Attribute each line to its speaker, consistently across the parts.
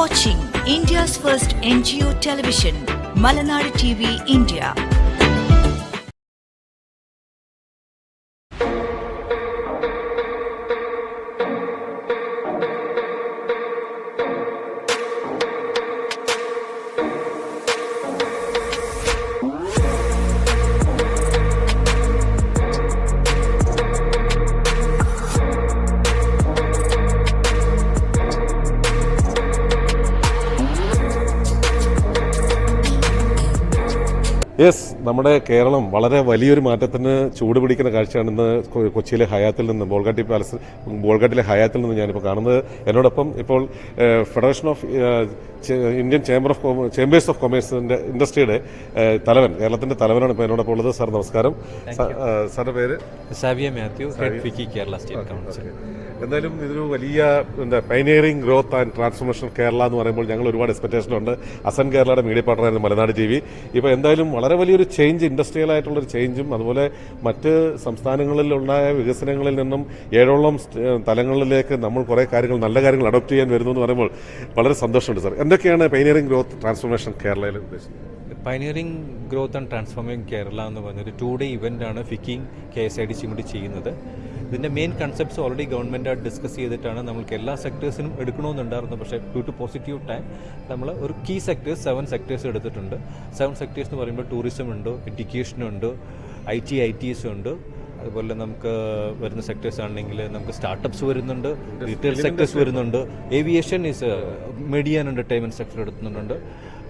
Speaker 1: watching India's first NGO television, Malanadu TV India.
Speaker 2: Yes, നമ്മുടെ കേരളം വളരെ വലിയൊരു മാറ്റത്തിന് ചൂട് പിടിക്കുന്ന കാഴ്ചയാണ് ഇന്ന് കൊച്ചിയിലെ ഹയാത്തിൽ നിന്ന് ബോൾഗാട്ടിലെ ഹയാത്തിൽ നിന്ന് ഞാനിപ്പോൾ കാണുന്നത്. എന്നോടൊപ്പം ഇപ്പോൾ Federation of Indian Chambers of കൊമേഴ്സിൻ്റെ ഇൻഡസ്ട്രിയുടെ തലവൻ, കേരളത്തിൻ്റെ തലവനാണ് ഇപ്പോൾ എന്നോടൊപ്പം ഉള്ളത്. സാർ നമസ്കാരം. സാറിൻ്റെ പേര്?
Speaker 3: Savia Mathew, head FICCI Kerala state council.
Speaker 2: എന്തായാലും ഇതൊരു വലിയ pioneering growth and transformation Kerala എന്ന് പറയുമ്പോൾ ഞങ്ങൾ ഒരുപാട് എക്സ്പെക്ടേഷനുണ്ട്. അസൻ കേരളയുടെ മീഡിയ പാർട്ണറായിരുന്നു മലനാട് TV. ഇപ്പോൾ എന്തായാലും വളരെ വലിയൊരു ചേഞ്ച്, ഇൻഡസ്ട്രിയൽ ആയിട്ടുള്ളൊരു ചേഞ്ചും അതുപോലെ മറ്റ് സംസ്ഥാനങ്ങളിലുണ്ടായ വികസനങ്ങളിൽ നിന്നും 7ഓളം തലങ്ങളിലേക്ക് നമ്മൾ കുറേ കാര്യങ്ങൾ, നല്ല കാര്യങ്ങൾ അഡോപ്റ്റ് ചെയ്യാൻ വരുന്നു എന്ന് പറയുമ്പോൾ വളരെ സന്തോഷമുണ്ട്. സാർ, എന്തൊക്കെയാണ് പൈനിയറിംഗ് ഗ്രോത്ത് ട്രാൻസ്ഫോർമേഷൻ കേരളയിൽ ഉദ്ദേശിച്ചത്?
Speaker 3: Pioneering growth and transforming Kerala എന്ന് പറഞ്ഞൊരു 2-day ഇവൻ്റാണ് ഫിക്കിംഗ് KSIDC കൂടി ചെയ്യുന്നത്. ഇതിൻ്റെ മെയിൻ കൺസെപ്റ്റ്സ് ഓൾറെഡി ഗവൺമെൻറ്റായിട്ട് ഡിസ്കസ് ചെയ്തിട്ടാണ് നമ്മൾക്ക് എല്ലാ സെക്ടേഴ്സിനും എടുക്കണമെന്നുണ്ടായിരുന്നു. പക്ഷേ ഡ്യൂ ടു പോസിറ്റീവ് ടൈം നമ്മൾ ഒരു കീ സെക്ടേഴ്സ് 7 സെക്ടേഴ്സ് എടുത്തിട്ടുണ്ട്. 7 സെക്ടേഴ്സ് എന്ന് പറയുമ്പോൾ ടൂറിസം ഉണ്ട്, എഡ്യൂക്കേഷനുണ്ട്, ITs ഉണ്ട്, അതുപോലെ നമുക്ക് വരുന്ന സെക്ടേഴ്സ് ആണെങ്കിൽ നമുക്ക് സ്റ്റാർട്ടപ്സ് വരുന്നുണ്ട്, റീറ്റെയിൽ സെക്ടേഴ്സ് വരുന്നുണ്ട്, aviation is media and entertainment sector എടുക്കുന്നുണ്ട്.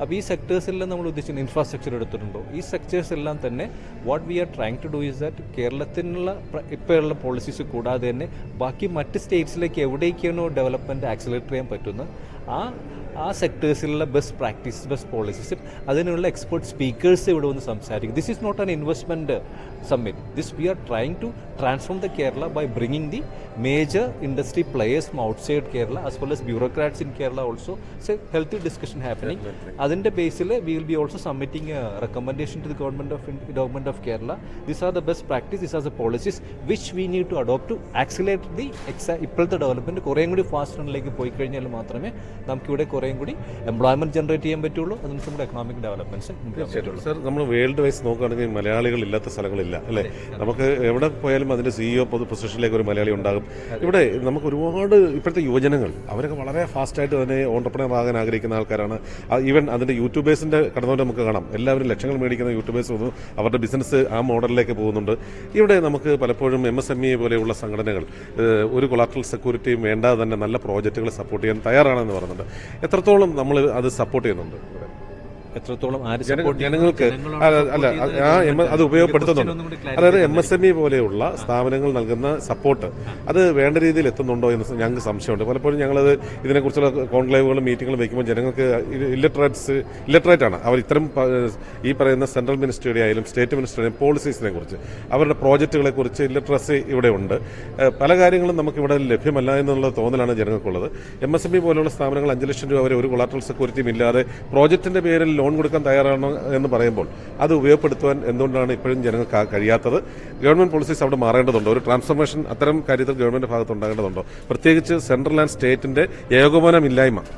Speaker 3: അപ്പോൾ ഈ സെക്ടേഴ്സെല്ലാം നമ്മൾ ഉദ്ദേശിക്കുന്ന ഇൻഫ്രാസ്ട്രക്ചർ എടുത്തിട്ടുണ്ടോ? ഈ സെക്ടേഴ്സ് എല്ലാം തന്നെ what we are trying to do is that കേരളത്തിനുള്ള ഇപ്പോഴുള്ള പോളിസീസ് കൂടാതെ തന്നെ ബാക്കി മറ്റ് സ്റ്റേറ്റ്സിലേക്ക് എവിടേക്കാണോ ഡെവലപ്മെൻറ്റ് ആക്സിലേറ്റ് ചെയ്യാൻ പറ്റുന്നത് ആ സെക്ടേഴ്സിലുള്ള ബെസ്റ്റ് പ്രാക്ടീസ്, ബെസ്റ്റ് പോളിസീസും അതിനുള്ള എക്സ്പെർട്ട് സ്പീക്കേഴ്സ് ഇവിടെ വന്ന് സംസാരിക്കും. This is not an investment summit. This we are trying to transform the Kerala by bringing the major industry players from outside Kerala as well as bureaucrats in Kerala also. It's a healthy discussion happening. അതിൻ്റെ ബേസിൽ we will be also submitting a recommendation to the government of Kerala. These are the best practice, these are the policies which we need to adopt to accelerate the ഇപ്പോഴത്തെ development കുറേയും കൂടി fast റണ്ണിലേക്ക് പോയി കഴിഞ്ഞാൽ മാത്രമേ നമുക്കിവിടെ കുറേയും കൂടി എംപ്ലോയ്മെന്റ് ജനറേറ്റ് ചെയ്യാൻ പറ്റുള്ളൂ. അതിനനുസരിച്ച് നമ്മുടെ എക്കണോമിക് ഡെവലപ്മെന്റ്സ് പറ്റുള്ളൂ.
Speaker 2: സർ, നമ്മൾ വേൾഡ് വൈസ് നോക്കുകയാണെങ്കിൽ മലയാളികൾ ഇല്ലാത്ത സ്ഥലങ്ങളില്ല, അല്ലേ? നമുക്ക് എവിടെ പോയാലും അതിൻ്റെ CEO പൊസിഷനിലേക്ക് ഒരു മലയാളി ഉണ്ടാകും. ഇവിടെ നമുക്ക് ഒരുപാട് ഇപ്പോഴത്തെ യുവജനങ്ങൾ അവരൊക്കെ വളരെ ഫാസ്റ്റായിട്ട് തന്നെ ഓൺടർപ്രണർ ആകാൻ ആഗ്രഹിക്കുന്ന ആൾക്കാരാണ്. ഈവൻ അതിൻ്റെ യൂട്യൂബേഴ്സിൻ്റെ കടന്നുകൊണ്ട് നമുക്ക് കാണാം. എല്ലാവരും ലക്ഷങ്ങൾ മേടിക്കുന്ന യൂട്യൂബേഴ്സ് വന്നു, അവരുടെ ബിസിനസ് ആ മോഡലിലേക്ക് പോകുന്നുണ്ട്. ഇവിടെ നമുക്ക് പലപ്പോഴും MSME പോലെയുള്ള സംഘടനകൾ ഒരു കൊളാട്രൽ സെക്യൂരിറ്റിയും വേണ്ടാതെ തന്നെ നല്ല പ്രോജക്റ്റുകൾ സപ്പോർട്ട് ചെയ്യാൻ തയ്യാറാണെന്ന് പറയുന്നുണ്ട്. എത്രത്തോളം നമ്മൾ അത് സപ്പോർട്ട് ചെയ്യുന്നുണ്ട്?
Speaker 3: എത്രത്തോളം
Speaker 2: ജനങ്ങൾക്ക് അത് ഉപയോഗപ്പെടുത്തുന്നുണ്ട്? അതായത് MSME പോലെയുള്ള സ്ഥാപനങ്ങൾ നൽകുന്ന സപ്പോർട്ട് അത് വേണ്ട രീതിയിൽ എത്തുന്നുണ്ടോ എന്ന് ഞങ്ങൾക്ക് സംശയമുണ്ട്. പലപ്പോഴും ഞങ്ങളത് ഇതിനെക്കുറിച്ചുള്ള കോൺക്ലേവുകളും മീറ്റിങ്ങുകളും വയ്ക്കുമ്പോൾ ജനങ്ങൾക്ക് ഇല്ലറ്ററേറ്റ് ആണ്. അവർ ഇത്തരം ഈ പറയുന്ന സെൻട്രൽ മിനിസ്ട്രിയുടെ ആയാലും സ്റ്റേറ്റ് മിനിസ്ട്രിയുടെയും പോളിസീസിനെ കുറിച്ച്, അവരുടെ പ്രോജക്റ്റുകളെ കുറിച്ച് ഇല്ലറ്ററസി ഇവിടെ ഉണ്ട്. പല കാര്യങ്ങളും നമുക്കിവിടെ ലഭ്യമല്ല എന്നുള്ള തോന്നലാണ് ജനങ്ങൾക്കുള്ളത്. MSME പോലെയുള്ള സ്ഥാപനങ്ങൾ 5 ലക്ഷം രൂപ വരെ ഒരു കൊളാട്രൽ സെക്യൂരിറ്റിയും ഇല്ലാതെ പ്രോജക്റ്റിന്റെ പേരിൽ ലോൺ കൊടുക്കാൻ തയ്യാറാണോ എന്ന് പറയുമ്പോൾ അത് ഉപയോഗപ്പെടുത്തുവാൻ എന്തുകൊണ്ടാണ് ഇപ്പോഴും ജനങ്ങൾക്ക് കഴിയാത്തത്? ഗവൺമെന്റ് പോളിസീസ് അവിടെ മാറേണ്ടതുണ്ടോ? ഒരു ട്രാൻസ്ഫോർമേഷൻ അത്തരം കാര്യത്തിൽ ഗവൺമെന്റ് ഭാഗത്ത് ഉണ്ടാകേണ്ടതുണ്ടോ? പ്രത്യേകിച്ച് സെൻട്രൽ ആൻഡ് സ്റ്റേറ്റിന്റെ ഏകോപനമില്ലായ്മ.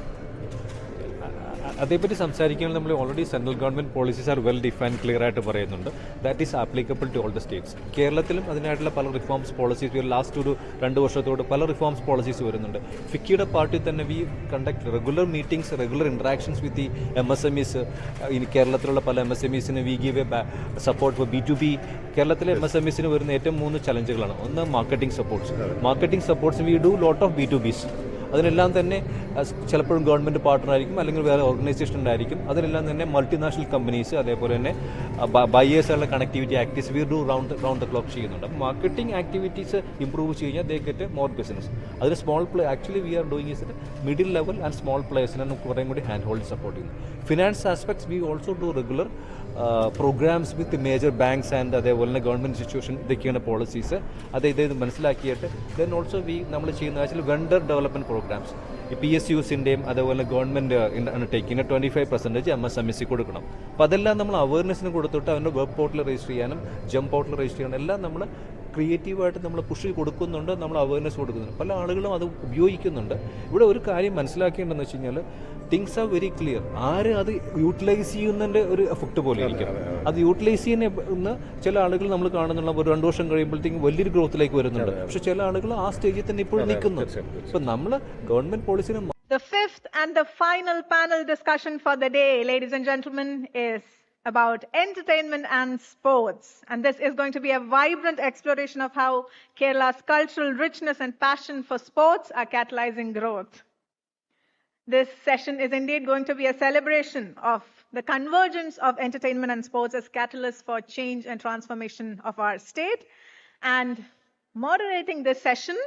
Speaker 3: അതേപറ്റി സംസാരിക്കുകയാണെങ്കിൽ നമ്മൾ already central government policies are well defined, clear ആയിട്ട് പറയുന്നുണ്ട്. That is applicable to all the states. കേരളത്തിലും അതിനായിട്ടുള്ള പല റിഫോംസ് പോളിസീസ് ലാസ്റ്റ് ഒരു 2 വർഷത്തോട് പല റിഫോംസ് പോളിസീസ് വരുന്നുണ്ട്. ഫിക്കിയുടെ പാർട്ടിൽ തന്നെ we conduct regular meetings, regular interactions with the MSMEs. ഇനി കേരളത്തിലുള്ള പല MSMEസിന് we give a support for B2B. കേരളത്തിലെ MSMEസിന് വരുന്ന ഏറ്റവും 3 ചലഞ്ചുകളാണ്. ഒന്ന് marketing supports we do lot of B2Bs. അതിനെല്ലാം തന്നെ ചിലപ്പോഴും ഗവൺമെൻറ് പാർട്ണർ ആയിരിക്കും, അല്ലെങ്കിൽ വേറെ ഓർഗനൈസേഷൻ ഉണ്ടായിരിക്കും. അതിനെല്ലാം തന്നെ മൾട്ടിനാഷണൽ കമ്പനീസ്, അതേപോലെ തന്നെ ബയേഴ്സുള്ള connectivity activities we do round the clock ചെയ്യുന്നുണ്ട്. അപ്പോൾ മാർക്കറ്റിംഗ് ആക്ടിവിറ്റീസ് ഇംപ്രൂവ് ചെയ്ത് കഴിഞ്ഞാൽ ദേ ഗെറ്റ് മോർ ബിസിനസ്. അതിന് small actually we are doing is middle level and small പ്ലേയേഴ്സിനെ നമുക്ക് കുറേ കൂടി ഹാൻഡ് ഹോൾഡ് സപ്പോർട്ട് ചെയ്യുന്നു. Finance aspects we also do regular programs with major banks and അതേപോലെ തന്നെ ഗവൺമെൻറ് ഇൻസ്റ്റിറ്റ്യൂഷൻ. ഇതൊക്കെയാണ് പോളിസീസ്. ഇത് മനസ്സിലാക്കിയിട്ട് ദെൻ ഓൾസോ നമ്മൾ ചെയ്യുന്ന ആക്ച്വലി വെണ്ടർ ഡെവലപ്മെൻറ്റ് പ്രോഗ്രാംസ്. ഈ PSUസിൻ്റെയും അതേപോലെ ഗവൺമെൻറ് അണ്ടർടേക്കിങ്ങിന് 25% MSMEC കൊടുക്കണം. അപ്പോൾ അതെല്ലാം നമ്മൾ അവയർനെസ്സിന് കൊടുത്തിട്ട് അവൻ്റെ വെബ് പോർട്ടൽ രജിസ്റ്റർ ചെയ്യാനും ജം പോർട്ടൽ രജിസ്റ്റർ ചെയ്യാനും എല്ലാം നമ്മൾ ക്രിയേറ്റീവായിട്ട് നമ്മൾ പുഷ് കൊടുക്കുന്നുണ്ട്, നമ്മൾ അവയർനെസ് കൊടുക്കുന്നുണ്ട്, പല ആളുകളും അത് ഉപയോഗിക്കുന്നുണ്ട്. ഇവിടെ ഒരു കാര്യം മനസ്സിലാക്കേണ്ടതെന്ന് വെച്ച് കഴിഞ്ഞാൽ തിങ്സ് ആർ വെരി ക്ലിയർ. ആര് അത് യൂട്ടിലൈസ് ചെയ്യുന്നതിൻ്റെ ഒരു എഫക്റ്റ് പോലെ ഇരിക്കും. അത് യൂട്ടിലൈസ് ചെയ്യുന്ന ചില ആളുകൾ നമ്മൾ കാണുന്നുള്ള ഒരു 2 വർഷം കഴിയുമ്പോഴത്തേക്കും വലിയൊരു ഗ്രോത്തിലേക്ക് വരുന്നുണ്ട്. പക്ഷെ ചില ആളുകൾ ആ സ്റ്റേജിൽ തന്നെ ഇപ്പോഴും നിൽക്കുന്നു. ഇപ്പം നമ്മൾ government പോളിസിനെ.
Speaker 4: The fifth and the final panel discussion for the day, ladies and gentlemen, is about entertainment and sports. And this is going to be a vibrant exploration of how Kerala's cultural richness and passion for sports are catalyzing growth. This session is indeed going to be a celebration of the convergence of entertainment and sports as catalysts for change and transformation of our state. And moderating this session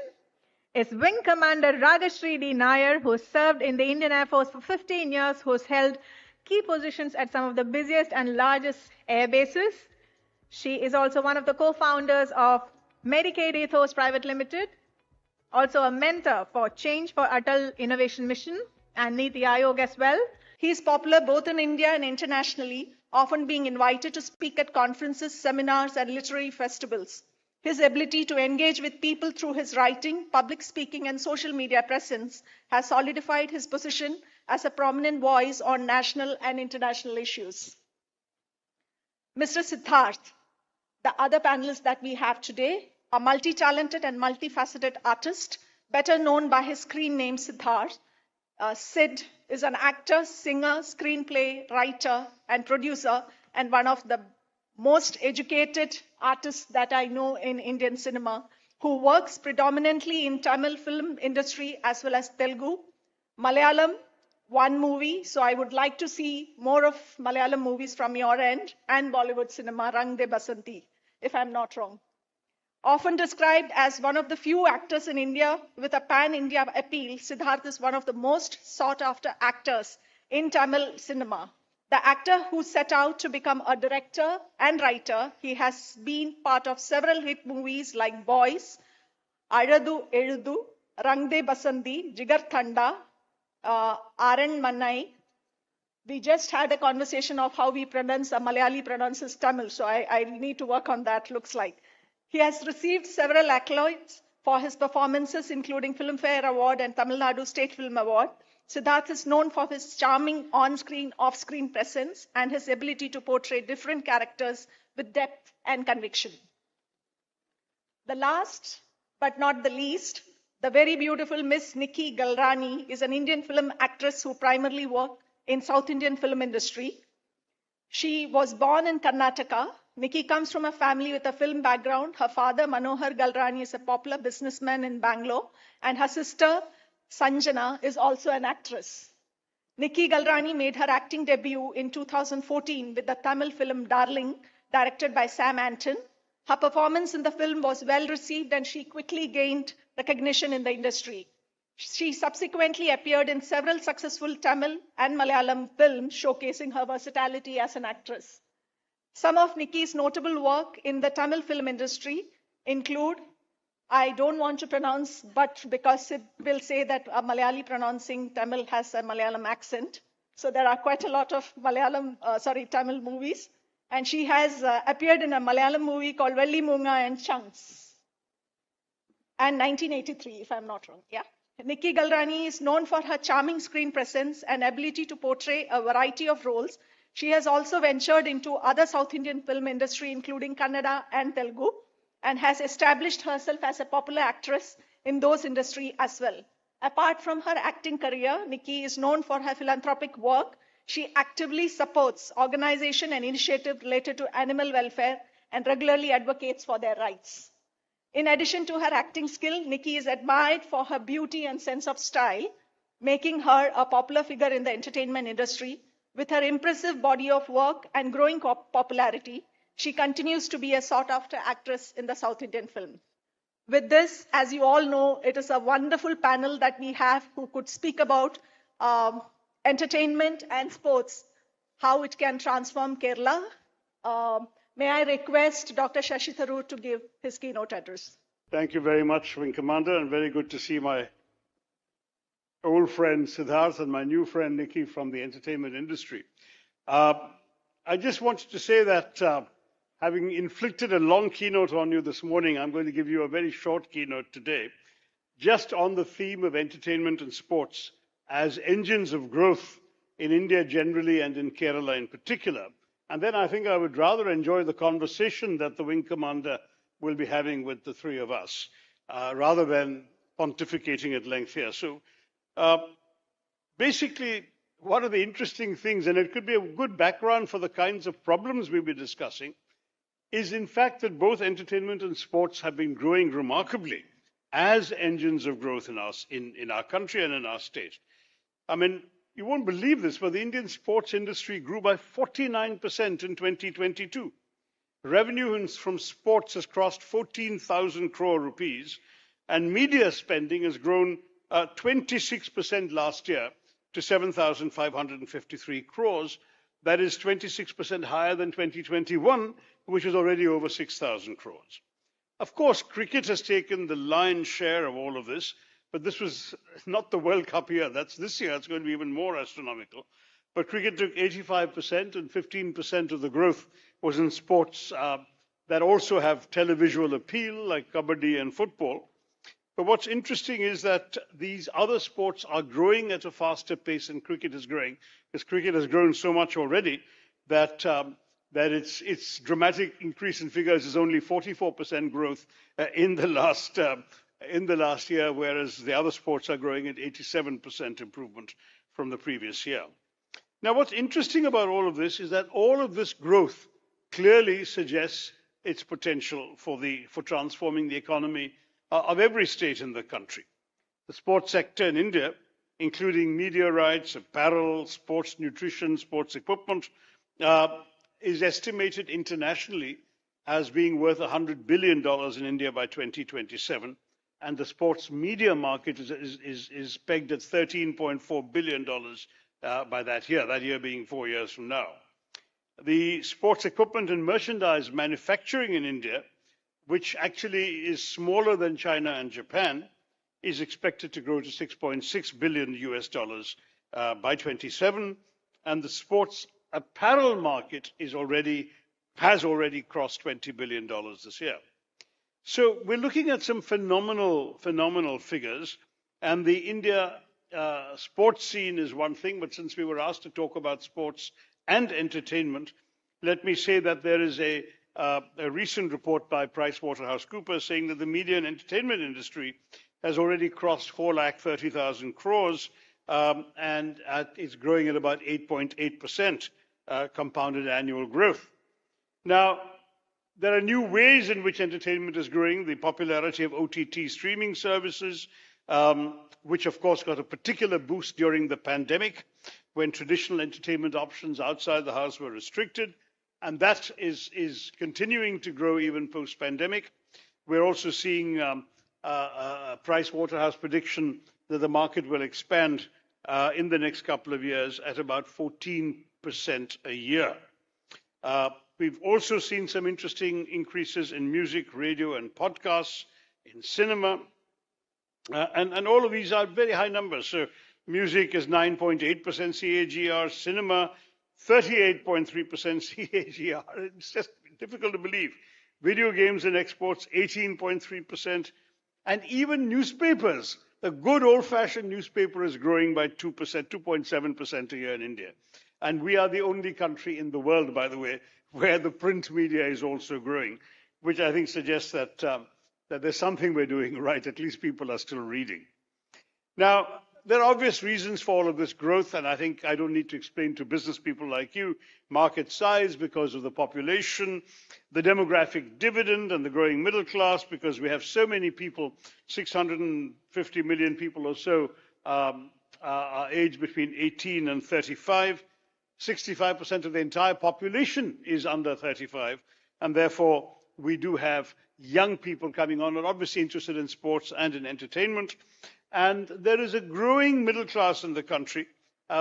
Speaker 4: is Wing Commander Ragashri D. Nair, who served in the Indian Air Force for 15 years, who has held key positions at some of the busiest and largest air bases. She is also one of the co-founders of Medicaid Ethos Private Limited, also a mentor for Change for Atal Innovation Mission and Niti Aayog as well.
Speaker 5: He is popular both in India and internationally, often being invited to speak at conferences, seminars, and literary festivals. His ability to engage with people through his writing, public speaking, and social media presence has solidified his position as a prominent voice on national and international issues. Mr. Siddharth, the other panelist that we have today, a multi-talented and multifaceted artist, better known by his screen name Siddharth. Sid is an actor, singer, screenplay, writer, and producer, and one of the most educated artists that I know in Indian cinema, who works predominantly in Tamil film industry as well as Telugu, Malayalam, one movie. So I would like to see more of Malayalam movies from your end, and Bollywood cinema, Rang De Basanti, if I'm not wrong. Often described as one of the few actors in India with a pan-India appeal, Siddharth is one of the most sought-after actors in Tamil cinema. The actor who set out to become a director and writer, he has been part of several hit movies like Boys, Aradu Eludu, Rang De Basanti, Jigar Thanda, Aran Mannai. We just had a conversation of how we pronounce, a Malayali pronounces Tamil, so I need to work on that, looks like. He has received several accolades for his performances, including Filmfare Award and Tamil Nadu State Film Award. Siddharth is known for his charming on-screen, off-screen presence and his ability to portray different characters with depth and conviction. The last, but not the least, the very beautiful Miss Nikki Galrani is an Indian film actress who primarily worked in South Indian film industry. She was born in Karnataka. Nikki comes from a family with a film background. Her father, Manohar Galrani, is a popular businessman in Bangalore, and her sister, Sanjana, is also an actress. Nikki Galrani made her acting debut in 2014 with the Tamil film Darling, directed by Sam Anton. Her performance in the film was well received, and she quickly gained recognition in the industry. She subsequently appeared in several successful Tamil and Malayalam films, showcasing her versatility as an actress. Some of Nikki's notable work in the Tamil film industry include, I don't want to pronounce, but because it will say that a Malayali pronouncing Tamil has a Malayalam accent. So there are quite a lot of Tamil movies. And she has appeared in a Malayalam movie called Velli Munga and Chunks. And 1983, if I'm not wrong. Yeah. Nikki Galrani is known for her charming screen presence and ability to portray a variety of roles. She has also ventured into other South Indian film industry, including Kannada and Telugu, and has established herself as a popular actress in those industries as well. Apart from her acting career, Nikki is known for her philanthropic work. She actively supports organization and initiative related to animal welfare and regularly advocates for their rights. In addition to her acting skill, Nikki is admired for her beauty and sense of style, making her a popular figure in the entertainment industry. With her impressive body of work and growing popularity, she continues to be a sought-after actress in the South Indian film. With this, as you all know, it is a wonderful panel that we have who could speak about entertainment and sports, how it can transform Kerala. May I request Dr. Shashi Tharoor to give his keynote address.
Speaker 6: Thank you very much, Wing Commander, and very good to see my old friend Siddharth and my new friend Nikki from the entertainment industry. I just wanted to say that having inflicted a long keynote on you this morning, I'm going to give you a very short keynote today, just on the theme of entertainment and sports as engines of growth in India generally and in Kerala in particular. And then I think I would rather enjoy the conversation that the Wing Commander will be having with the three of us, rather than pontificating at length here. So basically, one of the interesting things, and it could be a good background for the kinds of problems we'll be discussing, is in fact that both entertainment and sports have been growing remarkably as engines of growth in our country and in our state. I mean, you won't believe this, but the Indian sports industry grew by 49% in 2022. Revenue from sports has crossed 14,000 crore rupees, and media spending has grown 26% last year to 7,553 crores. That is 26% higher than 2021, which is already over 6,000 crores. Of course, cricket has taken the lion's share of all of this, but this was not the World Cup year. That's this year. It's going to be even more astronomical. But cricket took 85%, and 15% of the growth was in sports that also have televisual appeal, like kabaddi and football. But what's interesting is that these other sports are growing at a faster pace than cricket is growing, because cricket has grown so much already that its dramatic increase in figures is only 44% growth in the last year, whereas the other sports are growing at 87% improvement from the previous year. Now, what's interesting about all of this is that all of this growth clearly suggests its potential for transforming the economy of every state in the country. The sports sector in India, including media rights, apparel, sports nutrition, sports equipment, is estimated internationally as being worth $100 billion in India by 2027. And the sports media market is pegged at $13.4 billion by that year being 4 years from now. The sports equipment and merchandise manufacturing in India, which actually is smaller than China and Japan, is expected to grow to $6.6 billion by 27. And the sports apparel market has already crossed $20 billion this year. So we're looking at some phenomenal figures. And the India sports scene is one thing, but since we were asked to talk about sports and entertainment, let me say that there is a recent report by PricewaterhouseCoopers saying that the media and entertainment industry has already crossed 430,000 crores, and it's growing at about 8.8% compounded annual growth. Now, there are new ways in which entertainment is growing. The popularity of OTT streaming services, which of course got a particular boost during the pandemic when traditional entertainment options outside the house were restricted. And that is continuing to grow even post-pandemic. We're also seeing Price Waterhouse prediction that the market will expand in the next couple of years at about 14% a year. We've also seen some interesting increases in music, radio, and podcasts, in cinema. And all of these are very high numbers. So music is 9.8% CAGR, cinema 38.3% CAGR. It's just difficult to believe. Video games and exports, 18.3%. And even newspapers, the good old-fashioned newspaper is growing by 2%, 2.7% a year in India. And we are the only country in the world, by the way, where the print media is also growing, which I think suggests that, that there's something we're doing right. At least people are still reading. Now, there are obvious reasons for all of this growth, and I think I don't need to explain to business people like you. Market size because of the population, the demographic dividend and the growing middle class because we have so many people, 650 million people or so are aged between 18 and 35. 65% of the entire population is under 35, and therefore we do have young people coming on and obviously interested in sports and in entertainment. And there is a growing middle class in the country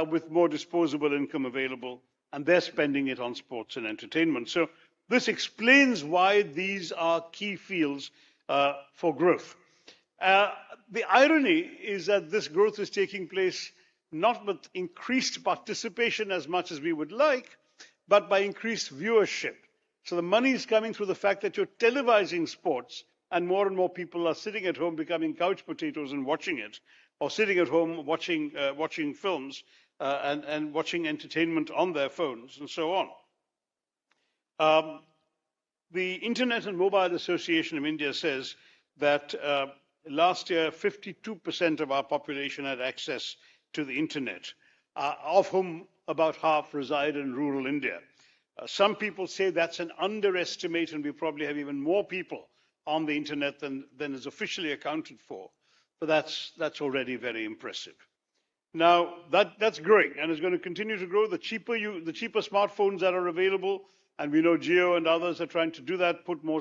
Speaker 6: with more disposable income available, and they're spending it on sports and entertainment. So this explains why these are key fields for growth. The irony is that this growth is taking place not with increased participation as much as we would like, but by increased viewership. So the money is coming through the fact that you're televising sports, and more people are sitting at home becoming couch potatoes and watching it, or sitting at home watching films and watching entertainment on their phones and so on. The Internet and Mobile Association of India says that last year 52% of our population had access to the Internet, of whom about half reside in rural India. Some people say that's an underestimate, and we probably have even more people on the Internet than is officially accounted for. But that's already very impressive. Now, that's growing and is going to continue to grow. The cheaper smartphones that are available, and we know Jio and others are trying to do that, put more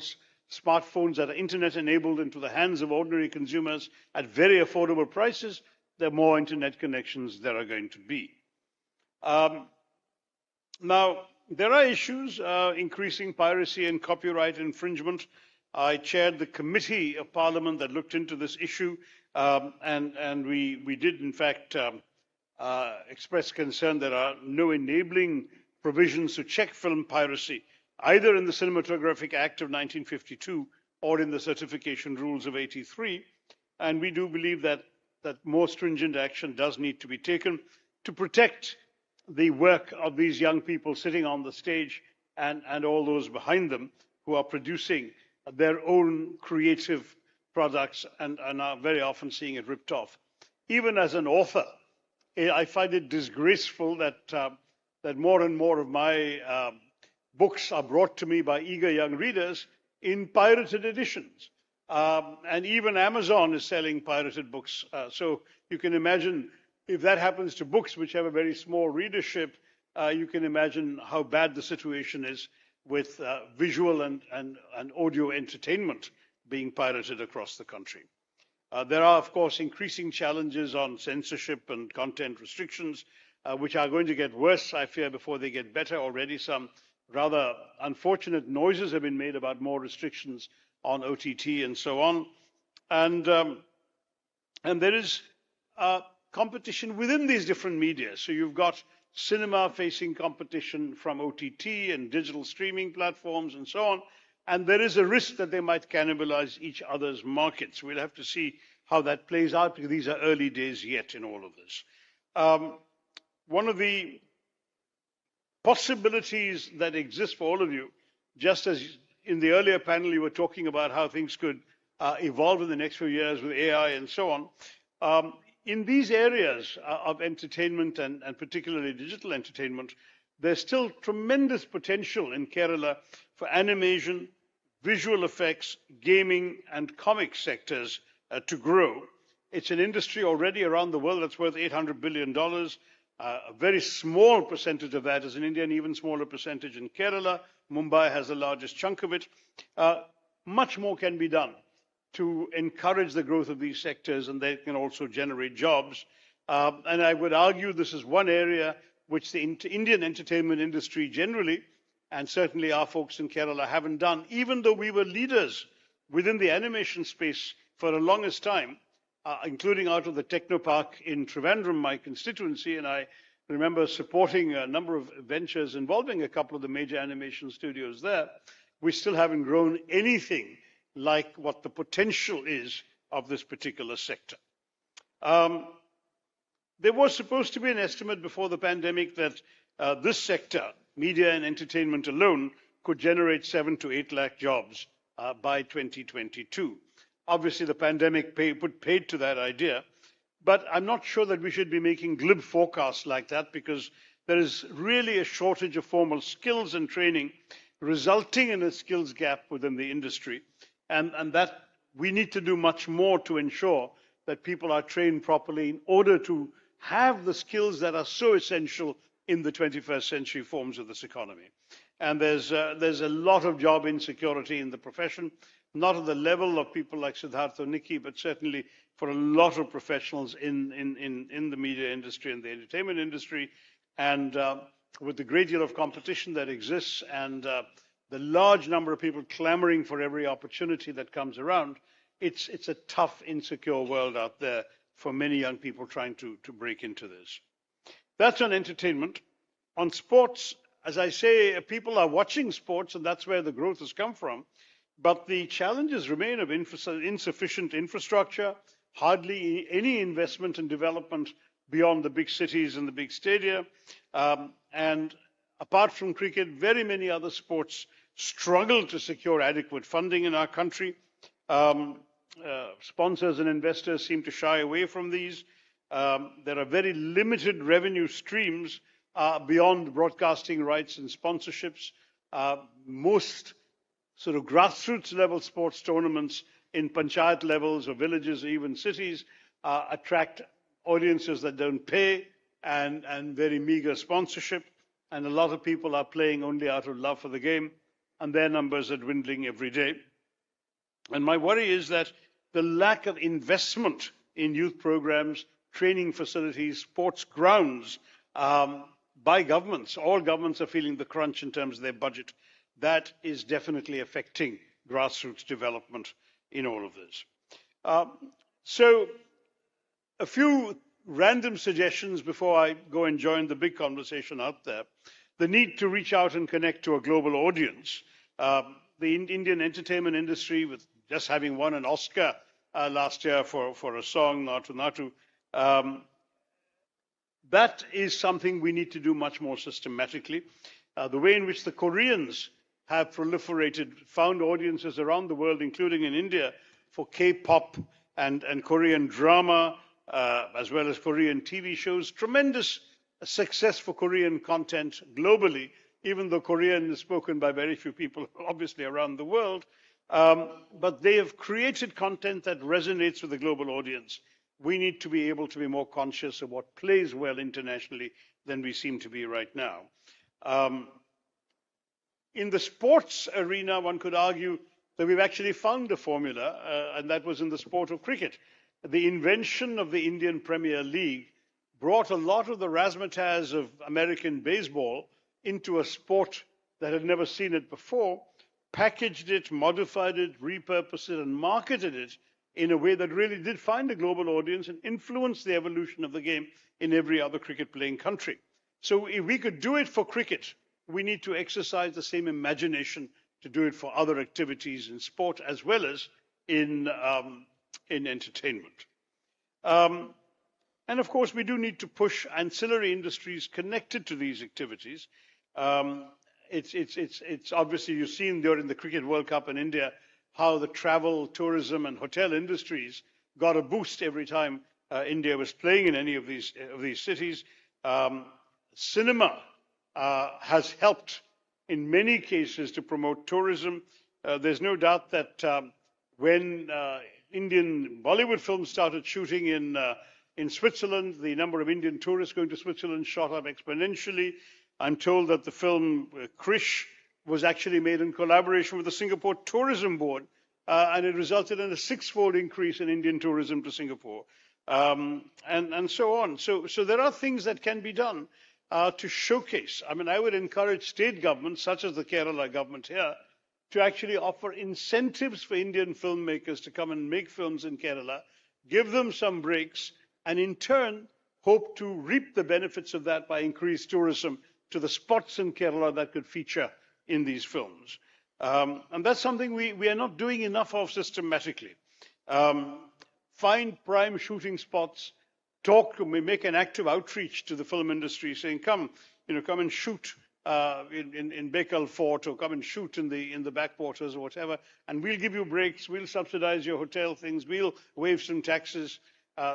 Speaker 6: smartphones that are internet enabled into the hands of ordinary consumers at very affordable prices, the more internet connections there are going to be. Now, there are issues, increasing piracy and copyright infringement. I chaired the committee of Parliament that looked into this issue, and we did, in fact, express concern there are no enabling provisions to check film piracy, either in the Cinematographic Act of 1952 or in the certification rules of 83. And we do believe that more stringent action does need to be taken to protect the work of these young people sitting on the stage and all those behind them who are producing their own creative products and are very often seeing it ripped off. Even as an author, I find it disgraceful that more and more of my books are brought to me by eager young readers in pirated editions. And even Amazon is selling pirated books. So you can imagine if that happens to books which have a very small readership, you can imagine how bad the situation is with visual and audio entertainment being pirated across the country. There are, of course, increasing challenges on censorship and content restrictions, which are going to get worse, I fear, before they get better. Already some rather unfortunate noises have been made about more restrictions on OTT and so on. And there is competition within these different media. So you've got cinema facing competition from OTT and digital streaming platforms and so on. And there is a risk that they might cannibalize each other's markets. We'll have to see how that plays out, because these are early days yet in all of this. One of the possibilities that exist for all of you, just as in the earlier panel you were talking about how things could evolve in the next few years with AI and so on, in these areas of entertainment and particularly digital entertainment, there's still tremendous potential in Kerala for animation, visual effects, gaming, and comic sectors to grow. It's an industry already around the world that's worth $800 billion. A very small percentage of that is in India, and even smaller percentage in Kerala. Mumbai has the largest chunk of it. Much more can be done to encourage the growth of these sectors, and they can also generate jobs. And I would argue this is one area which the Indian entertainment industry generally, and certainly our folks in Kerala, haven't done, even though we were leaders within the animation space for the longest time, including out of the Technopark in Trivandrum, my constituency. And I remember supporting a number of ventures involving a couple of the major animation studios there. We still haven't grown anything like what the potential is of this particular sector. There was supposed to be an estimate before the pandemic that this sector, media and entertainment alone, could generate 7 to 8 lakh jobs by 2022. Obviously, the pandemic put paid to that idea, but I'm not sure that we should be making glib forecasts like that, because there is really a shortage of formal skills and training, resulting in a skills gap within the industry, and that we need to do much more to ensure that people are trained properly in order to have the skills that are so essential in the 21st century forms of this economy. And there's a lot of job insecurity in the profession, not at the level of people like Siddharth or Nikki, but certainly for a lot of professionals in the media industry and the entertainment industry. And with the great deal of competition that exists and the large number of people clamoring for every opportunity that comes around, it's a tough, insecure world out there for many young people trying to break into this. That's on entertainment. On sports, as I say, people are watching sports, and that's where the growth has come from. But the challenges remain of insufficient infrastructure, hardly any investment and development beyond the big cities and the big stadia. And apart from cricket, very many other sports struggle to secure adequate funding in our country. Sponsors and investors seem to shy away from these. There are very limited revenue streams beyond broadcasting rights and sponsorships. Most sort of grassroots level sports tournaments in panchayat levels or villages or even cities attract audiences that don't pay and very meager sponsorship. And a lot of people are playing only out of love for the game, and their numbers are dwindling every day. And my worry is that the lack of investment in youth programs, training facilities, sports grounds by governments, all governments are feeling the crunch in terms of their budget. That is definitely affecting grassroots development in all of this. So a few random suggestions before I go and join the big conversation out there. The need to reach out and connect to a global audience. The Indian entertainment industry, with just having won an Oscar last year for a song, Natu Natu, that is something we need to do much more systematically. The way in which the Koreans have proliferated, found audiences around the world, including in India, for K-pop and Korean drama, as well as Korean TV shows. Tremendous success for Korean content globally, even though Korean is spoken by very few people, obviously, around the world. But they have created content that resonates with the global audience. We need to be able to be more conscious of what plays well internationally than we seem to be right now. In the sports arena, one could argue that we've actually found a formula, and that was in the sport of cricket. The invention of the Indian Premier League brought a lot of the razzmatazz of American baseball into a sport that had never seen it before, packaged it, modified it, repurposed it, and marketed it in a way that really did find a global audience and influenced the evolution of the game in every other cricket-playing country. So if we could do it for cricket, we need to exercise the same imagination to do it for other activities in sport as well as in entertainment. And of course, we do need to push ancillary industries connected to these activities. It's obviously, you've seen during the Cricket World Cup in India how the travel, tourism, and hotel industries got a boost every time India was playing in any of these cities. Cinema has helped in many cases to promote tourism. There's no doubt that when Indian Bollywood films started shooting in Switzerland, the number of Indian tourists going to Switzerland shot up exponentially. I'm told that the film Krish was actually made in collaboration with the Singapore Tourism Board, and it resulted in a 6-fold increase in Indian tourism to Singapore, and so on. So there are things that can be done to showcase. I mean, I would encourage state governments, such as the Kerala government here, to actually offer incentives for Indian filmmakers to come and make films in Kerala, give them some breaks, and in turn hope to reap the benefits of that by increased tourism to the spots in Kerala that could feature in these films. And that's something we are not doing enough of systematically. Find prime shooting spots, make an active outreach to the film industry saying, come and shoot in Bekal Fort, or come and shoot in the backwaters or whatever, and we'll give you breaks, we'll subsidize your hotel things, we'll waive some taxes,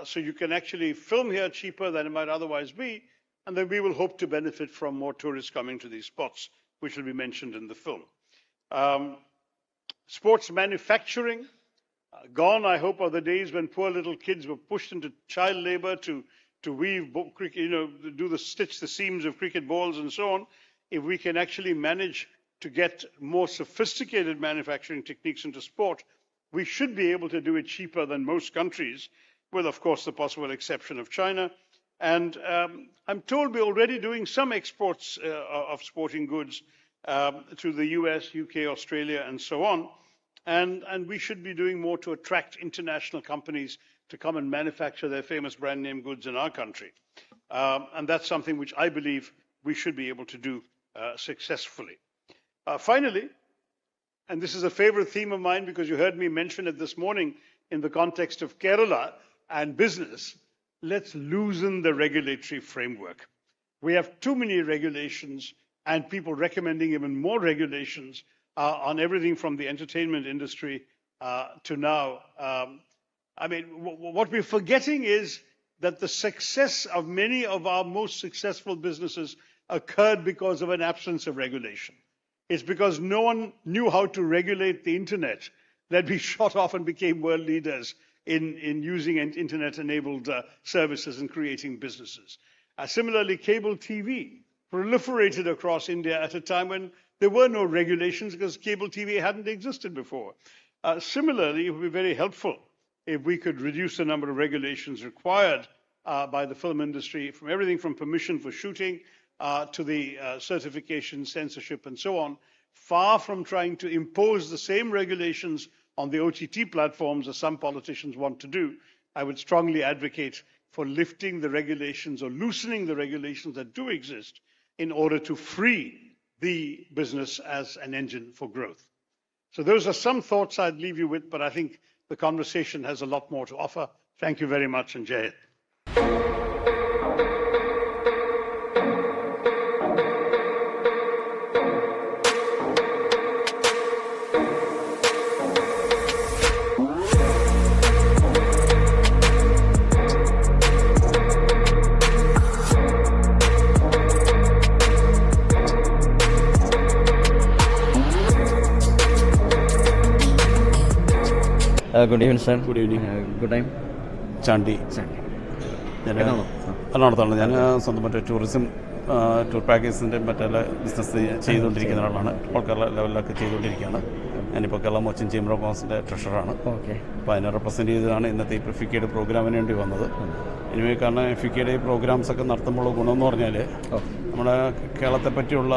Speaker 6: so you can actually film here cheaper than it might otherwise be, and then we will hope to benefit from more tourists coming to these spots, which will be mentioned in the film. Sports manufacturing, gone, I hope, are the days when poor little kids were pushed into child labor to weave, stitch the seams of cricket balls and so on. If we can actually manage to get more sophisticated manufacturing techniques into sport, we should be able to do it cheaper than most countries, with, of course, the possible exception of China. And I'm told we're already doing some exports of sporting goods to the US, UK, Australia, and so on. And we should be doing more to attract international companies to come and manufacture their famous brand name goods in our country. And that's something which I believe we should be able to do successfully. Finally, and this is a favorite theme of mine because you heard me mention it this morning in the context of Kerala and business, let's loosen the regulatory framework. We have too many regulations and people recommending even more regulations on everything from the entertainment industry to now. What we're forgetting is that the success of many of our most successful businesses occurred because of an absence of regulation. It's because no one knew how to regulate the internet that we shot off and became world leaders in using internet-enabled services and creating businesses. Similarly, cable TV proliferated across India at a time when there were no regulations because cable TV hadn't existed before. Similarly, it would be very helpful if we could reduce the number of regulations required by the film industry, from everything from permission for shooting to the certification, censorship, and so on, far from trying to impose the same regulations on the OTT platforms as some politicians want to do. I would strongly advocate for lifting the regulations or loosening the regulations that do exist in order to free the business as an engine for growth. So those are some thoughts I'd leave you with, but I think the conversation has a lot more to offer. Thank you very much, and Jai Hind.
Speaker 7: Good evening, sir.
Speaker 8: Good evening.
Speaker 7: Good time.
Speaker 8: Chandy. ഞാൻ എറണാകുളത്താണ്. ഞാൻ സ്വന്തമായിട്ട് tour പാക്കേജിൻ്റെ മറ്റുള്ള business ചെയ്തുകൊണ്ടിരിക്കുന്ന ഒരാളാണ്. ഇപ്പോൾ കേരള ലെവലിലൊക്കെ ചെയ്തുകൊണ്ടിരിക്കുകയാണ്. ഞാനിപ്പോൾ കേരള മോച്ചിൻ ചേംബർ ഓഫ് കോമേഴ്സിൻ്റെ ട്രഷറാണ്. അപ്പോൾ അതിനെ റെപ്രസെൻറ്റ് ചെയ്തതാണ് ഇന്നത്തെ ഈ ഫിക്കയുടെ പ്രോഗ്രാമിന് വേണ്ടി വന്നത്. ഇനിമേ കാരണം ഫിക്കയുടെ ഈ പ്രോഗ്രാംസൊക്കെ നടത്തുമ്പോൾ ഗുണമെന്ന് പറഞ്ഞാൽ നമ്മുടെ കേരളത്തെ പറ്റിയുള്ള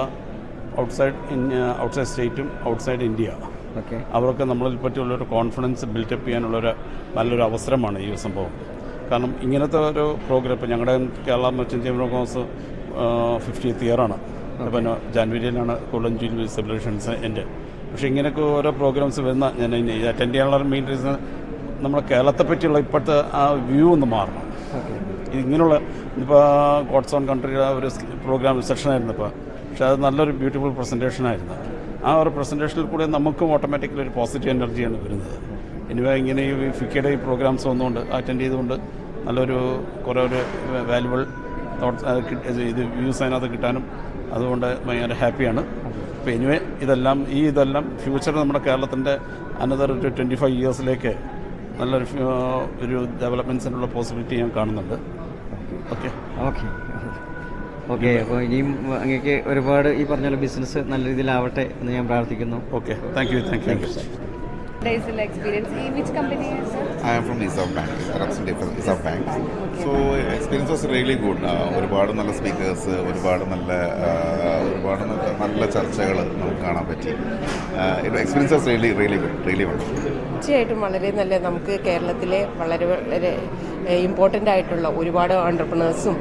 Speaker 8: ഔട്ട്സൈഡ് സ്റ്റേറ്റും ഔട്ട്സൈഡ് ഇന്ത്യ അവർക്ക് നമ്മളിൽ പറ്റിയുള്ളൊരു കോൺഫിഡൻസ് ബിൽറ്റപ്പ് ചെയ്യാനുള്ളൊരു നല്ലൊരു അവസരമാണ് ഈ സംഭവം. കാരണം ഇങ്ങനത്തെ ഒരു പ്രോഗ്രാം ഇപ്പോൾ ഞങ്ങളുടെ Kerala merchant chamber of commerce 50th ഇയറാണ്. പിന്നെ ജാനുവരിയിലാണ് ഗോൾഡൻ ജൂബിലി സെലിബ്രേഷൻസ് എൻ്റെ. പക്ഷേ ഇങ്ങനെയൊക്കെ ഓരോ പ്രോഗ്രാംസ് വരുന്ന ഞാൻ അറ്റൻഡ് ചെയ്യാനുള്ള മെയിൻ റീസൺ നമ്മുടെ കേരളത്തെ പറ്റിയുള്ള ഇപ്പോഴത്തെ ആ വ്യൂ ഒന്ന് മാറണം. ഇങ്ങനെയുള്ള ഇപ്പോൾ ഗോഡ്സ് ഓൺ കൺട്രിയുടെ ഒരു പ്രോഗ്രാം സെഷനായിരുന്നു ഇപ്പോൾ. പക്ഷേ അത് നല്ലൊരു ബ്യൂട്ടിഫുൾ പ്രസൻറ്റേഷനായിരുന്നു. ആ ഒരു പ്രസൻറ്റേഷനിൽ കൂടെ നമുക്കും ഓട്ടോമാറ്റിക്കലി ഒരു പോസിറ്റീവ് എനർജിയാണ് വരുന്നത്. ഇനിവേ ഇങ്ങനെ ഈ ഫിക്കയുടെ ഈ പ്രോഗ്രാംസ് വന്നുകൊണ്ട് അറ്റൻഡ് ചെയ്തുകൊണ്ട് നല്ലൊരു കുറേ ഒരു വാല്യുബിൾ തോട്ട്സ് ഇത് വ്യൂസ് അതിനകത്ത് കിട്ടാനും അതുകൊണ്ട് ഭയങ്കര ഹാപ്പിയാണ്. അപ്പോൾ എനിവേ ഇതെല്ലാം ഫ്യൂച്ചറിൽ നമ്മുടെ കേരളത്തിൻ്റെ അനദർ ഒരു 25 ഇയേഴ്സിലേക്ക് നല്ലൊരു ഒരു ഡെവലപ്മെൻറ്റ്സിനുള്ള പോസിബിലിറ്റി ഞാൻ കാണുന്നുണ്ട്. ഓക്കെ
Speaker 7: അപ്പോൾ ഇനിയും അങ്ങേക്ക് ഒരുപാട് ഈ പറഞ്ഞ ബിസിനസ് നല്ല രീതിയിലാവട്ടെ എന്ന് ഞാൻ പ്രാർത്ഥിക്കുന്നു.
Speaker 8: Okay, thank you sir.
Speaker 9: Experience. Which company is it?
Speaker 10: I am from Reserve Bank, representative of Reserve Bank. So experience was really good. ഒരുപാട് നല്ല സ്പീക്കേഴ്സ്, ഒരുപാട് നല്ല ചർച്ചകൾ നമുക്ക് കാണാൻ പറ്റി. Experience was really good.
Speaker 9: തീർച്ചയായിട്ടും വളരെ നല്ല. നമുക്ക് കേരളത്തിലെ വളരെ ഇമ്പോർട്ടൻ്റ് ആയിട്ടുള്ള ഒരുപാട് എൻ്റർപ്രണേഴ്സും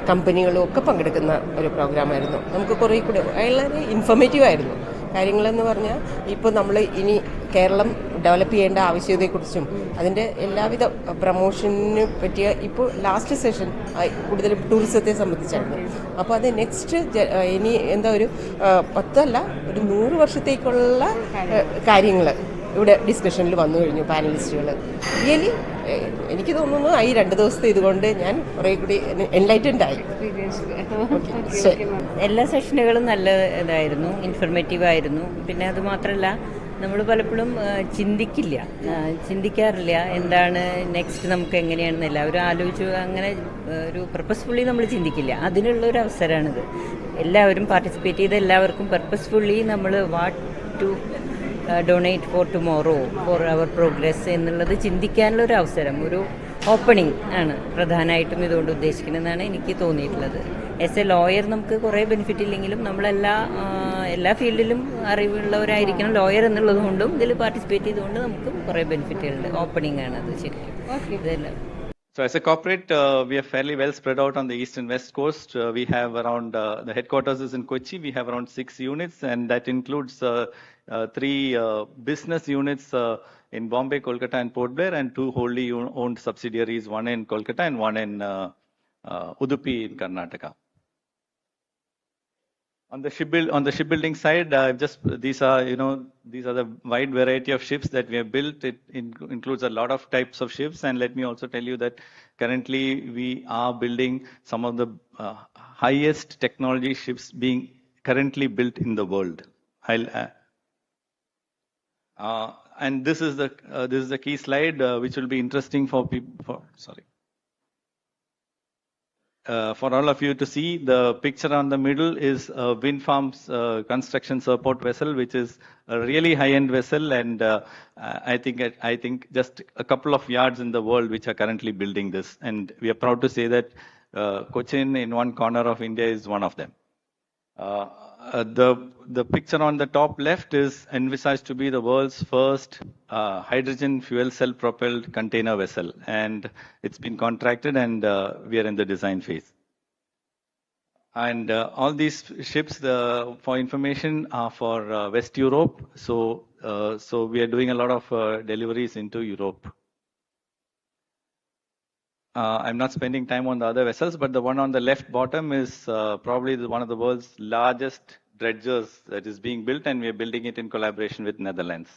Speaker 9: കമ്പനികളും ഒക്കെ പങ്കെടുക്കുന്ന ഒരു പ്രോഗ്രാമായിരുന്നു. നമുക്ക് കുറേ കൂടെ വളരെ ഇൻഫോർമേറ്റീവ് ആയിരുന്നു. കാര്യങ്ങളെന്ന് പറഞ്ഞാൽ ഇപ്പോൾ നമ്മൾ ഇനി കേരളം ഡെവലപ്പ് ചെയ്യേണ്ട ആവശ്യകതയെക്കുറിച്ചും അതിൻ്റെ എല്ലാവിധ പ്രൊമോഷന് പറ്റിയ ഇപ്പോൾ ലാസ്റ്റ് സെഷൻ കൂടുതലും ടൂറിസത്തെ സംബന്ധിച്ചായിരുന്നു. അപ്പോൾ അത് നെക്സ്റ്റ് ഇനി ഒരു 10 അല്ല ഒരു 100 വർഷത്തേക്കുള്ള കാര്യങ്ങൾ ഇവിടെ ഡിസ്കഷനിൽ വന്നു കഴിഞ്ഞു. പാനലിസ്റ്റുകൾ റിയലി എനിക്ക് തോന്നുന്നു ഈ 2 ദിവസത്തെ ഇതുകൊണ്ട് ഞാൻ കുറേ കൂടി എൻലൈറ്റൻഡ് ആയി.
Speaker 11: എല്ലാ സെഷനുകളും നല്ല ഇതായിരുന്നു, ഇൻഫർമേറ്റീവ് ആയിരുന്നു. പിന്നെ അതുമാത്രമല്ല നമ്മൾ പലപ്പോഴും ചിന്തിക്കാറില്ല എന്താണ് നെക്സ്റ്റ് നമുക്ക് എങ്ങനെയാണെന്ന് എല്ലാവരും ആലോചിച്ചു അങ്ങനെ ഒരു പർപ്പസ്ഫുള്ളി നമ്മൾ ചിന്തിക്കില്ല. അതിനുള്ളൊരു അവസരമാണിത്. എല്ലാവരും പാർട്ടിസിപ്പേറ്റ് ചെയ്ത് എല്ലാവർക്കും പർപ്പസ്ഫുള്ളി നമ്മൾ what to donate for tomorrow for our progress എന്നുള്ളത് ചിന്തിക്കാനുള്ളൊരു അവസരം, ഒരു ഓപ്പണിംഗ് ആണ് പ്രധാനമായിട്ടും ഇതുകൊണ്ട് ഉദ്ദേശിക്കുന്നതെന്നാണ് എനിക്ക് തോന്നിയിട്ടുള്ളത്. ആസ് എ ലോയർ നമുക്ക് കുറേ ബെനിഫിറ്റ് ഇല്ലെങ്കിലും എല്ലാ ഫീൽഡിലും അറിവുള്ളവരായിരിക്കണം ലോയർ എന്നുള്ളത് കൊണ്ടും ഇതിൽ പാർട്ടിസിപ്പേറ്റ് ചെയ്തുകൊണ്ട് നമുക്ക് കുറേ ബെനിഫിറ്റുകളുണ്ട്. ഓപ്പണിംഗ് ആണ് അത് ശരിക്കും. ഇതെല്ലാം
Speaker 12: So as a corporate, we are fairly well spread out on the east and west coast. We have around, the headquarters is in Kochi. We have around 6 units, and that includes 3 business units in Bombay, Kolkata, and Port Blair, and 2 wholly owned subsidiaries, one in Kolkata and one in Udupi in Karnataka. On the shipbuilding side, these are the wide variety of ships that we have built. It includes a lot of types of ships, and let me also tell you that currently we are building some of the highest technology ships being currently built in the world. And this is the key slide, which will be interesting for people. For all of you to see, the picture on the middle is a wind farm's construction support vessel, which is a really high-end vessel, and I think just a couple of yards in the world which are currently building this, and we are proud to say that Cochin in one corner of India is one of them. The picture on the top left is envisaged to be the world's first hydrogen fuel cell propelled container vessel, and it's been contracted, and we are in the design phase. And all these ships, for information, are for West Europe. So we are doing a lot of deliveries into Europe. I'm not spending time on the other vessels, but the one on the left bottom is probably one of the world's largest dredgers that is being built, and we are building it in collaboration with Netherlands.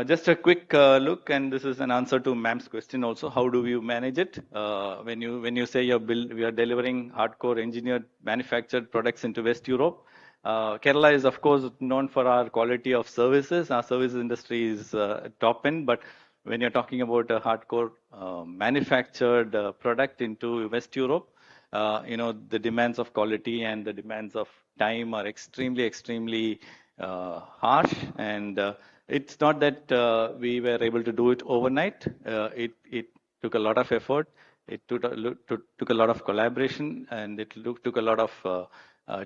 Speaker 12: Just a quick look, and this is an answer to ma'am's question also. How do you manage it? When you say we are delivering hardcore engineered manufactured products into West Europe, Kerala is of course known for our quality of services. Our services industry is top end, but when you're talking about a hardcore manufactured product into West Europe, the demands of quality and the demands of time are extremely harsh. And it's not that we were able to do it overnight. It took a lot of effort. It took a lot of collaboration, and it took a lot of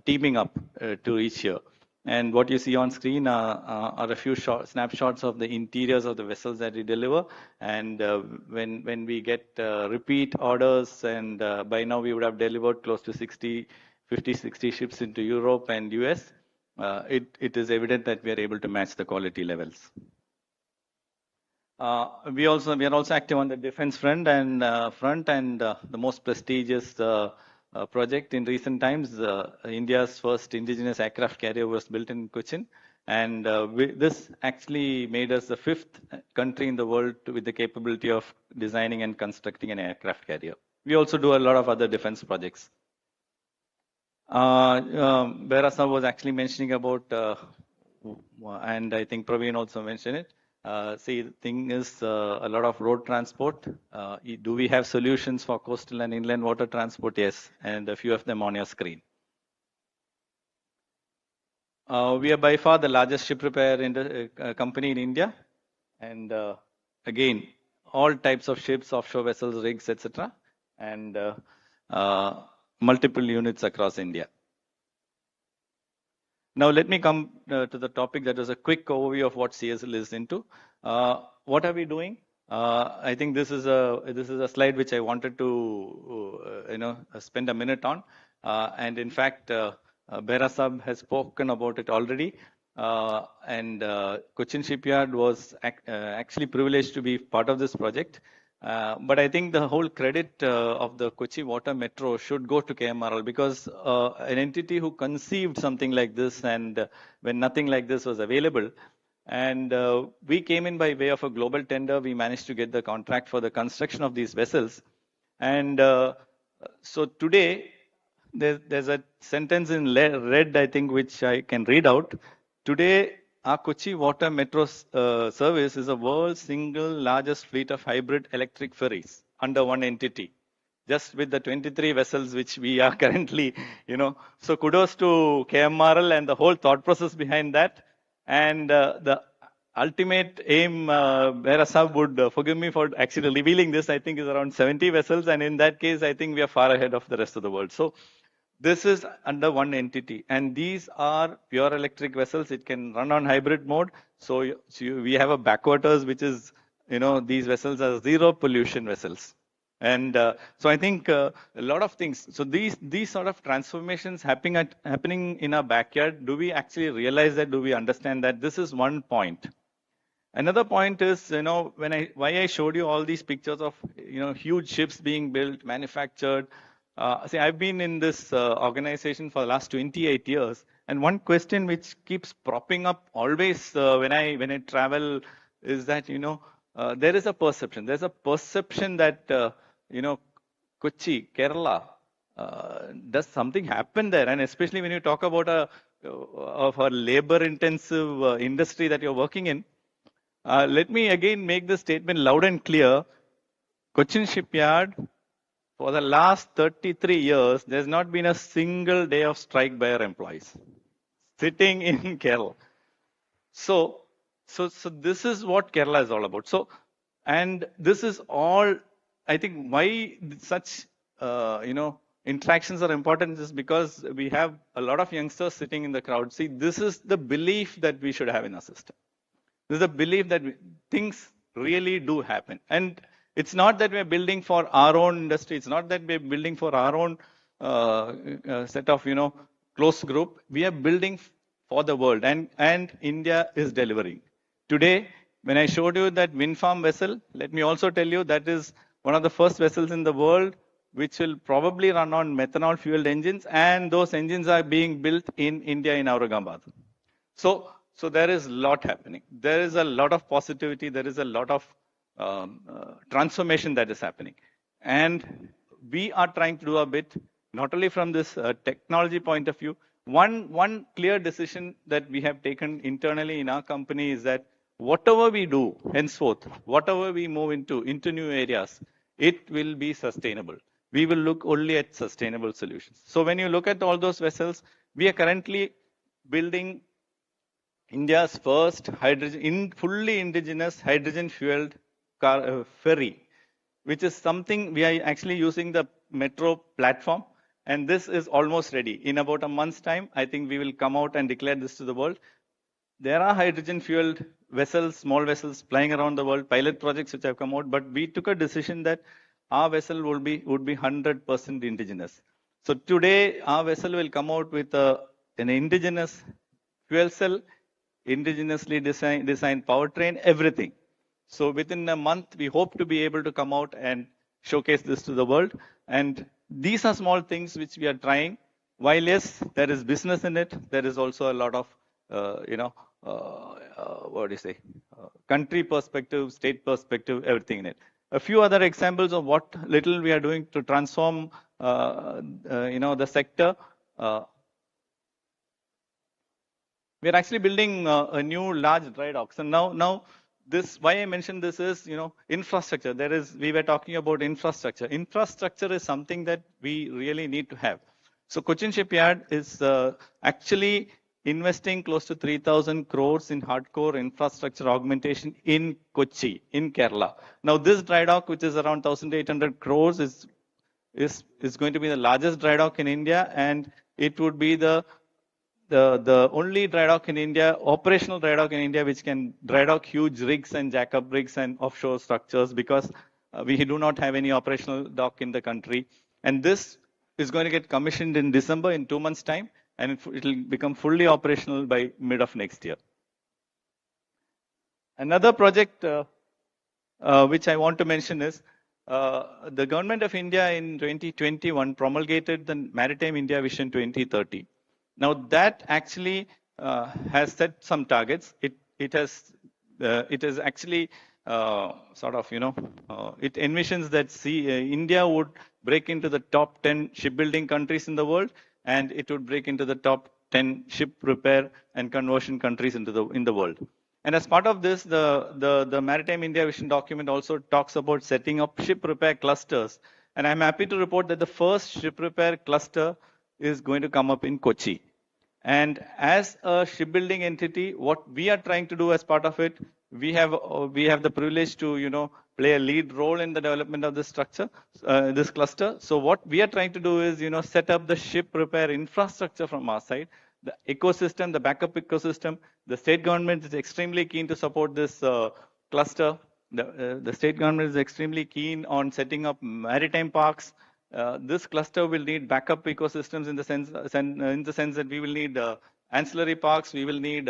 Speaker 12: teaming up to reach here. And what you see on screen are a few snapshots of the interiors of the vessels that we deliver. And when we get repeat orders, and by now we would have delivered close to 50, 60 ships into Europe and US, it is evident that we are able to match the quality levels. We are also active on the defense front, and the most prestigious project in recent times, India's first indigenous aircraft carrier was built in Cochin, and this actually made us the 5th country in the world with the capability of designing and constructing an aircraft carrier. We also do a lot of other defense projects. Berasa was actually mentioning about, and I think Praveen also mentioned it. See, the thing is a lot of road transport. Do we have solutions for coastal and inland water transport? Yes, and a few of them on your screen. We are by far the largest ship repair company in India, and again, all types of ships, offshore vessels, rigs, etc., and multiple units across India. Now let me come to the topic that was a quick overview of what CSL is into. What are we doing? I think this is a slide which I wanted to spend a minute on, and in fact, Berasa has spoken about it already. And Cochin Shipyard was actually privileged to be part of this project. But I think the whole credit of the Kochi Water Metro should go to KMRL, because an entity who conceived something like this, and when nothing like this was available, and we came in by way of a global tender, we managed to get the contract for the construction of these vessels. And so today, there's a sentence in red, I think, which I can read out. Today, our Kochi Water Metro service is the world's single largest fleet of hybrid electric ferries under one entity, just with the 23 vessels which we are currently, So kudos to KMRL and the whole thought process behind that. And the ultimate aim, Berasa would forgive me for actually revealing this, I think is around 70 vessels. And in that case, I think we are far ahead of the rest of the world. So this is under one entity, and these are pure electric vessels. It can run on hybrid mode. So we have a backwaters which is these vessels as zero pollution vessels. And so I think a lot of things. So these sort of transformations happening in our backyard. Do we actually realize that? Do we understand that? This is one point. Another point is, why I showed you all these pictures of, huge ships being built, manufactured. See, I've been in this organization for the last 28 years. And one question which keeps propping up always when I travel is that, there is a perception. There's a perception that, Kochi, Kerala, does something happen there? And especially when you talk about a labor-intensive industry that you're working in, let me again make the statement loud and clear. Cochin Shipyard, for the last 33 years, there's not been a single day of strike by our employees sitting in Kerala. So this is what Kerala is all about. So, and this is all, I think why such, interactions are important is because we have a lot of youngsters sitting in the crowd. See, this is the belief that we should have in our system. This is the belief that things really do happen. And it's not that we're building for our own industry. It's not that we're building for our own set of, close group. We are building for the world, and India is delivering. Today, when I showed you that wind farm vessel, let me also tell you that is one of the first vessels in the world which will probably run on methanol fueled engines, and those engines are being built in India in Aurangabad. So there is a lot happening. There is a lot of positivity. There is a lot of transformation that is happening. And we are trying to do a bit, not only from this technology point of view. One clear decision that we have taken internally in our company is that whatever we do henceforth, whatever we move into new areas, it will be sustainable. We will look only at sustainable solutions. So when you look at all those vessels, we are currently building India's first fully indigenous hydrogen-fueled ferry, which is something we are actually using the metro platform. And this is almost ready. In about a month's time, I think we will come out and declare this to the world. There are hydrogen-fueled vessels, small vessels flying around the world, pilot projects which have come out, but we took a decision that our vessel would be 100% indigenous. So today, our vessel will come out with an indigenous fuel cell, indigenously designed powertrain, everything. So within a month, we hope to be able to come out and showcase this to the world. And these are small things which we are trying. While yes, there is business in it, there is also a lot of, country perspective, state perspective, everything in it. A few other examples of what little we are doing to transform, the sector. We are actually building a new large dry docks. And now this, why I mentioned this is, infrastructure. We were talking about infrastructure. Infrastructure is something that we really need to have. So Cochin Shipyard is actually investing close to 3,000 crores in hardcore infrastructure augmentation in Kochi, in Kerala. Now this dry dock, which is around 1,800 crores, is going to be the largest dry dock in India, and it would be the only dry dock in India, operational dry dock in India, which can dry dock huge rigs and jackup rigs and offshore structures, because we do not have any operational dock in the country. And this is going to get commissioned in December, in 2 months' time, and it will become fully operational by mid of next year. Another project which I want to mention is the government of India in 2021 promulgated the Maritime India Vision 2030. Now that actually has set some targets. It has actually it envisions that India would break into the top 10 shipbuilding countries in the world, and it would break into the top 10 ship repair and conversion countries in the world. And as part of this, the Maritime India Vision document also talks about setting up ship repair clusters. And I'm happy to report that the first ship repair cluster is going to come up in Kochi. And as a shipbuilding entity, what we are trying to do as part of it, we have the privilege to play a lead role in the development of this structure, this cluster. So what we are trying to do is set up the ship repair infrastructure from our side, the ecosystem, the backup ecosystem. The state government is extremely keen to support this cluster. the state government is extremely keen on setting up maritime parks. This cluster will need backup ecosystems in the sense that we will need ancillary parks, we will need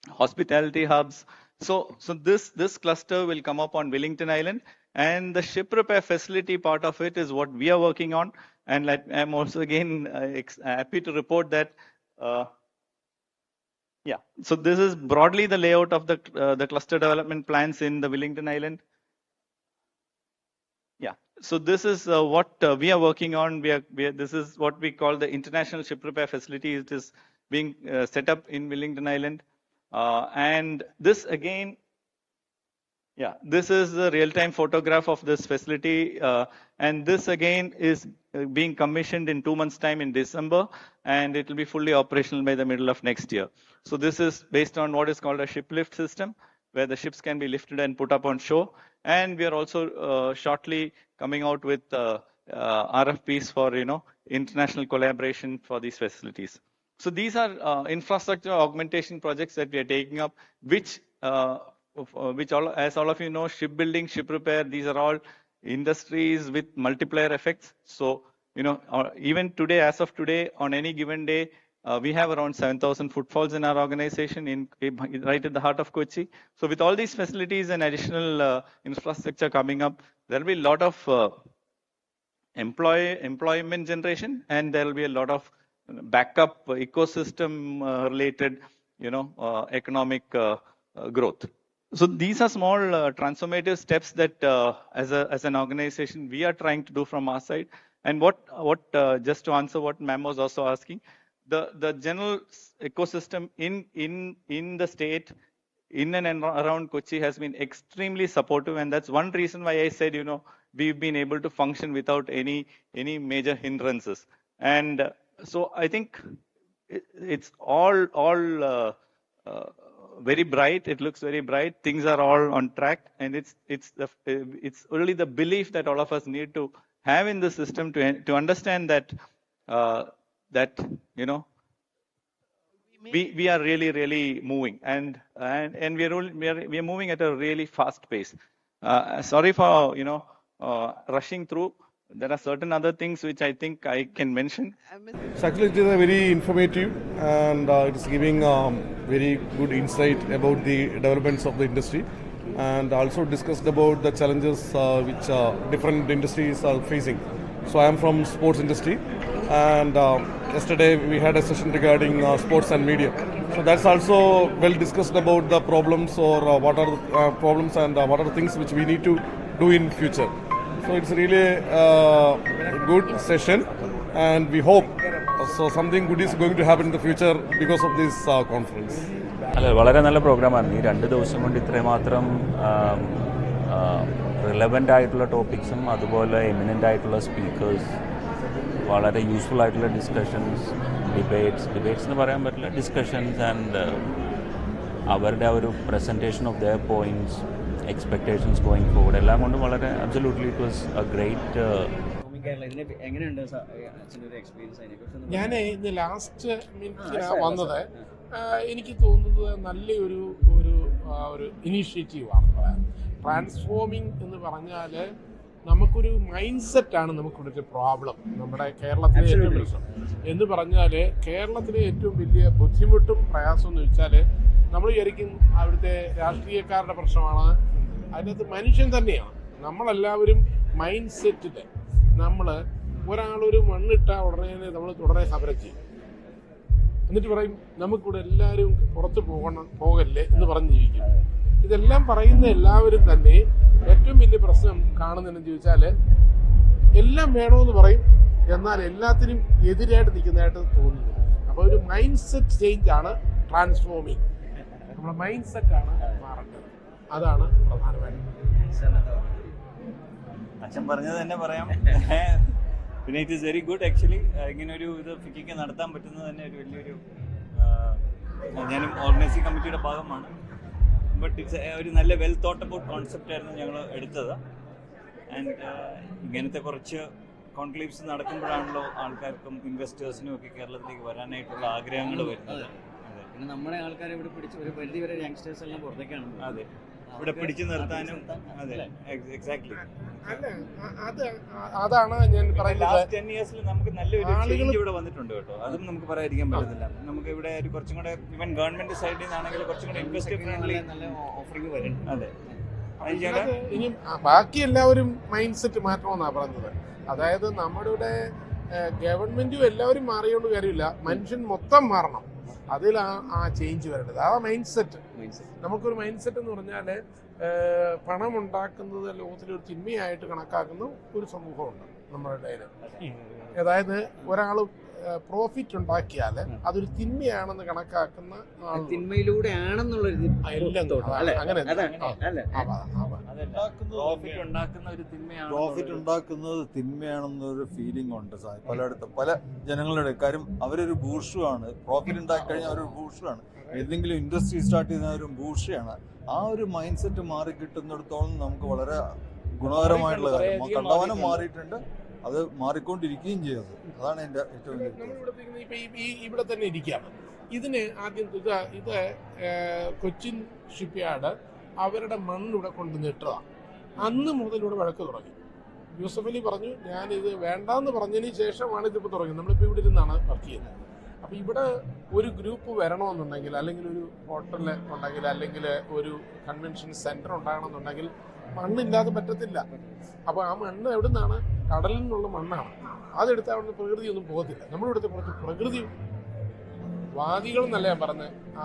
Speaker 12: hospitality hubs. So this cluster will come up on Wellington Island, and the ship repair facility part of it is what we are working on. And I'm also again happy to report that. Yeah, so this is broadly the layout of the cluster development plans in the Wellington Island. Yeah, so this is what we are working on. This is what we call the International Ship Repair Facility. It is being set up in Wellington Island. And this again, yeah, this is a real-time photograph of this facility. And this again is being commissioned in 2 months' time in December, and it will be fully operational by the middle of next year. So this is based on what is called a ship lift system, where the ships can be lifted and put up on shore. And we are also shortly coming out with RFPs for international collaboration for these facilities. So these are infrastructure augmentation projects that we are taking up, which as all of you know, shipbuilding, ship repair, these are all industries with multiplier effects. So even today, as of today, on any given day, we have around 7,000 footfalls in our organization right at the heart of Kochi. So with all these facilities and additional infrastructure coming up, there will be a lot of employment generation, and there will be a lot of backup ecosystem related, economic growth. So these are small transformative steps that as an organization we are trying to do from our side. And what just to answer what ma'am was also asking, the general ecosystem in the state, in and around Kochi, has been extremely supportive, and that's one reason why I said we've been able to function without any major hindrances. And so I think it's all very bright. It looks very bright. Things are all on track, and it's only the belief that all of us need to have in the system to understand that we are really moving, and we are moving at a really fast pace. Sorry for rushing through. There are certain other things which I think I can mention.
Speaker 2: So actually it is a very informative, and it is giving very good insight about the developments of the industry, and also discussed about the challenges which different industries are facing. So I am from sports industry, and yesterday we had a session regarding sports and media. So that's also well discussed about the problems, or what are the problems, and what are the things which we need to do in future. So it's really a good session, and we hope something good is going to happen in the future because of this conference.
Speaker 13: വളരെ നല്ല പ്രോഗ്രാമായിരുന്നു. ഈ 2 ദിവസം കൊണ്ട് ഇത്രമാത്രം relevant ആയിട്ടുള്ള ടോപ്പിക്സും അതുപോലെ eminent ആയിട്ടുള്ള speakers, വളരെ യൂസ്ഫുൾ ആയിട്ടുള്ള ഡിസ്കഷൻസ്, ഡിബേറ്റ്സ് എന്ന് പറയാൻ പറ്റില്ല, ഡിസ്കഷൻസ്, ആൻഡ് അവരുടെ ഒരു presentation of their points, expectations going forward, എല്ലാം കൊണ്ടും വളരെ absolutely it was A great.
Speaker 14: ഞാൻ ഇന്ന് ലാസ്റ്റ് മിനിറ്റിലാണ് വന്നത്. എനിക്ക് തോന്നുന്നത് നല്ലൊരു ഇനീഷ്യേറ്റീവാണ് പറയാൻ. ട്രാൻസ്ഫോമിങ് എന്ന് പറഞ്ഞാൽ നമുക്കൊരു മൈൻഡ് സെറ്റാണ് നമുക്കിവിടെ ഒരു പ്രോബ്ലം. നമ്മുടെ കേരളത്തിലെ ഏറ്റവും പ്രശ്നം എന്ന് പറഞ്ഞാൽ, കേരളത്തിലെ ഏറ്റവും വലിയ ബുദ്ധിമുട്ടും പ്രയാസം എന്ന് വെച്ചാൽ, നമ്മൾ വിചാരിക്കും അവിടുത്തെ രാഷ്ട്രീയക്കാരുടെ പ്രശ്നമാണ്. അതിനകത്ത് മനുഷ്യൻ തന്നെയാണ്. നമ്മളെല്ലാവരും മൈൻഡ് സെറ്റിൽ ഒരാളൊരു മണ്ണിട്ട ഉടനെ നമ്മൾ തുടരെ സമരം ചെയ്യും. എന്നിട്ട് പറയും നമുക്കിവിടെ എല്ലാവരും പുറത്ത് പോകല്ലേ എന്ന് പറഞ്ഞ് ജീവിക്കും. ഇതെല്ലാം പറയുന്ന എല്ലാവരും തന്നെ ഏറ്റവും വലിയ പ്രശ്നം കാണുന്നതെന്ന് ചോദിച്ചാൽ, എല്ലാം വേണമെന്ന് പറയും, എന്നാൽ എല്ലാത്തിനും എതിരായിട്ട് നിൽക്കുന്നതായിട്ട് തോന്നുന്നു. അപ്പോൾ ഒരു മൈൻഡ് സെറ്റ് ചേഞ്ചാണ് ട്രാൻസ്ഫോമിങ്. നമ്മുടെ മൈൻഡ് സെറ്റാണ് മാറേണ്ടത്. അതാണ് പ്രധാനമായിട്ടും.
Speaker 15: അച്ഛൻ പറഞ്ഞത് തന്നെ പറയാം. പിന്നെ it is very good actually. ഇങ്ങനൊരു ഇത് ഫിക്കിക്ക് നടത്താൻ പറ്റുന്നത് തന്നെ ഒരു വലിയൊരു, ഞാനും ഓർഗനൈസിംഗ് കമ്മിറ്റിയുടെ ഭാഗമാണ്. ബട്ട് ഇറ്റ്സ് ഒരു നല്ല വെൽ തോട്ട് അബൌട്ട് കോൺസെപ്റ്റ് ആയിരുന്നു ഞങ്ങൾ എടുത്തത്. ആൻഡ് ഇങ്ങനത്തെ കുറച്ച് കോൺക്ലേവ്സ് നടക്കുമ്പോഴാണല്ലോ ആൾക്കാർക്കും ഇൻവെസ്റ്റേഴ്സിനും ഒക്കെ കേരളത്തിലേക്ക് വരാനായിട്ടുള്ള ആഗ്രഹങ്ങൾ വരുന്നത്.
Speaker 7: പിന്നെ നമ്മുടെ ആൾക്കാരെ ഇവിടെ പിടിച്ച് ഒരു പരിധി വരെ യങ്സ്റ്റേഴ്സ് എല്ലാം പുറത്തേക്കാണ്.
Speaker 15: അതെ, ഇവിടെ പിടിച്ചു നിർത്താനും. അതെ, എക്സാക്ട്ലി.
Speaker 14: അല്ല, അതാണ് ഞാൻ പറയുന്നത്.
Speaker 15: ലാസ്റ്റ് 10 years നമുക്ക് നല്ലൊരു ചേഞ്ച് ഇവിടെ വന്നിട്ടുണ്ട് കേട്ടോ. അതും നമുക്ക് പറയാതിരിക്കാൻ പറ്റത്തില്ല. നമുക്ക് ഇവിടെ ഒരു കുറച്ചും കൂടെ ഈവൻ ഗവൺമെന്റ് സൈഡിൽ നിന്നാണെങ്കിൽ കുറച്ചും കൂടെ ഇൻവെസ്റ്റർ ഫ്രണ്ട്ലി
Speaker 7: ഓഫറിംഗ് വരുന്നുണ്ട്.
Speaker 15: അതെ.
Speaker 14: ഇനി ബാക്കി എല്ലാവരും മൈൻഡ് സെറ്റ് മാറ്റണമെന്നാണ് പറഞ്ഞത്. അതായത് നമ്മുടെ ഗവൺമെന്റും എല്ലാവരും മാറിയോണ്ട് കാര്യമില്ല, മനുഷ്യൻ മൊത്തം മാറണം. അതിലാണ് ആ ചേഞ്ച് വരേണ്ടത്. ആ മൈൻഡ് സെറ്റ്. നമുക്കൊരു മൈൻഡ് സെറ്റ് എന്ന് പറഞ്ഞാൽ പണം ഉണ്ടാക്കുന്നത് ലോകത്തിലൊരു തിന്മയായിട്ട് കണക്കാക്കുന്ന ഒരു സമൂഹമുണ്ട് നമ്മുടെ ഇടയിൽ. അതായത് ഒരാൾ പ്രോഫിറ്റ് ഉണ്ടാക്കിയാൽ അതൊരു തിന്മയാണെന്ന് കണക്കാക്കുന്ന
Speaker 7: തിന്മയിലൂടെ ആണെന്നുള്ളൊരു
Speaker 16: പ്രോഫിറ്റ് ഉണ്ടാക്കുന്നത് തിന്മയാണെന്നൊരു ഫീലിംഗ് ഉണ്ട് പലയിടത്തും, പല ജനങ്ങളുടെ. കാര്യം അവരൊരു ബൂർഷുവാണ്. പ്രോഫിറ്റ് ഉണ്ടാക്കി കഴിഞ്ഞാൽ അവരൊരു ബൂർഷുവാണ്. ഏതെങ്കിലും ഇൻഡസ്ട്രി സ്റ്റാർട്ട് ചെയ്യുന്ന ഒരു ബൂർഷയാണ്. ആ ഒരു മൈൻഡ് സെറ്റ് മാറി കിട്ടുന്നിടത്തോളം നമുക്ക് വളരെ ഗുണകരമായിട്ടുള്ള കാര്യം. കണ്ടവനം മാറിയിട്ടുണ്ട്, അത് മാറിക്കൊണ്ടിരിക്കുകയും ചെയ്യുന്നത്. അതാണ് എൻ്റെ ഏറ്റവും
Speaker 14: ഇവിടെ തന്നെ ഇരിക്കാം. ഇതിന് ആദ്യം ഇത് കൊച്ചിൻ ഷിപ്പ്യാർഡ് അവരുടെ മണ്ണിവിടെ കൊണ്ട് നിട്ടതാണ്. അന്ന് മുതൽ ഇവിടെ വഴക്ക് തുടങ്ങി. യൂസഫ് അലി പറഞ്ഞു, ഞാനിത് വേണ്ടാന്ന് പറഞ്ഞതിന് ശേഷമാണ് ഇതിപ്പോൾ തുടങ്ങിയത്. നമ്മളിപ്പോൾ ഇവിടെ ഇരുന്നാണ് വർക്ക് ചെയ്യുന്നത്. അപ്പോൾ ഇവിടെ ഒരു ഗ്രൂപ്പ് വരണമെന്നുണ്ടെങ്കിൽ, അല്ലെങ്കിൽ ഒരു ഹോട്ടൽ ഉണ്ടെങ്കിൽ, അല്ലെങ്കിൽ ഒരു കൺവെൻഷൻ സെൻറ്റർ ഉണ്ടാകണമെന്നുണ്ടെങ്കിൽ മണ്ണില്ലാതെ പറ്റത്തില്ല. അപ്പോൾ ആ മണ്ണ് എവിടെ നിന്നാണ്? കടലിൽ നിന്നുള്ള മണ്ണാണ്. അതെടുത്ത് അവിടെ പ്രകൃതി ഒന്നും പോകത്തില്ല. നമ്മളിവിടുത്തെ കുറച്ച് പ്രകൃതി വാദികൾ എന്നല്ല ഞാൻ പറഞ്ഞത്, ആ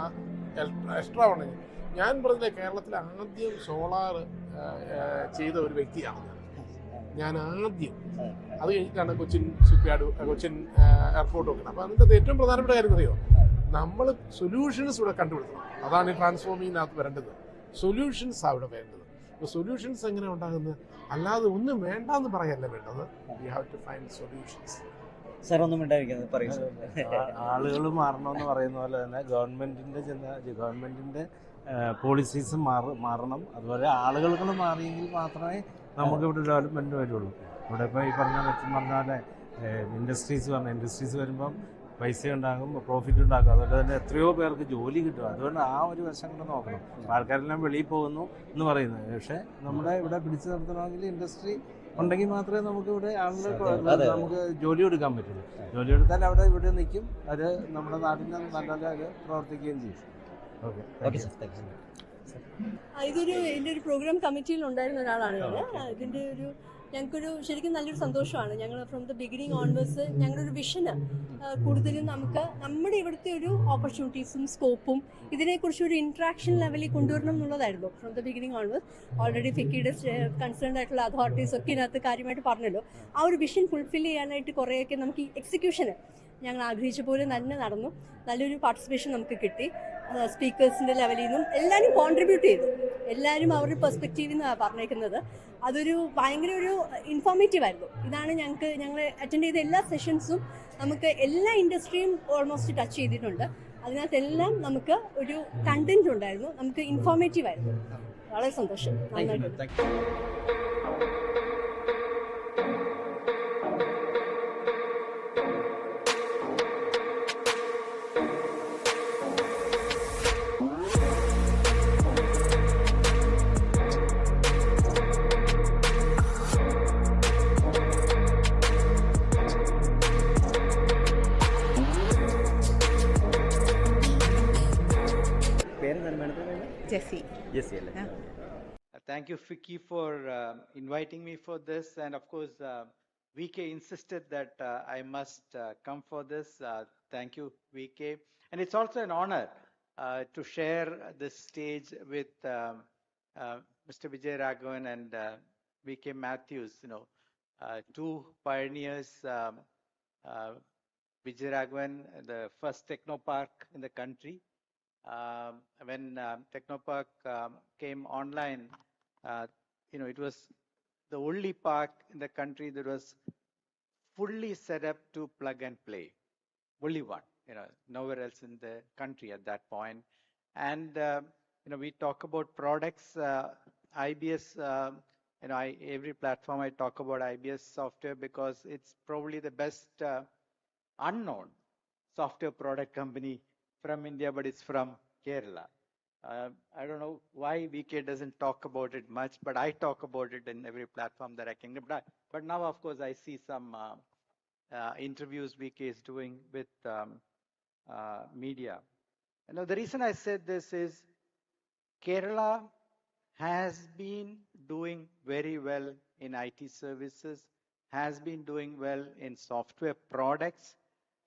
Speaker 14: എക്സ്ട്രാ ഉണ്ടെങ്കിൽ. ഞാൻ പറഞ്ഞില്ലേ, കേരളത്തിൽ ആദ്യം സോളാർ ചെയ്ത ഒരു വ്യക്തിയാണ് ഞാൻ ആദ്യം. അത് കഴിഞ്ഞിട്ടാണ് കൊച്ചിൻ ഷിപ്പ്യാർഡ്, കൊച്ചിൻ എയർപോർട്ട് വെക്കുന്നത്. അപ്പോൾ അതിൻ്റെ ഏറ്റവും പ്രധാനപ്പെട്ട കാര്യം അറിയോ, നമ്മൾ സൊല്യൂഷൻസ് ഇവിടെ കണ്ടുപിടിക്കണം. അതാണ് ഈ ട്രാൻസ്ഫോമിങ്ങിനകത്ത് വരേണ്ടത്. സൊല്യൂഷൻസ് അവിടെ വേണ്ടത്. അപ്പോൾ സൊല്യൂഷൻസ് എങ്ങനെ ഉണ്ടാകുന്നത്? അല്ലാതെ ഒന്നും വേണ്ടാന്ന് പറയല്ല വേണ്ടത്. We have to find solutions.
Speaker 7: Sir ഒന്നും ഉണ്ടായിരിക്കുന്നത് പറയും.
Speaker 17: ആളുകൾ മാറണമെന്ന് പറയുന്ന പോലെ തന്നെ ഗവൺമെൻറ്റിൻ്റെ പോളിസീസ് മാറണം. അതുപോലെ ആളുകൾ മാറിയെങ്കിൽ മാത്രമേ നമുക്കിവിടെ ഡെവലപ്മെൻറ്റ് വരുള്ളൂ. ഇവിടെ ഇപ്പോൾ ഈ പറഞ്ഞ ഇൻഡസ്ട്രീസ് വരുമ്പം പൈസ ഉണ്ടാകും, പ്രോഫിറ്റ് ഉണ്ടാകും. അതുകൊണ്ട് തന്നെ എത്രയോ പേർക്ക് ജോലി കിട്ടും. അതുകൊണ്ട് ആ ഒരു വശം കൂടെ നോക്കണം. ആൾക്കാരെല്ലാം വെളിയിൽ പോകുന്നു എന്ന് പറയുന്നത്, പക്ഷേ നമ്മുടെ ഇവിടെ പിടിച്ചു നിർത്തണമെങ്കിൽ ഇൻഡസ്ട്രി ഉണ്ടെങ്കിൽ മാത്രമേ നമുക്ക് ഇവിടെ ആളുകൾ നമുക്ക് ജോലി എടുക്കാൻ പറ്റുള്ളൂ. ജോലി എടുത്താൽ അവിടെ ഇവിടെ നിൽക്കും, അത് നമ്മുടെ നാടിന് നല്ല പ്രവർത്തിക്കുകയും ചെയ്യും. Okay sir, thank you.
Speaker 18: ഇതൊരു എൻ്റെ ഒരു പ്രോഗ്രാം കമ്മിറ്റിയിൽ ഉണ്ടായിരുന്ന ഒരാളാണ് ഞാൻ. ഇതിൻ്റെ ഞങ്ങൾക്കൊരു ശരിക്കും നല്ലൊരു സന്തോഷമാണ്. ഞങ്ങൾ ഫ്രം ദ ബിഗിനിങ് ഓൺവേഴ്സ് ഞങ്ങളുടെ ഒരു വിഷന് കൂടുതലും നമുക്ക് നമ്മുടെ ഇവിടുത്തെ ഒരു ഓപ്പർച്യൂണിറ്റീസും സ്കോപ്പും ഇതിനെക്കുറിച്ച് ഒരു ഇൻട്രാക്ഷൻ ലെവലിൽ കൊണ്ടുവരണം എന്നുള്ളതായിരുന്നു from the beginning onwards. Already ഫിക്കിയുടെ കൺസേൺഡ് ആയിട്ടുള്ള അതോറിറ്റീസ് ഒക്കെ ഇതിനകത്ത് കാര്യമായിട്ട് പറഞ്ഞല്ലോ. ആ ഒരു വിഷൻ ഫുൾഫിൽ ചെയ്യാനായിട്ട് കുറേയൊക്കെ നമുക്ക് ഈ എക്സിക്യൂഷന് ഞങ്ങൾ ആഗ്രഹിച്ച പോലെ തന്നെ നടന്നു. നല്ലൊരു പാർട്ടിസിപ്പേഷൻ നമുക്ക് കിട്ടി. സ്പീക്കേഴ്സിൻ്റെ ലെവലിൽ നിന്നും എല്ലാവരും കോൺട്രിബ്യൂട്ട് ചെയ്തു. എല്ലാവരും അവരുടെ പെർസ്പെക്റ്റീവിൽ നിന്നാണ് പറഞ്ഞേക്കുന്നത്. അതൊരു ഭയങ്കര ഒരു ഇൻഫോർമേറ്റീവ് ആയിരുന്നു. ഇതാണ് ഞങ്ങൾ അറ്റൻഡ് ചെയ്ത എല്ലാ സെഷൻസും നമുക്ക് എല്ലാ ഇൻഡസ്ട്രിയും ഓൾമോസ്റ്റ് ടച്ച് ചെയ്തിട്ടുണ്ട്. അതിനകത്തെല്ലാം നമുക്ക് ഒരു കണ്ടന്റ് ഉണ്ടായിരുന്നു, നമുക്ക് ഇൻഫോർമേറ്റീവ് ആയിരുന്നു. വളരെ സന്തോഷം. നന്നായിട്ട്.
Speaker 19: Thank you, Vicky, for inviting me for this. And of course, VK insisted that I must come for this. Thank you, VK. And it's also an honor to share this stage with Mr. Vijay Raghavan and VK Matthews, two pioneers. Vijay Raghavan, the first technopark in the country. When Technopark came online, it was the only park in the country that was fully set up to plug and play. Only one, nowhere else in the country at that point. And, we talk about products, IBS, every platform I talk about IBS software because it's probably the best unknown software product company from India, but it's from Kerala. I don't know why VK doesn't talk about it much, but I talk about it in every platform that I can. But now, of course, I see some interviews VK is doing with media. Now, the reason I said this is Kerala has been doing very well in IT services, has been doing well in software products,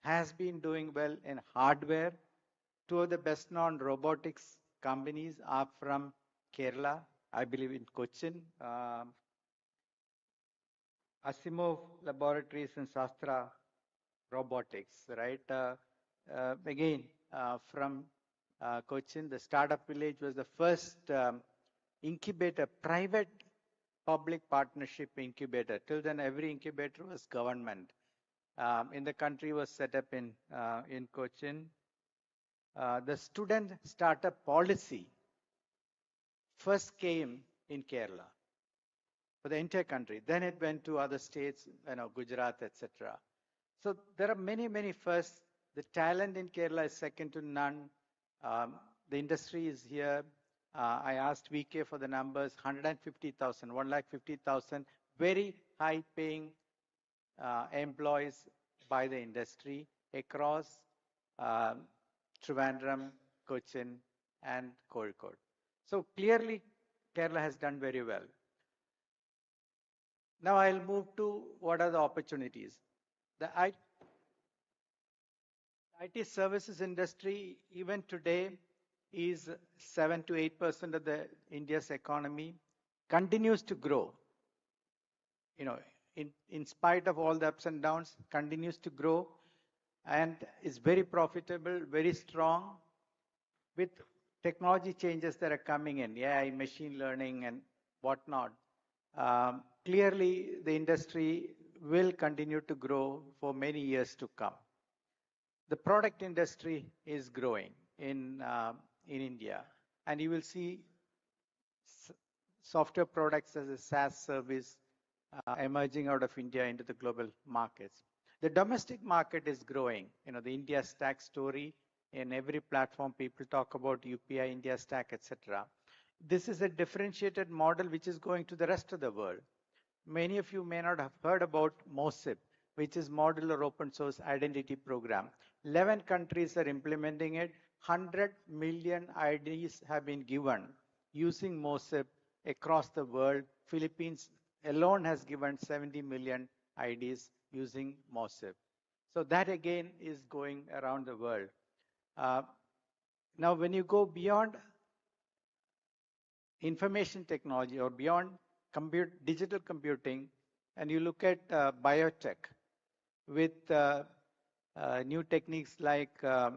Speaker 19: has been doing well in hardware. Two of the best known robotics companies are from Kerala, I believe in Cochin. Asimov Laboratories and Shastra Robotics, right? Again, from Cochin, the startup village was the first incubator, private public partnership incubator. Till then, every incubator was government. In the country was set up in Cochin. The student startup policy first came in Kerala for the entire country. Then it went to other states, Gujarat, etc. So there are many, many firsts. The talent in Kerala is second to none. The industry is here. I asked VK for the numbers, 150,000, 150,000 very high paying employees by the industry across Trivandrum, Cochin, and Kozhikode. So clearly, Kerala has done very well. Now I'll move to what are the opportunities. The IT services industry, even today, is 7 to 8% of the India's economy, continues to grow. In spite of all the ups and downs, continues to grow and is very profitable, very strong with technology changes that are coming in, AI, machine learning and whatnot. Clearly, the industry will continue to grow for many years to come. The product industry is growing in India, and you will see software products as a SaaS service emerging out of India into the global markets. The domestic market is growing. The India Stack story, in every platform people talk about UPI, India Stack, etc. This is a differentiated model which is going to the rest of the world. Many of you may not have heard about MOSIP, which is Modular Open Source Identity Program. 11 countries are implementing it. 100 million IDs have been given using MOSIP across the world. Philippines alone has given 70 million IDs using MOSIP. So that again is going around the world. Now, when you go beyond information technology or beyond digital computing, and you look at biotech with new techniques like the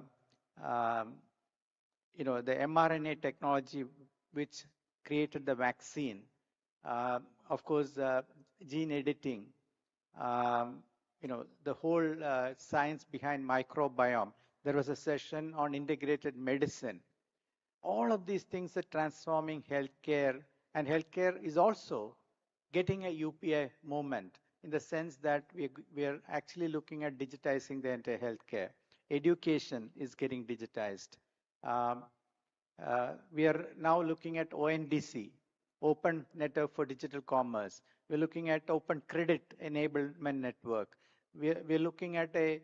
Speaker 19: mRNA technology, which created the vaccine. Of course, gene editing, the whole science behind microbiome. There was a session on integrated medicine. All of these things are transforming healthcare, and healthcare is also getting a UPI movement in the sense that we are actually looking at digitizing the entire healthcare. Education is getting digitized. We are now looking at ONDC, Open Network for Digital Commerce. We're looking at Open Credit Enablement Network. We're looking at a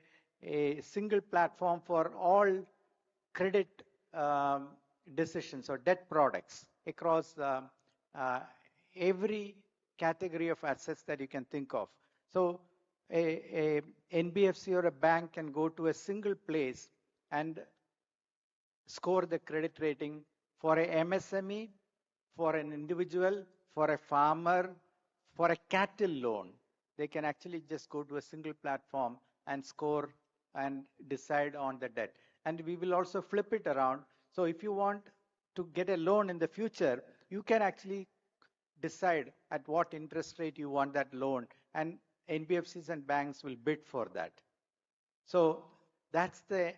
Speaker 19: single platform for all credit decisions or debt products across every category of assets that you can think of. So a NBFC or a bank can go to a single place and score the credit rating for a MSME, for an individual, for a farmer, for a cattle loan. They can actually just go to a single platform and score and decide on the debt. And we will also flip it around. So if you want to get a loan in the future, you can actually decide at what interest rate you want that loan, and NBFCs and banks will bid for that. So that's the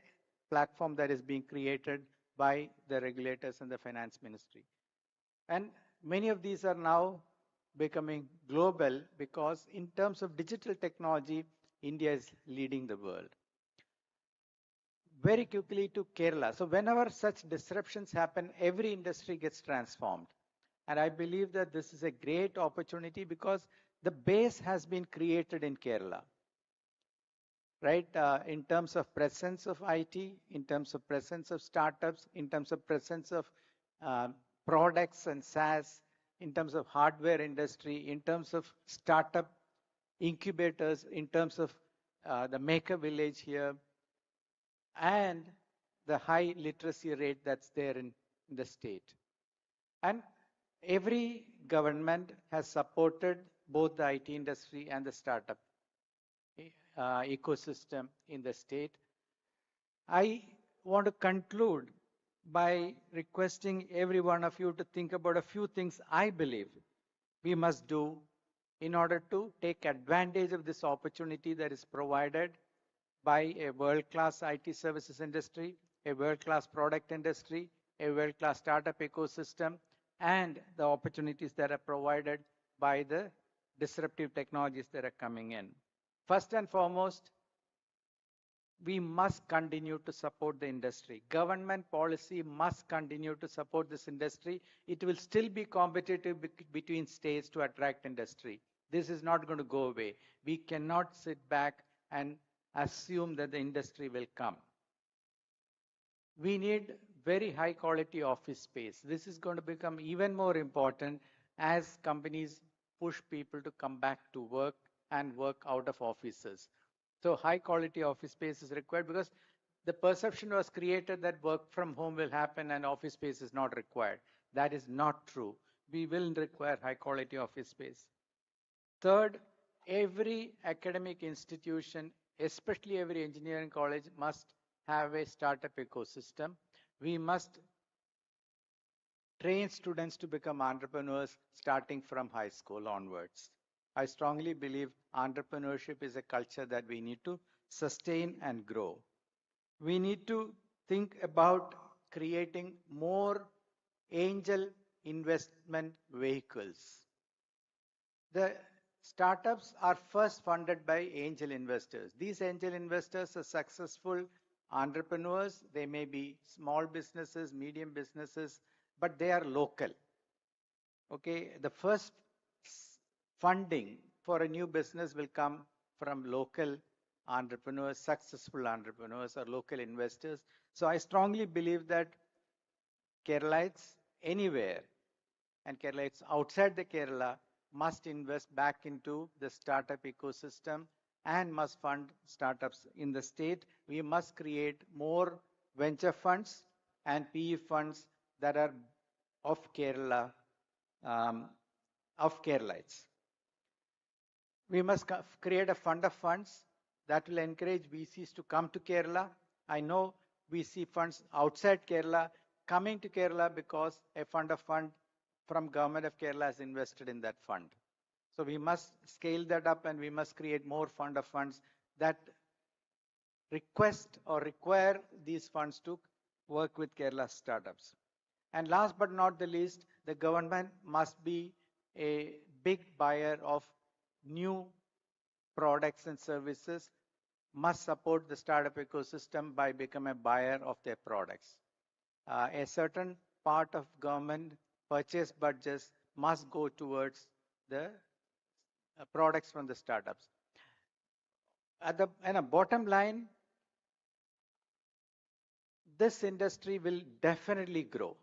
Speaker 19: platform that is being created by the regulators and the finance ministry. And many of these are now becoming global because in terms of digital technology, India is leading the world. very quickly to Kerala. So whenever such disruptions happen, every industry gets transformed. And I believe that this is a great opportunity because the base has been created in Kerala, right? In terms of presence of IT, in terms of presence of startups, in terms of presence of uh, products and SaaS, in terms of hardware industry, in terms of startup incubators, in terms of the maker village here, and the high literacy rate that's there in the state. And every government has supported both the IT industry and the startup ecosystem in the state. I want to conclude by requesting every one of you to think about a few things I believe we must do in order to take advantage of this opportunity that is provided by a world-class IT services industry, a world-class product industry, a world-class startup ecosystem, and the opportunities that are provided by the disruptive technologies that are coming in. First and foremost, we must continue to support the industry. Government policy must continue to support this industry. It will still be competitive between states to attract industry. This is not going to go away. We cannot sit back and assume that the industry will come. We need very high quality office space. This is going to become even more important as companies push people to come back to work and work out of offices. So high quality office space is required because the perception was created that work from home will happen and office space is not required. That is not true. We will require high quality office space. Third, every academic institution, especially every engineering college, must have a startup ecosystem. We must train students to become entrepreneurs starting from high school onwards. I strongly believe entrepreneurship is a culture that we need to sustain and grow. We need to think about creating more angel investment vehicles. The startups are first funded by angel investors. These angel investors are successful entrepreneurs. They may be small businesses, medium businesses, but they are local. Okay, the first funding for a new business will come from local entrepreneurs, successful entrepreneurs, or local investors. So I strongly believe that Keralites anywhere and Keralites outside the Kerala must invest back into the startup ecosystem and must fund startups in the state. We must create more venture funds and PE funds that are of Kerala, of Keralites. We must create a fund of funds that will encourage VCs to come to Kerala. I know VC funds outside Kerala coming to Kerala because a fund from government of Kerala has invested in that fund. So we must scale that up and we must create more fund of funds that request or require these funds to work with Kerala startups. And last but not the least, the government must be a big buyer of new products and services, must support the startup ecosystem by becoming a buyer of their products. A certain part of government purchase budgets must go towards the products from the startups. At the bottom line, this industry will definitely grow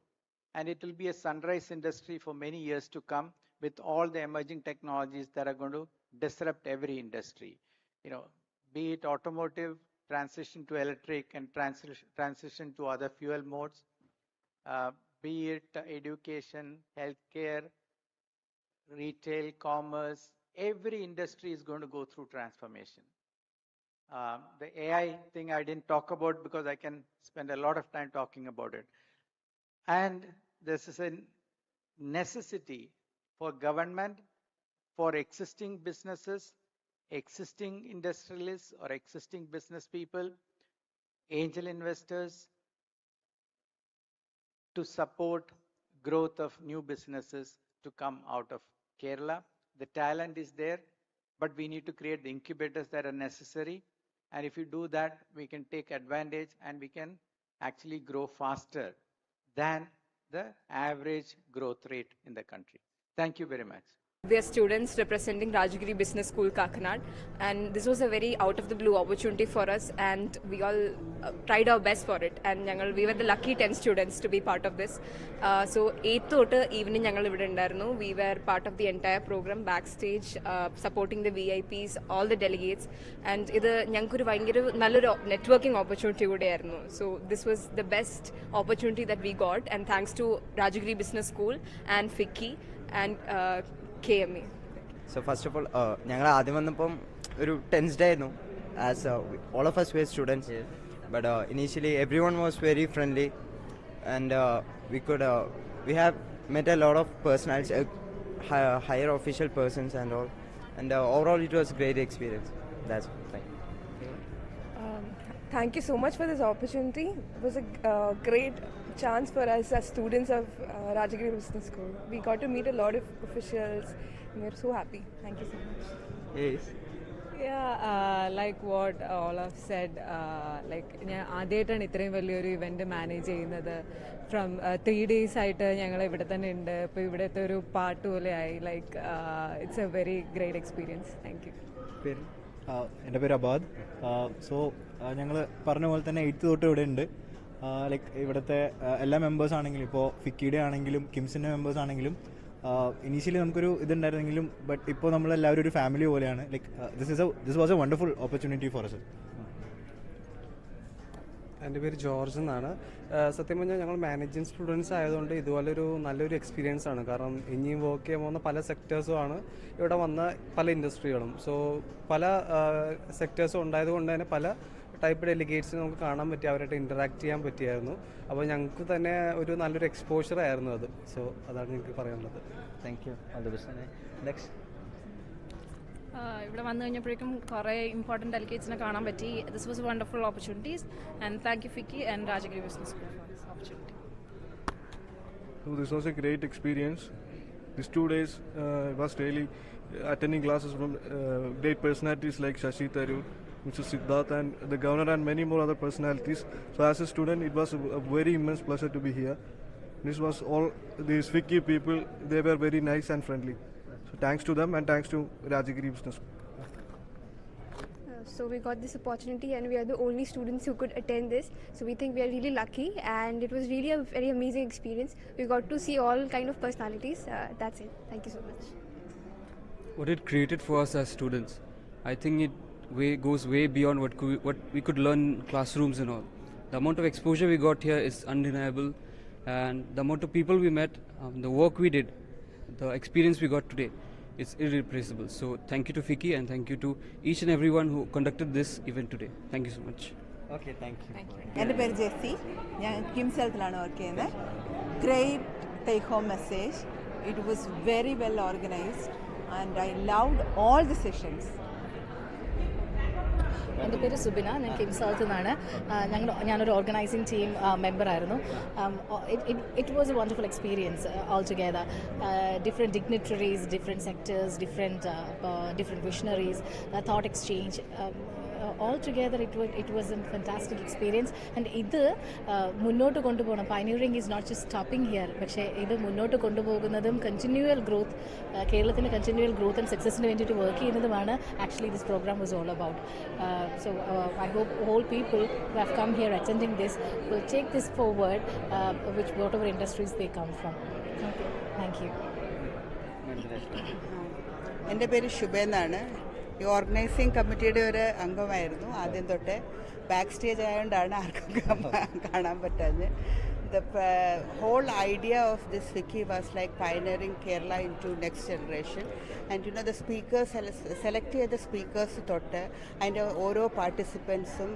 Speaker 19: and it will be a sunrise industry for many years to come with all the emerging technologies that are going to disrupt every industry. You know, be it automotive, transition to electric and transition to other fuel modes, be it education, healthcare, retail, commerce, every industry is going to go through transformation. The AI thing I didn't talk about because I can spend a lot of time talking about it. And this is a necessity for government, for existing businesses, existing industrialists or existing business people, angel investors, to support growth of new businesses to come out of Kerala. The talent is there, but we need to create the incubators that are necessary. And if you do that, we can take advantage and we can actually grow faster than the average growth rate in the country. Thank you very much.
Speaker 20: We are students representing Rajagiri Business School, Kakinad, and this was a very out-of-the-blue opportunity for us, and we all tried our best for it, and we were the lucky 10 students to be part of this. So 8th evening we were part of the entire program, backstage, supporting the VIPs, all the delegates, and this was a networking opportunity. So this was the best opportunity that we got, and thanks to Rajagiri Business School and FICCI and KME.
Speaker 21: So first of all, ഞങ്ങൾ ആദ്യം വന്നപ്പം ഒരു tensed ആയിരുന്നു as all of us were students, but initially everyone was very friendly, and we have met a lot of personalities, higher official persons and all, and overall it was a great experience. That's all.
Speaker 20: Thank you so much for this opportunity. It was a great chance for us as students of Rajagiri Business School. We got to meet a lot of officials, and we're so happy. Thank you so much.
Speaker 21: Yes.
Speaker 22: Yeah, like what all have said, like ഞാൻ ആദ്യമായിട്ടാണ് ഇത്രയും വലിയൊരു event manage ചെയ്യുന്നത്. From 3 days ആയിട്ട് ഞങ്ങൾ ഇവിടെ തന്നെ ഉണ്ട്. ഇപ്പോൾ ഇവിടുത്തെ ഒരു പാർട്ട് പോലെയായി. Like it's A very great experience. Thank you.
Speaker 23: എൻ്റെ പേര് അബാദ്. സോ ഞങ്ങൾ പറഞ്ഞ പോലെ തന്നെ 8th തൊട്ട് ഇവിടെ ഉണ്ട്. ലൈക്ക് ഇവിടുത്തെ എല്ലാ മെമ്പേഴ്സ് ആണെങ്കിലും, ഇപ്പോൾ ഫിക്കിയുടെ ആണെങ്കിലും കിംസിൻ്റെ മെമ്പേഴ്സ് ആണെങ്കിലും, ഇനീഷ്യലി നമുക്കൊരു ഇതുണ്ടായിരുന്നെങ്കിലും ബട്ട് ഇപ്പോൾ നമ്മളെല്ലാവരും ഒരു ഫാമിലി പോലെയാണ്. Like this was a wonderful opportunity for us.
Speaker 24: എൻ്റെ പേര് ജോർജ് എന്നാണ്. സത്യം പറഞ്ഞാൽ ഞങ്ങൾ മാനേജിങ് സ്റ്റുഡൻസ് ആയതുകൊണ്ട് ഇതുപോലൊരു നല്ലൊരു എക്സ്പീരിയൻസ് ആണ്. കാരണം ഇനിയും വർക്ക് ചെയ്യാൻ പോകുന്ന പല സെക്ടേഴ്സുമാണ് ഇവിടെ വന്ന പല ഇൻഡസ്ട്രികളും. സോ പല സെക്ടേഴ്സും ഉണ്ടായതുകൊണ്ട് തന്നെ പല ടൈപ്പ് ഡെലിഗേറ്റ്സിന് നമുക്ക് കാണാൻ പറ്റി, അവരായിട്ട് ഇൻറ്ററാക്ട് ചെയ്യാൻ പറ്റിയായിരുന്നു. അപ്പോൾ ഞങ്ങൾക്ക് തന്നെ ഒരു നല്ലൊരു എക്സ്പോഷർ ആയിരുന്നു അത്. സോ അതാണ് എനിക്ക് പറയാനുള്ളത്.
Speaker 21: Thank you. നെക്സ്റ്റ്
Speaker 25: ഇവിടെ വന്നു കഴിഞ്ഞപ്പോഴേക്കും കുറേ ഇമ്പോർട്ടൻറ്റ് ഡെലിഗേറ്റ്സിനെ കാണാൻ പറ്റി. This was wonderful opportunities and thank you FICCI and Rajagiri business school for this opportunity.
Speaker 26: So this was a great experience. These 2 days was really attending classes from great personalities like Shashi Tharoor, Mr. Siddharth, and the governor, and many more other personalities. So as a student, it was a very immense pleasure to be here. This was all these FICCI people. They were very nice and friendly. So thanks to them and thanks to Rajagiri Business School.
Speaker 27: So we got this opportunity and we are the only students who could attend this. So we think we are really lucky and it was really a very amazing experience. We got to see all kind of personalities. That's it. Thank you so much.
Speaker 28: What it created for us as students, I think it goes way beyond what we could learn in classrooms and all. The amount of exposure we got here is undeniable, and the amount of people we met, the work we did, the experience we got today, it's irreplaceable. So thank you to FICCI and thank you to each and everyone who conducted this event today. Thank you so much.
Speaker 21: Okay, thank you.
Speaker 29: എൻ്റെ പേര് ജെസ്സി. ഞാൻ കിംസ് ഹെൽത്തിലാണ് work ചെയ്യുന്നത്. Great take home message. It was very well organised and I loved all the sessions.
Speaker 25: എൻ്റെ പേര് സുബിന. ഞാൻ കിംസ് ഹെൽത്തിൽ നിന്നാണ്. ഞാനൊരു ഓർഗനൈസിങ് ടീം മെമ്പറായിരുന്നു. It was a wonderful experience all together. Different dignitaries, different sectors, different visionaries, thought exchange. Altogether it was a fantastic experience, and ഇത് മുന്നോട്ട് കൊണ്ടുപോകണം. Pioneering is not just stopping here, പക്ഷേ ഇത് മുന്നോട്ട് കൊണ്ടുപോകുന്നതും കണ്ടിന്യൂവൽ ഗ്രോത്ത്, കേരളത്തിൻ്റെ continual growth and സക്സസിന് വേണ്ടിയിട്ട് വർക്ക് ചെയ്യുന്നതുമാണ് actually this program was all about. So I hope all people who have come here attending this will take this forward, which whatever industries they come from. Thank you.
Speaker 29: എൻ്റെ പേര് ശുഭ എന്നാണ്. ഈ organising കമ്മിറ്റിയുടെ ഒരു അംഗമായിരുന്നു ആദ്യം തൊട്ട്. ബാക്ക് സ്റ്റേജ് ആയതുകൊണ്ടാണ് ആർക്കും കാണാൻ പറ്റാഞ്ഞ്. The whole idea of this FICCI was like pioneering Kerala into next generation, and you know the speakers select the speakers തൊട്ട് അതിൻ്റെ ഓരോ പാർട്ടിസിപ്പൻസും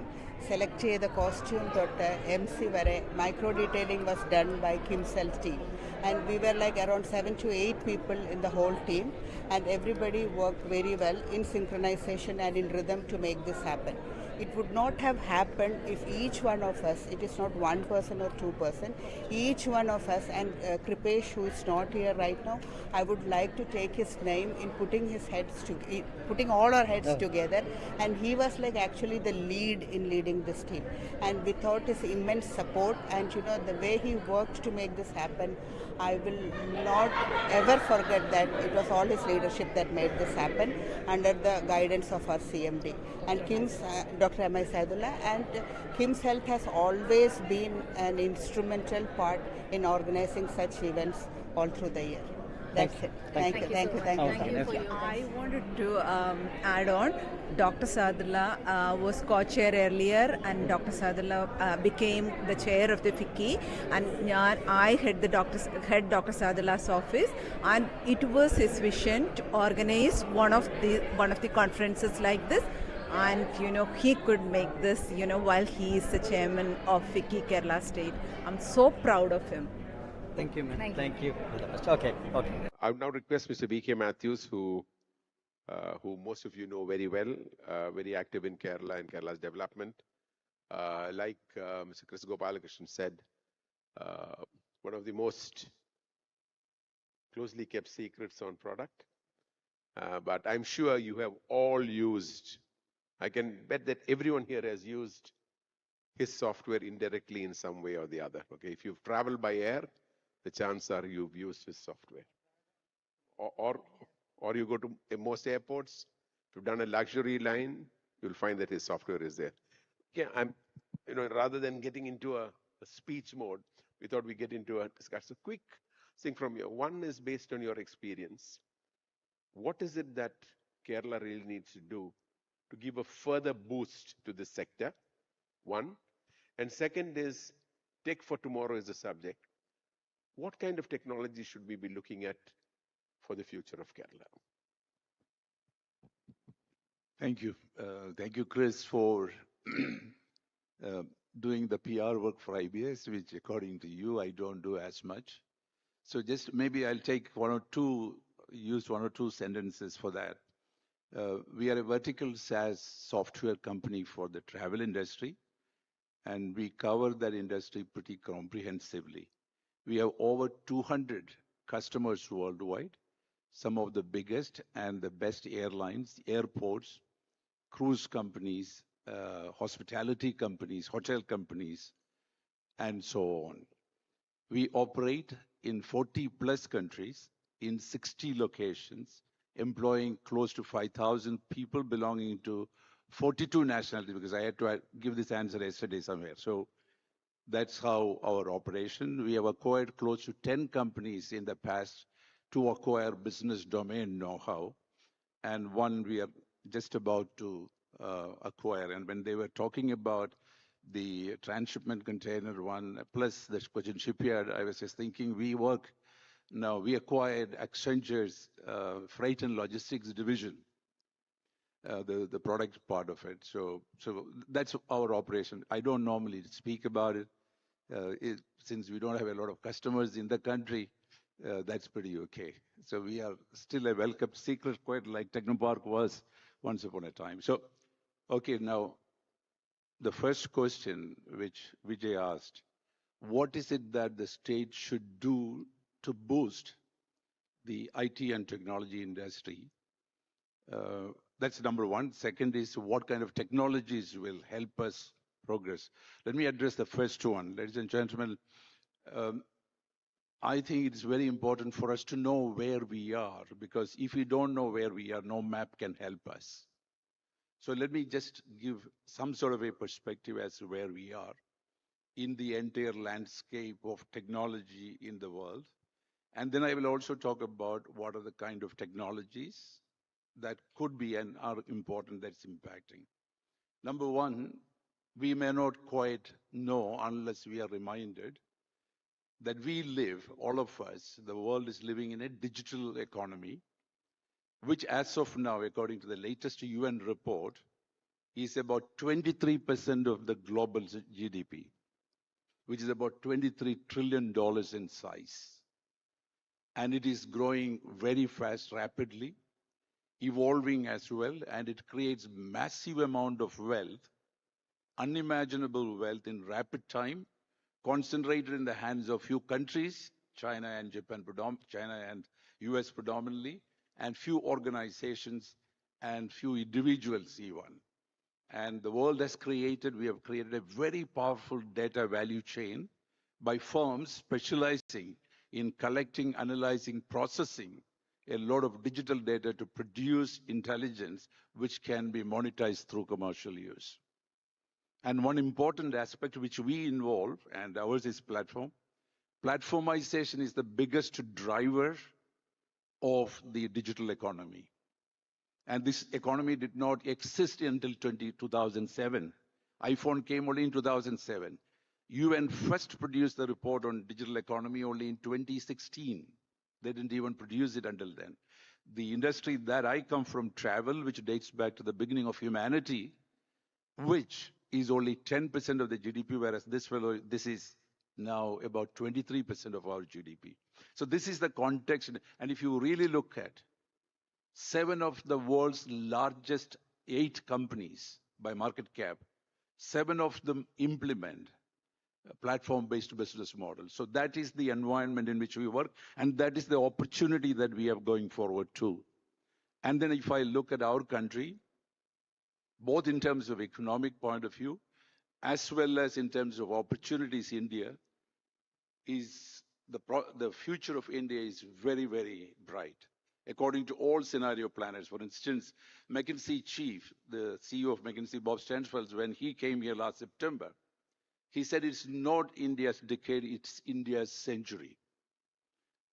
Speaker 29: സെലക്ട് ചെയ്ത കോസ്റ്റ്യൂം തൊട്ട് MC വരെ micro detailing was done by കിംസെൽസ് team, and we were like around 7 to 8 people in the whole team, and everybody worked very well in synchronization and in rhythm to make this happen. it would not have happened if each one of us, it is not one person or two person, each one of us, and Kripesh, who is not here right now, I would like to take his name in putting all our heads together, and he was like actually the lead in leading this team, and without his immense support and the way he worked to make this happen, I will not ever forget that it was all his leadership that made this happen under the guidance of our CMD and Kim's Dr. M.I. Saidullah, and Kim's Health has always been an instrumental part in organizing such events all through the year. That's it. Thank you.
Speaker 1: I wanted to add on. Dr. Sadullah was co-chair earlier, and Dr. Sadullah became the chair of the FICCI, and I head Dr. Sadullah's office, and it was his vision to organize one of the conferences like this, and he could make this while he is the chairman of FICCI Kerala State. I'm so proud of him.
Speaker 7: Thank you, ma'am. Thank you. Okay.
Speaker 3: I would now request Mr. B.K. Matthews, who most of you know very well, very active in Kerala and Kerala's development. Like Mr. Chris Gopalakrishnan said, one of the most closely kept secrets on product. But I'm sure you have all used, I can bet that everyone here has used his software indirectly in some way or the other. Okay, if you've traveled by air, the chances are you've used his software. Or you go to most airports, if you've done a luxury line, you'll find that his software is there. Yeah, rather than getting into a speech mode, we thought we'd get into a discussion. Quick thing from you. One is based on your experience. What is it that Kerala really needs to do to give a further boost to this sector? One. And second is, tech for tomorrow is the subject. What kind of technology should we be looking at for the future of Kerala?
Speaker 4: Thank you. Thank you, Chris, for doing the PR work for IBS, which according to you, I don't do as much. So just maybe I'll take use one or two sentences for that. We are a vertical SaaS software company for the travel industry, and we cover that industry pretty comprehensively. We have over 200 customers worldwide, some of the biggest and the best airlines, airports, cruise companies, hospitality companies, hotel companies, and so on. We operate in 40 plus countries in 60 locations, employing close to 5,000 people belonging to 42 nationalities, because I had to give this answer yesterday somewhere. So that's how our operation. We have acquired close to 10 companies in the past to acquire business domain know-how, and one we are just about to acquire. And when they were talking about the transshipment container one, plus the Cochin shipyard, I was just thinking we acquired Accenture's freight and logistics division, the product part of it. So that's our operation. I don't normally speak about it. Since we don't have a lot of customers in the country, that's pretty okay. So we are still a well-kept secret, quite like Technopark was once upon a time. So, okay, now the first question which Vijay asked, what is it that the state should do to boost the IT and technology industry? That's number one. Second is, what kind of technologies will help us progress? Let me address the first one. Ladies and gentlemen, I think it's very important for us to know where we are, because if we don't know where we are, no map can help us. So let me just give some sort of a perspective as to where we are in the entire landscape of technology in the world. And then I will also talk about what are the kind of technologies that could be and are important that's impacting. Number one, we may not quite know unless we are reminded that we live, all of us, the world is living in a digital economy, which as of now, according to the latest UN report, is about 23% of the global GDP, which is about $23 trillion in size. And it is growing very fast, rapidly, evolving as well, and it creates massive amount of wealth unimaginable wealth in rapid time, concentrated in the hands of few countries, China and Japan, China and US predominantly, and few organizations and few individuals even. And the world has created, we have created a very powerful data value chain by firms specializing in collecting, analyzing, processing a lot of digital data to produce intelligence which can be monetized through commercial use. And one important aspect which we involve, and ours is platform. Platformization is the biggest driver of the digital economy. And this economy did not exist until 2007. iPhone came only in 2007. UN first produced the report on digital economy only in 2016. They didn't even produce it until then. The industry that I come from, travel, which dates back to the beginning of humanity, which is only 10% of the GDP, whereas this is now about 23% of our GDP. So this is the context. And if you really look at 7 of the world's largest 8 companies by market cap, 7 of them implement a platform-based business model. So that is the environment in which we work, and that is the opportunity that we have going forward too. And then if I look at our country, both in terms of economic point of view, as well as in terms of opportunities, India is the future of India is very, very bright. According to all scenario planners, for instance, McKinsey chief, the CEO of McKinsey, Bob Stanfeld, when he came here last September, he said it's not India's decade, it's India's century.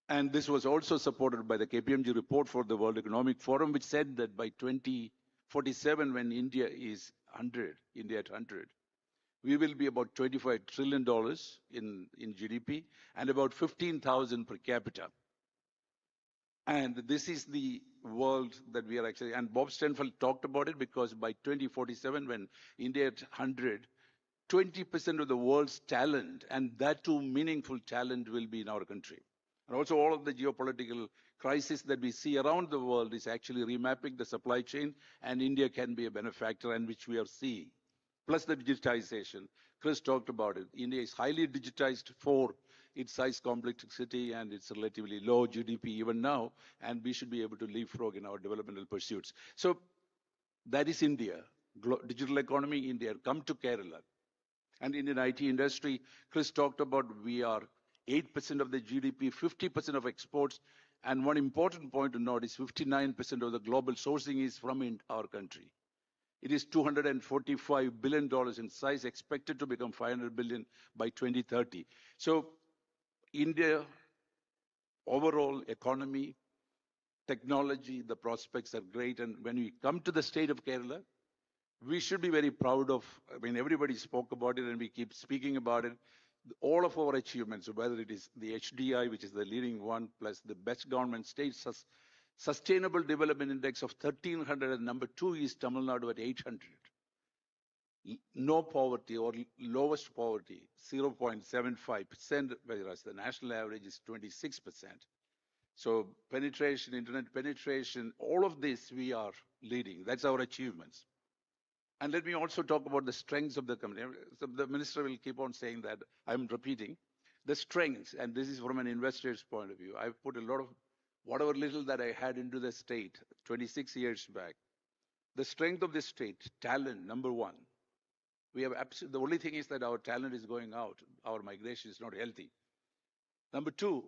Speaker 4: And this was also supported by the KPMG report for the World Economic Forum, which said that by 2047, when India is 100, India at 100, we will be about $25 trillion in GDP and about 15,000 per capita. And this is the world that we are actually, and Bob Stanfeld talked about it because by 2047, when India at 100, 20% of the world's talent, and that too meaningful talent, will be in our country. And also all of the geopolitical crisis that we see around the world is actually remapping the supply chain, and India can be a benefactor, and which we are seeing. Plus the digitization. Chris talked about it. India is highly digitized for its size complexity and its relatively low GDP even now, and we should be able to leapfrog in our developmental pursuits. So that is India. Digital economy, India. Come to Kerala. And Indian IT industry, Chris talked about, we are 8% of the GDP, 50% of exports, and one important point to note is 59% of the global sourcing is from our country. It is $245 billion in size, expected to become $500 billion by 2030. So India, overall economy, technology, the prospects are great. And when we come to the state of Kerala, we should be very proud of, I mean, everybody spoke about it and we keep speaking about it. All of our achievements, whether it is the HDI, which is the leading one, plus the best government state Sustainable Development Index of 1300, and number 2 is Tamil Nadu at 800. No poverty or lowest poverty, 0.75%, whereas the national average is 26%. So penetration, internet penetration, all of this we are leading. That's our achievements. And let me also talk about the strengths of the company. So the minister will keep on saying that. I'm repeating the strengths, and this is from an investor's point of view. I've put a lot of whatever little that I had into the state 26 years back. The strength of the state, talent, number 1. We have the only thing is that our talent is going out. Our migration is not healthy. Number 2,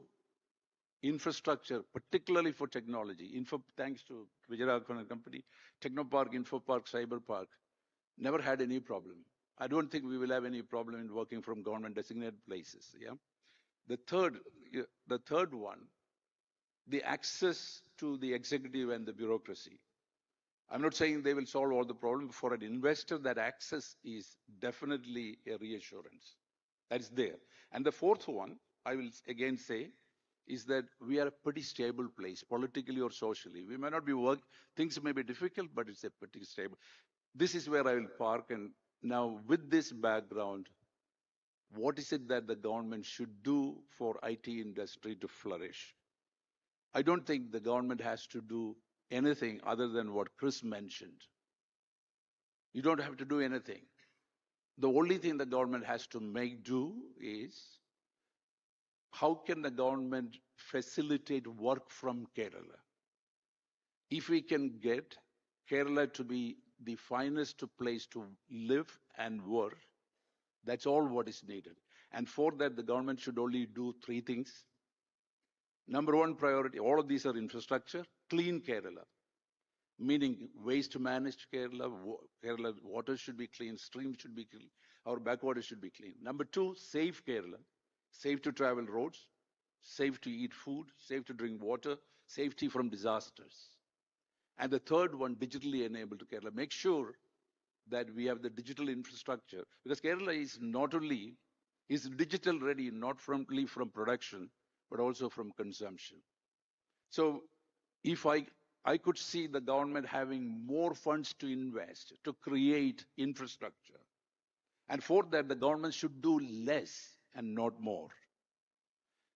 Speaker 4: infrastructure, particularly for technology. Thanks to Vijayaraghavan and company, Technopark, Infopark, Cyberpark, never had any problem. I don't think we will have any problem in working from government designated places. Yeah. The third one, the access to the executive and the bureaucracy. I'm not saying they will solve all the problems. For an investor, that access is definitely a reassurance. That is there. And the fourth one, I will again say, is that we are a pretty stable place, politically or socially. We may not be things may be difficult, but it's a pretty stable. This is where I will park. And now with this background, what is it that the government should do for IT industry to flourish? I don't think the government has to do anything other than what Chris mentioned. You don't have to do anything. The only thing the government has to make do is how can the government facilitate work from Kerala? If we can get Kerala to be the finest place to live and work, that's all what is needed. And for that, the government should only do three things. Number one priority, all of these are infrastructure, clean Kerala, meaning waste managed Kerala, Kerala water should be clean, streams should be clean, our backwaters should be clean. Number two, safe Kerala, safe to travel roads, safe to eat food, safe to drink water, safety from disasters. And the third one, digitally enabled Kerala. Make sure that we have the digital infrastructure, because Kerala is not only is digital ready, not only from production, but also from consumption. So if I could see the government having more funds to invest, to create infrastructure. And for that, the government should do less and not more.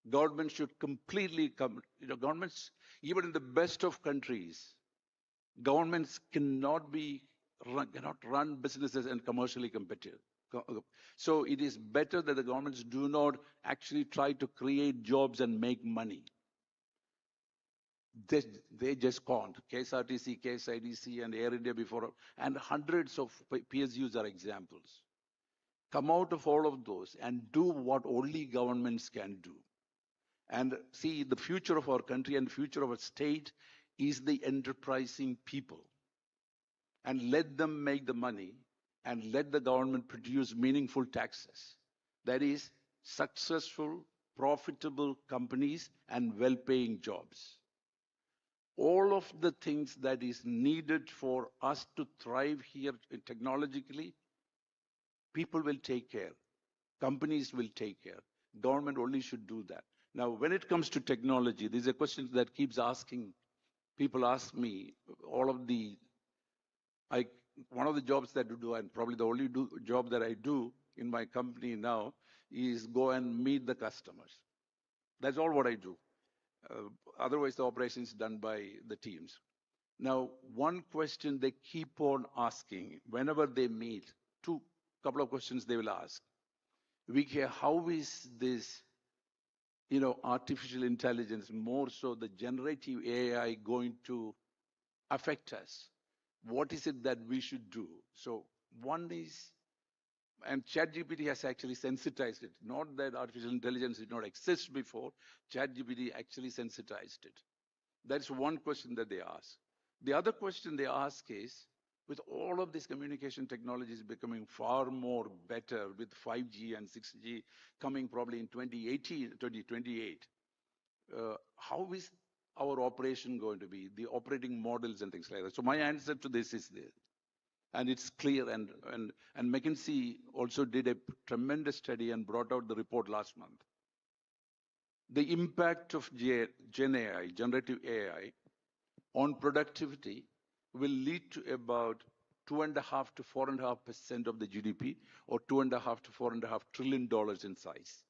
Speaker 4: Government should completely come, governments, even in the best of countries, governments cannot run businesses and commercially competitive. So it is better that the governments do not actually try to create jobs and make money. They just can't. KSRTC, KSIDC, and Air India before, and hundreds of PSUs are examples. Come out of all of those and do what only governments can do. And see, the future of our country and the future of our state is the enterprising people. And let them make the money and let the government produce meaningful taxes. That is, successful, profitable companies and well-paying jobs. All of the things that is needed for us to thrive here technologically, people will take care. Companies will take care. Government only should do that. Now, when it comes to technology, there's a question that keeps asking, people ask me, one of the jobs that I do, and probably the only job that I do in my company now, is go and meet the customers. That's all what I do. Otherwise, the operation is done by the teams. Now, one question they keep on asking whenever they meet, couple of questions they will ask. VK, how is this, artificial intelligence, more so the generative AI, going to affect us? What is it that we should do? So one is, and ChatGPT has actually sensitized it. Not that artificial intelligence did not exist before, ChatGPT actually sensitized it. That's one question that they ask. The other question they ask is, with all of these communication technologies becoming far more better, with 5G and 6G coming probably in 2028, how is our operation going to be, the operating models and things like that? So my answer to this is this. And it's clear, and McKinsey also did a tremendous study and brought out the report last month. The impact of Gen AI, generative AI, on productivity will lead to about 2.5 to 4.5% of the GDP, or $2.5 to $4.5 trillion in size.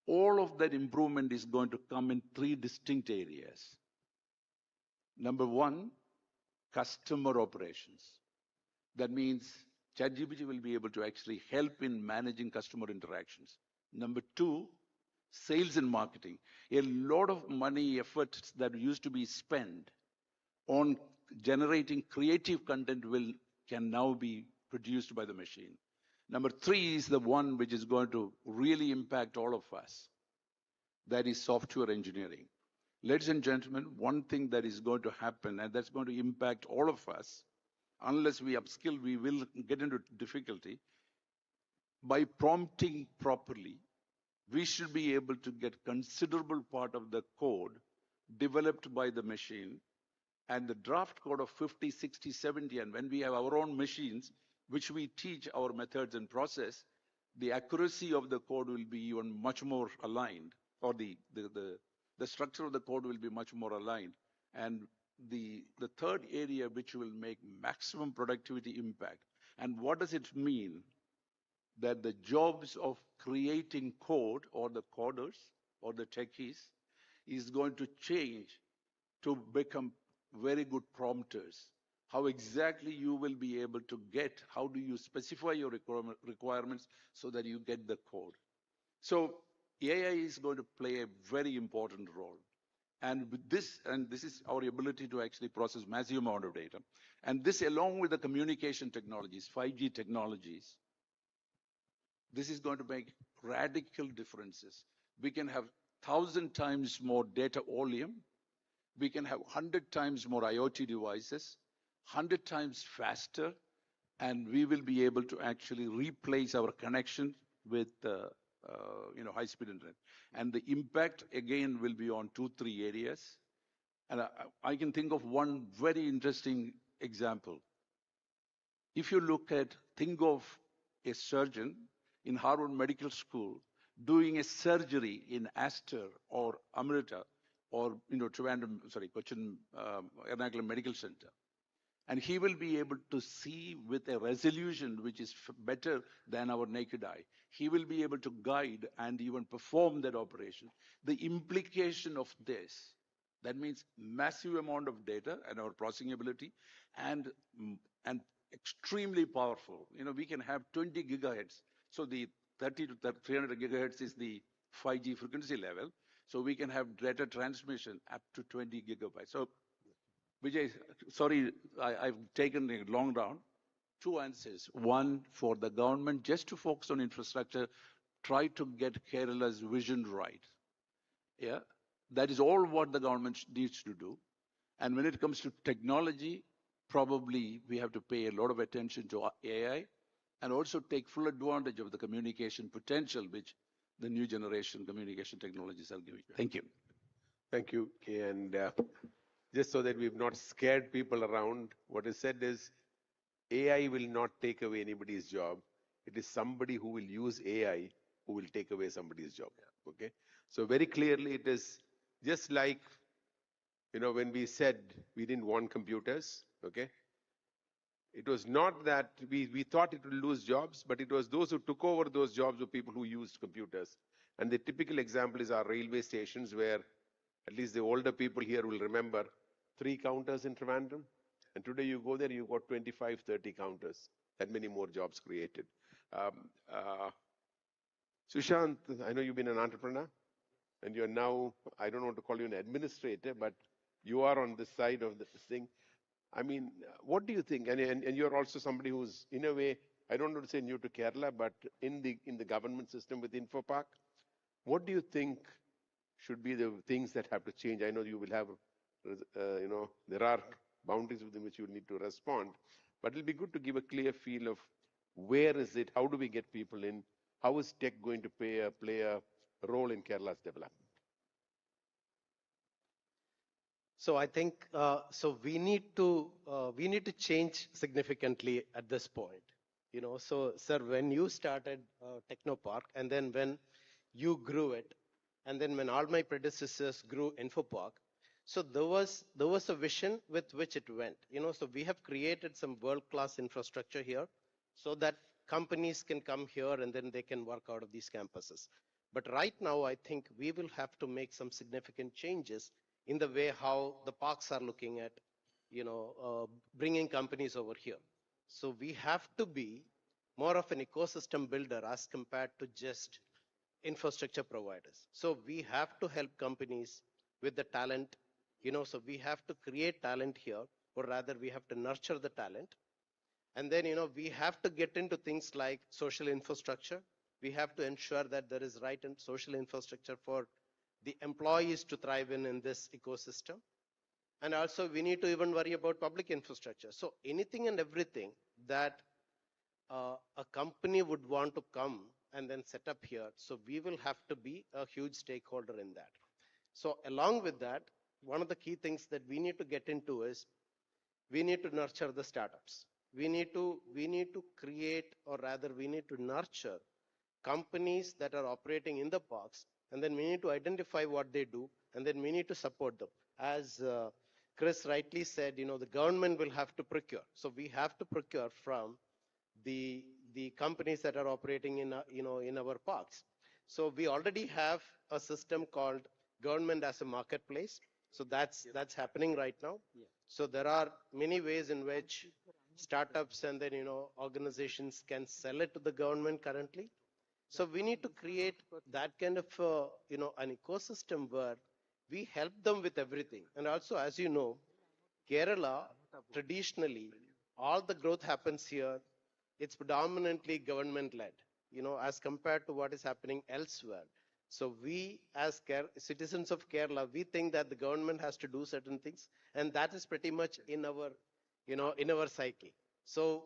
Speaker 4: All of that improvement is going to come in three distinct areas. Number one, customer operations. That means ChatGPT will be able to actually help in managing customer interactions. Number two, sales and marketing. A lot of money, efforts that used to be spent on generating creative content can now be produced by the machine. Number three is the one which is going to really impact all of us. That is software engineering. Ladies and gentlemen, one thing that is going to happen, and that's going to impact all of us, unless we upskill, we will get into difficulty. By prompting properly, we should be able to get considerable part of the code developed by the machine, and the draft code of 50, 60, 70, and when we have our own machines, which we teach our methods and process, the accuracy of the code will be even much more aligned, or the structure of the code will be much more aligned. And the third area which will make maximum productivity impact. And what does it mean? That the jobs of creating code, or the coders or the techies, is going to change to become very good prompters. how exactly you will be able to get, how do you specify your requirements so that you get the code. So AI is going to play a very important role. And with this, and this is our ability to actually process massive amount of data. And this, along with the communication technologies, 5G technologies, this is going to make radical differences. We can have 1,000 times more data volume. We can have 100 times more IoT devices, 100 times faster, and we will be able to actually replace our connection with high-speed internet. And the impact, again, will be on 2-3 areas. And I can think of one very interesting example. If you think of a surgeon in Harvard Medical School doing a surgery in Astor or Amrita or Cochin Ernakulam Medical Center. And he will be able to see with a resolution which is better than our naked eye. He will be able to guide and even perform that operation. The implication of this, that means massive amount of data and our processing ability and extremely powerful. We can have 20 gigahertz. So the 30 to 300 gigahertz is the 5G frequency level. So we can have data transmission up to 20 gigabytes. So Vijay, sorry, I've taken a long round. 2 answers. One, for the government, just to focus on infrastructure, try to get Kerala's vision right. Yeah, that is all what the government needs to do. And when it comes to technology, probably we have to pay a lot of attention to AI and also take full advantage of the communication potential which the new generation communication technologies are giving. Thank you.
Speaker 3: Thank you. And just so that we've not scared people around, what is said is AI will not take away anybody's job. It is somebody who will use AI who will take away somebody's job. Okay. So very clearly it is just like, when we said we didn't want computers, okay. It was not that we thought it would lose jobs, but it was those who took over those jobs were people who used computers. And the typical example is our railway stations where at least the older people here will remember 3 counters in Trivandrum. And today you go there, you've got 25, 30 counters. That many more jobs created. Sushant, I know you've been an entrepreneur and you're now, I don't want to call you an administrator, but you are on this side of this thing. I mean, what do you think? And you're also somebody who's, in a way, I don't want to say new to Kerala, but in the government system with InfoPark. What do you think should be the things that have to change? I know you will have, there are boundaries within which you need to respond, but it'll be good to give a clear feel of where is it, how do we get people in, how is tech going to play a role in Kerala's development?
Speaker 2: So I think we need to change significantly at this point. So sir, when you started Technopark, and then when you grew it, and then when all my predecessors grew InfoPark, so there was a vision with which it went. So we have created some world-class infrastructure here, so that companies can come here and then they can work out of these campuses. But right now, I think we will have to make some significant changes in the way how the parks are looking at, bringing companies over here. So we have to be more of an ecosystem builder as compared to just infrastructure providers. So we have to help companies with the talent, so we have to create talent here, or rather we have to nurture the talent. And then, we have to get into things like social infrastructure. We have to ensure that there is right and social infrastructure for the employees to thrive in this ecosystem. And also we need to even worry about public infrastructure. So anything and everything that a company would want to come and then set up here, so we will have to be a huge stakeholder in that. So along with that, one of the key things that we need to get into is we need to nurture the startups. We need to create, or rather we need to nurture companies that are operating in the parks, and then we need to identify what they do, and then we need to support them. As Chris rightly said, the government will have to procure. So we have to procure from the companies that are operating in our parks. So we already have a system called government as a marketplace. So that's happening right now. Yeah. So there are many ways in which startups and then, organizations can sell it to the government currently. So we need to create that kind of, an ecosystem where we help them with everything. And also, as you know, Kerala, traditionally, all the growth happens here. It's predominantly government led, as compared to what is happening elsewhere. So we, as citizens of Kerala, we think that the government has to do certain things, and that is pretty much in our, in our psyche. So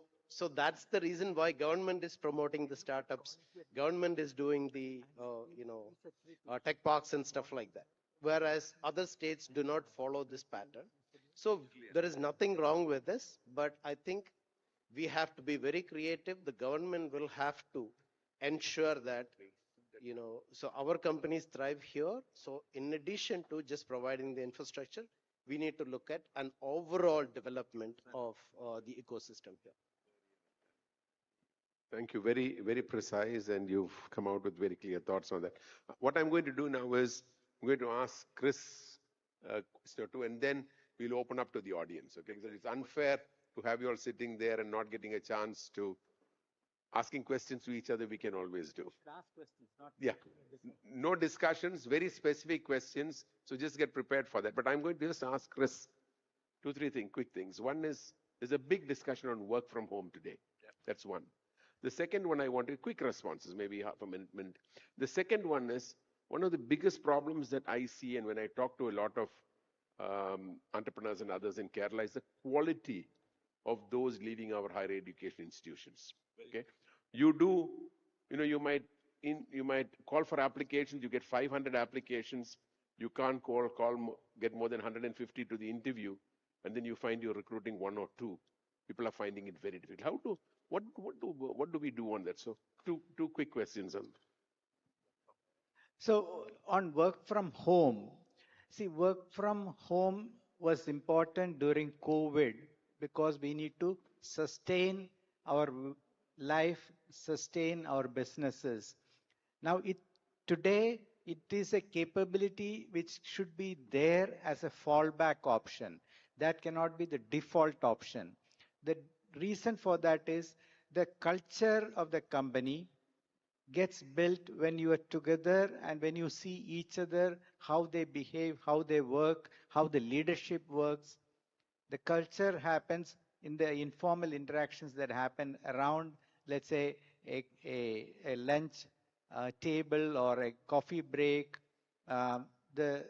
Speaker 2: that's the reason why government is promoting the startups. Government is doing the, tech parks and stuff like that. Whereas other states do not follow this pattern. So there is nothing wrong with this, but I think we have to be very creative. The government will have to ensure that, so our companies thrive here. So in addition to just providing the infrastructure, we need to look at an overall development of the ecosystem here.
Speaker 3: Thank you. Very, very precise, and you've come out with very clear thoughts on that. What I'm going to do now is I'm going to ask Chris a question or two, and then we'll open up to the audience, okay? Because it's unfair to have you all sitting there and not getting a chance to asking questions to each other. We can always do.
Speaker 19: Ask questions, not
Speaker 3: yeah. No discussions, very specific questions. So just get prepared for that. But I'm going to just ask Chris two, three quick things. One is, there's a big discussion on work from home today. Yeah. That's one. The second one, I wanted quick responses, maybe half a minute. The second one is, one of the biggest problems that I see, and when I talk to a lot of entrepreneurs and others in Kerala, is the quality of those leading our higher education institutions. Okay, you might call for applications, you get 500 applications, you can't get more than 150 to the interview, and then you find you're recruiting one or two. People are finding it very difficult. What do we do on that? So two quick questions on.
Speaker 19: So on work from home, see, work from home was important during COVID because we need to sustain our life, sustain our businesses. Now, today, it is a capability which should be there as a fallback option. That cannot be the default option. The reason for that is the culture of the company gets built when you are together and when you see each other, how they behave, how they work, how the leadership works. The culture happens in the informal interactions that happen around, let's say, a lunch table or a coffee break. The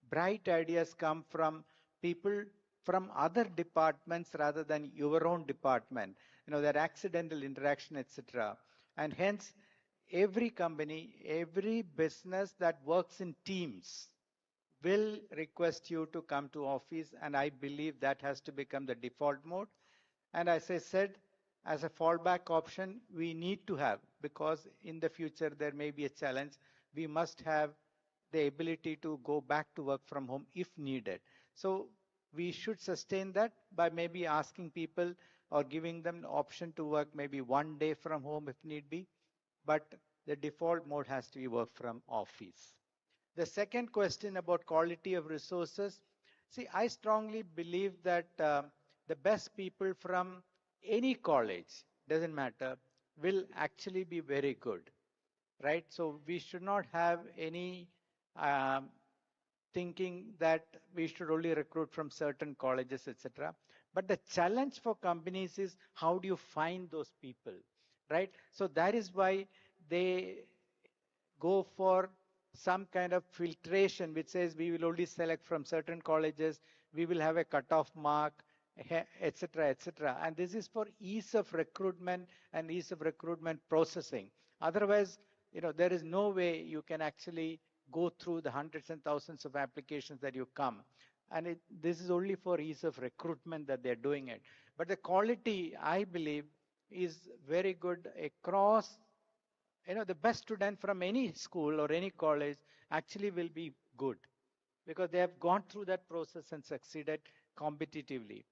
Speaker 19: bright ideas come from people from other departments rather than your own department. That accidental interaction, etc. And hence, every company, every business that works in teams will request you to come to office, and I believe that has to become the default mode. And as I said, as a fallback option, we need to have, because in the future there may be a challenge, we must have the ability to go back to work from home if needed. So we should sustain that by maybe asking people or giving them the option to work maybe one day from home if need be, but the default mode has to be work from office. The second question about quality of resources, see, I strongly believe that the best people from any college, doesn't matter, will actually be very good, right? So we should not have any thinking that we should only recruit from certain colleges, etc. But the challenge for companies is how do you find those people, right? So that is why they go for some kind of filtration which says we will only select from certain colleges, we will have a cutoff mark, etc., etc. And this is for ease of recruitment and ease of recruitment processing. Otherwise, there is no way you can actually go through the hundreds and thousands of applications that you come. And this is only for ease of recruitment that they're doing it. But the quality, I believe, is very good across. The best student from any school or any college actually will be good because they have gone through that process and succeeded competitively.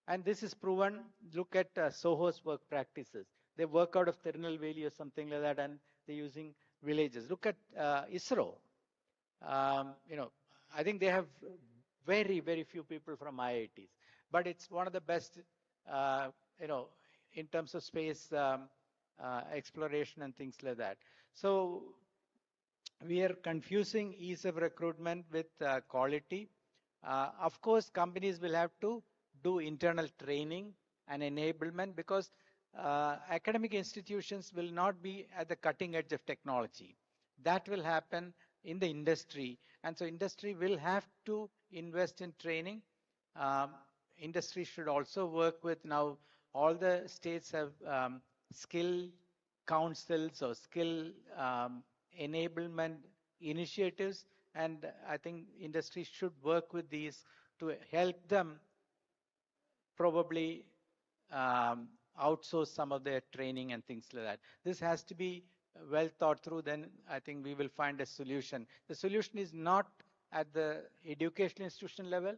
Speaker 19: And this is proven. Look at Soho's work practices. They work out of Tirunelveli or something like that, and they're using villages. Look at ISRO. I think they have very, very few people from IITs. But it's one of the best, in terms of space exploration and things like that. So we are confusing ease of recruitment with quality. Of course, companies will have to do internal training and enablement because academic institutions will not be at the cutting edge of technology. That will happen in the industry. And so industry will have to invest in training. Industry should also work with, now all the states have skill councils or skill enablement initiatives, and I think industry should work with these to help them probably outsource some of their training and things like that. This has to be well thought through, then I think we will find a solution. The solution is not at the educational institution level,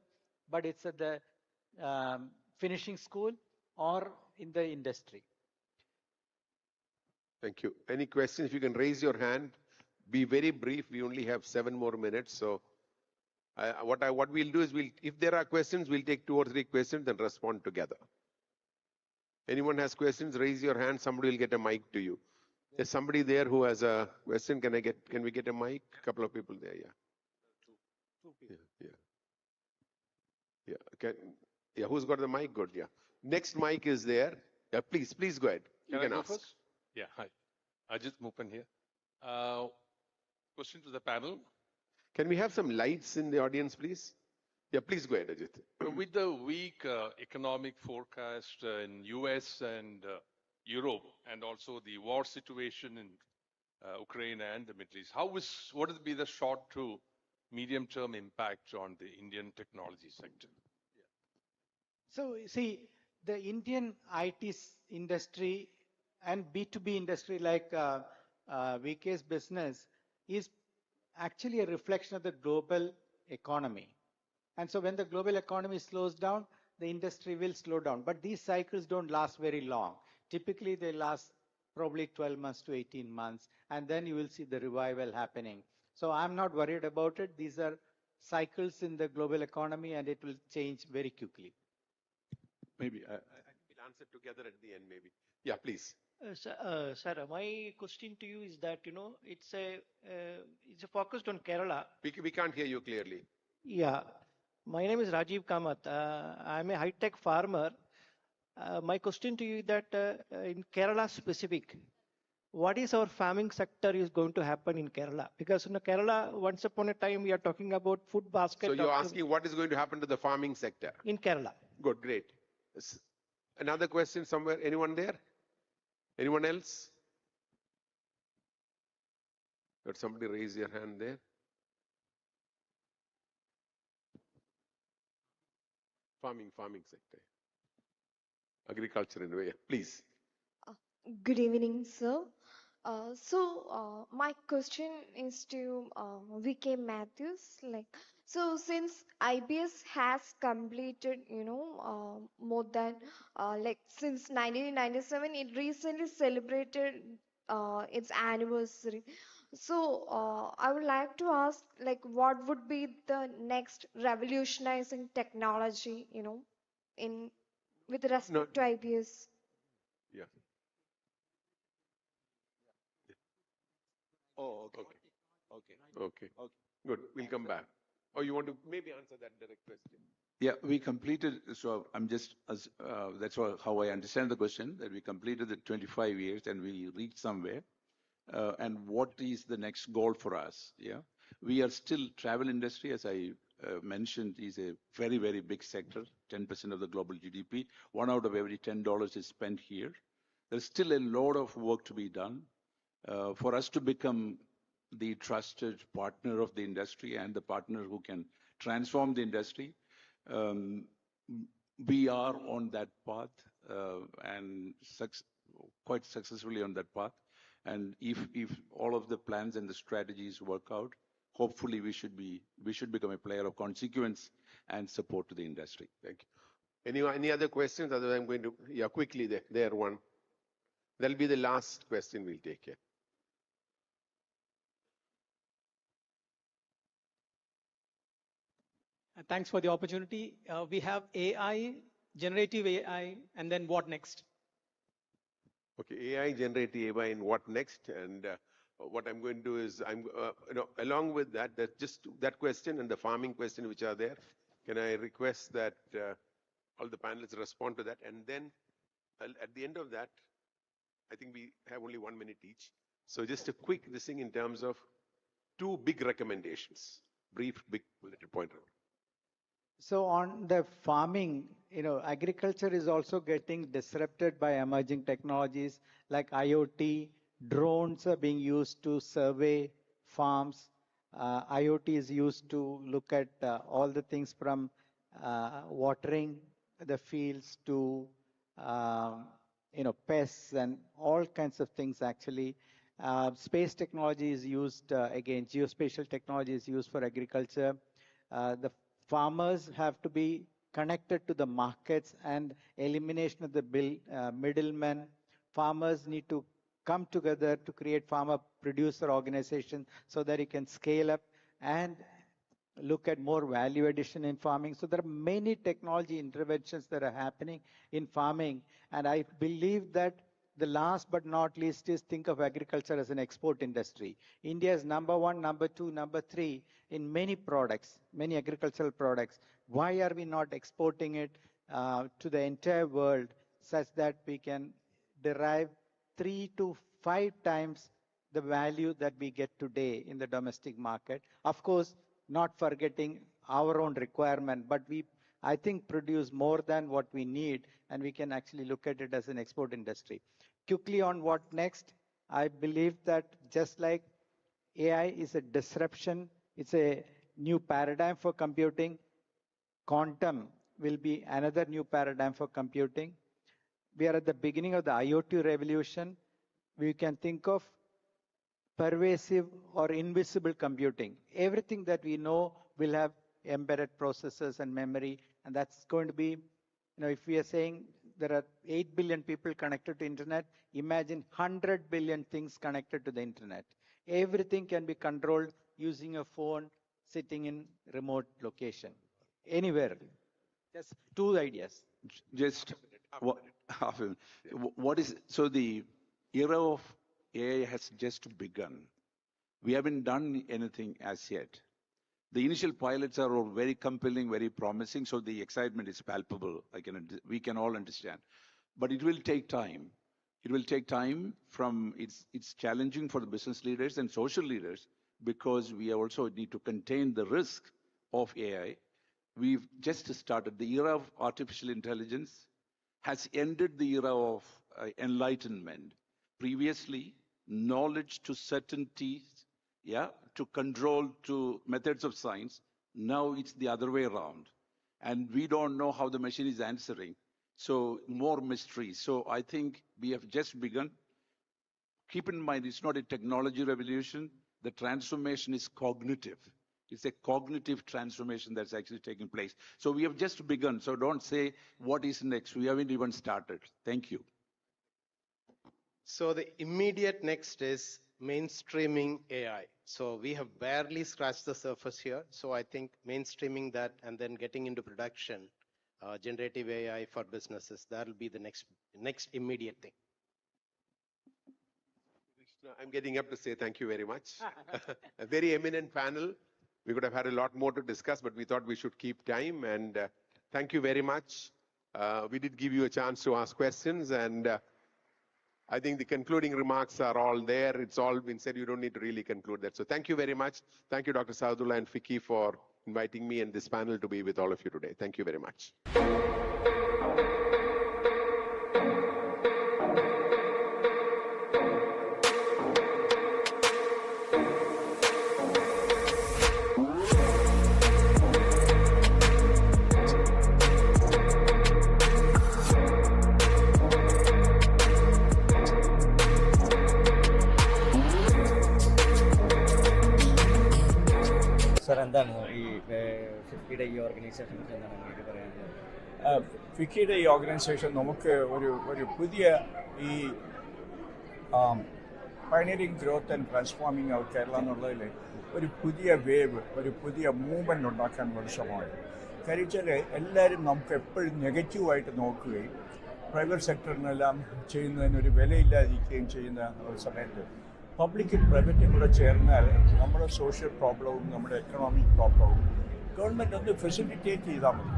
Speaker 19: but it's at the finishing school or in the industry.
Speaker 3: Thank you. Any questions? If you can raise your hand, be very brief. We only have 7 more minutes. So what we'll do is, if there are questions, we'll take 2 or 3 questions and respond together. Anyone has questions, raise your hand. Somebody will get a mic to you. There's somebody there who has a question. Can we get a mic? A couple of people there, yeah. Two people. Yeah. Who's got the mic? Good, yeah. Next mic is there. Yeah, please go ahead. You can ask.
Speaker 5: First? Yeah, hi. Ajit Mupan here. Question to the panel.
Speaker 3: Can we have some lights in the audience, please? Yeah, please go ahead, Ajit.
Speaker 5: With the weak economic forecast in US and Europe, and also the war situation in Ukraine and the Middle East, what will be the short to medium-term impact on the Indian technology sector?
Speaker 19: So see, the Indian IT industry and B2B industry like VK's business is actually a reflection of the global economy. And so when the global economy slows down, the industry will slow down. But these cycles don't last very long. Typically, they last probably 12 months to 18 months, and then you will see the revival happening. So I'm not worried about it. These are cycles in the global economy, and it will change very quickly.
Speaker 3: Maybe I think we'll answer together at the end, maybe. Yeah, please.
Speaker 6: Sir, my question to you is that, it's focused on Kerala.
Speaker 3: We can't hear you clearly.
Speaker 6: Yeah. My name is Rajiv Kamath. I'm a high-tech farmer. My question to you is that in Kerala specific, what is our farming sector is going to happen in Kerala? Because in Kerala, once upon a time, we are talking about food basket.
Speaker 3: So you're asking what is going to happen to the farming sector?
Speaker 6: In Kerala.
Speaker 3: Good, great. Another question somewhere? Anyone there? Anyone else? Got somebody raise your hand there? Farming sector. Agriculture in a way. Please.
Speaker 8: Good evening, sir. My question is to VK Matthews. So since IBS has completed, more than, since 1997, it recently celebrated its anniversary. So I would like to ask, what would be the next revolutionizing technology, with respect to IBS?
Speaker 3: Yeah.
Speaker 4: Oh,
Speaker 3: Okay. Good. We'll come back. Or you want to maybe answer that direct question?
Speaker 4: Yeah, we completed, so I'm just, that's how I understand the question, that we completed the 25 years and we reached somewhere. And what is the next goal for us? Yeah, we are still, travel industry, as I mentioned, is a very, very big sector, 10% of the global GDP. 1 out of every $10 is spent here. There's still a lot of work to be done for us to become the trusted partner of the industry and the partner who can transform the industry. We are on that path and quite successfully on that path. And if all of the plans and the strategies work out, hopefully we should become a player of consequence and support to the industry.
Speaker 3: Thank you. Any other questions? Otherwise, I'm going to quickly there one. That'll be the last question we'll take here.
Speaker 9: Thanks for the opportunity. We have AI, generative AI, and then what next?
Speaker 3: Okay, AI, generative AI, and what next? And what I'm going to do is, along with that, just that question and the farming question which are there, can I request that all the panelists respond to that? And then at the end of that, I think we have only 1 minute each. So just a quick thing in terms of 2 big recommendations, brief, big bulleted point.
Speaker 19: So on the farming, agriculture is also getting disrupted by emerging technologies like IoT. Drones are being used to survey farms. IoT is used to look at all the things from watering the fields to pests and all kinds of things actually. Space technology is used, again, geospatial technology is used for agriculture. The farmers have to be connected to the markets and elimination of the middlemen. Farmers need to come together to create farmer-producer organization so that you can scale up and look at more value addition in farming. So there are many technology interventions that are happening in farming. And I believe that the last but not least is think of agriculture as an export industry. India is number 1, number 2, number 3 in many products, many agricultural products. Why are we not exporting it to the entire world such that we can derive 3 to 5 times the value that we get today in the domestic market? Of course, not forgetting our own requirement, but we, I think, produce more than what we need, and we can actually look at it as an export industry. Quickly on what next, I believe that just like AI is a disruption, it's a new paradigm for computing. Quantum will be another new paradigm for computing. We are at the beginning of the IoT revolution. We can think of pervasive or invisible computing. Everything that we know will have embedded processors and memory, and that's going to be, if we are saying there are 8 billion people connected to internet, imagine 100 billion things connected to the internet. Everything can be controlled using a phone sitting in remote location, anywhere. Just 2 ideas.
Speaker 4: Just what is, so the era of AI has just begun. We haven't done anything as yet. The initial pilots are all very compelling, very promising, so the excitement is palpable. We can all understand. But it will take time. It will take time it's challenging for the business leaders and social leaders because we also need to contain the risk of AI. We've just started. The era of artificial intelligence has ended the era of enlightenment. Previously, knowledge to certainty, to control, to methods of science. Now it's the other way around. And we don't know how the machine is answering. So more mystery. So I think we have just begun. Keep in mind, it's not a technology revolution. The transformation is cognitive. It's a cognitive transformation that's actually taking place. So we have just begun. So don't say what is next. We haven't even started. Thank you.
Speaker 2: So the immediate next is mainstreaming AI. So we have barely scratched the surface here. So I think mainstreaming that and then getting into production, generative AI for businesses, that'll be the next immediate thing.
Speaker 3: I'm getting up to say thank you very much. A very eminent panel. We could have had a lot more to discuss, but we thought we should keep time. And thank you very much. We did give you a chance to ask questions, and I think the concluding remarks are all there. It's all been said. You don't need to really conclude that. So thank you very much. Thank you, Dr. Saadullah and Ficky, for inviting me and this panel to be with all of you today. Thank you very much.
Speaker 10: ഫിക്കിയുടെ ഈ organisation നമുക്ക് ഒരു പുതിയ ഈ pioneering growth and transforming അവർ കേരള എന്നുള്ളതിൽ ഒരു പുതിയ wave, ഒരു പുതിയ മൂവ്മെൻ്റ് ഉണ്ടാക്കാനുള്ള ശ്രമമാണ്. കാര്യം വെച്ചാൽ എല്ലാവരും നമുക്ക് എപ്പോഴും നെഗറ്റീവായിട്ട് നോക്കുകയും പ്രൈവറ്റ് സെക്ടറിനെല്ലാം ചെയ്യുന്നതിനൊരു വിലയില്ലാതിരിക്കുകയും ചെയ്യുന്ന ഒരു സമയത്ത് പബ്ലിക്കും പ്രൈവറ്റും കൂടെ ചേർന്നാൽ നമ്മുടെ സോഷ്യൽ പ്രോബ്ലവും നമ്മുടെ എക്കണോമിക് പ്രോബ്ലവും ഗവൺമെൻറ് ഒന്ന് ഫെസിലിറ്റേറ്റ് ചെയ്താൽ മതി.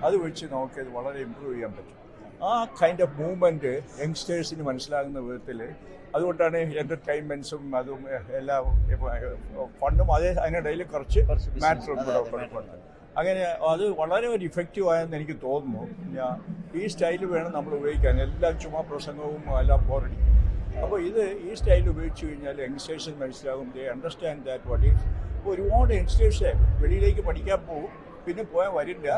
Speaker 10: അത് വെച്ച് നമുക്കത് വളരെ ഇമ്പ്രൂവ് ചെയ്യാൻ പറ്റും. ആ കൈൻഡ് ഓഫ് മൂവ്മെൻറ്റ് യങ്സ്റ്റേഴ്സിന് മനസ്സിലാകുന്ന വിധത്തിൽ, അതുകൊണ്ടാണ് എൻ്റർടൈൻമെൻറ്റ്സും അതും എല്ലാം ഫണ്ടും അതിനിടയിൽ കുറച്ച് മാറ്ററും കൂടെ കൊടുക്കുന്നത്. അങ്ങനെ അത് വളരെ ഒരു ഇഫക്റ്റീവ് ആയെന്ന് എനിക്ക് തോന്നുന്നു. ഈ സ്റ്റൈൽ വേണം നമ്മൾ ഉപയോഗിക്കാൻ. എല്ലാം ചുമ്മാ പ്രസംഗവും എല്ലാം ബോറടി. അപ്പോൾ ഈ സ്റ്റൈൽ ഉപയോഗിച്ച് കഴിഞ്ഞാൽ യങ്സ്റ്റേഴ്സിന് മനസ്സിലാകും, ദേ അണ്ടർസ്റ്റാൻഡ് ദാറ്റ് വാട്ട് ഈസ്. ഇപ്പോൾ ഒരുപാട് യങ്സ്റ്റേഴ്സ് വെളിയിലേക്ക് പഠിക്കാൻ പോകും, പിന്നെ പോയാൽ വരില്ല,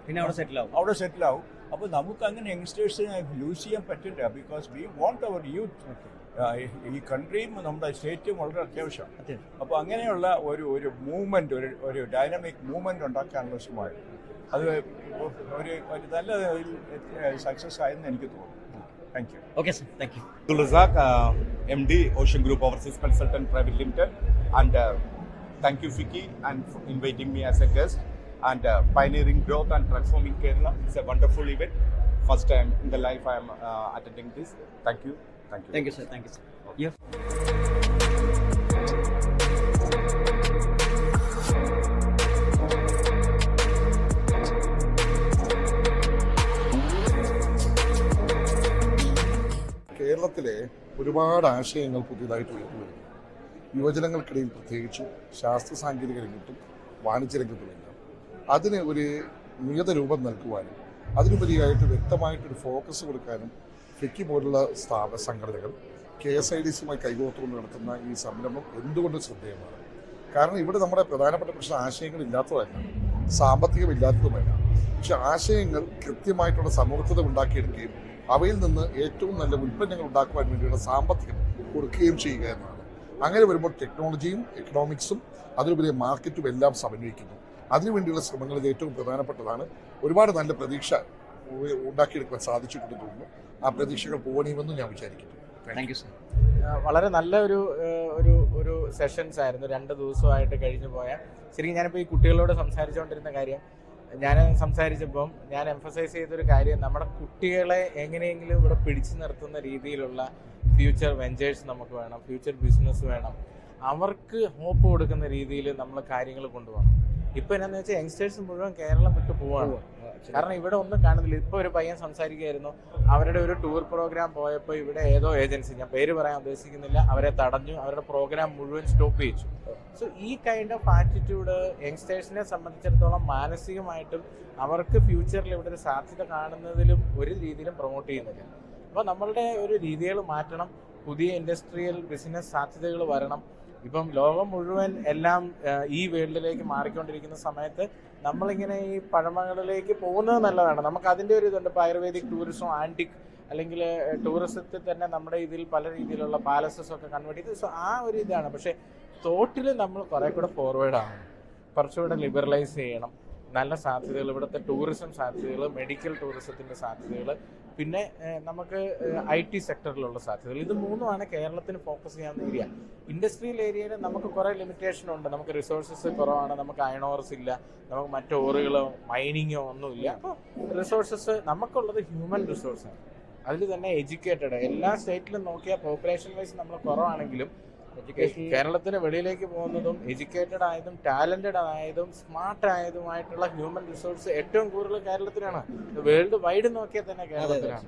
Speaker 7: പിന്നെ
Speaker 10: അവിടെ സെറ്റിലാവും. അപ്പോൾ നമുക്ക് അങ്ങനെ യങ്സ്റ്റേഴ്സിനെ ലൂസ് ചെയ്യാൻ പറ്റില്ല. Because we want our youth. ഈ കൺട്രിയും നമ്മുടെ സ്റ്റേറ്റും വളരെ അത്യാവശ്യമാണ്. അപ്പോൾ അങ്ങനെയുള്ള ഒരു മൂവ്മെൻറ്റ്, ഒരു ഡൈനാമിക് മൂവ്മെൻറ്റ് ഉണ്ടാക്കാനുള്ള ശ്രമമായി അത് ഒരു നല്ല സക്സസ് ആയെന്ന് എനിക്ക് തോന്നുന്നു. Thank you.
Speaker 7: Okay, sir. Thank you.
Speaker 11: Abdul Razak, MD, Ocean Group Overseas Consultant Private Limited. And thank you, Vicky, and for inviting me as a guest. And pioneering growth and transforming Kerala. It's a wonderful event. First time in the life I am attending this. Thank you. Thank you.
Speaker 7: Thank you, sir. Thank you, sir. Yeah.
Speaker 12: കേരളത്തിലെ ഒരുപാട് ആശയങ്ങൾ പുതിയതായിട്ട് ഉയർന്നു വരുന്നു. യുവജനങ്ങൾക്കിടയിൽ പ്രത്യേകിച്ചും ശാസ്ത്ര സാങ്കേതിക രംഗത്തും വാണിജ്യ രംഗത്തുമെല്ലാം അതിന് ഒരു നിയത രൂപം നൽകുവാനും അതിനുപരിയായിട്ട് വ്യക്തമായിട്ടൊരു ഫോക്കസ് കൊടുക്കാനും ഫിക്കി പോലുള്ള സംഘടനകൾ KSIDCയുമായി കൈകോർത്തുകൊണ്ട് നടത്തുന്ന ഈ സംരംഭം എന്തുകൊണ്ട് ശ്രദ്ധേയമാണ്. കാരണം ഇവിടെ നമ്മുടെ പ്രധാനപ്പെട്ട പ്രശ്നം ആശയങ്ങളില്ലാത്തതല്ല, സാമ്പത്തികമില്ലാത്തതുമല്ല. പക്ഷെ ആശയങ്ങൾ കൃത്യമായിട്ടുള്ള സമൂഹത്തിൽ ഉണ്ടാക്കിയെടുക്കുകയും അവയിൽ നിന്ന് ഏറ്റവും നല്ല ഉൽപ്പന്നങ്ങൾ ഉണ്ടാക്കുവാൻ വേണ്ടിയുള്ള സാമ്പത്തികം കൊടുക്കുകയും ചെയ്യുക എന്നതാണ്. അങ്ങനെ വരുമ്പോൾ ടെക്നോളജിയും എക്കണോമിക്സും അതിലുപരി മാർക്കറ്റും എല്ലാം സമന്വയിക്കുന്നു. അതിനുവേണ്ടിയുള്ള ശ്രമങ്ങളിൽ ഏറ്റവും പ്രധാനപ്പെട്ടതാണ്. ഒരുപാട് നല്ല പ്രതീക്ഷ ഉണ്ടാക്കിയെടുക്കാൻ സാധിച്ചിട്ടുണ്ടെന്ന് തോന്നുന്നു. ആ പ്രതീക്ഷകൾ പോകണമെന്നും ഞാൻ വിചാരിക്കുന്നു.
Speaker 7: Thank you sir.
Speaker 13: വളരെ നല്ല ഒരു സെഷൻസ് ആയിരുന്നു 2 ദിവസമായിട്ട് കഴിഞ്ഞു പോയ. ശരിക്കും ഞാനിപ്പോൾ ഈ കുട്ടികളോട് സംസാരിച്ചുകൊണ്ടിരുന്ന കാര്യം, ഞാൻ സംസാരിച്ചപ്പം ഞാൻ എംഫസൈസ് ചെയ്തൊരു കാര്യം, നമ്മുടെ കുട്ടികളെ എങ്ങനെയെങ്കിലും ഇവിടെ പിടിച്ചു നിർത്തുന്ന രീതിയിലുള്ള ഫ്യൂച്ചർ വെഞ്ചേഴ്സ് നമുക്ക് വേണം, ഫ്യൂച്ചർ ബിസിനസ് വേണം. അവർക്ക് ഹോപ്പ് കൊടുക്കുന്ന രീതിയിൽ നമ്മൾ കാര്യങ്ങൾ കൊണ്ടുപോകണം. ഇപ്പം എന്നാന്ന് വെച്ചാൽ യങ്സ്റ്റേഴ്സ് മുഴുവൻ കേരളം വിട്ട് പോവാണ്. കാരണം ഇവിടെ ഒന്നും കാണുന്നില്ല. ഇപ്പോൾ ഒരു പയ്യൻ സംസാരിക്കുകയായിരുന്നു, അവരുടെ ഒരു ടൂർ പ്രോഗ്രാം പോയപ്പോൾ ഇവിടെ ഏതോ ഏജൻസി, ഞാൻ പേര് പറയാൻ ഉദ്ദേശിക്കുന്നില്ല, അവരെ തടഞ്ഞു, അവരുടെ പ്രോഗ്രാം മുഴുവൻ സ്റ്റോപ്പ് ചെയ്യിച്ചു. സോ ഈ കൈൻഡ് ഓഫ് ആറ്റിറ്റ്യൂഡ് യങ്സ്റ്റേഴ്സിനെ സംബന്ധിച്ചിടത്തോളം മാനസികമായിട്ടും അവർക്ക് ഫ്യൂച്ചറിൽ ഇവിടെ ഒരു സാധ്യത കാണുന്നതിലും ഒരു രീതിയിലും പ്രൊമോട്ട് ചെയ്യുന്നില്ല. അപ്പോൾ നമ്മളുടെ ഒരു രീതികൾ മാറ്റണം, പുതിയ ഇൻഡസ്ട്രിയൽ ബിസിനസ് സാധ്യതകൾ വരണം. ഇപ്പം ലോകം മുഴുവൻ എല്ലാം ഈ വേൾഡിലേക്ക് മാറിക്കൊണ്ടിരിക്കുന്ന സമയത്ത് നമ്മളിങ്ങനെ ഈ പഴമകളിലേക്ക് പോകുന്നത് നല്ലതാണ്. നമുക്ക് അതിൻ്റെ ഒരു ഇതുണ്ട്. ഇപ്പോൾ ആയുർവേദിക് ടൂറിസം, ആൻറ്റിക് അല്ലെങ്കിൽ ടൂറിസത്തിൽ തന്നെ നമ്മുടെ ഇതിൽ പല രീതിയിലുള്ള പാലസസ് ഒക്കെ കൺവേർട്ട് ചെയ്ത്, സോ ആ ഒരു ഇതാണ്. പക്ഷേ തോട്ടിൽ നമ്മൾ കുറേ കൂടെ ഫോർവേഡ് ആവണം, കുറച്ചുകൂടെ ലിബറലൈസ് ചെയ്യണം. നല്ല സാധ്യതകൾ, ഇവിടുത്തെ ടൂറിസം സാധ്യതകൾ, മെഡിക്കൽ ടൂറിസത്തിൻ്റെ സാധ്യതകൾ, പിന്നെ നമുക്ക് IT സെക്ടറിലുള്ള സാധ്യതകൾ, ഇത് മൂന്നുമാണ് കേരളത്തിന് ഫോക്കസ് ചെയ്യാവുന്ന ഏരിയ. ഇൻഡസ്ട്രിയൽ ഏരിയയിൽ നമുക്ക് കുറേ ലിമിറ്റേഷൻ ഉണ്ട്. നമുക്ക് റിസോഴ്സസ് കുറവാണ്, നമുക്ക് അയൺ ഓർസ് ഇല്ല, നമുക്ക് മറ്റു ഓറുകളോ മൈനിങ്ങോ ഒന്നുമില്ല. അപ്പോൾ റിസോഴ്സസ് നമുക്കുള്ളത് ഹ്യൂമൻ റിസോഴ്സാണ്. അതിൽ തന്നെ എഡ്യൂക്കേറ്റഡ്, എല്ലാ സ്റ്റേറ്റിലും നോക്കിയാൽ പോപ്പുലേഷൻ വൈസ് നമ്മൾ കുറവാണെങ്കിലും കേരളത്തിന് വെളിയിലേക്ക് പോകുന്നതും എഡ്യൂക്കേറ്റഡ് ആയതും ടാലന്റഡ് ആയതും സ്മാർട്ട് ആയതുമായിട്ടുള്ള ഹ്യൂമൻ റിസോഴ്സ് ഏറ്റവും കൂടുതൽ കേരളത്തിലാണ്. വേൾഡ് വൈഡ് നോക്കിയാൽ തന്നെ കേരളത്തിലാണ്.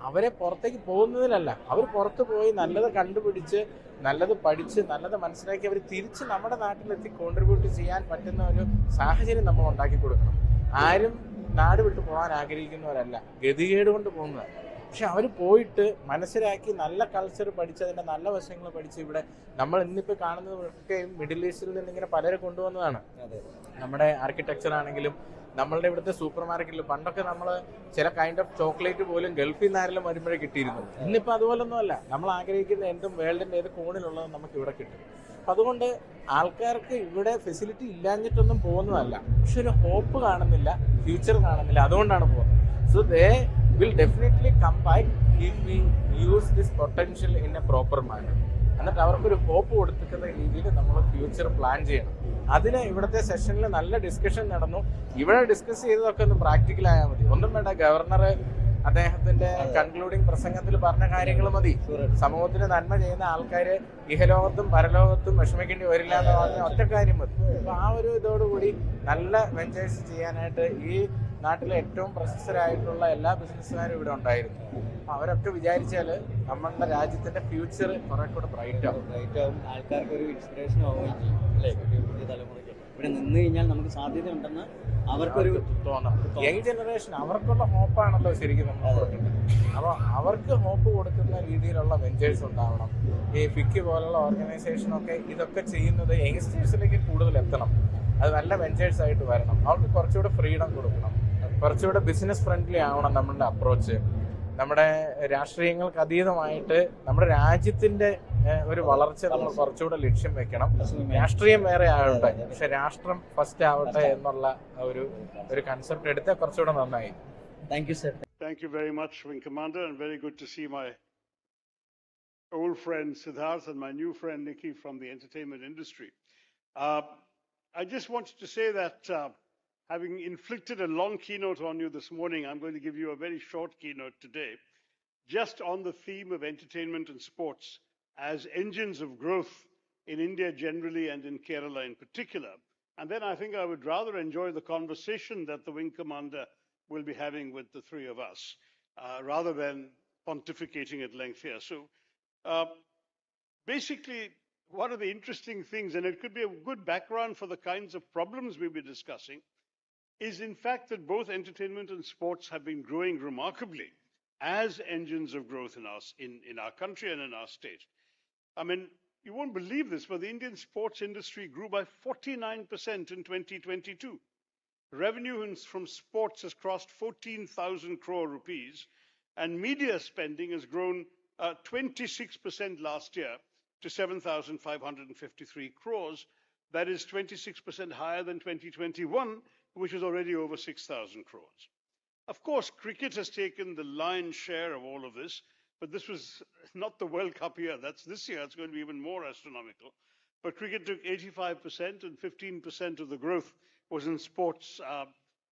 Speaker 13: അവരെ പുറത്തേക്ക് പോകുന്നതിലല്ല, അവർ പുറത്ത് പോയി നല്ലത് കണ്ടുപിടിച്ച്, നല്ലത് പഠിച്ച്, നല്ലത് മനസ്സിലാക്കി അവർ തിരിച്ച് നമ്മുടെ നാട്ടിലെത്തി കോൺട്രിബ്യൂട്ട് ചെയ്യാൻ പറ്റുന്ന ഒരു സാഹചര്യം നമ്മൾ ഉണ്ടാക്കി കൊടുക്കണം. ആരും നാട് വിട്ടു പോകാൻ ആഗ്രഹിക്കുന്നവരല്ല, ഗതികേട് കൊണ്ട് പോകുന്നതാണ്. പക്ഷെ അവർ പോയിട്ട് മനസ്സിലാക്കി നല്ല കൾച്ചർ പഠിച്ച്, അതിൻ്റെ നല്ല വശങ്ങൾ പഠിച്ച്, ഇവിടെ നമ്മൾ ഇന്നിപ്പോൾ കാണുന്നതൊക്കെ മിഡിൽ ഈസ്റ്റിൽ നിന്ന് ഇങ്ങനെ പലരെ കൊണ്ടുവന്നതാണ്. നമ്മുടെ ആർക്കിടെക്ചർ ആണെങ്കിലും നമ്മളുടെ ഇവിടുത്തെ സൂപ്പർ മാർക്കറ്റിൽ പണ്ടൊക്കെ നമ്മൾ ചില കൈൻഡ് ഓഫ് ചോക്ലേറ്റ് പോലും ഗൾഫിൽ നിന്ന് ആരെങ്കിലും വരുമ്പോഴേ കിട്ടിയിരുന്നു. ഇന്നിപ്പോൾ അതുപോലൊന്നും അല്ല. നമ്മൾ ആഗ്രഹിക്കുന്ന എന്തും വേൾഡിൻ്റെ ഏത് കോണിലുള്ളത് നമുക്ക് ഇവിടെ കിട്ടും. അപ്പം അതുകൊണ്ട് ആൾക്കാർക്ക് ഇവിടെ ഫെസിലിറ്റി ഇല്ലാഞ്ഞിട്ടൊന്നും പോകുന്നതല്ല, പക്ഷെ ഒരു ഹോപ്പ് കാണുന്നില്ല, ഫ്യൂച്ചർ കാണുന്നില്ല, അതുകൊണ്ടാണ് പോകുന്നത്. So they will definitely come back if we use this potential in a proper manner. എന്നിട്ട് അവർക്കൊരു ഹോപ്പ് കൊടുക്കുന്ന രീതിയിൽ നമ്മൾ ഫ്യൂച്ചർ പ്ലാൻ ചെയ്യണം. അതിന് ഇവിടുത്തെ സെഷനിൽ നല്ല ഡിസ്കഷൻ നടന്നു. ഇവിടെ ഡിസ്കസ് ചെയ്തതൊക്കെ ഒന്ന് പ്രാക്ടിക്കൽ ആയാൽ മതി. ഒന്നും വേണ്ട, ഗവർണർ അദ്ദേഹത്തിന്റെ കൺക്ലൂഡിങ് പ്രസംഗത്തിൽ പറഞ്ഞ കാര്യങ്ങൾ മതി. സമൂഹത്തിന് നന്മ ചെയ്യുന്ന ആൾക്കാര് ഇഹലോകത്തും പരലോകത്തും വിഷമിക്കേണ്ടി വരില്ല എന്ന് പറഞ്ഞ ഒറ്റ കാര്യം മതി. അപ്പൊ ആ ഒരു ഇതോടുകൂടി നല്ല വെഞ്ചേഴ്സ് ചെയ്യാനായിട്ട് ഈ നാട്ടിലെ ഏറ്റവും പ്രശസ്തരായിട്ടുള്ള എല്ലാ ബിസിനസ്സുകാരും ഇവിടെ ഉണ്ടായിരുന്നു. അവരൊക്കെ വിചാരിച്ചാൽ നമ്മളുടെ രാജ്യത്തിന്റെ ഫ്യൂച്ചർ കുറെ കൂടെ ബ്രൈറ്റ് ആവും.
Speaker 7: ആൾക്കാർക്ക് ഒരു ഇൻസ്പിറേഷൻ ആവുകയും ചെയ്യും അല്ലേ? പുതിയ തലമുറയ്ക്ക് ഇവിടെ നിന്ന് കഴിഞ്ഞാൽ നമുക്ക് സാധ്യത ഉണ്ടെന്ന് അവർക്കൊരു
Speaker 13: തോന്നണം. യങ് ജനറേഷൻ അവർക്കുള്ള ഹോപ്പാണല്ലോ ശരിക്കും നമ്മൾ കൊടുക്കുന്നത്. അപ്പോൾ അവർക്ക് ഹോപ്പ് കൊടുക്കുന്ന രീതിയിലുള്ള വെഞ്ചേഴ്സ് ഉണ്ടാവണം. ഈ ഫിക്കി പോലുള്ള ഓർഗനൈസേഷനൊക്കെ ഇതൊക്കെ ചെയ്യുന്നത് യങ്സ്റ്റേഴ്സിലേക്ക് കൂടുതൽ എത്തണം. അത് നല്ല വെഞ്ചേഴ്സ് ആയിട്ട് വരണം. അവർക്ക് കുറച്ചുകൂടെ ഫ്രീഡം കൊടുക്കണം. കുറച്ചുകൂടെ ബിസിനസ് ഫ്രണ്ട്ലി ആവണം നമ്മളുടെ അപ്രോച്ച്. നമ്മുടെ രാഷ്ട്രീയങ്ങൾക്ക് അതീതമായിട്ട് നമ്മുടെ രാജ്യത്തിന്റെ ഒരു വളർച്ച നമ്മൾ കുറച്ചുകൂടെ ലക്ഷ്യം വെക്കണം. രാഷ്ട്രീയം വേറെ ആവട്ടെ, പക്ഷെ രാഷ്ട്രം ഫസ്റ്റ് ആവട്ടെ എന്നുള്ള ഒരു കൺസെപ്റ്റ് എടുത്താൽ കുറച്ചുകൂടെ നന്നായി.
Speaker 7: Thank you sir.
Speaker 14: Thank you very much, Wing Commander, and very good to see my old friend Siddharth and my new friend Nikki from the entertainment industry. I just wanted to say that having inflicted a long keynote on you this morning, I'm going to give you a very short keynote today, just on the theme of entertainment and sports as engines of growth in India generally and in Kerala in particular. And then I think I would rather enjoy the conversation that the Wing Commander will be having with the three of us, rather than pontificating at length here. So basically, one of the interesting things, and it could be a good background for the kinds of problems we'll be discussing, is in fact that both entertainment and sports have been growing remarkably as engines of growth in our country and in our state. I mean, you won't believe this, but the Indian sports industry grew by 49% in 2022. Revenue from sports has crossed 14,000 crore rupees, and media spending has grown 26% last year to 7,553 crores. That is 26% higher than 2021, which is already over 6,000 crores. Of course, cricket has taken the lion's share of all of this, but this was not the World Cup year. That's this year. It's going to be even more astronomical. But cricket took 85%, and 15% of the growth was in sports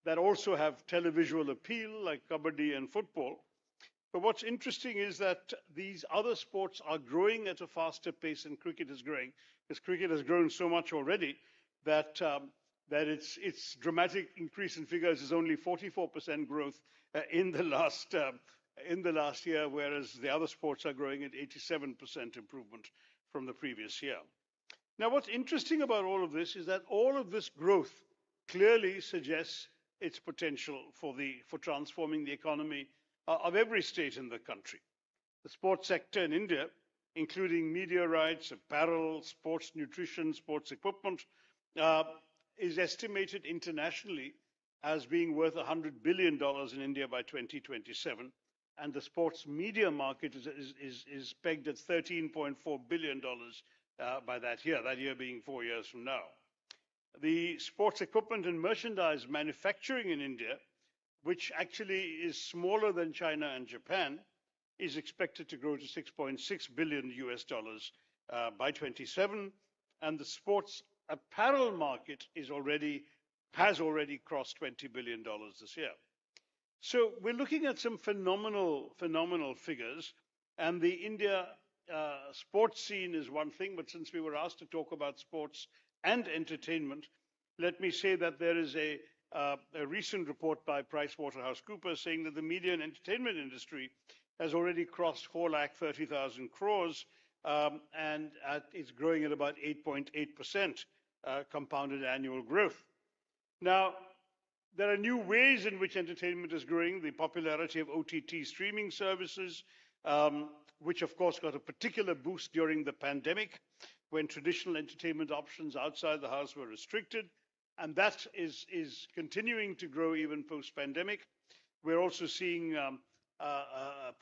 Speaker 14: that also have televisual appeal, like kabaddi and football. But what's interesting is that these other sports are growing at a faster pace than cricket is growing, because cricket has grown so much already that its dramatic increase in figures is only 44% growth in the last year, whereas the other sports are growing at 87% improvement from the previous year. Now, what's interesting about all of this is that all of this growth clearly suggests its potential for transforming the economy of every state in the country. The sports sector in India, including media rights, apparel, sports nutrition, sports equipment, is estimated internationally as being worth $100 billion in India by 2027. And the sports media market is pegged at $13.4 billion by that year being 4 years from now. The sports equipment and merchandise manufacturing in India, which actually is smaller than China and Japan, is expected to grow to $6.6 billion by 27. And the sports apparel market has already crossed $20 billion this year. So we're looking at some phenomenal figures. And the India sports scene is one thing, but since we were asked to talk about sports and entertainment, let me say that there is a recent report by PricewaterhouseCoopers saying that the media and entertainment industry has already crossed 430,000 crores, and it's growing at about 8.8% compounded annual growth. Now, there are new ways in which entertainment is growing. The popularity of OTT streaming services, which of course got a particular boost during the pandemic, when traditional entertainment options outside the house were restricted. And that is continuing to grow even post-pandemic. We're also seeing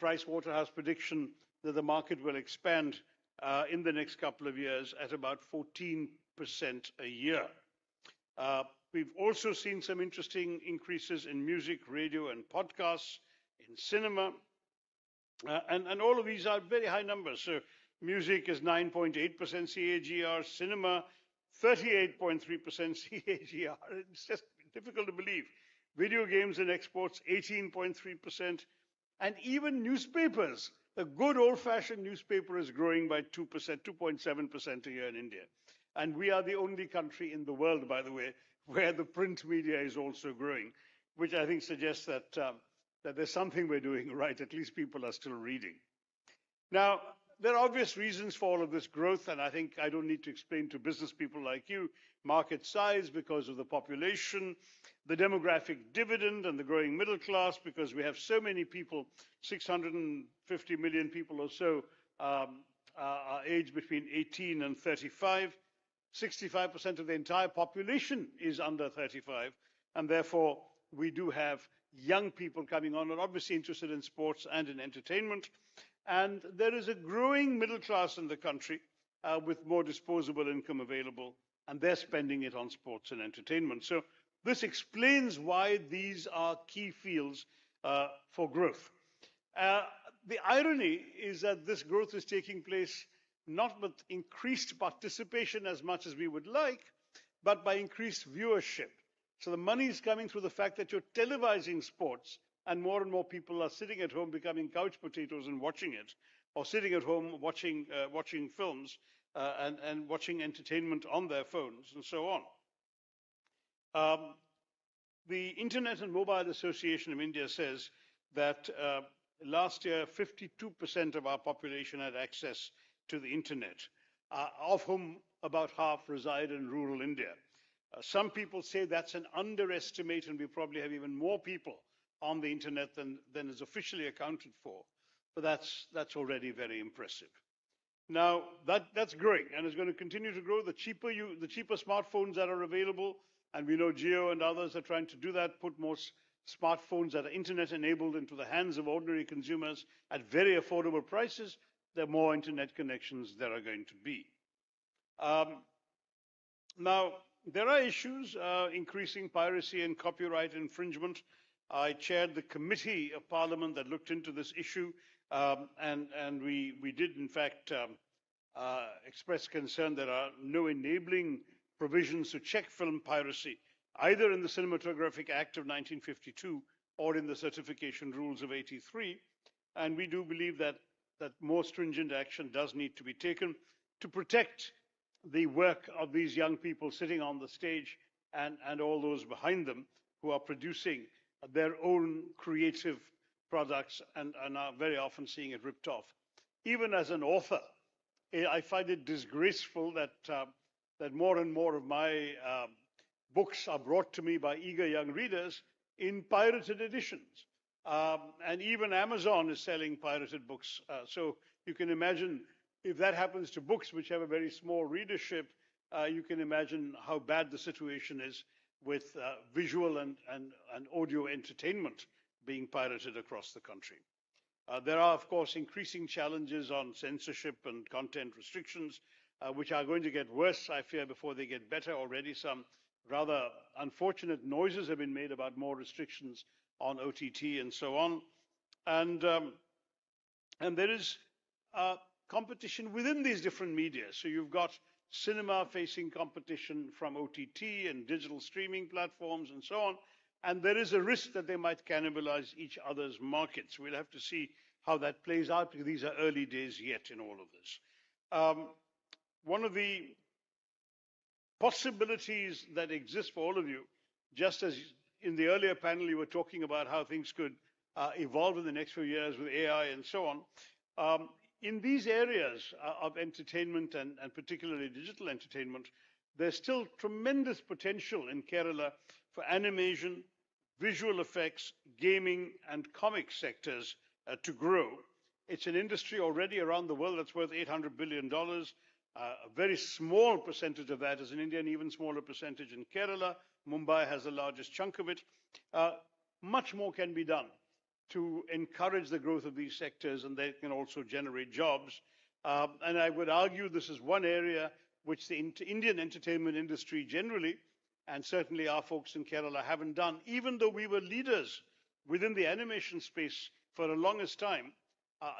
Speaker 14: Pricewaterhouse prediction that the market will expand in the next couple of years at about 14% a year. We've also seen some interesting increases in music, radio, and podcasts, in cinema. And all of these are very high numbers. So music is 9.8% CAGR, cinema 38.3% CAGR. It's just difficult to believe. Video games and exports, 18.3%. And even newspapers, the good old-fashioned newspaper is growing by 2%, 2.7% a year in India. And we are the only country in the world, by the way, where the print media is also growing, which I think suggests that, that there's something we're doing right. At least people are still reading. Now, there are obvious reasons for all of this growth, and I think I don't need to explain to business people like you, market size because of the population, the demographic dividend and the growing middle class because we have so many people, 650 million people or so are aged between 18 and 35. 65% of the entire population is under 35, and therefore we do have young people coming on and obviously interested in sports and in entertainment. And there is a growing middle class in the country with more disposable income available, and they're spending it on sports and entertainment. So this explains why these are key fields for growth. The irony is that this growth is taking place not with increased participation as much as we would like, but by increased viewership. So the money is coming through the fact that you're televising sports, and more people are sitting at home becoming couch potatoes and watching it, or sitting at home watching films and watching entertainment on their phones and so on. The Internet and Mobile Association of India says that last year 52% of our population had access to the internet, of whom about half reside in rural India. Some people say that's an underestimate, and we probably have even more people on the internet than is officially accounted for. But that's already very impressive. Now that's growing and is going to continue to grow. The cheaper smartphones that are available, and we know Jio and others are trying to do that, put more smartphones that are internet enabled into the hands of ordinary consumers at very affordable prices. The more internet connections there are going to be. Now, there are issues, increasing piracy and copyright infringement. I chaired the committee of Parliament that looked into this issue, and we did, in fact, express concern there are no enabling provisions to check film piracy, either in the Cinematographic Act of 1952 or in the certification rules of 83. And we do believe that more stringent action does need to be taken to protect the work of these young people sitting on the stage and all those behind them who are producing their own creative products and are very often seeing it ripped off. Even as an author, I find it disgraceful that more and more of my books are brought to me by eager young readers in pirated editions. And even Amazon is selling pirated books. So you can imagine if that happens to books which have a very small readership, you can imagine how bad the situation is with visual and audio entertainment being pirated across the country. There are, of course, increasing challenges on censorship and content restrictions, which are going to get worse, I fear, before they get better. Already some rather unfortunate noises have been made about more restrictions on OTT and so on. And there is competition within these different media. So you've got cinema facing competition from OTT and digital streaming platforms and so on. And there is a risk that they might cannibalize each other's markets. We'll have to see how that plays out, because these are early days yet in all of this. One of the possibilities that exist for all of you, just as in the earlier panel you were talking about how things could evolve in the next few years with AI and so on, in these areas of entertainment and particularly digital entertainment, there's still tremendous potential in Kerala for animation, visual effects, gaming, and comic sectors to grow. It's an industry already around the world that's worth $800 billion. A very small percentage of that is in India, and even smaller percentage in Kerala. Mumbai has the largest chunk of it. Much more can be done to encourage the growth of these sectors, and they can also generate jobs. And I would argue this is one area which the Indian entertainment industry generally, and certainly our folks in Kerala, haven't done, even though we were leaders within the animation space for the longest time,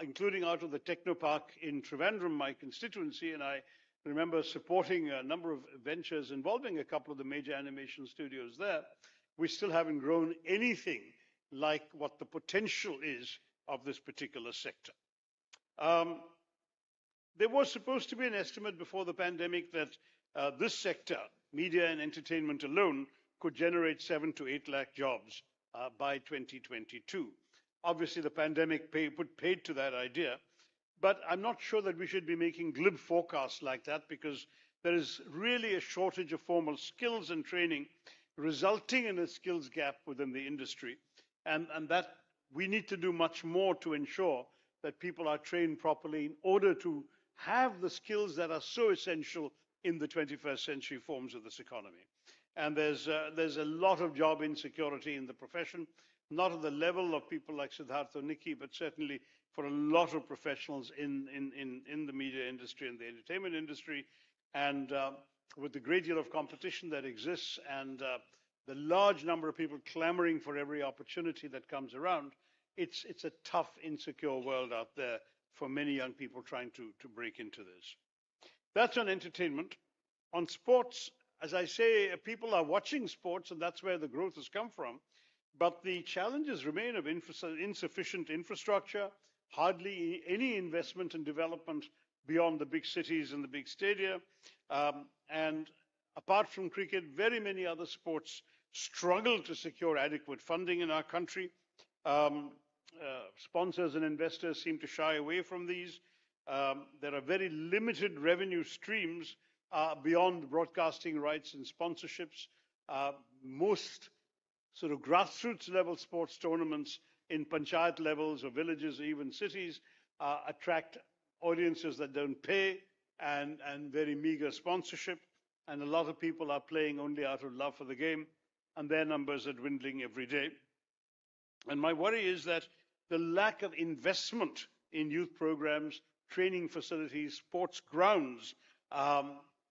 Speaker 14: including out of the Technopark in Trivandrum, my constituency, and I remember supporting a number of ventures involving a couple of the major animation studios there. We still haven't grown anything like what the potential is of this particular sector. There was supposed to be an estimate before the pandemic that this sector, media and entertainment alone, could generate 7 to 8 lakh jobs by 2022. Obviously, the pandemic put paid to that idea, but I'm not sure that we should be making glib forecasts like that, because there is really a shortage of formal skills and training, resulting in a skills gap within the industry. And that we need to do much more to ensure that people are trained properly in order to have the skills that are so essential in the 21st century forms of this economy. And there's a lot of job insecurity in the profession, not at the level of people like Siddharth or Nikki, but certainly for a lot of professionals in the media industry and the entertainment industry. And with the great deal of competition that exists and the large number of people clamoring for every opportunity that comes around, it's a tough, insecure world out there for many young people trying to break into this. That's on entertainment. On sports, as I say, people are watching sports, and that's where the growth has come from. But the challenges remain of insufficient infrastructure, hardly any investment and development beyond the big cities and the big stadia. And apart from cricket, very many other sports struggle to secure adequate funding in our country. Sponsors and investors seem to shy away from these. There are very limited revenue streams beyond broadcasting rights and sponsorships. Most sort of grassroots level sports tournaments in panchayat levels or villages or even cities attract audiences that don't pay and very meager sponsorship. And a lot of people are playing only out of love for the game, and their numbers are dwindling every day. And my worry is that the lack of investment in youth programs, training facilities, sports grounds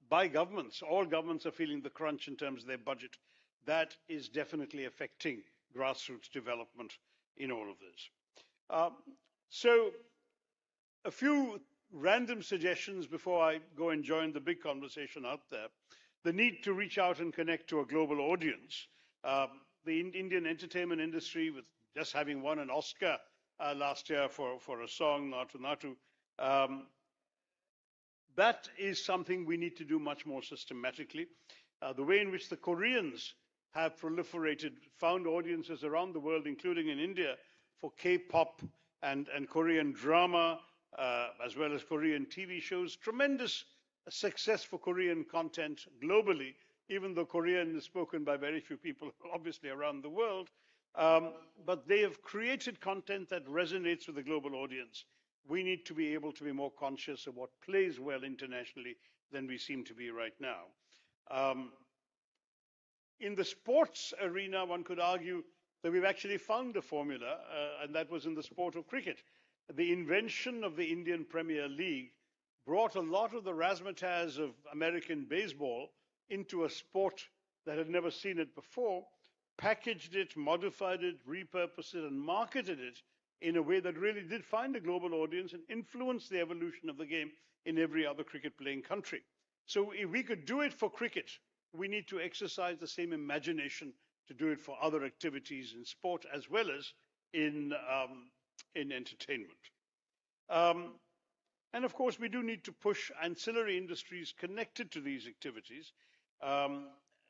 Speaker 14: by governments, all governments are feeling the crunch in terms of their budget. That is definitely affecting grassroots development in all of this. So a few random suggestions before I go and join the big conversation out there. The need to reach out and connect to a global audience. The Indian entertainment industry, with just having won an Oscar last year for a song, Natu Natu, that is something we need to do much more systematically. The way in which the Koreans have proliferated, found audiences around the world, including in India, for K-pop and Korean drama, as well as Korean TV shows. Tremendous success for Korean content globally, even though Korean is spoken by very few people, obviously, around the world. But they have created content that resonates with the global audience. We need to be able to be more conscious of what plays well internationally than we seem to be right now. In the sports arena, one could argue that we've actually found a formula, and that was in the sport of cricket. The invention of the Indian Premier League brought a lot of the razzmatazz of American baseball into a sport that had never seen it before, packaged it, modified it, repurposed it, and marketed it in a way that really did find a global audience and influence the evolution of the game in every other cricket-playing country. So if we could do it for cricket, we need to exercise the same imagination to do it for other activities in sport as well as in entertainment. And of course, we do need to push ancillary industries connected to these activities.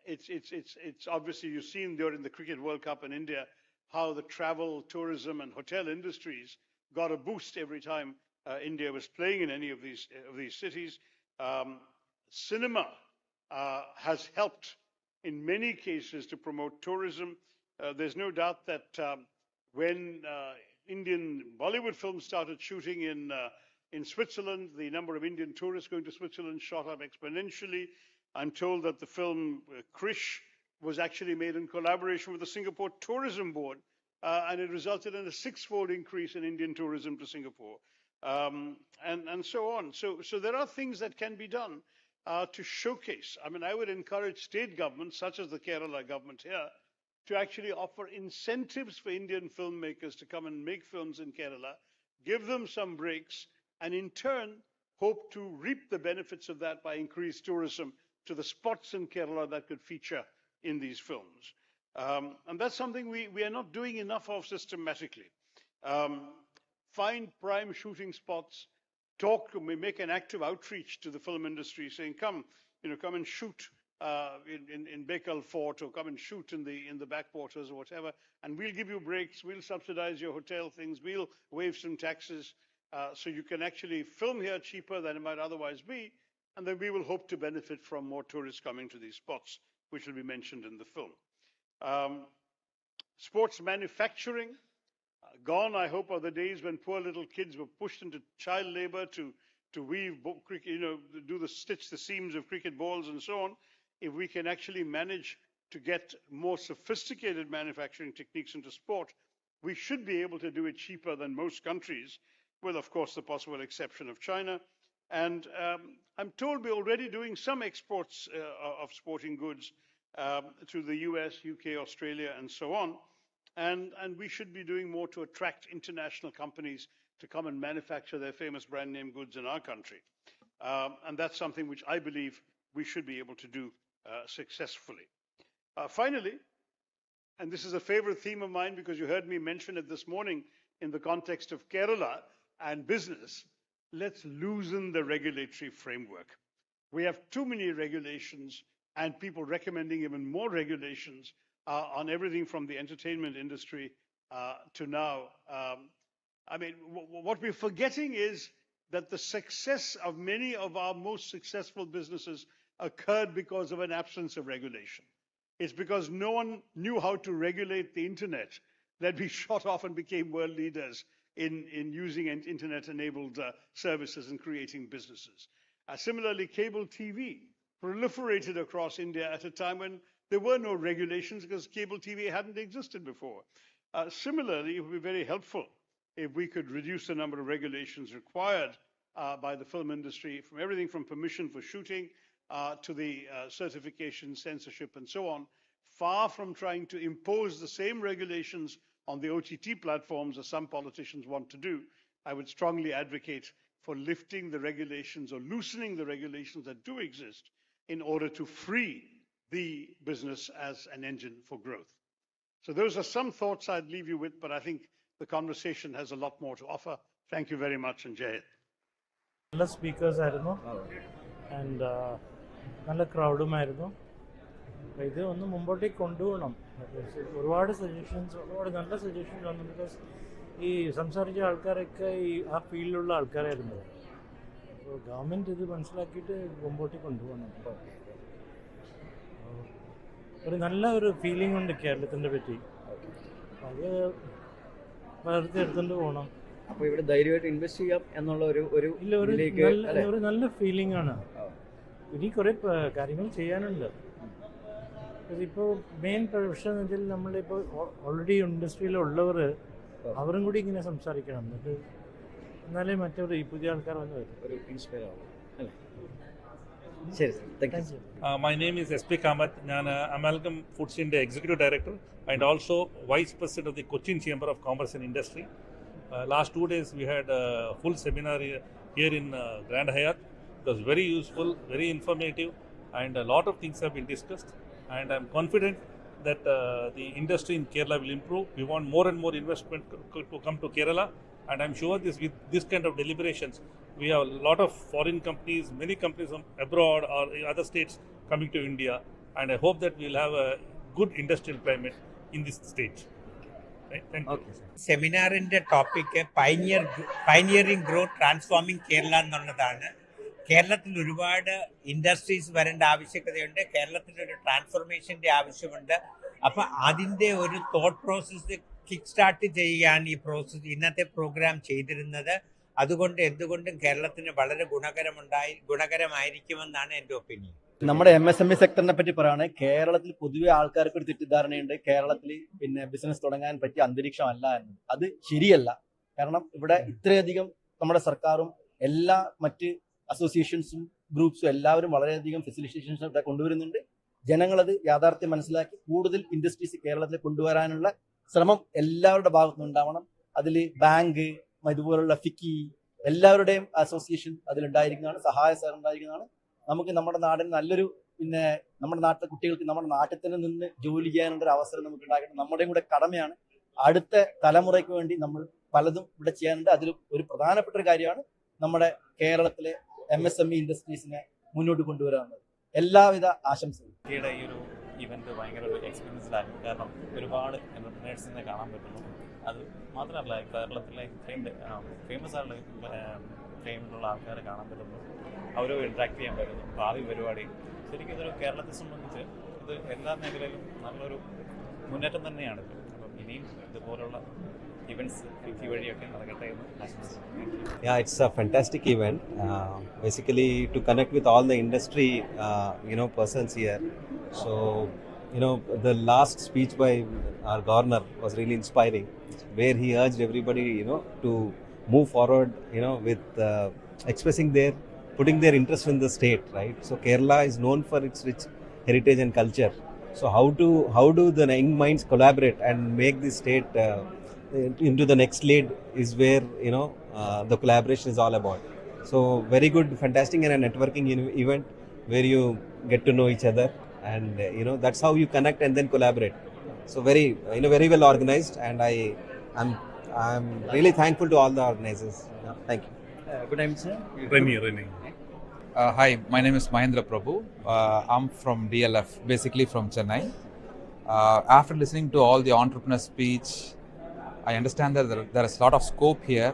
Speaker 14: It's obviously, you've seen during the Cricket World Cup in India how the travel, tourism, and hotel industries got a boost every time India was playing in any of these cities. Cinema has helped in many cases to promote tourism. There's no doubt that when Indian Bollywood films started shooting in Switzerland, the number of Indian tourists going to Switzerland shot up exponentially. I'm told that the film Krish was actually made in collaboration with the Singapore Tourism Board, and it resulted in a 6-fold increase in Indian tourism to Singapore, and so on. So there are things that can be done to showcase. I mean, I would encourage state governments, such as the Kerala government here, to actually offer incentives for Indian filmmakers to come and make films in Kerala, give them some breaks, and in turn, hope to reap the benefits of that by increased tourism to the spots in Kerala that could feature in these films. And that's something we are not doing enough of systematically. Find prime shooting spots, we make an active outreach to the film industry saying, come and shoot in Bekal Fort, or come and shoot in the backwaters or whatever, and we'll give you breaks, we'll subsidize your hotel things, we'll waive some taxes, so you can actually film here cheaper than it might otherwise be, and then we will hope to benefit from more tourists coming to these spots, which will be mentioned in the film. Sports manufacturing, gone, I hope, are the days when poor little kids were pushed into child labor to weave, stitch the seams of cricket balls and so on. If we can actually manage to get more sophisticated manufacturing techniques into sport, we should be able to do it cheaper than most countries, with, of course, the possible exception of China. And I'm told we're already doing some exports of sporting goods to the US, UK, Australia, and so on. And we should be doing more to attract international companies to come and manufacture their famous brand name goods in our country. And that's something which I believe we should be able to do successfully. Finally, and this is a favorite theme of mine because you heard me mention it this morning in the context of Kerala and business, let's loosen the regulatory framework. We have too many regulations and people recommending even more regulations on everything from the entertainment industry to now. I mean, what we're forgetting is that the success of many of our most successful businesses occurred because of an absence of regulation. It's because no one knew how to regulate the internet that we shot off and became world leaders in using internet-enabled services and creating businesses. Similarly, cable TV proliferated across India at a time when there were no regulations because cable TV hadn't existed before. Similarly, it would be very helpful if we could reduce the number of regulations required by the film industry, from everything from permission for shooting to the certification, censorship, and so on, far from trying to impose the same regulations on the OTT platforms as some politicians want to do. I would strongly advocate for lifting the regulations or loosening the regulations that do exist in order to free the business as an engine for growth. So those are some thoughts I'd leave you with, but I think the conversation has a lot more to offer. Thank you very much, and Jai Hind.
Speaker 15: നല്ല speakers ആയിരുന്നു and നല്ല ക്രൗഡുമായിരുന്നു. അപ്പോൾ ഇത് ഒന്ന് മുമ്പോട്ടേക്ക് കൊണ്ടുപോകണം. ഒരുപാട് suggestions, ഒരുപാട് നല്ല സജഷൻസ് വന്നു. ബിക്കോസ് ഈ സംസാരിച്ച ആൾക്കാരൊക്കെ ആ ഫീൽഡിലുള്ള ആൾക്കാരായിരുന്നു. അപ്പോൾ ഗവൺമെൻറ് ഇത് മനസ്സിലാക്കിയിട്ട് മുമ്പോട്ടേക്ക് കൊണ്ടുപോകണം. ഒരു നല്ല ഒരു ഫീലിംഗ് ഉണ്ട് കേരളത്തിനെ പറ്റി. അത് വളർത്തി എടുത്തുകൊണ്ട് പോകണം.
Speaker 7: അപ്പോൾ ഇവിടെ ധൈര്യമായിട്ട് ഇൻവെസ്റ്റ് ചെയ്യാം എന്നുള്ള
Speaker 15: ഒരു നല്ല ഫീലിംഗ് ആണ്. ഇനി കുറേ കാര്യങ്ങൾ ചെയ്യാനുണ്ട്. ഇപ്പോൾ മെയിൻ പ്രശ്നം എന്ന് വെച്ചാൽ നമ്മളിപ്പോൾ ഓൾറെഡി ഇൻഡസ്ട്രിയിലുള്ളവർ അവരും കൂടി ഇങ്ങനെ സംസാരിക്കണം. എന്നിട്ട് എന്നാലേ മറ്റവർ ഈ പുതിയ ആൾക്കാർ വന്ന് വരും,
Speaker 7: ഒരു ഇൻസ്പയർ ആവും.
Speaker 16: My name is SP Kamath. ഞാൻ അമാൽഗം ഫുഡ്സിൻ്റെ executive director and also vice president of the Cochin chamber of commerce and industry. Last 2 days we had a full seminar here in Grand Hyatt. It was very useful, very informative, and a lot of things have been discussed. And I'm confident that the industry in Kerala will improve. We want more and more investment to come to Kerala, and I'm sure with this kind of deliberations, we have a lot of foreign companies, many companies from abroad or other states coming to India, and I hope that we'll have a good industrial climate in this state.
Speaker 17: സെമിനാറിന്റെ topic pioneering growth transforming Kerala എന്നുള്ളതാണ്. കേരളത്തിൽ ഒരുപാട് industries വരേണ്ട ആവശ്യകതയുണ്ട്. കേരളത്തിൽ ഒരു ട്രാൻസ്ഫോർമേഷന്റെ ആവശ്യമുണ്ട്. അപ്പം അതിൻ്റെ ഒരു തോട്ട് പ്രോസസ്സ് കിക്ക് സ്റ്റാർട്ട് ചെയ്യുകയാണ് ഈ പ്രോസസ്സ് ഇന്നത്തെ പ്രോഗ്രാം ചെയ്തിരുന്നത്. അതുകൊണ്ട് എന്തുകൊണ്ടും കേരളത്തിന് വളരെ ഗുണകരമായിരിക്കുമെന്നാണ് എൻ്റെ ഒപ്പീനിയൻ.
Speaker 7: നമ്മുടെ MSME സെക്ടറിനെ പറ്റി പറയുകയാണെങ്കിൽ കേരളത്തിൽ പൊതുവെ ആൾക്കാർക്ക് ഒരു തെറ്റിദ്ധാരണയുണ്ട്, കേരളത്തിൽ പിന്നെ ബിസിനസ് തുടങ്ങാൻ പറ്റിയ അന്തരീക്ഷമല്ല എന്നത്. അത് ശരിയല്ല. കാരണം ഇവിടെ ഇത്രയധികം നമ്മുടെ സർക്കാരും എല്ലാ മറ്റ് അസോസിയേഷൻസും ഗ്രൂപ്പ്സും എല്ലാവരും വളരെയധികം ഫെസിലിറ്റേഷൻസ് ഇവിടെ കൊണ്ടുവരുന്നുണ്ട്. ജനങ്ങളത് യാഥാർത്ഥ്യം മനസ്സിലാക്കി കൂടുതൽ ഇൻഡസ്ട്രീസ് കേരളത്തിൽ കൊണ്ടുവരാനുള്ള ശ്രമം എല്ലാവരുടെ ഭാഗത്തുനിന്ന് ഉണ്ടാവണം. അതിൽ ബാങ്ക്, ഇതുപോലുള്ള ഫിക്കി, എല്ലാവരുടെയും അസോസിയേഷൻ അതിലുണ്ടായിരിക്കുന്നതാണ്, സഹായ സഹകരണം ഉണ്ടായിരിക്കുന്നതാണ്. നമുക്ക് നമ്മുടെ നാടിന് നല്ലൊരു പിന്നെ നമ്മുടെ നാട്ടിലെ കുട്ടികൾക്ക് നമ്മുടെ നാട്ടിൽ തന്നെ നിന്ന് ജോലി ചെയ്യാനുള്ള ഒരു അവസരം നമുക്ക് ഉണ്ടാക്കണം. നമ്മുടെയും കൂടെ കടമയാണ്. അടുത്ത തലമുറയ്ക്ക് വേണ്ടി നമ്മൾ പലതും ഇവിടെ ചെയ്യാനുണ്ട്. അതിൽ ഒരു പ്രധാനപ്പെട്ട ഒരു കാര്യമാണ് നമ്മുടെ കേരളത്തിലെ MSME ഇൻഡസ്ട്രീസിനെ മുന്നോട്ട് കൊണ്ടുവരാനുള്ളത്. എല്ലാവിധ ആശംസകളും.
Speaker 18: ഈ ഒരു ഇവന്റ് ഭയങ്കര ഒരു എക്സ്പീരിയൻസിലായിരുന്നു. കാരണം ഒരുപാട് എന്റർപ്രനേഴ്സിനെ കാണാൻ പറ്റുന്നു. അത് മാത്രമല്ല കേരളത്തിലെ ഫേമസ് ആയിട്ടുള്ള ഫെയിമിലുള്ള ആൾക്കാരെ കാണാൻ പറ്റുന്നു, അവരും ഇന്ററാക്ട് ചെയ്യാൻ പറ്റുന്നു. ഭാവി പരിപാടി ശരിക്കും ഇതൊരു കേരളത്തെ സംബന്ധിച്ച് ഇത് എല്ലാ മേഖലയിലും നല്ലൊരു മുന്നേറ്റം തന്നെയാണ്. അപ്പം ഇനിയും ഇതുപോലുള്ള events വഴിയൊക്കെ നടക്കട്ടെ എന്ന് ആശംസിക്കുന്നു.
Speaker 20: Yeah, it's a fantastic event. Basically, to connect with all the industry, persons here. So, the last speech by our governor was really inspiring, where he urged everybody, to move forward, with expressing putting their interest in the state, right? So, Kerala is known for its rich heritage and culture. So, how do the young minds collaborate and make the state into the next lead is where the collaboration is all about. So very good, fantastic, and a networking event where you get to know each other, and that's how you connect and then collaborate. So very well organized, and I'm really thankful to all the organizers. Thank you.
Speaker 7: Good name, sir.
Speaker 18: Remy.
Speaker 21: Hi, my name is Mahendra Prabhu. I'm from DLF, basically from Chennai. After listening to all the entrepreneur speech, I understand that there is a lot of scope here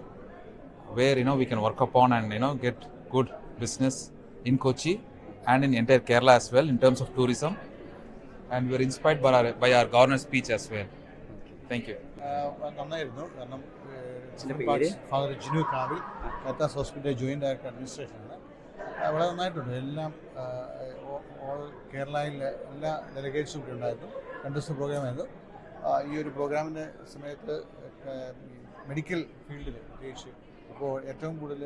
Speaker 21: where we can work upon and get good business in Kochi and in entire Kerala as well in terms of tourism, and we are inspired by our governor's speech as well. Thank you.
Speaker 22: നന്നായിരുന്നു. കാരണം father Jinu കാവിൽ കത്താസ് hospital joint director administration ആണ്. വളരെ നന്നായിട്ടുണ്ട്. എല്ലാം all കേരളയിലെ എല്ലാ ഡെലിഗേറ്റ്സും ഇവിടെ ഉണ്ടായിരുന്നു. 2 ദിവസത്തെ പ്രോഗ്രാമായിരുന്നു. ഈ ഒരു പ്രോഗ്രാമിൻ്റെ സമയത്ത് മെഡിക്കൽ ഫീൽഡിൽ പ്രത്യേകിച്ച് ഇപ്പോൾ ഏറ്റവും കൂടുതൽ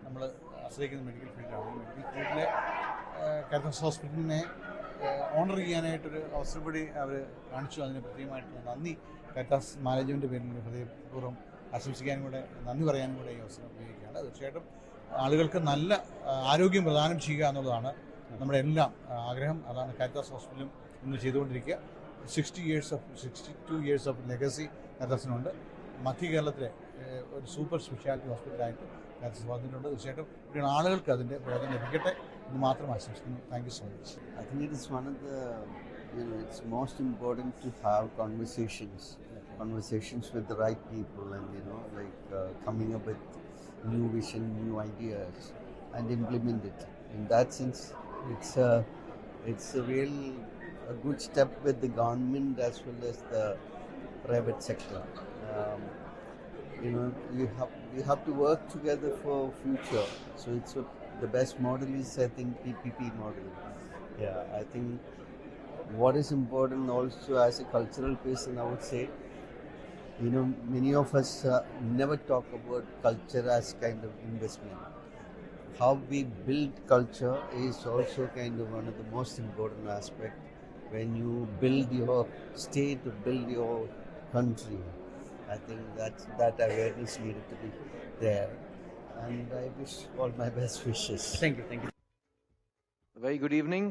Speaker 22: നമ്മൾ ആശ്രയിക്കുന്ന മെഡിക്കൽ ഫീൽഡാണ്. ഈ മെഡിക്കൽ ഫീൽഡിലെ കാരിത്താസ് ഹോസ്പിറ്റലിനെ ഓണർ ചെയ്യാനായിട്ടൊരു അവസരം കൂടി അവർ കാണിച്ചു. അതിന് പ്രത്യേകമായിട്ടുള്ള നന്ദി കാരിത്താസ് മാനേജ്മെൻറ്റ് പേരിൽ ഹൃദയപൂർവ്വം ആശംസിക്കാനും കൂടെ നന്ദി പറയാനും കൂടെ ഈ അവസരം ഉപയോഗിക്കുകയാണ്. തീർച്ചയായിട്ടും ആളുകൾക്ക് നല്ല ആരോഗ്യം പ്രദാനം ചെയ്യുക എന്നുള്ളതാണ് നമ്മുടെ എല്ലാം ആഗ്രഹം. അതാണ് കാരിത്താസ് ഹോസ്പിറ്റലും ഇന്ന് ചെയ്തുകൊണ്ടിരിക്കുക. 62 years of legacy കാരിത്താസിനുണ്ട്. മധ്യ കേരളത്തിലെ ഒരു സൂപ്പർ സ്പെഷ്യാലിറ്റി ഹോസ്പിറ്റലായിട്ട് കാരിത്താസ് വന്നിട്ടുണ്ട്. തീർച്ചയായിട്ടും ഇവിടെ ആളുകൾക്ക് അതിൻ്റെ പ്രയോജനം ലഭിക്കട്ടെ എന്ന് മാത്രം ആശംസിക്കുന്നു. Thank you so much.
Speaker 23: I think it is one of the, it's most important to have conversations with the right people, and coming up with new vision, new ideas, and implement it. In that sense, it's a good step with the government as well as the private sector. You have to work together for future. So the best model is, I think, PPP model. Yeah, I think what is important also as a cultural person, I would say, many of us never talk about culture as kind of investment. How we build culture is also kind of one of the most important aspects. When you build your state, to build your country, I think that awareness needed to be there. And I wish all my best wishes.
Speaker 7: Thank you.
Speaker 24: Very good evening.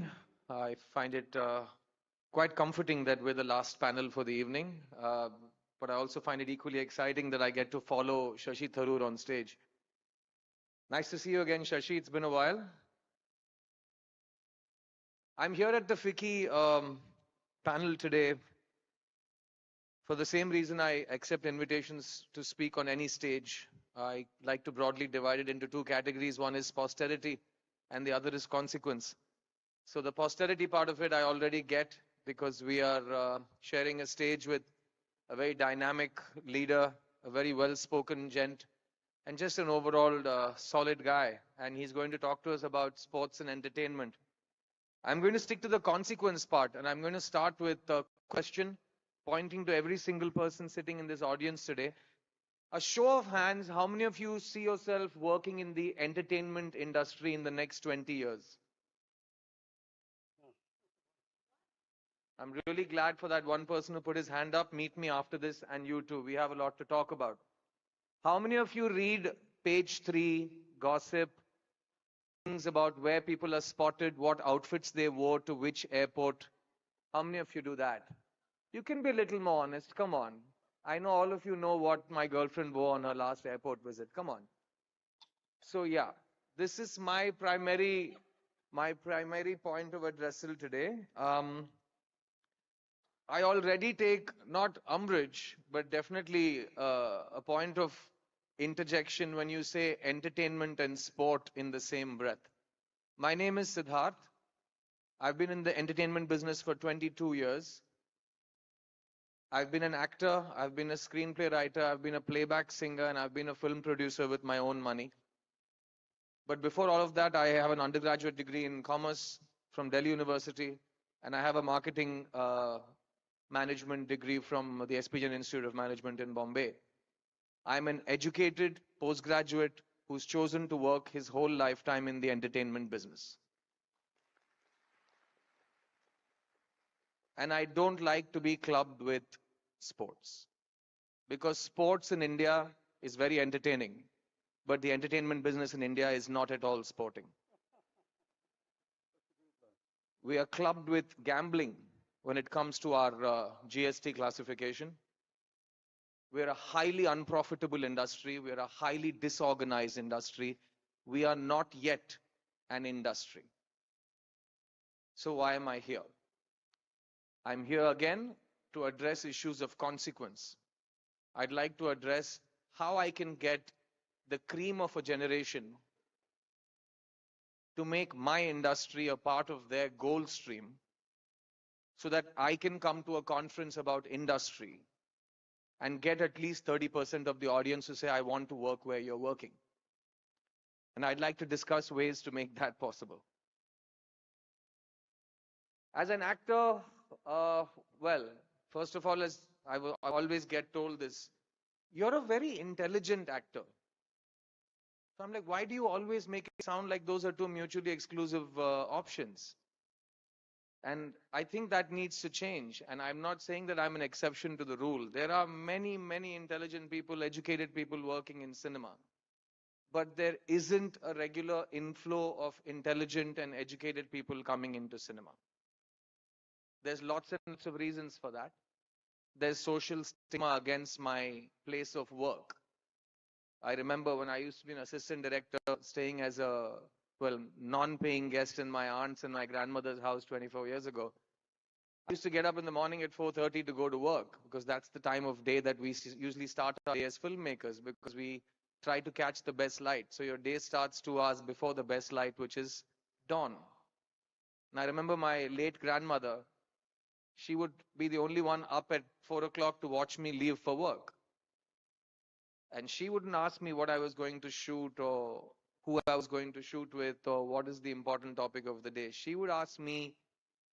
Speaker 24: I find it quite comforting that we're the last panel for the evening. But I also find it equally exciting that I get to follow Shashi Tharoor on stage. Nice to see you again, Shashi. It's been a while. I'm here at the FICCI panel today for the same reason I accept invitations to speak on any stage. I like to broadly divide it into 2 categories. One is posterity and the other is consequence. So the posterity part of it I already get because we are sharing a stage with a very dynamic leader, a very well-spoken gent, and just an overall solid guy. And he's going to talk to us about sports and entertainment. I'm going to stick to the consequence part, and I'm going to start with a question pointing to every single person sitting in this audience today. A show of hands, how many of you see yourself working in the entertainment industry in the next 20 years? I'm really glad for that one person who put his hand up. Meet me after this, and you too. We have a lot to talk about. How many of you read page 3, gossip, things about where people are spotted, what outfits they wore to which airport. How many of you do that? You can be a little more honest. Come on. I know all of you know what my girlfriend wore on her last airport visit. Come on. So yeah, this is my primary point of addressal today. I already take not umbrage, but definitely a point of interjection when you say entertainment and sport in the same breath. My name is Siddharth. I've been in the entertainment business for 22 years. I've been an actor, I've been a screenplay writer, I've been a playback singer, and I've been a film producer with my own money. But before all of that, I have an undergraduate degree in commerce from Delhi University, and I have a marketing management degree from the SP Jain Institute of Management in Bombay. I'm an educated postgraduate who's chosen to work his whole lifetime in the entertainment business. And I don't like to be clubbed with sports, because sports in India is very entertaining, but the entertainment business in India is not at all sporting. We are clubbed with gambling when it comes to our GST classification. We're a highly unprofitable industry. We're a highly disorganized industry. We are not yet an industry. So why am I here? I'm here again to address issues of consequence. I'd like to address how I can get the cream of a generation to make my industry a part of their goal stream, so that I can come to a conference about industry and get at least 30% of the audience to say, I want to work where you're working. And I'd like to discuss ways to make that possible. As an actor, well, first of all, as I always get told this, you're a very intelligent actor. So I'm like, why do you always make it sound like those are two mutually exclusive options? And I think that needs to change. And I'm not saying that I'm an exception to the rule. There are many, many intelligent people, educated people working in cinema. But there isn't a regular inflow of intelligent and educated people coming into cinema. There's lots and lots of reasons for that. There's social stigma against my place of work. I remember when I used to be an assistant director, staying as a, well, non-paying guest in my aunt's and my grandmother's house 24 years ago. I used to get up in the morning at 4:30 to go to work, because that's the time of day that we usually start our day as filmmakers, because we try to catch the best light. So your day starts 2 hours before the best light, which is dawn. And I remember my late grandmother, she would be the only one up at 4 o'clock to watch me leave for work. And she wouldn't ask me what I was going to shoot or who I was going to shoot with or what is the important topic of the day. She would ask me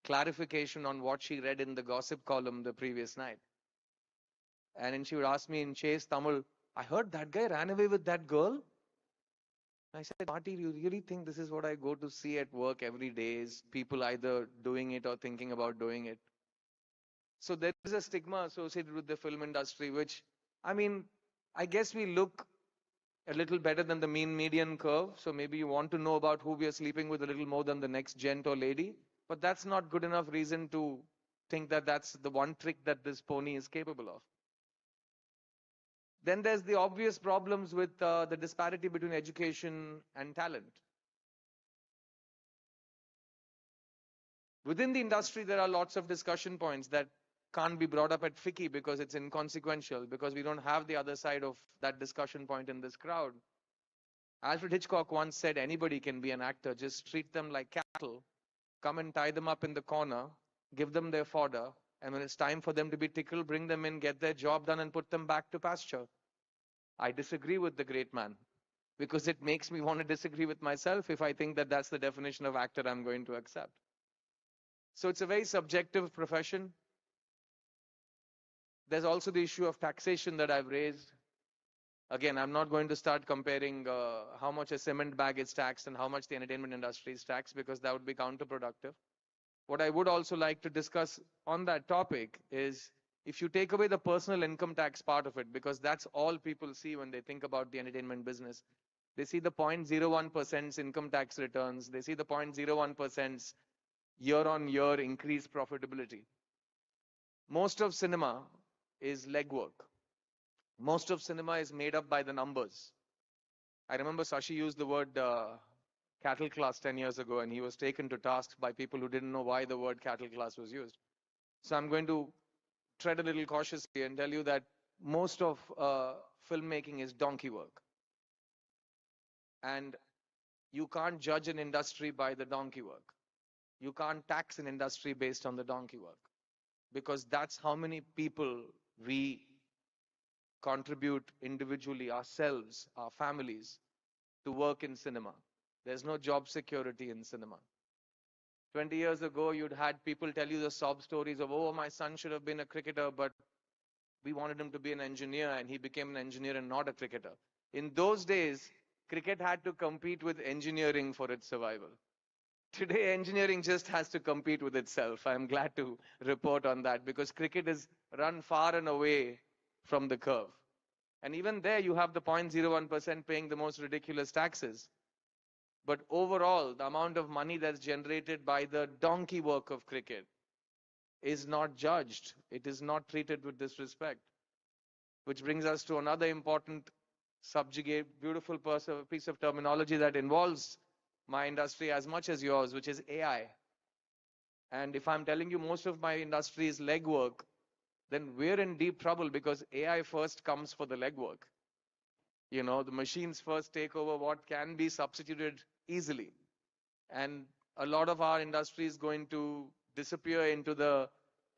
Speaker 24: clarification on what she read in the gossip column the previous night. And then she would ask me in Chase Tamil, I heard that guy ran away with that girl. I said, Marty, do you really think this is what I go to see at work every day, is people either doing it or thinking about doing it? So there is a stigma associated with the film industry, which, I mean, I guess we look a little better than the mean median curve. So maybe you want to know about who we are sleeping with a little more than the next gent or lady. But that's not good enough reason to think that that's the one trick that this pony is capable of. Then there's the obvious problems with the disparity between education and talent. Within the industry, there are lots of discussion points that can't be brought up at FICCI because it's inconsequential, because we don't have the other side of that discussion point in this crowd. Alfred Hitchcock once said, anybody can be an actor, just treat them like cattle, come and tie them up in the corner, give them their fodder, and when it's time for them to be tickled, bring them in, get their job done, and put them back to pasture. I disagree with the great man, because it makes me want to disagree with myself if I think that that's the definition of actor I'm going to accept. So it's a very subjective profession. There's also the issue of taxation that I've raised. Again, I'm not going to start comparing how much a cement bag is taxed and how much the entertainment industry is taxed, because that would be counterproductive. What I would also like to discuss on that topic is If you take away the personal income tax part of it, because that's all people see when they think about the entertainment business, they see the 0.01% income tax returns, they see the 0.01% year-on-year increased profitability. Most of cinema is legwork. Most of cinema is made up by the numbers. I remember Sashi used the word cattle class 10 years ago, and he was taken to task by people who didn't know why the word cattle class was used. So I'm going to tread a little cautiously and tell you that most of filmmaking is donkey work. And you can't judge an industry by the donkey work. You can't tax an industry based on the donkey work, because that's how many people we contribute individually, ourselves, our families, to work in cinema. There's no job security in cinema. 20 years ago, you'd had people tell you the sob stories of, oh, my son should have been a cricketer, but we wanted him to be an engineer, and he became an engineer and not a cricketer. In those days, cricket had to compete with engineering for its survival. Today, engineering just has to compete with itself. I'm glad to report on that, because cricket is run far and away from the curve. And even there, you have the 0.01% paying the most ridiculous taxes. But overall, the amount of money that's generated by the donkey work of cricket is not judged. It is not treated with disrespect. Which brings us to another important subjugate, beautiful piece of terminology that involves my industry as much as yours, which is AI. And if I'm telling you most of my industry is legwork, then we're in deep trouble, because AI first comes for the legwork. You know, the machines first take over what can be substituted easily. And a lot of our industry is going to disappear into the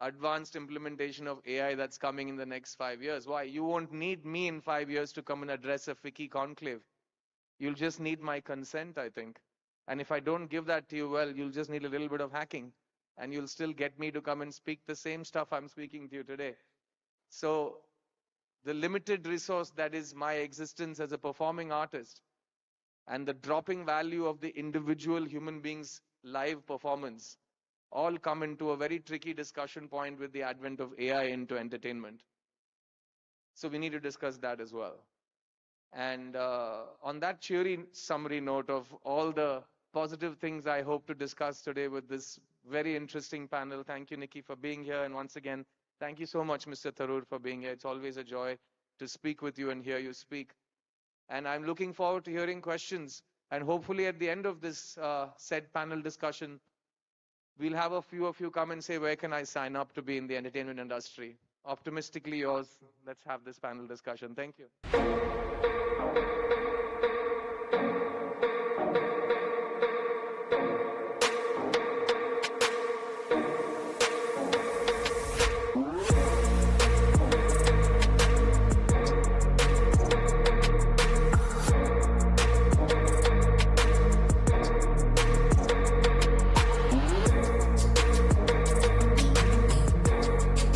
Speaker 24: advanced implementation of AI that's coming in the next 5 years. Why? You won't need me in 5 years to come and address a FICCI conclave. You'll just need my consent, I think. And if I don't give that to you, well, you'll just need a little bit of hacking, and you'll still get me to come and speak the same stuff I'm speaking to you today. So the limited resource that is my existence as a performing artist, and the dropping value of the individual human being's live performance, all come into a very tricky discussion point with the advent of AI into entertainment. So we need to discuss that as well. And on that cheery summary note of all the positive things I hope to discuss today with this very interesting panel, thank you, Nikki, for being here. And once again, thank you so much, Mr. Tharoor, for being here. It's always a joy to speak with you and hear you speak. And I'm looking forward to hearing questions. And hopefully at the end of this said panel discussion, we'll have a few of you come and say, where can I sign up to be in the entertainment industry? Optimistically yours. Let's have this panel discussion. Thank you.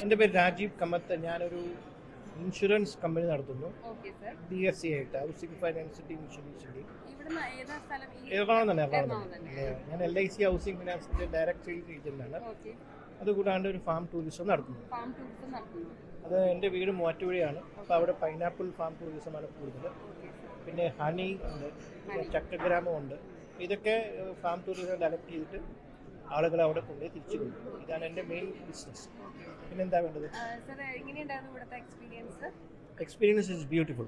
Speaker 1: എൻ്റെ പേര് രാജീവ് കമത്ത്. ഞാനൊരു insurance company നടത്തുന്നു. DSC ആയിട്ട്, housing finance ഇൻഷുറൻസിൻ്റെ. എറണാകുളം തന്നെ. ഞാൻ LIC housing ഫിനാൻസിൻ്റെ direct sales ഏജൻ്റാണ്. അതുകൂടാണ്ട് ഒരു farm tourism നടത്തുന്നു. അത് എൻ്റെ വീട് മൂവാറ്റുപുഴയാണ്. അപ്പോൾ അവിടെ പൈനാപ്പിൾ ഫാം ടൂറിസമാണ് കൂടുതൽ. പിന്നെ ഹണി ഉണ്ട്, ചക്കഗ്രാമമുണ്ട്. ഇതൊക്കെ ഫാം ടൂറിസം ഡയറക്റ്റ് ചെയ്തിട്ട് ആളുകളെ അവിടെ കൊണ്ടുപോയി തിരിച്ചു കൊണ്ടുപോകും. ഇതാണ് എൻ്റെ മെയിൻ ബിസിനസ്. പിന്നെന്താ വേണ്ടത്? Experience is beautiful.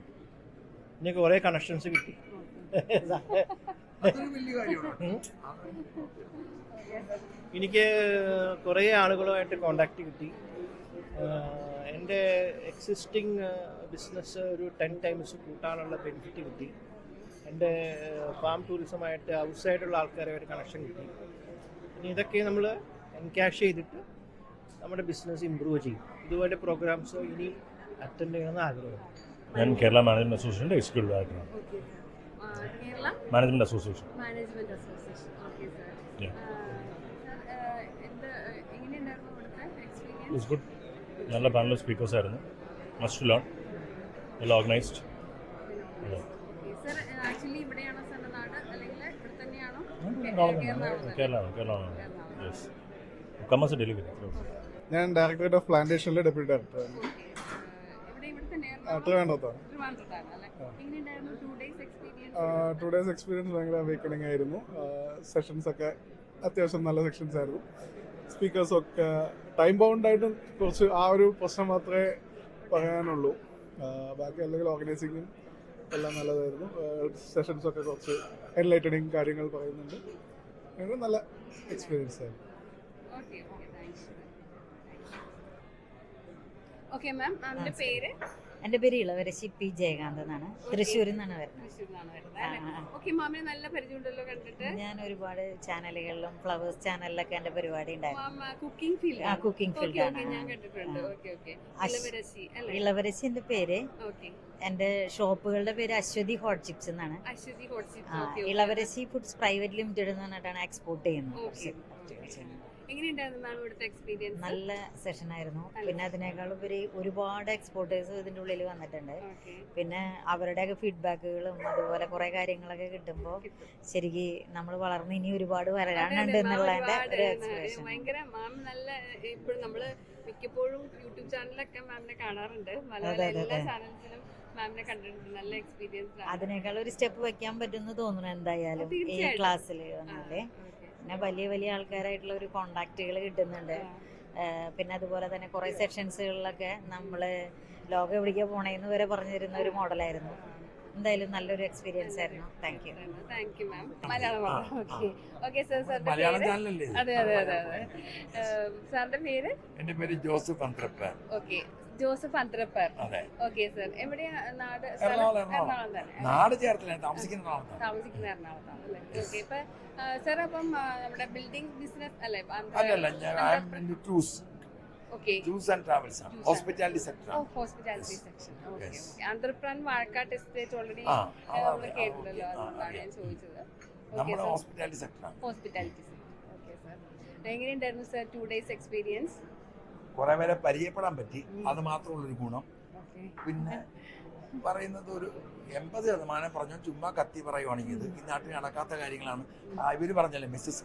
Speaker 1: എനിക്ക് കുറേ കണക്ഷൻസ് കിട്ടി. എനിക്ക് കുറേ ആളുകളുമായിട്ട് കോണ്ടാക്ട് കിട്ടി. എൻ്റെ എക്സിസ്റ്റിംഗ് ബിസിനസ് ഒരു 10 ടൈംസ് കൂട്ടാനുള്ള ബെനിഫിറ്റ് കിട്ടി. എൻ്റെ ഫാം ടൂറിസമായിട്ട് ഔട്ട്സൈഡുള്ള ആൾക്കാരുമായിട്ട് കണക്ഷൻ കിട്ടി. ഇനി ഇതൊക്കെ നമ്മൾ എൻക്യാഷ് ചെയ്തിട്ട് നമ്മുടെ ബിസിനസ് ഇമ്പ്രൂവ് ചെയ്യും. ഇതുപോലെ പ്രോഗ്രാംസ് ഇനി അറ്റൻഡ് ചെയ്യണമെന്ന് ആഗ്രഹമാണ്.
Speaker 5: ഞാൻ കേരള മാനേജ്മെന്റ് അസോസിയേഷൻ്റെ എക്സിക്യൂട്ടീവ് ഡയറക്ടറാണ്. Management association. It's good. നല്ല പാനൽ സ്പീക്കേഴ്സ് ആയിരുന്നു. Must learn, well organised. കേരളമാണ്. Yes, commerce delivery.
Speaker 6: ഞാൻ ഡയറക്ടറേറ്റ് ഓഫ് പ്ലാന്റേഷനിലെ ഡെപ്യൂട്ടി ഡയറക്ടറാണ്. ട്രിവാൻഡ്രത്താണ്. 2 days എക്സ്പീരിയൻസ് ഭയങ്കര അവേക്കണിങ് ആയിരുന്നു. സെഷൻസ് ഒക്കെ അത്യാവശ്യം നല്ല സെഷൻസ് ആയിരുന്നു. സ്പീക്കേഴ്സൊക്കെ ടൈം ബൗണ്ടായിട്ടും കുറച്ച് ആ ഒരു പ്രശ്നം മാത്രമേ പറയാനുള്ളൂ. ബാക്കി അല്ലെങ്കിൽ ഓർഗനൈസിങ്ങും എല്ലാം നല്ലതായിരുന്നു. സെഷൻസൊക്കെ കുറച്ച് എൻലൈറ്റനിങ് കാര്യങ്ങൾ പറയുന്നുണ്ട്. അങ്ങനെ നല്ല എക്സ്പീരിയൻസ് ആയിരുന്നു.
Speaker 8: ഓക്കെ മാം, മാമിന്റെ പേര്?
Speaker 9: എൻ്റെ പേര് ഇളവരശി പി ജയകാന്ത് എന്നാണ്. തൃശ്ശൂരിൽ നിന്നാണ് വരുന്നത്.
Speaker 8: നല്ല പരിചയമുണ്ടല്ലോ കണ്ടിട്ട്.
Speaker 9: ഞാൻ ഒരുപാട് ചാനലുകളിലും ഫ്ലവേഴ്സ് ചാനലിലൊക്കെ എൻ്റെ പരിപാടി ഉണ്ടായിരുന്നു.
Speaker 8: Cooking field?
Speaker 9: കുക്കിംഗ് ഫീൽഡാണ്. ഇളവരശി എൻ്റെ പേര്. എൻ്റെ ഷോപ്പുകളുടെ പേര് അശ്വതി ഹോട്ട് ചിപ്സ് എന്നാണ്. ഇളവരശി ഫുഡ്സ് പ്രൈവറ്റ് ലിമിറ്റഡ് എന്ന് പറഞ്ഞിട്ടാണ് എക്സ്പോർട്ട് ചെയ്യുന്നത്. നല്ല സെഷൻ ആയിരുന്നു. പിന്നെ അതിനേക്കാൾ ഉപരി ഒരുപാട് എക്സ്പോർട്ടേഴ്സ് ഇതിൻ്റെ ഉള്ളിൽ വന്നിട്ടുണ്ട്. പിന്നെ അവരുടെയൊക്കെ ഫീഡ്ബാക്കുകളും അതുപോലെ കുറെ കാര്യങ്ങളൊക്കെ കിട്ടുമ്പോൾ ശരിക്കും നമ്മൾ വളർന്ന് ഇനി ഒരുപാട് വരാനുണ്ട് എന്നുള്ളതിന്റെ ഒരു എക്സ്പ്രഷൻ.
Speaker 8: ഇപ്പോഴും നമ്മള് മിക്കപ്പോഴും യൂട്യൂബ് ചാനലൊക്കെ മാമിനെ കാണാറുണ്ട്. എല്ലാ ചാനൽസിലും മാമിനെ കണ്ടിട്ടുണ്ട്. നല്ല എക്സ്പീരിയൻസ്.
Speaker 9: അതിനേക്കാൾ ഒരു സ്റ്റെപ്പ് വെക്കാൻ പറ്റുമെന്ന് തോന്നുന്നു എന്തായാലും ഈ ക്ലാസ്സിൽ വന്നാലേ. പിന്നെ വലിയ വലിയ ആൾക്കാരായിട്ടുള്ള ഒരു കോണ്ടാക്റ്റുകൾ കിട്ടുന്നുണ്ട്. പിന്നെ അതുപോലെ തന്നെ കുറേ സെഷൻസുകളിലൊക്കെ നമ്മൾ ലോകം എവിടേക്കാ പോണേന്ന് വരെ പറഞ്ഞു തരുന്ന ഒരു മോഡലായിരുന്നു. എന്തായാലും നല്ലൊരു എക്സ്പീരിയൻസ് ആയിരുന്നു. Thank
Speaker 8: you ma'am. Malayalam
Speaker 19: Malayalam ചാനലല്ലേ?
Speaker 8: അതെ അതെ അതെ അതെ. സാറിന്റെ പേര്?
Speaker 19: എന്റെ പേര് Joseph Anthrappan.
Speaker 8: Okay, Joseph Anthrappan. Okay sir. എവിടെയാ നാട്?
Speaker 19: എറണാകുളം തന്നെ. നാട് ചേർത്തില്ല, താമസിക്കുന്ന
Speaker 8: എറണാകുളത്താണ് അല്ലേ? ഓക്കെ. ഇപ്പൊ സർ അപ്പം നമ്മുടെ ബിൽഡിംഗ് ബിസിനസ് അല്ലേ?
Speaker 19: അല്ലല്ല, ടൂർസ് ആൻഡ് ട്രാവൽസ് ആണ്. Hospitality sector.
Speaker 8: Hospitality section. Okay. Anthrappan Vazhakkad estate already നമ്മൾ കേട്ടിട്ടുണ്ടല്ലോ, അതുകൊണ്ടാണ് ഞാൻ ചോദിച്ചത്.
Speaker 19: നമ്മുടെ ഹോസ്പിറ്റാലിറ്റി സെക്ടറാണ്.
Speaker 8: Hospitality sector. Okay sir. എങ്ങനെയുണ്ടായിരുന്നു സർ 2 days എക്സ്പീരിയൻസ്?
Speaker 19: കുറെ പേരെ പരിചയപ്പെടാൻ പറ്റി, അത് മാത്രമുള്ളൊരു ഗുണം. പിന്നെ പറയുന്നത് ഒരു 80% പറഞ്ഞു ചുമ്മാ കത്തി പറയുവാണെങ്കിൽ ഈ നാട്ടിൽ നടക്കാത്ത കാര്യങ്ങളാണ്. ഇവര് പറഞ്ഞല്ലേ, മിസ്സസ്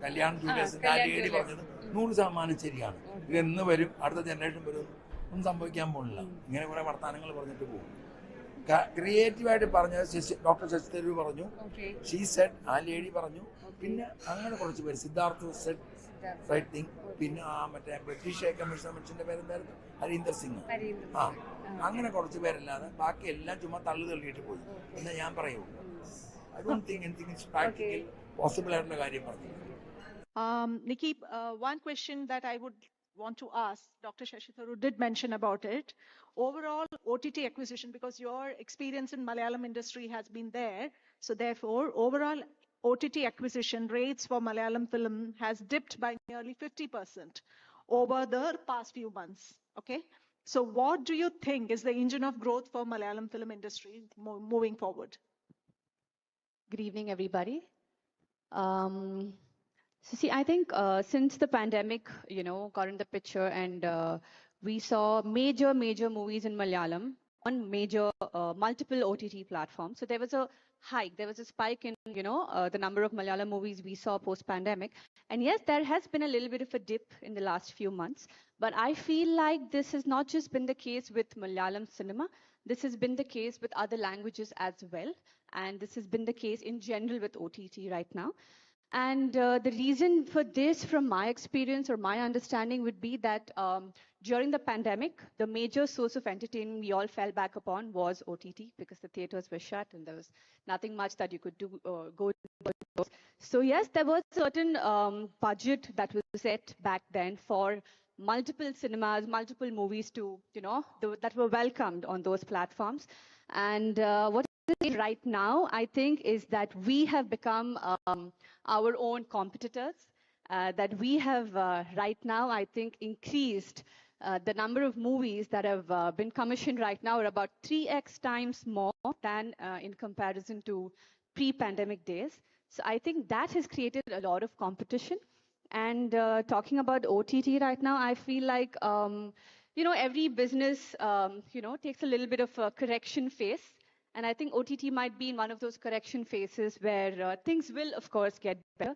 Speaker 19: കല്യാൺ ജൂലിയസിന്റെ ആ ലേഡി പറഞ്ഞത് 100% ശരിയാണ്. ഇത് എന്ന് വരും, അടുത്ത ജനറേഷൻ വരും, ഒന്നും സംഭവിക്കാൻ പോകുന്നില്ല. ഇങ്ങനെ കുറെ വർത്തമാനങ്ങൾ പറഞ്ഞിട്ട് പോകും. ക്രിയേറ്റീവായിട്ട് പറഞ്ഞത് ഡോക്ടർ ശശി തരൂർ പറഞ്ഞു, ഷീ സെഡ്, ആ ലേഡി പറഞ്ഞു. പിന്നെ അങ്ങനെ കുറച്ച് പേര്, സിദ്ധാർത്ഥ സെഡ് റൈറ്റ് തിങ്. പിന്നെ മറ്റേ ബ്രിട്ടീഷ് കമ്മീഷൻ മനുഷ്യന്റെ പേരെന്തായിരുന്നു, ഹരീന്ദർ സിംഗ്. അങ്ങനെ കുറച്ച് പേരല്ലാതെ ബാക്കി എല്ലാം ചുമ്മാ തള്ളു തള്ളിയിട്ട് പോയി എന്ന് ഞാൻ പറയുള്ളൂ. I don't think anything is practical possible ആയിട്ടുള്ള കാര്യം പറഞ്ഞു.
Speaker 25: Nikki, one question that I would want to ask, Dr. Shashi Tharoor did mention about it. Overall OTT acquisition, because your experience in Malayalam industry has been there, so therefore overall OTT acquisition rates for Malayalam film has dipped by nearly 50% over the past few months. Okay, so what do you think is the engine of growth for Malayalam film industry moving forward?
Speaker 26: Good evening, everybody. So see, I think since the pandemic, got in the picture, and we saw major movies in Malayalam on major multiple OTT platforms. So there was a hike, there was a spike in the number of Malayalam movies we saw post-pandemic. And yes, there has been a little bit of a dip in the last few months. But I feel like this has not just been the case with Malayalam cinema. This has been the case with other languages as well. And this has been the case in general with OTT right now. And the reason for this, from my experience or my understanding, would be that during the pandemic, the major source of entertainment we all fell back upon was OTT, because the theaters were shut and there was nothing much that you could do, go to. So yes, there was a certain budget that was set back then for multiple cinemas, multiple movies to, that were welcomed on those platforms. And what right now, I think, is that we have become our own competitors, that we have right now, I think, increased the number of movies that have been commissioned right now are about 3x times more than in comparison to pre-pandemic days. So I think that has created a lot of competition. And talking about OTT right now, I feel like, every business, takes a little bit of a correction phase. And I think OTT might be in one of those correction phases where things will, of course, get better,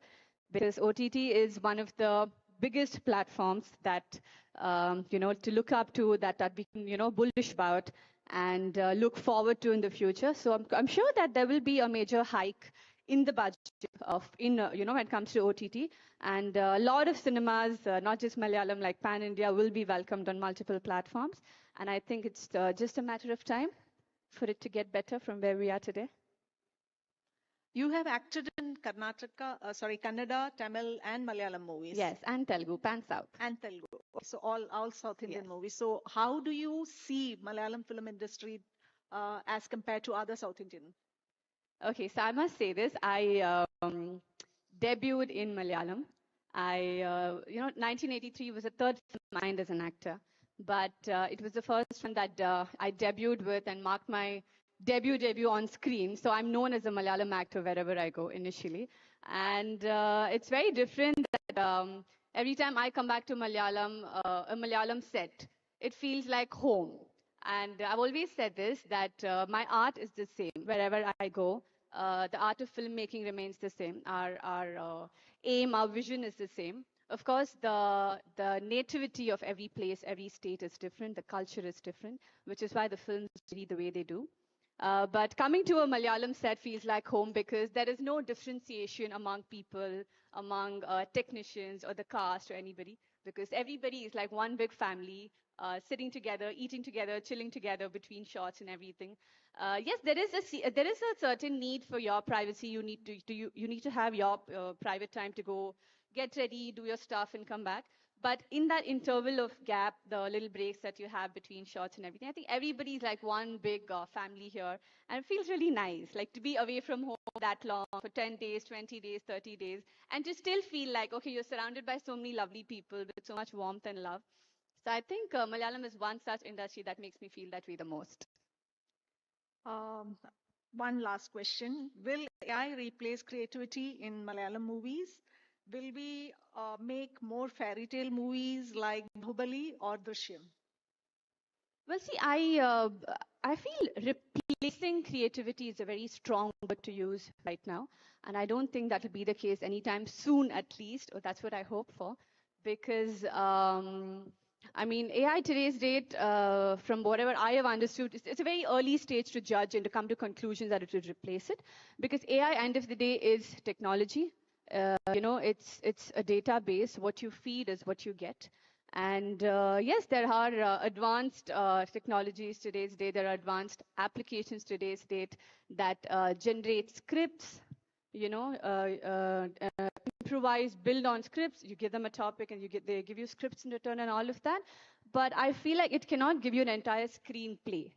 Speaker 26: because OTT is one of the biggest platforms that, to look up to, that we can, bullish about and look forward to in the future. So I'm sure that there will be a major hike in the budget when it comes to OTT, and a lot of cinemas, not just Malayalam, like Pan India, will be welcomed on multiple platforms. And I think it's just a matter of time for it to get better from where we are today.
Speaker 25: You have acted in Kannada, Tamil, and Malayalam movies.
Speaker 26: Yes, and Telugu, Pan South.
Speaker 25: And Telugu. So all South Indian movies. So how do you see Malayalam film industry as compared to other South Indian?
Speaker 26: Okay, so I must say this. I debuted in Malayalam. 1983 was the third film of mine as an actor, but it was the first one that I debuted with and marked my debut on screen. So I'm known as a Malayalam actor wherever I go initially. And it's very different that every time I come back to Malayalam, a Malayalam set, it feels like home. And I've always said this, that my art is the same wherever I go. The art of filmmaking remains the same. Our aim, our vision is the same. Of course, the nativity of every place, every state is different. The culture is different, which is why the films read the way they do. But coming to a Malayalam set feels like home because there is no differentiation among people, among technicians or the cast or anybody, because everybody is like one big family, sitting together, eating together, chilling together between shots and everything. Yes, there is a certain need for your privacy. You need to have your private time to go get ready, do your stuff, and come back. But in that interval of gap, the little breaks that you have between shots and everything, I think everybody's like one big family here, and it feels really nice, like to be away from home that long for 10 days, 20 days, 30 days, and to still feel like, okay, you're surrounded by so many lovely people with so much warmth and love. So I think Malayalam is one such industry that makes me feel that way the most.
Speaker 25: One last question. Will AI replace creativity in Malayalam movies? Will we make more fairy tale movies like Bahubali or Drishyam?
Speaker 26: Well, see, I feel replacing creativity is a very strong word to use right now, and I don't think that will be the case anytime soon, at least, or that's what I hope for, because AI today's date, from whatever I have understood, it's a very early stage to judge and to come to conclusions that it will replace it, because AI, end of the day, is technology. It's a database. What you feed is what you get. And yes, there are advanced technologies today's day. There are advanced applications today's date that generate scripts, improvise, build on scripts. You give them a topic and they give you scripts in return and all of that. But I feel like it cannot give you an entire screenplay.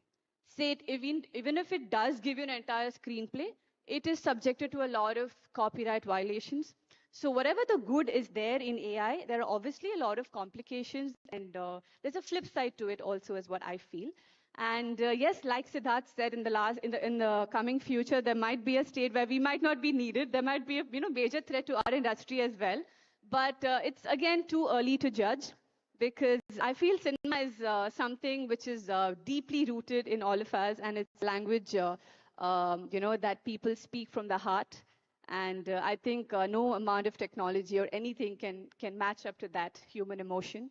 Speaker 26: Even if it does give you an entire screenplay, it is subjected to a lot of copyright violations. So whatever the good is there in AI, there are obviously a lot of complications, and there's a flip side to it also, is what I feel. And yes, like Siddharth said, in the coming future, there might be a state where we might not be needed. There might be a major threat to our industry as well. But it's again too early to judge, because I feel cinema is something which is deeply rooted in all of us, and it's language that people speak from the heart. And I think no amount of technology or anything can match up to that human emotion.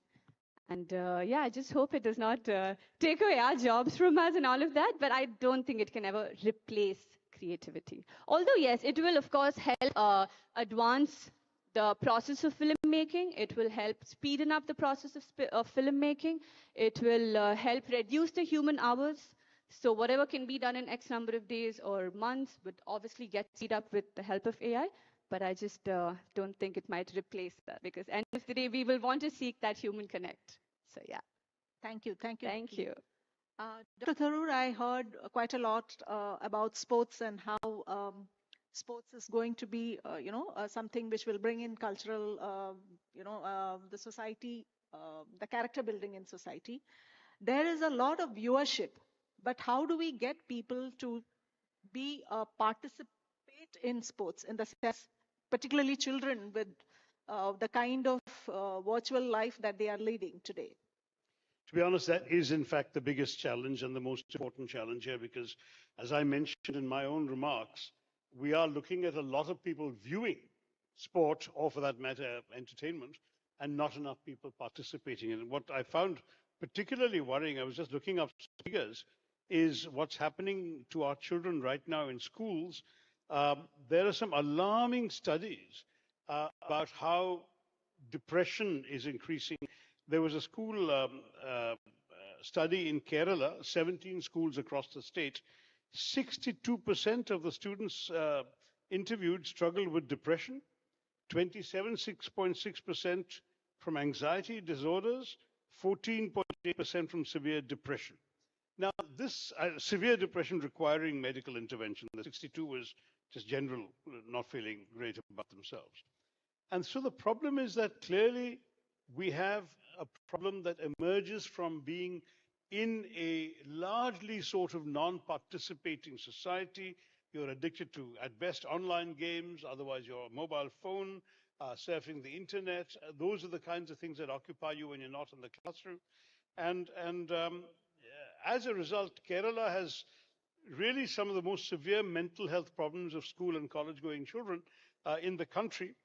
Speaker 26: And I just hope it does not take away our jobs from us and all of that. But I don't think it can ever replace creativity. Although, yes, it will, of course, help advance the process of filmmaking. It will help speeden up the process of filmmaking. It will help reduce the human hours. So whatever can be done in X number of days or months would obviously get speed up with the help of AI. But I just don't think it might replace that, because end of the day, we will want to seek that human connect. So yeah.
Speaker 25: Thank you. Thank you.
Speaker 26: Thank you.
Speaker 25: Dr. Tharoor, I heard quite a lot about sports and how sports is going to be, something which will bring in cultural, the society, the character building in society. There is a lot of viewership, but how do we get people to be participate in sports, in the sense, particularly children, with the kind of virtual life that they are leading today?
Speaker 14: To be honest, that is in fact the biggest challenge and the most important challenge here, because as I mentioned in my own remarks, we are looking at a lot of people viewing sport, or for that matter, entertainment, and not enough people participating in it. What I found particularly worrying, I was just looking up figures, is what's happening to our children right now in schools. There are some alarming studies about how depression is increasing. There was a school study in Kerala, 17 schools across the state. 62% of the students interviewed struggled with depression, 6.6% from anxiety disorders, 14.8% from severe depression. Now, this severe depression requiring medical intervention, the 62 was just general, not feeling great about themselves. And so the problem is that clearly we have a problem that emerges from being in a largely sort of non-participating society. You're addicted to, at best, online games, otherwise your mobile phone, surfing the internet. Those are the kinds of things that occupy you when you're not in the classroom. And as a result, Kerala has really some of the most severe mental health problems of school and college going children in the country.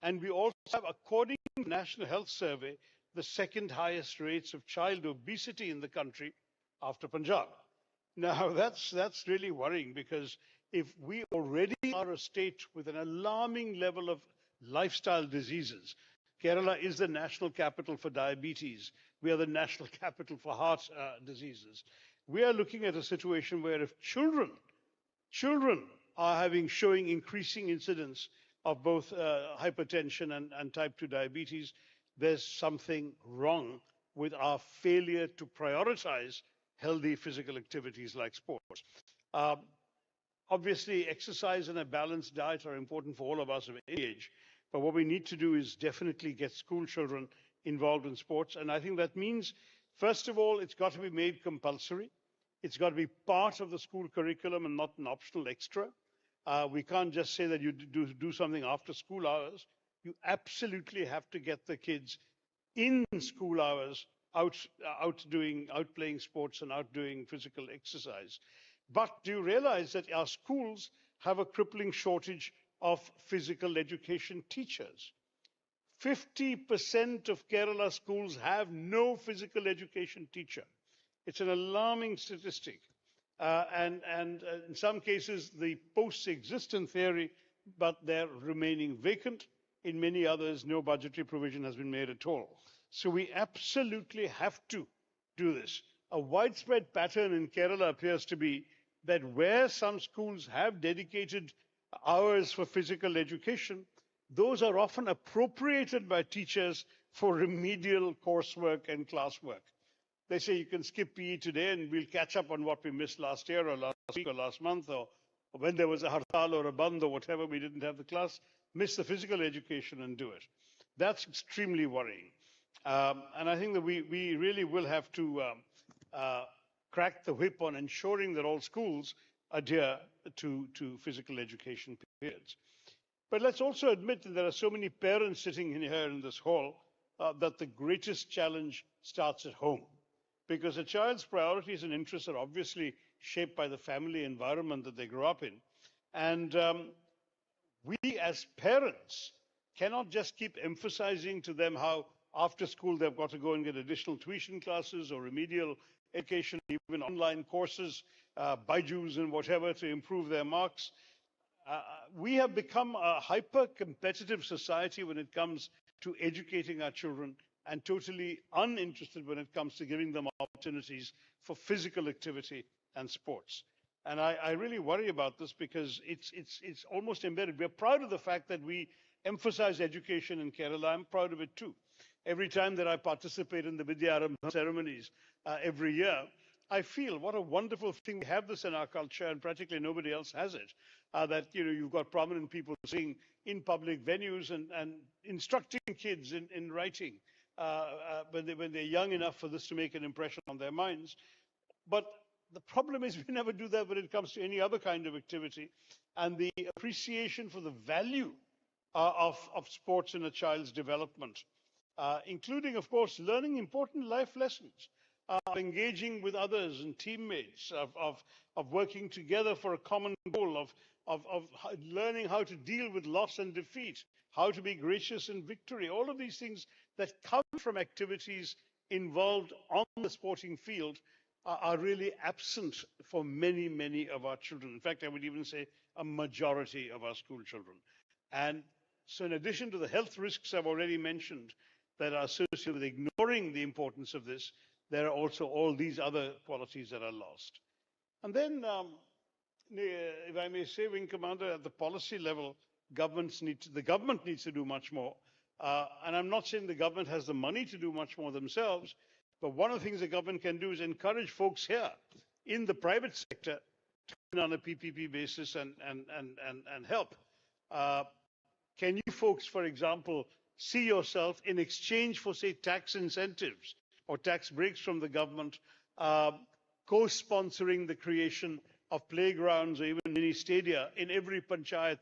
Speaker 14: And we also have, according to the National Health Survey, the second highest rates of child obesity in the country after Punjab. Now, that's really worrying, because if we already are a state with an alarming level of lifestyle diseases, Kerala is the national capital for diabetes. We are the national capital for heart diseases. We are looking at a situation where if children are showing increasing incidence of both hypertension and type 2 diabetes, there's something wrong with our failure to prioritize healthy physical activities like sports. Obviously, exercise and a balanced diet are important for all of us of any age, but what we need to do is definitely get school children involved in sports. And I think that means, first of all, it's got to be made compulsory. It's got to be part of the school curriculum and not an optional extra. We can't just say that you do something after school hours. You absolutely have to get the kids in school hours out playing sports and out doing physical exercise. But do you realize that our schools have a crippling shortage of physical education teachers? 50% of Kerala schools have no physical education teacher. It's an alarming statistic. And in some cases, the posts exist in theory, but they're remaining vacant. In many others, no budgetary provision has been made at all. So we absolutely have to do this. A widespread pattern in Kerala appears to be that where some schools have dedicated hours for physical education, those are often appropriated by teachers for remedial coursework and classwork. They say you can skip PE today and we'll catch up on what we missed last year or last week or last month, or when there was a hartal or a band or whatever, we didn't have the class, miss the physical education and do it. That's extremely worrying. And I think that we really will have to crack the whip on ensuring that all schools adhere to physical education periods. But let's also admit that there are so many parents sitting in here in this hall that the greatest challenge starts at home, because a child's priorities and interests are obviously shaped by the family environment that they grow up in. And we as parents cannot just keep emphasizing to them how after school they've got to go and get additional tuition classes or remedial education, even online courses, Byju's and whatever, to improve their marks. We have become a hyper-competitive society when it comes to educating our children, and totally uninterested when it comes to giving them opportunities for physical activity and sports. And I really worry about this, because it's almost embedded. We're proud of the fact that we emphasize education in Kerala. I'm proud of it too. Every time that I participate in the Vidyarambha ceremonies every year, I feel what a wonderful thing. We have this in our culture, and practically nobody else has it. That you've got prominent people singing in public venues and instructing kids in writing when they're young enough for this to make an impression on their minds. But the problem is we never do that when it comes to any other kind of activity. And the appreciation for the value of sports in a child's development, including, of course, learning important life lessons, of engaging with others and teammates, of working together for a common goal, of learning how to deal with loss and defeat, how to be gracious in victory, all of these things that come from activities involved on the sporting field are really absent for many, many of our children. In fact, I would even say a majority of our school children. And so in addition to the health risks I've already mentioned that are associated with ignoring the importance of this, there are also all these other qualities that are lost. And then, if I may say, Wing Commander, at the policy level, the government needs to do much more. And I'm not saying the government has the money to do much more themselves, but one of the things the government can do is encourage folks here in the private sector to come in on a PPP basis and help. Can you folks, for example, see yourself in exchange for, say, tax incentives or tax breaks from the government, co-sponsoring the creation of playgrounds or even mini stadia in every panchayat,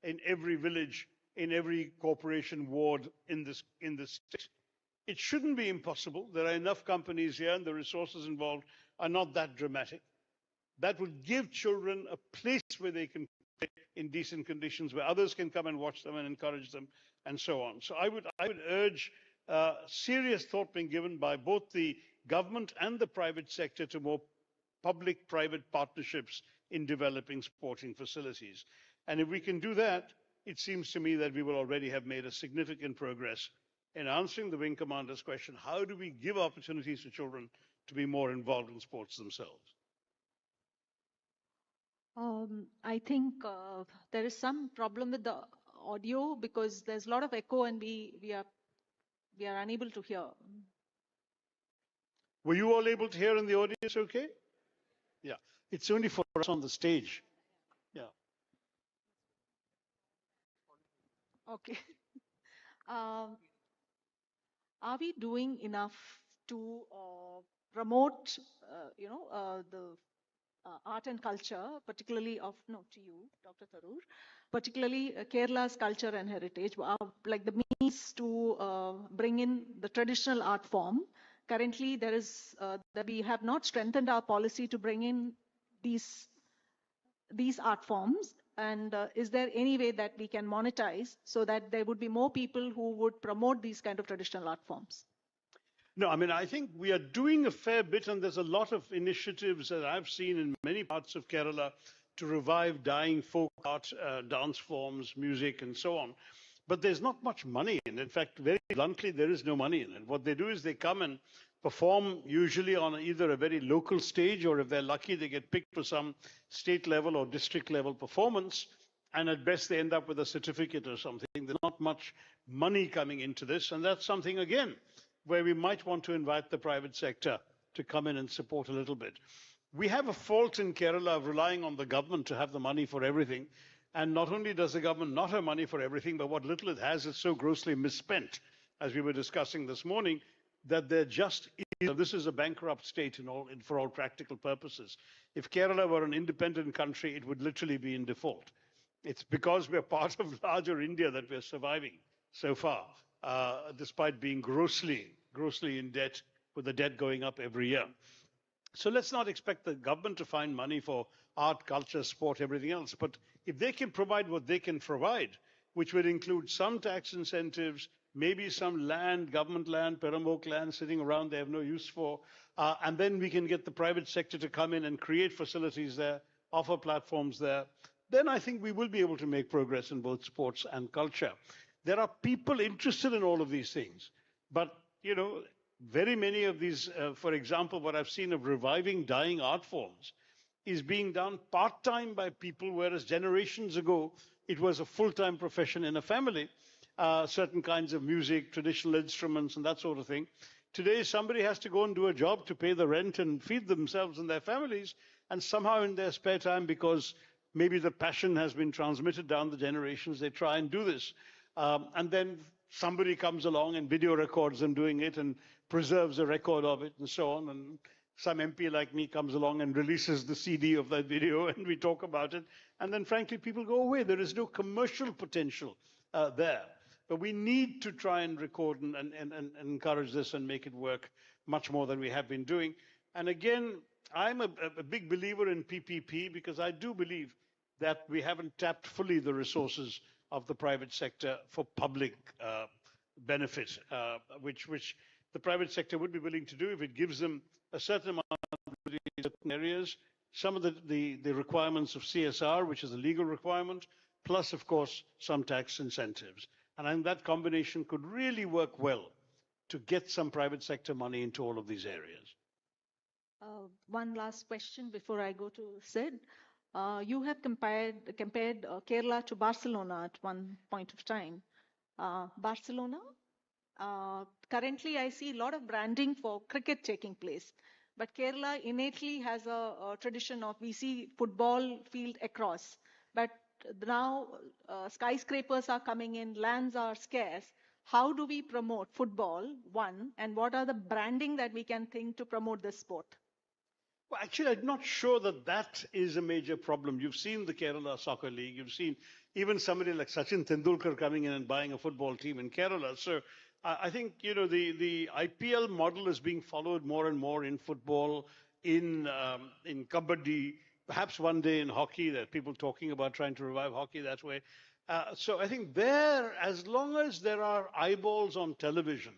Speaker 14: in every village, in every corporation ward in this state? It shouldn't be impossible. There are enough companies here and the resources involved are not that dramatic. That would give children a place where they can play in decent conditions, where others can come and watch them and encourage them, and so on. So I would urge serious thought being given by both the government and the private sector to more public-private partnerships in developing sporting facilities. And if we can do that, it seems to me that we will already have made a significant progress in answering the Wing Commander's question: how do we give opportunities to children to be more involved in sports themselves?
Speaker 25: I think there is some problem with the audio because there's a lot of echo and we are unable to hear.
Speaker 14: Were you all able to hear in the audience okay? Yeah. It's only for us on the stage. Yeah.
Speaker 25: Okay. Are we doing enough to promote, the art and culture, particularly to you, Dr. Tharoor, particularly Kerala's culture and heritage, like the means to bring in the traditional art form? Currently, there is that we have not strengthened our policy to bring in these art forms. And is there any way that we can monetize so that there would be more people who would promote these kind of traditional art forms?
Speaker 14: No, I mean, I think we are doing a fair bit, and there's a lot of initiatives that I've seen in many parts of Kerala to revive dying folk art, dance forms, music, and so on. But there's not much money in it. In fact, very bluntly, there is no money in it. What they do is they come and perform usually on either a very local stage, or if they're lucky, they get picked for some state level or district level performance. And at best, they end up with a certificate or something. There's not much money coming into this. And that's something, again, where we might want to invite the private sector to come in and support a little bit. We have a fault in Kerala of relying on the government to have the money for everything. And not only does the government not have money for everything, but what little it has is so grossly misspent, as we were discussing this morning, that there just is, this is a bankrupt state for all practical purposes. If Kerala were an independent country, it would literally be in default. It's because we're part of larger India that we're surviving so far, despite being grossly in debt, with the debt going up every year. So let's not expect the government to find money for art, culture, sport, everything else. But if they can provide what they can provide, which would include some tax incentives, maybe some land, government land, Perambok land sitting around they have no use for, and then we can get the private sector to come in and create facilities there, offer platforms there, then I think we will be able to make progress in both sports and culture. There are people interested in all of these things, but, very many of these, for example, what I've seen of reviving dying art forms is being done part-time by people, whereas generations ago, it was a full-time profession in a family, certain kinds of music, traditional instruments, and that sort of thing. Today, somebody has to go and do a job to pay the rent and feed themselves and their families, and somehow in their spare time, because maybe the passion has been transmitted down the generations, they try and do this. And then somebody comes along and video records them doing it and preserves a record of it and so on. And some MP like me comes along and releases the CD of that video and we talk about it. And then frankly, people go away. There is no commercial potential there. But we need to try and record and encourage this and make it work much more than we have been doing. And again, I'm a big believer in PPP because I do believe that we haven't tapped fully the resources of the private sector for public benefit, which the private sector would be willing to do if it gives them a certain amount of in certain areas, some of the requirements of CSR, which is a legal requirement, plus, of course, some tax incentives. And I think that combination could really work well to get some private sector money into all of these areas.
Speaker 25: One last question before I go to Sid. You have compared Kerala to Barcelona at one point of time. Barcelona, currently I see a lot of branding for cricket taking place, but Kerala innately has a tradition of, we see football field across, but now skyscrapers are coming in, lands are scarce. How do we promote football, one, and what are the branding that we can think to promote this sport?
Speaker 14: Well, actually, I'm not sure that that is a major problem. You've seen the Kerala Soccer League. You've seen even somebody like Sachin Tendulkar coming in and buying a football team in Kerala. So I think, you know, the IPL model is being followed more and more in football, in kabaddi, perhaps one day in hockey. There are people talking about trying to revive hockey that way. So I think there, as long as there are eyeballs on television,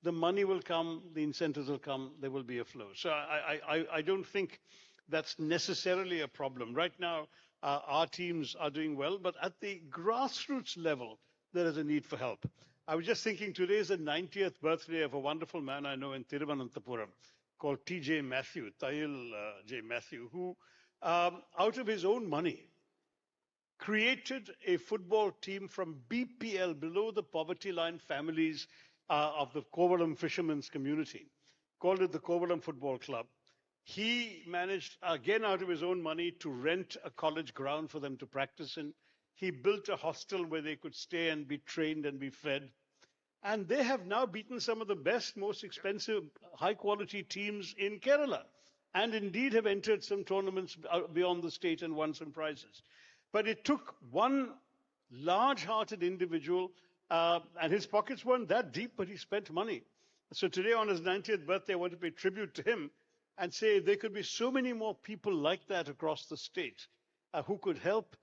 Speaker 14: the money will come, the incentives will come, there will be a flow. So I don't think that's necessarily a problem. Right now, our teams are doing well, but at the grassroots level, there is a need for help. I was just thinking today is the 90th birthday of a wonderful man I know in Thiruvananthapuram called T.J. Matthew, Tahil J. Matthew, who, out of his own money, created a football team from BPL, below the poverty line families of the Kovalam fishermen's community, called it the Kovalam Football Club. He managed, again out of his own money, to rent a college ground for them to practice in. He built a hostel where they could stay and be trained and be fed. And they have now beaten some of the best, most expensive, high-quality teams in Kerala, and indeed have entered some tournaments beyond the state and won some prizes. But it took one large-hearted individual, and his pockets weren't that deep, but he spent money. So today, on his 90th birthday, I want to pay tribute to him and say there could be so many more people like that across the state who could help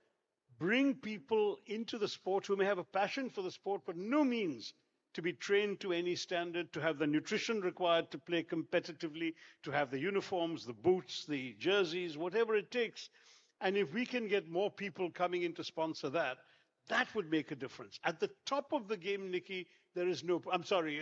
Speaker 14: bring people into the sport who may have a passion for the sport, but no means to be trained to any standard, to have the nutrition required to play competitively, to have the uniforms, the boots, the jerseys, whatever it takes. And if we can get more people coming in to sponsor that, that would make a difference. At the top of the game, Nikki, there is no, I'm sorry,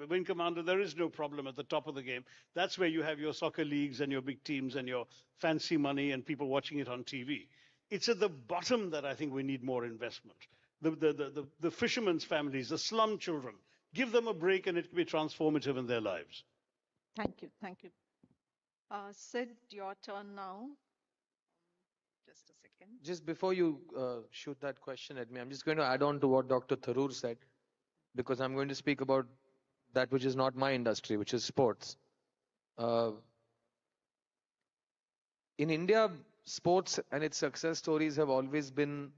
Speaker 14: Wing Commander, there is no problem at the top of the game. That's where you have your soccer leagues and your big teams and your fancy money and people watching it on TV. It's at the bottom that I think we need more investment. The fishermen's families, the slum children, give them a break and it can be transformative in their lives.
Speaker 25: Thank you, thank you. Sid, your turn now. Just a second.
Speaker 24: Just before you shoot that question at me, I'm just going to add on to what Dr. Tharoor said, because I'm going to speak about that which is not my industry, which is sports. In India, sports and its success stories have always been,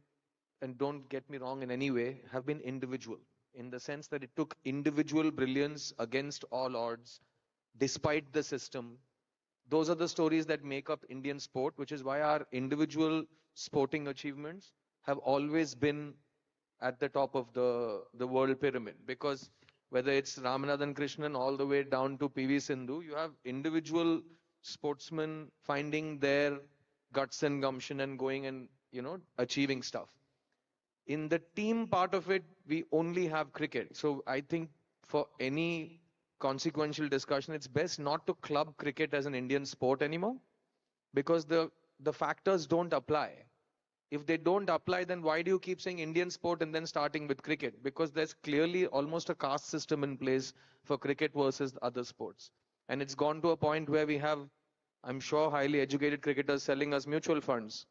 Speaker 24: and don't get me wrong in any way, have been individual, in the sense that it took individual brilliance against all odds, despite the system. Those are the stories that make up Indian sport, which is why our individual sporting achievements have always been at the top of the world pyramid. Because whether it's Ramanathan Krishnan all the way down to PV Sindhu, you have individual sportsmen finding their guts and gumption and going and, you know, achieving stuff. In the team part of it, we only have cricket. So I think for any consequential discussion, it's best not to club cricket as an Indian sport anymore, because the factors don't apply. If they don't apply, then why do you keep saying Indian sport and then starting with cricket? Because there's clearly almost a caste system in place for cricket versus other sports. And it's gone to a point where we have, I'm sure, highly educated cricketers selling us mutual funds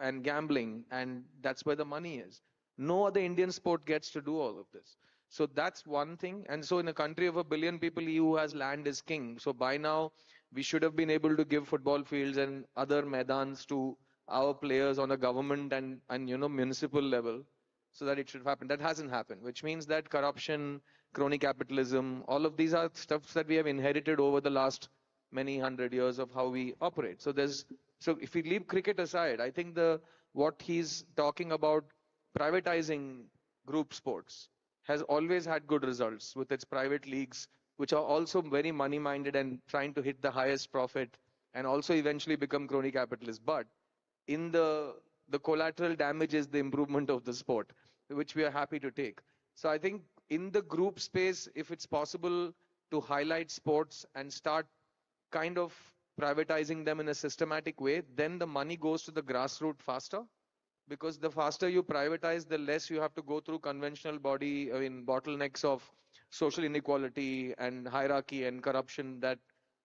Speaker 24: and gambling, and that's where the money is. No other Indian sport gets to do all of this. So that's one thing. And so in a country of 1 billion people, he who has land is king. So by now, we should have been able to give football fields and other maidans to our players on a government and you know, municipal level, so that it should happen. That hasn't happened, which means that corruption, crony capitalism, all of these are stuff that we have inherited over the last many hundred years of how we operate. So if we leave cricket aside, I think the what he's talking about privatizing group sports has always had good results with its private leagues, which are also very money minded and trying to hit the highest profit and also eventually become crony capitalists. But in the collateral damage is the improvement of the sport, which we are happy to take. So I think in the group space, if it's possible to highlight sports and start kind of privatizing them in a systematic way, then the money goes to the grassroots faster. Because the faster you privatize, the less you have to go through conventional bottlenecks of social inequality and hierarchy and corruption that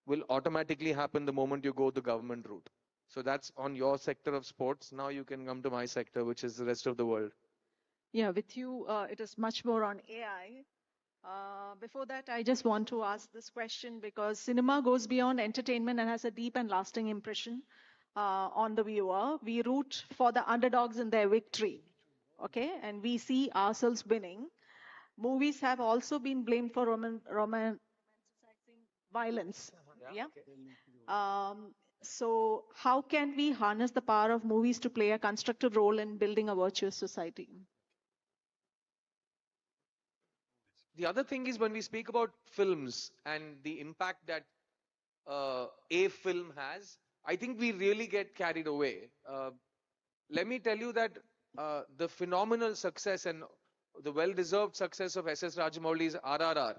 Speaker 24: will automatically happen the moment you go the government route. So that's on your sector of sports. Now you can come to my sector, which is the rest of the world.
Speaker 25: Yeah, with you, it is much more on AI. Before that, I just want to ask this question because cinema goes beyond entertainment and has a deep and lasting impression on the viewer. We root for the underdogs in their victory, okay? And we see ourselves winning. Movies have also been blamed for romanticizing violence. Yeah. So how can we harness the power of movies to play a constructive role in building a virtuous society?
Speaker 24: The other thing is when we speak about films and the impact that a film has, I think we really get carried away. Let me tell you that the phenomenal success and the well-deserved success of S.S. Rajamouli's RRR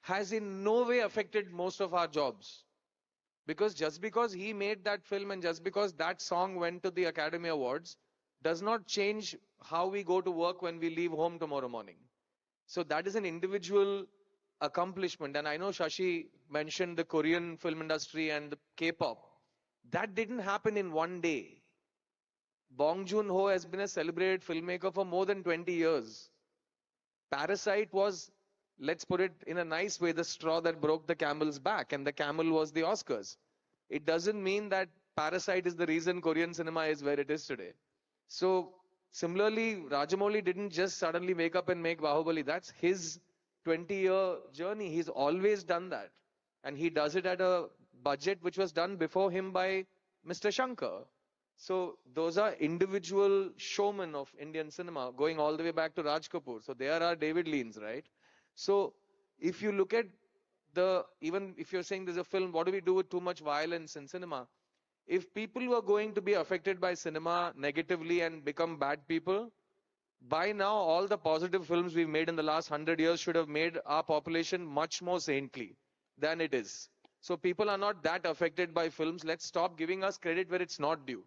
Speaker 24: has in no way affected most of our jobs. Because just because he made that film and just because that song went to the Academy Awards does not change how we go to work when we leave home tomorrow morning. So that is an individual accomplishment. And I know Shashi mentioned the Korean film industry and the K-pop. That didn't happen in one day. Bong Joon-ho has been a celebrated filmmaker for more than 20 years. Parasite was, let's put it in a nice way, the straw that broke the camel's back, and the camel was the Oscars. It doesn't mean that Parasite is the reason Korean cinema is where it is today. So similarly, Rajamouli didn't just suddenly wake up and make Bahubali. That's his 20-year journey. He's always done that. And he does it at a budget which was done before him by Mr. Shankar. So those are individual showmen of Indian cinema, going all the way back to Raj Kapoor. So there are David Leans, right? So if you look at even if you're saying there's a film, what do we do with too much violence in cinema? If people were going to be affected by cinema negatively and become bad people, by now all the positive films we've made in the last 100 years should have made our population much more saintly than it is. So people are not that affected by films. Let's stop giving us credit where it's not due.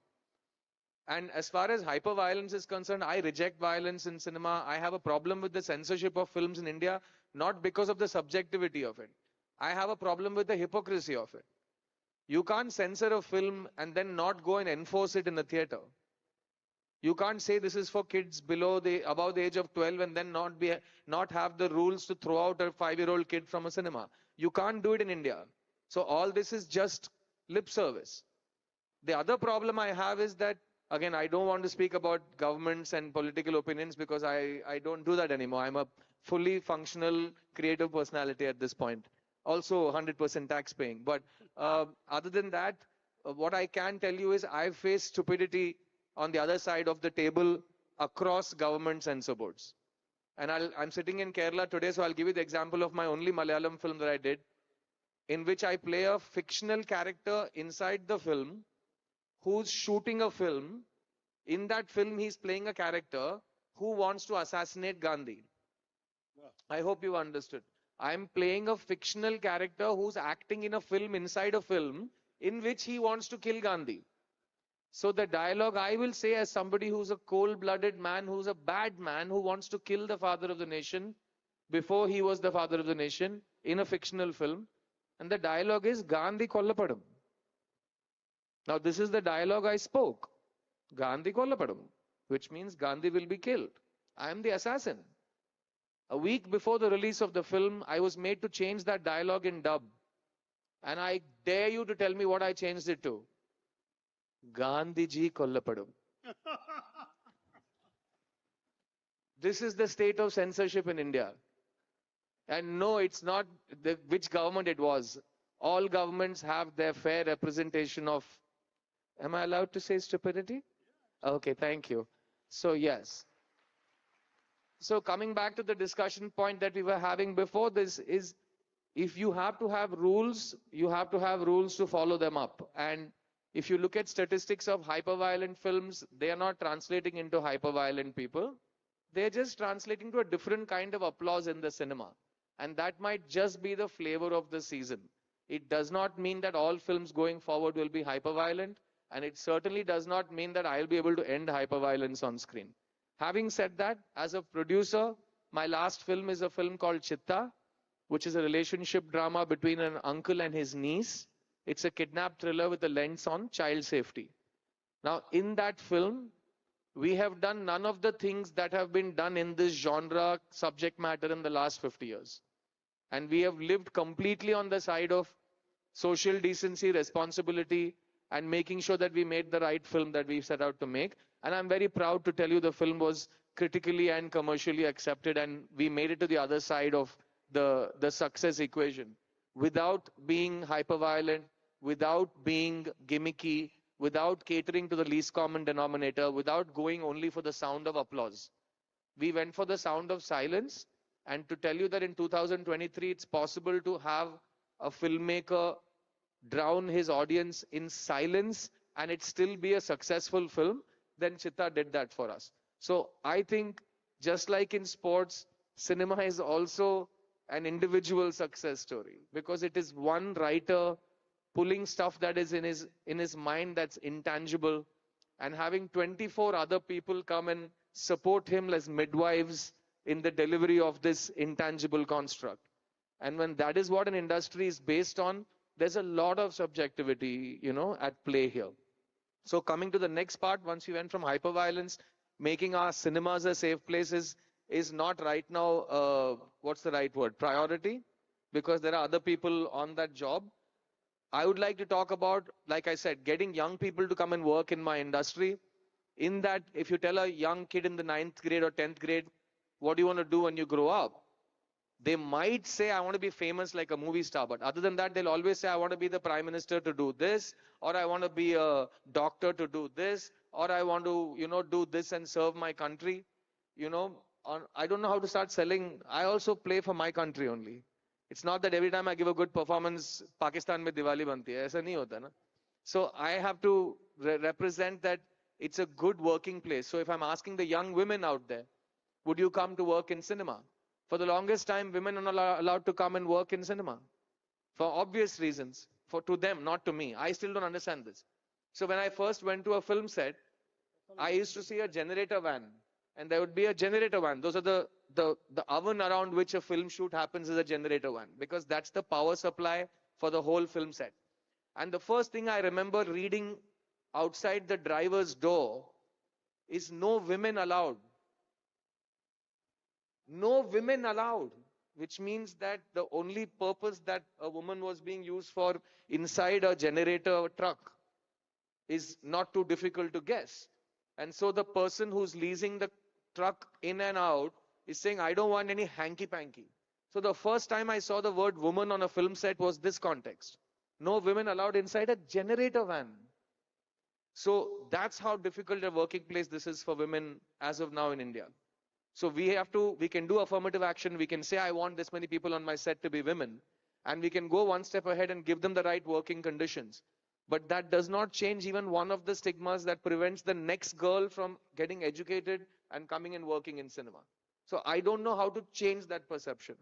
Speaker 24: And as far as hyper-violence is concerned, I reject violence in cinema. I have a problem with the censorship of films in India, not because of the subjectivity of it. I have a problem with the hypocrisy of it. You can't censor a film and then not go and enforce it in the theater. You can't say this is for kids above the age of 12 and then not have the rules to throw out a 5-year-old kid from a cinema. You can't do it in India. So all this is just lip service. The other problem I have is that, again, I don't want to speak about governments and political opinions because I don't do that anymore. I'm a fully functional creative personality at this point. Also 100% tax paying. But other than that, what I can tell you is I've faced stupidity on the other side of the table across government censor boards. And I'm sitting in Kerala today, so I'll give you the example of my only Malayalam film that I did, in which I play a fictional character inside the film who's shooting a film. In that film, he's playing a character who wants to assassinate Gandhi. I hope you understood. I'm playing a fictional character who's acting in a film inside a film in which he wants to kill Gandhi. So the dialogue I will say as somebody who's a cold-blooded man, who's a bad man, who wants to kill the father of the nation before he was the father of the nation in a fictional film. And the dialogue is Gandhi Kollapadam. Now this is the dialogue I spoke. Gandhi Kollapadam, which means Gandhi will be killed. I am the assassin. A week before the release of the film, I was made to change that dialogue in dub. And I dare you to tell me what I changed it to. Gandhiji Kollapadam. This is the state of censorship in India. And no, it's not which government it was. All governments have their fair representation of, am I allowed to say stupidity? Okay, thank you. So, yes. So, coming back to the discussion point that we were having before, this is if you have to have rules, you have to have rules to follow them up. And if you look at statistics of hyper-violent films, they are not translating into hyper-violent people. They're just translating to a different kind of applause in the cinema. And that might just be the flavor of the season. It does not mean that all films going forward will be hyper-violent. And it certainly does not mean that I'll be able to end hyper-violence on screen. Having said that, as a producer, my last film is a film called Chitta, which is a relationship drama between an uncle and his niece. It's a kidnap thriller with a lens on child safety. Now, in that film, we have done none of the things that have been done in this genre subject matter in the last 50 years. And we have lived completely on the side of social decency, responsibility, and making sure that we made the right film that we set out to make. And I'm very proud to tell you the film was critically and commercially accepted, and we made it to the other side of the success equation without being hyper-violent, without being gimmicky, without catering to the least common denominator, without going only for the sound of applause. We went for the sound of silence. And to tell you that in 2023, it's possible to have a filmmaker drown his audience in silence and it still be a successful film, then Chitta did that for us. So I think just like in sports, cinema is also an individual success story because it is one writer pulling stuff that is in his mind that's intangible and having 24 other people come and support him as midwives in the delivery of this intangible construct. And when that is what an industry is based on, there's a lot of subjectivity, at play here. So coming to the next part, once we went from hyperviolence, making our cinemas a safe place is not right now, what's the right word, priority, because there are other people on that job. I would like to talk about, like I said, getting young people to come and work in my industry. In that, if you tell a young kid in the 9th grade or 10th grade, what do you want to do when you grow up? They might say, I want to be famous like a movie star. But other than that, they'll always say, I want to be the prime minister to do this, or I want to be a doctor to do this, or I want to, do this and serve my country. I don't know how to start selling. I also play for my country only. It's not that every time I give a good performance, Pakistan mein Diwali banti hai. Aisa nahi hota na. So I have to represent that it's a good working place. So if I'm asking the young women out there, would you come to work in cinema? For the longest time, women are not allowed to come and work in cinema. For obvious reasons. To them, not to me. I still don't understand this. So when I first went to a film set, I used to see a generator van. And there would be a generator van. Those are the oven around which a film shoot happens is a generator van. Because that's the power supply for the whole film set. And the first thing I remember reading outside the driver's door is no women allowed. No women allowed, which means that the only purpose that a woman was being used for inside a generator truck is not too difficult to guess. And so the person who's leasing the truck in and out is saying, I don't want any hanky-panky. So the first time I saw the word woman on a film set was this context. No women allowed inside a generator van. So that's how difficult a working place this is for women as of now in India. So we can do affirmative action. We can say, I want this many people on my set to be women. And we can go one step ahead and give them the right working conditions. But that does not change even one of the stigmas that prevents the next girl from getting educated and coming and working in cinema. So I don't know how to change that perception.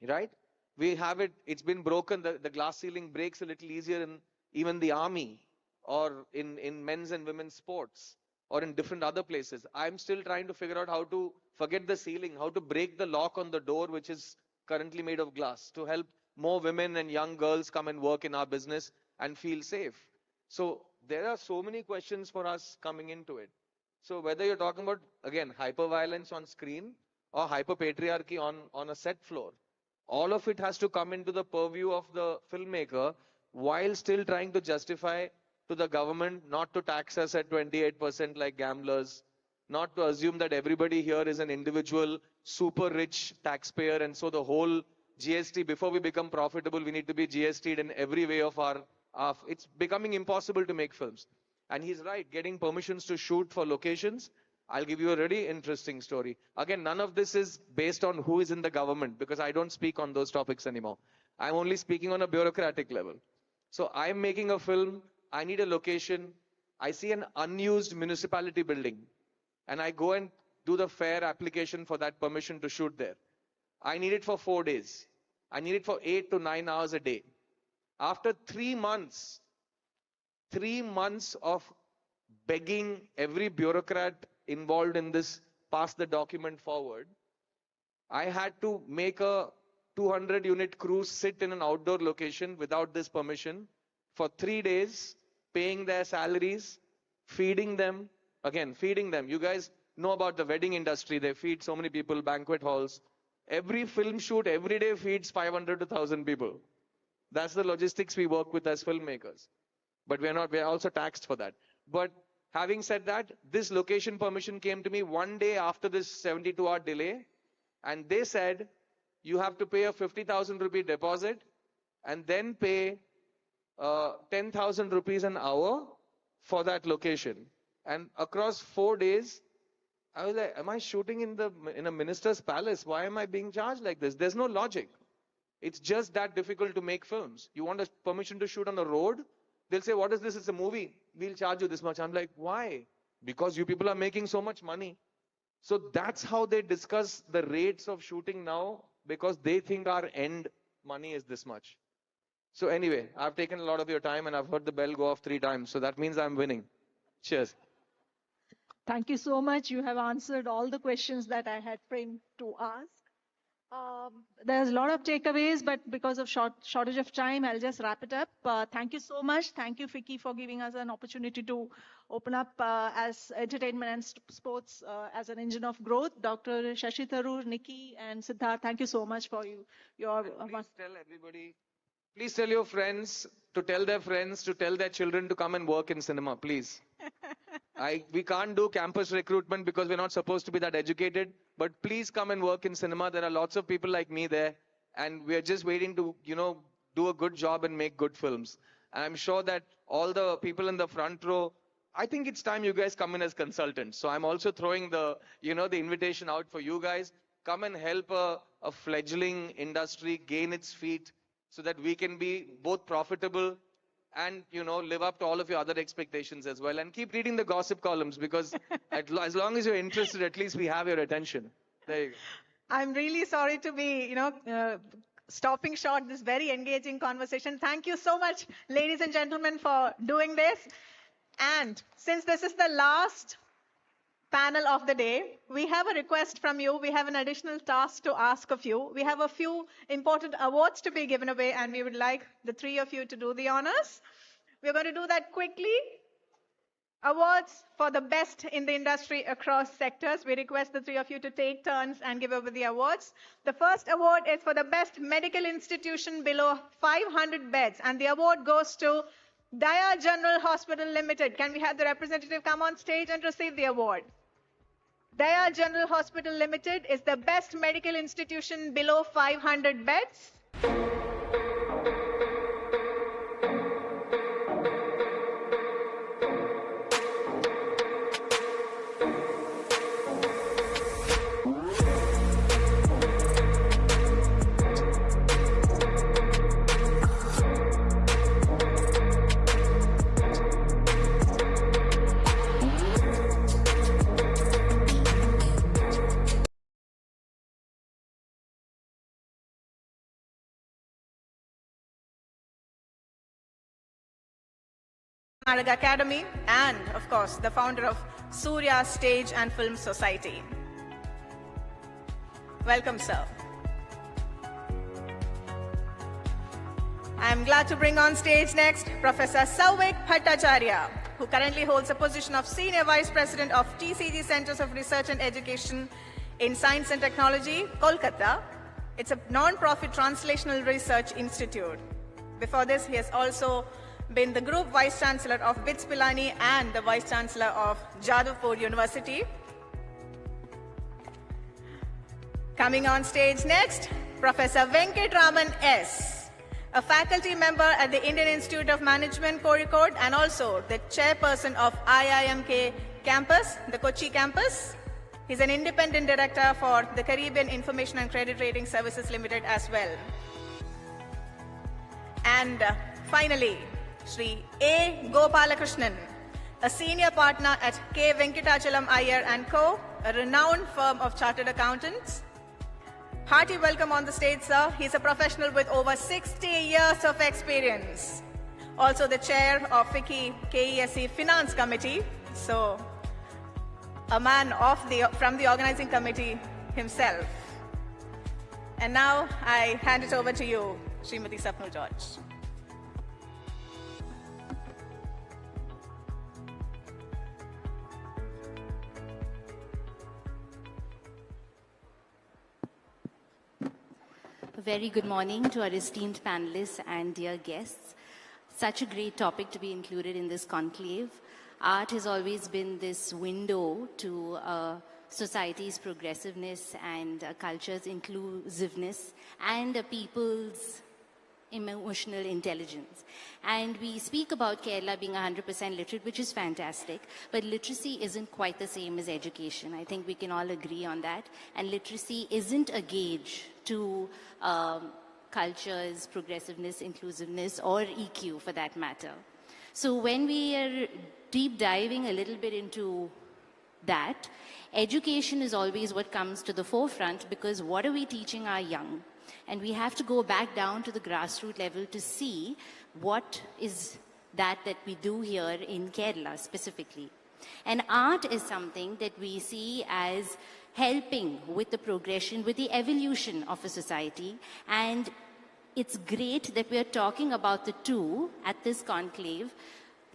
Speaker 24: Right? We have it, it's been broken. The glass ceiling breaks a little easier in even the army or in men's and women's sports, or in different other places. I'm still trying to figure out how to forget the ceiling, how to break the lock on the door, which is currently made of glass, to help more women and young girls come and work in our business and feel safe. So there are so many questions for us coming into it. So whether you're talking about, again, hyper-violence on screen or hyper-patriarchy on a set floor, all of it has to come into the purview of the filmmaker while still trying to justify to the government not to tax us at 28% like gamblers, not to assume that everybody here is an individual super rich taxpayer, and so the whole GST, before we become profitable, we need to be GST'd in every way of our it's becoming impossible to make films. And he's right, getting permissions to shoot for locations. I'll give you a really interesting story. Again, none of this is based on who is in the government, because I don't speak on those topics anymore. I'm only speaking on a bureaucratic level. So I'm making a film, I need a location, I see an unused municipality building, and I go and do the fair application for that permission to shoot there. I need it for 4 days. I need it for 8 to 9 hours a day. After 3 months of begging every bureaucrat involved in this pass the document forward, I had to make a 200-unit crew sit in an outdoor location without this permission for 3 days, paying their salaries, feeding them. Again, feeding them. You guys know about the wedding industry. They feed so many people, banquet halls. Every film shoot every day feeds 500 to 1,000 people. That's the logistics we work with as filmmakers. But we're also taxed for that. But having said that, this location permission came to me 1 day after this 72-hour delay. And they said, you have to pay a 50,000 rupee deposit and then pay 10,000 rupees an hour for that location. And across 4 days, I was like, am I shooting in a minister's palace? Why am I being charged like this? There's no logic. It's just that difficult to make films. You want a permission to shoot on the road? They'll say, what is this? It's a movie. We'll charge you this much. I'm like, why? Because you people are making so much money. So that's how they discuss the rates of shooting now, because they think our end money is this much. So anyway, I've taken a lot of your time and I've heard the bell go off 3 times. So that means I'm winning. Cheers.
Speaker 25: Thank you so much. You have answered all the questions that I had framed to ask. There's a lot of takeaways, but because of shortage of time, I'll just wrap it up. Thank you so much. Thank you, Vicky, for giving us an opportunity to open up as entertainment and sports as an engine of growth. Dr. Shashi Tharoor, Nikki, and Siddharth, thank you so much for your.
Speaker 24: Please tell everybody. Please tell your friends to tell their friends to tell their children to come and work in cinema, please. We can't do campus recruitment because we're not supposed to be that educated, but please come and work in cinema. There are lots of people like me there, and we're just waiting to, do a good job and make good films. And I'm sure that all the people in the front row, I think it's time you guys come in as consultants. So I'm also throwing the invitation out for you guys. Come and help a fledgling industry gain its feet so that we can be both profitable and, live up to all of your other expectations as well. And keep reading the gossip columns, because as long as you're interested, at least we have your attention. There you go.
Speaker 25: I'm really sorry to be, stopping short this very engaging conversation. Thank you so much, ladies and gentlemen, for doing this. And since this is the last panel of the day, we have a request from you. We have an additional task to ask of you. We have a few important awards to be given away, and we would like the 3 of you to do the honors. We're going to do that quickly. Awards for the best in the industry across sectors. We request the 3 of you to take turns and give over the awards. The first award is for the best medical institution below 500 beds, and the award goes to Daya General Hospital Limited. Can we have the representative come on stage and receive the award? Daya General Hospital Limited is the best medical institution below 500 beds. Academy, and of course the founder of Surya Stage and Film Society. Welcome, sir. I am glad to bring on stage next Professor Sauvik Bhattacharya, who currently holds the position of Senior Vice President of TCG Centers of Research and Education in Science and Technology, Kolkata. It's a non-profit translational research institute. Before this, he has also been the Group Vice Chancellor of BITS Pilani and the Vice Chancellor of Jadavpur University. Coming on stage next, Professor Venkatraman S.
Speaker 2: a faculty member at the Indian Institute of Management, Kozhikode, and also the chairperson of IIMK campus, the Kochi campus. He's an independent director for the Caribbean Information and Credit Rating Services Limited as well. And finally, Sri A. Gopalakrishnan, a senior partner at K. Venkatachalam Iyer & Co., a renowned firm of chartered accountants. Hearty welcome on the stage, sir. He's a professional with over 60 years of experience. Also the chair of FICCI KESE Finance Committee. So, a man from the organizing committee himself. And now I hand it over to you, Srimati Sapnul George.
Speaker 3: A very good morning to our esteemed panelists and dear guests. Such a great topic to be included in this conclave. Art has always been this window to society's progressiveness and culture's inclusiveness and a people's emotional intelligence. And we speak about Kerala being 100% literate, which is fantastic, but literacy isn't quite the same as education. I think we can all agree on that. And literacy isn't a gauge to culture's progressiveness, inclusiveness, or EQ for that matter. So when we are deep diving a little bit into that, education is always what comes to the forefront, because what are we teaching our young? And we have to go back down to the grassroots level to see what is that we do here in Kerala specifically. And art is something that we see as helping with the progression, with the evolution of a society. And it's great that we are talking about the two at this conclave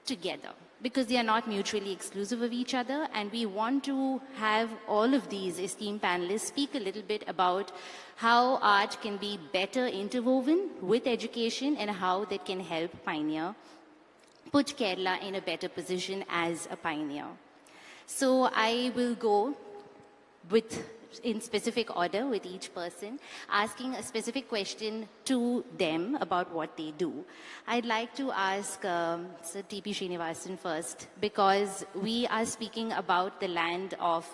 Speaker 3: together, because they are not mutually exclusive of each other. And we want to have all of these esteemed panelists speak a little bit about how art can be better interwoven with education and how that can help put Kerala in a better position as a pioneer. So I will go in specific order with each person, asking a specific question to them about what they do. I'd like to ask Sir T.P. Srinivasan first, because we are speaking about the land of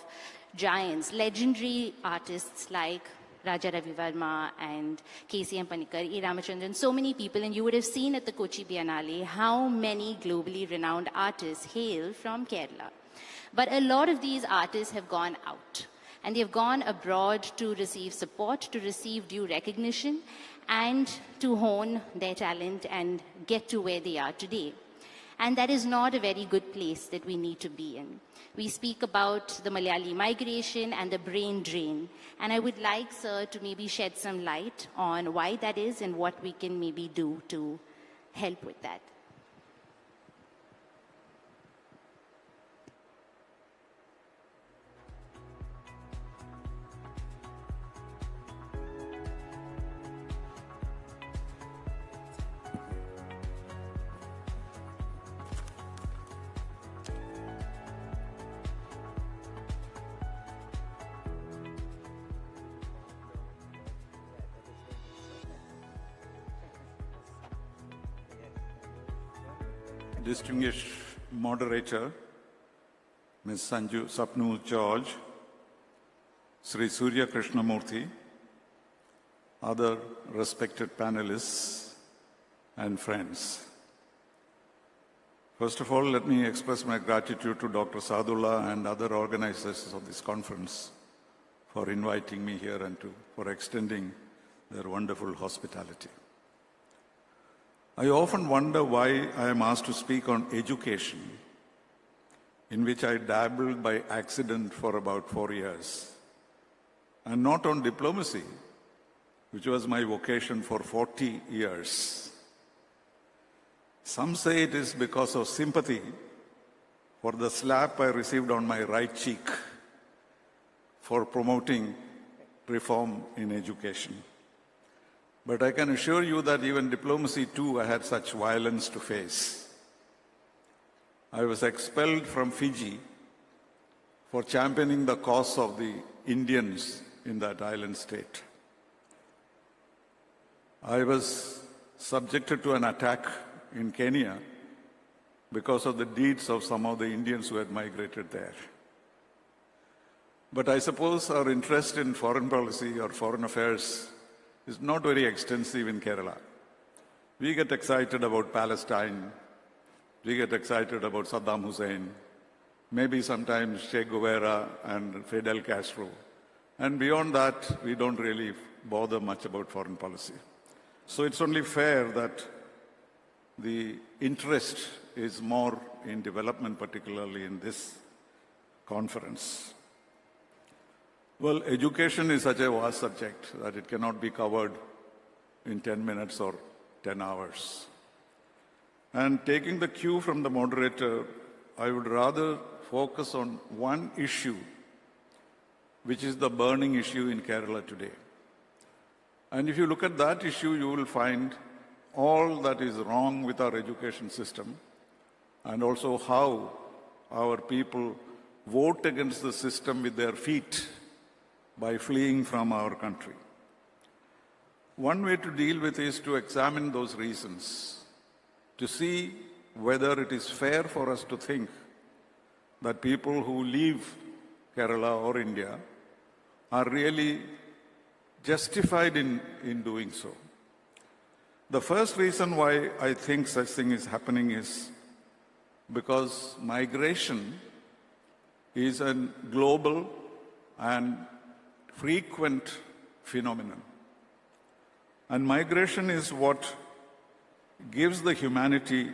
Speaker 3: giants, legendary artists like Raja Ravi Verma and K.C.M. Panikkar, E. Ramachandran, so many people, and you would have seen at the Kochi Biennale how many globally renowned artists hail from Kerala. But a lot of these artists have gone out. And they've gone abroad to receive support, to receive due recognition, and to hone their talent and get to where they are today. And that is not a very good place that we need to be in. We speak about the Malayali migration and the brain drain. And I would like, sir, to maybe shed some light on why that is and what we can maybe do to help with that.
Speaker 4: Distinguished moderator, Ms. Sanju Sapnul George, Sri Surya Krishnamurthy, other respected panelists and friends. First of all, let me express my gratitude to Dr. Sadullah and other organizers of this conference for inviting me here and for extending their wonderful hospitality. I often wonder why I am asked to speak on education, in which I dabbled by accident for about 4 years, and not on diplomacy, which was my vocation for 40 years. Some say it is because of sympathy for the slap I received on my right cheek for promoting reform in education. But I can assure you that even diplomacy too, I had such violence to face. I was expelled from Fiji for championing the cause of the Indians in that island state. I was subjected to an attack in Kenya because of the deeds of some of the Indians who had migrated there. But I suppose our interest in foreign policy or foreign affairs is not very extensive in Kerala. We get excited about Palestine, we get excited about Saddam Hussein, maybe sometimes Che Guevara and Fidel Castro. And beyond that, we don't really bother much about foreign policy. So it's only fair that the interest is more in development, particularly in this conference. Well, education is such a vast subject that it cannot be covered in 10 minutes or 10 hours. And taking the cue from the moderator, I would rather focus on one issue, which is the burning issue in Kerala today. And if you look at that issue, you will find all that is wrong with our education system and also how our people vote against the system with their feet by fleeing from our country. One way to deal with it is to examine those reasons, to see whether it is fair for us to think that people who leave Kerala or India are really justified in doing so. The first reason why I think such thing is happening is because migration is a global and frequent phenomenon. And migration is what gives the humanity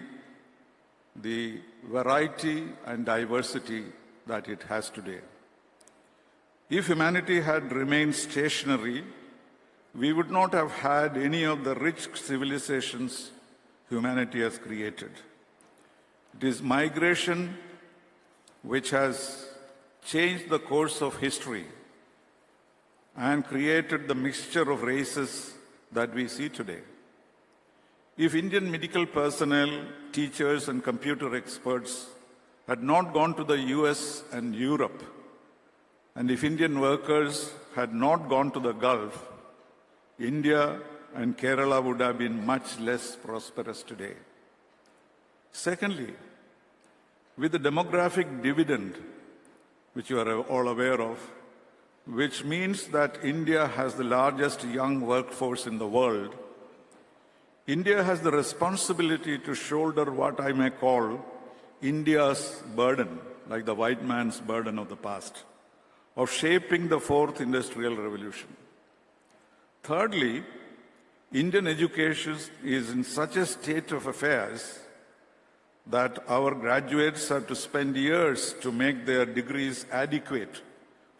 Speaker 4: the variety and diversity that it has today. If humanity had remained stationary, we would not have had any of the rich civilizations humanity has created. It is migration which has changed the course of history and created the mixture of races that we see today. If Indian medical personnel, teachers, and computer experts had not gone to the US and Europe, and if Indian workers had not gone to the Gulf, India and Kerala would have been much less prosperous today. Secondly, with the demographic dividend, which you are all aware of, which means that India has the largest young workforce in the world, India has the responsibility to shoulder what I may call India's burden, like the white man's burden of the past, of shaping the fourth industrial revolution. Thirdly, Indian education is in such a state of affairs that our graduates have to spend years to make their degrees adequate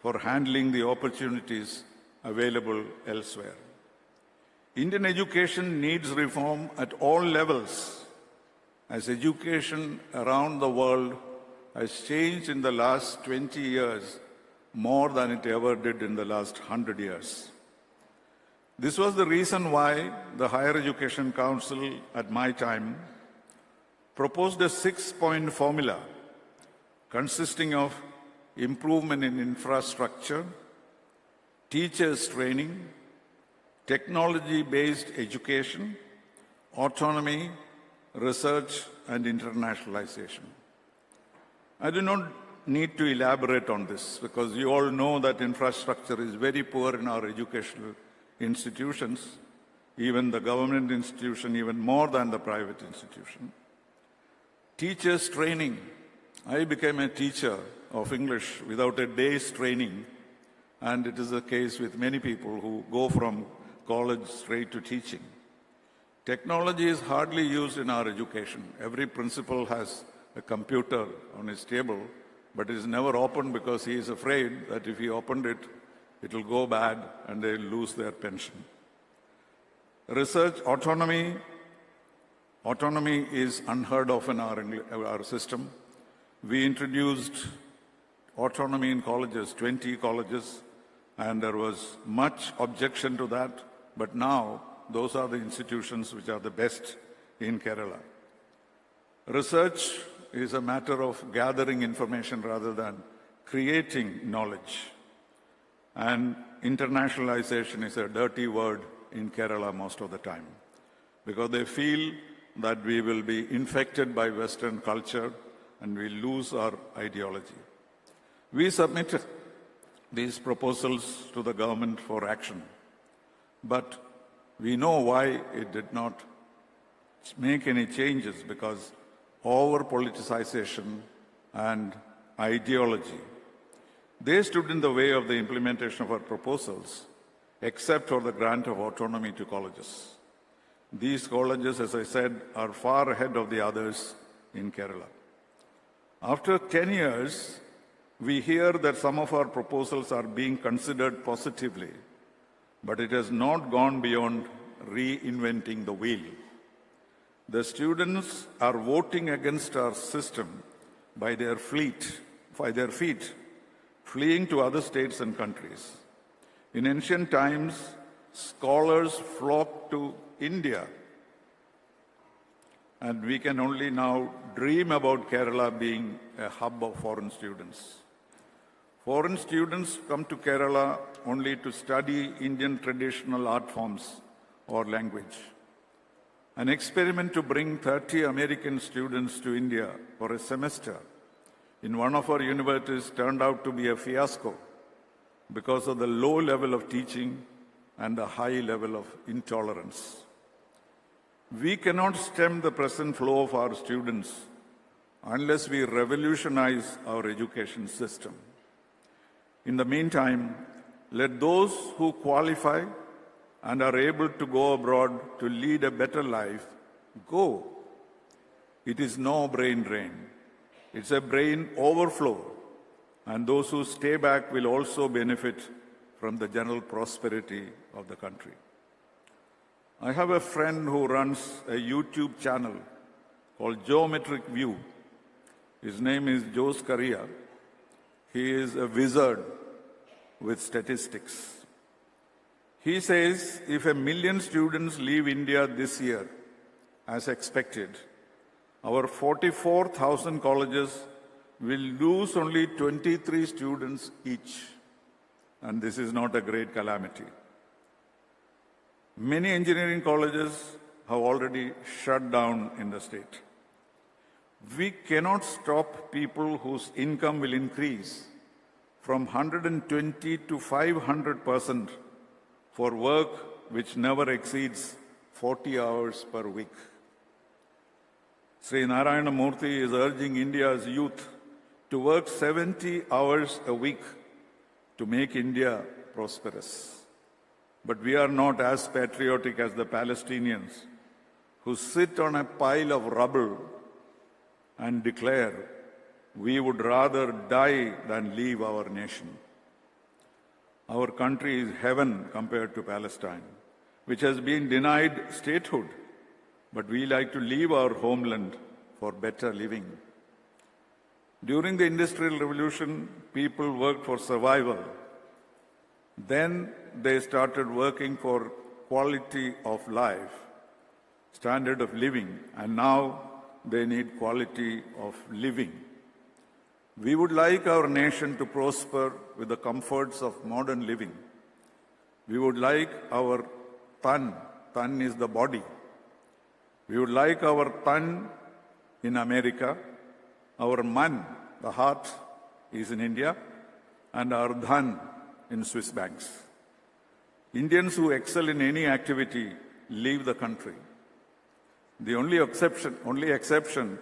Speaker 4: for handling the opportunities available elsewhere. Indian education needs reform at all levels, as education around the world has changed in the last 20 years more than it ever did in the last 100 years. This was the reason why the Higher Education Council at my time proposed a 6-point formula consisting of improvement in infrastructure, teachers' training, technology-based education, autonomy, research, and internationalization. I do not need to elaborate on this because you all know that infrastructure is very poor in our educational institutions, even the government institution, even more than the private institution. Teachers' training. I became a teacher of English without a day's training, and it is the case with many people who go from college straight to teaching. Technology is hardly used in our education. Every principal has a computer on his table, but it is never opened because he is afraid that if he opened it, it will go bad and they will lose their pension. Research autonomy. Autonomy is unheard of in our system. We introduced autonomy in colleges, 20 colleges, and there was much objection to that, but now those are the institutions which are the best in Kerala. Research is a matter of gathering information rather than creating knowledge. And internationalization is a dirty word in Kerala most of the time, because they feel that we will be infected by Western culture and we lose our ideology. We submitted these proposals to the government for action, but we know why it did not make any changes, because over-politicization and ideology. They stood in the way of the implementation of our proposals, except for the grant of autonomy to colleges. These colleges, as I said, are far ahead of the others in Kerala. After 10 years, we hear that some of our proposals are being considered positively, but it has not gone beyond reinventing the wheel. The students are voting against our system by their feet, fleeing to other states and countries. In ancient times, scholars flocked to India, and we can only now dream about Kerala being a hub of foreign students. Foreign students come to Kerala only to study Indian traditional art forms or language. An experiment to bring 30 American students to India for a semester in one of our universities turned out to be a fiasco because of the low level of teaching and the high level of intolerance. We cannot stem the present flow of our students unless we revolutionize our education system. In the meantime, let those who qualify and are able to go abroad to lead a better life go. It is no brain drain. It's a brain overflow, and those who stay back will also benefit from the general prosperity of the country. I have a friend who runs a YouTube channel called Geometric View. His name is Jose Correa. He is a wizard with statistics. He says if 1 million students leave India this year, as expected, our 44,000 colleges will lose only 23 students each. And this is not a great calamity. Many engineering colleges have already shut down in the state. We cannot stop people whose income will increase from 120 to 500% for work which never exceeds 40 hours per week. Sri Narayana Murthy is urging India's youth to work 70 hours a week to make India prosperous. But we are not as patriotic as the Palestinians, who sit on a pile of rubble and declare, we would rather die than leave our nation. Our country is heaven compared to Palestine, which has been denied statehood, but we like to leave our homeland for better living. During the Industrial Revolution, people worked for survival. Then they started working for quality of life, standard of living, and now they need quality of living. We would like our nation to prosper with the comforts of modern living. We would like our tan is the body. We would like our tan in America, our man, the heart, is in India, and our dhan in Swiss banks. Indians who excel in any activity leave the country. The only exception,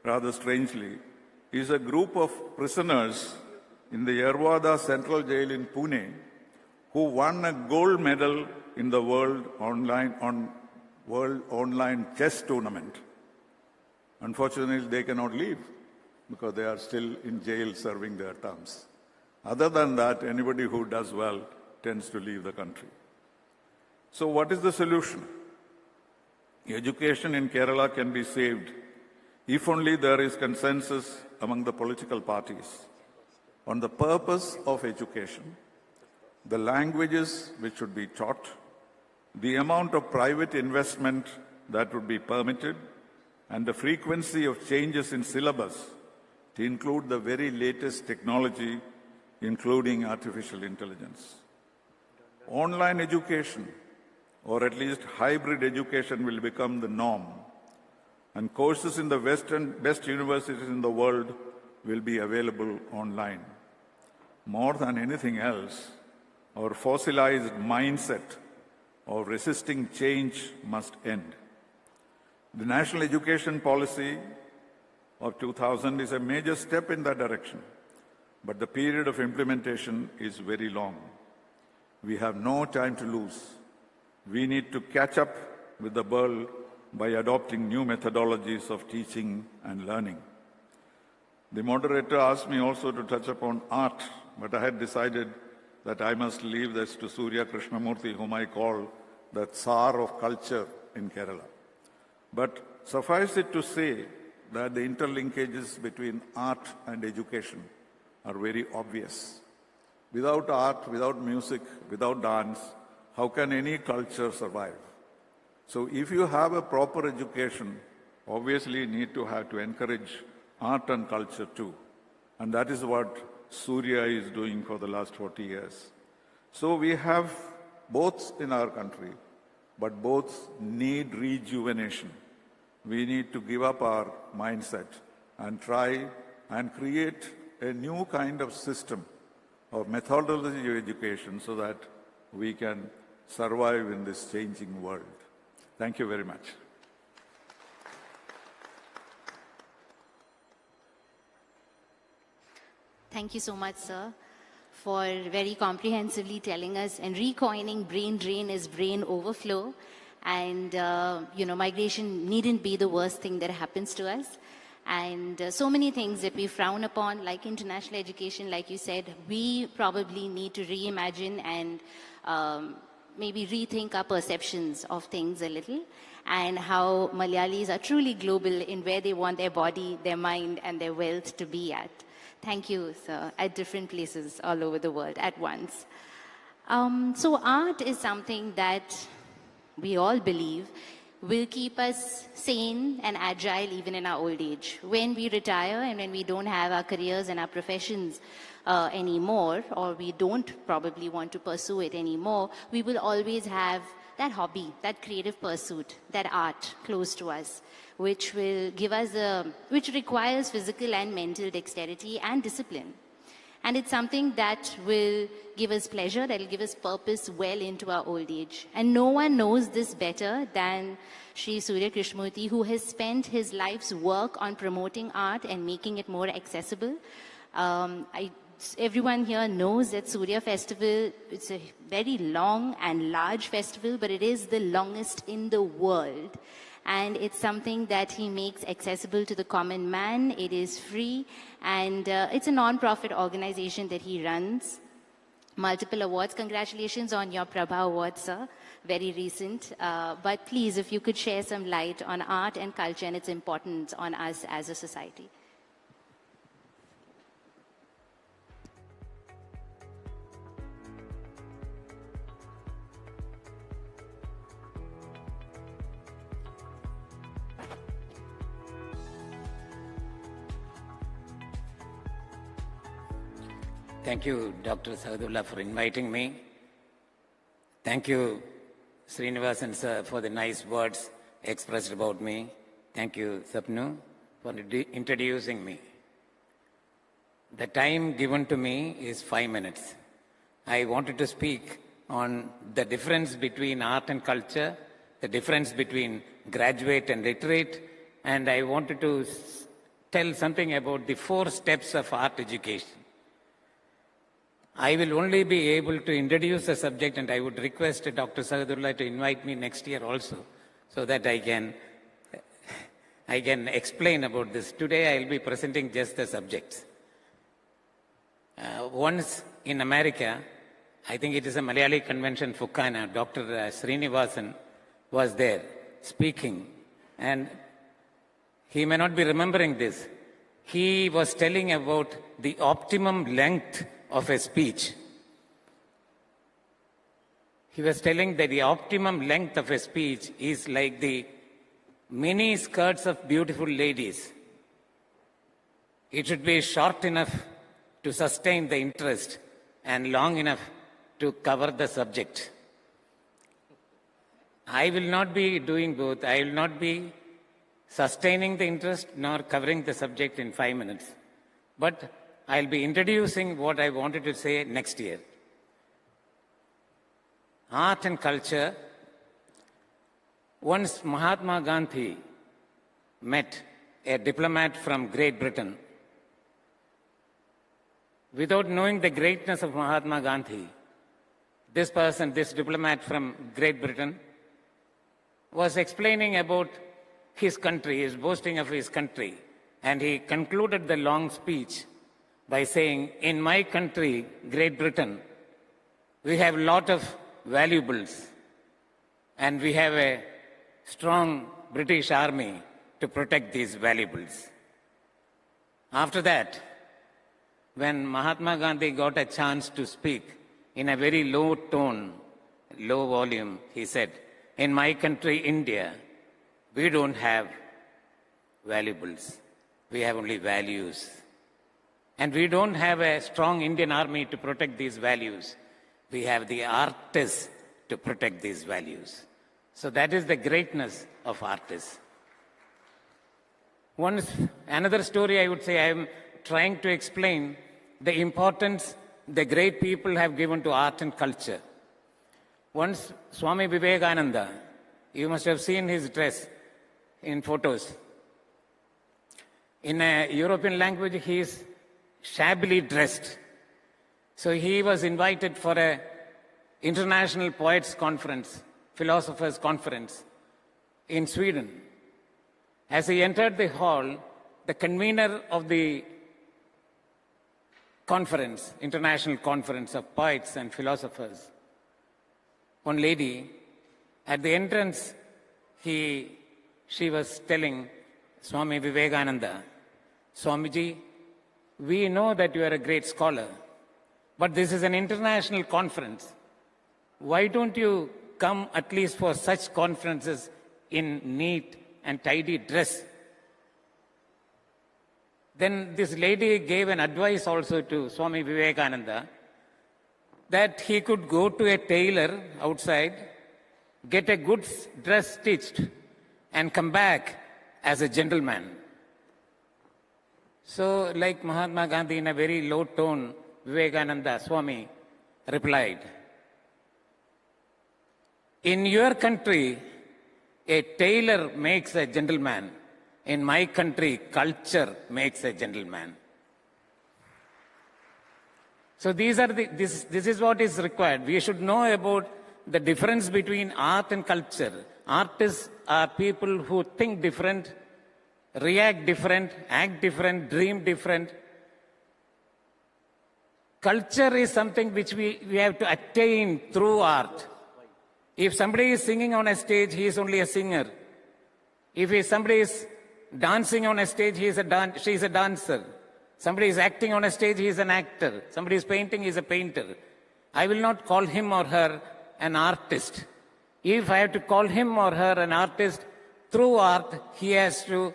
Speaker 4: rather strangely, is a group of prisoners in the Yerwada Central Jail in Pune who won a gold medal in the World Online Chess Tournament. Unfortunately, they cannot leave because they are still in jail serving their terms. Other than that, anybody who does well tends to leave the country. So what is the solution? Education in Kerala can be saved if only there is consensus among the political parties on the purpose of education, the languages which should be taught, the amount of private investment that would be permitted, and the frequency of changes in syllabus to include the very latest technology, including artificial intelligence. Online education or at least hybrid education will become the norm, and courses in the best universities in the world will be available online. More than anything else, our fossilized mindset of resisting change must end. The National Education Policy of 2000 is a major step in that direction, but the period of implementation is very long. We have no time to lose. We need to catch up with the world by adopting new methodologies of teaching and learning. The moderator asked me also to touch upon art, but I had decided that I must leave this to Surya Krishnamurthy, whom I call the Tsar of culture in Kerala. But suffice it to say that the interlinkages between art and education are very obvious. Without art, without music, without dance, how can any culture survive? So if you have a proper education, obviously you need to have to encourage art and culture too. And that is what Surya is doing for the last 40 years. So we have both in our country, but both need rejuvenation. We need to give up our mindset and try and create a new kind of system of methodology of education so that we can survive in this changing world. Thank you very much.
Speaker 3: Thank you so much, sir, for very comprehensively telling us and recoining brain drain is brain overflow. And, migration needn't be the worst thing that happens to us. And so many things that we frown upon, like international education, like you said, we probably need to reimagine and maybe rethink our perceptions of things a little, and how Malayalis are truly global in where they want their body, their mind, and their wealth to be at. Thank you, sir, at different places all over the world at once. So art is something that we all believe will keep us sane and agile even in our old age. When we retire and when we don't have our careers and our professions anymore, or we don't probably want to pursue it anymore, we will always have that hobby, that creative pursuit, that art close to us, which will give us which requires physical and mental dexterity and discipline. And it's something that will give us pleasure, that will give us purpose well into our old age. And no one knows this better than Sri Surya Krishnamurthy, who has spent his life's work on promoting art and making it more accessible. Everyone here knows that Surya Festival, it's a very long and large festival, but it is the longest in the world. And it's something that he makes accessible to the common man. It is free, and it's a non-profit organization that he runs. Multiple awards. Congratulations on your Prabha Award, sir. Very recent. But please, if you could share some light on art and culture and its importance on us as a society.
Speaker 10: Thank you, Dr. Sahadullah, for inviting me. Thank you, Srinivasan sir, for the nice words expressed about me. Thank you, Sapnu, for introducing me. The time given to me is 5 minutes. I wanted to speak on the difference between art and culture, the difference between graduate and literate, and I wanted to tell something about the 4 steps of art education. I will only be able to introduce the subject, and I would request Dr. Sahadullah to invite me next year also, so that I can explain about this. Today I will be presenting just the subjects. Once in America, I think it is a Malayali convention, Fukana, Dr. Srinivasan was there speaking, and he may not be remembering this. He was telling about the optimum length of a speech. He was telling that the optimum length of a speech is like the mini skirts of beautiful ladies. It should be short enough to sustain the interest and long enough to cover the subject. I will not be doing both. I will not be sustaining the interest nor covering the subject in 5 minutes. But I'll be introducing what I wanted to say next year. Art and culture. Once Mahatma Gandhi met a diplomat from Great Britain. Without knowing the greatness of Mahatma Gandhi, this person, this diplomat from Great Britain, was explaining about his country, his boasting of his country. And he concluded the long speech by saying, in my country, Great Britain, we have a lot of valuables and we have a strong British army to protect these valuables. After that, when Mahatma Gandhi got a chance to speak in a very low tone, low volume, he said, in my country, India, we don't have valuables. We have only values. And we don't have a strong Indian army to protect these values. We have the artists to protect these values. So that is the greatness of artists. Another story I would say, I am trying to explain the importance the great people have given to art and culture. Once Swami Vivekananda, you must have seen his dress in photos. In a European language, he is shabbily dressed. So he was invited for an international poets conference, philosophers conference in Sweden. As he entered the hall, the convener of the conference, international conference of poets and philosophers, one lady, at the entrance, she was telling Swami Vivekananda, Swamiji, we know that you are a great scholar, but this is an international conference. Why don't you come at least for such conferences in neat and tidy dress? Then this lady gave an advice also to Swami Vivekananda that he could go to a tailor outside, get a good dress stitched, and come back as a gentleman. So, like Mahatma Gandhi, in a very low tone, Vivekananda Swami replied, in your country, a tailor makes a gentleman. In my country, culture makes a gentleman. So this is what is required. We should know about the difference between art and culture. Artists are people who think different, react different, act different, dream different. Culture is something which we have to attain through art. If somebody is singing on a stage, he is only a singer. If somebody is dancing on a stage, she is a dancer. Somebody is acting on a stage, he is an actor. Somebody is painting, he is a painter. I will not call him or her an artist. If I have to call him or her an artist, through art, he has to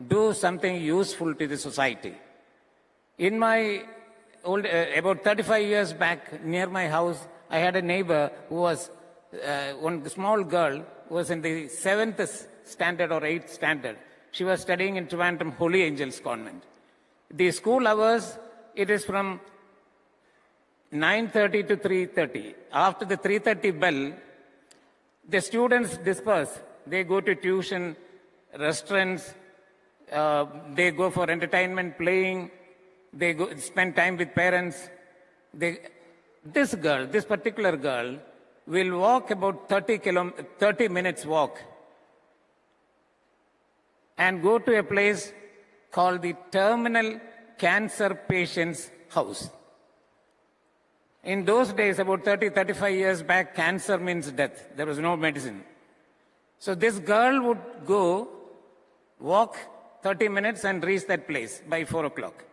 Speaker 10: do something useful to the society. In my about 35 years back, near my house, I had a neighbor who was, one small girl who was in the 7th standard or 8th standard. She was studying in Trivandrum Holy Angels Convent. The school hours, it is from 9:30 to 3:30. After the 3:30 bell, the students disperse. They go to tuition, restaurants, they go for entertainment, playing, they go spend time with parents. This particular girl, will walk about 30 minutes walk and go to a place called the Terminal Cancer Patients House. In those days, about 35 years back, cancer means death. There was no medicine. So this girl would go, walk 30 minutes and reach that place by 4 o'clock.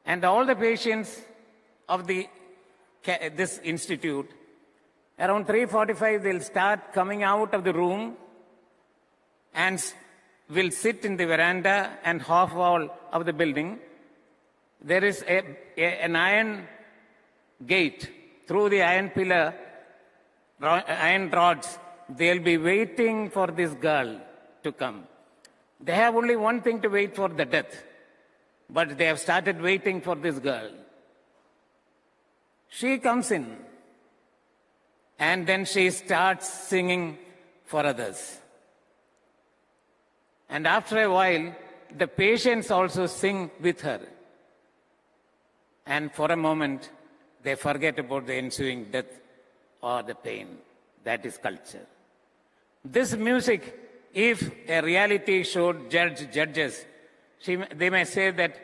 Speaker 10: And all the patients of this institute, around 3:45, they'll start coming out of the room and will sit in the veranda and half wall of the building. There is an iron gate. Through the iron pillar, iron rods they'll be waiting for this girl to come. They have only one thing to wait for, the death. But they have started waiting for this girl. She comes in, and then she starts singing for others. And after a while, the patients also sing with her. And for a moment, they forget about the ensuing death or the pain. That is culture. This music, if a reality show judges, they may say that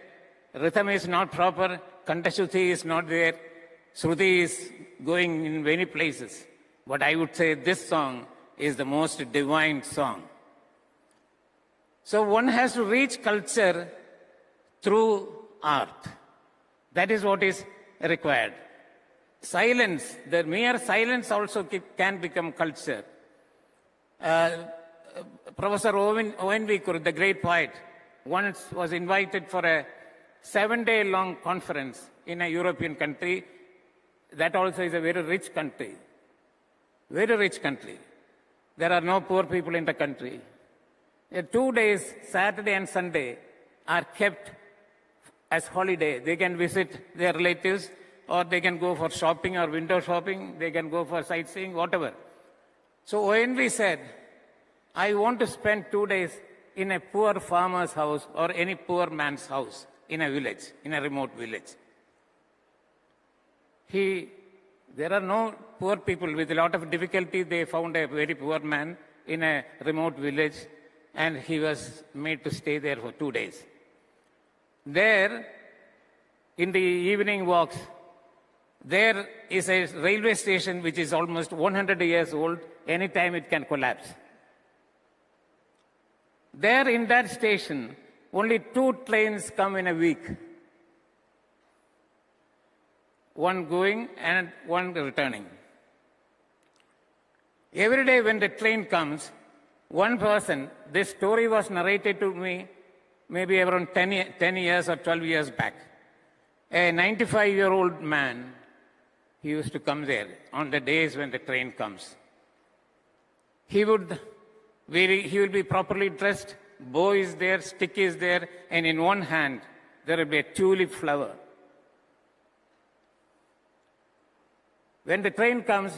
Speaker 10: rhythm is not proper, Kantashuddhi is not there, Shruti is going in many places. But I would say this song is the most divine song. So one has to reach culture through art. That is what is required. Silence, the mere silence also can become culture. Professor O.N.V. Kur, the great poet, once was invited for a 7-day-long conference in a European country. That also is a very rich country. Very rich country. There are no poor people in the country. 2 days, Saturday and Sunday, are kept as holiday. They can visit their relatives, or they can go for shopping or window shopping. They can go for sightseeing, whatever. So O.N.V. said, I want to spend 2 days in a poor farmer's house or any poor man's house in a village, in a remote village. There are no poor people. With a lot of difficulty, they found a very poor man in a remote village, and he was made to stay there for 2 days. There, in the evening walks, there is a railway station which is almost 100 years old. Anytime it can collapse. There in that station, only 2 trains come in a week. One going and one returning. Every day when the train comes, one person, this story was narrated to me maybe around 10 years or 12 years back. A 95-year-old man, he used to come there on the days when the train comes. He will be properly dressed, bow is there, stick is there, and in one hand there will be a tulip flower. When the train comes,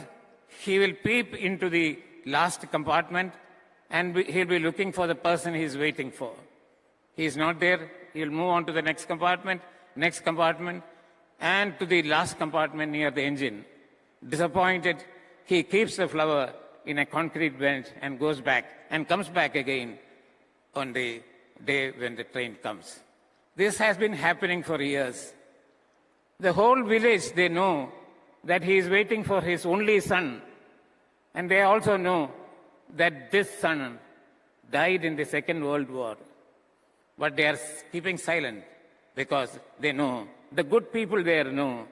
Speaker 10: he will peep into the last compartment, and he'll be looking for the person he's waiting for. He is not there, he'll move on to the next compartment, and to the last compartment near the engine. Disappointed, he keeps the flower in a concrete bench and goes back and comes back again on the day when the train comes. This has been happening for years. The whole village, they know that he is waiting for his only son, and they also know that this son died in the Second World War. But they are keeping silent because they know, the good people there know,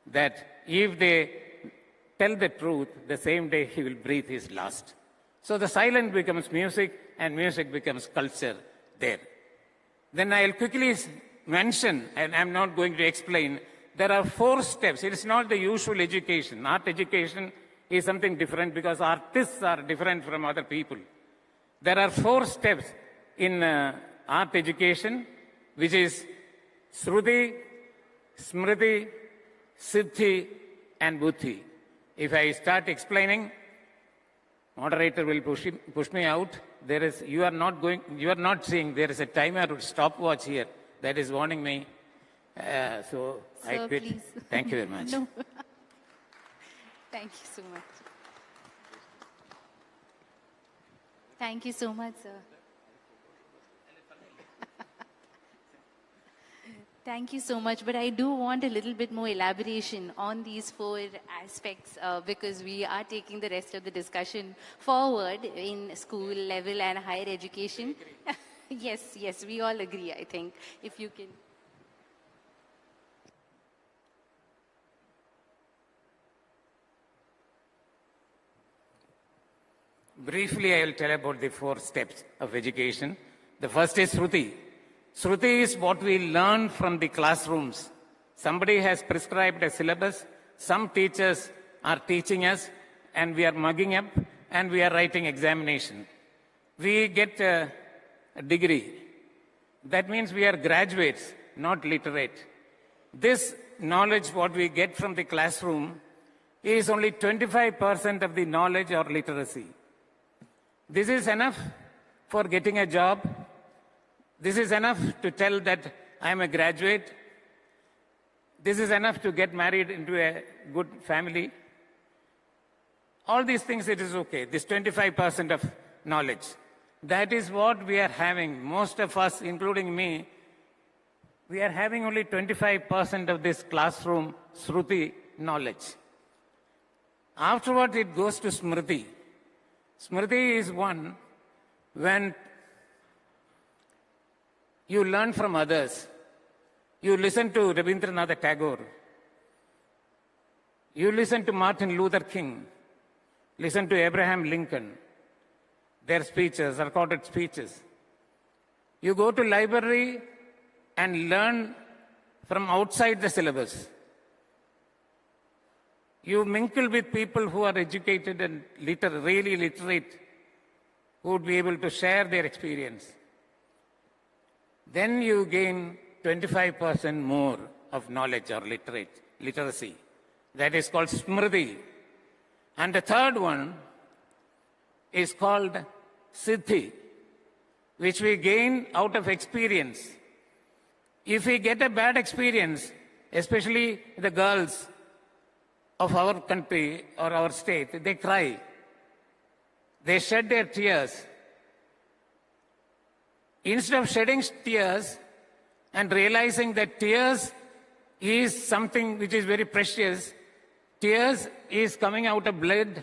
Speaker 10: that if they tell the truth, the same day he will breathe his last. So the silence becomes music, and music becomes culture there. Then I'll quickly mention, and I'm not going to explain, there are 4 steps. It is not the usual education. Art education is something different because artists are different from other people. There are 4 steps in art education, which is Shruti, Smriti, Siddhi, and Buddhi. If I start explaining, moderator will push me out. You are not seeing, there is a timer stopwatch here that is warning me. So I quit.
Speaker 3: Please.
Speaker 10: Thank you very much.
Speaker 3: No. Thank you so much. Thank you so much, sir. Thank you so much, but I do want a little bit more elaboration on these 4 aspects because we are taking the rest of the discussion forward in school level and higher education. Yes, we all agree, I think. If you can.
Speaker 10: Briefly, I will tell about the 4 steps of education. The first is Shruti. Shruti is what we learn from the classrooms. Somebody has prescribed a syllabus. Some teachers are teaching us, and we are mugging up, and we are writing examination. We get a degree. That means we are graduates, not literate. This knowledge, what we get from the classroom, is only 25% of the knowledge or literacy. This is enough for getting a job. This is enough to tell that I am a graduate. This is enough to get married into a good family. All these things, it is okay. This 25% of knowledge. That is what we are having. Most of us, including me, we are having only 25% of this classroom Shruti knowledge. Afterward, it goes to Smriti. Smriti is one when you learn from others. You listen to Rabindranath Tagore. You listen to Martin Luther King. Listen to Abraham Lincoln. Their speeches, recorded speeches. You go to library and learn from outside the syllabus. You mingle with people who are educated and really literate, who would be able to share their experience. Then you gain 25% more of knowledge or literacy. That is called Smriti. And the third one is called Siddhi, which we gain out of experience. If we get a bad experience, especially the girls of our country or our state, they cry. They shed their tears. Instead of shedding tears and realizing that tears is something which is very precious, tears is coming out of blood,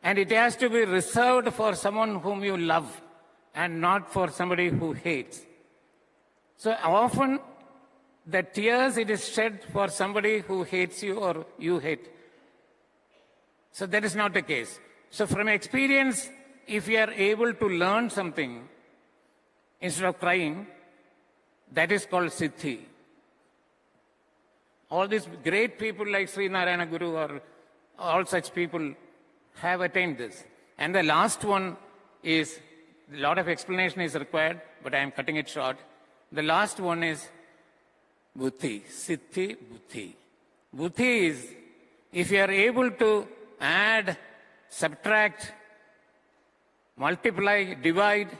Speaker 10: and it has to be reserved for someone whom you love and not for somebody who hates. So often the tears, it is shed for somebody who hates you or you hate. So that is not the case. So from experience, if you are able to learn something instead of crying, that is called Siddhi. All these great people like Sri Narayana Guru or all such people have attained this. And the last one is, a lot of explanation is required, but I am cutting it short. The last one is Buddhi, Siddhi, Buddhi. Buddhi is, if you are able to add, subtract, multiply, divide,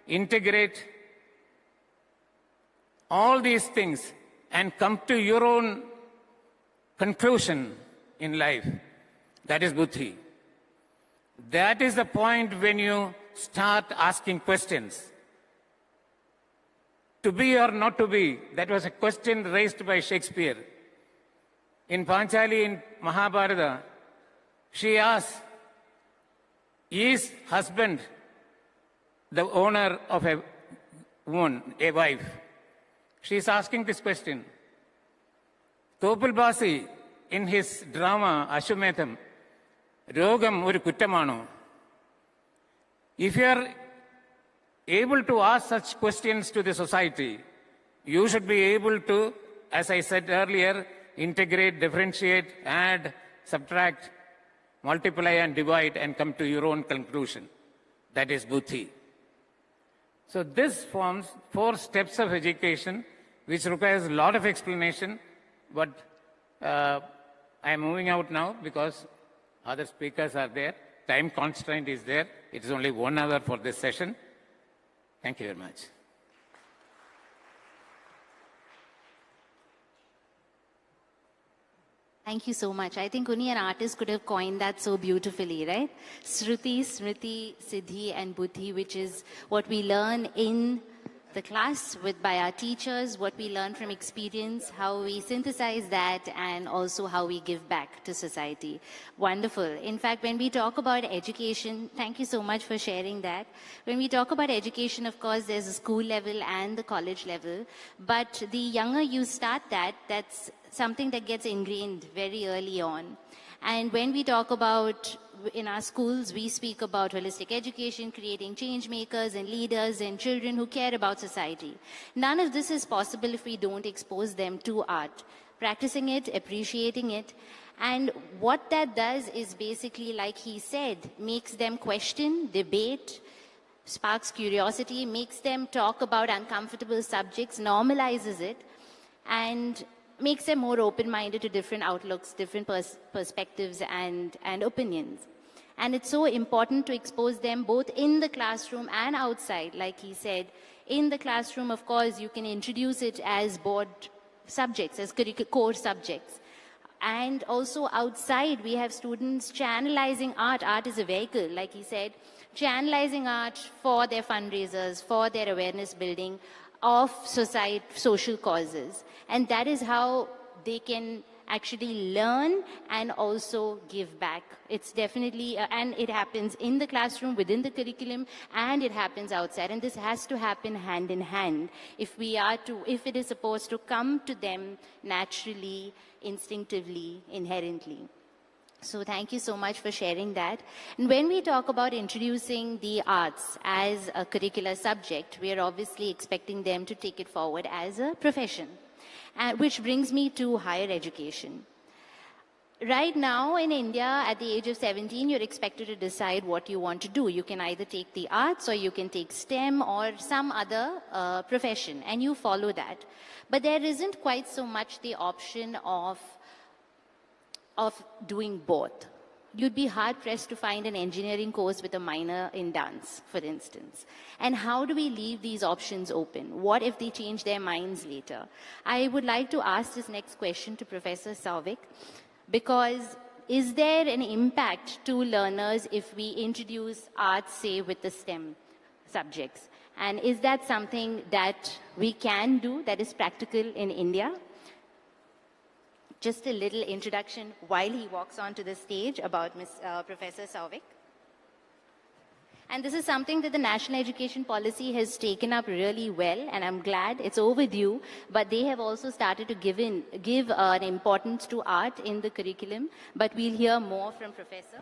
Speaker 10: integrate, all these things, and come to your own conclusion in life, that is Buddhi. That is the point when you start asking questions. To be or not to be, that was a question raised by Shakespeare. In Panchali, in Mahabharata, she asked, is husband the owner of a woman, a wife? She is asking this question. Topal Basi, in his drama Ashwamedham, Rogam Oru Kuttamano. If you are able to ask such questions to the society, you should be able to, as I said earlier, integrate, differentiate, add, subtract, multiply and divide and come to your own conclusion. That is Buddhi. So this forms 4 steps of education which requires a lot of explanation, but I am moving out now because other speakers are there. Time constraint is there. It is only 1 hour for this session. Thank you very much.
Speaker 3: Thank you so much. I think only an artist could have coined that so beautifully, right? Shruti, Smriti, Siddhi, and Buddhi, which is what we learn in the class by our teachers, what we learn from experience, how we synthesize that, and also how we give back to society. Wonderful. In fact, when we talk about education, thank you so much for sharing that. When we talk about education, of course, there's a school level and the college level. But the younger you start that's something that gets ingrained very early on. And when we talk about, in our schools, we speak about holistic education, creating change makers and leaders and children who care about society. None of this is possible if we don't expose them to art, practicing it, appreciating it, And what that does is basically, like he said, makes them question, debate, sparks curiosity, makes them talk about uncomfortable subjects, normalizes it, and makes them more open-minded to different outlooks, different perspectives and opinions. And it's so important to expose them both in the classroom and outside. Like he said, in the classroom, of course, you can introduce it as board subjects, as core subjects. And also outside, we have students channelizing art. Art is a vehicle, like he said, channelizing art for their fundraisers, for their awareness building of social causes. And that is how they can actually learn and also give back. It's definitely, and it happens in the classroom, within the curriculum, and it happens outside. And this has to happen hand in hand if it is supposed to come to them naturally, instinctively, inherently. So thank you so much for sharing that. And when we talk about introducing the arts as a curricular subject, we are obviously expecting them to take it forward as a profession. Which brings me to higher education. Right now in India, at the age of 17, you're expected to decide what you want to do. You can either take the arts or you can take STEM or some other profession, and you follow that. But there isn't quite so much the option of doing both. You'd be hard-pressed to find an engineering course with a minor in dance, for instance. And how do we leave these options open? What if they change their minds later? I would like to ask this next question to Professor Sauvik, because is there an impact to learners if we introduce arts, say, with the STEM subjects? And is that something that we can do that is practical in India? Just a little introduction while he walks onto the stage about Professor Sauvik. And this is something that the National Education Policy has taken up really well, and I'm glad it's overdue, but they have also started to give an importance to art in the curriculum, but we'll hear more from Professor.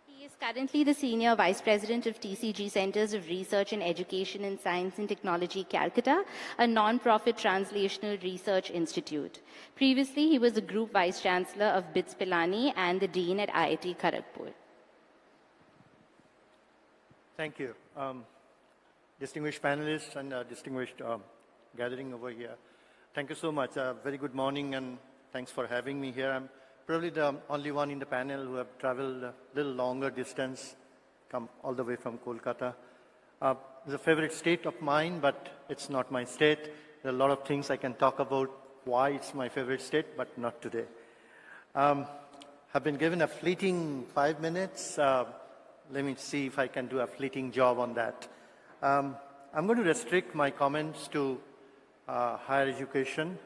Speaker 3: He is currently the Senior Vice President of TCG Centers of Research and Education in Science and Technology, Calcutta, a non-profit translational research institute. Previously, he was the Group Vice Chancellor of BITS Pilani and the Dean at IIT Kharagpur.
Speaker 11: Thank you. Distinguished panelists and distinguished gathering over here. Thank you so much. Very good morning and thanks for having me here. I'm probably the only one in the panel who have traveled a little longer distance, come all the way from Kolkata. It's a favorite state of mine, but it's not my state. There are a lot of things I can talk about why it's my favorite state, but not today. I've been given a fleeting 5 minutes. Let me see if I can do a fleeting job on that. I'm going to restrict my comments to higher education,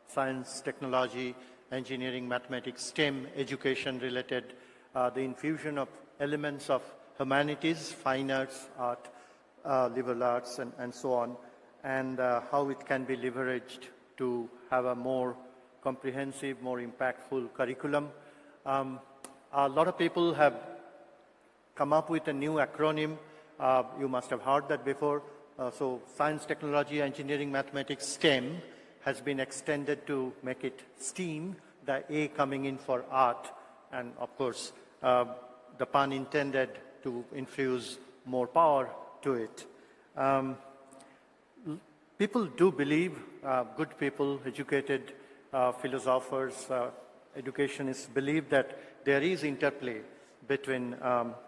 Speaker 11: science, technology, engineering, mathematics, STEM education related, the infusion of elements of humanities, fine arts, art, liberal arts, and so on, and how it can be leveraged to have a more comprehensive, more impactful curriculum. A lot of people have come up with a new acronym. You must have heard that before. So science, technology, engineering, mathematics, STEM has been extended to make it STEAM, the A coming in for art, and of course, the pun intended to infuse more power to it. People do believe, good people, educated philosophers, educationists believe that there is interplay between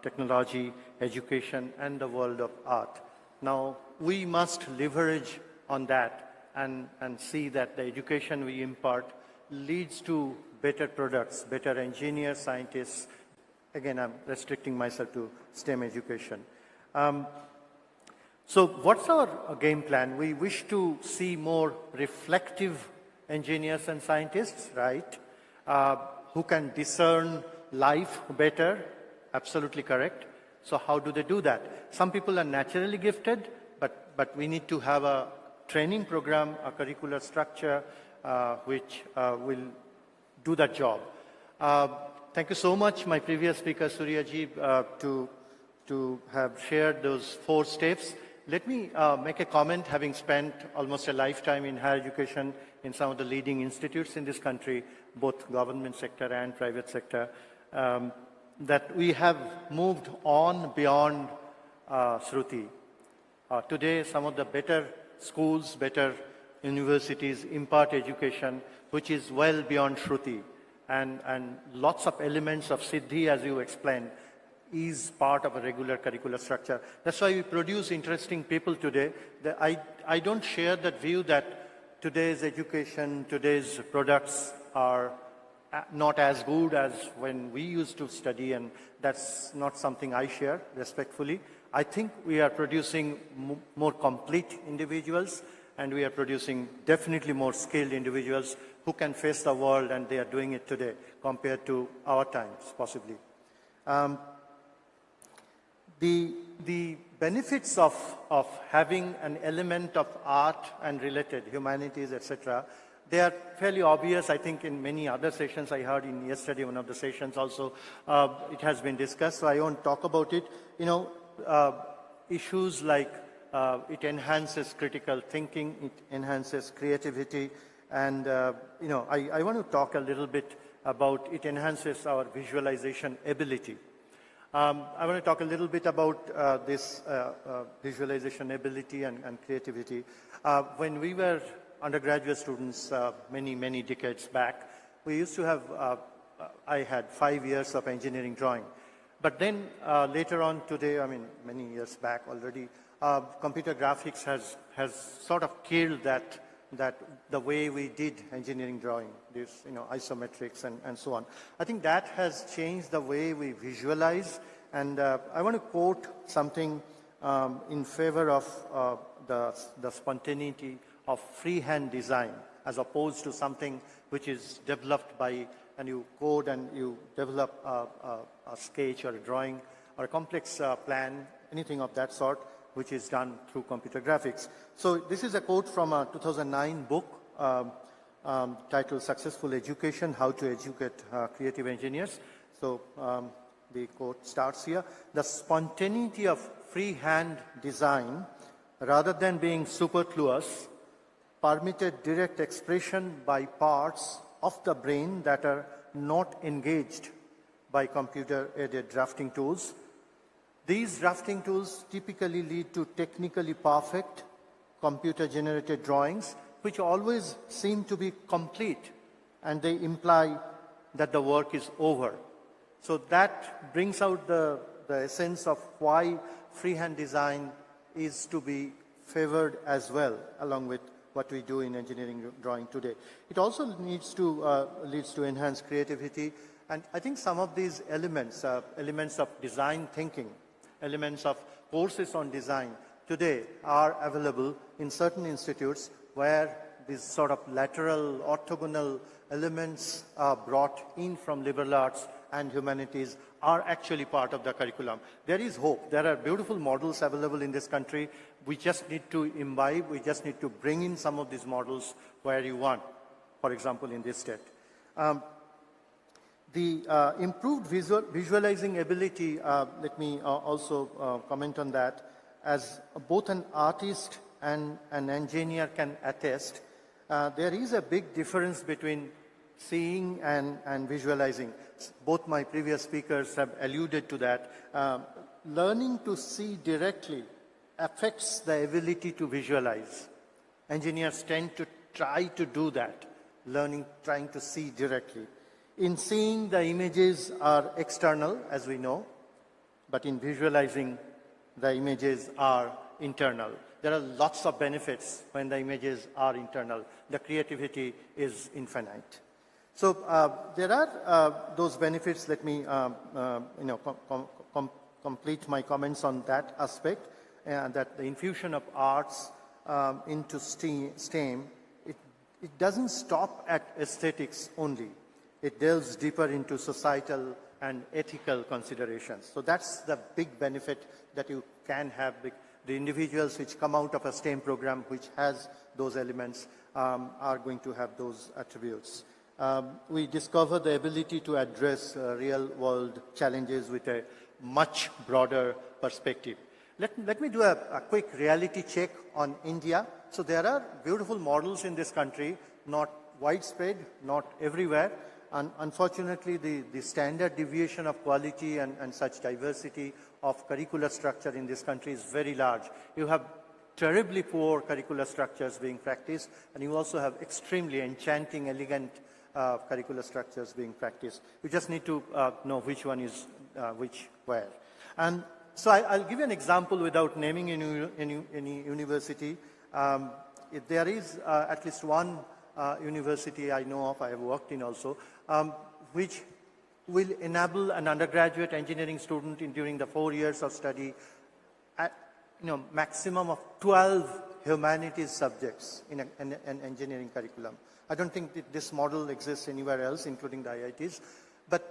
Speaker 11: technology, education, and the world of art. Now, we must leverage on that and see that the education we impart leads to better products, better engineers, scientists. Again, I'm restricting myself to STEM education. So what's our game plan? We wish to see more reflective engineers and scientists, right? Who can discern life better. Absolutely correct. So how do they do that? Some people are naturally gifted, but we need to have a training program, a curricular structure, which will do that job. Thank you so much, my previous speaker, Suryaji, to have shared those 4 steps. Let me make a comment, having spent almost a lifetime in higher education in some of the leading institutes in this country, both government sector and private sector, that we have moved on beyond Shruti. Today, some of the better schools, better universities impart education which is well beyond Shruti. And lots of elements of Siddhi, as you explained, is part of a regular curricular structure. That's why we produce interesting people today. I don't share that view that today's education, today's products are not as good as when we used to study, and that's not something I share, respectfully. I think we are producing more complete individuals, and we are producing definitely more skilled individuals who can face the world, and they are doing it today compared to our times, possibly. The benefits of having an element of art and related humanities, etc., they are fairly obvious. I think in many other sessions, I heard in yesterday, one of the sessions also, it has been discussed, so I won't talk about it. You know, issues like it enhances critical thinking, it enhances creativity, and you know, I want to talk a little bit about it enhances our visualization ability. I want to talk a little bit about this visualization ability and creativity. When we were undergraduate students many decades back, we used to have, I had 5 years of engineering drawing. But then later on today, I mean many years back already, computer graphics has sort of killed that the way we did engineering drawing, this, you know, isometrics and so on. I think that has changed the way we visualize, and I want to quote something in favor of the spontaneity of freehand design, as opposed to something which is developed by, and you code and you develop a sketch or a drawing or a complex plan, anything of that sort, which is done through computer graphics. So this is a quote from a 2009 book titled Successful Education, How to Educate Creative Engineers. So the quote starts here: "The spontaneity of freehand design, rather than being superfluous, permitted direct expression by parts of the brain that are not engaged by computer-aided drafting tools. These drafting tools typically lead to technically perfect computer-generated drawings, which always seem to be complete, and they imply that the work is over." So that brings out the essence of why freehand design is to be favored as well, along with what we do in engineering drawing today. It also leads to enhanced creativity, and I think some of these elements, elements of design thinking, elements of courses on design today are available in certain institutes where these sort of lateral, orthogonal elements are brought in from liberal arts and humanities are actually part of the curriculum. There is hope. There are beautiful models available in this country. We just need to imbibe, we just need to bring in some of these models where you want, for example, in this state. The improved visualizing ability, let me also comment on that. As both an artist and an engineer can attest, there is a big difference between seeing and visualizing. Both my previous speakers have alluded to that. Learning to see directly affects the ability to visualize. Engineers tend to try to do that, trying to see directly. In seeing, the images are external, as we know, but in visualizing, the images are internal. There are lots of benefits when the images are internal. The creativity is infinite. So there are those benefits. Let me complete my comments on that aspect, that the infusion of arts into STEM, it doesn't stop at aesthetics only. It delves deeper into societal and ethical considerations. So that's the big benefit that you can have. The individuals which come out of a STEM program which has those elements are going to have those attributes. We discover the ability to address real-world challenges with a much broader perspective. Let me do a quick reality check on India. So there are beautiful models in this country, not widespread, not everywhere. And unfortunately, the standard deviation of quality and such diversity of curricular structure in this country is very large. You have terribly poor curricular structures being practiced, and you also have extremely enchanting, elegant curricular structures being practiced. You just need to know which one is which where. And so I'll give you an example without naming any university. There is at least one university I know of, I have worked in also, which will enable an undergraduate engineering student during the 4 years of study at maximum of 12 humanities subjects in an engineering curriculum. I don't think that this model exists anywhere else, including the IITs. But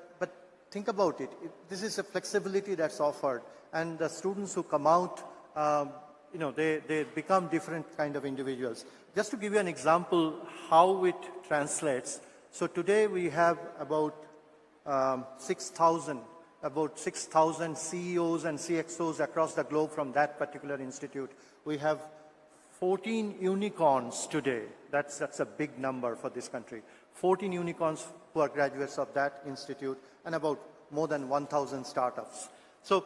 Speaker 11: think about it. This is a flexibility that's offered, and the students who come out, they become different kind of individuals. Just to give you an example how it translates. So today we have about 6,000 CEOs and CXOs across the globe from that particular institute. We have 14 unicorns today. That's a big number for this country. 14 unicorns who are graduates of that institute, and about more than 1,000 startups. So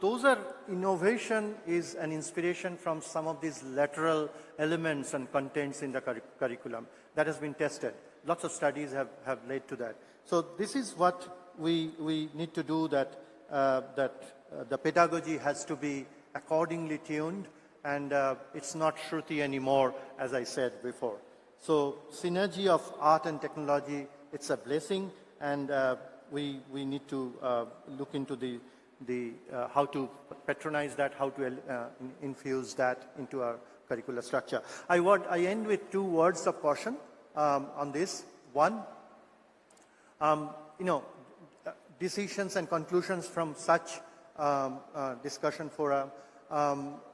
Speaker 11: those are, innovation is an inspiration from some of these lateral elements and contents in the curriculum that has been tested. Lots of studies have led to that. So this is what we need to do, that the pedagogy has to be accordingly tuned, and it's not Shruti anymore, as I said before. So synergy of art and technology, it's a blessing, and we need to look into how to patronize that, how to infuse that into our curricular structure. I end with 2 words of caution on this. One, decisions and conclusions from such discussion fora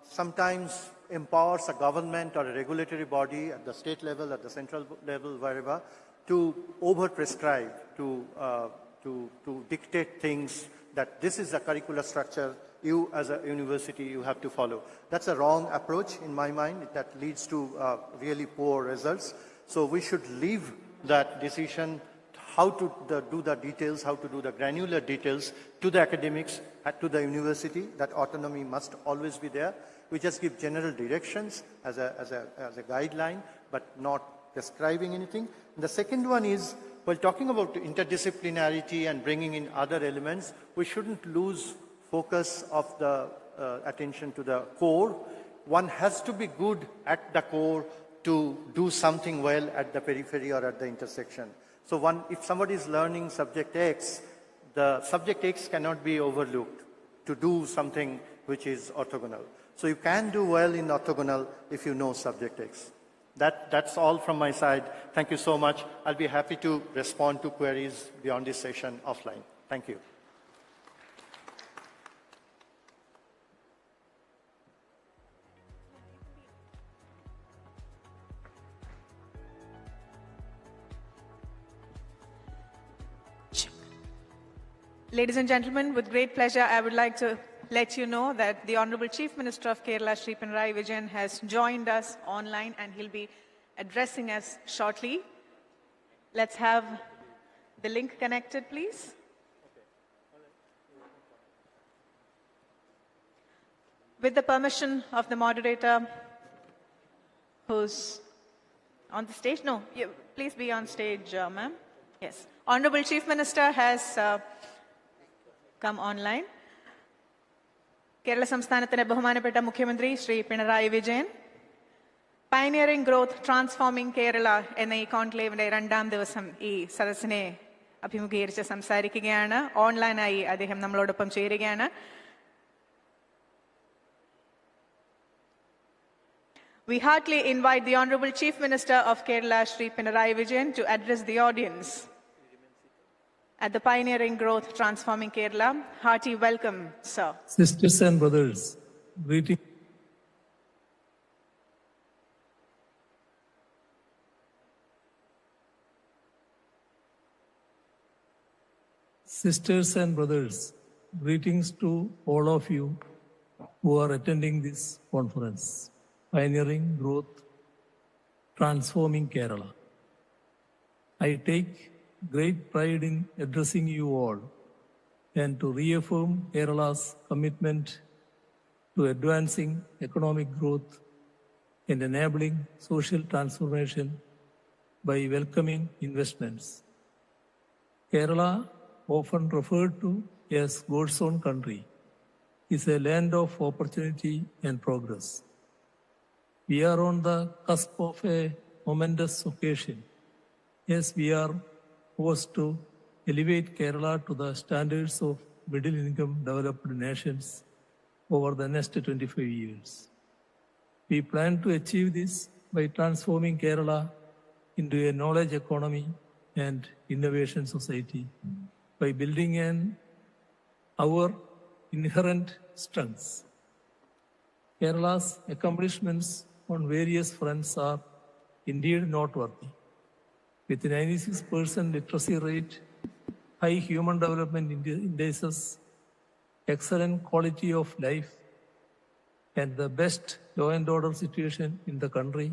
Speaker 11: sometimes empowers a government or a regulatory body at the state level, at the central level, wherever, to over-prescribe, to dictate things that this is a curricular structure you as a university you have to follow. That's a wrong approach in my mind. That leads to really poor results. So we should leave that decision, how to do the details, how to do the granular details, to the academics, to the university. That autonomy must always be there. We just give general directions as a guideline, but not prescribing anything. And the second one is, while talking about interdisciplinarity and bringing in other elements, we shouldn't lose focus of the attention to the core. One has to be good at the core to do something well at the periphery or at the intersection. So if somebody is learning subject X, the subject X cannot be overlooked to do something which is orthogonal. So you can do well in orthogonal if you know subject X. That's all from my side. Thank you so much. I'll be happy to respond to queries beyond this session offline. Thank you.
Speaker 2: Ladies and gentlemen, with great pleasure, I would like to let you know that the Honorable Chief Minister of Kerala, Shri Pinarayi Vijayan, has joined us online, and he'll be addressing us shortly. Let's have the link connected, please. With the permission of the moderator, who's on the stage? No, please be on stage, ma'am. Yes. Honorable Chief Minister has come online. Kerala സംസ്ഥാനത്തിന്റെ ബഹുമാനപ്പെട്ട മുഖ്യമന്ത്രി Shri Pinarayi Vijayan pioneering growth transforming Kerala എന്ന ഈ കോൺക്ലേവിന്റെ 2ാം ദിവസം ഈ സദസ്സിനെ അഭിമുഖീകരിച്ച് സംസാരിക്കുകയാണ്. ഓൺലൈനായി അദ്ദേഹം നമ്മളോടൊപ്പം ചേരുകയാണ്. We heartily invite the Honorable Chief Minister of Kerala, Shri Pinarayi Vijayan, to address the audience at the Pioneering Growth Transforming Kerala. Hearty welcome, sir.
Speaker 12: Sisters and brothers, greetings. Sisters and brothers, greetings to all of you. who are attending this conference, Pioneering Growth, Transforming Kerala. I take great pride in addressing you all and to reaffirm Kerala's commitment to advancing economic growth and enabling social transformation by welcoming investments. Kerala, often referred to as God's own country, is a land of opportunity and progress. We are on the cusp of a momentous occasion as we are forced to elevate Kerala to the standards of middle-income developed nations over the next 25 years. We plan to achieve this by transforming Kerala into a knowledge economy and innovation society by building on our inherent strengths. Kerala's accomplishments on various fronts are indeed noteworthy. With 96% literacy rate, high human development indices, excellent quality of life, and the best law and order situation in the country,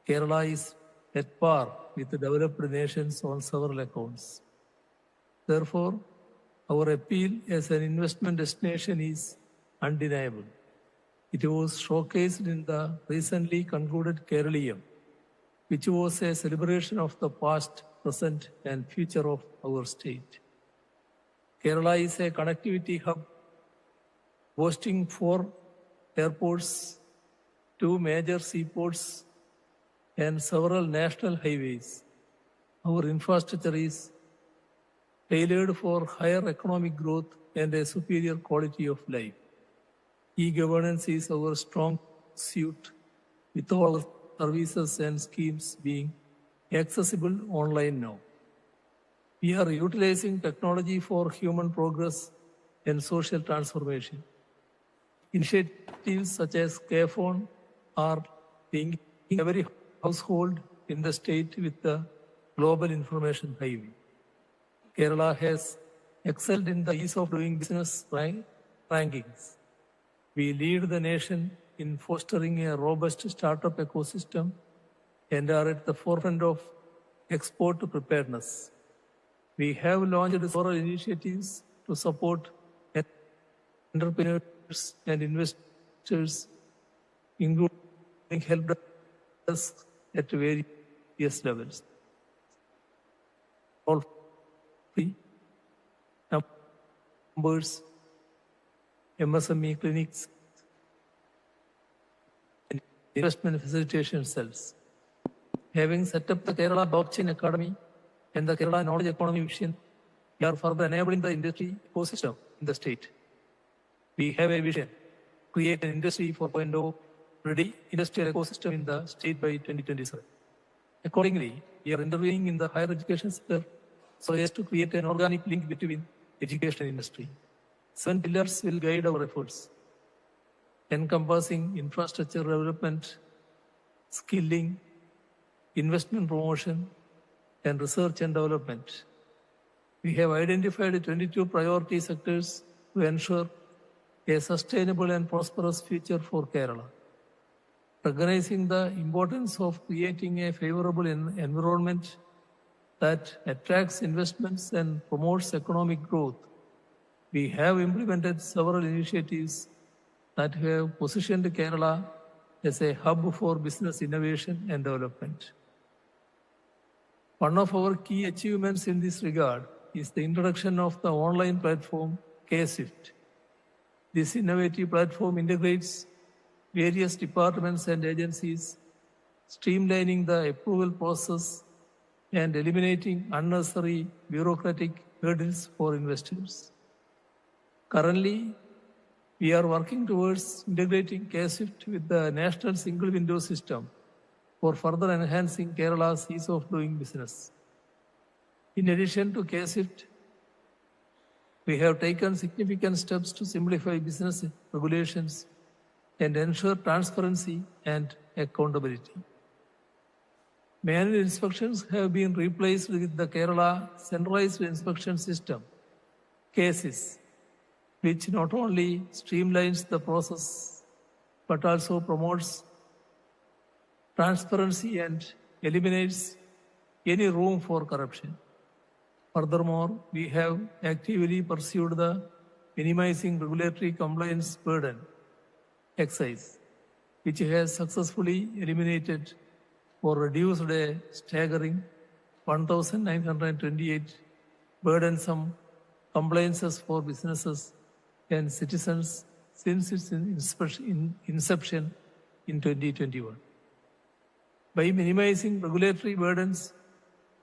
Speaker 12: Kerala is at par with the developed nations on several accounts. Therefore, our appeal as an investment destination is undeniable. It was showcased in the recently concluded Keralium, which was a celebration of the past, present, and future of our state. Kerala is a connectivity hub boasting 4 airports, 2 major seaports, and several national highways. Our infrastructure is tailored for higher economic growth and a superior quality of life. E-governance is our strong suit, with all our services and schemes being accessible online now. We are utilizing technology for human progress and social transformation. Initiatives such as KFON are being in every household in the state with the Global Information Highway. Kerala has excelled in the ease of doing business rankings. We lead the nation in fostering a robust startup ecosystem and are at the forefront of export preparedness. We have launched several initiatives to support entrepreneurs and investors, including help desk at various levels. All free numbers, MSME clinics, and investment facilitation cells. Having set up the Kerala Blockchain Academy and the Kerala Knowledge Economy Mission, we are further enabling the industry ecosystem in the state. We have a vision: create an industry 4.0 ready industrial ecosystem in the state by 2027. Accordingly, we are intervening in the higher education sector so as to create an organic link between education and industry. 7 pillars will guide our efforts, encompassing infrastructure development, skilling, investment promotion, and research and development. We have identified 22 priority sectors to ensure a sustainable and prosperous future for Kerala. Recognizing the importance of creating a favorable environment that attracts investments and promotes economic growth, we have implemented several initiatives that have positioned Kerala as a hub for business innovation and development. One of our key achievements in this regard is the introduction of the online platform K-Swift. This innovative platform integrates various departments and agencies, streamlining the approval process and eliminating unnecessary bureaucratic hurdles for investors. Currently, we are working towards integrating K-Swift with the National Single Window System for further enhancing Kerala's ease of doing business. In addition to K-Swift, we have taken significant steps to simplify business regulations and ensure transparency and accountability. Manual inspections have been replaced with the Kerala Centralized Inspection System, KSIS, which not only streamlines the process but also promotes transparency and eliminates any room for corruption. Furthermore, we have actively pursued the minimizing regulatory compliance burden exercise, which has successfully eliminated or reduced a staggering 1,928 burdensome compliances for businesses and citizens since its inception in 2021. By minimizing regulatory burdens,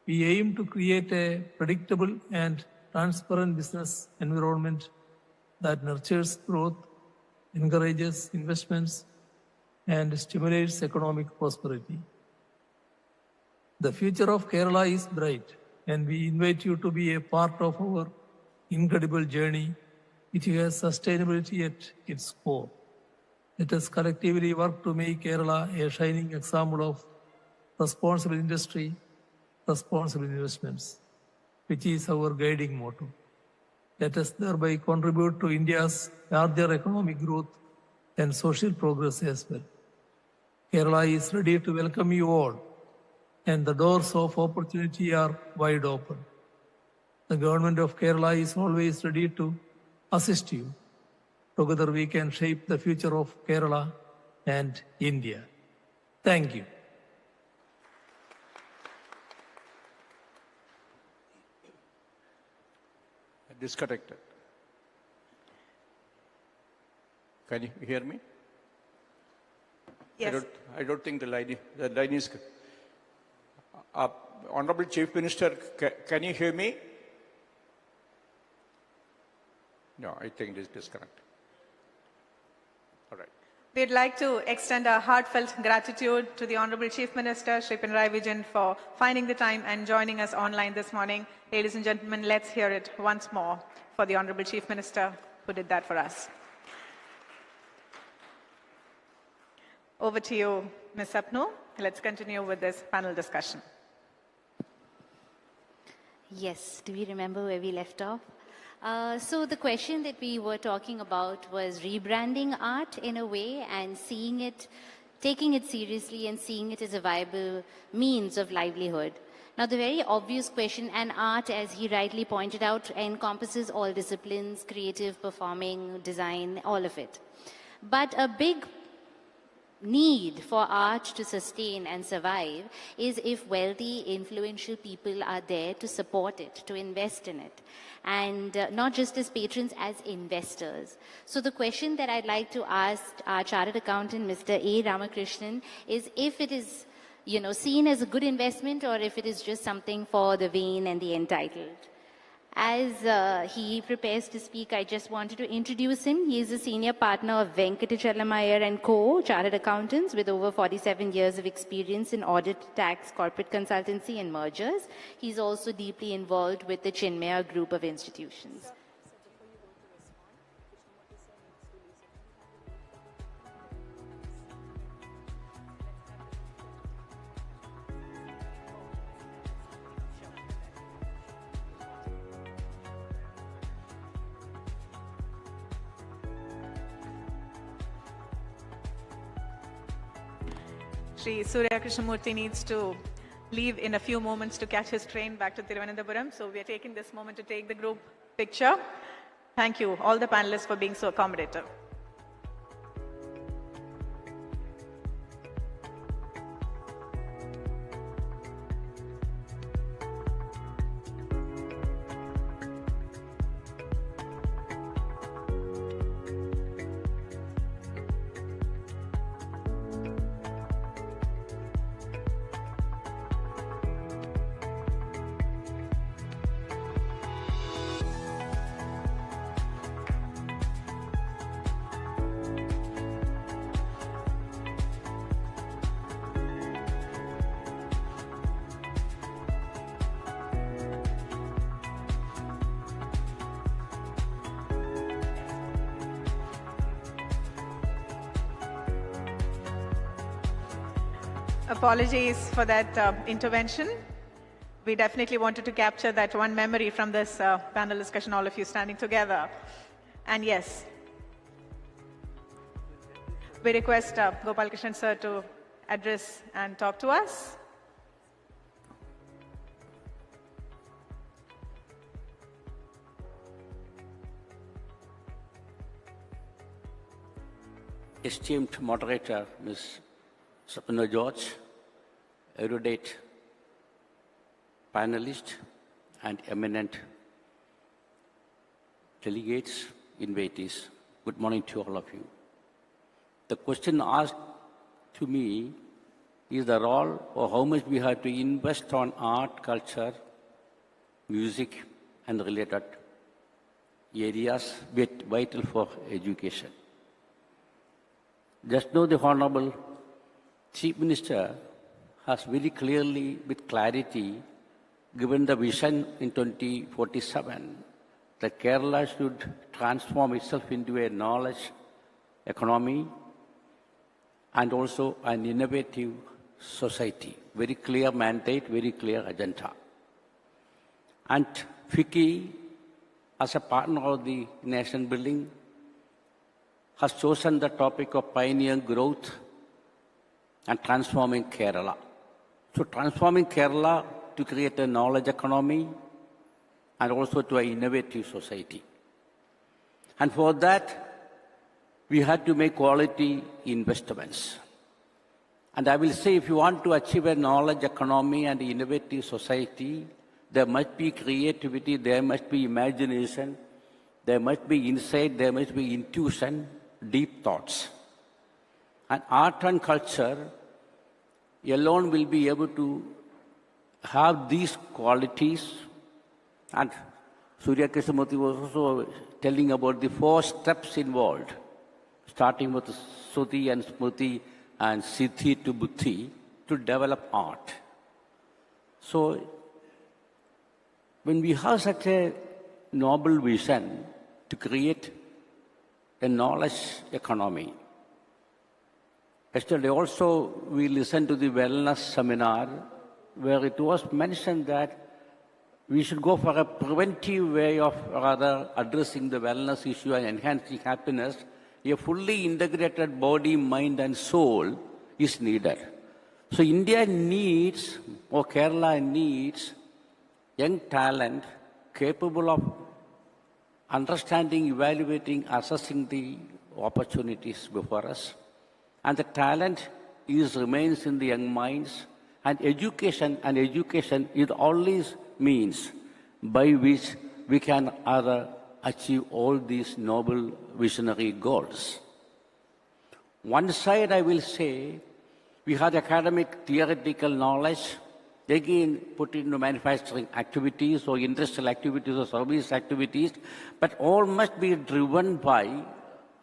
Speaker 12: we aim to create a predictable and transparent business environment that nurtures growth, encourages investments, and stimulates economic prosperity. The future of Kerala is bright, and we invite you to be a part of our incredible journey, which has sustainability at its core. Let us collectively work to make Kerala a shining example of responsible industry, responsible investments, which is our guiding motto. Let us thereby contribute to India's larger economic growth and social progress as well. Kerala is ready to welcome you all, and the doors of opportunity are wide open. The government of Kerala is always ready to assist you. Together we can shape the future of Kerala and India. Thank you.
Speaker 13: Disconnected. Can you hear me?
Speaker 2: Yes.
Speaker 13: I don't think the line is. Honorable Chief Minister, can you hear me? No, I think it is disconnected. All right.
Speaker 2: We'd like to extend our heartfelt gratitude to the Honorable Chief Minister, Shri Pinarayi Vijayan, for finding the time and joining us online this morning. Ladies and gentlemen, let's hear it once more for the Honorable Chief Minister who did that for us. Over to you, Ms. Sapnu. Let's continue with this panel discussion.
Speaker 3: Yes, do we remember where we left off? So the question that we were talking about was rebranding art in a way and seeing it, taking it seriously and seeing it as a viable means of livelihood. Now the very obvious question, and art, as he rightly pointed out, encompasses all disciplines, creative, performing, design, all of it. But a big need for art to sustain and survive is if wealthy, influential people are there to support it, to invest in it. And not just as patrons, as investors. So the question that I'd like to ask our chartered accountant, Mr. A. Ramakrishnan, is if it is, seen as a good investment or if it is just something for the vain and the entitled. As he prepares to speak, I just wanted to introduce him. He is a senior partner of Venkatachalam Iyer & Co., Chartered Accountants, with over 47 years of experience in audit, tax, corporate consultancy, and mergers. He's also deeply involved with the Chinmaya Group of institutions.
Speaker 2: Sri Surya Krishnamurthy needs to leave in a few moments to catch his train back to Thiruvananthapuram. So we are taking this moment to take the group picture. Thank you, all the panelists, for being so accommodative. Apologies for that intervention. We definitely wanted to capture that one memory from this panel discussion, all of you standing together. And yes, we request Gopal Krishnan sir to address and talk to us.
Speaker 15: Esteemed moderator, Ms. Sapna George, erudite panelist, and eminent delegates, invitees, good morning to all of you. The question asked to me is the role or how much we have to invest on art, culture, music, and related areas vital for education. Just now the Honorable Chief Minister has very clearly, with clarity, given the vision in 2047 that Kerala should transform itself into a knowledge economy and also an innovative society. Very clear mandate, very clear agenda. And FICCI, as a partner of the nation building, has chosen the topic of pioneer growth and transforming Kerala. So transforming Kerala to create a knowledge economy and also to an innovative society. And for that, we had to make quality investments. And I will say, if you want to achieve a knowledge economy and innovative society, there must be creativity, there must be imagination, there must be insight, there must be intuition, deep thoughts. And art and culture alone will be able to have these qualities. And Surya Krishnamurthy was also telling about the 4 steps involved, starting with Suti and Smriti and Siddhi to Buddhi, to develop art. So, when we have such a noble vision to create a knowledge economy. Yesterday also we listened to the wellness seminar where it was mentioned that we should go for a preventive way of rather addressing the wellness issue and enhancing happiness. A fully integrated body, mind and soul is needed. So India needs, or Kerala needs, young talent capable of understanding, evaluating, assessing the opportunities before us. And the talent remains in the young minds. And education is always means by which we can either achieve all these noble visionary goals. One side, I will say, we have academic theoretical knowledge, again put into manufacturing activities or industrial activities or service activities, but all must be driven by,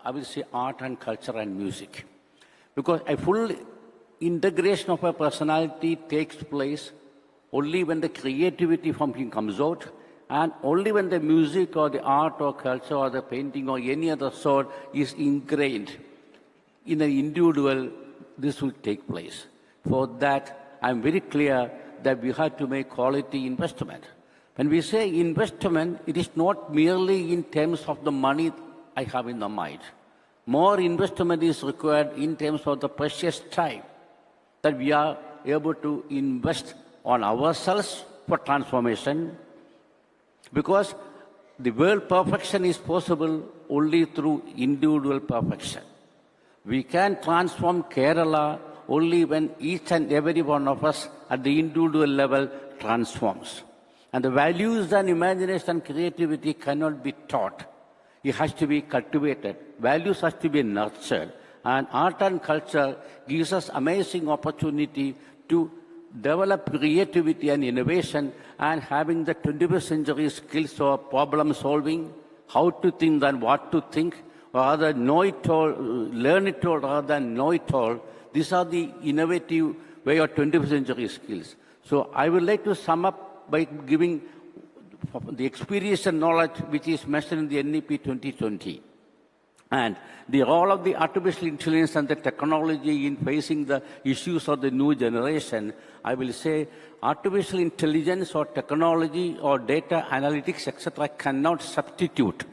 Speaker 15: I will say, art and culture and music. Because a full integration of a personality takes place only when the creativity from him comes out, and only when the music or the art or culture or the painting or any other sort is ingrained in an individual, this will take place. For that, I'm very clear that we have to make quality investment. When we say investment, it is not merely in terms of the money I have in the mind. More investment is required in terms of the precious time that we are able to invest on ourselves for transformation, because the world perfection is possible only through individual perfection. We can transform Kerala only when each and every one of us at the individual level transforms. And the values and imagination and creativity cannot be taught. It has to be cultivated. Values has to be nurtured. And art and culture gives us amazing opportunity to develop creativity and innovation, and having the 21st century skills of problem solving, how to think than what to think, or rather know it all, learn it all rather than know it all. These are the innovative way of 21st century skills. So I would like to sum up by giving the experience and knowledge which is mentioned in the NEP 2020. And the role of the artificial intelligence and the technology in facing the issues of the new generation, I will say artificial intelligence or technology or data analytics, etc., cannot substitute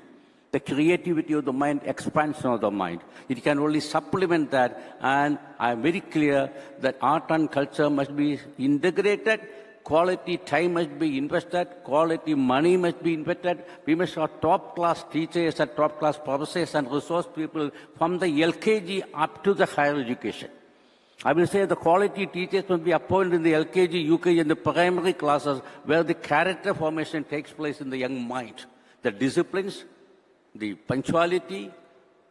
Speaker 15: the creativity of the mind, expansion of the mind. It can only supplement that, and I'm very clear that art and culture must be integrated. Quality time must be invested, quality money must be invested. We must have top-class teachers and top-class professors and resource people from the LKG up to the higher education. I will say the quality teachers must be appointed in the LKG, UKG, and the primary classes where the character formation takes place in the young mind. The disciplines, the punctuality,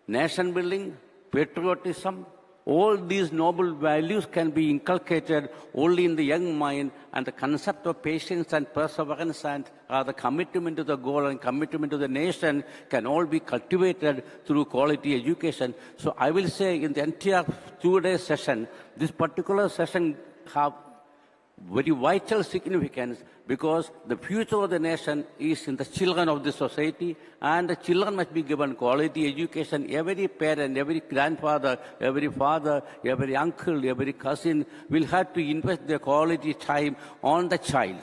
Speaker 15: nation building, patriotism, all these noble values can be inculcated only in the young mind, and the concept of patience and perseverance and the commitment to the goal and commitment to the nation can all be cultivated through quality education. So I will say in the entire 2-day session, this particular session have very vital significance because the future of the nation is in the children of the society, and the children must be given quality education. Every parent, every grandfather, every father, every uncle, every cousin will have to invest their quality time on the child.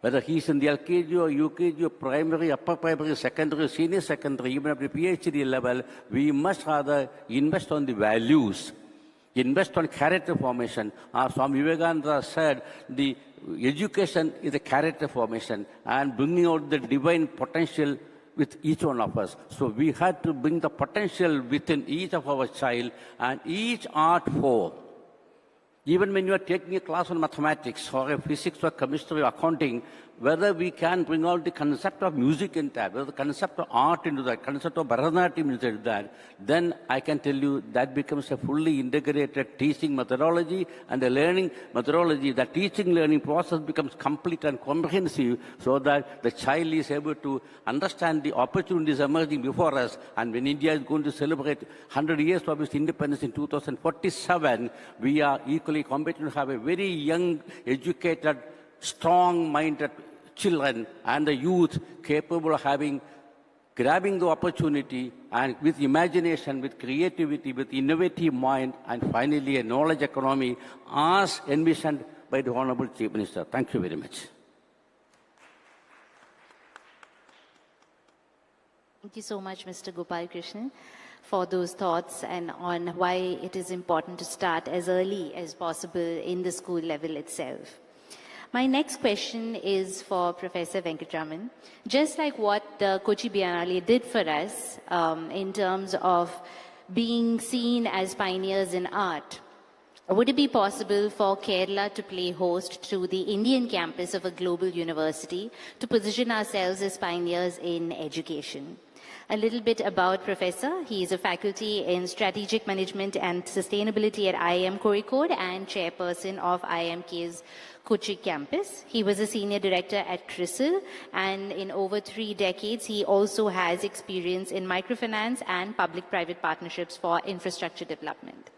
Speaker 15: Whether he's in the LKG or UKG or primary, upper primary, secondary, senior secondary, even at the PhD level, we must rather invest on the values. Invest on character formation. As Swami Vivekananda said, the education is a character formation and bringing out the divine potential with each one of us. So we had to bring the potential within each of our child and each art form. Even when you are taking a class on mathematics or physics or chemistry or accounting, whether we can bring out the concept of music in that, whether the concept of art into that, concept of Bharatanatyam into that, then I can tell you that becomes a fully integrated teaching methodology and a learning methodology. The teaching learning process becomes complete and comprehensive so that the child is able to understand the opportunities emerging before us. And when India is going to celebrate 100 years of its independence in 2047, we are equally competent to have a very young, educated, strong-minded children and the youth capable of grabbing the opportunity and with imagination, with creativity, with innovative mind, and finally a knowledge economy as envisioned by the Honorable Chief Minister. Thank you very much.
Speaker 3: Thank you so much, Mr. Gopal Krishnan, for those thoughts and on why it is important to start as early as possible in the school level itself. My next question is for Professor Venkatraman. Just like what Kochi Biennale did for us in terms of being seen as pioneers in art, would it be possible for Kerala to play host to the Indian campus of a global university to position ourselves as pioneers in education? A little bit about Professor. He is a faculty in Strategic Management and Sustainability at IIM Kozhikode and chairperson of IIMK's Kochi campus. He was a senior director at CRISIL, and in over 3 decades, he also has experience in microfinance and public-private partnerships for infrastructure development.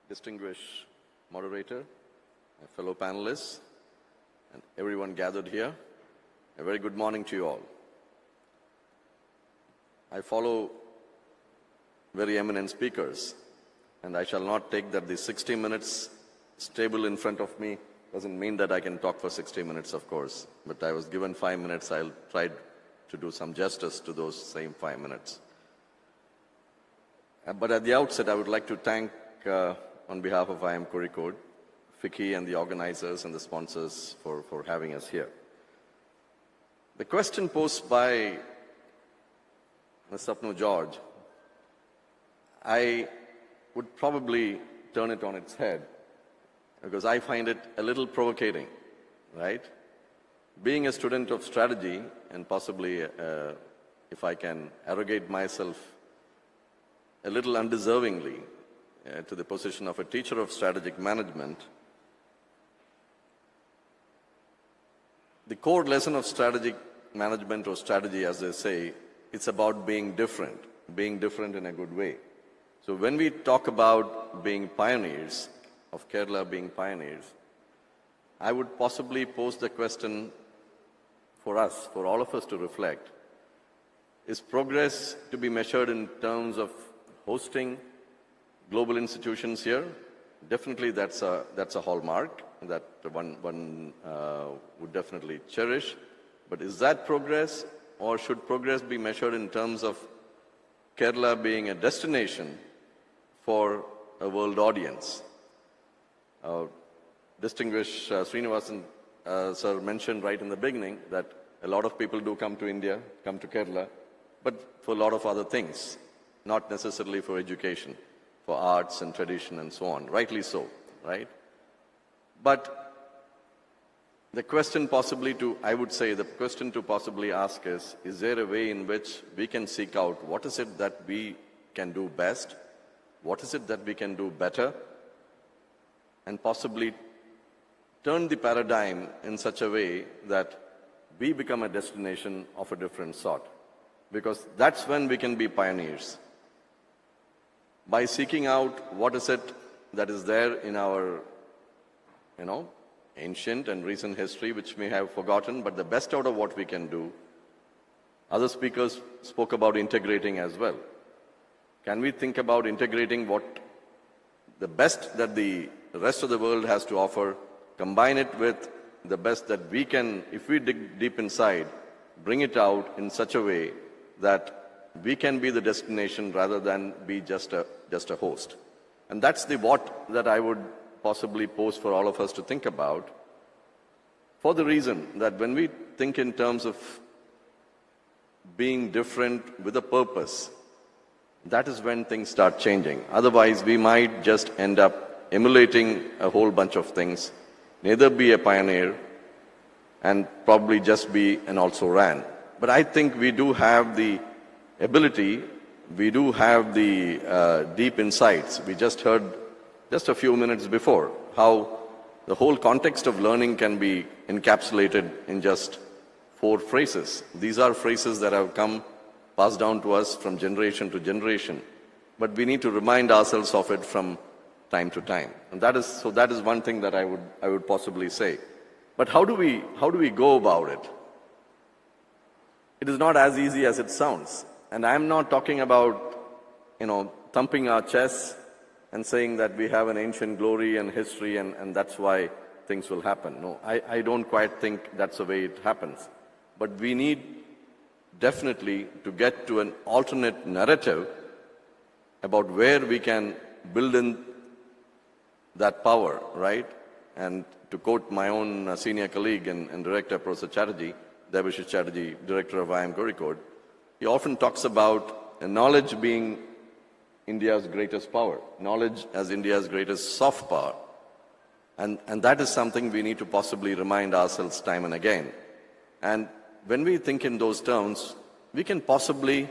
Speaker 16: Distinguished moderator, fellow panelists, and everyone gathered here, a very good morning to you all. I follow very eminent speakers, and I shall not take that the 60 minutes stable in front of me doesn't mean that I can talk for 60 minutes, of course, but I was given 5 minutes. I'll try to do some justice to those same 5 minutes. But at the outset, I would like to thank on behalf of IIM Kozhikode, FICCI and the organizers and the sponsors for having us here. The question posed by Ms. Sapnu George, I would probably turn it on its head because I find it a little provocating, right? Being a student of strategy and possibly, if I can arrogate myself a little undeservingly, to the position of a teacher of strategic management, the core lesson of strategic management or strategy, as they say, it's about being different in a good way. So when we talk about being pioneers, of Kerala being pioneers, I would possibly pose the question for us, for all of us to reflect, Is progress to be measured in terms of hosting global institutions here? Definitely that's a hallmark that one would definitely cherish. But is that progress, or should progress be measured in terms of Kerala being a destination for a world audience? Distinguished Srinivasan sir mentioned right in the beginning that a lot of people do come to India, come to Kerala, but for a lot of other things, not necessarily for education, for arts and tradition and so on, rightly so, right? But the question possibly I would say the question to possibly ask is there a way in which we can seek out what is it that we can do best, what is it that we can do better, and possibly turn the paradigm in such a way that we become a destination of a different sort. Because that's when we can be pioneers. By seeking out what is it that is there in our, ancient and recent history, which we have forgotten, but the best out of what we can do. Other speakers spoke about integrating as well. Can we think about integrating what the best that the rest of the world has to offer, combine it with the best that we can, if we dig deep inside, bring it out in such a way that we can be the destination rather than be just a host. And that's the what that I would possibly pose for all of us to think about, for the reason that when we think in terms of being different with a purpose, that is when things start changing. Otherwise, we might just end up emulating a whole bunch of things, neither be a pioneer and probably just be an also-ran. But I think we do have the ability, we do have the deep insights. We just heard just a few minutes before how the whole context of learning can be encapsulated in just 4 phrases. These are phrases that have come passed down to us from generation to generation, but we need to remind ourselves of it from time to time. And that is one thing that I would possibly say. But how do we go about it? It is not as easy as it sounds. And I'm not talking about, thumping our chests and saying that we have an ancient glory and history and that's why things will happen. No, I don't quite think that's the way it happens. But we need definitely to get to an alternate narrative about where we can build in that power, right? And to quote my own senior colleague and director, Professor Chatterjee, Debashish Chatterjee, director of IIM Kozhikode, he often talks about knowledge being India's greatest power, knowledge as India's greatest soft power. And that is something we need to possibly remind ourselves time and again. And when we think in those terms, we can possibly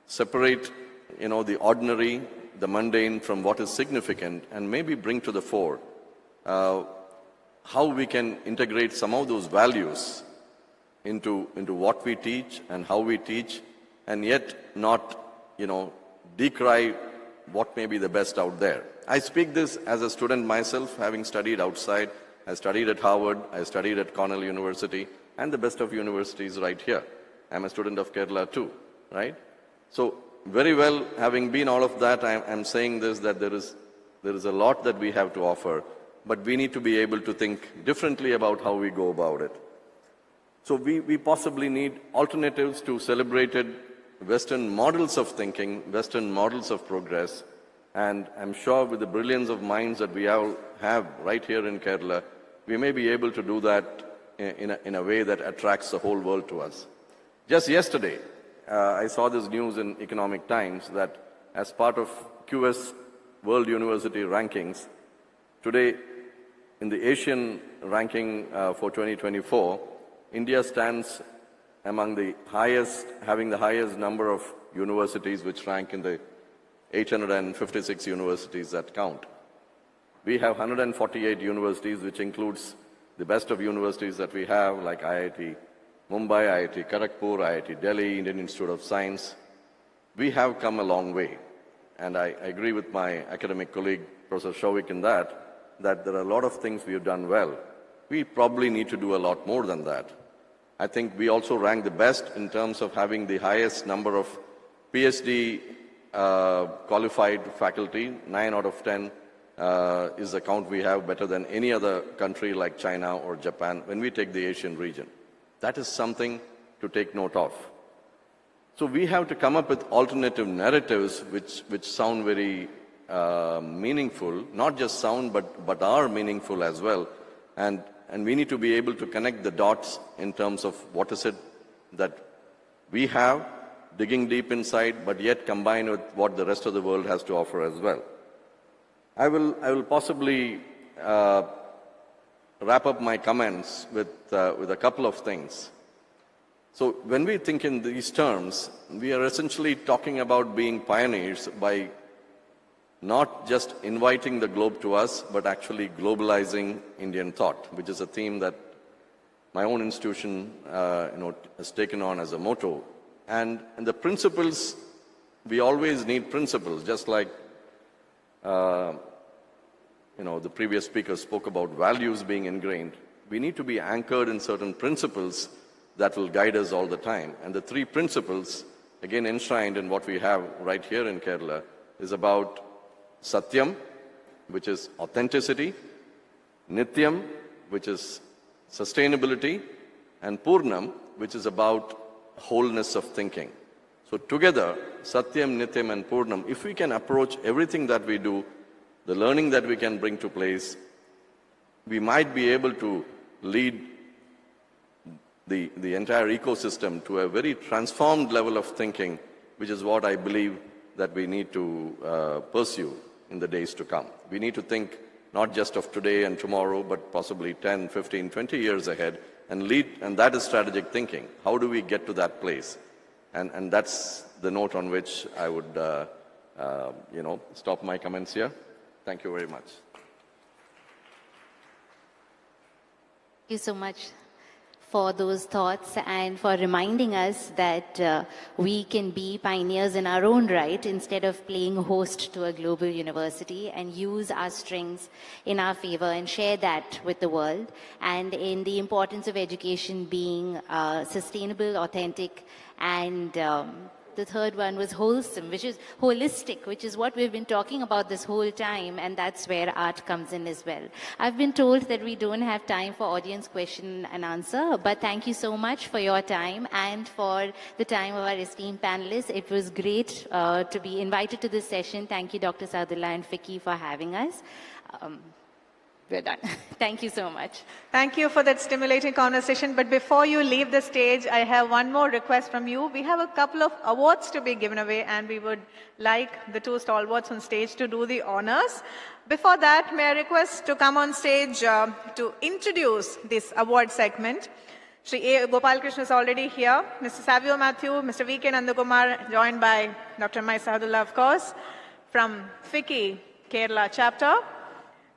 Speaker 16: separate, the ordinary, the mundane from what is significant, and maybe bring to the fore how we can integrate some of those values into what we teach and how we teach, and yet not, decry what may be the best out there. I speak this as a student myself, having studied outside. I studied at Harvard, I studied at Cornell University, and the best of universities right here. I'm a student of Kerala too, right? So very well, having been all of that, I'm saying this, that there is a lot that we have to offer, but we need to be able to think differently about how we go about it. So we possibly need alternatives to celebrated Western models of thinking, Western models of progress, and I'm sure with the brilliance of minds that we all have right here in Kerala, we may be able to do that in a way that attracts the whole world to us. Just yesterday, I saw this news in Economic Times that as part of QS World University Rankings, today in the Asian ranking for 2024, India stands among the highest, having the highest number of universities which rank in the 856 universities that count. We have 148 universities, which includes the best of universities that we have, like IIT Mumbai, IIT Kharagpur, IIT Delhi, Indian Institute of Science. We have come a long way. And I agree with my academic colleague, Professor Shovik, in that there are a lot of things we have done well. We probably need to do a lot more than that. I think we also rank the best in terms of having the highest number of PhD qualified faculty. 9 out of 10 is the count we have, better than any other country like China or Japan when we take the Asian region. That is something to take note of. So we have to come up with alternative narratives which sound very meaningful, not just sound, but are meaningful as well. And we need to be able to connect the dots in terms of what is it that we have, digging deep inside, but yet combine with what the rest of the world has to offer as well. I will possibly wrap up my comments with a couple of things. So when we think in these terms, we are essentially talking about being pioneers by not just inviting the globe to us, but actually globalizing Indian thought, which is a theme that my own institution has taken on as a motto. And the principles, we always need principles, just like the previous speaker spoke about values being ingrained. We need to be anchored in certain principles that will guide us all the time. And the 3 principles, again enshrined in what we have right here in Kerala, is about Satyam, which is authenticity, Nityam, which is sustainability, and Purnam, which is about wholeness of thinking. So together, Satyam, Nityam, and Purnam, if we can approach everything that we do, the learning that we can bring to place, we might be able to lead the entire ecosystem to a very transformed level of thinking, which is what I believe that we need to pursue in the days to come. We need to think not just of today and tomorrow, but possibly 10, 15, 20 years ahead and lead, and that is strategic thinking. How do we get to that place? And that's the note on which I would, stop my comments here. Thank you very much.
Speaker 3: Thank you so much for those thoughts and for reminding us that we can be pioneers in our own right instead of playing host to a global university, and use our strengths in our favor and share that with the world, and in the importance of education being sustainable, authentic, and the third one was wholesome, which is holistic, which is what we've been talking about this whole time, and that's where art comes in as well. I've been told that we don't have time for audience question and answer, but thank you so much for your time and for the time of our esteemed panelists. It was great to be invited to this session. Thank you, Dr. Saadullah and Fiki, for having us. We're done. Thank you so much.
Speaker 2: Thank you for that stimulating conversation. But before you leave the stage, I have one more request from you. We have a couple of awards to be given away, and we would like the 2 stalwarts on stage to do the honors. Before that, may I request to come on stage to introduce this award segment. Shri A. Gopalakrishnan is already here. Mr. Savio Matthew, Mr. V.K. Nandakumar, joined by Dr. M. Sahadullah, of course, from FICCI, Kerala chapter.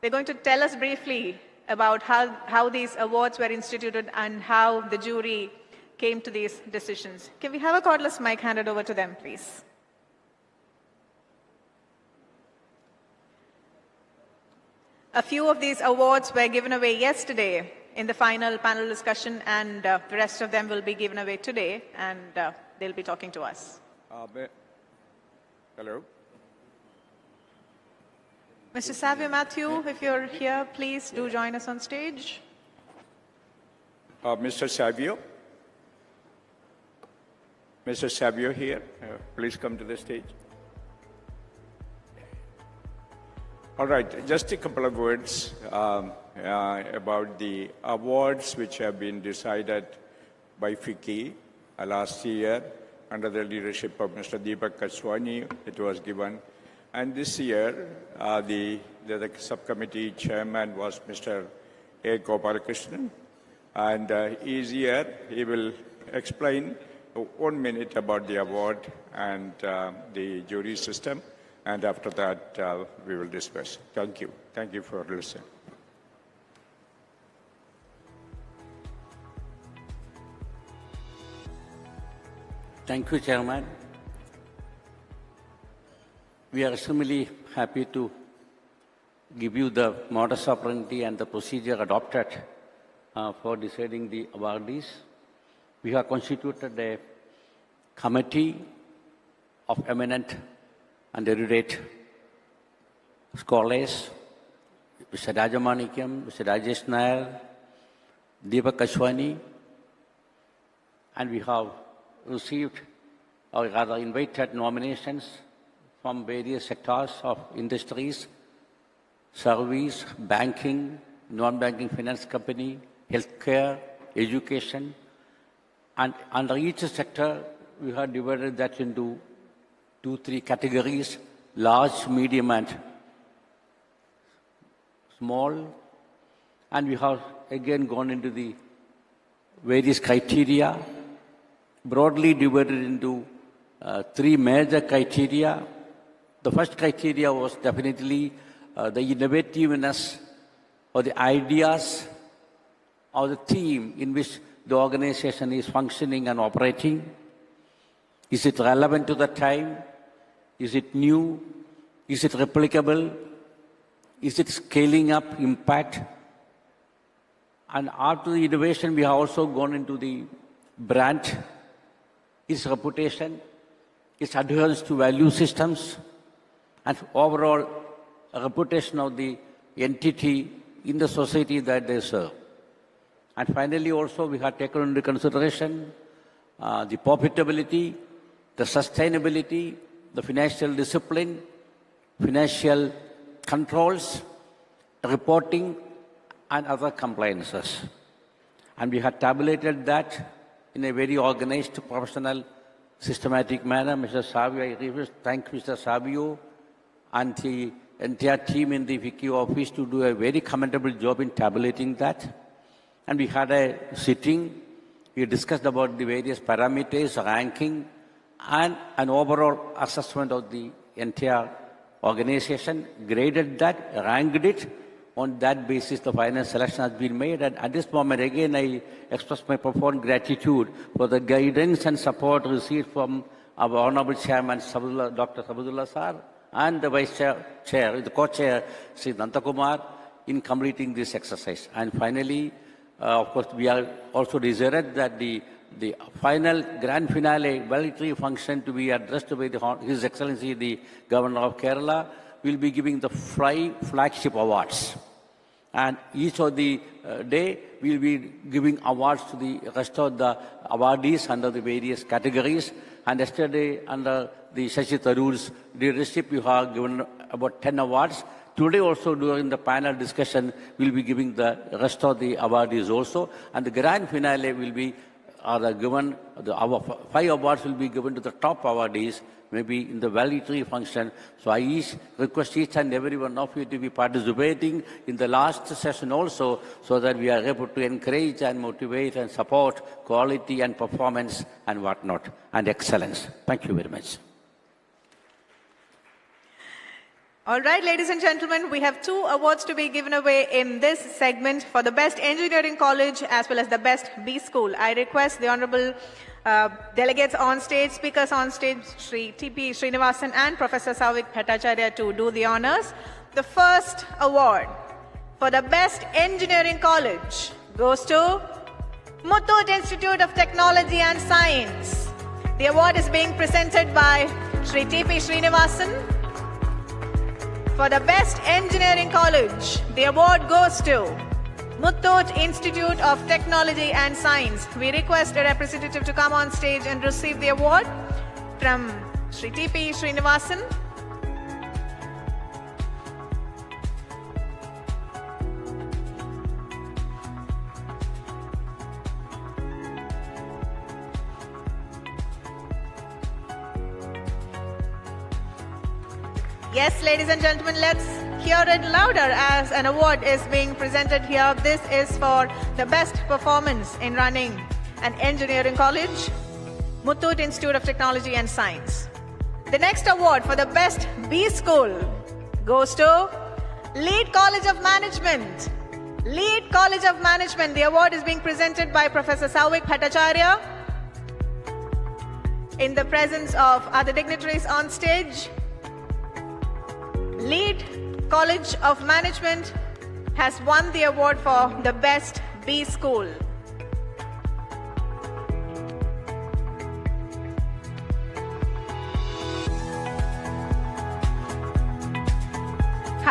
Speaker 2: They're going to tell us briefly about how these awards were instituted and how the jury came to these decisions. Can we have a cordless mic handed over to them, please? A few of these awards were given away yesterday in the final panel discussion, and the rest of them will be given away today, and they'll be talking to us.
Speaker 13: Hello.
Speaker 2: Mr. Savio Matthew, if you're here, please do join us on stage.
Speaker 13: Mr. Savio. Mr. Savio here. Please come to the stage. All right, just a couple of words about the awards which have been decided by FICCI last year under the leadership of Mr. Deepak Kaswani. It was given. And this year, the subcommittee chairman was Mr. A. Gopalakrishnan. And he's here. He will explain 1 minute about the award and the jury system. And after that, we will discuss. Thank you. Thank you for listening.
Speaker 15: Thank you, Chairman. We are extremely happy to give you the modus operandi and the procedure adopted for deciding the awardees. we have constituted a committee of eminent and erudite scholars, Mr. Rajamanikyam, Mr. Rajesh Nair, Deepak Ashwani, and we have received or rather invited nominations from various sectors of industries, service, banking, non-banking finance company, healthcare, education, and under each sector we have divided that into 2-3 categories: large, medium, and small. And we have again gone into the various criteria, broadly divided into 3 major criteria. The first criteria was definitely the innovativeness or the ideas or the theme in which the organization is functioning and operating. Is it relevant to the time? Is it new? Is it replicable? Is it scaling up impact? And after the innovation, we have also gone into the brand, its reputation, its adherence to value systems, and overall reputation of the entity in the society that they serve. And finally, also, we have taken into consideration the profitability, the sustainability, the financial discipline, financial controls, reporting, and other compliances. And we have tabulated that in a very organized, professional, systematic manner. Mr. Savio, I really thank Mr. Savio and the entire team in the FICCI office to do a very commendable job in tabulating that. And we had a sitting, we discussed about the various parameters, ranking, and an overall assessment of the entire organization, graded that, ranked it. On that basis, the final selection has been made. And at this moment, again, I express my profound gratitude for the guidance and support received from our Honorable Chairman, Dr. Sabudullah Sir, and the Vice Chair, the Co-Chair, Sri Nandakumar, in completing this exercise. And finally, of course, we are also desired that the final grand finale valedictory function to be addressed by His Excellency, the Governor of Kerala, will be giving the flagship awards. And each of the day we will be giving awards to the rest of the awardees under the various categories. And yesterday, under the Shashi Tharoor's leadership, we have given about 10 awards. Today also, during the panel discussion, we'll be giving the rest of the awardees also. And the grand finale will be given, our 5 awards will be given to the top awardees, maybe in the valedictory function. So I request each and every one of you to be participating in the last session also, so that we are able to encourage and motivate and support quality and performance and whatnot, and excellence. Thank you very much.
Speaker 2: All right, ladies and gentlemen, we have 2 awards to be given away in this segment for the best engineering college as well as the best B school. I request the honorable delegates on stage, speakers on stage, Sri T.P. Srinivasan and Professor Sauvik Bhattacharya, to do the honors. The first award for the best engineering college goes to Muthoot Institute of Technology and Science. The award is being presented by Sri T.P. Srinivasan. For the best engineering college, the award goes to Muthoot Institute of Technology and Science. We request a representative to come on stage and receive the award from Sri T.P. Srinivasan. Yes, ladies and gentlemen, let's hear it louder as an award is being presented here. This is for the best performance in running an engineering college, Muthoot Institute of Technology and Science. The next award for the best B school goes to Lead College of Management. Lead College of Management. The award is being presented by Professor Sauvik Bhattacharya in the presence of other dignitaries on stage. Lead College of Management has won the award for the best B school.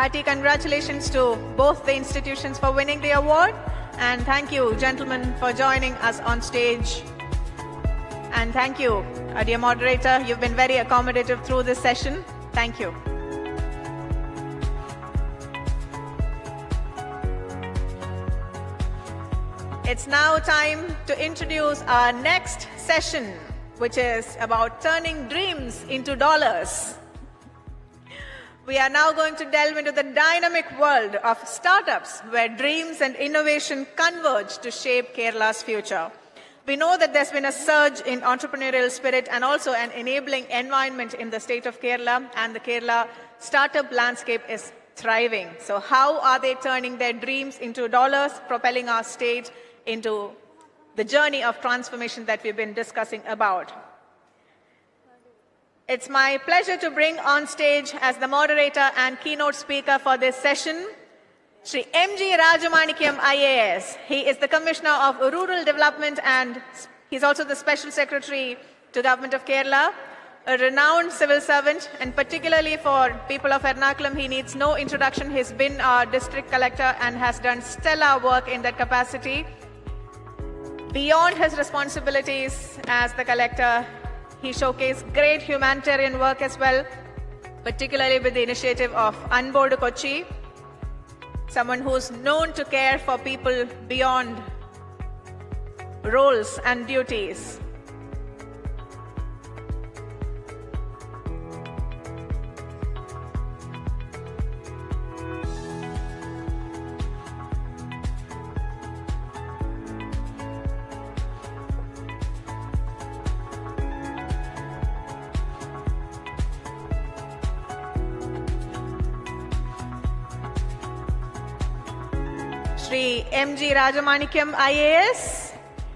Speaker 2: hearty congratulations to both the institutions for winning the award. And thank you, gentlemen, for joining us on stage. And thank you, our dear moderator. You've been very accommodative through this session. Thank you. It's now time to introduce our next session, which is about turning dreams into dollars. We are now going to delve into the dynamic world of startups where dreams and innovation converge to shape Kerala's future. We know that there's been a surge in entrepreneurial spirit and also an enabling environment in the state of Kerala, and the Kerala startup landscape is thriving. So how are they turning their dreams into dollars, propelling our state into the journey of transformation that we've been discussing about? It's my pleasure to bring on stage as the moderator and keynote speaker for this session, Shri M.G. Rajamanikyam IAS. He is the Commissioner of Rural Development and he's also the Special Secretary to Government of Kerala, a renowned civil servant, and particularly for people of Ernakulam, he needs no introduction. He's been our district collector and has done stellar work in that capacity. Beyond his responsibilities as the collector, he showcased great humanitarian work as well, particularly with the initiative of Unboard Kochi, someone who's known to care for people beyond roles and duties. Shri M.G. Rajamanikyam IAS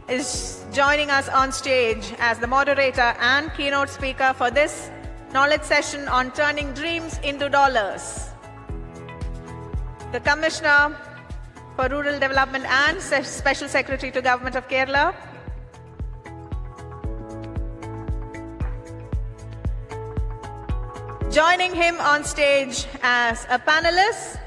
Speaker 2: is joining us on stage as the moderator and keynote speaker for this knowledge session on turning dreams into dollars. The Commissioner for Rural Development and Special Secretary to Government of Kerala. Joining him on stage as a panelist,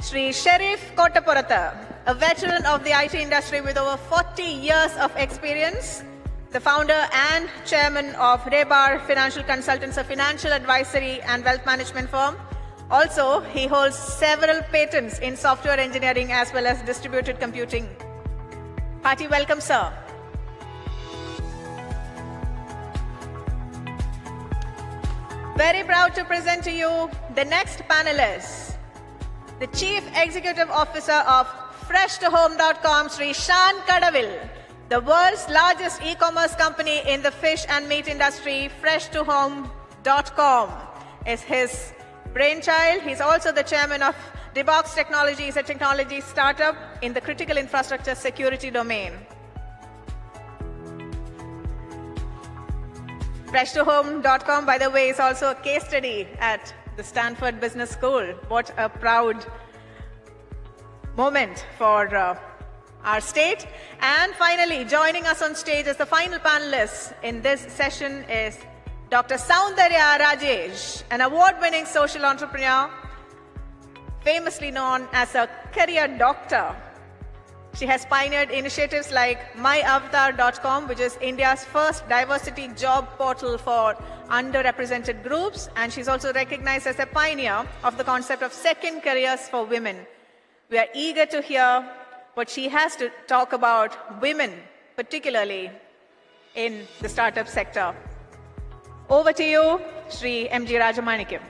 Speaker 2: Shri Sharif Kottapuratha, a veteran of the IT industry with over 40 years of experience, the founder and chairman of Rebar Financial Consultants, a financial advisory and wealth management firm. Also, he holds several patents in software engineering as well as distributed computing. Hearty welcome, sir. Very proud to present to you the next panelist, the Chief Executive Officer of FreshToHome.com, Sri Shan Kadavil, the world's largest e-commerce company in the fish and meat industry. FreshToHome.com is his brainchild. He's also the chairman of Debox Technologies, a technology startup in the critical infrastructure security domain. FreshToHome.com, by the way, is also a case study at the Stanford Business School. What a proud moment for our state. And finally, joining us on stage as the final panelist in this session is Dr. Soundarya Rajesh, an award-winning social entrepreneur, famously known as a career doctor. She has pioneered initiatives like myavatar.com, which is India's first diversity job portal for underrepresented groups, and she's also recognized as a pioneer of the concept of second careers for women. We are eager to hear what she has to talk about women, particularly in the startup sector. Over to you, Shri M.G. Rajamanikyam.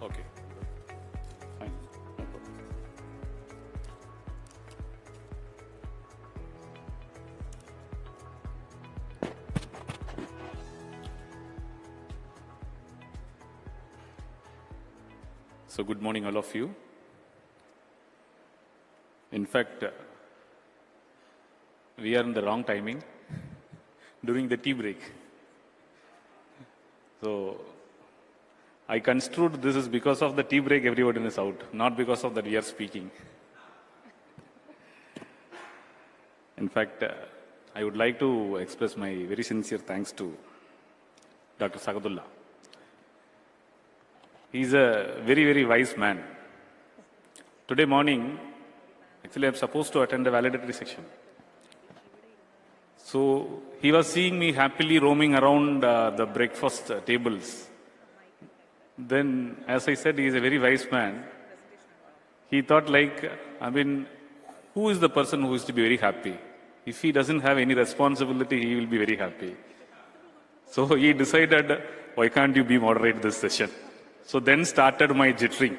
Speaker 17: Okay. Fine. No problem. So good morning, all of you. In fact, we are in the wrong timing during the tea break. So I construed this is because of the tea break, everyone is out, not because of that we are speaking. In fact, I would like to express my very sincere thanks to Dr. Sagadullah. He's a very, very wise man. Today morning, actually I'm supposed to attend a valedictory section. So he was seeing me happily roaming around the breakfast tables. Then, as I said, he is a very wise man. He thought like, who is the person who is to be very happy? If he doesn't have any responsibility, he will be very happy. So he decided, why can't you be moderate this session? So then started my jittering.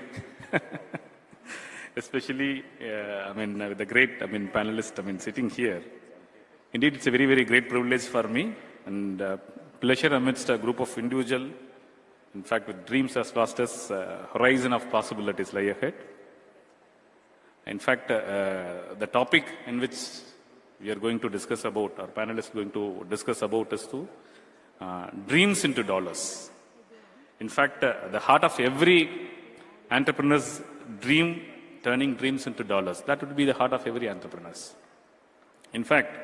Speaker 17: Especially, with the great, panelist, sitting here. Indeed, it's a very, very great privilege for me and pleasure amidst a group of individuals, in fact, with dreams as vast as horizon of possibilities lie ahead. In fact, the topic in which we are going to discuss about, our panelists going to discuss about is to dreams into dollars. In fact, the heart of every entrepreneur's dream, turning dreams into dollars. That would be the heart of every entrepreneur. In fact,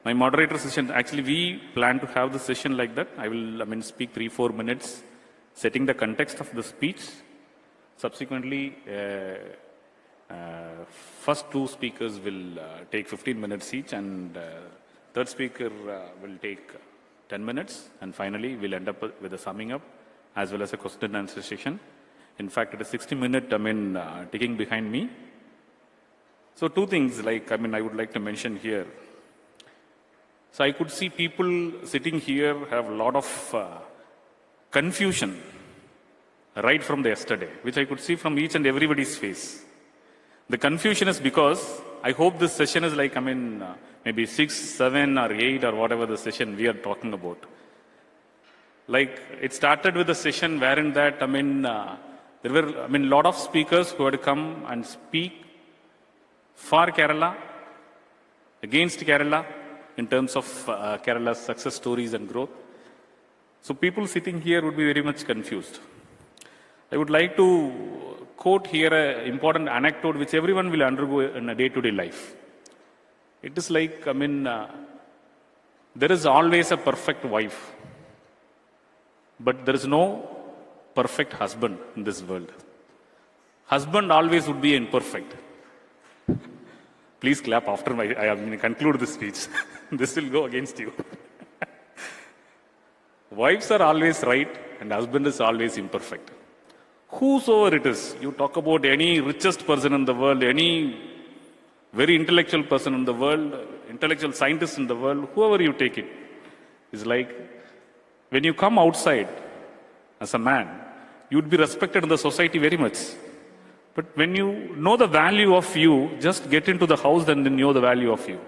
Speaker 17: my moderator session, actually we plan to have the session like that. I will speak 3-4 minutes, setting the context of the speech. Subsequently, first two speakers will take 15 minutes each, and third speaker will take 10 minutes. And finally, we'll end up with a summing up as well as a question and answer session. In fact, it is 60-minute, ticking behind me. So two things I would like to mention here. So I could see people sitting here have a lot of confusion right from the yesterday, which I could see from each and everybody's face. The confusion is because I hope this session is maybe 6, 7 or 8 or whatever the session we are talking about. It started with a session wherein that, there were, a lot of speakers who had come and speak for Kerala, against Kerala, in terms of Kerala's success stories and growth. So people sitting here would be very much confused. I would like to quote here an important anecdote which everyone will undergo in a day-to-day life. It is like, there is always a perfect wife, but there is no perfect husband in this world. Husband always would be imperfect. Please clap after I conclude this speech. This will go against you. Wives are always right and husband is always imperfect. Whosoever it is, you talk about any richest person in the world, any very intellectual person in the world, intellectual scientist in the world, whoever you take it, is like, when you come outside as a man, you would be respected in the society very much. But when you know the value of you, just get into the house and then know the value of you.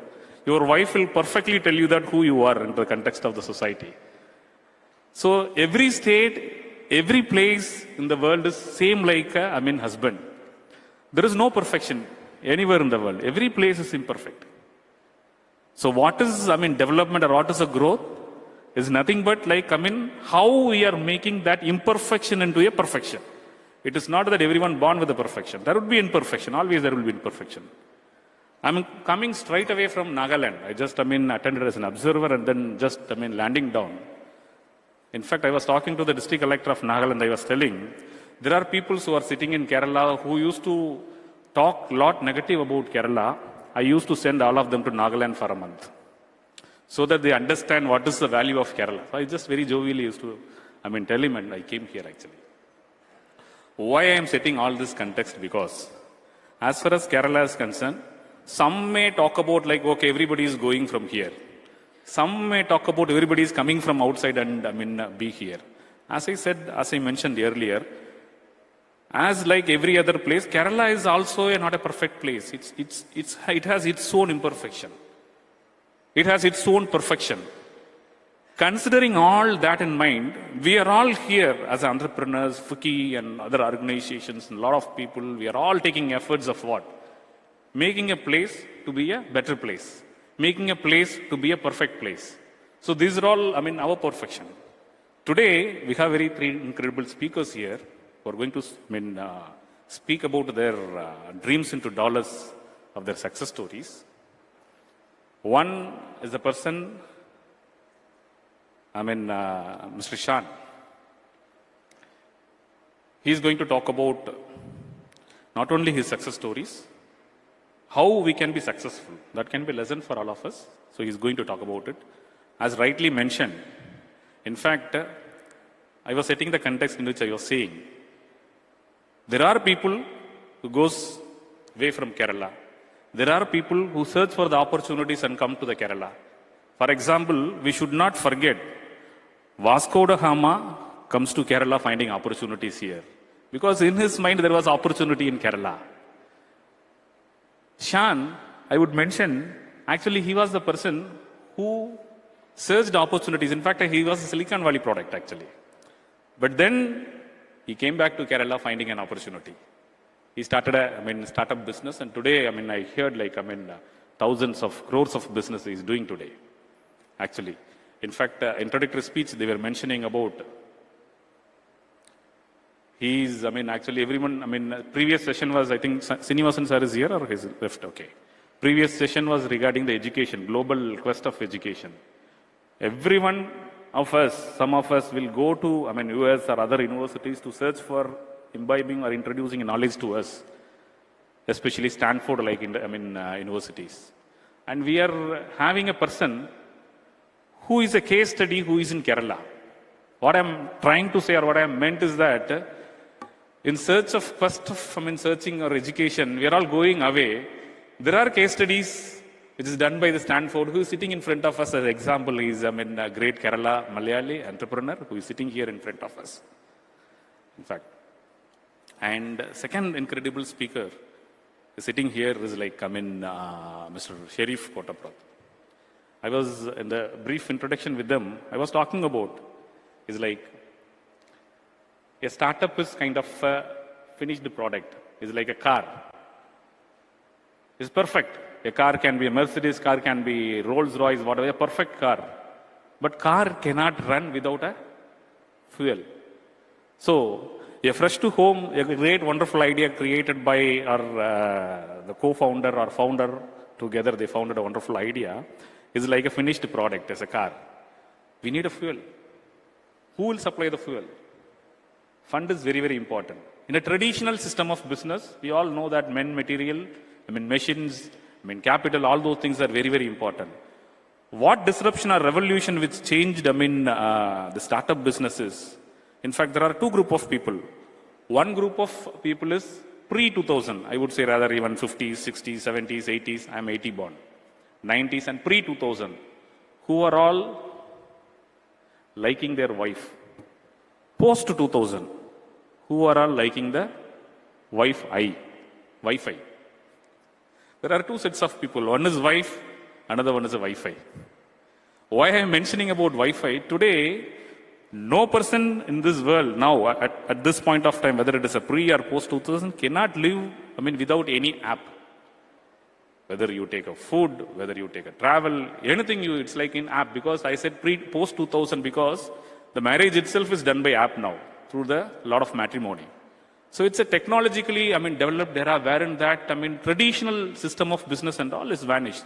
Speaker 17: Your wife will perfectly tell you that who you are in the context of the society. So every state, every place in the world is same like husband. There is no perfection anywhere in the world. Every place is imperfect. So what is, development or what is a growth is nothing but how we are making that imperfection into a perfection. It is not that everyone born with a perfection. There would be imperfection. Always there will be imperfection. I'm coming straight away from Nagaland. I just, attended as an observer and then just, landing down. In fact, I was talking to the district collector of Nagaland. I was telling, there are people who are sitting in Kerala who used to talk a lot negative about Kerala. I used to send all of them to Nagaland for a month, so that they understand what is the value of Kerala. So I just very jovially used to, tell him, and I came here actually. Why I am setting all this context? Because as far as Kerala is concerned, some may talk about okay, everybody is going from here. Some may talk about everybody is coming from outside and be here. As I said, as I mentioned earlier, as like every other place, Kerala is also not a perfect place. It has its own imperfection. It has its own perfection. Considering all that in mind, we are all here as entrepreneurs, FICCI and other organizations, and a lot of people, we are all taking efforts of what? Making a place to be a better place. Making a place to be a perfect place. So these are all, our perfection. Today, we have three incredible speakers here who are going to speak about their dreams into dollars of their success stories. One is the person, Mr. Shan. He is going to talk about not only his success stories, how we can be successful. That can be a lesson for all of us. So he's going to talk about it. As rightly mentioned, in fact, I was setting the context in which I was saying, there are people who goes away from Kerala. There are people who search for the opportunities and come to the Kerala. For example, we should not forget, Vasco da Gama comes to Kerala finding opportunities here. Because in his mind, there was opportunity in Kerala. Shan, I would mention, actually he was the person who searched opportunities. In fact, he was a Silicon Valley product actually. But then he came back to Kerala finding an opportunity. He started a startup business, and today, I heard thousands of crores of business he's doing today. Actually, in fact, introductory speech they were mentioning about. He's, actually everyone, previous session was, I think, Srinivasan sir is here or he's left? Okay. Previous session was regarding the education, global quest of education. Everyone of us, some of us will go to, US or other universities to search for imbibing or introducing knowledge to us, especially Stanford, universities. And we are having a person who is a case study who is in Kerala. What I'm trying to say or what I meant is that in search of quest of, searching or education, we are all going away. There are case studies which is done by the Stanford, who is sitting in front of us. As an example, he is a great Kerala Malayali entrepreneur who is sitting here in front of us. In fact, and second incredible speaker sitting here is Mr. Sherif Kotaprad. I was in the brief introduction with them. I was talking about is a startup is kind of a finished product. It's like a car. It's perfect. A car can be a Mercedes, car can be Rolls Royce, whatever, a perfect car. But car cannot run without a fuel. So, a fresh to home, a great wonderful idea created by our the co-founder or founder together, they founded a wonderful idea, is like a finished product as a car. We need a fuel. Who will supply the fuel? Fund is very, very important. In a traditional system of business, we all know that material, machines, capital, all those things are very, very important. What disruption or revolution which changed, the startup businesses? In fact, there are two groups of people. One group of people is pre-2000, I would say rather even 50s, 60s, 70s, 80s, I'm 80 born, 90s and pre-2000, who are all liking their wife. Post-2000, who are all liking the Wi-Fi. There are two sets of people. One is wife, another one is a Wi-Fi. Why I am mentioning about Wi-Fi? Today, no person in this world now, at this point of time, whether it is a pre or post-2000, cannot live, without any app. Whether you take a food, whether you take a travel, anything it's like in app. Because I said post-2000 because the marriage itself is done by app now through the lot of matrimony. So it's a technologically, developed era wherein that, traditional system of business and all is vanished.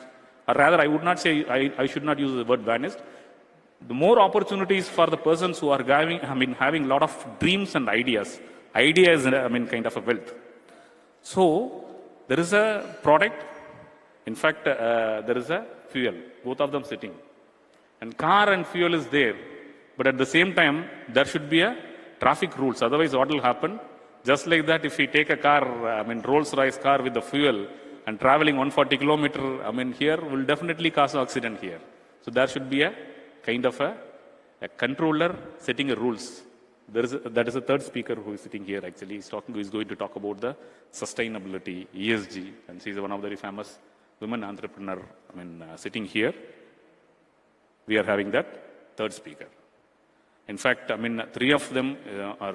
Speaker 17: Or rather, I would not say, I should not use the word vanished. The more opportunities for the persons who are having a lot of dreams and ideas. Idea is, kind of a wealth. So there is a product. In fact, there is a fuel. Both of them sitting. And car and fuel is there. But at the same time, there should be a traffic rules. Otherwise, what will happen? Just like that, if we take a car, Rolls-Royce car with the fuel and traveling 140 kilometers, here will definitely cause an accident here. So there should be a kind of a controller setting a rules. That is a third speaker who is sitting here actually. He's going to talk about the sustainability, ESG, and she's one of the very famous women entrepreneur, sitting here. We are having that third speaker. In fact, three of them are,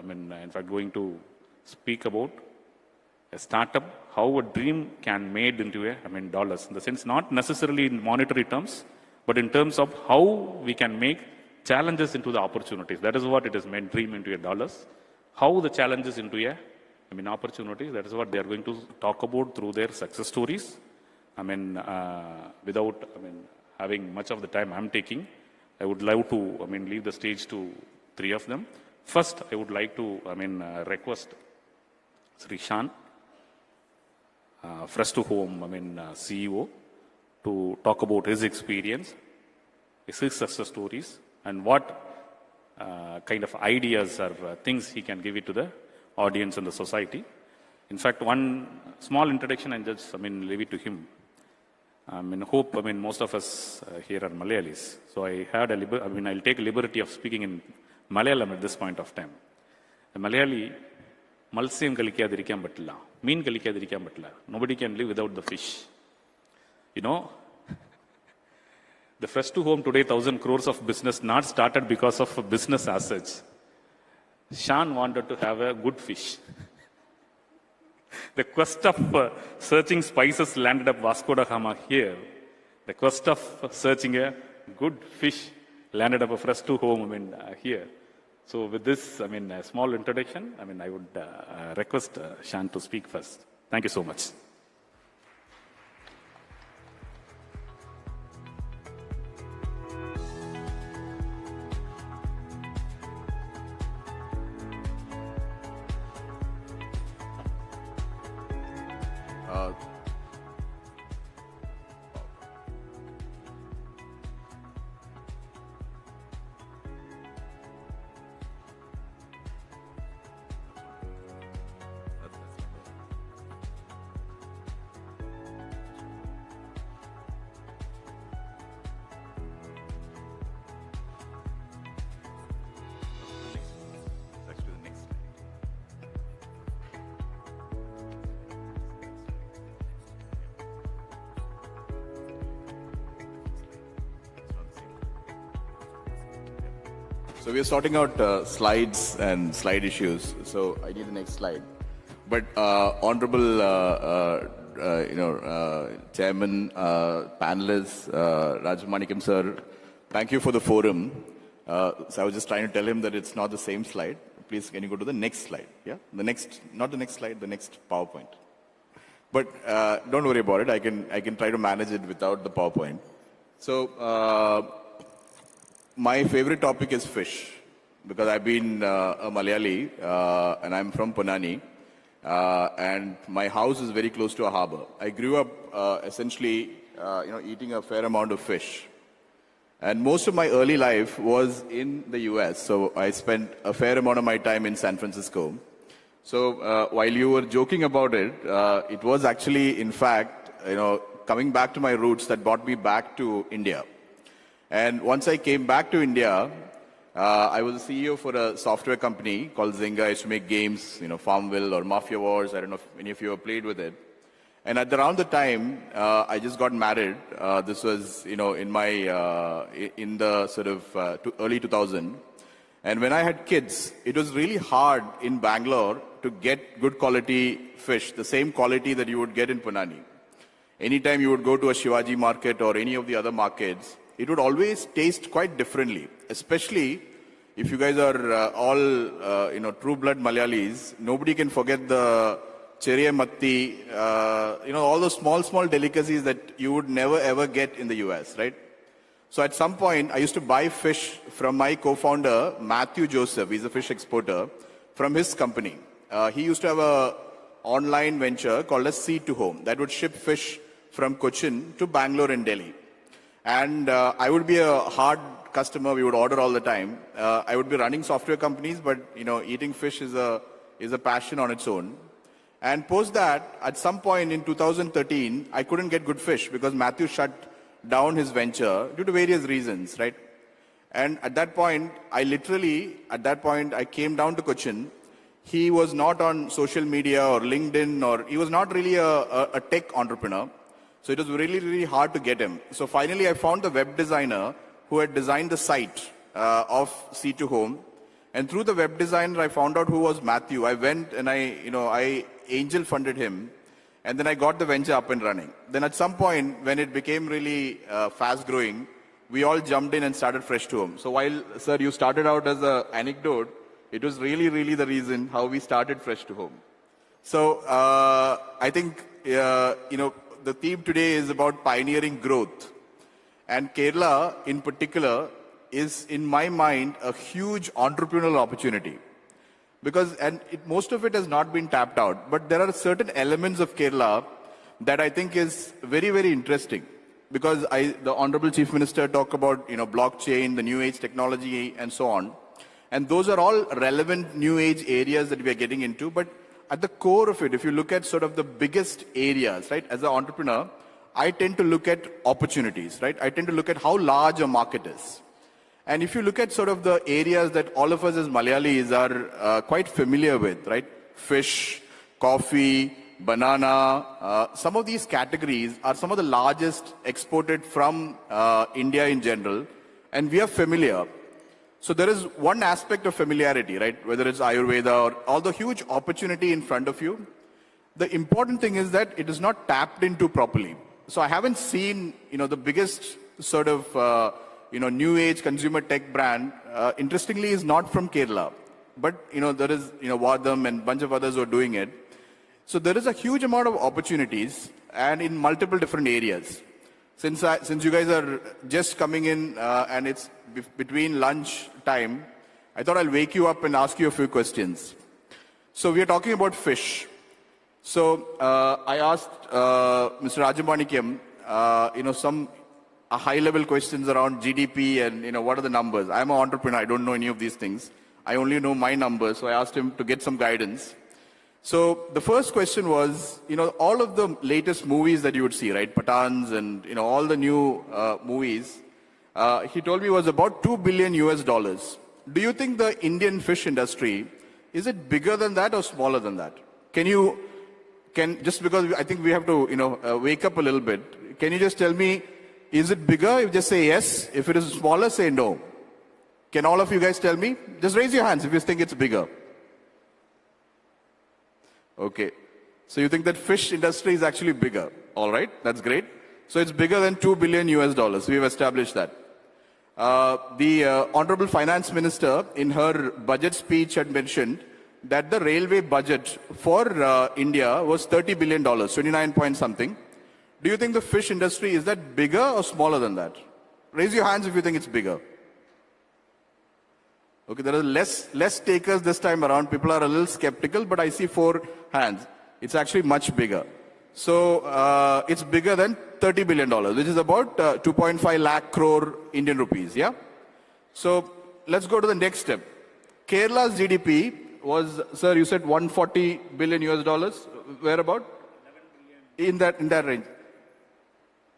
Speaker 17: in fact, going to speak about a startup, how a dream can made into a, dollars. In the sense, not necessarily in monetary terms, but in terms of how we can make challenges into the opportunities. That is what it is meant, dream into a dollars. How the challenges into a, opportunities, that is what they are going to talk about through their success stories. Without, having much of the time I'm taking, I would love to, leave the stage to three of them. First, I would like to, request Sri Shan, Fresh to Home, CEO, to talk about his experience, his success stories, and what kind of ideas or things he can give it to the audience and the society. In fact, one small introduction and just, leave it to him. Hope, most of us here are Malayalis. So I had I'll take a liberty of speaking in Malayalam at this point of time. A Malayali, Malsyam kalikkadirikkan pattilla, meen kalikkadirikkan pattilla. Nobody can live without the fish. You know, the Fresh to Home today, 1,000 crores of business, not started because of a business as such. Shan wanted to have a good fish. The quest of searching spices landed up Vasco da Gama here. The quest of searching a good fish landed up a Fresh to Home here. So with this, a small introduction, I would request Shan to speak first. Thank you so much.
Speaker 7: So we are sorting out slides and slide issues. So I need the next slide. But honorable, chairman, panelists, Rajamanikam sir, thank you for the forum. So I was just trying to tell him that it's not the same slide. Please, can you go to the next slide? Yeah, the next, not the next slide, the next PowerPoint. But don't worry about it. I can try to manage it without the PowerPoint. So. My favorite topic is fish, because I've been a Malayali and I'm from Ponani, and my house is very close to a harbor. I grew up essentially, eating a fair amount of fish, and most of my early life was in the US. So I spent a fair amount of my time in San Francisco. So while you were joking about it, it was actually, in fact, coming back to my roots that brought me back to India. And once I came back to India, I was a CEO for a software company called Zynga. I used to make games, Farmville or Mafia Wars. I don't know if any of you have played with it. And at around the time, I just got married. This was, in the sort of early 2000. And when I had kids, it was really hard in Bangalore to get good quality fish, the same quality that you would get in Ponani. Anytime you would go to a Shivaji market or any of the other markets, it would always taste quite differently, especially if you guys are all, true-blood Malayalis. Nobody can forget the cheriya matti, all those small delicacies that you would never ever get in the US, right? So at some point, I used to buy fish from my co-founder, Matthew Joseph. He's a fish exporter, from his company. He used to have a online venture called as Sea to Home that would ship fish from Cochin to Bangalore and Delhi. And I would be a hard customer. We would order all the time. I would be running software companies, but eating fish is a passion on its own. And post that, at some point in 2013, I couldn't get good fish because Matthew shut down his venture due to various reasons, right? And at that point, I came down to Cochin. He was not on social media or LinkedIn, or he was not really a tech entrepreneur. So it was really, really hard to get him. So finally, I found the web designer who had designed the site of C2 Home. And through the web designer, I found out who was Matthew. I went and I angel funded him. And then I got the venture up and running. Then at some point, when it became really fast growing, we all jumped in and started fresh to home. So while, sir, you started out as an anecdote, it was really, really the reason how we started fresh to home. So I think, the theme today is about pioneering growth. And Kerala, in particular, is, in my mind, a huge entrepreneurial opportunity. Because, most of it has not been tapped out. But there are certain elements of Kerala that I think is very, very interesting. Because the Honorable Chief Minister talked about, blockchain, the new age technology, and so on. And those are all relevant new age areas that we are getting into. But at the core of it, if you look at sort of the biggest areas, right, as an entrepreneur, I tend to look at opportunities, right? I tend to look at how large a market is. And if you look at sort of the areas that all of us as Malayalis are quite familiar with, right? Fish, coffee, banana, some of these categories are some of the largest exported from India in general, and we are familiar. So there is one aspect of familiarity, right? Whether it's Ayurveda or all the huge opportunity in front of you. The important thing is that it is not tapped into properly. So I haven't seen, the biggest sort of, new age consumer tech brand, interestingly, is not from Kerala. But, there is, Vadam and a bunch of others who are doing it. So there is a huge amount of opportunities and in multiple different areas. Since you guys are just coming in and it's between lunch time, I thought I'll wake you up and ask you a few questions. So we are talking about fish. So I asked Mr. Rajamanikyam, some high-level questions around GDP and what are the numbers. I'm an entrepreneur. I don't know any of these things. I only know my numbers. So I asked him to get some guidance. So the first question was, all of the latest movies that you would see, right? Pathans and, all the new movies, he told me was about $2 billion US. Do you think the Indian fish industry, is it bigger than that or smaller than that? Just because I think we have to, wake up a little bit, can you just tell me, is it bigger? You just say yes. If it is smaller, say no. Can all of you guys tell me? Just raise your hands if you think it's bigger. Okay. So you think that fish industry is actually bigger. All right. That's great. So it's bigger than $2 billion US. We've established that. The Honorable Finance Minister in her budget speech had mentioned that the railway budget for India was $30 billion, 29 point something. Do you think the fish industry, is that bigger or smaller than that? Raise your hands if you think it's bigger. Okay, there are less takers this time around. People are a little skeptical, but I see 4 hands. It's actually much bigger. So it's bigger than $30 billion, which is about 2.5 lakh crore Indian rupees, yeah? So let's go to the next step. Kerala's GDP was, sir, you said $140 billion US. Where about? 11 billion. In that range.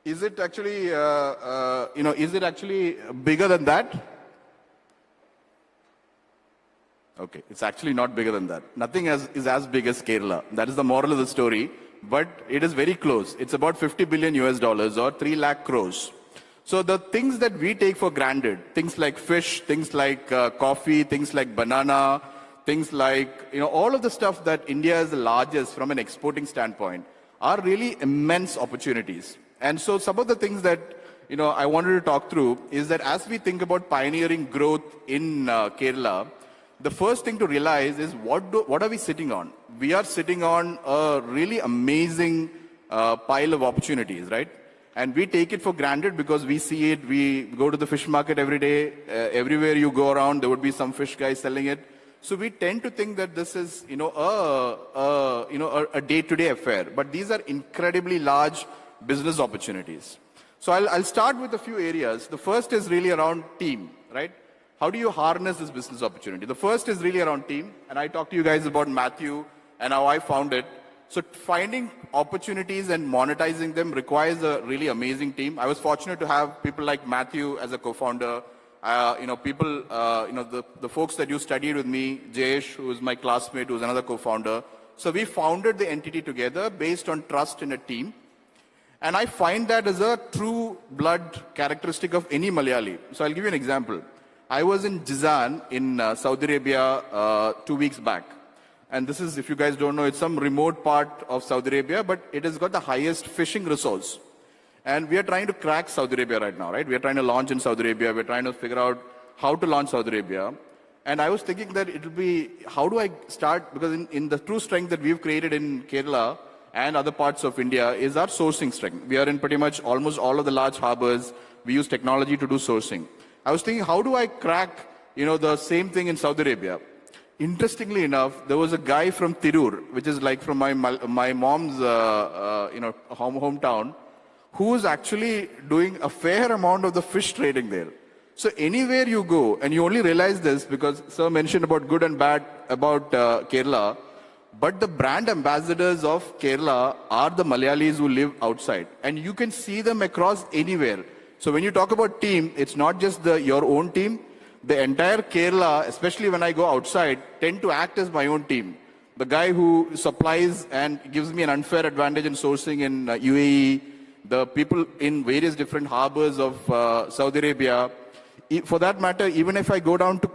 Speaker 7: Is it actually, is it actually bigger than that? Okay, it's actually not bigger than that. Nothing is as big as Kerala. That is the moral of the story. But it is very close. It's about $50 billion US or 3 lakh crores. So the things that we take for granted, things like fish, things like coffee, things like banana, things like, all of the stuff that India is the largest from an exporting standpoint are really immense opportunities. And so some of the things that, I wanted to talk through is that as we think about pioneering growth in Kerala, the first thing to realize is what are we sitting on? We are sitting on a really amazing pile of opportunities, right? And we take it for granted because we see it. We go to the fish market every day. Everywhere you go around, there would be some fish guy selling it. So we tend to think that this is, a day-to-day affair. But these are incredibly large business opportunities. So I'll start with a few areas. The first is really around team, right? How do you harness this business opportunity? The first is really around team. And I talked to you guys about Matthew and how I found it. So finding opportunities and monetizing them requires a really amazing team. I was fortunate to have people like Matthew as a co-founder. The folks that you studied with me, Jayesh, who is my classmate, who is another co-founder. So we founded the entity together based on trust in a team. And I find that as a true blood characteristic of any Malayali. So I'll give you an example. I was in Jizan in Saudi Arabia 2 weeks back. And this is, if you guys don't know, it's some remote part of Saudi Arabia, but it has got the highest fishing resource. And we are trying to crack Saudi Arabia right now, right? We are trying to launch in Saudi Arabia. We're trying to figure out how to launch Saudi Arabia. And I was thinking that it will be, how do I start? Because in the true strength that we've created in Kerala and other parts of India is our sourcing strength. We are in pretty much almost all of the large harbors. We use technology to do sourcing. I was thinking, how do I crack, the same thing in Saudi Arabia? Interestingly enough, there was a guy from Tirur, which is like from my mom's, hometown, who was actually doing a fair amount of the fish trading there. So anywhere you go, and you only realize this because Sir mentioned about good and bad about Kerala, but the brand ambassadors of Kerala are the Malayalis who live outside. And you can see them across anywhere. So when you talk about team, it's not just your own team. The entire Kerala, especially when I go outside, tend to act as my own team. The guy who supplies and gives me an unfair advantage in sourcing in UAE, the people in various different harbors of Saudi Arabia. For that matter, even if I go down to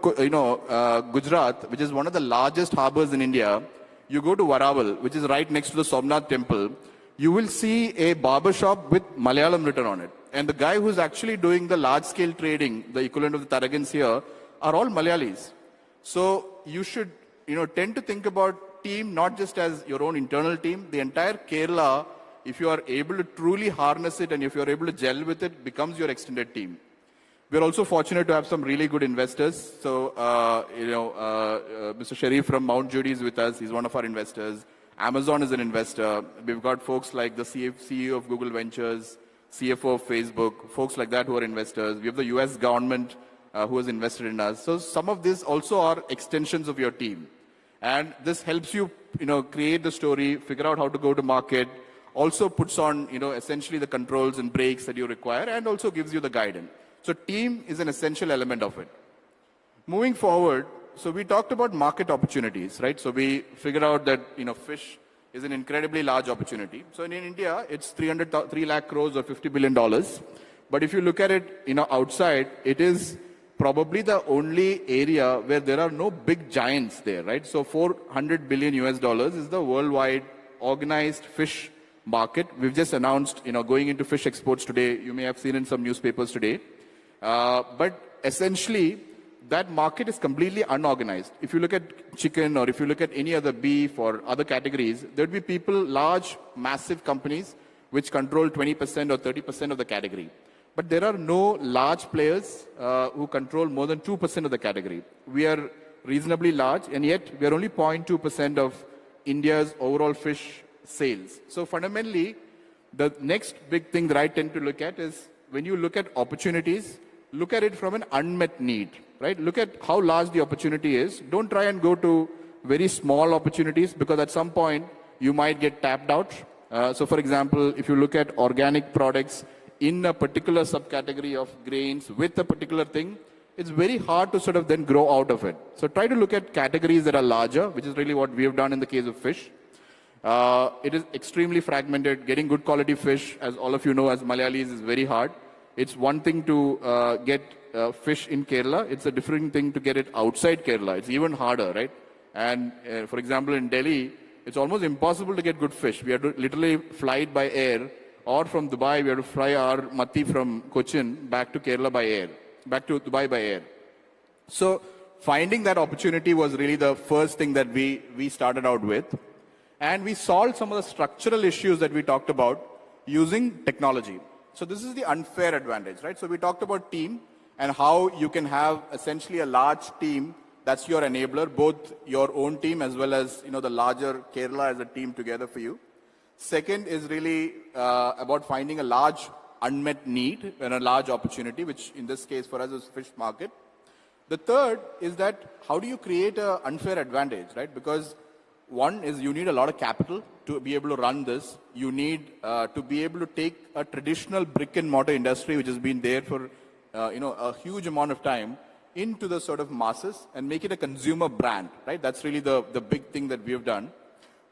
Speaker 7: Gujarat, which is one of the largest harbors in India, you go to Varaval, which is right next to the Somnath temple, you will see a barber shop with Malayalam written on it. And the guy who's actually doing the large-scale trading, the equivalent of the Taragans here, are all Malayalis. So you should, tend to think about team not just as your own internal team. The entire Kerala, if you are able to truly harness it and if you are able to gel with it, becomes your extended team. We're also fortunate to have some really good investors. So, Mr. Sharif from Mount Judy is with us. He's one of our investors. Amazon is an investor. We've got folks like the CEO of Google Ventures, CFO of Facebook, folks like that who are investors. We have the US government who has invested in us. So some of these also are extensions of your team. And this helps you, create the story, figure out how to go to market, also puts on, essentially the controls and breaks that you require, and also gives you the guidance. So team is an essential element of it. Moving forward, so we talked about market opportunities, right? So we figured out that, fish is an incredibly large opportunity. So in India, it's 3 lakh crores or $50 billion. But if you look at it, outside, it is probably the only area where there are no big giants there, right? So $400 billion is the worldwide organized fish market. We've just announced, going into fish exports today. You may have seen in some newspapers today. But essentially, that market is completely unorganized. If you look at chicken or if you look at any other beef or other categories, there would be people, large, massive companies, which control 20% or 30% of the category. But there are no large players who control more than 2% of the category. We are reasonably large, and yet we are only 0.2% of India's overall fish sales. So fundamentally, the next big thing that I tend to look at is when you look at opportunities, look at it from an unmet need, right? Look at how large the opportunity is. Don't try and go to very small opportunities because at some point you might get tapped out. So for example, if you look at organic products in a particular subcategory of grains with a particular thing, it's very hard to sort of then grow out of it. So try to look at categories that are larger, which is really what we have done in the case of fish. It is extremely fragmented. Getting good quality fish, as all of you know, as Malayalis, is very hard. It's one thing to get fish in Kerala. It's a different thing to get it outside Kerala. It's even harder, right? And for example, in Delhi, it's almost impossible to get good fish. We have to literally fly it by air, or from Dubai, we have to fly our matti from Cochin back to Kerala by air, back to Dubai by air. So finding that opportunity was really the first thing that we started out with. And we solved some of the structural issues that we talked about using technology. So this is the unfair advantage, right? So we talked about team and how you can have essentially a large team that's your enabler, both your own team as well as the larger Kerala as a team together for you. Second is really about finding a large unmet need and a large opportunity, which in this case for us is fish market. The third is that how do you create an unfair advantage, right? Because one is you need a lot of capital to be able to run this. You need to be able to take a traditional brick and mortar industry, which has been there for a huge amount of time, into the sort of masses and make it a consumer brand, right? That's really the big thing that we have done.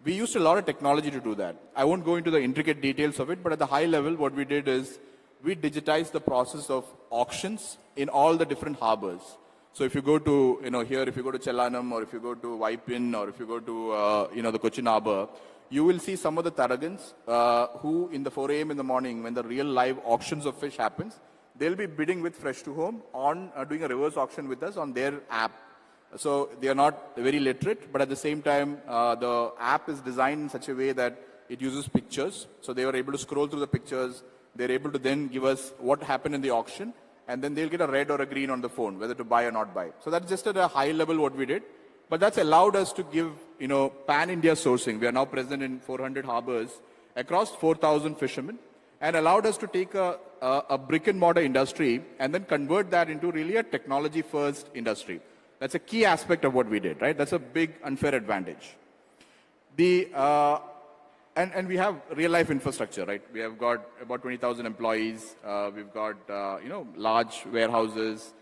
Speaker 7: We used a lot of technology to do that. I won't go into the intricate details of it, but at the high level, what we did is we digitized the process of auctions in all the different harbors. So if you go to, here, if you go to Chelanam, or if you go to Waipin, or if you go to, the Cochin Harbour, you will see some of the Tarragans who in the 4 a.m. in the morning, when the real live auctions of fish happens, they'll be bidding with Fresh to Home on doing a reverse auction with us on their app. So they are not very literate, but at the same time, the app is designed in such a way that it uses pictures. So they were able to scroll through the pictures. They're able to then give us what happened in the auction, and then they'll get a red or a green on the phone, whether to buy or not buy. So that's just at a high level what we did. But that's allowed us to give, pan-India sourcing. We are now present in 400 harbors across 4,000 fishermen, and allowed us to take a brick and mortar industry and then convert that into really a technology-first industry. That's a key aspect of what we did, right? That's a big unfair advantage. And we have real-life infrastructure, right? We have got about 20,000 employees. We've got, large warehouses,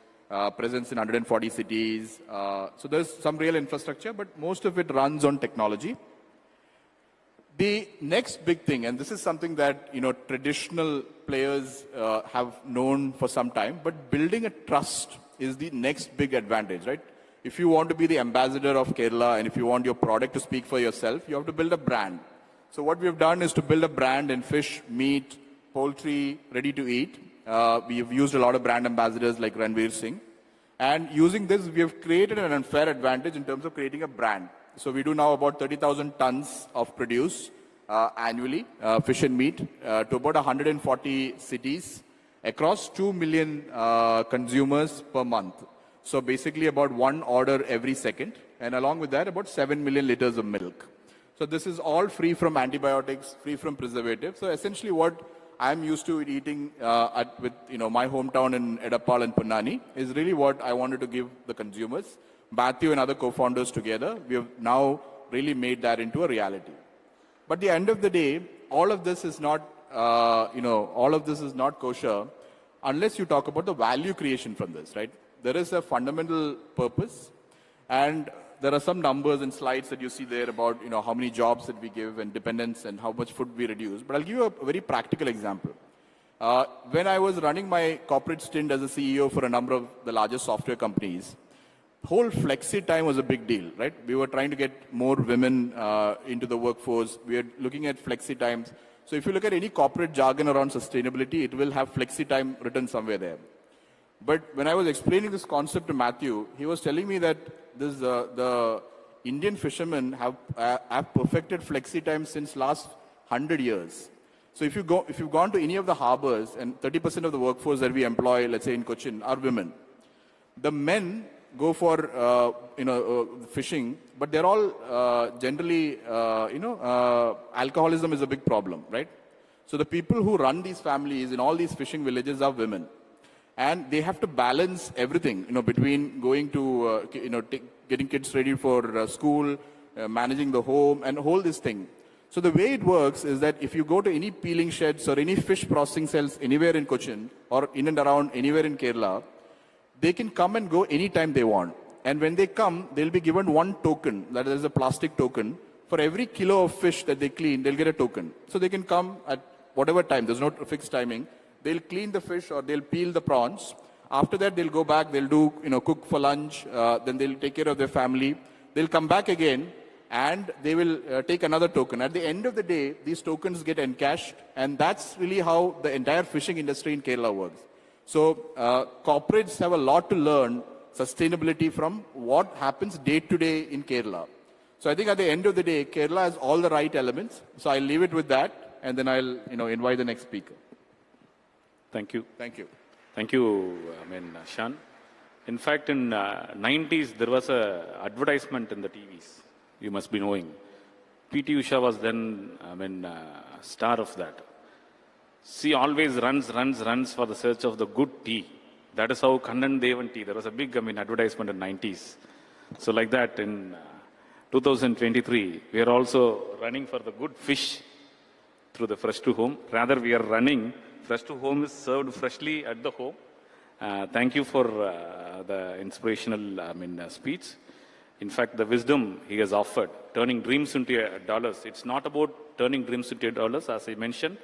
Speaker 7: presence in 140 cities. So there's some real infrastructure, but most of it runs on technology. The next big thing, and this is something that, traditional players have known for some time, but building a trust is the next big advantage, right? If you want to be the ambassador of Kerala and if you want your product to speak for yourself, you have to build a brand. So what we have done is to build a brand in fish, meat, poultry, ready to eat. We have used a lot of brand ambassadors like Ranveer Singh. And using this, we have created an unfair advantage in terms of creating a brand. So we do now about 30,000 tons of produce annually, fish and meat, to about 140 cities across 2 million consumers per month. So basically about one order every second. And along with that, about 7 million liters of milk. So this is all free from antibiotics, free from preservatives. So essentially what I'm used to eating with my hometown in Edappal and Punnani is really what I wanted to give the consumers. Matthew and other co-founders together, we have now really made that into a reality. But at the end of the day, all of this is not, all of this is not kosher unless you talk about the value creation from this, right? There is a fundamental purpose, and there are some numbers and slides that you see there about, how many jobs that we give and dependence and how much food we reduce. But I'll give you a very practical example. When I was running my corporate stint as a CEO for a number of the largest software companies, whole flexi time was a big deal, right? We were trying to get more women into the workforce. We are looking at flexi times. So if you look at any corporate jargon around sustainability, it will have flexi time written somewhere there. But when I was explaining this concept to Matthew, he was telling me that the Indian fishermen have perfected flexi time since last 100 years. So if you've gone to any of the harbors, and 30% of the workforce that we employ, let's say in Cochin, are women. The men go for fishing, but they're all generally alcoholism is a big problem, right? So the people who run these families in all these fishing villages are women. And they have to balance everything, between going to, getting kids ready for school, managing the home, and whole this thing. So the way it works is that if you go to any peeling sheds or any fish processing cells anywhere in Cochin or in and around anywhere in Kerala, they can come and go anytime they want. And when they come, they'll be given one token, that is a plastic token. For every kilo of fish that they clean, they'll get a token. So they can come at whatever time, there's no fixed timing. They'll clean the fish or they'll peel the prawns. After that, they'll go back, they'll do, cook for lunch, then they'll take care of their family. They'll come back again and they will take another token. At the end of the day, these tokens get encashed, and that's really how the entire fishing industry in Kerala works. So corporates have a lot to learn sustainability from what happens day to day in Kerala. So I think at the end of the day, Kerala has all the right elements. So I'll leave it with that, and then I'll invite the next speaker.
Speaker 17: Thank you.
Speaker 7: Thank you.
Speaker 17: Thank you, Shan. In fact, in 90s, there was a advertisement in the TVs. You must be knowing. P.T. Usha was then, star of that. She always runs for the search of the good tea. That is how Kannan Devan tea. There was a big, advertisement in 90s. So like that, in 2023, we are also running for the good fish through the Fresh to Home. Rather, we are running Fresh to Home is served freshly at the home. Thank you for the inspirational speech. In fact, the wisdom he has offered, turning dreams into dollars. It's not about turning dreams into dollars, as I mentioned,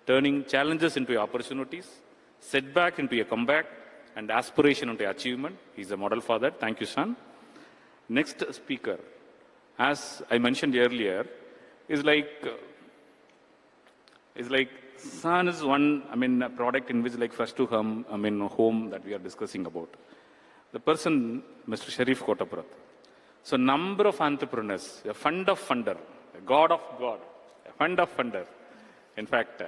Speaker 17: turning challenges into opportunities, setback into a comeback, and aspiration into achievement. He's a model for that. Thank you, son. Next speaker, as I mentioned earlier, is like sun is one, product in which like first to home that we are discussing about. The person, Mr. Sharif Kotapurat. So number of entrepreneurs, a fund of funder, a god of God, a fund of funder. In fact,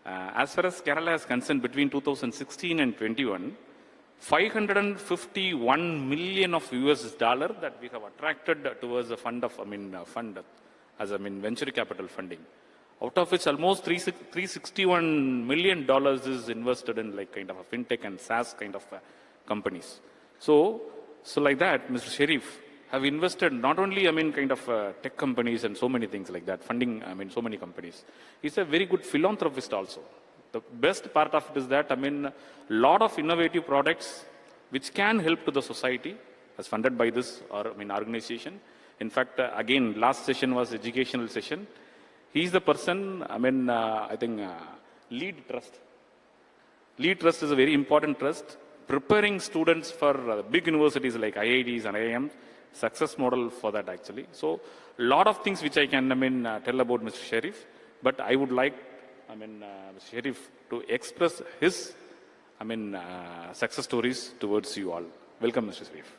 Speaker 17: as far as Kerala is concerned, between 2016 and 21, 551 million of US dollar that we have attracted towards a fund of, venture capital funding. Out of which almost $361 million is invested in like kind of a fintech and SaaS kind of companies. So like that, Mr. Sharif have invested not only, tech companies and so many things like that, funding, so many companies. He's a very good philanthropist also. The best part of it is that, lot of innovative products which can help to the society as funded by this organization. In fact, again, last session was educational session. He's the person, Lead Trust. Lead Trust is a very important trust, preparing students for big universities like IITs and IIMs, success model for that actually. So, a lot of things which I can, tell about Mr. Sharif, but I would like, Mr. Sharif to express his, success stories towards you all. Welcome, Mr. Sharif.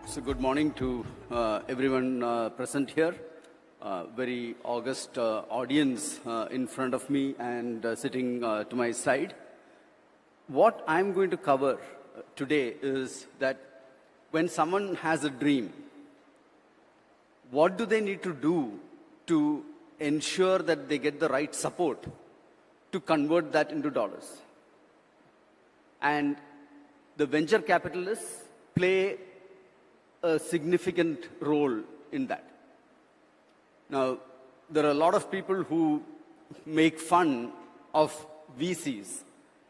Speaker 1: So good morning to everyone present here. Very august audience in front of me and sitting to my side. What I'm going to cover today is that when someone has a dream, what do they need to do to ensure that they get the right support to convert that into dollars? And the venture capitalists play a significant role in that. Now, there are a lot of people who make fun of VCs.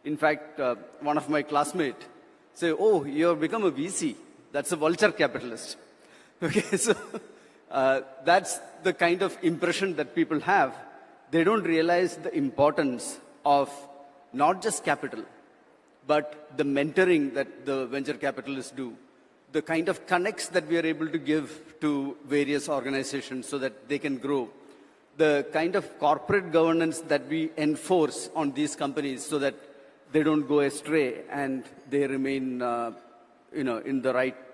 Speaker 1: In fact, one of my classmates say, "Oh, you have become a VC. That's a vulture capitalist." Okay, so that's the kind of impression that people have. They don't realize the importance of not just capital, but the mentoring that the venture capitalists do, the kind of connects that we are able to give to various organizations so that they can grow, the kind of corporate governance that we enforce on these companies so that they don't go astray and they remain, in the right,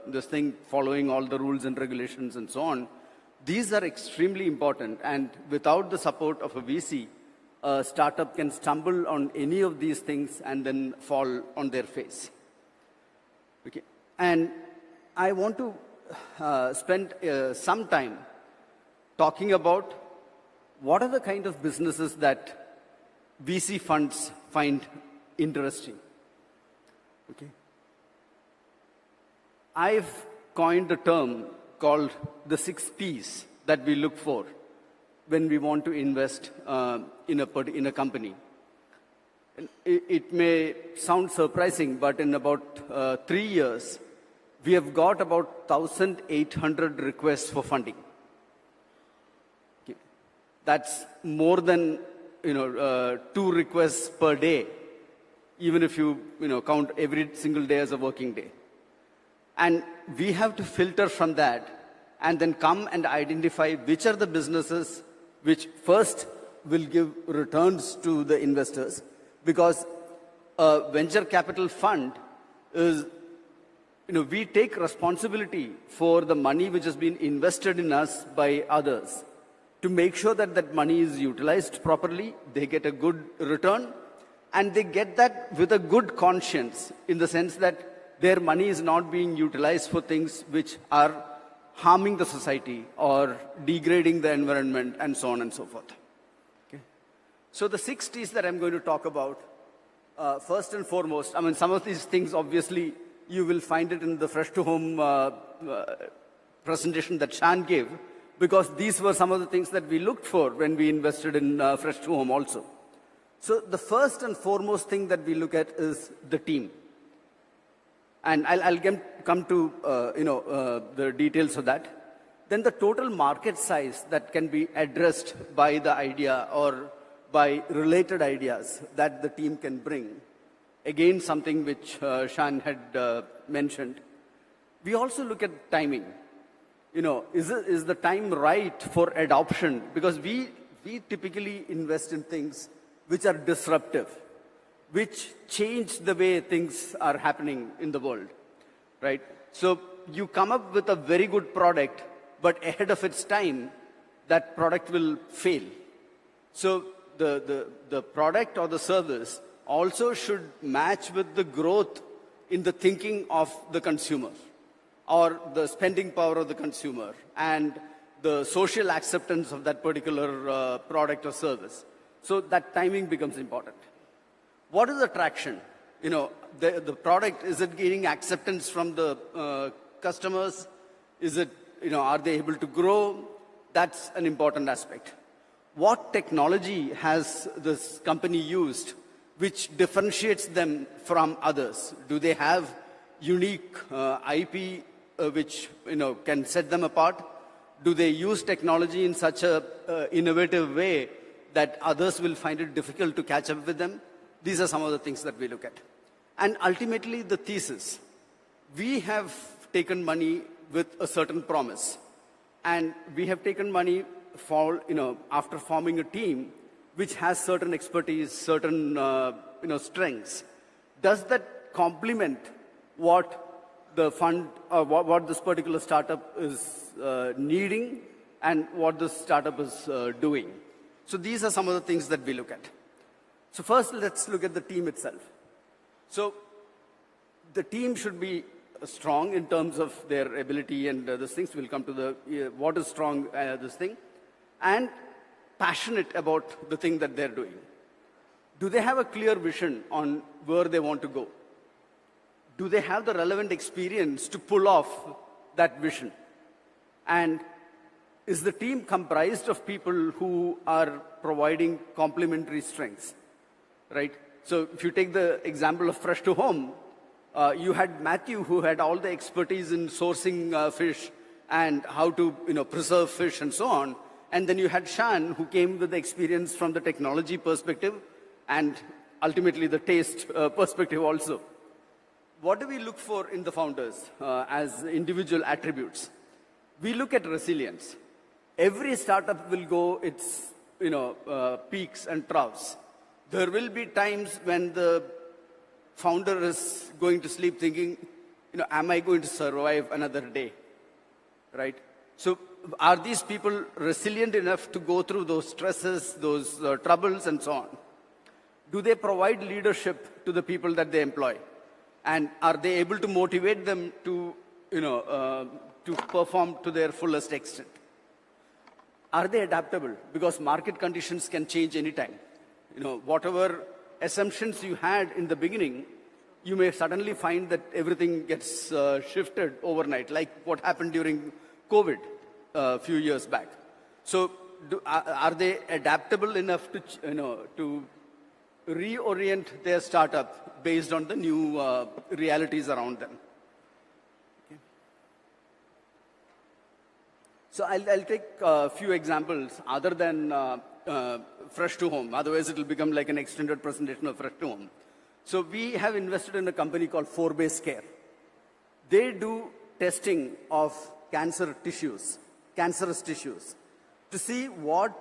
Speaker 1: this thing, following all the rules and regulations and so on. These are extremely important, and without the support of a VC, a startup can stumble on any of these things and then fall on their face. Okay. And I want to spend some time talking about what are the kind of businesses that VC funds find interesting. Okay. I've coined a term called the 6 Ps that we look for when we want to invest in a company. It may sound surprising, but in about 3 years, we have got about 1,800 requests for funding. Okay. That's more than 2 requests per day, even if you count every single day as a working day. And we have to filter from that and then come and identify which are the businesses which first will give returns to the investors, because a venture capital fund is, we take responsibility for the money which has been invested in us by others to make sure that that money is utilized properly, they get a good return, and they get that with a good conscience, in the sense that their money is not being utilized for things which are harming the society or degrading the environment and so on and so forth. Okay. So the 6 T's that I'm going to talk about, first and foremost, some of these things obviously you will find it in the Fresh to Home presentation that Shan gave, because these were some of the things that we looked for when we invested in Fresh to Home also. So the first and foremost thing that we look at is the team. And I'll come to the details of that. Then the total market size that can be addressed by the idea or by related ideas that the team can bring. Again, something which Shan had mentioned. We also look at timing. Is the time right for adoption? Because we typically invest in things which are disruptive, which change the way things are happening in the world, right? So you come up with a very good product, but ahead of its time, that product will fail. So the product or the service also should match with the growth in the thinking of the consumer or the spending power of the consumer and the social acceptance of that particular product or service. So that timing becomes important. What is the traction? The product, is it gaining acceptance from the customers? Is it, are they able to grow? That's an important aspect. What technology has this company used which differentiates them from others? Do they have unique IP which can set them apart? Do they use technology in such a innovative way that others will find it difficult to catch up with them? These are some of the things that we look at. And ultimately, the thesis. We have taken money with a certain promise. And we have taken money for, after forming a team which has certain expertise, certain, strengths. Does that complement what the fund, what this particular startup is needing and what this startup is doing? So these are some of the things that we look at. So first, let's look at the team itself. So the team should be strong in terms of their ability and these things. We'll come to the what is strong, this thing. And passionate about the thing that they're doing. Do they have a clear vision on where they want to go? Do they have the relevant experience to pull off that vision? And is the team comprised of people who are providing complementary strengths, right? So if you take the example of Fresh to Home, you had Matthew who had all the expertise in sourcing fish and how to preserve fish and so on. And then you had Shan who came with the experience from the technology perspective and ultimately the taste perspective also. What do we look for in the founders as individual attributes? We look at resilience. Every startup will go its peaks and troughs. There will be times when the founder is going to sleep thinking, am I going to survive another day, right? So are these people resilient enough to go through those stresses, those troubles and so on? Do they provide leadership to the people that they employ? And are they able to motivate them to, to perform to their fullest extent? Are they adaptable? Because market conditions can change anytime. Whatever assumptions you had in the beginning, you may suddenly find that everything gets shifted overnight, like what happened during COVID a few years back. So are they adaptable enough to reorient their startup based on the new realities around them? Okay. So I'll take a few examples other than Fresh to Home. Otherwise, it will become like an extended presentation of Fresh to Home. So we have invested in a company called 4Base Care. They do testing of cancerous tissues, to see what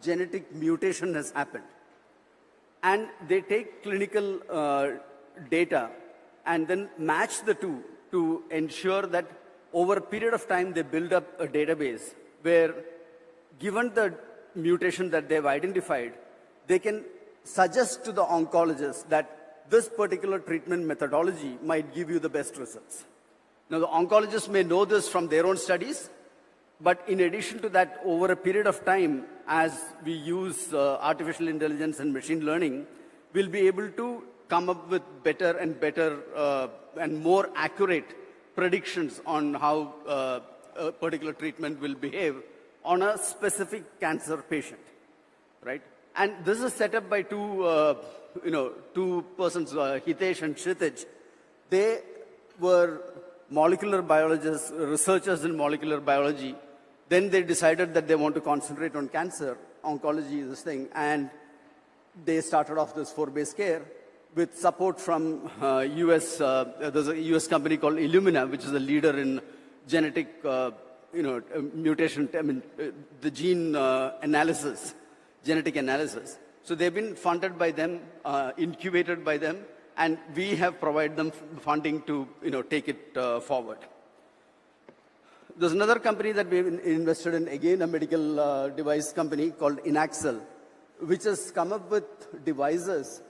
Speaker 1: genetic mutation has happened. And they take clinical data and then match the two to ensure that over a period of time they build up a database where, given the mutation that they've identified, they can suggest to the oncologist that this particular treatment methodology might give you the best results. Now, the oncologists may know this from their own studies, but in addition to that, over a period of time, as we use artificial intelligence and machine learning, we'll be able to come up with better and more accurate predictions on how a particular treatment will behave on a specific cancer patient, right? And this is set up by two persons, Hitesh and Kshitij. They were molecular biologists, researchers in molecular biology. Then they decided that they want to concentrate on cancer, oncology, this thing, and they started off this 4-base care with support from US. There's a US company called Illumina, which is a leader in genetic, mutation, the gene analysis, genetic analysis. So they've been funded by them, incubated by them, and we have provided them funding to, take it forward. There's another company that we've invested in, again, a medical device company called Inaxel, which has come up with devices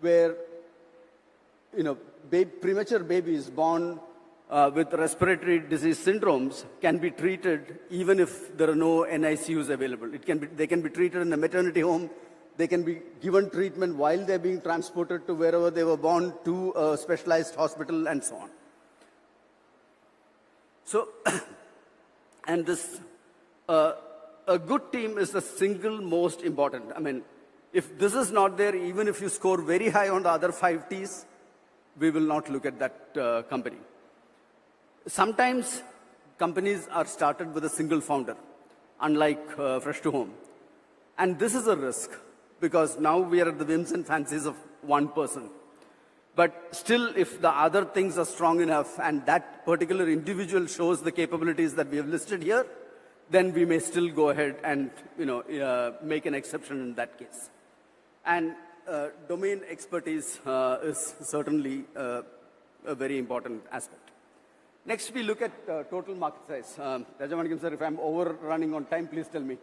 Speaker 1: where, premature babies born with respiratory disease syndromes can be treated even if there are no NICUs available. They can be treated in a maternity home. They can be given treatment while they're being transported to wherever they were born to a specialized hospital and so on. So, and this, a good team is the single most important. I mean, if this is not there, even if you score very high on the other 5 T's, we will not look at that company. Sometimes companies are started with a single founder, unlike Fresh to Home. And this is a risk, because now we are at the whims and fancies of one person. But still, if the other things are strong enough and that particular individual shows the capabilities that we have listed here, then we may still go ahead and make an exception in that case. And domain expertise is certainly a very important aspect. Next, we look at total market size. Rajamanikam sir, if I'm overrunning on time, please tell me.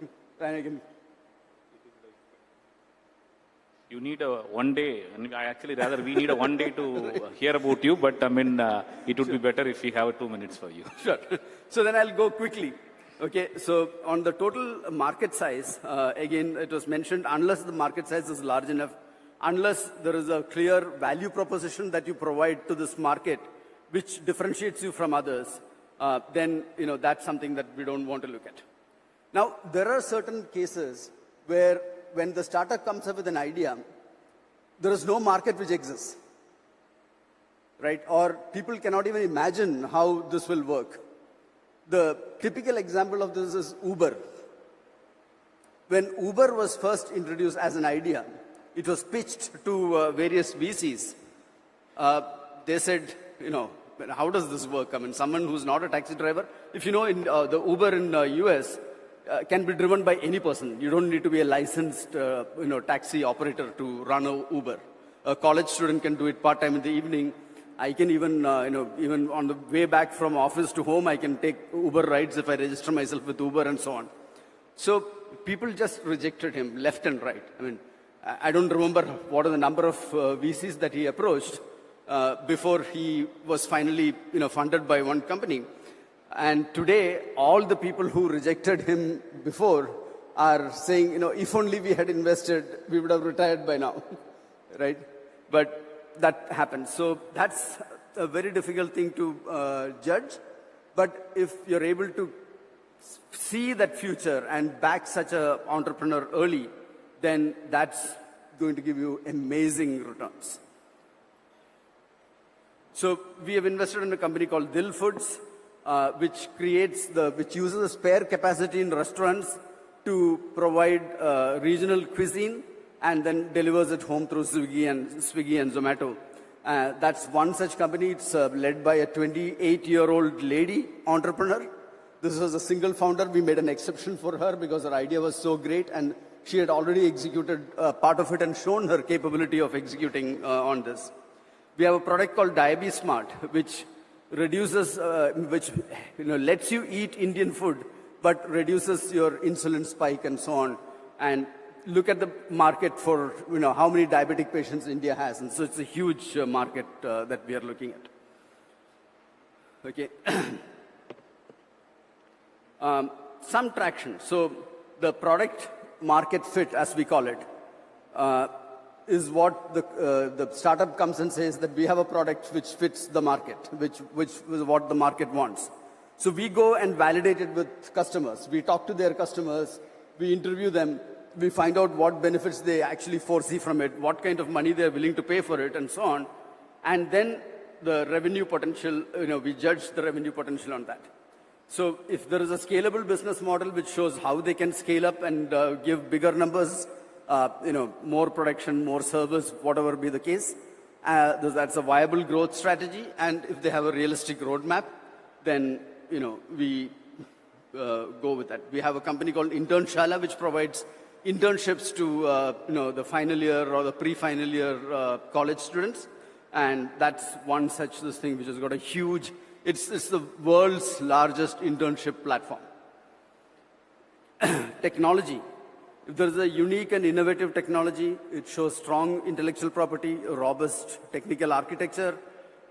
Speaker 17: You need a one day, and actually rather we need a one day to hear about you, but I mean, it would be better if we have 2 minutes for you.
Speaker 1: Sure. So then I'll go quickly. Okay, so on the total market size, again, it was mentioned, unless the market size is large enough, unless there is a clear value proposition that you provide to this market, which differentiates you from others, then, that's something that we don't want to look at. Now, there are certain cases where when the startup comes up with an idea, there is no market which exists, right? Or people cannot even imagine how this will work. The typical example of this is Uber. When Uber was first introduced as an idea, it was pitched to various VCs. They said, how does this work? I mean, someone who's not a taxi driver, if you know, in the Uber in US can be driven by any person. You don't need to be a licensed, taxi operator to run a Uber. A college student can do it part-time in the evening. I can even, even on the way back from office to home, I can take Uber rides if I register myself with Uber and so on. So people just rejected him left and right. I mean, I don't remember what are the number of VCs that he approached before he was finally, funded by one company. And today, all the people who rejected him before are saying, if only we had invested, we would have retired by now, right? But that happens. So that's a very difficult thing to judge. But if you're able to see that future and back such an entrepreneur early, then that's going to give you amazing returns. So we have invested in a company called Dil Foods, which uses the spare capacity in restaurants to provide regional cuisine and then delivers it home through Swiggy and Zomato. That's one such company. It's led by a 28-year-old lady entrepreneur. This was a single founder. We made an exception for her because her idea was so great, and she had already executed part of it and shown her capability of executing on this. We have a product called Diabetes Smart, which reduces, lets you eat Indian food, but reduces your insulin spike and so on. And look at the market for, how many diabetic patients India has. And so it's a huge market that we are looking at. Okay. Some traction. So the product market fit, as we call it, is what the startup comes and says that we have a product which fits the market, which is what the market wants. So we go and validate it with customers. We talk to their customers, we interview them, we find out what benefits they actually foresee from it, what kind of money they're willing to pay for it, and so on. And then the revenue potential, we judge the revenue potential on that. So if there is a scalable business model which shows how they can scale up and give bigger numbers, more production, more service, whatever be the case, that's a viable growth strategy. And if they have a realistic roadmap, then we go with that. We have a company called Internshala, which provides internships to the final year or the pre-final year college students, and that's one such thing which has got a huge. It's the world's largest internship platform. Technology. If there is a unique and innovative technology, it shows strong intellectual property, robust technical architecture,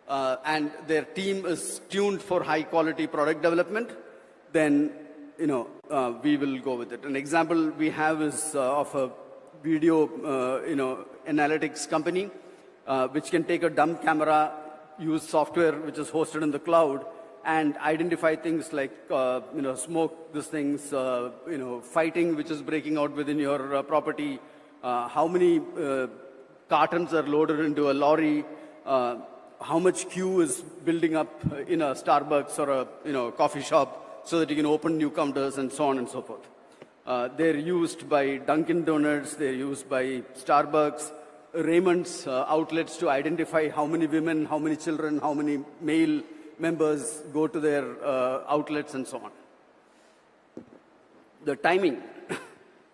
Speaker 1: and their team is tuned for high-quality product development, then we will go with it. An example we have is of a video analytics company which can take a dumb camera, use software which is hosted in the cloud, and identify things like smoke, these things, fighting which is breaking out within your property, how many cartons are loaded into a lorry, how much queue is building up in a Starbucks or a coffee shop so that you can open new counters, and so on and so forth. They're used by Dunkin' Donuts, they're used by Starbucks, Raymond's outlets to identify how many women, how many children, how many male members go to their outlets, and so on. The timing.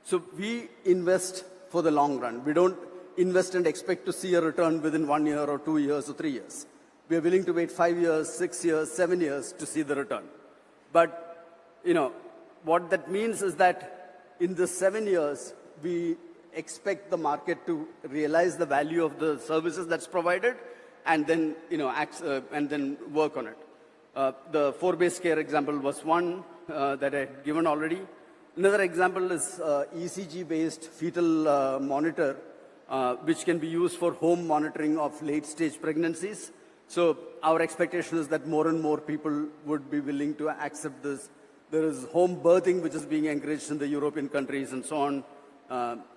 Speaker 1: So we invest for the long run. We don't invest and expect to see a return within 1 year or 2 years or 3 years. We are willing to wait 5 years, 6 years, 7 years to see the return. But, what that means is that in the 7 years, we expect the market to realize the value of the services that's provided, and then, and then work on it. The 4-base care example was one that I had given already. Another example is ECG-based fetal monitor, which can be used for home monitoring of late-stage pregnancies. So our expectation is that more and more people would be willing to accept this. There is home birthing, which is being encouraged in the European countries and so on.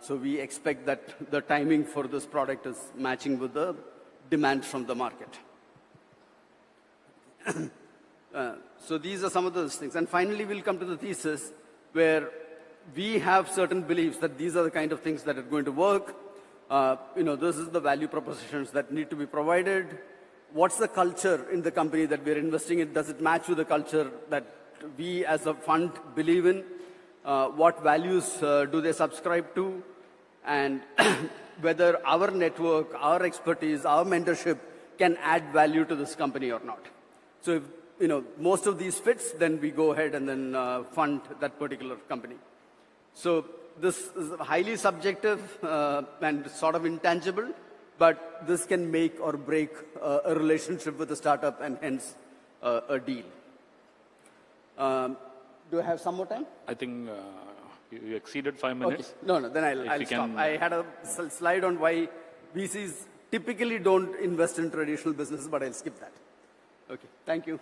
Speaker 1: So we expect that the timing for this product is matching with the demand from the market. So these are some of those things. And finally, we'll come to the thesis where we have certain beliefs that these are the kind of things that are going to work. This is the value propositions that need to be provided. What's the culture in the company that we're investing in? Does it match with the culture that we as a fund believe in? What values do they subscribe to? And whether our network, our expertise, our mentorship can add value to this company or not. So if most of these fits, then we go ahead and then fund that particular company. So this is highly subjective and sort of intangible, but this can make or break a relationship with a startup and hence a deal. Do I have some more time?
Speaker 17: I think you exceeded 5 minutes.
Speaker 1: Okay. No, then I'll stop. I had a slide on why VCs typically don't invest in traditional businesses, but I'll skip that. Okay, thank you.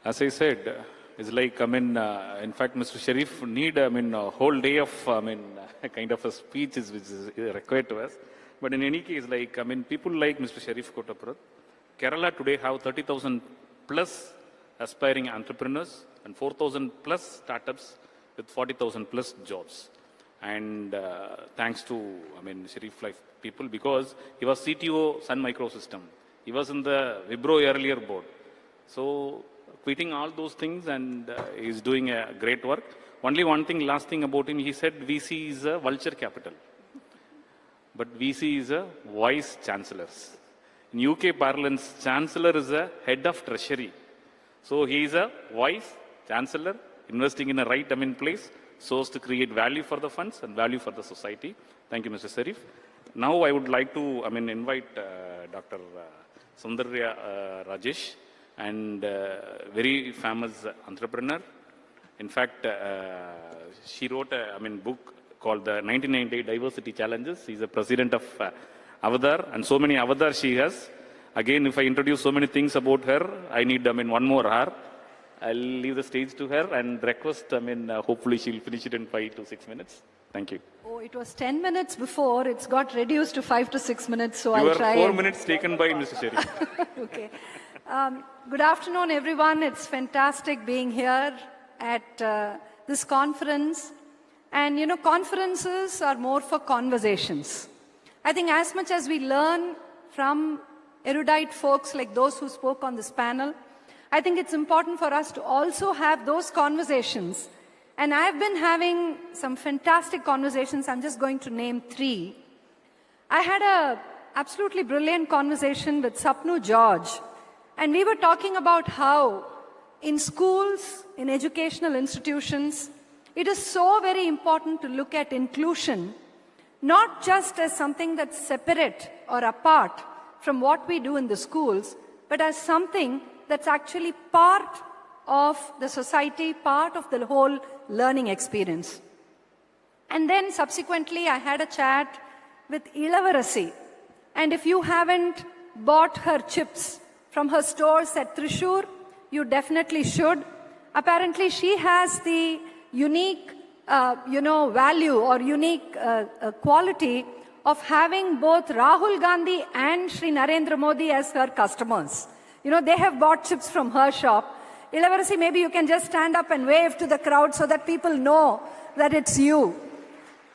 Speaker 17: As I said, it's like, in fact, Mr. Sharif need, a whole day of, kind of a speech which is required to us. But in any case, like, people like Mr. Sharif Kottapurat, Kerala today have 30,000 plus aspiring entrepreneurs and 4,000 plus startups with 40,000 plus jobs. And thanks to, Sharif Life people, because he was CTO Sun Microsystem. He was in the Wipro earlier board. So quitting all those things, and he's doing a great work. Only one thing, last thing about him, he said VC is a vulture capital. But VC is a vice chancellors. In UK parlance, chancellor is a head of treasury. So he is a vice chancellor, investing in a right place, so as to create value for the funds and value for the society. Thank you, Mr. Sharif. Now I would like to, invite Dr. Sundarya Rajesh, and very famous entrepreneur. In fact, she wrote a book called the 1998 Diversity Challenges. She's the president of Avadar, and so many Avadar she has. Again, if I introduce so many things about her, I need, one more hour. I'll leave the stage to her and request, hopefully she'll finish it in 5 to 6 minutes. Thank you.
Speaker 5: Oh, it was 10 minutes before. It's got reduced to 5 to 6 minutes, so
Speaker 17: You
Speaker 5: I'll try.
Speaker 17: 4 minutes taken by Mr. Sherry.
Speaker 5: Okay. Good afternoon, everyone. It's fantastic being here at this conference. And, conferences are more for conversations. I think as much as we learn from erudite folks like those who spoke on this panel, I think it's important for us to also have those conversations. And I've been having some fantastic conversations. I'm just going to name 3. I had an absolutely brilliant conversation with Sapnu George. And we were talking about how in schools, in educational institutions, it is so very important to look at inclusion, not just as something that's separate or apart from what we do in the schools, but as something that's actually part of the society, part of the whole learning experience. And then subsequently, I had a chat with Ilavarasi. And if you haven't bought her chips from her stores at Thrissur, you definitely should. Apparently, she has the unique, value or unique quality of having both Rahul Gandhi and Shri Narendra Modi as her customers. They have bought chips from her shop. Ilavarasi, maybe you can just stand up and wave to the crowd so that people know that it's you.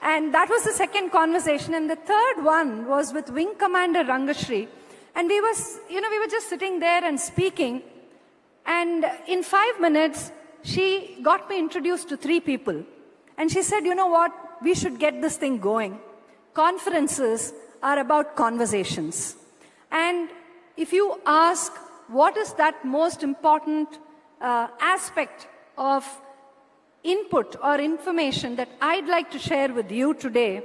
Speaker 5: And that was the second conversation. And the third one was with Wing Commander Rangashri. And we were just sitting there and speaking. And in 5 minutes, she got me introduced to 3 people. And she said, you know what, we should get this thing going. Conferences are about conversations. And if you ask, what is that most important aspect of input or information that I'd like to share with you today,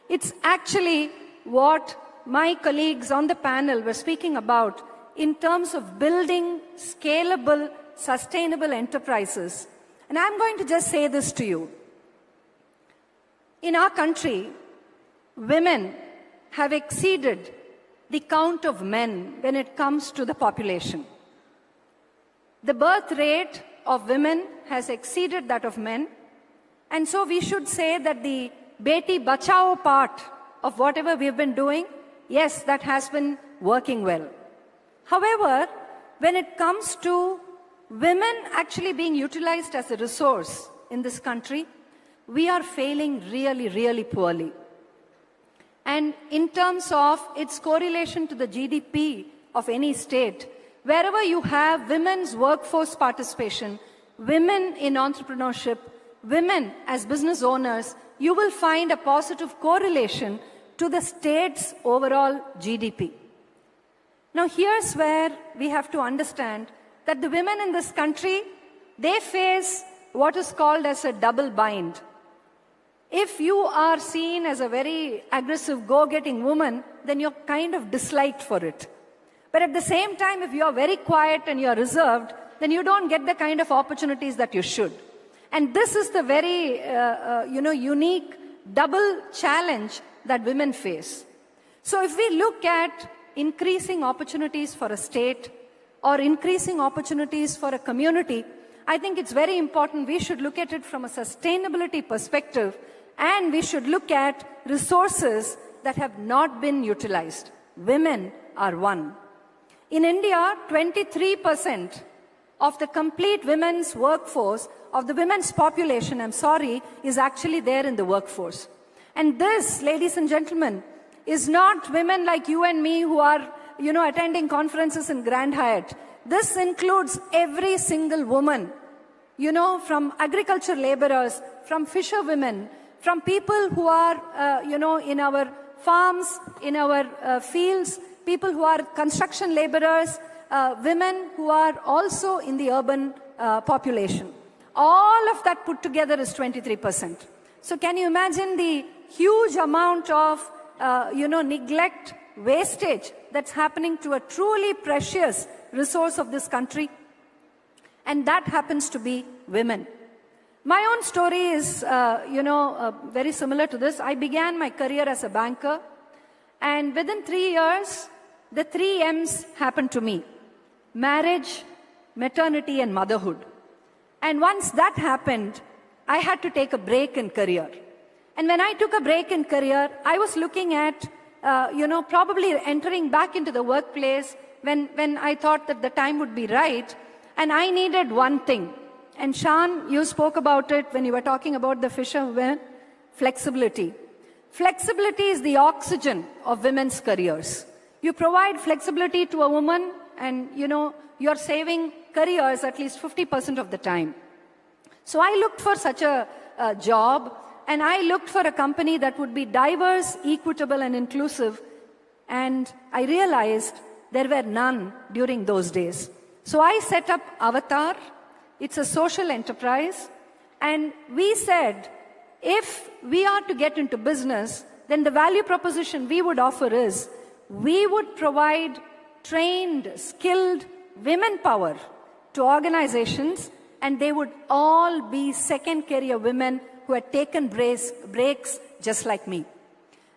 Speaker 5: it's actually what my colleagues on the panel were speaking about in terms of building scalable, sustainable enterprises. And I'm going to just say this to you. In our country, women have exceeded the count of men when it comes to the population. The birth rate of women has exceeded that of men. And so we should say that the Beti Bachao part of whatever we've been doing, yes, that has been working well. However, when it comes to women actually being utilized as a resource in this country, we are failing really, really poorly. And in terms of its correlation to the GDP of any state, wherever you have women's workforce participation, women in entrepreneurship, women as business owners, you will find a positive correlation to the state's overall GDP. Now, here's where we have to understand that the women in this country, they face what is called as a double bind. If you are seen as a very aggressive, go-getting woman, then you're kind of disliked for it. But at the same time, if you're very quiet and you're reserved, then you don't get the kind of opportunities that you should. And this is the very, unique double challenge that women face. So if we look at increasing opportunities for a state or increasing opportunities for a community, I think it's very important we should look at it from a sustainability perspective, and we should look at resources that have not been utilized. Women are one. In India, 23% of the complete women's workforce, of the women's population, is actually there in the workforce. And this, ladies and gentlemen, is not women like you and me who are, attending conferences in Grand Hyatt. This includes every single woman, from agriculture laborers, from fisherwomen, from people who are, in our farms, in our fields, people who are construction laborers, women who are also in the urban population. All of that put together is 23%. So can you imagine the huge amount of, neglect, wastage that's happening to a truly precious resource of this country? And that happens to be women. My own story is, very similar to this. I began my career as a banker, and within 3 years, the 3 M's happened to me: marriage, maternity, and motherhood. And once that happened, I had to take a break in career. And when I took a break in career, I was looking at, probably entering back into the workplace when I thought that the time would be right. And I needed one thing. And Shan, you spoke about it when you were talking about the fisherwomen: flexibility. Flexibility is the oxygen of women's careers. You provide flexibility to a woman and, you're saving careers at least 50% of the time. So I looked for such a job, and I looked for a company that would be diverse, equitable, and inclusive. And I realized there were none during those days. So I set up Avatar. It's a social enterprise. And we said, if we are to get into business, then the value proposition we would offer is, we would provide trained, skilled women power to organizations, and they would all be second career women who had taken breaks just like me.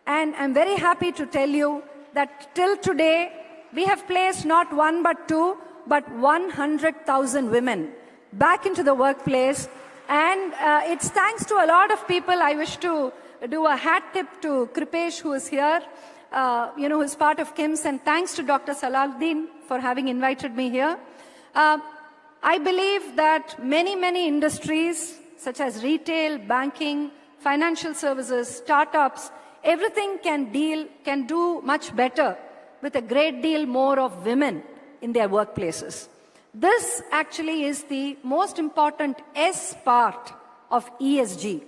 Speaker 5: And I'm very happy to tell you that till today, we have placed not 1 but 2, but 100,000 women back into the workplace. And it's thanks to a lot of people. I wish to do a hat tip to Kripesh, who is here, who is part of KIMS, and thanks to Dr. Salahuddin for having invited me here. I believe that many industries, such as retail, banking, financial services, startups, everything can do much better with a great deal more of women in their workplaces. This actually is the most important S part of ESG.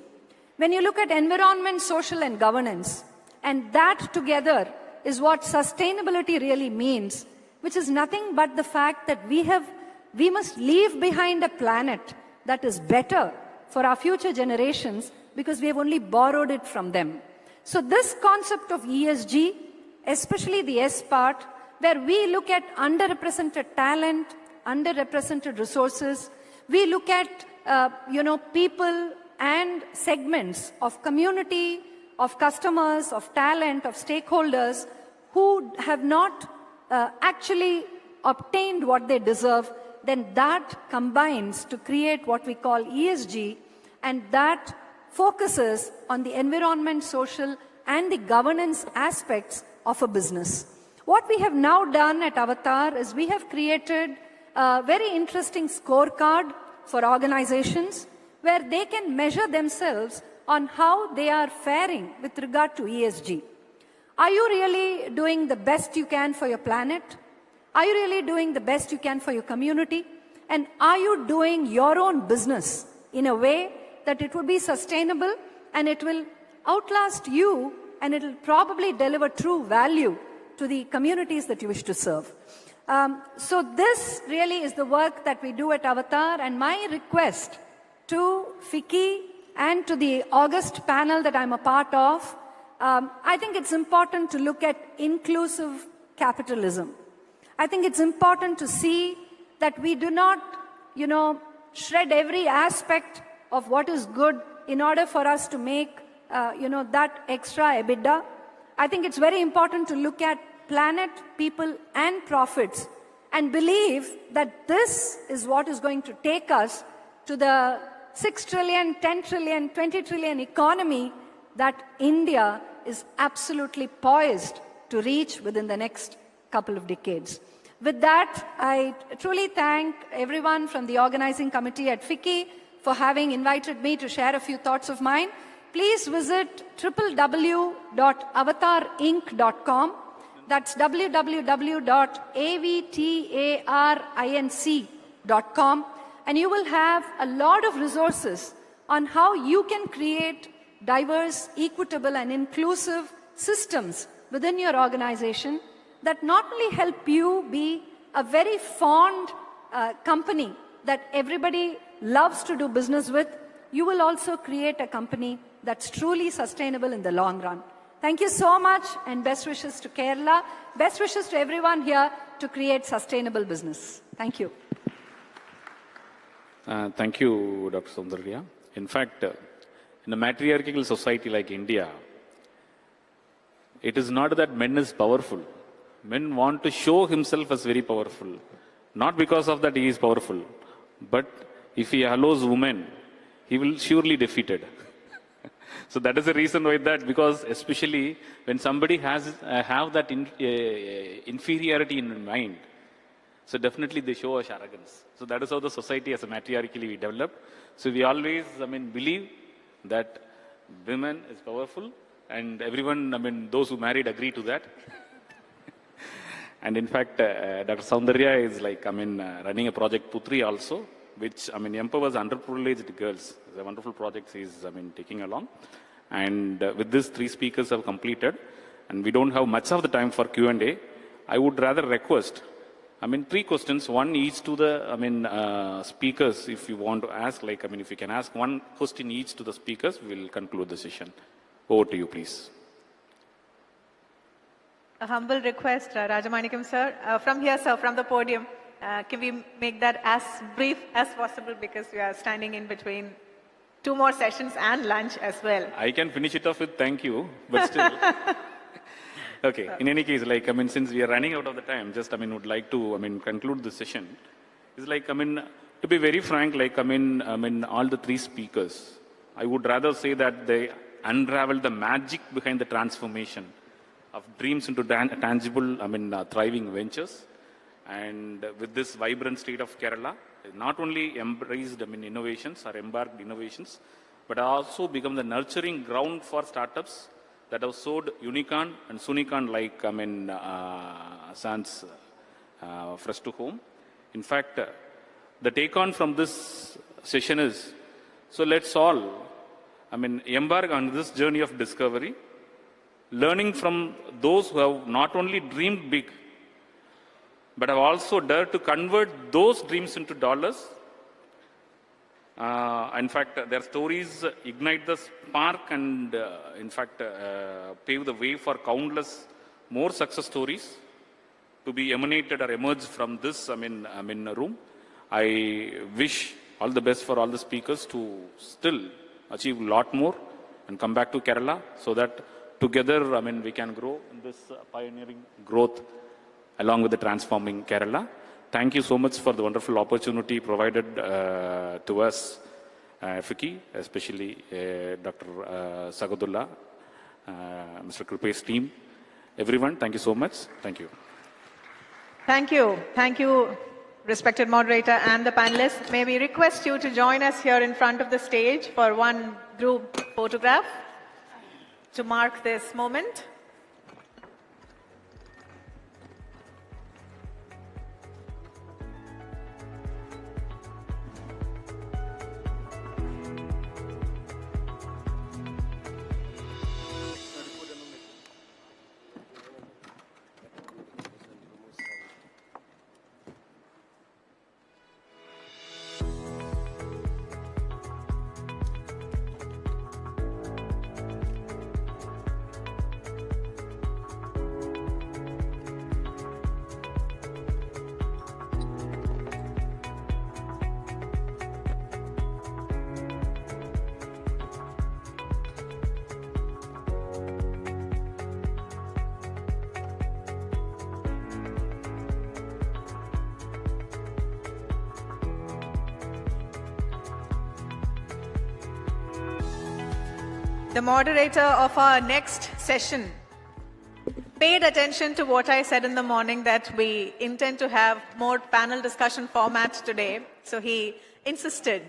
Speaker 5: When you look at environment, social, and governance, and that together is what sustainability really means, which is nothing but the fact that we must leave behind a planet that is better for our future generations, because we have only borrowed it from them. So this concept of ESG, especially the S part, where we look at underrepresented talent, underrepresented resources, we look at people and segments of community, of customers, of talent, of stakeholders who have not actually obtained what they deserve, then that combines to create what we call ESG, and that focuses on the environment, social, and the governance aspects of a business. What we have now done at Avatar is we have created a very interesting scorecard for organizations where they can measure themselves on how they are faring with regard to ESG. Are you really doing the best you can for your planet? Are you really doing the best you can for your community? And are you doing your own business in a way that it would be sustainable and it will outlast you, and it will probably deliver true value to the communities that you wish to serve? So this really is the work that we do at Avatar, and my request to FICCI and to the August panel that I'm a part of, I think it's important to look at inclusive capitalism. I think it's important to see that we do not, shred every aspect of what is good in order for us to make, that extra EBITDA. I think it's very important to look at planet, people, and profits, and believe that this is what is going to take us to the 6 trillion, 10 trillion, 20 trillion economy that India is absolutely poised to reach within the next couple of decades. With that, I truly thank everyone from the organizing committee at FICCI for having invited me to share a few thoughts of mine. Please visit www.avatarinc.com. That's www.avtarinc.com. And you will have a lot of resources on how you can create diverse, equitable, and inclusive systems within your organization that not only help you be a very fond company that everybody loves to do business with, you will also create a company that's truly sustainable in the long run. Thank you so much, and best wishes to Kerala. Best wishes to everyone here to create sustainable business. Thank you.
Speaker 17: Thank you, Dr. Soundarya. In fact, in a matriarchal society like India, it is not that men is powerful. Men want to show himself as very powerful. Not because of that he is powerful, but if he allows women, he will surely defeated. So that is the reason why that, because especially when somebody has have that inferiority in mind, so definitely they show us arrogance. So that is how the society as a matriarchally we developed. So we always, believe that women is powerful, and everyone, those who married agree to that. And in fact, Dr. Soundarya is running a project Putri also, which, empowers underprivileged girls. It's a wonderful project he's, taking along. And with this, 3 speakers have completed, and we don't have much of the time for Q&A. I would rather request, 3 questions, one each to the, speakers, if you want to ask, if you can ask 1 question each to the speakers, we'll conclude the session. Over to you, please.
Speaker 2: A humble request, Rajamanikam sir. From here, sir, from the podium, can we make that as brief as possible, because we are standing in between 2 more sessions and lunch as well.
Speaker 17: I can finish it off with thank you, but still. Okay, in any case, since we are running out of the time, just, would like to, conclude the session. It's to be very frank, all the 3 speakers, I would rather say that they unravel the magic behind the transformation of dreams into tangible, thriving ventures. And with this vibrant state of Kerala, not only embraced, innovations or embarked innovations, but also become the nurturing ground for startups that have sowed unicorn and sunicorn like, sans fresh to home. In fact, the take on from this session is, so let's all, embark on this journey of discovery, learning from those who have not only dreamed big, but have also dared to convert those dreams into dollars. In fact, their stories ignite the spark and, pave the way for countless more success stories to be emanated or emerge from this, room. I wish all the best for all the speakers to still achieve a lot more and come back to Kerala so that together, we can grow in this pioneering growth along with the transforming Kerala. Thank you so much for the wonderful opportunity provided to us, FICCI, especially Dr. Sagadullah, Mr. Kripe's team. Everyone, thank you so much. Thank you.
Speaker 2: Thank you. Thank you, respected moderator and the panelists. May we request you to join us here in front of the stage for 1 group photograph to mark this moment. The moderator of our next session paid attention to what I said in the morning, that we intend to have more panel discussion format today. So he insisted,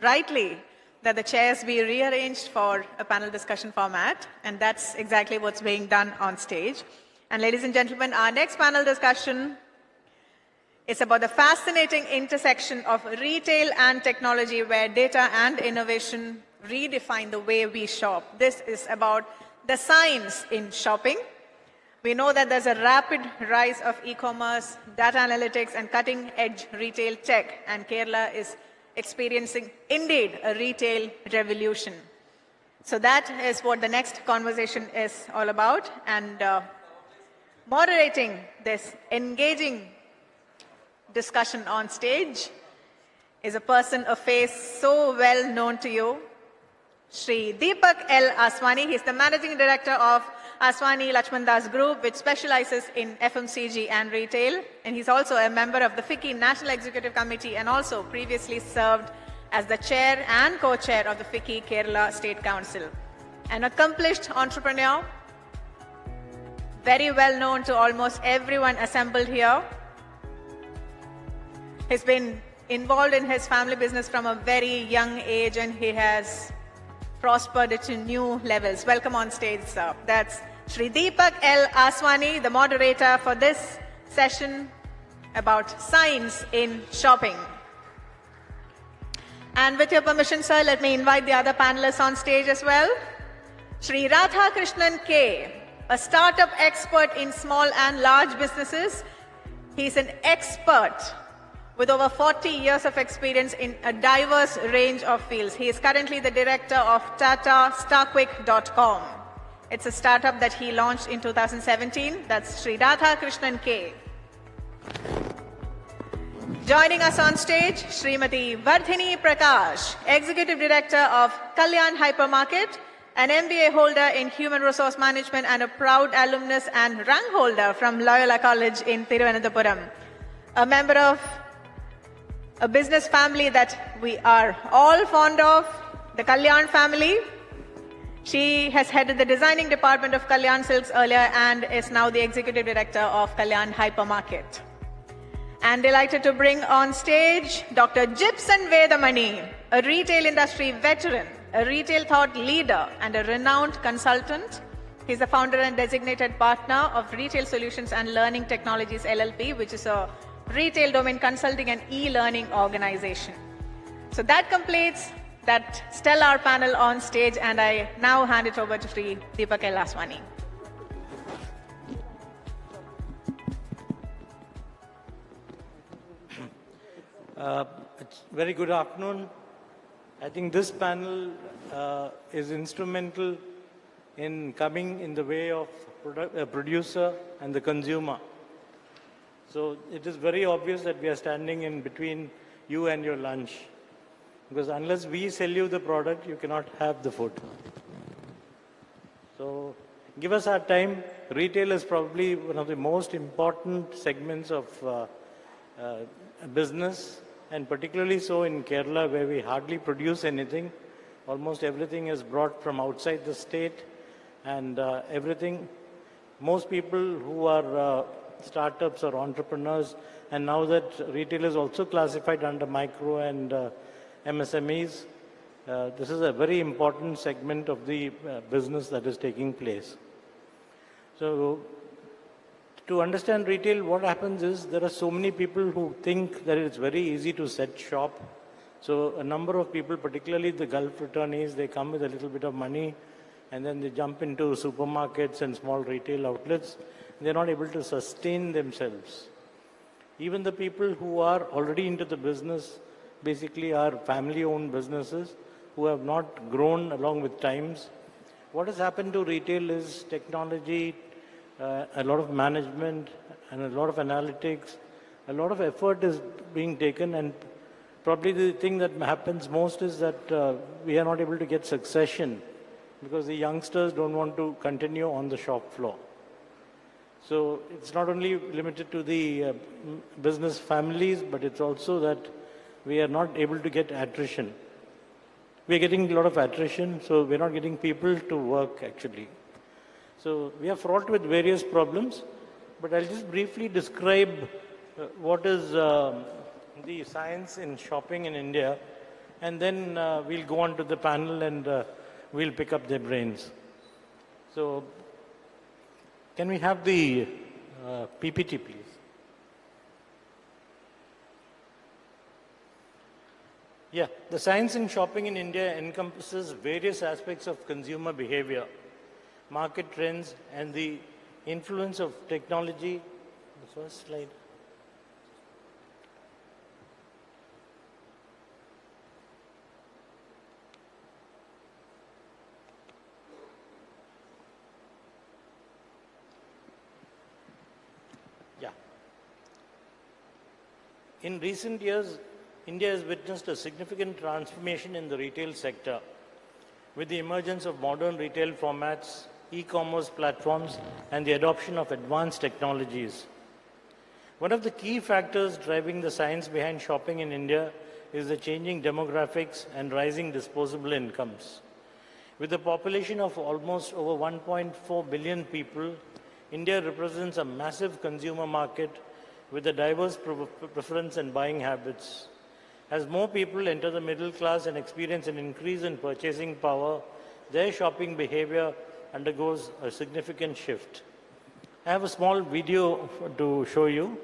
Speaker 2: rightly, that the chairs be rearranged for a panel discussion format, and that's exactly what's being done on stage. And ladies and gentlemen, our next panel discussion is about the fascinating intersection of retail and technology, where data and innovation redefine the way we shop. This is about the science in shopping. We know that there's a rapid rise of e-commerce, data analytics, and cutting-edge retail tech, and Kerala is experiencing, indeed, a retail revolution. So that is what the next conversation is all about. And moderating this engaging discussion on stage is a person, a face so well known to you, Shri Deepak L. Aswani. He is the Managing Director of Aswani Lakshman Das Group, which specializes in FMCG and retail. And he's also a member of the FICCI National Executive Committee and also previously served as the chair and co-chair of the FICCI Kerala State Council. An accomplished entrepreneur, very well known to almost everyone assembled here. He's been involved in his family business from a very young age and he has prospered it to new levels. Welcome on stage, sir. That's Shri Deepak L. Aswani, the moderator for this session about science in shopping. And with your permission, sir, let me invite the other panelists on stage as well. Shri Radha Krishnan K, a startup expert in small and large businesses. He's an expert with over 40 years of experience in a diverse range of fields. He is currently the director of TataStarQuick.com. It's a startup that he launched in 2017. That's Sri Radha Krishnan K. Joining us on stage, Srimati Vardhini Prakash, Executive Director of Kalyan Hypermarket, an MBA holder in Human Resource Management and a proud alumnus and rank holder from Loyola College in Thiruvananthapuram. A member of a business family that we are all fond of, the Kalyan family. She has headed the designing department of Kalyan Silks earlier and is now the executive director of Kalyan Hypermarket. And delighted to bring on stage Dr. Gibson Vedamani, a retail industry veteran, a retail thought leader, and a renowned consultant. He's the founder and designated partner of Retail Solutions and Learning Technologies LLP, which is a retail domain consulting and e-learning organization. So that completes that stellar panel on stage, and I now hand it over to Sri Deepak L. Aswani.
Speaker 6: Very good afternoon. I think this panel is instrumental in coming in the way of producer and the consumer. So it is very obvious that we are standing in between you and your lunch. Because unless we sell you the product, you cannot have the food. So give us our time. Retail is probably one of the most important segments of business, and particularly so in Kerala, where we hardly produce anything. Almost everything is brought from outside the state, and most people who are startups or entrepreneurs, and now that retail is also classified under micro and MSMEs, this is a very important segment of the business that is taking place. So to understand retail, what happens is there are so many people who think that it's very easy to set shop. So a number of people, particularly the Gulf returnees, they come with a little bit of money and then they jump into supermarkets and small retail outlets. They're not able to sustain themselves. Even the people who are already into the business basically are family-owned businesses who have not grown along with times. What has happened to retail is technology, a lot of management, and a lot of analytics. A lot of effort is being taken, and probably the thing that happens most is that we are not able to get succession because the youngsters don't want to continue on the shop floor. So it's not only limited to the business families, but it's also that we are not able to get attrition. We are getting a lot of attrition, so we're not getting people to work actually. So we are fraught with various problems, but I'll just briefly describe what is the science in shopping in India, and then we'll go on to the panel and we'll pick up their brains. So can we have the PPT, please? Yeah, the science in shopping in India encompasses various aspects of consumer behavior, market trends, and the influence of technology. The first slide. Yeah. In recent years, India has witnessed a significant transformation in the retail sector with the emergence of modern retail formats, e-commerce platforms, and the adoption of advanced technologies. One of the key factors driving the science behind shopping in India is the changing demographics and rising disposable incomes. With a population of almost over 1.4 billion people, India represents a massive consumer market with a diverse preference and buying habits. As more people enter the middle class and experience an increase in purchasing power, their shopping behavior undergoes a significant shift. I have a small video to show you.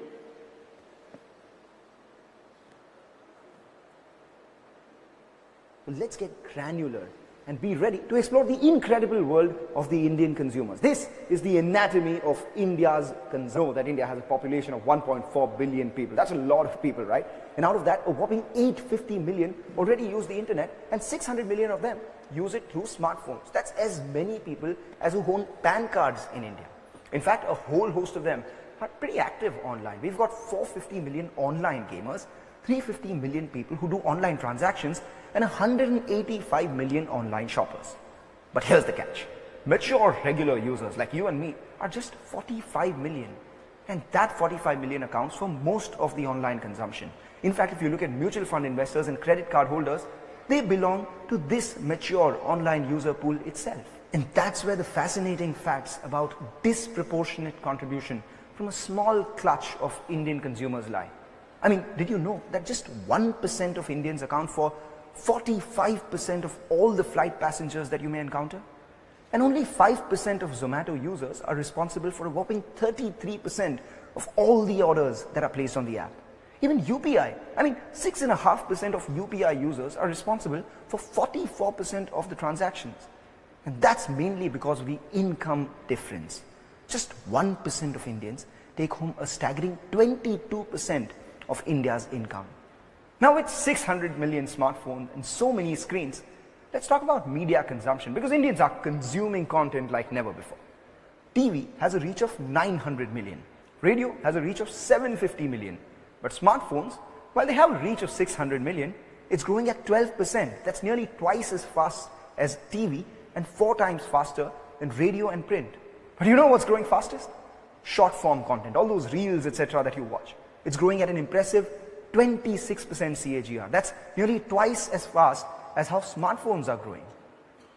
Speaker 9: Let's get granular and be ready to explore the incredible world of the Indian consumers. This is the anatomy of India's consumer. Know that India has a population of 1.4 billion people. That's a lot of people, right? And out of that, a whopping 850 million already use the internet, and 600 million of them use it through smartphones. That's as many people as who own PAN cards in India. In fact, a whole host of them are pretty active online. We've got 450 million online gamers, 350 million people who do online transactions, and 185 million online shoppers. But here's the catch. Mature regular users like you and me are just 45 million. And that 45 million accounts for most of the online consumption. In fact, if you look at mutual fund investors and credit card holders, they belong to this mature online user pool itself. And that's where the fascinating facts about disproportionate contribution from a small clutch of Indian consumers lie. I mean, did you know that just 1% of Indians account for 45% of all the flight passengers that you may encounter? And only 5% of Zomato users are responsible for a whopping 33% of all the orders that are placed on the app. Even UPI, 6.5% of UPI users are responsible for 44% of the transactions. And that's mainly because of the income difference. Just 1% of Indians take home a staggering 22% of India's income. Now with 600 million smartphones and so many screens, let's talk about media consumption, because Indians are consuming content like never before. TV has a reach of 900 million. Radio has a reach of 750 million. But smartphones, while they have a reach of 600 million, it's growing at 12%. That's nearly twice as fast as TV and 4 times faster than radio and print. But you know what's growing fastest? Short form content, all those reels, etc. that you watch. It's growing at an impressive 26% CAGR. That's nearly twice as fast as how smartphones are growing.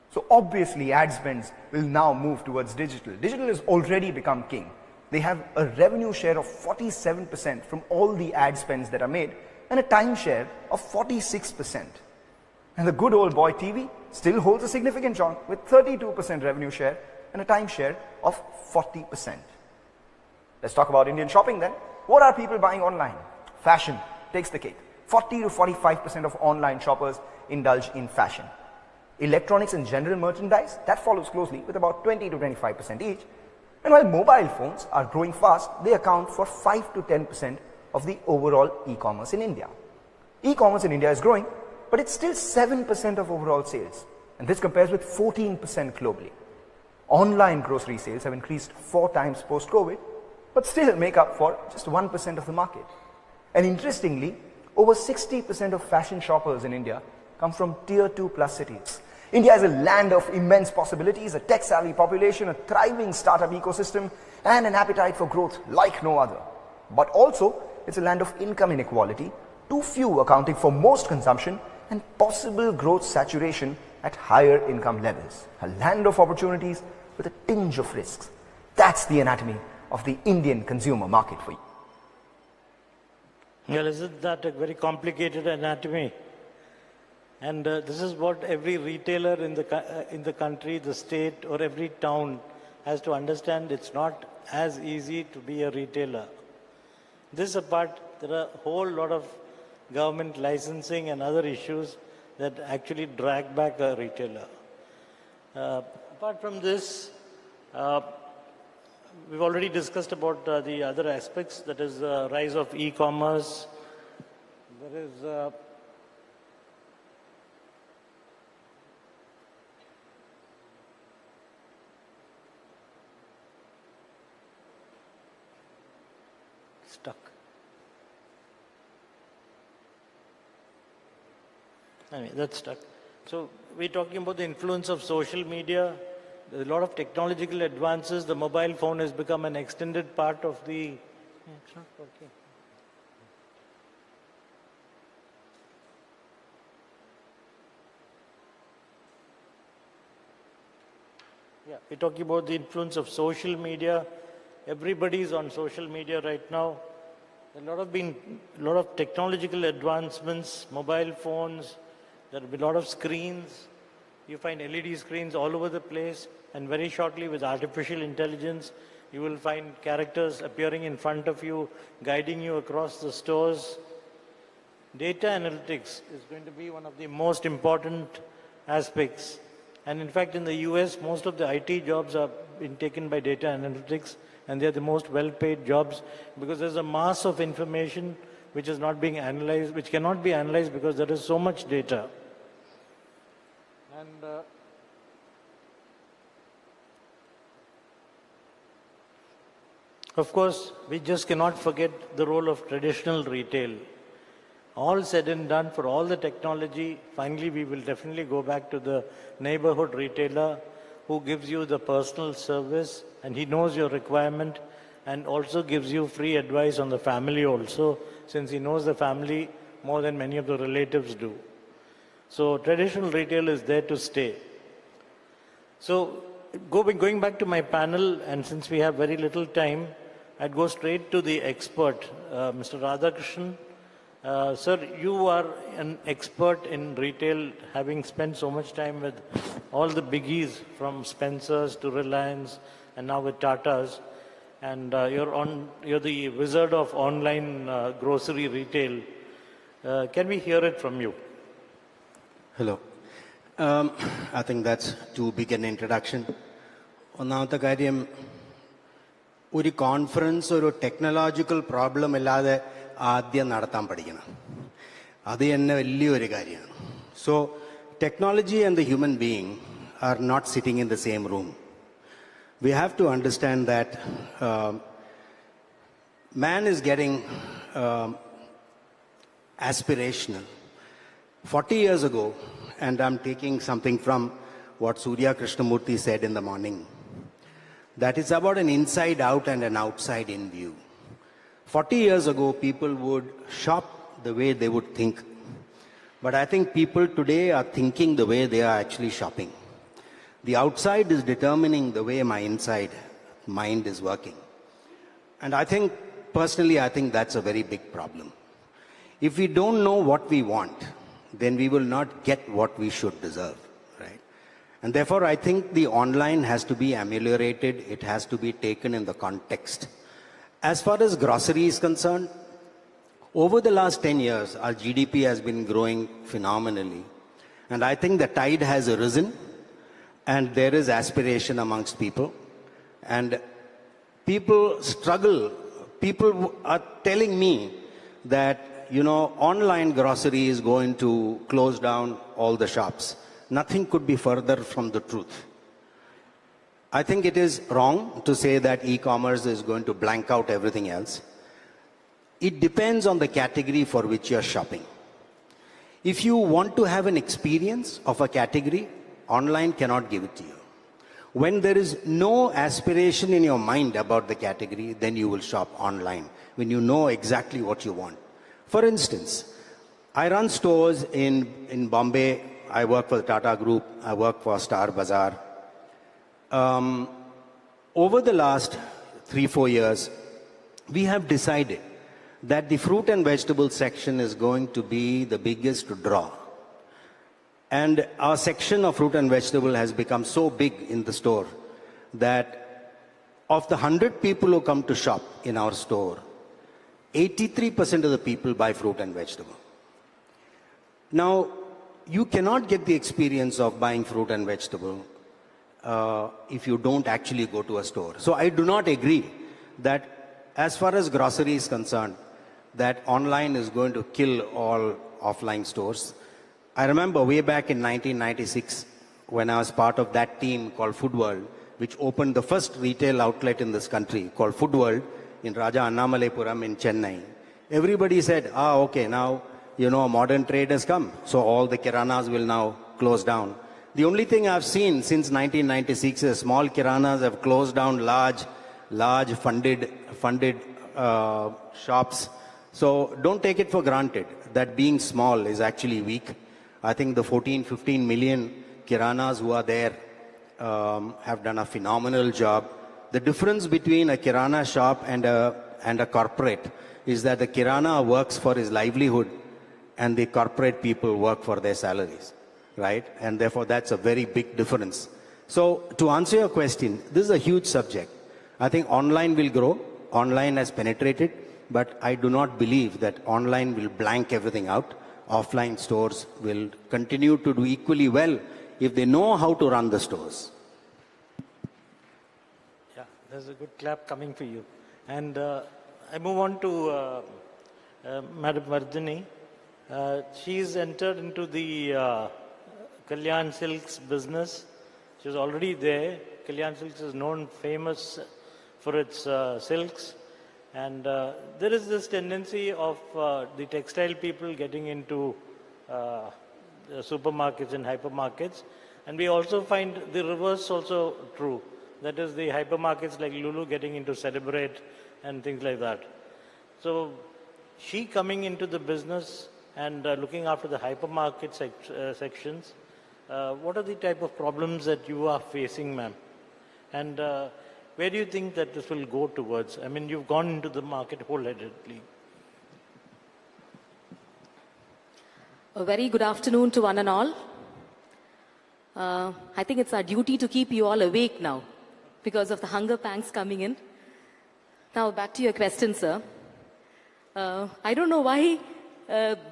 Speaker 9: So obviously ad spends will now move towards digital. Digital has already become king. They have a revenue share of 47% from all the ad spends that are made, and a time share of 46%. And the good old boy TV still holds a significant chunk with 32% revenue share and a time share of 40%. Let's talk about Indian shopping then. What are people buying online? Fashion takes the cake. 40 to 45% of online shoppers indulge in fashion. Electronics and general merchandise, that follows closely with about 20 to 25% each. And while mobile phones are growing fast, they account for 5 to 10% of the overall e-commerce in India. E-commerce in India is growing, but it's still 7% of overall sales. And this compares with 14% globally. Online grocery sales have increased 4 times post-COVID, but still make up for just 1% of the market. And interestingly, over 60% of fashion shoppers in India come from tier 2 plus cities. India is a land of immense possibilities, a tech-savvy population, a thriving startup ecosystem, and an appetite for growth like no other. But also, it's a land of income inequality, too few accounting for most consumption, and possible growth saturation at higher income levels. A land of opportunities with a tinge of risks. That's the anatomy of the Indian consumer market for you.
Speaker 6: Well, isn't that a very complicated anatomy? And this is what every retailer in the country, the state, or every town has to understand. It's not as easy to be a retailer. This apart, there are a whole lot of government licensing and other issues that actually drag back a retailer. Apart from this, we've already discussed about the other aspects, that is the rise of e-commerce. There is stuck. Anyway, that's stuck. So we're talking about the influence of social media. There's a lot of technological advances. The mobile phone has become an extended part of the... It's not working. Yeah, we're talking about the influence of social media. Everybody's on social media right now. A lot of technological advancements, mobile phones. There will be a lot of screens. You find LED screens all over the place, and very shortly with artificial intelligence, you will find characters appearing in front of you, guiding you across the stores. Data analytics is going to be one of the most important aspects. And in fact, in the US, most of the IT jobs are being taken by data analytics, and they're the most well-paid jobs because there's a mass of information which is not being analyzed, which cannot be analyzed because there is so much data. And of course, we just cannot forget the role of traditional retail. All said and done, for all the technology, finally we will definitely go back to the neighborhood retailer who gives you the personal service, and he knows your requirement and also gives you free advice on the family also, since he knows the family more than many of the relatives do. So traditional retail is there to stay. So going back to my panel, and since we have very little time, I'd go straight to the expert, Mr. Radhakrishnan. Sir, you are an expert in retail, having spent so much time with all the biggies from Spencer's to Reliance and now with Tata's. And you're the wizard of online grocery retail. Can we hear it from you?
Speaker 8: Hello. I think that's too big an introduction. ഒന്നാമത്തെ കാര്യം ഒരു conference ഒരു technological problem ഇല്ലാതെ ആദ്യം നടത്താൻ പഠിക്കണം. അത് തന്നെ വലിയൊരു കാര്യമാണ്. So technology and the human being are not sitting in the same room. We have to understand that man is getting aspirational. 40 years ago, and I'm taking something from what Surya Krishnamurti said in the morning, that it's about an inside out and an outside in view. 40 years ago, people would shop the way they would think. But I think people today are thinking the way they are actually shopping. The outside is determining the way my inside mind is working. And I think, personally, I think that's a very big problem. If we don't know what we want, then we will not get what we should deserve, right? And therefore, I think the online has to be ameliorated. It has to be taken in the context. As far as grocery is concerned, over the last 10 years, our GDP has been growing phenomenally. And I think the tide has risen. And there is aspiration amongst people. And people struggle. People are telling me that, online grocery is going to close down all the shops. Nothing could be further from the truth. I think it is wrong to say that e-commerce is going to blank out everything else. It depends on the category for which you're shopping. If you want to have an experience of a category, online cannot give it to you. When there is no aspiration in your mind about the category, then you will shop online, when you know exactly what you want. For instance, I run stores in Bombay. I work for the Tata Group. I work for Star Bazaar. Over the last 3-4 years, we have decided that the fruit and vegetable section is going to be the biggest draw. And our section of fruit and vegetable has become so big in the store that of the 100 people who come to shop in our store, 83% of the people buy fruit and vegetable. Now, you cannot get the experience of buying fruit and vegetable if you don't actually go to a store. So I do not agree that as far as grocery is concerned, that online is going to kill all offline stores. I remember way back in 1996, when I was part of that team called Food World, which opened the first retail outlet in this country called Food World in Raja Annamalapuram in Chennai. Everybody said, okay, now modern trade has come. So all the kiranas will now close down. The only thing I've seen since 1996 is small kiranas have closed down large funded shops. So don't take it for granted that being small is actually weak. I think the 14, 15 million kiranas who are there have done a phenomenal job. The difference between a kirana shop and a corporate is that the kirana works for his livelihood and the corporate people work for their salaries, right? And therefore that's a very big difference. So to answer your question, this is a huge subject. I think online will grow. Online has penetrated, but I do not believe that online will blank everything out. Offline stores will continue to do equally well if they know how to run the stores.
Speaker 6: Yeah, there's a good clap coming for you. And I move on to Madam Vardhini. She's entered into the Kalyan Silks business. She's already there. Kalyan Silks is known, famous for its silks. And there is this tendency of the textile people getting into supermarkets and hypermarkets. And we also find the reverse also true. That is the hypermarkets like Lulu getting into Celebrate and things like that. So she coming into the business and looking after the hypermarket sections, what are the type of problems that you are facing, ma'am? And where do you think that this will go towards? I mean, you've gone into the market wholeheartedly.
Speaker 18: A very good afternoon to one and all. I think it's our duty to keep you all awake now because of the hunger pangs coming in. Now, back to your question, sir. I don't know why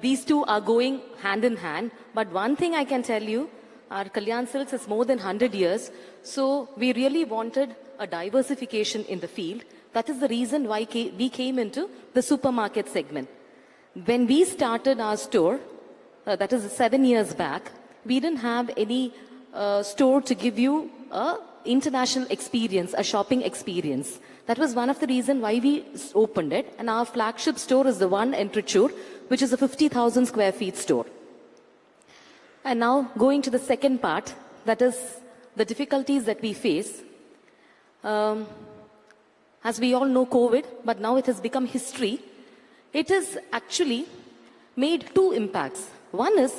Speaker 18: these two are going hand in hand, but one thing I can tell you, our Kalyan Silks is more than 100 years, so we really wanted a diversification in the field. That is the reason why we came into the supermarket segment. When we started our store, that is 7 years back, we didn't have any store to give you a international experience, a shopping experience. That was one of the reasons why we opened it. And our flagship store is the one in Trichure, which is a 50,000 square feet store. And now going to the second part, that is the difficulties that we face. As we all know, COVID, but now it has become history. It has actually made two impacts. One is,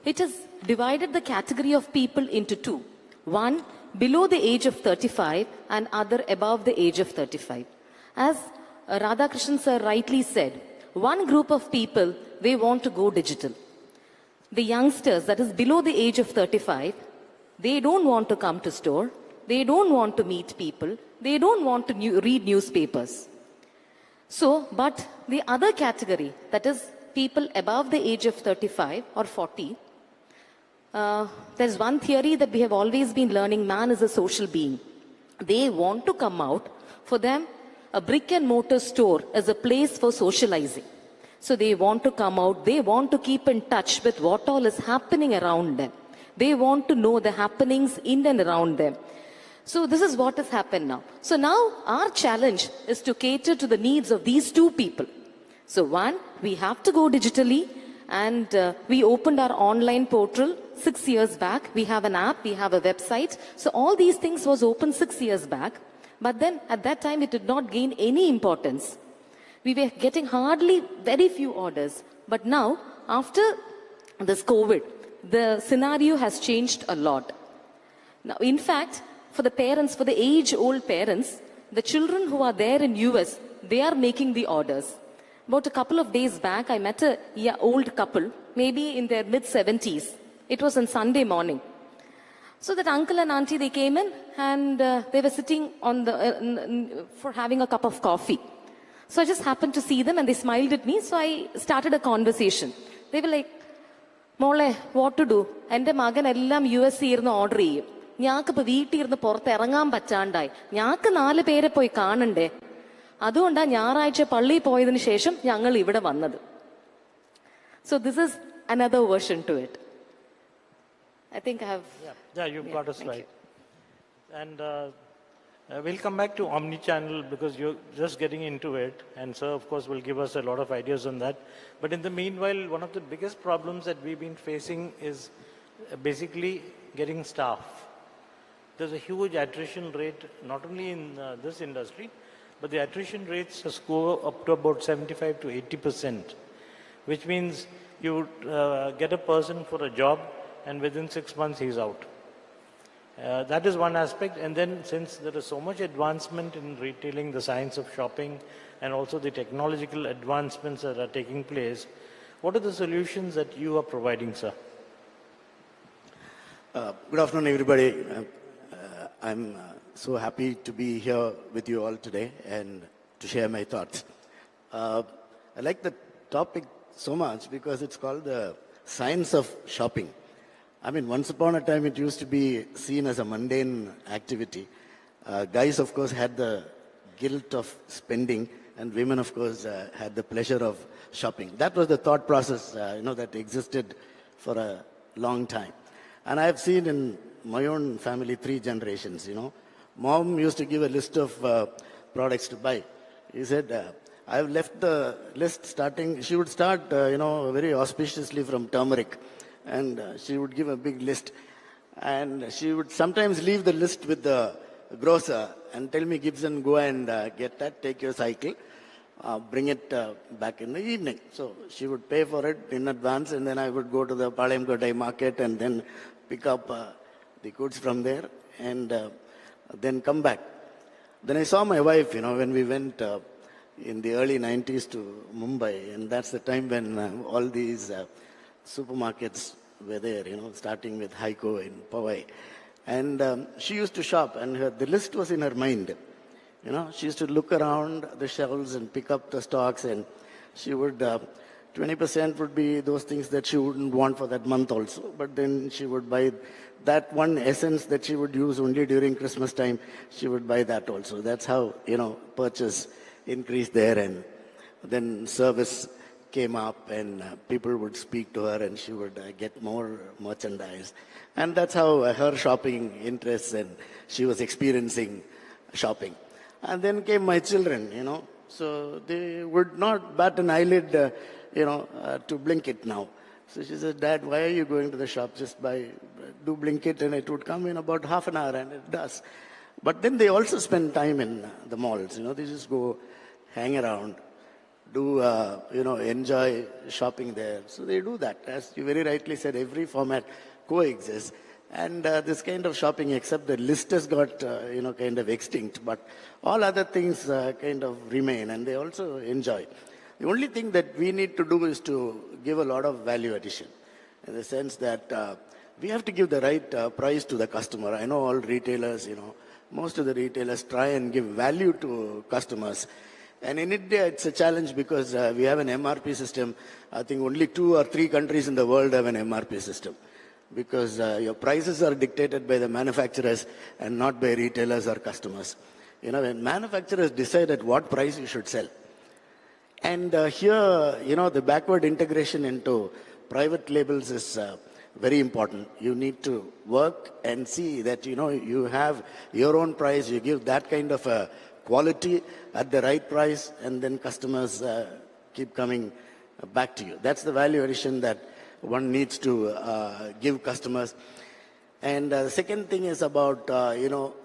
Speaker 18: it has divided the category of people into two. One, below the age of 35 and other above the age of 35. As Radhakrishnan sir rightly said, one group of people, they want to go digital. The youngsters, that is below the age of 35, they don't want to come to store. They don't want to meet people. They don't want to read newspapers. So, but the other category, that is people above the age of 35 or 40, there's one theory that we have always been learning: man is a social being. They want to come out. For them, a brick and mortar store is a place for socializing. So they want to come out. They want to keep in touch with what all is happening around them. They want to know the happenings in and around them. So this is what has happened now. So now our challenge is to cater to the needs of these two people. So one, we have to go digitally, and we opened our online portal 6 years back. We have an app, we have a website. So all these things was open 6 years back. But then at that time, it did not gain any importance. We were getting hardly very few orders. But now, after this COVID, the scenario has changed a lot. Now, in fact, for the parents, for the age-old parents, the children who are there in US, they are making the orders. About a couple of days back, I met a old couple, maybe in their mid-70s. It was on Sunday morning. So that uncle and auntie, they came in and they were sitting on the for having a cup of coffee. So I just happened to see them and they smiled at me. So I started a conversation. They were like, "Mole, what to do? Ende magan ellam US irnu order cheyum. Njakku ipo veetti irnu porthu irangan pacchandai. Njakku 4 pere poi kaanande. അതുകൊണ്ടാണ് ഞായറാഴ്ച പള്ളിയിൽ പോയതിനു ശേഷം ഞങ്ങൾ ഇവിടെ വന്നത്." So this is another version to it. I think I have...
Speaker 6: Yeah, you got us right. And We'll come back to omni-channel because you're just getting into it, and sir, of course, will give us a lot of ideas on that. But in the meanwhile, one of the biggest problems that we've been facing is basically getting staff. There's a huge attrition rate, not only in this industry, but the attrition rates go up to about 75 to 80%, which means you get a person for a job, and within 6 months he's out. That is one aspect. And then since there is so much advancement in retailing, the science of shopping, and also the technological advancements that are taking place, what are the solutions that you are providing, sir?
Speaker 19: Good afternoon, everybody. I'm so happy to be here with you all today and to share my thoughts. I like the topic so much because it's called the science of shopping. I mean, once upon a time, it used to be seen as a mundane activity. Guys, of course, had the guilt of spending, and women, of course, had the pleasure of shopping. That was the thought process, that existed for a long time. And I've seen in my own family 3 generations, Mom used to give a list of products to buy. He said, I've left the list starting, she would start, very auspiciously from turmeric. And she would give a big list. And she would sometimes leave the list with the grocer and tell me, Gibson, go and get that, take your cycle, bring it back in the evening. So she would pay for it in advance, and then I would go to the Palayam Kotai market and then pick up the goods from there and then come back. Then I saw my wife, when we went in the early 90s to Mumbai, and that's the time when all these supermarkets were there, starting with Heiko in Powai. And she used to shop, and the list was in her mind. She used to look around the shelves and pick up the stocks, and she would, 20% would be those things that she wouldn't want for that month also. But then she would buy that one essence that she would use only during Christmas time. She would buy that also. That's how, purchase increased there, and then service came up, and people would speak to her, and she would get more merchandise. And that's how her shopping interests, and she was experiencing shopping. And then came my children, so they would not bat an eyelid, to Blinkit now. So she said, Dad, why are you going to the shop? Just do Blinkit, and it would come in about half an hour, and it does. But then they also spend time in the malls, they just go hang around, do, enjoy shopping there. So they do that. As you very rightly said, every format coexists. And this kind of shopping, except the list has got, kind of extinct. But all other things kind of remain, and they also enjoy. The only thing that we need to do is to give a lot of value addition, in the sense that we have to give the right price to the customer. I know all retailers, most of the retailers try and give value to customers. And in India, it's a challenge because we have an MRP system. I think only 2 or 3 countries in the world have an MRP system, because your prices are dictated by the manufacturers and not by retailers or customers. When manufacturers decide at what price you should sell. And here, the backward integration into private labels is very important. You need to work and see that, you have your own price, you give that kind of a quality at the right price, and then customers keep coming back to you. That's the value addition that one needs to give customers. And the second thing is about,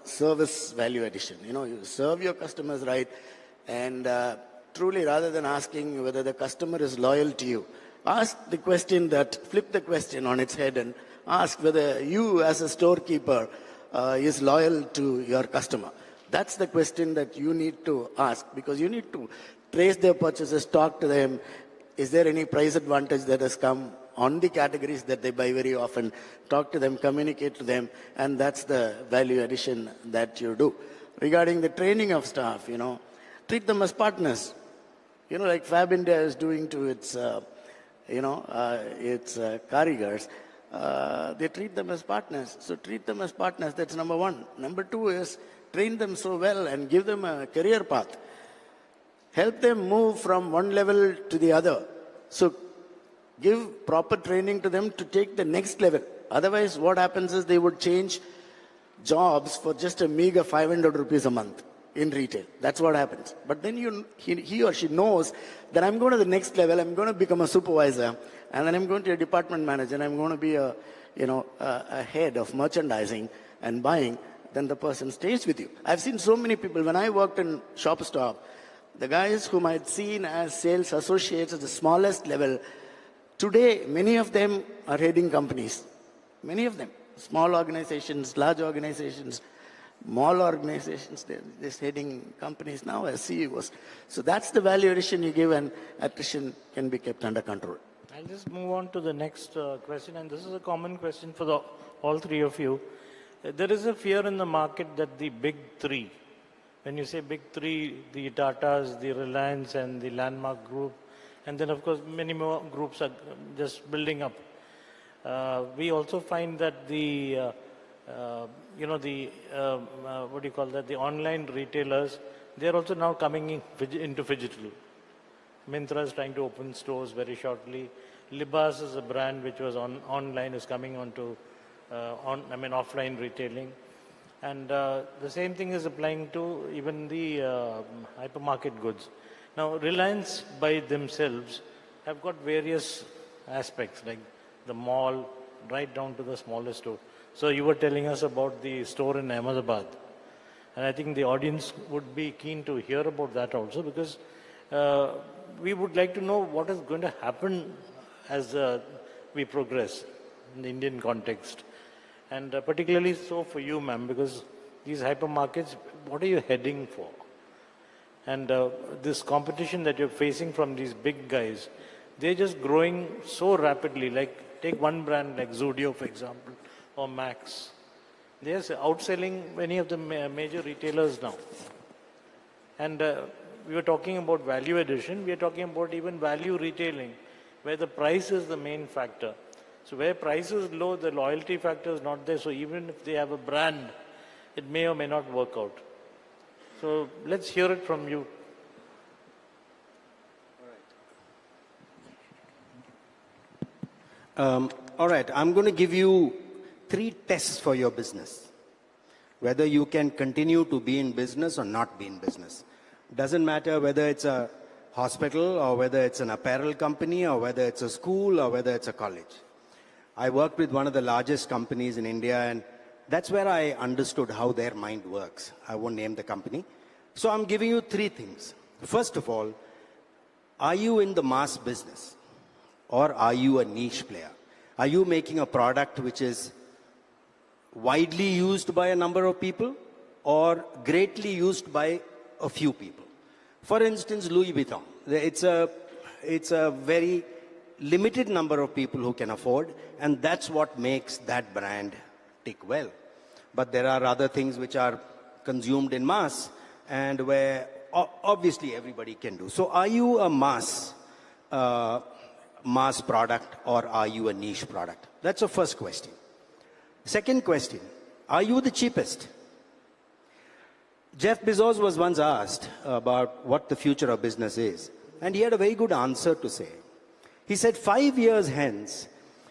Speaker 19: service value addition. You serve your customers right, and truly, rather than asking whether the customer is loyal to you, ask the question flip the question on its head and ask whether you as a storekeeper is loyal to your customer. That's the question that you need to ask, because you need to trace their purchases, talk to them. Is there any price advantage that has come on the categories that they buy very often? Talk to them, communicate to them, and that's the value addition that you do. Regarding the training of staff, treat them as partners. Like Fab India is doing to its, karigars. They treat them as partners. So treat them as partners, that's number 1. Number 2 is train them so well and give them a career path. Help them move from one level to the other. So give proper training to them to take the next level. Otherwise, what happens is they would change jobs for just a meager 500 rupees a month in retail. That's what happens. But then he or she knows that I'm going to the next level, I'm going to become a supervisor, and then I'm going to be a department manager, and I'm going to be a head of merchandising and buying, then the person stays with you. I've seen so many people, when I worked in Shop Stop, the guys whom I had seen as sales associates at the smallest level, today, many of them are heading companies. Many of them. Small organizations, large organizations, mall organizations, they're heading companies now as CEOs. So that's the value addition you give, and attrition can be kept under control.
Speaker 6: I'll just move on to the next question, and this is a common question for all three of you. There is a fear in the market that the big three, when you say big three, the Tatas, the Reliance, and the Landmark Group, and then of course many more groups are just building up. We also find that the the online retailers, they're also now coming into phygital. Myntra is trying to open stores very shortly. Libas is a brand which was online, is coming onto offline retailing. And the same thing is applying to even the hypermarket goods. Now, Reliance by themselves have got various aspects, like the mall, right down to the smallest store. So you were telling us about the store in Ahmedabad. And I think the audience would be keen to hear about that also, because we would like to know what is going to happen as we progress in the Indian context. And particularly so for you, ma'am, because these hypermarkets, what are you heading for? And this competition that you're facing from these big guys, they're just growing so rapidly. Like, take one brand like Zudio, for example, or Max. They're outselling many of the major retailers now. And we were talking about value addition. We are talking about even value retailing, where the price is the main factor. So where price is low, the loyalty factor is not there. So even if they have a brand, it may or may not work out. So let's hear it from you.
Speaker 8: All right, I'm going to give you 3 tests for your business. Whether you can continue to be in business or not be in business. Doesn't matter whether it's a hospital or whether it's an apparel company or whether it's a school or whether it's a college. I worked with one of the largest companies in India, and that's where I understood how their mind works. I won't name the company. So I'm giving you 3 things. First of all, are you in the mass business or are you a niche player? Are you making a product which is widely used by a number of people or greatly used by a few people? For instance, Louis Vuitton. It's a very limited number of people who can afford, and that's what makes that brand tick well. But there are other things which are consumed in mass and where obviously everybody can do. So are you a mass product or are you a niche product? That's the first question. Second question, are you the cheapest? Jeff Bezos was once asked about what the future of business is, and he had a very good answer to say. He said, 5 years hence,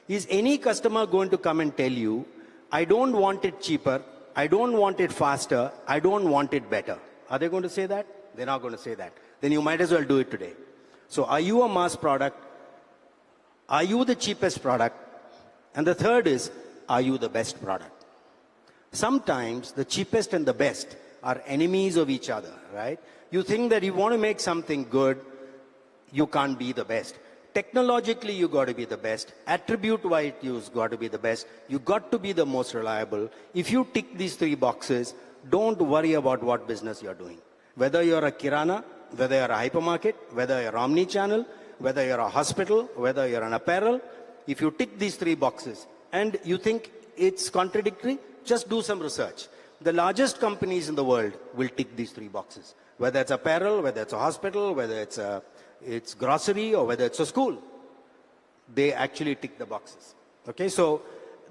Speaker 8: is any customer going to come and tell you, I don't want it cheaper, I don't want it faster, I don't want it better? Are they going to say that? They're not going to say that. Then you might as well do it today. So are you a mass product? Are you the cheapest product? And the third is, are you the best product? Sometimes the cheapest and the best are enemies of each other, right? You think that you want to make something good, you can't be the best. Technologically, you got to be the best. Attribute-wise, you've got to be the best. You got to be the most reliable. If you tick these 3 boxes, don't worry about what business you're doing. Whether you're a kirana, whether you're a hypermarket, whether you're omni-channel, whether you're a hospital, whether you're an apparel, if you tick these 3 boxes and you think it's contradictory, just do some research. The largest companies in the world will tick these 3 boxes. Whether it's apparel, whether it's a hospital, whether it's grocery, or whether it's a school. They actually tick the boxes. Okay, so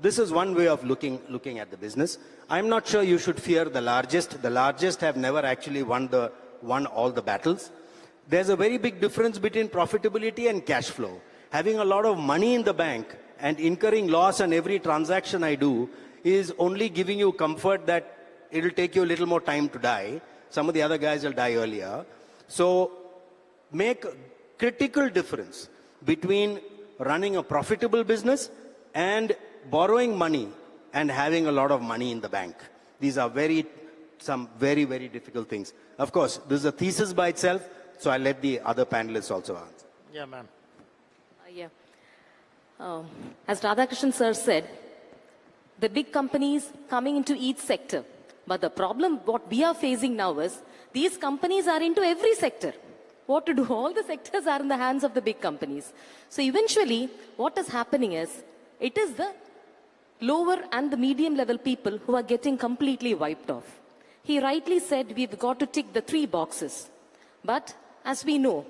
Speaker 8: this is one way of looking at the business. I'm not sure you should fear the largest. The largest have never actually won all the battles. There's a very big difference between profitability and cash flow. Having a lot of money in the bank and incurring loss on every transaction I do is only giving you comfort that it'll take you a little more time to die. Some of the other guys will die earlier. So make a critical difference between running a profitable business and borrowing money and having a lot of money in the bank. These are some very, very difficult things. Of course, this is a thesis by itself, so I'll let the other panelists also answer.
Speaker 6: Yeah, ma'am.
Speaker 18: As Radhakrishnan sir said, the big companies coming into each sector. But the problem, what we are facing now is, these companies are into every sector. What to do? All the sectors are in the hands of the big companies. So eventually, what is happening is, it is the lower and the medium level people who are getting completely wiped off. He rightly said we've got to tick the 3 boxes. But as we know,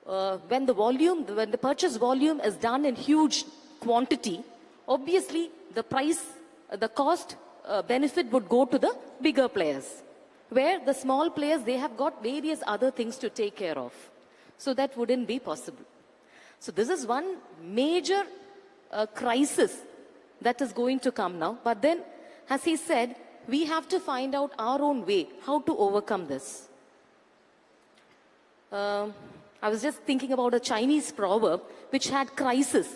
Speaker 18: when the purchase volume is done in huge quantity, obviously the cost benefit would go to the bigger players. Where the small players, they have got various other things to take care of. So that wouldn't be possible. So this is one major crisis that is going to come now. But then, as he said, we have to find out our own way, how to overcome this. I was just thinking about a Chinese proverb which had crisis.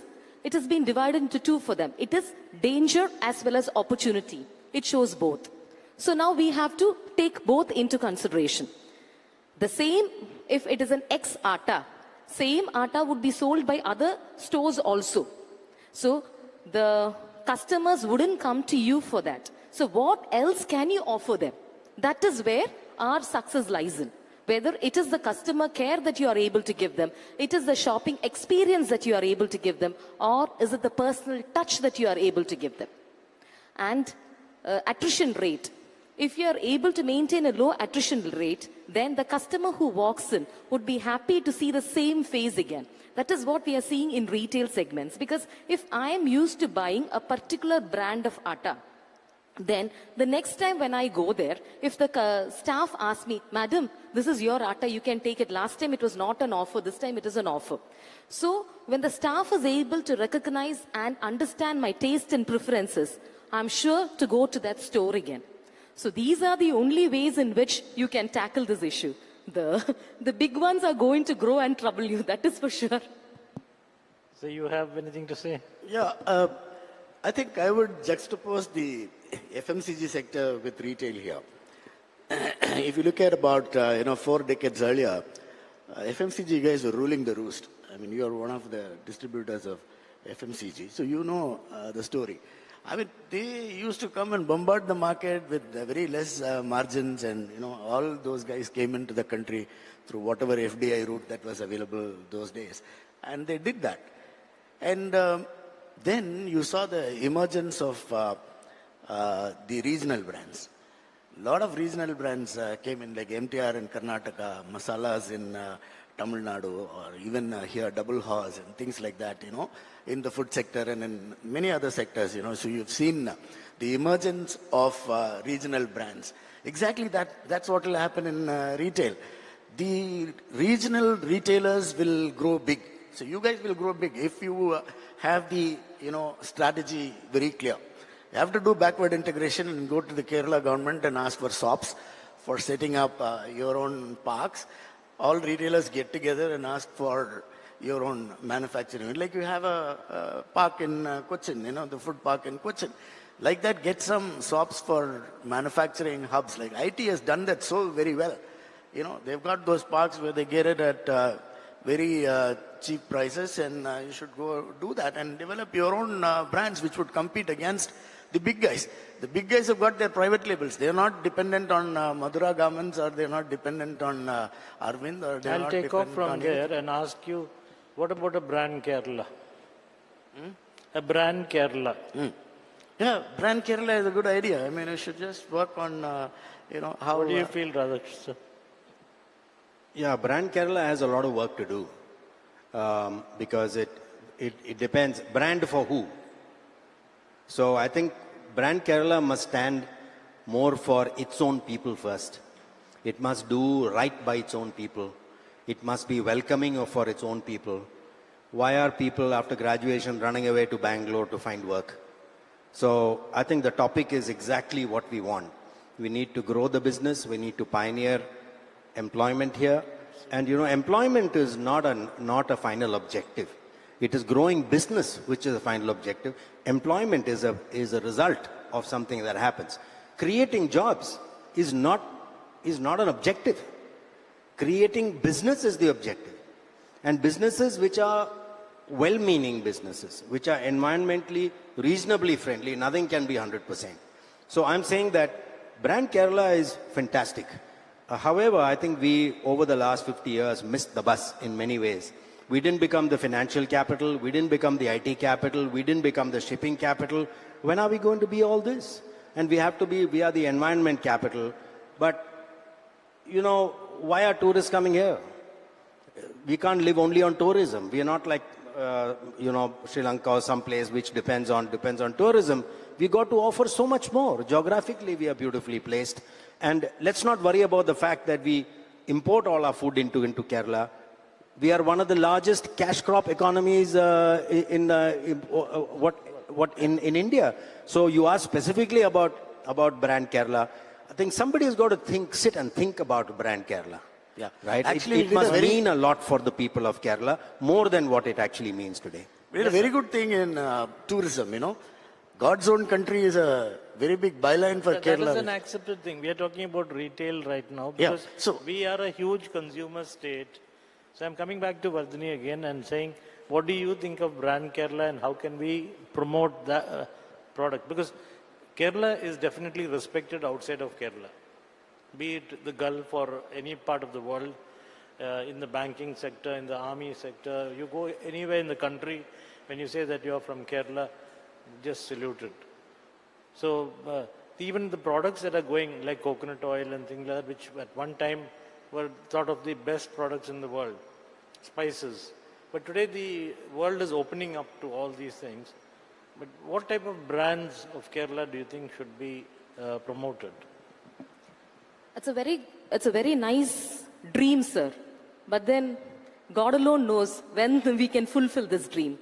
Speaker 18: It has been divided into 2 for them. It is danger as well as opportunity. It shows both. So now we have to take both into consideration. The same, if it is an X atta, same atta would be sold by other stores also. So the customers wouldn't come to you for that. So what else can you offer them? That is where our success lies in. Whether it is the customer care that you are able to give them, it is the shopping experience that you are able to give them, or is it the personal touch that you are able to give them? And attrition rate. If you are able to maintain a low attrition rate, then the customer who walks in would be happy to see the same face again. That is what we are seeing in retail segments. Because if I am used to buying a particular brand of atta, then the next time when I go there, if the staff asks me, Madam, this is your atta, you can take it. Last time it was not an offer, this time it is an offer. So when the staff is able to recognize and understand my taste and preferences, I'm sure to go to that store again. So these are the only ways in which you can tackle this issue. The big ones are going to grow and trouble you, that is for sure.
Speaker 6: So you have anything to say?
Speaker 19: Yeah, I think I would juxtapose the FMCG sector with retail here. If you look at about 4 decades earlier, FMCG guys were ruling the roost. I mean, you are one of the distributors of FMCG, so you know the story. I mean, they used to come and bombard the market with very less margins, and all those guys came into the country through whatever FDI route that was available those days, and they did that. And then you saw the emergence of the regional brands. A lot of regional brands came in, like MTR in Karnataka, Masalas in Tamil Nadu, or even here Double Horse and things like that, in the food sector and in many other sectors, So you've seen the emergence of regional brands. Exactly that's what will happen in retail. The regional retailers will grow big. So you guys will grow big if you have the, strategy very clear. You have to do backward integration and go to the Kerala government and ask for SOPs for setting up your own parks. All retailers get together and ask for your own manufacturing. Like you have a park in Cochin, the food park in Cochin. Like that, get some SOPs for manufacturing hubs. Like IT has done that so very well. They've got those parks where they get it at very cheap prices, and you should go do that and develop your own brands which would compete against the big guys. The big guys have got their private labels. They are not dependent on Madura Garments, or they are not dependent on Arvind, or they are not dependent on...
Speaker 6: I'll take off from there and ask you, what about a brand Kerala? A brand Kerala.
Speaker 19: Yeah, brand Kerala is a good idea. I mean, you should just work on, how...
Speaker 6: What do you feel, Radhakrishnan?
Speaker 8: Yeah, brand Kerala has a lot of work to do because it depends. Brand for who? So I think brand Kerala must stand more for its own people first. It must do right by its own people. It must be welcoming for its own people. Why are people after graduation running away to Bangalore to find work? So I think the topic is exactly what we want. We need to grow the business. We need to pioneer employment here. And employment is not a final objective. It is growing business which is a final objective. Employment is a result of something that happens. Creating jobs is not an objective. Creating business is the objective. And businesses which are well-meaning businesses, which are environmentally reasonably friendly, nothing can be 100%. So I'm saying that Brand Kerala is fantastic. However, I think we, over the last 50 years, missed the bus in many ways. We didn't become the financial capital. We didn't become the IT capital. We didn't become the shipping capital. When are we going to be all this? And we are the environment capital. But, why are tourists coming here? We can't live only on tourism. We are not like, Sri Lanka or some place which depends on tourism. We got to offer so much more. Geographically, we are beautifully placed. And let's not worry about the fact that we import all our food into Kerala. We are one of the largest cash crop economies in India. So you asked specifically about Brand Kerala. I think somebody has got to sit and think about Brand Kerala.
Speaker 19: Yeah.
Speaker 8: Right?
Speaker 19: Actually,
Speaker 8: it must mean a lot for the people of Kerala, more than what it actually means today.
Speaker 19: We had a very good thing in tourism, God's own country is a very big byline for Kerala.
Speaker 6: That is an accepted thing. We are talking about retail right now because we are a huge consumer state. So I'm coming back to Vardhini again and saying, what do you think of Brand Kerala and how can we promote that product? Because Kerala is definitely respected outside of Kerala. Be it the Gulf or any part of the world, in the banking sector, in the army sector, you go anywhere in the country, when you say that you're from Kerala, just saluted. So even the products that are going like coconut oil and things like that, which at one time were thought of the best products in the world, spices. But today the world is opening up to all these things. But what type of brands of Kerala do you think should be promoted?
Speaker 18: It's a very nice dream, sir. But then God alone knows when we can fulfill this dream.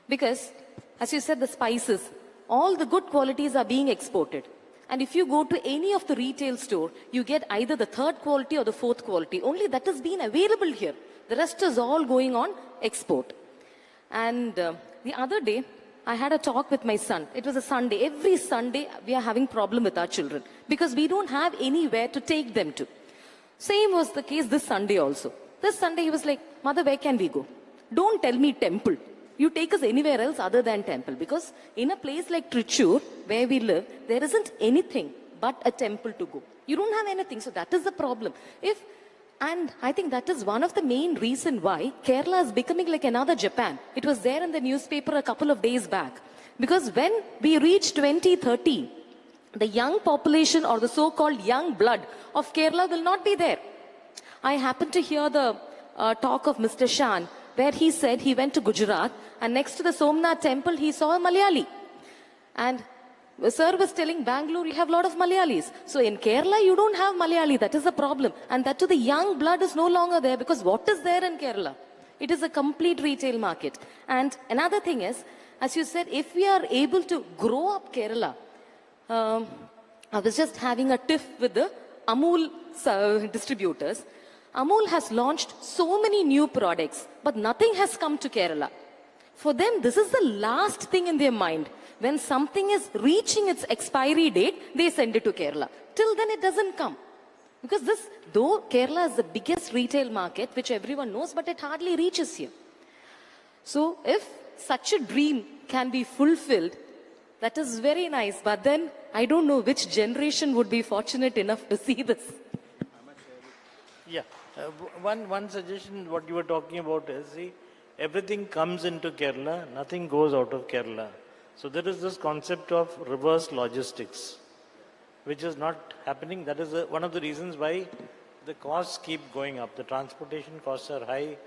Speaker 18: Because, as you said, the spices, all the good qualities are being exported. And if you go to any of the retail store, you get either the third quality or the fourth quality. Only that has been available here. The rest is all going on export. And the other day, I had a talk with my son. It was a Sunday. Every Sunday, we are having problem with our children because we don't have anywhere to take them to. Same was the case this Sunday also. This Sunday, he was like, Mother, where can we go? Don't tell me temple. You take us anywhere else other than temple. Because in a place like Trichur, where we live, there isn't anything but a temple to go. You don't have anything. So that is the problem. And I think that is one of the main reason why Kerala is becoming like another Japan. It was there in the newspaper a couple of days back. Because when we reach 2030, the young population or the so-called young blood of Kerala will not be there. I happened to hear the talk of Mr. Shan, where he said he went to Gujarat and next to the Somnath temple, he saw a Malayali. And the sir was telling Bangalore, you have a lot of Malayalis. So in Kerala, you don't have Malayali. That is the problem. And that to the young blood is no longer there because what is there in Kerala? It is a complete retail market. And another thing is, as you said, if we are able to grow up Kerala, I was just having a tiff with the Amul distributors. Amul has launched so many new products, but nothing has come to Kerala. For them, this is the last thing in their mind. When something is reaching its expiry date, they send it to Kerala. Till then, it doesn't come. Because though Kerala is the biggest retail market, which everyone knows, but it hardly reaches here. So if such a dream can be fulfilled, that is very nice. But then, I don't know which generation would be fortunate enough to see this.
Speaker 6: Yeah. One suggestion, what you were talking about is, see, everything comes into Kerala, nothing goes out of Kerala. So there is this concept of reverse logistics, which is not happening. That is one of the reasons why the costs keep going up. The transportation costs are high.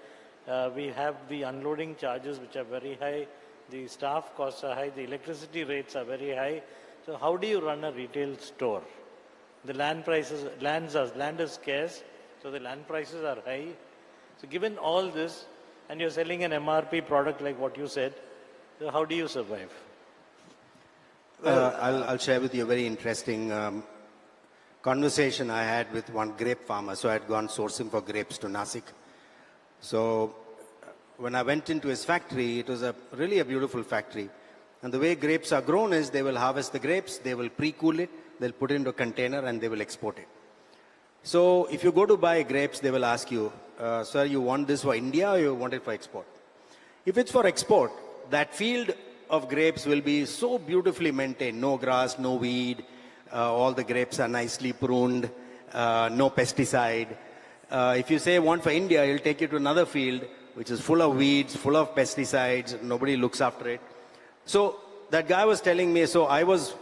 Speaker 6: We have the unloading charges, which are very high. The staff costs are high. The electricity rates are very high. So how do you run a retail store? The land is scarce. So the land prices are high. So given all this, and you're selling an MRP product like what you said, so how do you survive?
Speaker 8: I'll share with you a very interesting conversation I had with one grape farmer. So I had gone sourcing for grapes to Nasik. So when I went into his factory, it was really a beautiful factory. And the way grapes are grown is they will harvest the grapes, they will pre-cool it, they'll put it into a container and they will export it. So if you go to buy grapes, they will ask you, sir, you want this for India or you want it for export? If it's for export, that field of grapes will be so beautifully maintained. No grass, no weed, all the grapes are nicely pruned, no pesticide. If you say one for India, he'll take you to another field which is full of weeds, full of pesticides, nobody looks after it. So that guy was telling me, so I was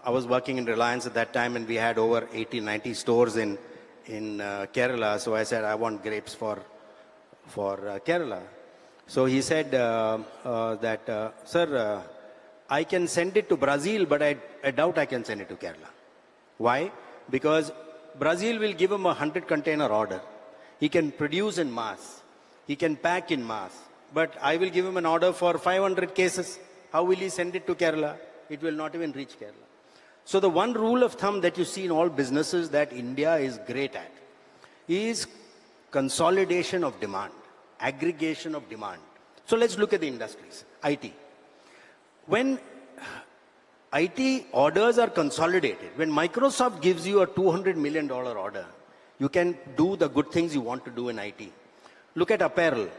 Speaker 8: working in Reliance at that time and we had over 80, 90 stores in Kerala. So I said, I want grapes for Kerala. So he said that, sir, I can send it to Brazil, but I doubt I can send it to Kerala. Why? Because Brazil will give him a 100 container order. He can produce in mass. He can pack in mass. But I will give him an order for 500 cases. How will he send it to Kerala? It will not even reach Kerala. So the one rule of thumb that you see in all businesses that India is great at is consolidation of demand, aggregation of demand. So let's look at the industries. IT. When IT orders are consolidated, when Microsoft gives you a $200 million order, you can do the good things you want to do in IT. Look at apparel,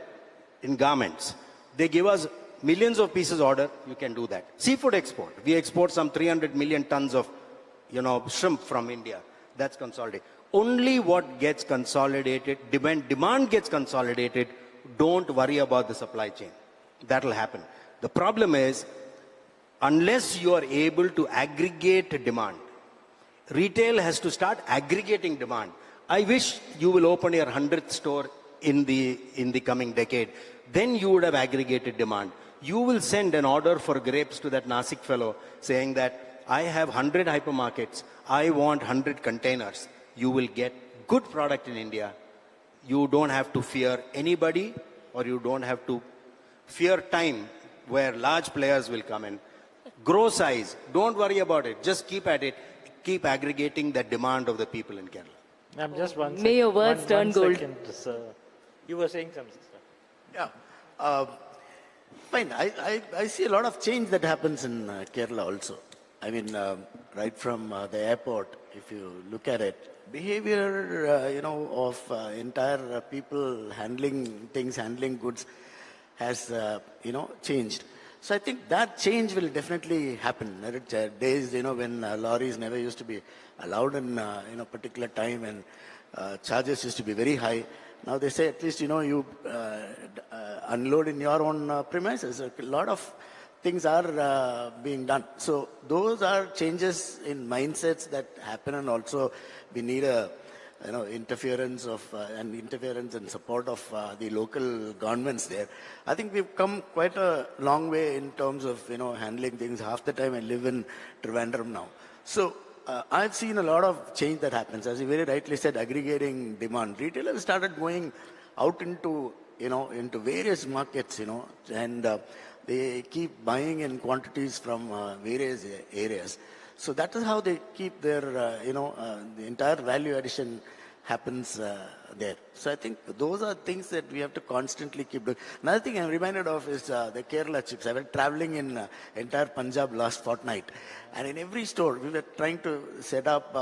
Speaker 8: in garments. They give us millions of pieces order, you can do that. Seafood export. We export some 300 million tons of, shrimp from India. That's consolidated. Only what gets consolidated, demand gets consolidated, don't worry about the supply chain. That'll happen. The problem is, unless you are able to aggregate demand, retail has to start aggregating demand. I wish you will open your 100th store in the coming decade. Then you would have aggregated demand. You will send an order for grapes to that Nasik fellow saying that I have 100 hypermarkets. I want 100 containers. You will get good product in India. You don't have to fear anybody, or you don't have to fear time where large players will come in. Grow size. Don't worry about it. Just keep at it. Keep aggregating the demand of the people in Kerala.
Speaker 6: I'm just one
Speaker 18: May your words turn gold.
Speaker 6: You were saying something, sir.
Speaker 19: Yeah. Fine. I see a lot of change that happens in Kerala also. I mean, right from the airport, if you look at it, behavior, of entire people handling things, handling goods has, changed. So I think that change will definitely happen. There are days, when lorries never used to be allowed in, particular time, and charges used to be very high. Now they say at least, you unload in your own premises. A lot of things are being done. So those are changes in mindsets that happen, and also we need a interference and support of the local governments there. I think we've come quite a long way in terms of handling things. Half the time I live in Trivandrum now. So I've seen a lot of change that happens. As you very rightly said, aggregating demand. Retailers started going out into various markets, and they keep buying in quantities from various areas. So that is how they keep their, the entire value addition happens there. So I think those are things that we have to constantly keep doing. Another thing I'm reminded of is the Kerala chips. I went traveling in entire Punjab last fortnight. And in every store, we were trying to set up,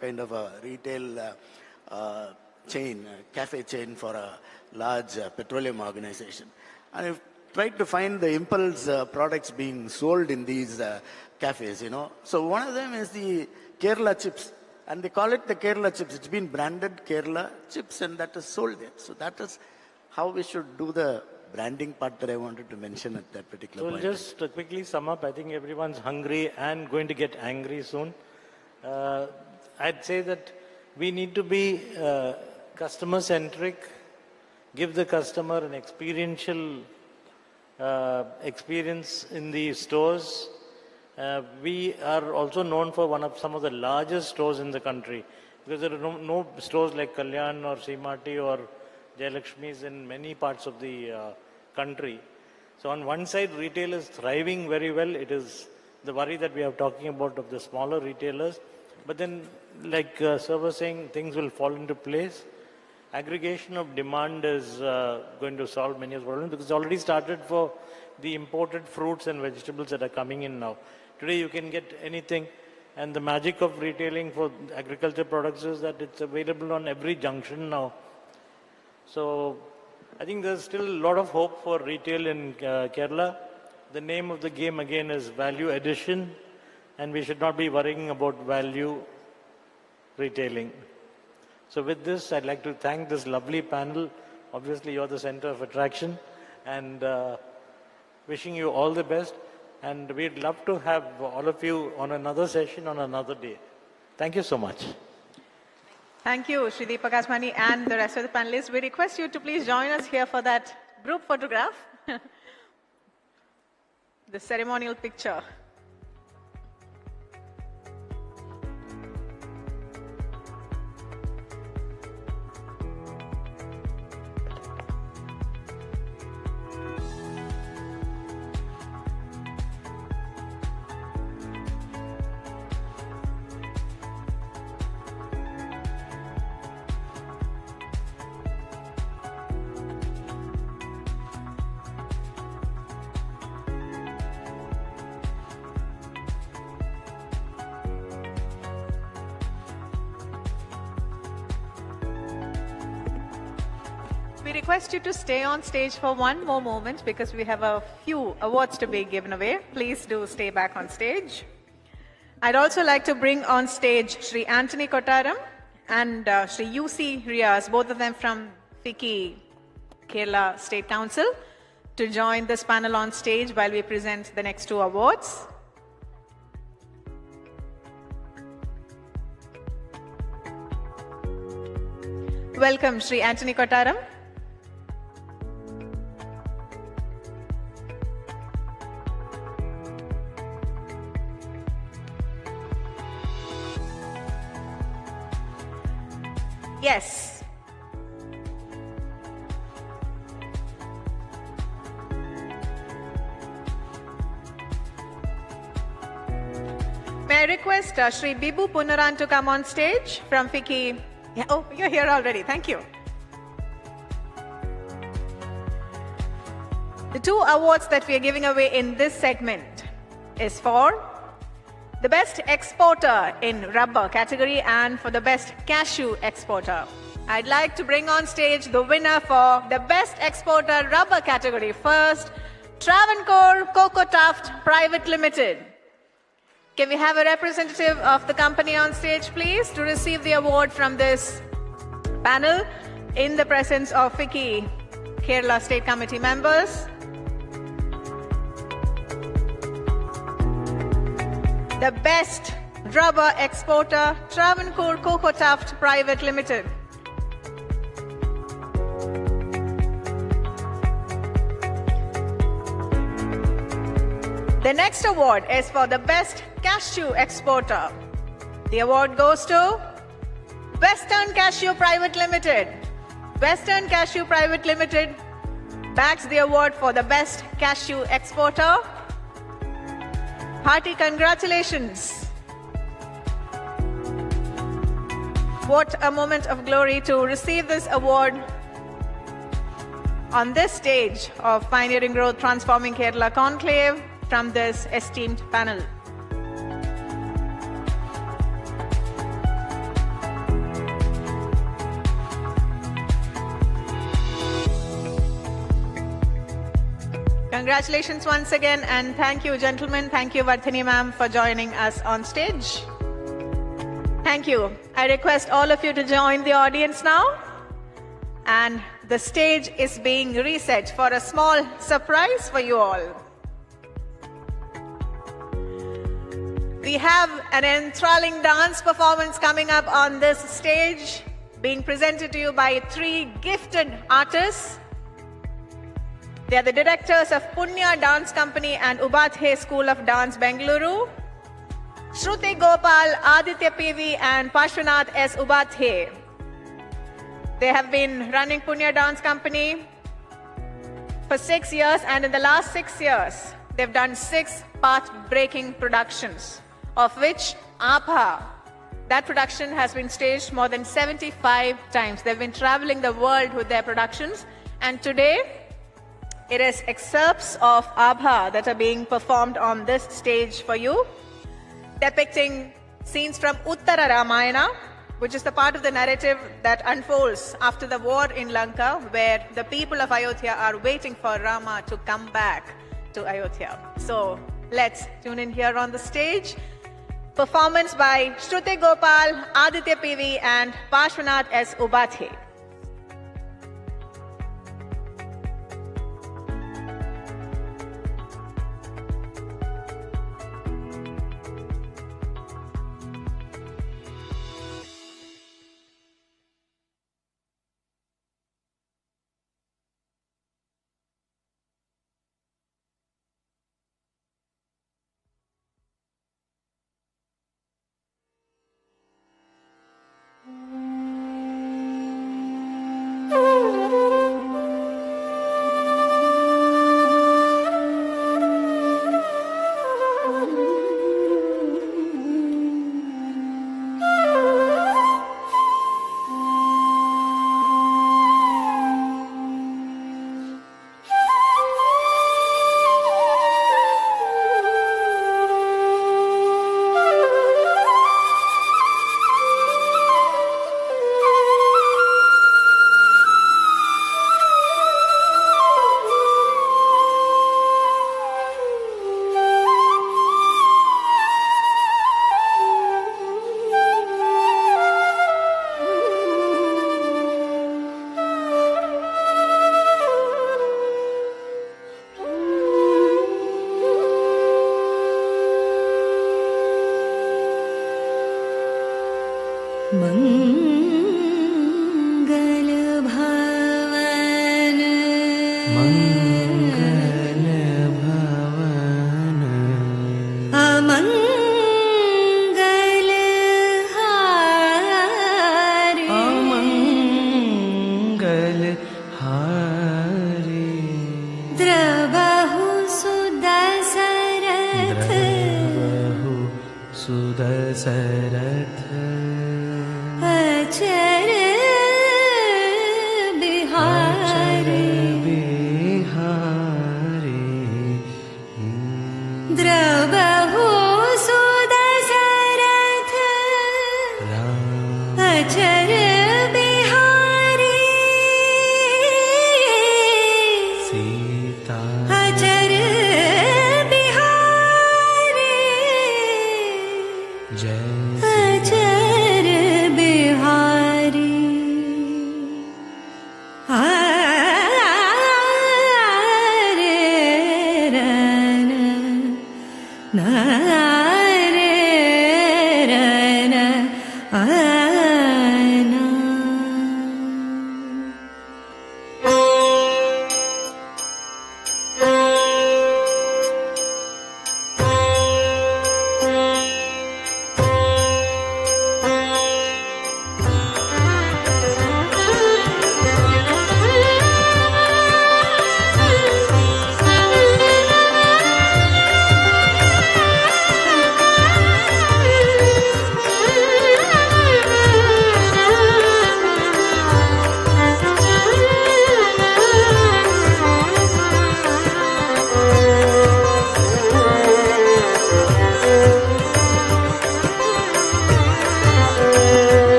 Speaker 19: kind of a retail chain, cafe chain for a large petroleum organization. And I've tried to find the impulse products being sold in these cafes, So one of them is the Kerala chips. And they call it the Kerala chips. It's been branded Kerala chips, and that is sold there. So that is how we should do the branding part that I wanted to mention at that particular point.
Speaker 6: So just to quickly sum up, I think everyone's hungry and going to get angry soon. I'd say that we need to be customer-centric, give the customer an experiential experience in the stores. We are also known for some of the largest stores in the country, because there are no stores like Kalyan or Simati or Jayalakshmi's in many parts of the country. So on one side, retail is thriving very well. It is the worry that we are talking about of the smaller retailers. But then, like sir was saying, things will fall into place. Aggregation of demand is going to solve many of the problems because it's already started for the imported fruits and vegetables that are coming in now. Today you can get anything, and the magic of retailing for agriculture products is that it's available on every junction now. So I think there's still a lot of hope for retail in Kerala. The name of the game again is value addition, and we should not be worrying about value retailing. So with this, I'd like to thank this lovely panel. Obviously, you're the center of attraction, and wishing you all the best. And we'd love to have all of you on another session on another day. Thank you so much.
Speaker 2: Thank you, Shri Deepak Asmani and the rest of the panelists. We request you to please join us here for that group photograph. The ceremonial picture. We request you to stay on stage for one more moment because we have a few awards to be given away. Please do stay back on stage. I'd also like to bring on stage Sri Anthony Kottaram and Sri UC Riaz, both of them from FICCI, Kerala State Council, to join this panel on stage while we present the next two awards. Welcome, Sri Anthony Kottaram. Yes. May I request Sri Bibu Punaran to come on stage from FICCI. Yeah, oh, you're here already. Thank you. The two awards that we are giving away in this segment is for the best exporter in rubber category and for the best cashew exporter. I'd like to bring on stage the winner for the best exporter rubber category. First, Travancore Cocoa Tuft Private Limited. Can we have a representative of the company on stage, please, to receive the award from this panel in the presence of FICCI Kerala State Committee members? The best rubber exporter, Travancore Cocoa Tuft Private Limited. The next award is for the best cashew exporter. The award goes to Western Cashew Private Limited. Western Cashew Private Limited bags the award for the best cashew exporter. Hearty congratulations. What a moment of glory to receive this award on this stage of Pioneering Growth Transforming Kerala Conclave from this esteemed panel. Congratulations once again, and thank you, gentlemen. Thank you, Vardhini ma'am, for joining us on stage. Thank you. I request all of you to join the audience now. And the stage is being reset for a small surprise for you all. We have an enthralling dance performance coming up on this stage, being presented to you by three gifted artists. They are the directors of Punya Dance Company and Ubathe School of Dance, Bengaluru. Shruti Gopal, Aditya PV and Pashwanath S. Ubathe. They have been running Punya Dance Company for 6 years, and in the last 6 years, they've done 6 path-breaking productions, of which Abha, that production has been staged more than 75 times. They've been traveling the world with their productions, and today it is excerpts of Abha that are being performed on this stage for you, depicting scenes from Uttara Ramayana, which is the part of the narrative that unfolds after the war in Lanka, where the people of Ayodhya are waiting for Rama to come back to Ayodhya. So let's tune in here on the stage. Performance by Shruti Gopal, Aditya PV and Parshvanath S. Ubathe.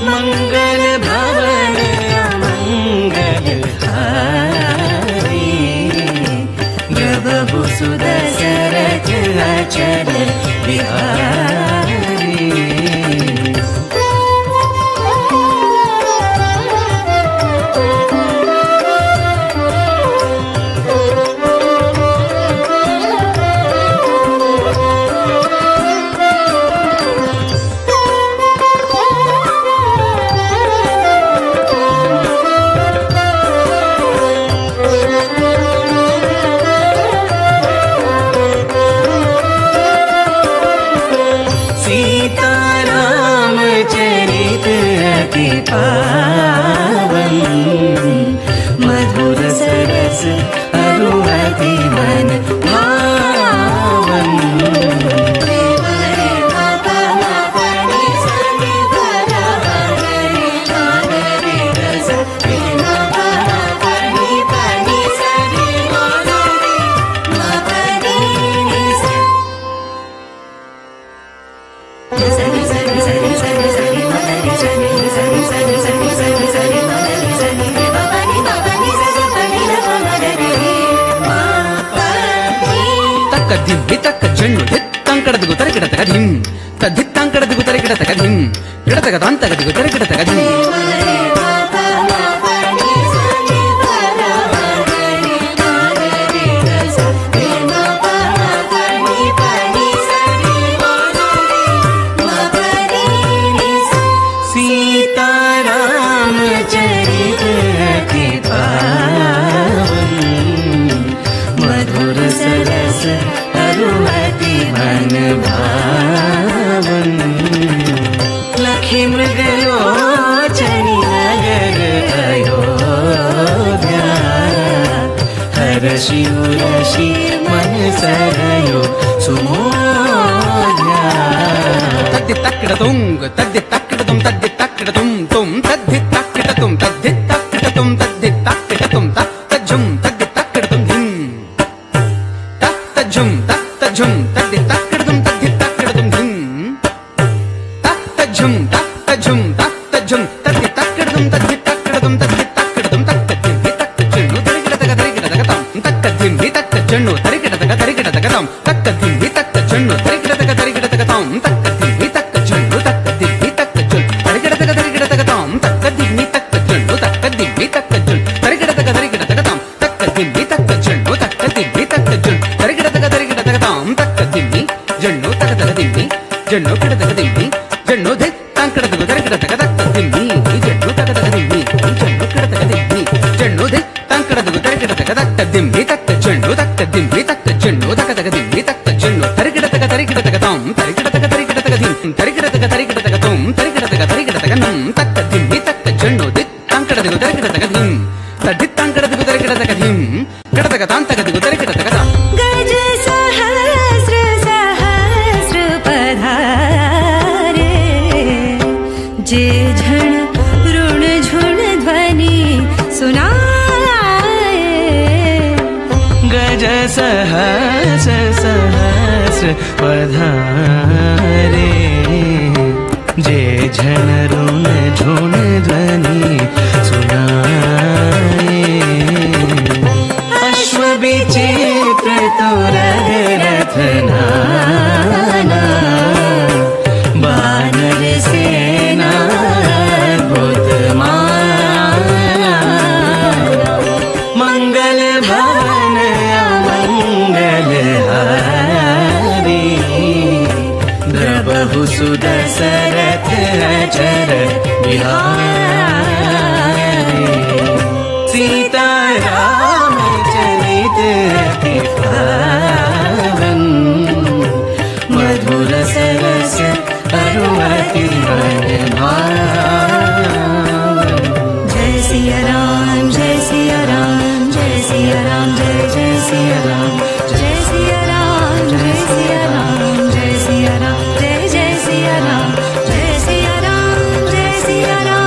Speaker 14: मंगल भवन प्रभु सुदशरथ अचल बिहारी। पावन मधुर सरस अरुणति मन भावन। सीताराम चरित अति पावन मधुर सरस अरुणति मन भावन। लखी मृगलोचनी नगर अयोध्या हरषि उरषि मन सरयो सुमोध्या। तद्धि तक्किड तुंग तद्धि तक्किड तुम तद्धि तक्किड तुम तद्धि तक्किड तुम तद्धि तक्किड तुम तद्धि तक्किड तुम तज्जुम तद्धि तक्किड तुम धिम तज्जुम तज्जुम तद्धि तक्किड तुम तद्धि तक्किड तुम धिम तज्जुम तज्जुम तज्जुम तद्धि तक्किड तुम तद्धि तक्किड तुम तद्धि तक्किड तुम तक्कद्धिम तक्कज्जन्नु तरिकिड तरिकिड तगताम तक्कद्धिम तक्कज्जन्नु तरिकिड तरिकिड तगताम तक्कद्धिम तक्कज्जन्नु तरिकिड तरिकिड तगताम तक्कद्धिम तक्कज्जन्नु तक्कद्धिम तक्कज्जन्नु तरिकिड तरिकिड तगताम तक्कद्धिम तक्कज्जन्नु तक्कद्धिम तक्कज्जन्नु तरिकिड तरिकिड तगताम तक्कद्धिम तक्कज्जन्नु तक्कद्धिम तक्कज्जन्नु तरिकिड तरिकिड तगताम तक्कद्धिम जन्नु तक्कद्धिम जन्नु किड तक्कद्धिम जन्नु ध तांकड तरिकिड तगतक्कद्धिम जन्नु तक्कद्धिम जन्नु किड तक्कद्धिम जन्नु ध तांकड तरिकिड तगतक्कद्धिम तक्कज्जन्नु तक्कद्धिम तक्कज्जन्नु तक्कद्धिम तक्कज्जन्नु तरिकिड तरिकिड तगताम तरिकिड तरिकिड तगधिम तरिकिड तरिकिड तगतोम तरिकिड तरिकिड तगनम तक्कद्धिम तक्कज्जन्नु ध तांकड तरिकिड तगधिम तद्धि तांकड तरिकिड तगधिम किड तगताम तगधिम तरिकिड तगताम। गज सहस्र सहस्र पधारे जे झण ऋण झुण ध्वनि सुनाए। गज सहस्र सहस्र पधारे जे झण ऋण झुण ध्वनि सुनाए। अश्व विचित्र तुरग रथ नाना बानर सेना अद्भुत माना। मंगल भवन अमंगल हारी द्रबहु सुदशरथ अचर बिहारी। सीताराम चरित अति पावन मधुर सरस अरुणति मन भावन। जय सिया राम जय सिया राम जय सिया राम जय जय सिया राम जय सिया राम जय सिया राम जय सिया राम जय जय सिया राम जय सिया राम जय सिया राम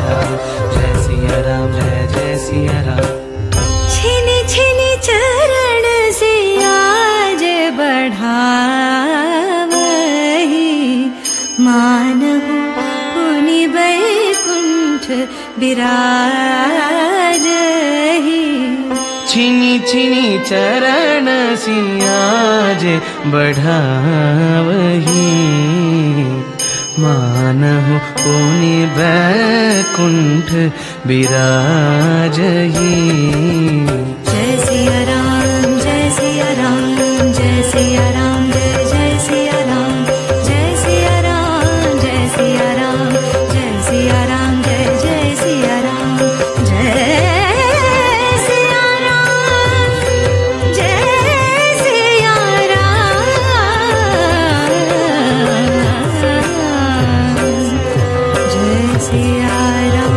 Speaker 14: राम जय सिया राम जय जय सिया राम।
Speaker 20: छिनी छिनी चरण से आज बढ़ावही मानहु पुनि बैकुंठ बिराजहि।
Speaker 14: छिनी छिनी चरण सियाज बढ़ावही मानहु पुनि बैकुंठ बिराजहि।
Speaker 20: जय सिया राम जय सिया राम जय सिया राम जय जय सिया राम जय सिया राम जय सिया राम जय सिया राम जय जय सिया राम जय सिया राम जय सिया राम जय Siya Ram.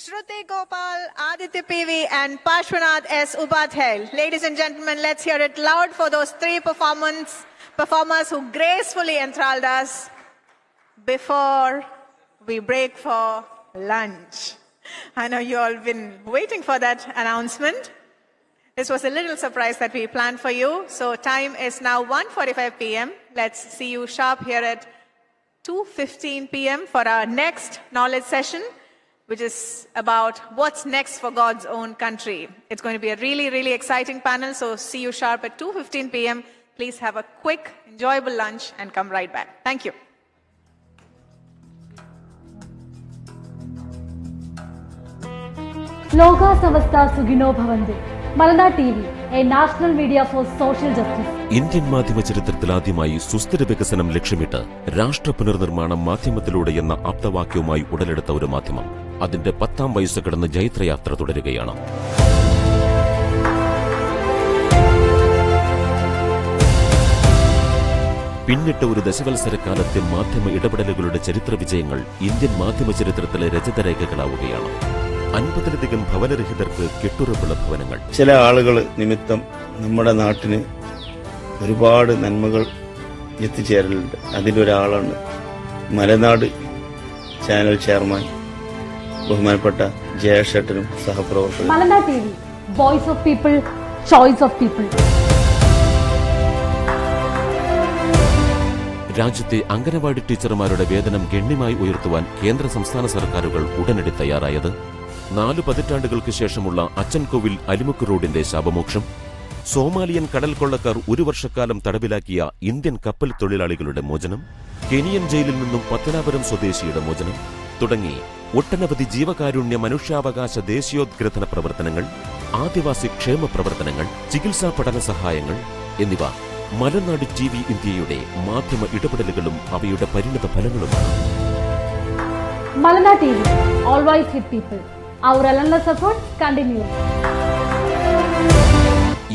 Speaker 2: Shruti Gopal, Aditya PV, and Pashwanath S. Upadhyay. Ladies and gentlemen, let's hear it loud for those three performers who gracefully enthralled us before we break for lunch. I know you all been waiting for that announcement. This was a little surprise that we planned for you. So time is now 1:45 p.m. Let's see you sharp here at 2:15 p.m. for our next knowledge session, which is about what's next for God's own country. It's going to be a really, really exciting panel. So see you sharp at 2:15 p.m. Please have a quick, enjoyable lunch and come right back. Thank you.
Speaker 21: Loka Samasta Sugino Bhavantu. Malanad TV, a national media for social justice.
Speaker 22: Indian മാധ്യമ ചരിത്രത്തിൽ ആദ്യമായി സുസ്ഥിര വികസനം ലക്ഷ്യമിട്ട് രാഷ്ട്ര പുനർനിർമ്മാണം മാധ്യമത്തിലൂടെ എന്ന ആപ്തവാക്യവുമായി ഉടലെടുത്ത ഒരു മാധ്യമം അതിന്റെ 10ാം വയസ്സ് കടന്ന് ജൈത്രയാത്ര തുടരുകയാണ്. പിന്നിട്ട ഒരു ദശവത്സരക്കാലത്തെ മാധ്യമ ഇടപെടലുകളുടെ ചരിത്ര വിജയങ്ങൾ ഇന്ത്യൻ മാധ്യമ ചരിത്രത്തിലെ രചിതരേഖകളാവുകയാണ്. 50ലധികം ഭവനരഹിതർക്ക് കെട്ടുറപ്പുള്ള ഭവനങ്ങൾ.
Speaker 23: ചില ആളുകൾ നിമിത്തം നമ്മുടെ നാട്ടിന് ഒരുപാട് നന്മകൾ എത്തിച്ചേരലുണ്ട്. അതിലൊരാളാണ് മലനാട് ചാനൽ ചെയർമാൻ ബഹുമാനപ്പെട്ട ജയശേട്ടനും സഹപ്രവർത്തകരും.
Speaker 21: Malanad TV, voice of people, choice of people.
Speaker 22: രാജ്യത്തെ അംഗനവാടി ടീച്ചർമാരുടെ വേതനം ഗണ്യമായി ഉയർത്തുവാൻ കേന്ദ്ര സംസ്ഥാന സർക്കാരുകൾ ഉടനടി തയ്യാറായത്, 4 പതിറ്റാണ്ടുകൾക്ക് ശേഷമുള്ള അച്ചൻകോവിൽ അലിമുക്ക് റോഡിന്റെ ശാപമോക്ഷം, സോമാലിയൻ കടൽ കൊള്ളക്കാർ 1 വർഷക്കാലം തടവിലാക്കിയ ഇന്ത്യൻ കപ്പൽ തൊഴിലാളികളുടെ മോചനം, കെനിയൻ ജയിലിൽ നിന്നും പത്തനാപുരം സ്വദേശിയുടെ മോചനം തുടങ്ങി ഒട്ടനവധി ജീവകാരുണ്യ മനുഷ്യാവകാശ ദേശീയോദ്ഗ്രഥന പ്രവർത്തനങ്ങൾ, ആദിവാസി ക്ഷേമ പ്രവർത്തനങ്ങൾ, ചികിത്സാ പഠന സഹായങ്ങൾ എന്നിവ മലനാട് TV ഇന്ത്യയുടെ മാധ്യമ ഇടപെടലുകളും അവയുടെ പരിണത ഫലങ്ങളുമാണ്.
Speaker 21: Malanad TV, always with people. Our relentless efforts continue.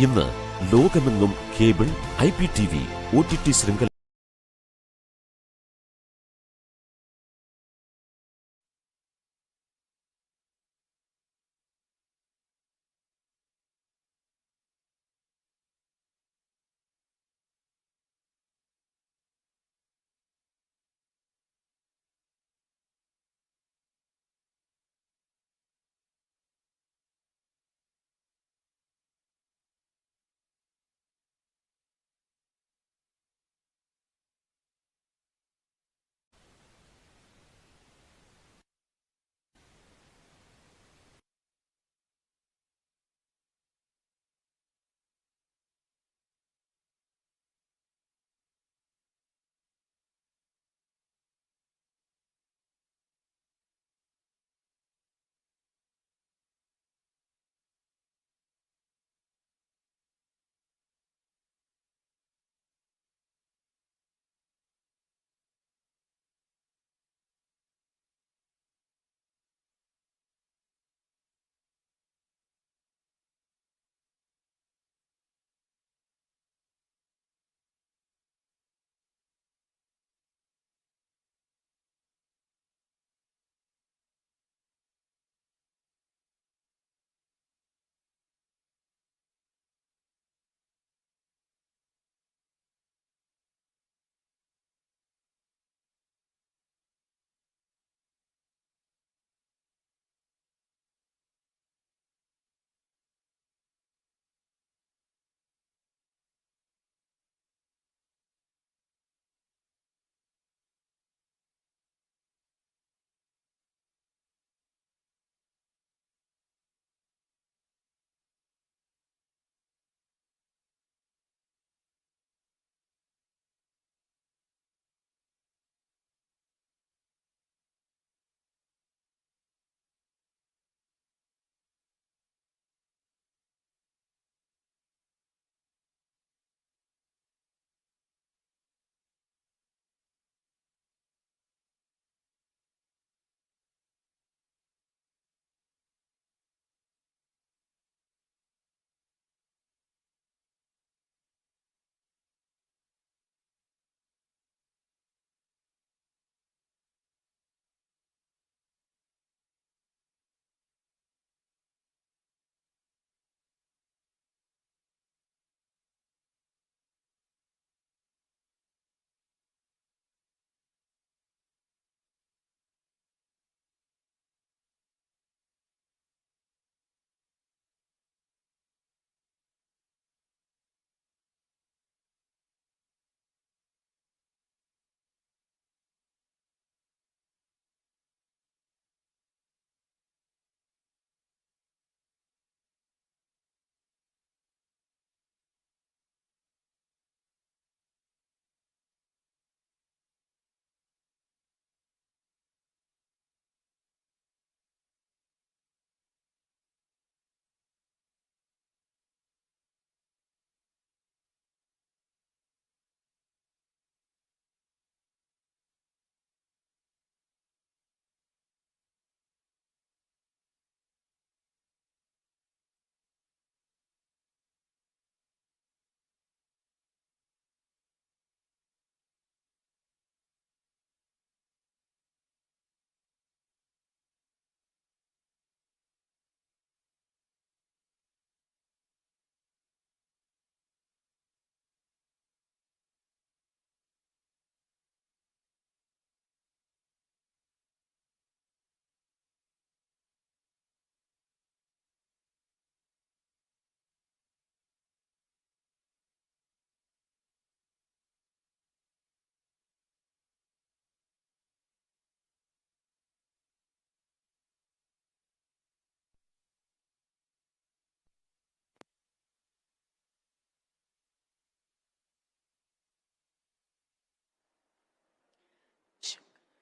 Speaker 22: ഇന്ന് ലോകമെങ്ങും കേബിൾ, IPTV, OTT ശൃംഖല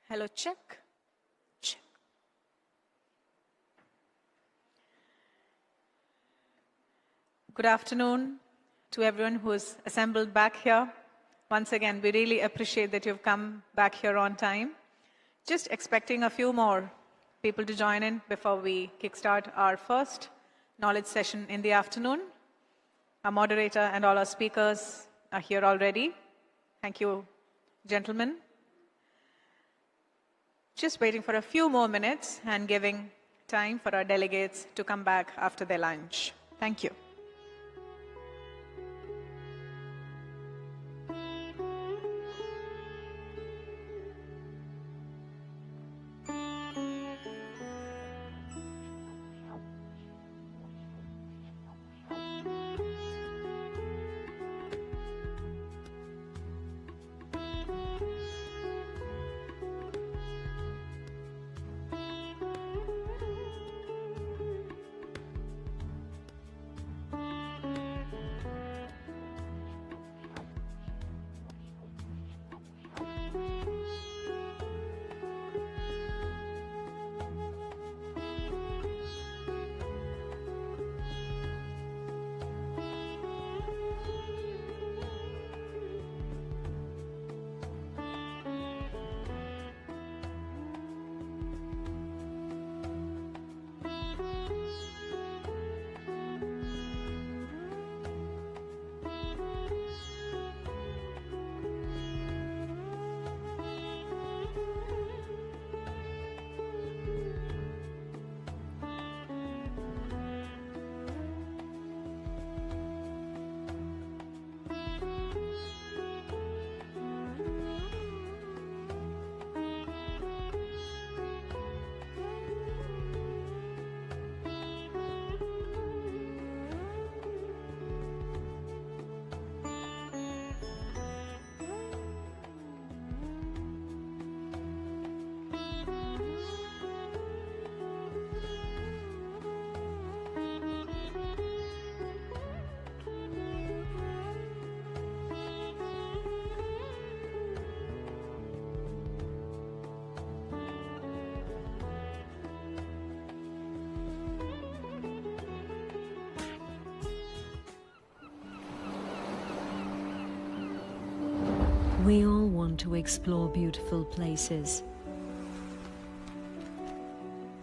Speaker 2: Hello, check. Check. Good afternoon to everyone who is assembled back here. Once again, we really appreciate that you've come back here on time. Just expecting a few more people to join in before we kickstart our first knowledge session in the afternoon. Our moderator and all our speakers are here already. Thank you, gentlemen. Just waiting for a few more minutes and giving time for our delegates to come back after their lunch. Thank you.
Speaker 4: We all want to explore beautiful places,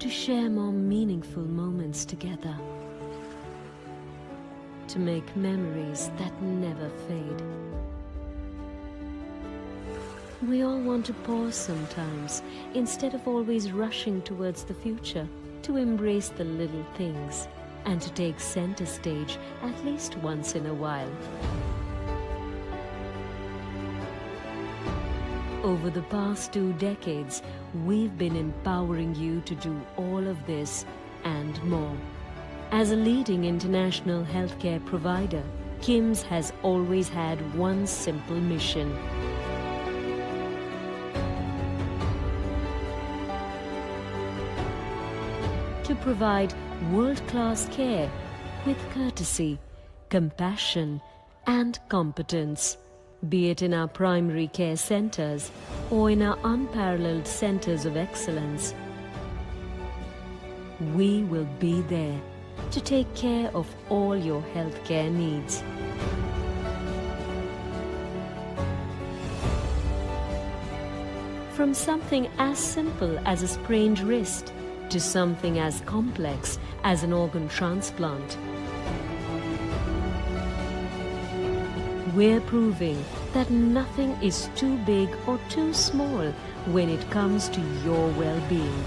Speaker 4: to share more meaningful moments together, to make memories that never fade. We all want to pause sometimes, instead of always rushing towards the future, to embrace the little things and to take center stage at least once in a while. Over the past 2 decades, we've been empowering you to do all of this and more. As a leading international healthcare provider, KIMS has always had one simple mission: to provide world-class care with courtesy, compassion, and competence. Be it in our primary care centers or in our unparalleled centers of excellence, we will be there to take care of all your healthcare needs. From something as simple as a sprained wrist to something as complex as an organ transplant, we're proving that nothing is too big or too small when it comes to your well-being.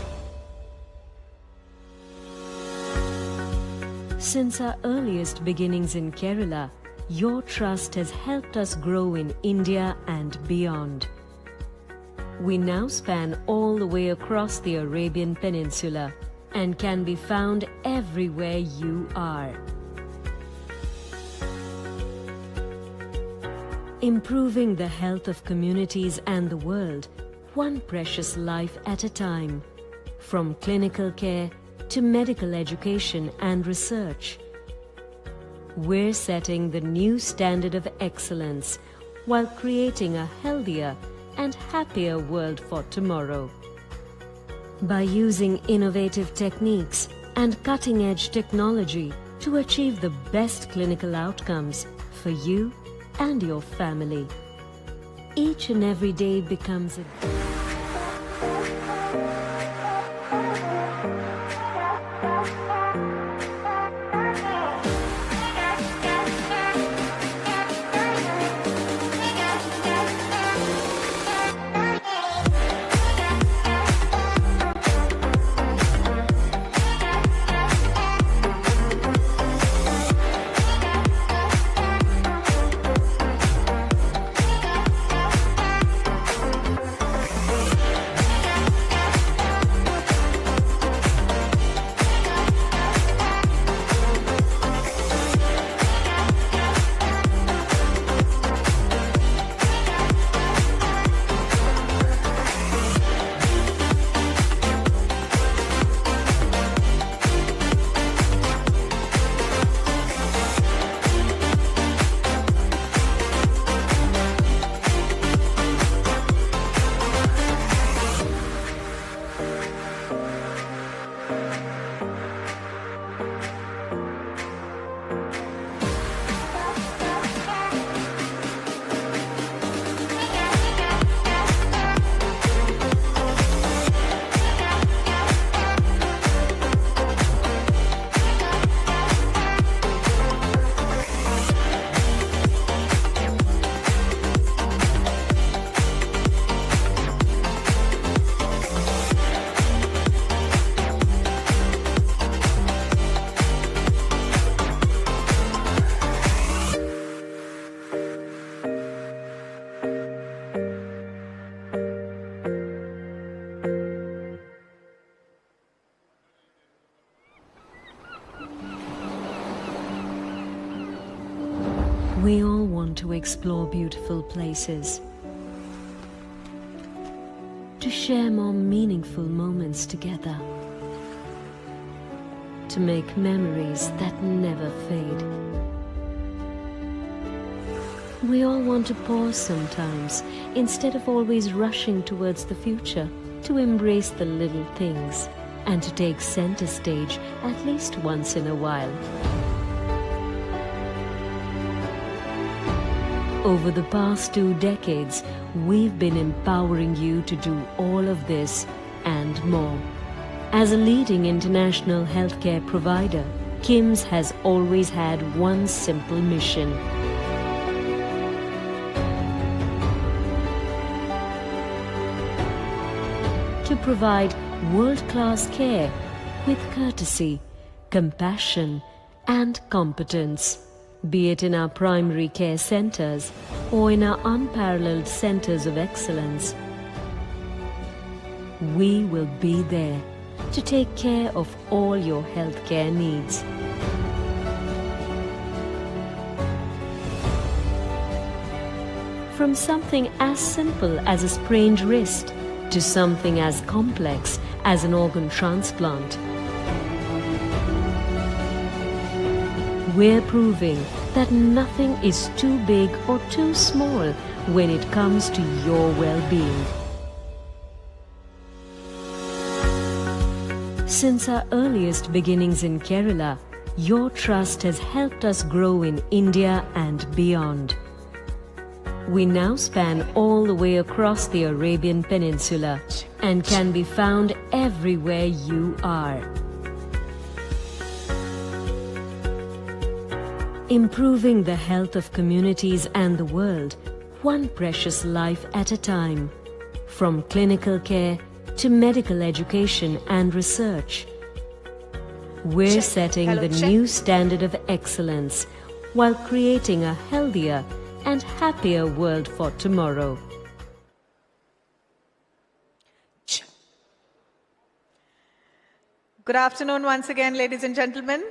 Speaker 4: Since our earliest beginnings in Kerala, your trust has helped us grow in India and beyond. We now span all the way across the Arabian Peninsula and can be found everywhere you are. Improving the health of communities and the world, one precious life at a time. From clinical care to medical education and research, we're setting the new standard of excellence while creating a healthier, and happier world for tomorrow. By using innovative techniques and cutting-edge technology to achieve the best clinical outcomes for you and your family. Each and every day becomes a We all want to explore beautiful places, to share more meaningful moments together, to make memories that never fade. We all want to pause sometimes, instead of always rushing towards the future, to embrace the little things and to take center stage at least once in a while. Over the past 2 decades, we've been empowering you to do all of this and more. As a leading international healthcare provider, KIMS has always had one simple mission: to provide world-class care with courtesy, compassion, and competence. Be it in our primary care centers or in our unparalleled centers of excellence, we will be there to take care of all your healthcare needs. From something as simple as a sprained wrist to something as complex as an organ transplant, we're proving that nothing is too big or too small when it comes to your well-being. Since our earliest beginnings in Kerala, your trust has helped us grow in India and beyond. We now span all the way across the Arabian Peninsula and can be found everywhere you are. Improving the health of communities and the world, one precious life at a time. From clinical care to medical education and research, we're setting the new standard of excellence while creating a healthier and happier world for tomorrow.
Speaker 2: Good afternoon once again, ladies and gentlemen.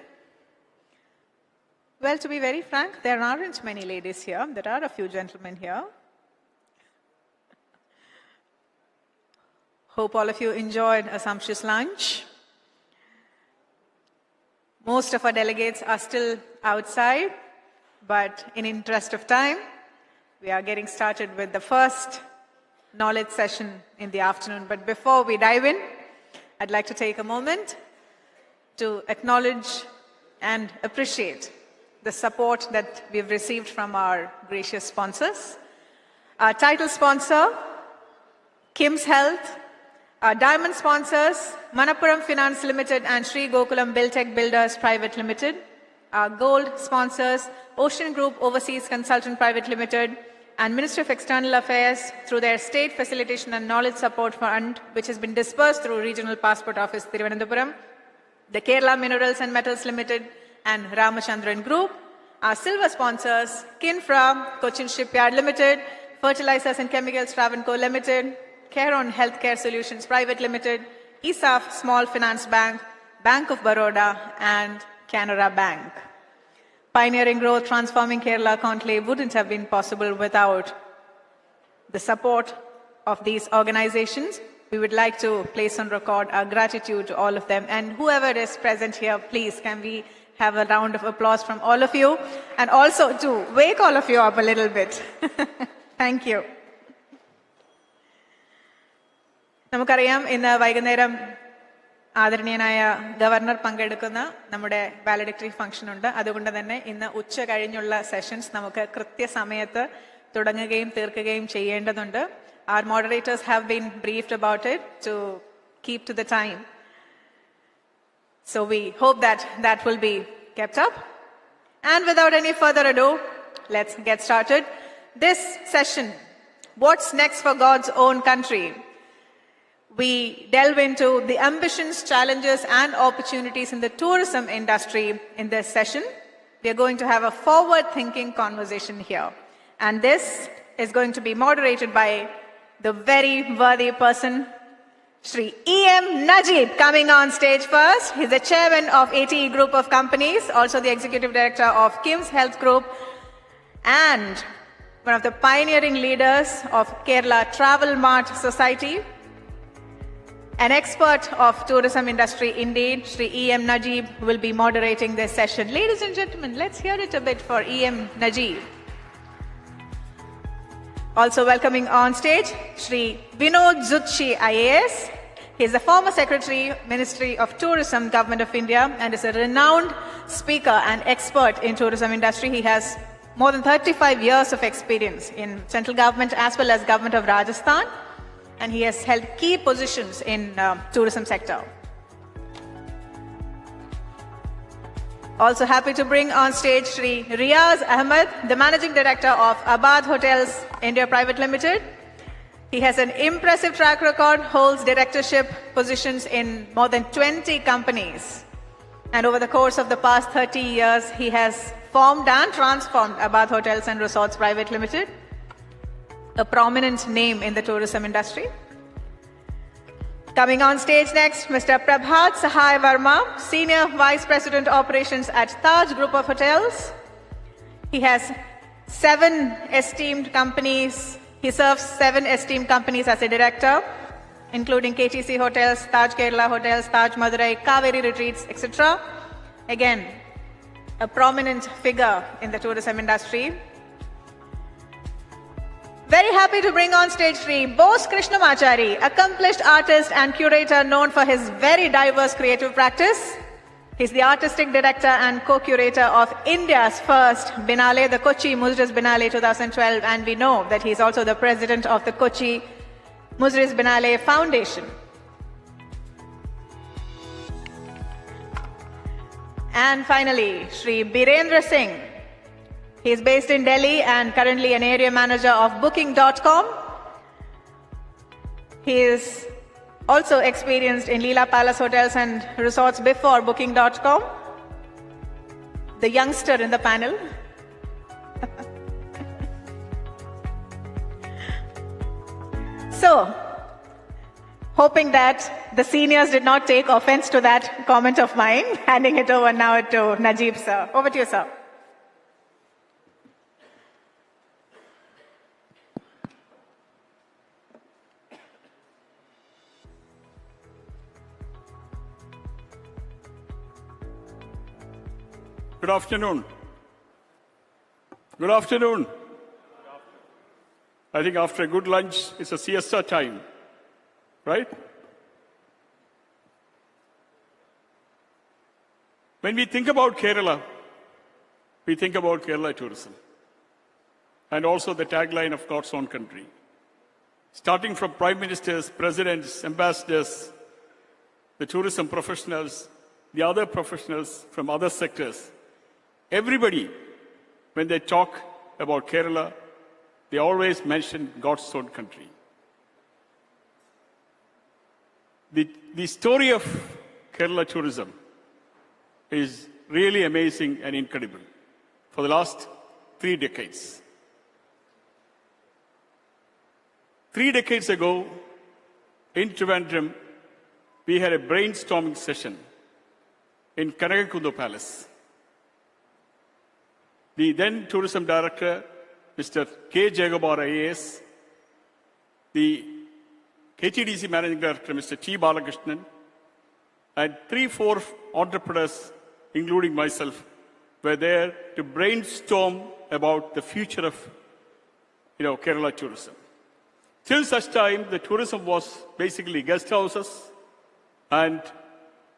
Speaker 2: Well, to be very frank, there aren't many ladies here. There are a few gentlemen here. Hope all of you enjoyed a sumptuous lunch. Most of our delegates are still outside, but in interest of time, we are getting started with the first knowledge session in the afternoon. But before we dive in, I'd like to take a moment to acknowledge and appreciate the support that we've received from our gracious sponsors. Our title sponsor, KIMS Health. Our diamond sponsors, Manappuram Finance Limited and Sri Gokulam Buildtech Builders Private Limited. Our gold sponsors, Ocean Group Overseas Consultant Private Limited and Ministry of External Affairs through their State Facilitation and Knowledge Support Fund, which has been disbursed through Regional Passport Office, Thiruvananthapuram. The Kerala Minerals and Metals Limited and Ramachandran Group. Our silver sponsors, Kinfra, Cochin Shipyard Limited, Fertilizers and Chemicals Travancore Limited, Caron Healthcare Solutions Private Limited, ESAF Small Finance Bank, Bank of Baroda, and Canara Bank. Pioneering growth, transforming Kerala conclave wouldn't have been possible without the support of these organizations. We would like to place on record our gratitude to all of them. And whoever is present here, please, can we have a round of applause from all of you? And also to wake all of you up a little bit. Thank you. നമുക്കറിയാം ഇന്ന് വൈകുന്നേരം ആദരണീയനായ governor പങ്കെടുക്കുന്ന നമ്മുടെ വാലഡിക്ടറി function ഉണ്ട്. അതുകൊണ്ട് തന്നെ ഇന്ന് ഉച്ച കഴിഞ്ഞുള്ള സെഷൻസ് നമുക്ക് കൃത്യസമയത്ത് തുടങ്ങുകയും തീർക്കുകയും ചെയ്യേണ്ടതുണ്ട്. Our moderators have been briefed about it to keep to the time. So we hope that that will be kept up. And without any further ado, let's get started. This session, What's Next for God's Own Country? We delve into the ambitions, challenges, and opportunities in the tourism industry in this session. We are going to have a forward-thinking conversation here. And this is going to be moderated by the very worthy person, Shri E.M. Najib, coming on stage first. He's the chairman of ATE Group of Companies, also the executive director of KIMS Health Group, and one of the pioneering leaders of Kerala Travel Mart Society. An expert of tourism industry indeed, Shri E.M. Najib will be moderating this session. Ladies and gentlemen, let's hear it a bit for E.M. Najib. Also welcoming on stage, Shri Vinod Zutshi IAS. He is the former Secretary, Ministry of Tourism, Government of India, and is a renowned speaker and expert in tourism industry. He has more than 35 years of experience in central government as well as government of Rajasthan. And he has held key positions in tourism sector. Also happy to bring on stage Shri Riaz Ahmed, the Managing Director of Abad Hotels India Private Limited. He has an impressive track record, holds directorship positions in more than 20 companies. And over the course of the past 30 years, he has formed and transformed Abad Hotels and Resorts Private Limited, a prominent name in the tourism industry. Coming on stage next, Mr. Prabhat Sahai Verma, Senior Vice President Operations at Taj Group of Hotels. He has 7 esteemed companies. He serves 7 esteemed companies as a director, including KTC Hotels, Taj Kerala Hotels, Taj Madurai, Kaveri Retreats, etc. Again, a prominent figure in the tourism industry. Very happy to bring on stage Shri Bose Krishnamachari, accomplished artist and curator known for his very diverse creative practice. He's the artistic director and co-curator of India's first Biennale, the Kochi Muzris Biennale 2012, and we know that he's also the president of the Kochi Muzris Biennale Foundation. And finally, Shri Birendra Singh. He is based in Delhi and currently an area manager of Booking.com. He is also experienced in Leela Palace Hotels and Resorts before Booking.com. The youngster in the panel. So, hoping that the seniors did not take offense to that comment of mine, handing it over now to Najib sir. Over to you, sir.
Speaker 10: Good afternoon. Good afternoon. I think after a good lunch, it's a siesta time, right? When we think about Kerala, we think about Kerala tourism. And also the tagline of God's own country. Starting from prime ministers, presidents, ambassadors, the tourism professionals, the other professionals from other sectors, everybody, when they talk about Kerala, they always mention God's own country. The story of Kerala tourism is really amazing and incredible for the last 3 decades. 3 decades ago, in Trivandrum, we had a brainstorming session in Kanagakundu Palace. The then tourism director, Mr. K. Jagobar IAS, the KTDC managing director, Mr. T. Balakrishnan, and 3-4 entrepreneurs, including myself, were there to brainstorm about the future of Kerala tourism. Till such time, the tourism was basically guest houses and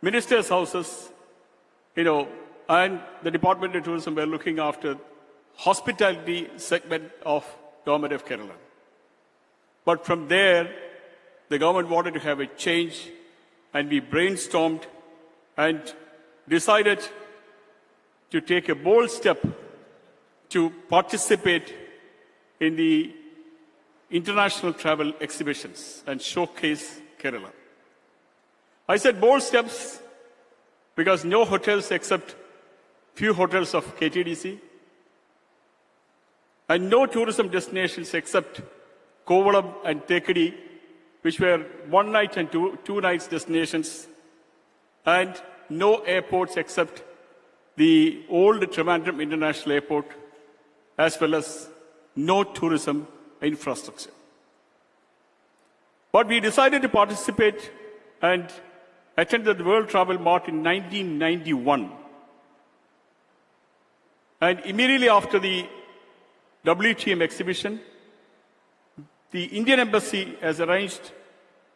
Speaker 10: ministers' houses, and the Department of Tourism were looking after hospitality segment of Government of Kerala. But from there, the government wanted to have a change, and we brainstormed and decided to take a bold step to participate in the international travel exhibitions and showcase Kerala. I said bold steps because no hotels except few hotels of KTDC and no tourism destinations except Kovalam and Tekadi, which were 1 night and two nights destinations, and no airports except the old Trivandrum International Airport, as well as no tourism infrastructure. But we decided to participate and attended the World Travel Mart in 1991. And immediately after the WTM exhibition, the Indian Embassy has arranged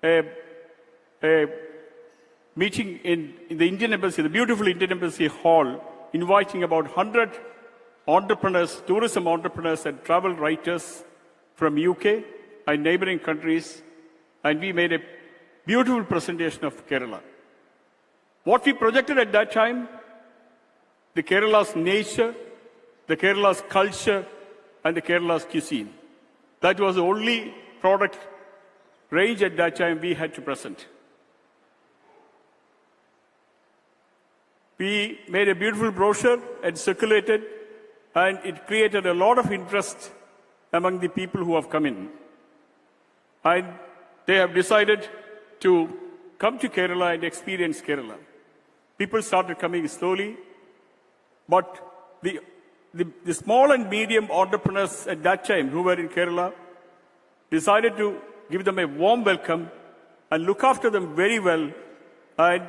Speaker 10: a meeting in the Indian Embassy, the beautiful Indian Embassy Hall, inviting about 100 entrepreneurs, tourism entrepreneurs and travel writers from UK and neighboring countries, and we made a beautiful presentation of Kerala. What we projected at that time, the Kerala's nature, the Kerala's culture, and the Kerala's cuisine. That was the only product range at that time we had to present. We made a beautiful brochure and circulated, and it created a lot of interest among the people who have come in. And they have decided to come to Kerala and experience Kerala. People started coming slowly, but the small and medium entrepreneurs at that time who were in Kerala decided to give them a warm welcome and look after them very well, and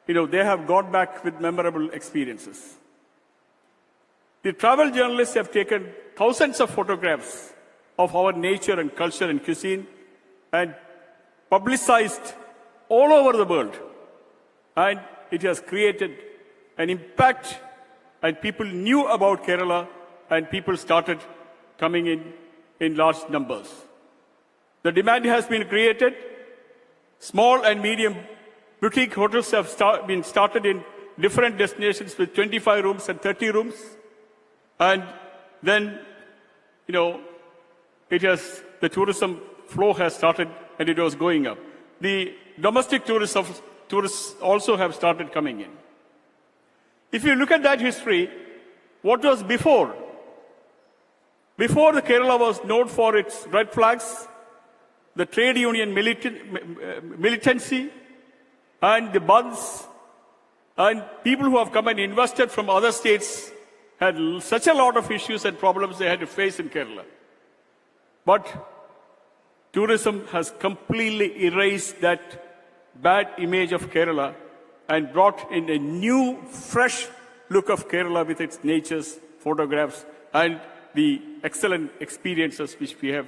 Speaker 10: they have gone back with memorable experiences. The travel journalists have taken thousands of photographs of our nature and culture and cuisine and publicized all over the world. And it has created an impact, and people knew about Kerala, and people started coming in large numbers. The demand has been created. Small and medium boutique hotels have been started in different destinations with 25 rooms and 30 rooms. And then, the tourism flow has started, and it was going up. The domestic tourists also have started coming in. If you look at that history, what was before? Before, the Kerala was known for its red flags, the trade union militancy, and the bunds, and people who have come and invested from other states had such a lot of issues and problems they had to face in Kerala. But tourism has completely erased that bad image of Kerala and brought in a new, fresh look of Kerala with its natures, photographs, and the excellent experiences which we have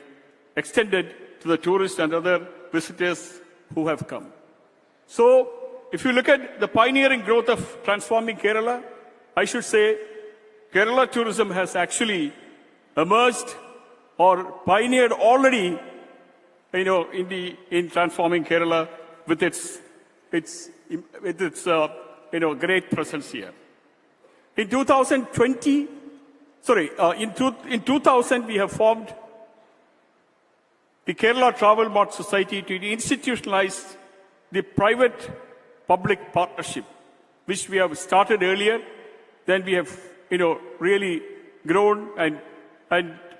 Speaker 10: extended to the tourists and other visitors who have come. So, if you look at the pioneering growth of transforming Kerala, I should say Kerala tourism has actually emerged or pioneered already, in transforming Kerala with its great presence here. In 2000 we have formed the Kerala Travel Mart Society to institutionalize the private-public partnership, which we have started earlier. Then we have, really grown and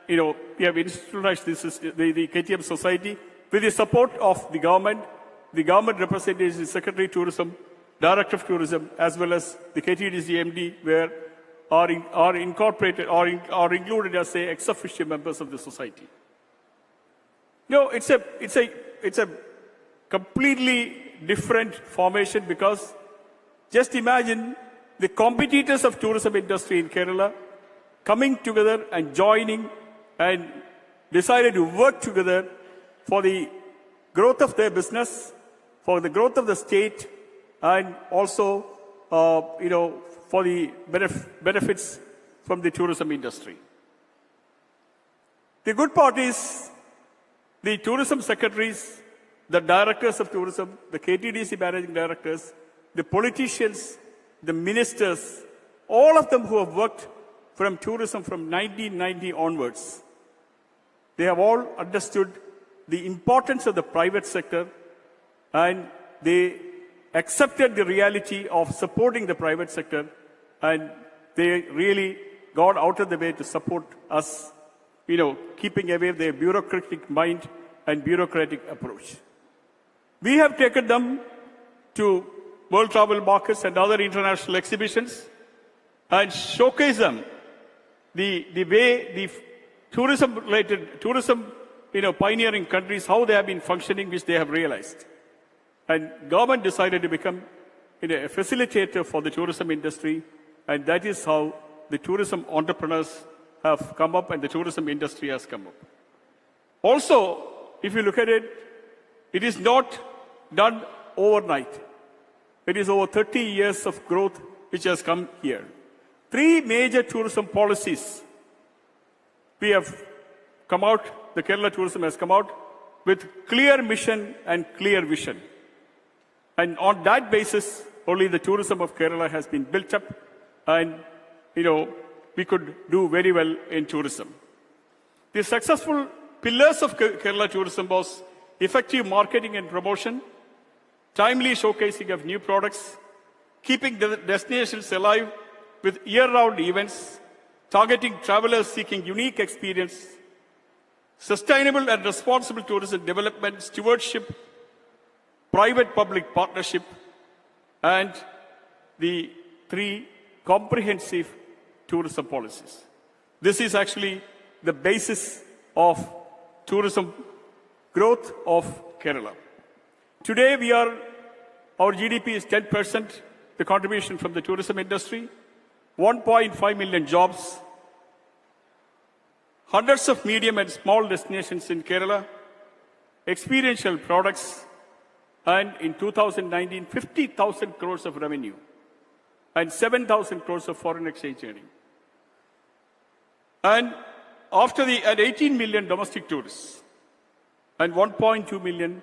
Speaker 10: we have institutionalized the KTM Society with the support of the government representatives, the Secretary of Tourism, Director of Tourism, as well as the KTDC MD, where are incorporated or are included as ex officio members of the society. It's a completely different formation, because just imagine the competitors of tourism industry in Kerala coming together and joining and decided to work together for the growth of their business, for the growth of the state, and also, for the benefits from the tourism industry. The good part is the tourism secretaries, the directors of tourism, the KTDC managing directors, the politicians, the ministers, all of them who have worked from tourism from 1990 onwards, they have all understood the importance of the private sector, and they accepted the reality of supporting the private sector, and they really got out of the way to support us, keeping away their bureaucratic mind and bureaucratic approach. We have taken them to world travel markets and other international exhibitions and showcase them the way the tourism pioneering countries, how they have been functioning, which they have realized. And government decided to become a facilitator for the tourism industry, and that is how the tourism entrepreneurs have come up and the tourism industry has come up. Also, if you look at it, it is not done overnight. It is over 30 years of growth which has come here. 3 major tourism policies we have come out, the Kerala tourism has come out with clear mission and clear vision. And on that basis, only the tourism of Kerala has been built up, and, we could do very well in tourism. The successful pillars of Kerala tourism was effective marketing and promotion, timely showcasing of new products, keeping the destinations alive with year-round events, targeting travelers seeking unique experience, sustainable and responsible tourism development, stewardship, private-public partnership, and the 3 comprehensive tourism policies. This is actually the basis of tourism growth of Kerala. Today, our GDP is 10%, the contribution from the tourism industry, 1.5 million jobs, hundreds of medium and small destinations in Kerala, experiential products, and in 2019, 50,000 crores of revenue and 7,000 crores of foreign exchange earning. And after and 18 million domestic tourists and 1.2 million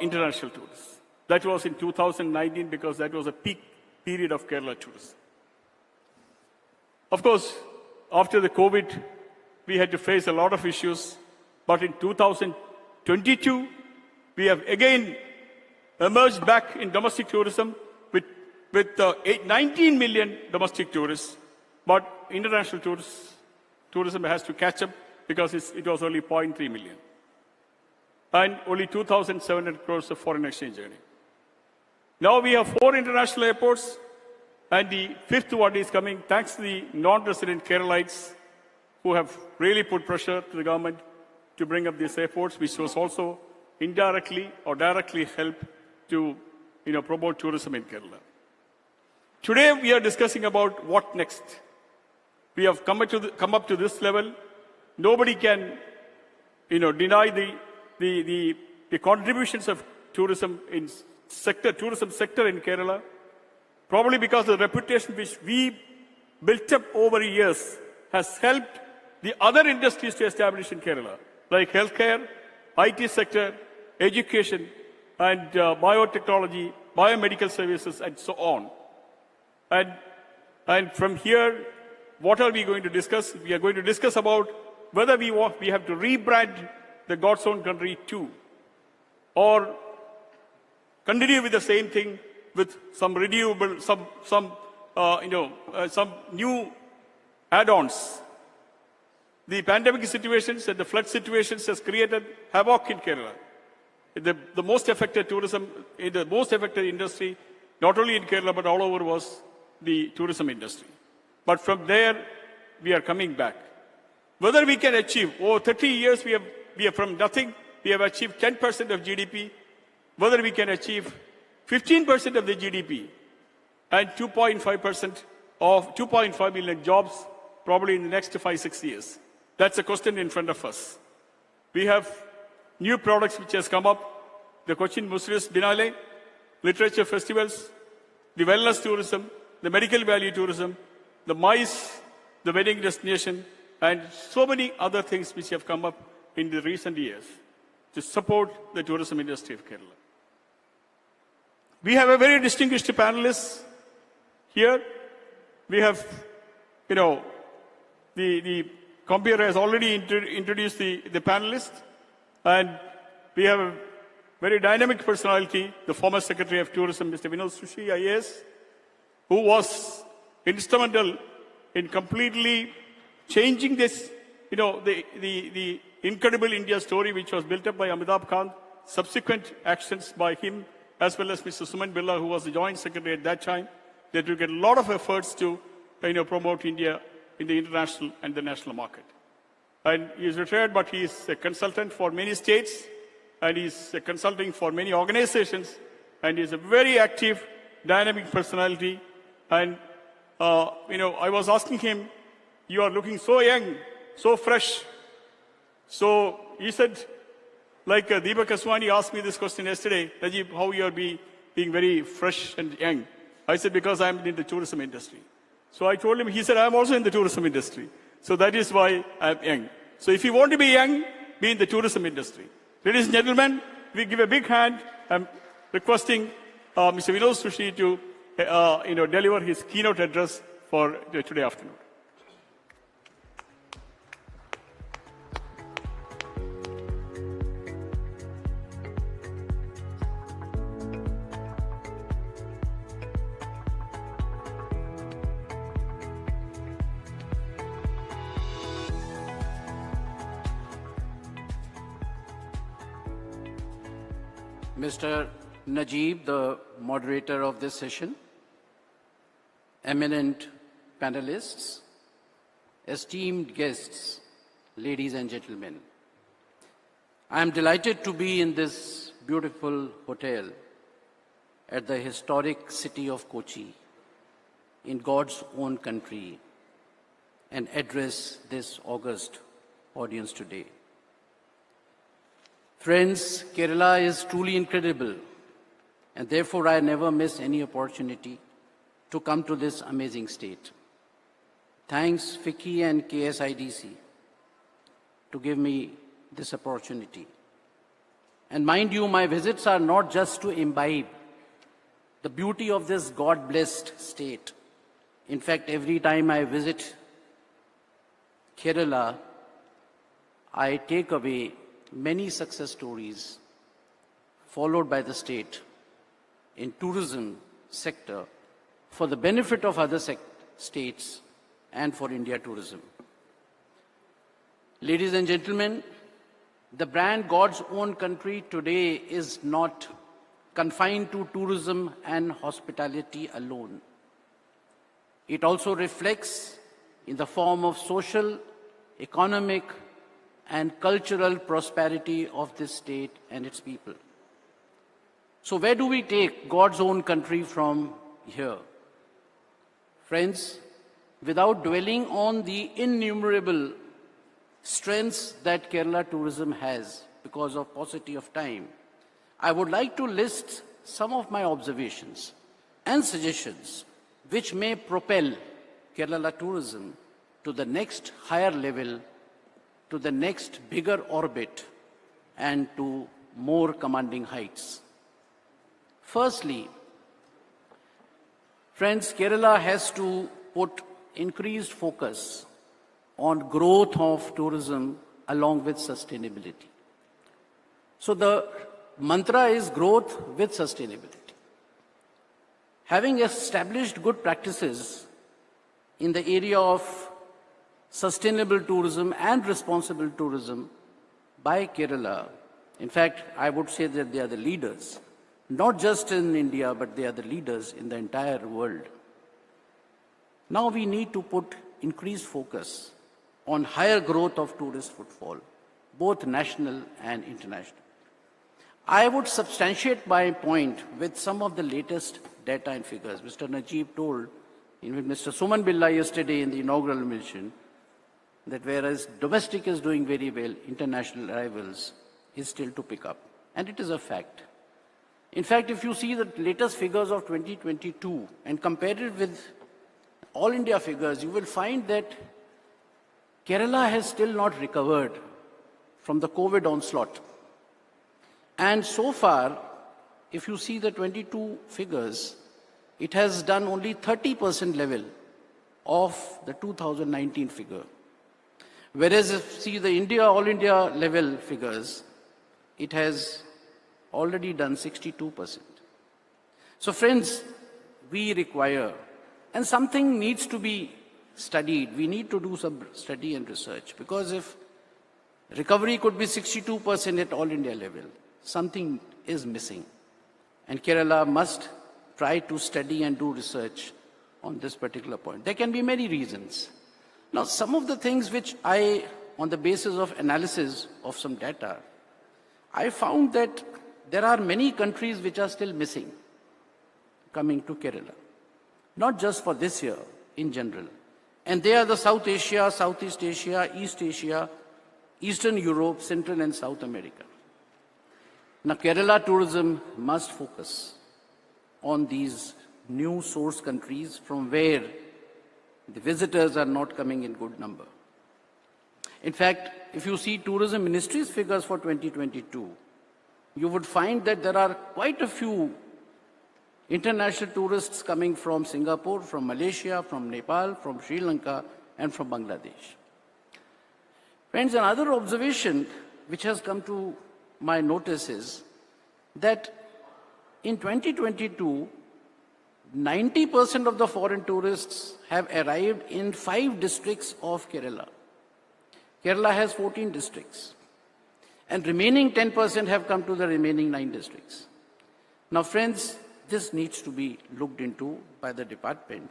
Speaker 10: international tourists. That was in 2019, because that was a peak period of Kerala tourism. Of course, after the COVID, we had to face a lot of issues, but in 2022, we have again emerged back in domestic tourism with 19 million domestic tourists, but international tourism has to catch up, because it was only 0.3 million. And only 2,700 crores of foreign exchange earning. Now we have 4 international airports, and the 5th one is coming thanks to the non-resident Keralites who have really put pressure to the government to bring up these airports, which was also indirectly or directly helped to promote tourism in Kerala. Today we are discussing about what next. We have come up to this level. Nobody can deny the contributions of tourism sector in Kerala, probably because the reputation which we built up over years has helped the other industries to establish in Kerala, like healthcare, IT sector, education, and biotechnology, biomedical services, and so on. And from here, what are we going to discuss? We are going to discuss about whether we have to rebrand the God's own country too, or continue with the same thing with some renewable, some new add-ons. The pandemic situations and the flood situations has created havoc in Kerala. The most affected tourism, the most affected industry, not only in Kerala but all over, was the tourism industry. But from there, we are coming back. Whether we can achieve, over 30 years, we have from nothing, we have achieved 10% of GDP. Whether we can achieve 15% of the GDP and 2.5 million jobs probably in the next 5-6 years. That's a question in front of us. We have new products which has come up, the Cochin Muslims Binale, literature festivals, the wellness tourism, the medical value tourism, the MICE, the wedding destination, and so many other things which have come up in the recent years to support the tourism industry of Kerala. We have a very distinguished panelists here. We have, the computer has already introduced the panelists, and we have a very dynamic personality, the former Secretary of Tourism, Mr. Vinod Sushi, IAS, who was instrumental in completely changing this, the incredible India story which was built up by Amitabh Kant, subsequent actions by him, as well as Mr. Suman Birla, who was the Joint Secretary at that time. They took a lot of efforts to promote India in the international and the national market. And he is retired, but he is a consultant for many states, and he's consulting for many organizations, and he's a very active, dynamic personality. And, I was asking him, you are looking so young, so fresh. So he said, like Deepak Aswani asked me this question yesterday, Najib, how you are being very fresh and young. I said, because I'm in the tourism industry. So I told him, he said, I'm also in the tourism industry. So that is why I'm young. So if you want to be young, be in the tourism industry. Ladies and gentlemen, we give a big hand. I'm requesting Mr. Vinod Sushi to deliver his keynote address for today afternoon.
Speaker 15: Mr. Najib, the moderator of this session, eminent panelists, esteemed guests, ladies and gentlemen, I am delighted to be in this beautiful hotel at the historic city of Kochi, in God's own country, and address this august audience today. Friends, Kerala is truly incredible, and therefore I never miss any opportunity to come to this amazing state. Thanks FICCI and KSIDC to give me this opportunity. And mind you, my visits are not just to imbibe the beauty of this God-blessed state. In fact, every time I visit Kerala, I take away many success stories followed by the state in tourism sector for the benefit of other states and for India tourism. Ladies and gentlemen, the brand God's own country today is not confined to tourism and hospitality alone. It also reflects in the form of social, economic, and cultural prosperity of this state and its people. So where do we take God's own country from here? Friends, without dwelling on the innumerable strengths that Kerala tourism has because of paucity of time, I would like to list some of my observations and suggestions which may propel Kerala tourism to the next higher level, to the next bigger orbit, and to more commanding heights. Firstly, friends, Kerala has to put increased focus on growth of tourism along with sustainability. So the mantra is growth with sustainability. Having established good practices in the area of sustainable tourism and responsible tourism by Kerala, in fact, I would say that they are the leaders, not just in India, but they are the leaders in the entire world. Now we need to put increased focus on higher growth of tourist footfall, both national and international. I would substantiate my point with some of the latest data and figures. Mr. Najib told, Mr. Suman Billa yesterday in the inaugural mission, that whereas domestic is doing very well, international arrivals is still to pick up. And it is a fact. In fact, if you see the latest figures of 2022 and compare it with all India figures, you will find that Kerala has still not recovered from the COVID onslaught. And so far, if you see the 22 figures, it has done only 30% level of the 2019 figure. Whereas if you see the all India level figures, it has already done 62%. So friends, we require, and something needs to be studied. We need to do some study and research, because if recovery could be 62% at all India level, something is missing. And Kerala must try to study and do research on this particular point. There can be many reasons. Now, some of the things which I, on the basis of analysis of some data, I found that there are many countries which are still missing coming to Kerala. Not just for this year, in general. And they are the South Asia, Southeast Asia, East Asia, Eastern Europe, Central and South America. Now, Kerala tourism must focus on these new source countries from where the visitors are not coming in good number. In fact, if you see Tourism Ministry's figures for 2022, you would find that there are quite a few international tourists coming from Singapore, from Malaysia, from Nepal, from Sri Lanka, and from Bangladesh. Friends, another observation which has come to my notice is that in 2022, 90% of the foreign tourists have arrived in 5 districts of Kerala. Kerala has 14 districts. And remaining 10% have come to the remaining 9 districts. Now, friends, this needs to be looked into by the department,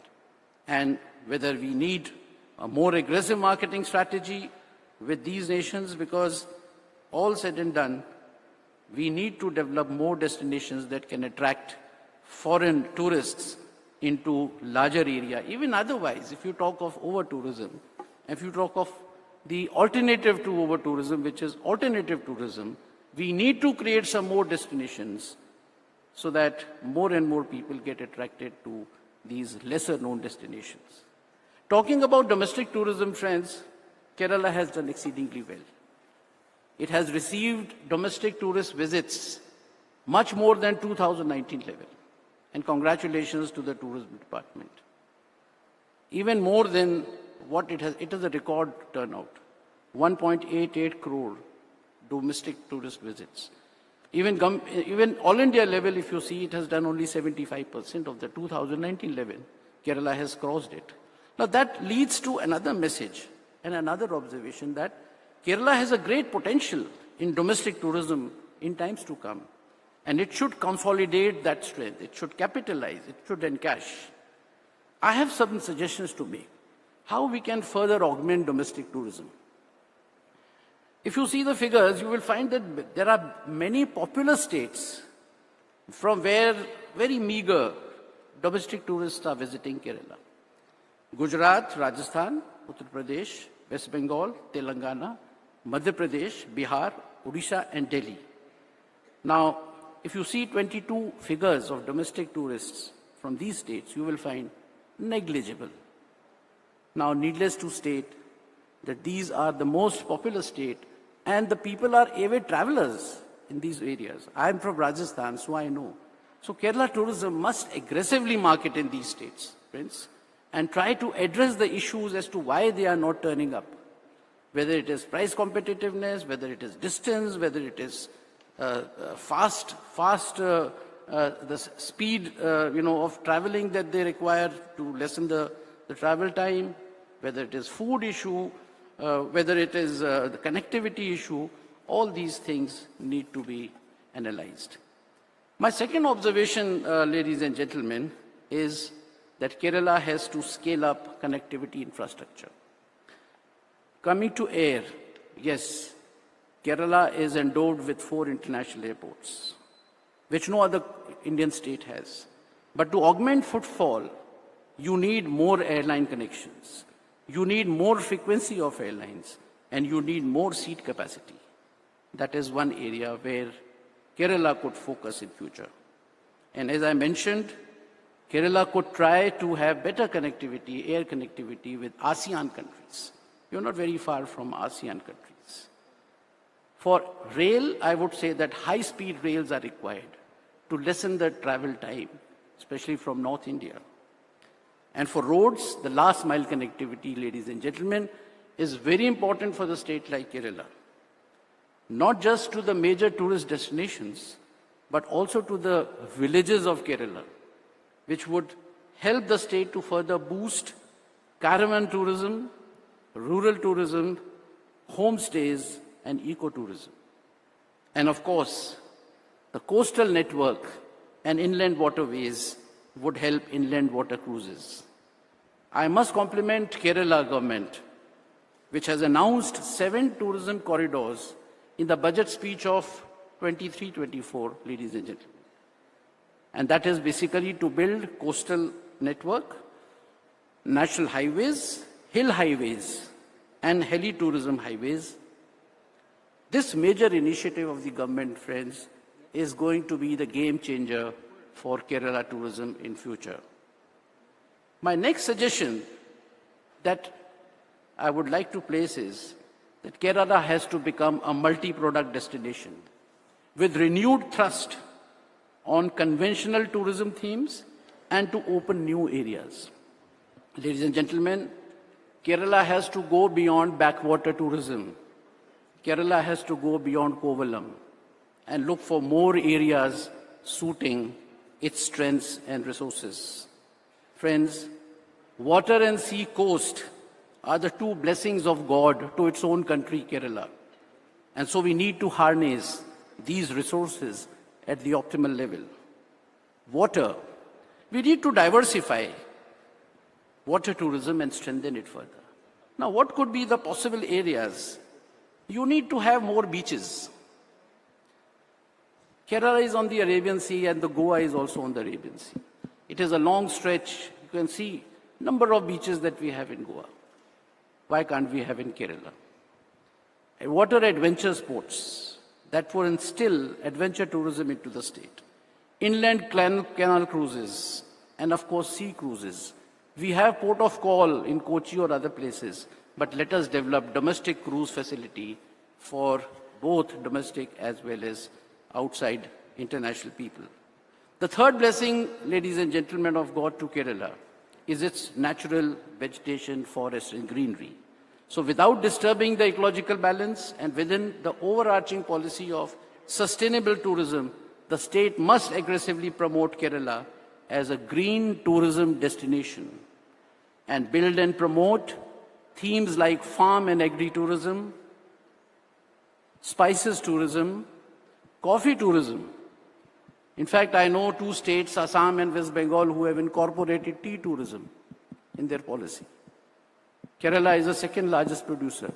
Speaker 15: and whether we need a more aggressive marketing strategy with these nations, because all said and done, we need to develop more destinations that can attract foreign tourists into larger area. Even otherwise, if you talk of over-tourism, if you talk of the alternative to over-tourism, which is alternative tourism, we need to create some more destinations so that more and more people get attracted to these lesser-known destinations. Talking about domestic tourism, friends, Kerala has done exceedingly well. It has received domestic tourist visits much more than 2019 level. And congratulations to the tourism department. Even more than what it has a record turnout. 1.88 crore domestic tourist visits. Even all India level, if you see, it has done only 75% of the 2019 level. Kerala has crossed it. Now that leads to another message and another observation, that Kerala has a great potential in domestic tourism in times to come. And it should consolidate that strength. It should capitalize. It should encash. I have some suggestions to make. How we can further augment domestic tourism. If you see the figures, you will find that there are many populous states from where very meager domestic tourists are visiting Kerala. Gujarat, Rajasthan, Uttar Pradesh, West Bengal, Telangana, Madhya Pradesh, Bihar, Odisha, and Delhi. Now, if you see 22 figures of domestic tourists from these states, you will find negligible. Now, needless to state that these are the most populous state and the people are avid travelers in these areas. I am from Rajasthan, so I know. So Kerala tourism must aggressively market in these states, friends, and try to address the issues as to why they are not turning up. Whether it is price competitiveness, whether it is distance, whether it is the speed, of traveling that they require to lessen the travel time, whether it is food issue, whether it is the connectivity issue, all these things need to be analyzed. My second observation, ladies and gentlemen, is that Kerala has to scale up connectivity infrastructure. Coming to air, yes, Kerala is endowed with 4 international airports, which no other Indian state has. But to augment footfall, you need more airline connections. You need more frequency of airlines, and you need more seat capacity. That is one area where Kerala could focus in future. And as I mentioned, Kerala could try to have better connectivity, air connectivity with ASEAN countries. You're not very far from ASEAN countries. For rail, I would say that high-speed rails are required to lessen the travel time, especially from North India. And for roads, the last mile connectivity, ladies and gentlemen, is very important for the state like Kerala. Not just to the major tourist destinations, but also to the villages of Kerala, which would help the state to further boost caravan tourism, rural tourism, homestays, and ecotourism. And of course, the coastal network and inland waterways would help inland water cruises. I must compliment Kerala government, which has announced 7 tourism corridors in the budget speech of 23-24, ladies and gentlemen. And that is basically to build coastal network, national highways, hill highways, and heli-tourism highways. This major initiative of the government, friends, is going to be the game changer for Kerala tourism in future. My next suggestion that I would like to place is that Kerala has to become a multi-product destination with renewed thrust on conventional tourism themes and to open new areas. Ladies and gentlemen, Kerala has to go beyond backwater tourism. Kerala has to go beyond Kovalam and look for more areas suiting its strengths and resources. Friends, water and sea coast are the 2 blessings of God to its own country, Kerala. And so we need to harness these resources at the optimal level. Water, we need to diversify water tourism and strengthen it further. Now, what could be the possible areas? You need to have more beaches. Kerala is on the Arabian Sea and the Goa is also on the Arabian Sea. It is a long stretch. You can see number of beaches that we have in Goa. Why can't we have in Kerala? Water adventure sports that would instill adventure tourism into the state. Inland canal cruises and of course sea cruises. We have port of call in Kochi or other places, but let us develop domestic cruise facility for both domestic as well as outside international people. The third blessing, ladies and gentlemen of God, to Kerala is its natural vegetation, forest and greenery. So without disturbing the ecological balance and within the overarching policy of sustainable tourism, the state must aggressively promote Kerala as a green tourism destination and build and promote themes like farm and agri-tourism, spices tourism, coffee tourism. In fact, I know 2 states, Assam and West Bengal, who have incorporated tea tourism in their policy. Kerala is the 2nd largest producer.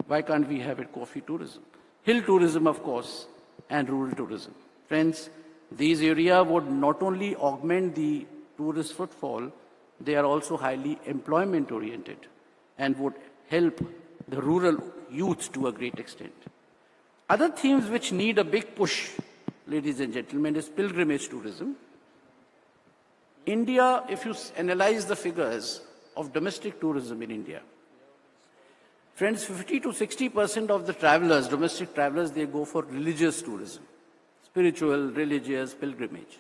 Speaker 15: Why can't we have it coffee tourism? Hill tourism, of course, and rural tourism. Friends, these areas would not only augment the tourist footfall, they are also highly employment oriented and would help the rural youth to a great extent. Other themes which need a big push, ladies and gentlemen, is pilgrimage tourism. India, if you analyze the figures of domestic tourism in India, friends, 50 to 60% of the travelers, domestic travelers, they go for religious tourism, spiritual, religious, pilgrimage.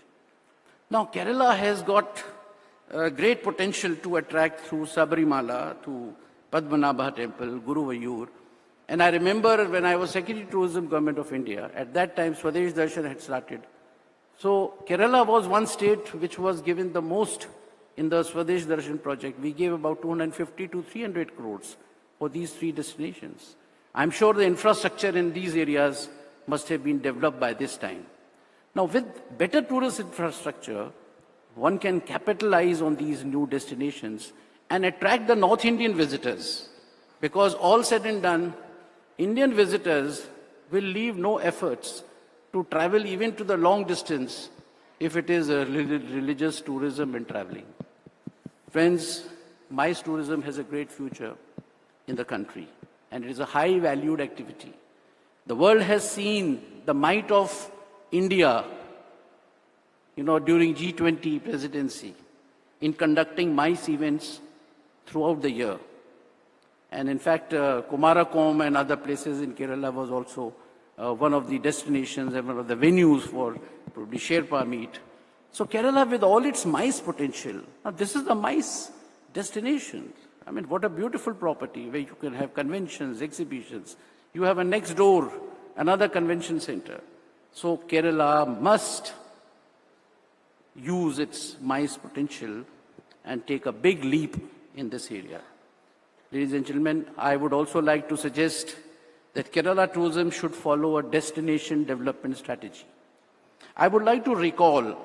Speaker 15: Now, Kerala has got great potential to attract through Sabarimala, to Padmanabha Temple, Guruvayur. And I remember when I was Secretary of Tourism, Government of India, at that time Swadesh Darshan had started. So Kerala was one state which was given the most in the Swadesh Darshan project. We gave about 250 to 300 crores for these three destinations. I'm sure the infrastructure in these areas must have been developed by this time. Now, with better tourist infrastructure, one can capitalize on these new destinations and attract the North Indian visitors. Because all said and done, Indian visitors will leave no efforts to travel even to the long distance if it is a religious tourism and traveling. Friends, MICE tourism has a great future in the country, and it is a high valued activity. The world has seen the might of India, during G20 presidency in conducting MICE events throughout the year. And in fact, Kumarakom and other places in Kerala was also one of the destinations and one of the venues for probably Sherpa meet. So Kerala, with all its MICE potential, now this is the MICE destination. I mean, what a beautiful property where you can have conventions, exhibitions. You have a next door, another convention center. So Kerala must use its MICE potential and take a big leap in this area. Ladies and gentlemen, I would also like to suggest that Kerala tourism should follow a destination development strategy. I would like to recall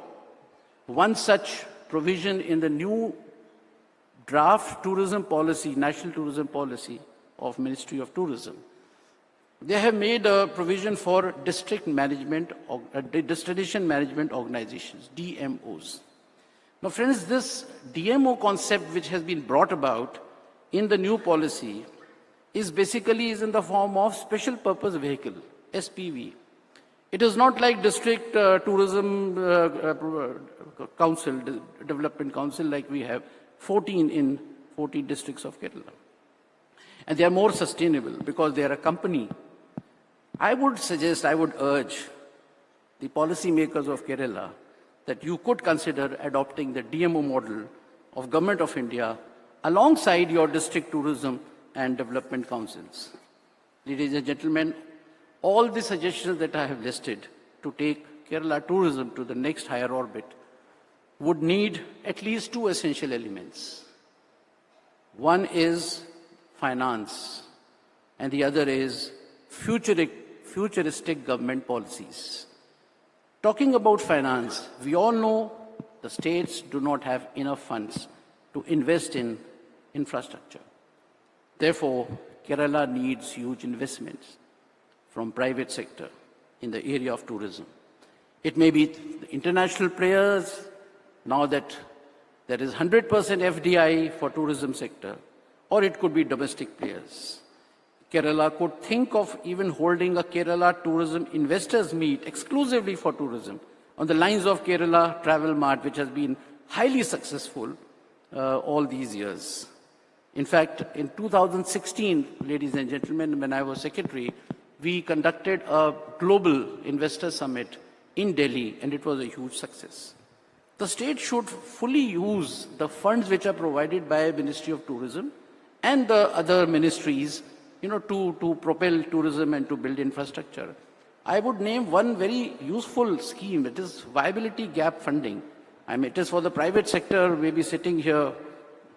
Speaker 15: one such provision in the new draft tourism policy, national tourism policy of Ministry of Tourism. They have made a provision for destination management organizations, DMOs. Now friends, this DMO concept which has been brought about in the new policy is in the form of special purpose vehicle, SPV. It is not like district tourism council, development council, like we have 14 in 14 districts of Kerala. And they are more sustainable because they are a company. I would urge the policymakers of Kerala that you could consider adopting the DMO model of Government of India alongside your district tourism and development councils. Ladies and gentlemen, all the suggestions that I have listed to take Kerala tourism to the next higher orbit would need at least two essential elements. One is finance, and the other is futuristic government policies. Talking about finance, we all know the states do not have enough funds to invest in infrastructure. Therefore, Kerala needs huge investments from private sector in the area of tourism. It may be the international players, now that there is 100% FDI for tourism sector, or it could be domestic players. Kerala could think of even holding a Kerala Tourism Investors Meet exclusively for tourism on the lines of Kerala Travel Mart, which has been highly successful all these years. In fact, in 2016, ladies and gentlemen, when I was secretary, we conducted a global investor summit in Delhi, and it was a huge success. The state should fully use the funds which are provided by Ministry of Tourism and the other ministries, to propel tourism and to build infrastructure. I would name one very useful scheme. It is viability gap funding. I mean, it is for the private sector, maybe sitting here,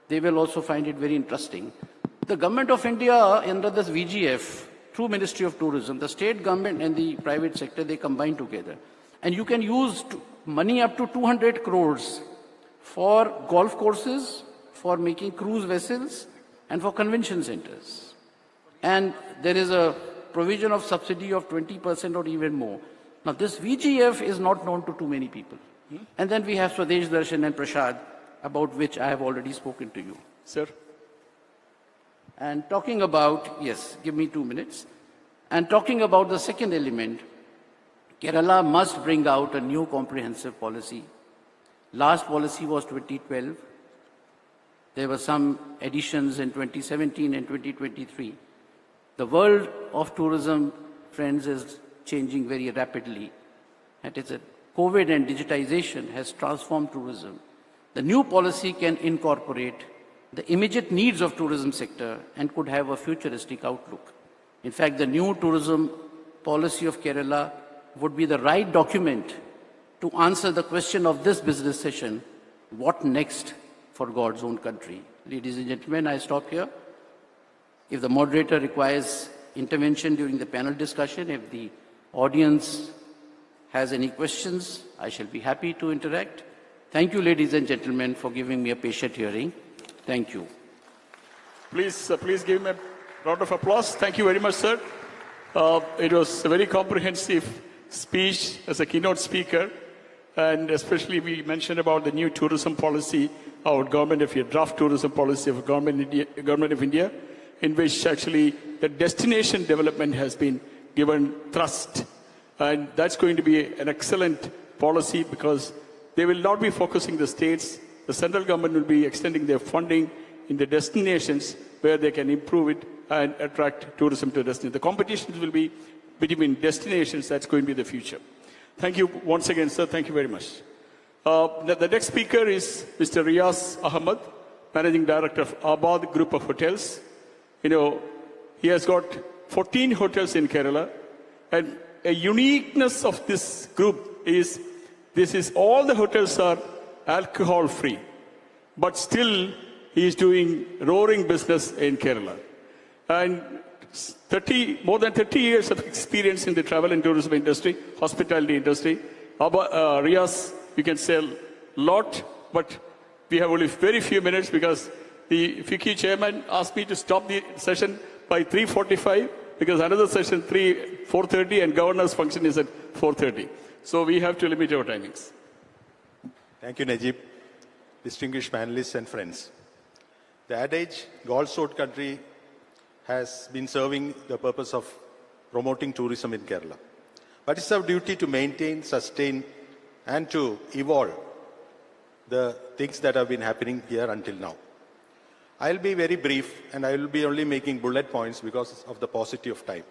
Speaker 15: they will also find it very interesting. The Government of India, under this VGF, through Ministry of Tourism, the state government and the private sector, they combine together. And you can use money up to 200 crores for golf courses, for making cruise vessels, and for convention centers. And there is a provision of subsidy of 20% or even more. Now, this VGF is not known to too many people. And then we have Swadesh Darshan and Prasad, about which I have already spoken to you.
Speaker 11: Sir.
Speaker 15: And talking about, yes, give me 2 minutes. And talking about the second element, Kerala must bring out a new comprehensive policy. Last policy was 2012. There were some additions in 2017 and 2023. The world of tourism, friends, is changing very rapidly. And it's a COVID and digitization has transformed tourism. The new policy can incorporate the immediate needs of tourism sector and could have a futuristic outlook. In fact, the new tourism policy of Kerala would be the right document to answer the question of this business session, what next for God's own country? Ladies and gentlemen, I stop here. If the moderator requires intervention during the panel discussion, if the audience has any questions, I shall be happy to interact. Thank you, ladies and gentlemen, for giving me a patient hearing. Thank you.
Speaker 10: Please give him a round of applause. Thank you very much, sir. It was a very comprehensive speech as a keynote speaker, and especially we mentioned about the new tourism policy, our government of India, draft tourism policy of government of India, in which actually the destination development has been given thrust. And that's going to be an excellent policy because they will not be focusing the states. The central government will be extending their funding in the destinations where they can improve it and attract tourism to destinations. The competitions will be between destinations. That's going to be the future. Thank you once again, sir. Thank you very much. The next speaker is Mr. Riaz Ahmed, Managing Director of Abad Group of Hotels. You know, he has got 14 hotels in Kerala, and a uniqueness of this group is all the hotels are alcohol free, but still he is doing roaring business in Kerala. And more than 30 years of experience in the travel and tourism industry, hospitality industry. Riaz, you can say a lot, but we have only very few minutes because the FICCI chairman asked me to stop the session by 3:45 because another session 4:30 and governor's function is at 4:30. So we have to limit our timings.
Speaker 11: Thank you, Najib. Distinguished panelists and friends. The adage, God's own country, has been serving the purpose of promoting tourism in Kerala. But it's our duty to maintain, sustain, and to evolve the things that have been happening here until now. I'll be very brief, and I will be only making bullet points because of the paucity of time.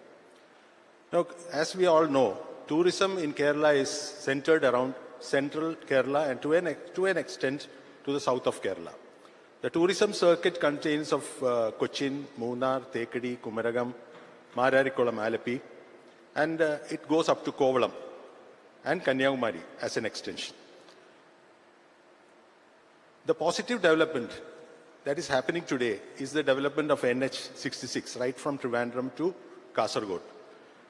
Speaker 11: Now, as we all know, tourism in Kerala is centered around central Kerala and to an extent to the south of Kerala. The tourism circuit contains of Cochin, Munnar, Thekadi, Kumaragam, Mararikulam, Alapi, and it goes up to Kovalam and Kanyakumari as an extension. The positive development that is happening today is the development of NH66, right from Trivandrum to Kasaragod.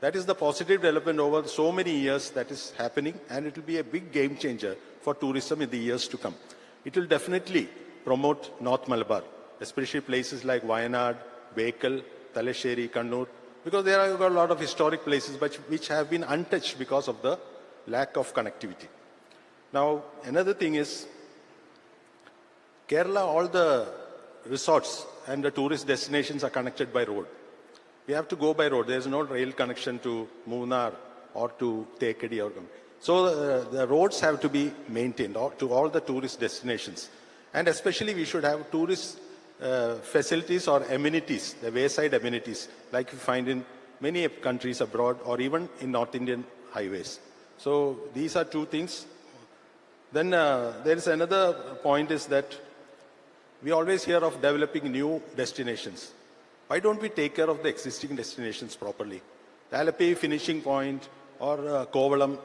Speaker 11: That is the positive development over so many years that is happening, and it will be a big game changer for tourism in the years to come. It will definitely promote North Malabar, especially places like Wayanad, Bekal, Talasheri, Kannur, because there are a lot of historic places which have been untouched because of the lack of connectivity. Now, another thing is, Kerala, all the resorts and the tourist destinations are connected by road. We have to go by road. There is no rail connection to Munnar or to Thekadi. So the roads have to be maintained to all the tourist destinations. And especially we should have tourist facilities or amenities, the wayside amenities, like you find in many countries abroad or even in North Indian highways. So these are two things. Then there is another point is that we always hear of developing new destinations. Why don't we take care of the existing destinations properly? The Alapi finishing point or Kovalam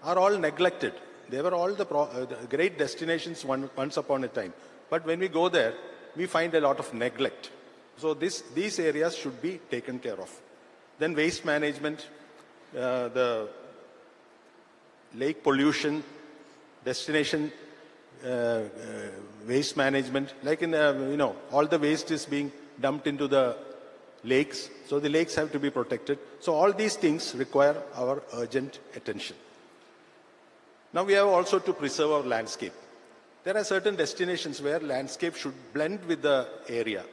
Speaker 11: are all neglected. They were all the great destinations once upon a time. But when we go there, we find a lot of neglect. So these areas should be taken care of. Then waste management, the lake pollution, destination waste management, like in all the waste is being dumped into the lakes. So the lakes have to be protected. So all these things require our urgent attention. Now we have also to preserve our landscape. There are certain destinations where landscape should blend with the area.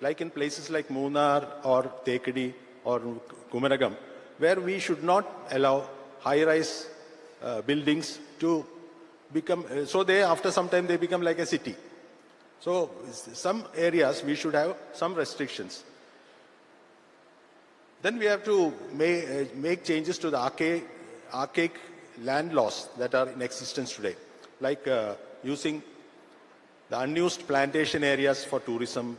Speaker 11: like in places like Munnar or Tekadi or Kumaragam, where we should not allow high-rise buildings to become, so they, after some time, they become like a city. So some areas we should have some restrictions. Then we have to make changes to the archaic land laws that are in existence today, like using the unused plantation areas for tourism.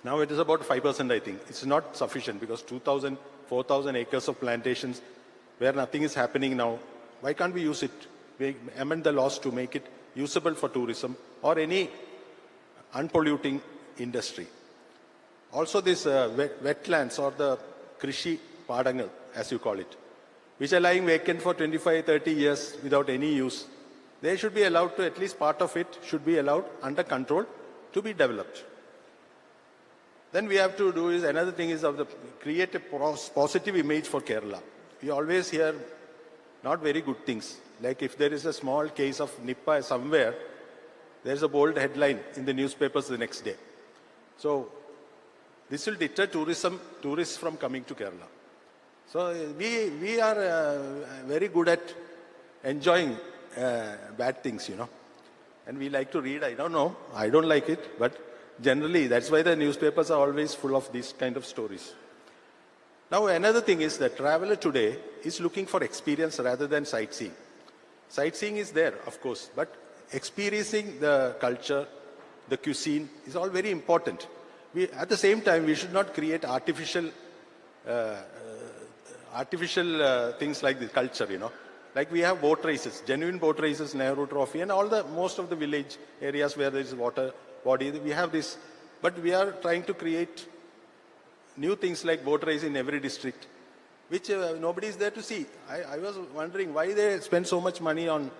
Speaker 11: Now it is about 5%, I think. It's not sufficient because 2,000, 4,000 acres of plantations where nothing is happening now. Why can't we use it? We amend the laws to make it usable for tourism or any unpolluting industry. Also this wetlands or the Krishi Padangal, as you call it, which are lying vacant for 25, 30 years without any use. They should be allowed to, at least part of it should be allowed under control to be developed. Then we have to do is, another thing is create a positive image for Kerala. We always hear not very good things. Like if there is a small case of Nipah somewhere, there's a bold headline in the newspapers the next day. So this will deter tourists from coming to Kerala. So we are very good at enjoying bad things, you know. And we like to read, I don't know, I don't like it, but generally that's why the newspapers are always full of these kind of stories. Now another thing is that traveler today is looking for experience rather than sightseeing. Sightseeing is there, of course, but experiencing the culture, the cuisine is all very important. At the same time, we should not create artificial things like the culture, you know. Like we have boat races, genuine boat races, Nehru Trophy, and most of the village areas where there is water body, we have this. But we are trying to create new things like boat race in every district, which nobody is there to see. I was wondering why they spend so much money on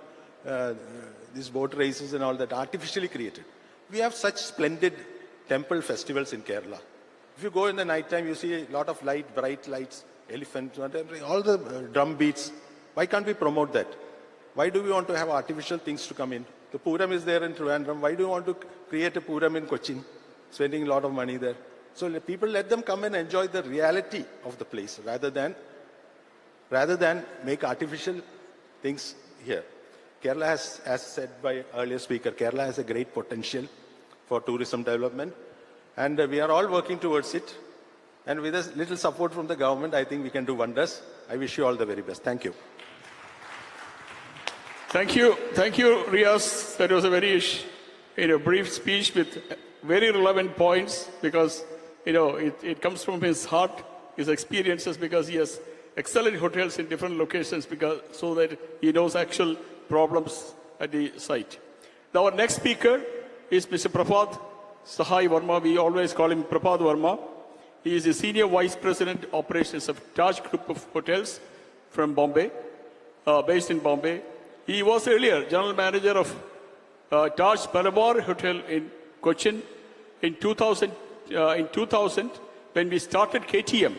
Speaker 11: these boat races and all that, artificially created. We have such splendid temple festivals in Kerala. If you go in the night time, you see a lot of bright lights, elephants, all the drum beats. Why can't we promote that? Why do we want to have artificial things to come in? The Puram is there in Trivandrum. Why do you want to create a Puram in Cochin, spending a lot of money there? So people, let them come and enjoy the reality of the place rather than make artificial things here. Kerala has, as said by earlier speaker, Kerala has a great potential for tourism development, and we are all working towards it. And with a little support from the government, I think we can do wonders. I wish you all the very best. Thank you.
Speaker 10: Thank you, Riaz. That was a very brief speech with very relevant points because it comes from his heart, his experiences, because he has excellent hotels in different locations so that he knows actual problems at the site. Now our next speaker is Mr. Prabhat Sahai Verma. We always call him Prabhat Verma. He is the Senior Vice President Operations of Taj Group of Hotels from Bombay, based in Bombay. He was earlier General Manager of Taj Malabar Hotel in Cochin. In 2000, when we started KTM,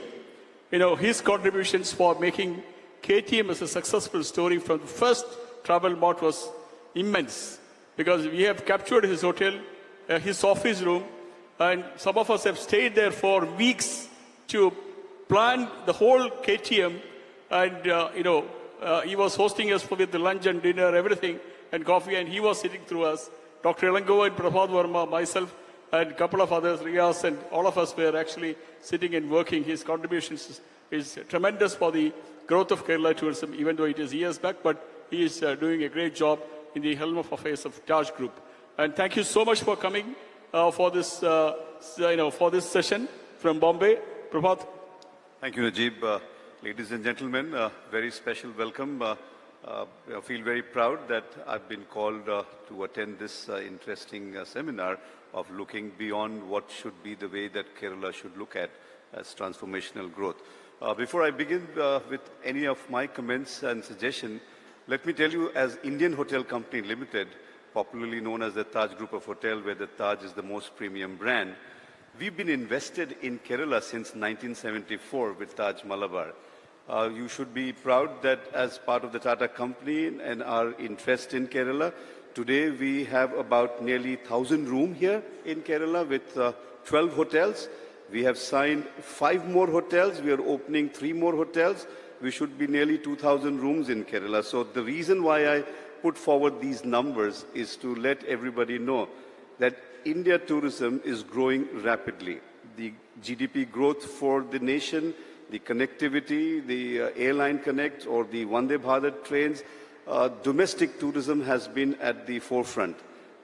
Speaker 10: his contributions for making KTM as a successful story from the first travel mart was immense, because we have captured his hotel, his office room, and some of us have stayed there for weeks to plan the whole KTM. And he was hosting us with the lunch and dinner, everything, and coffee, and he was sitting through us. Dr. Elango and Prabhat Verma, myself, and a couple of others, Riaz, and all of us were actually sitting and working. His contributions is tremendous for the growth of Kerala tourism, even though it is years back, but he is doing a great job in the helm of affairs of Taj Group. And thank you so much for coming for this session from Bombay. Prabhat.
Speaker 3: Thank you, Najib. Ladies and gentlemen, very special welcome. I feel very proud that I've been called to attend this interesting seminar of looking beyond what should be the way that Kerala should look at as transformational growth. Before I begin with any of my comments and suggestions, let me tell you, as Indian Hotel Company Limited, popularly known as the Taj Group of Hotel, where the Taj is the most premium brand, we've been invested in Kerala since 1974 with Taj Malabar. You should be proud that as part of the Tata company and our interest in Kerala, Today we have about nearly 1,000 rooms here in Kerala with 12 hotels. We have signed 5 more hotels. We are opening 3 more hotels. We should be nearly 2,000 rooms in Kerala. So the reason why I put forward these numbers is to let everybody know that India tourism is growing rapidly. The GDP growth for the nation, the connectivity, the airline connect or the Vande Bharat trains, domestic tourism has been at the forefront.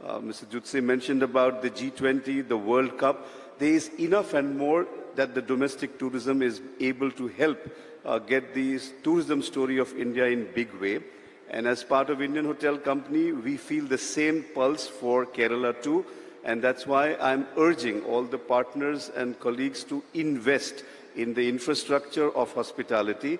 Speaker 3: Mr. Jutsi mentioned about the G20, the World Cup. There is enough and more that the domestic tourism is able to help get the tourism story of India in big way. And as part of Indian Hotel Company, we feel the same pulse for Kerala too. And that's why I'm urging all the partners and colleagues to invest in the infrastructure of hospitality.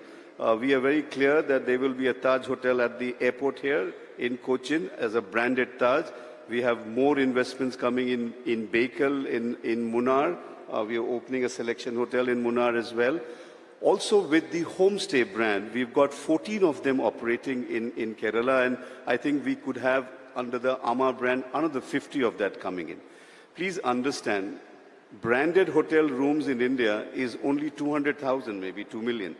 Speaker 3: We are very clear that there will be a Taj Hotel at the airport here in Kochi as a branded Taj. We have more investments coming in Baikal, in Munnar. We are opening a selection hotel in Munnar as well. Also with the homestay brand, we've got 14 of them operating in Kerala, and I think we could have under the Ama brand another 50 of that coming in. Please understand, branded hotel rooms in India is only 200,000, maybe 2 million,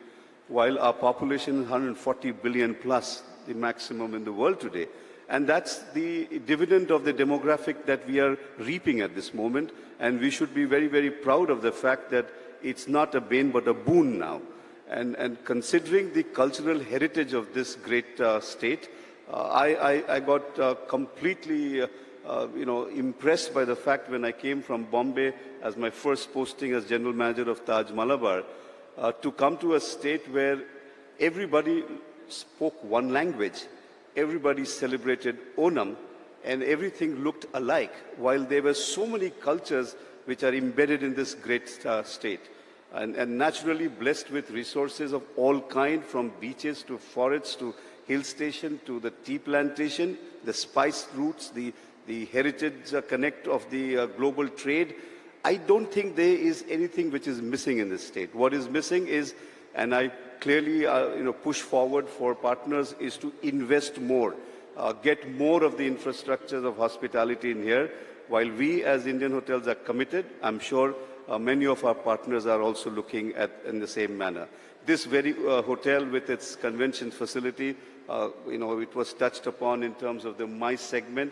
Speaker 3: while our population is 140 billion plus, the maximum in the world today. And that's the dividend of the demographic that we are reaping at this moment. And we should be very, very proud of the fact that it's not a bane but a boon now. And considering the cultural heritage of this great state, I got completely impressed by the fact when I came from Bombay as my first posting as General Manager of Taj Malabar, to come to a state where everybody spoke one language. Everybody celebrated Onam and everything looked alike, while there were so many cultures which are embedded in this great state. And naturally blessed with resources of all kind, from beaches to forests to hill station to the tea plantation, the spice routes, the heritage connect of the global trade. I don't think there is anything which is missing in this state. What is missing is, and I clearly push forward for partners, is to invest more, get more of the infrastructures of hospitality in here. While we as Indian Hotels are committed, I'm sure many of our partners are also looking at in the same manner. This very hotel with its convention facility, it was touched upon in terms of the MICE segment.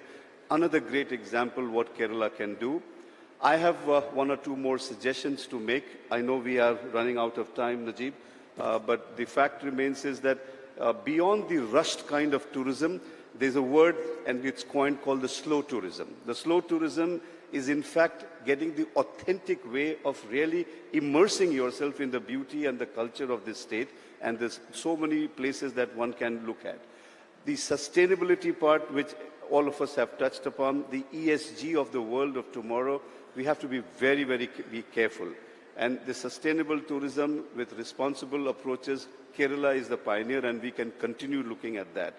Speaker 3: Another great example what Kerala can do. I have 1 or 2 more suggestions to make. I know we are running out of time, Najib, but the fact remains is that beyond the rushed kind of tourism, there's a word and it's coined called the slow tourism. The slow tourism is in fact getting the authentic way of really immersing yourself in the beauty and the culture of this state, and there's so many places that one can look at. The sustainability part, which all of us have touched upon, the ESG of the world of tomorrow, we have to be very, very careful. And the sustainable tourism with responsible approaches, Kerala is the pioneer and we can continue looking at that.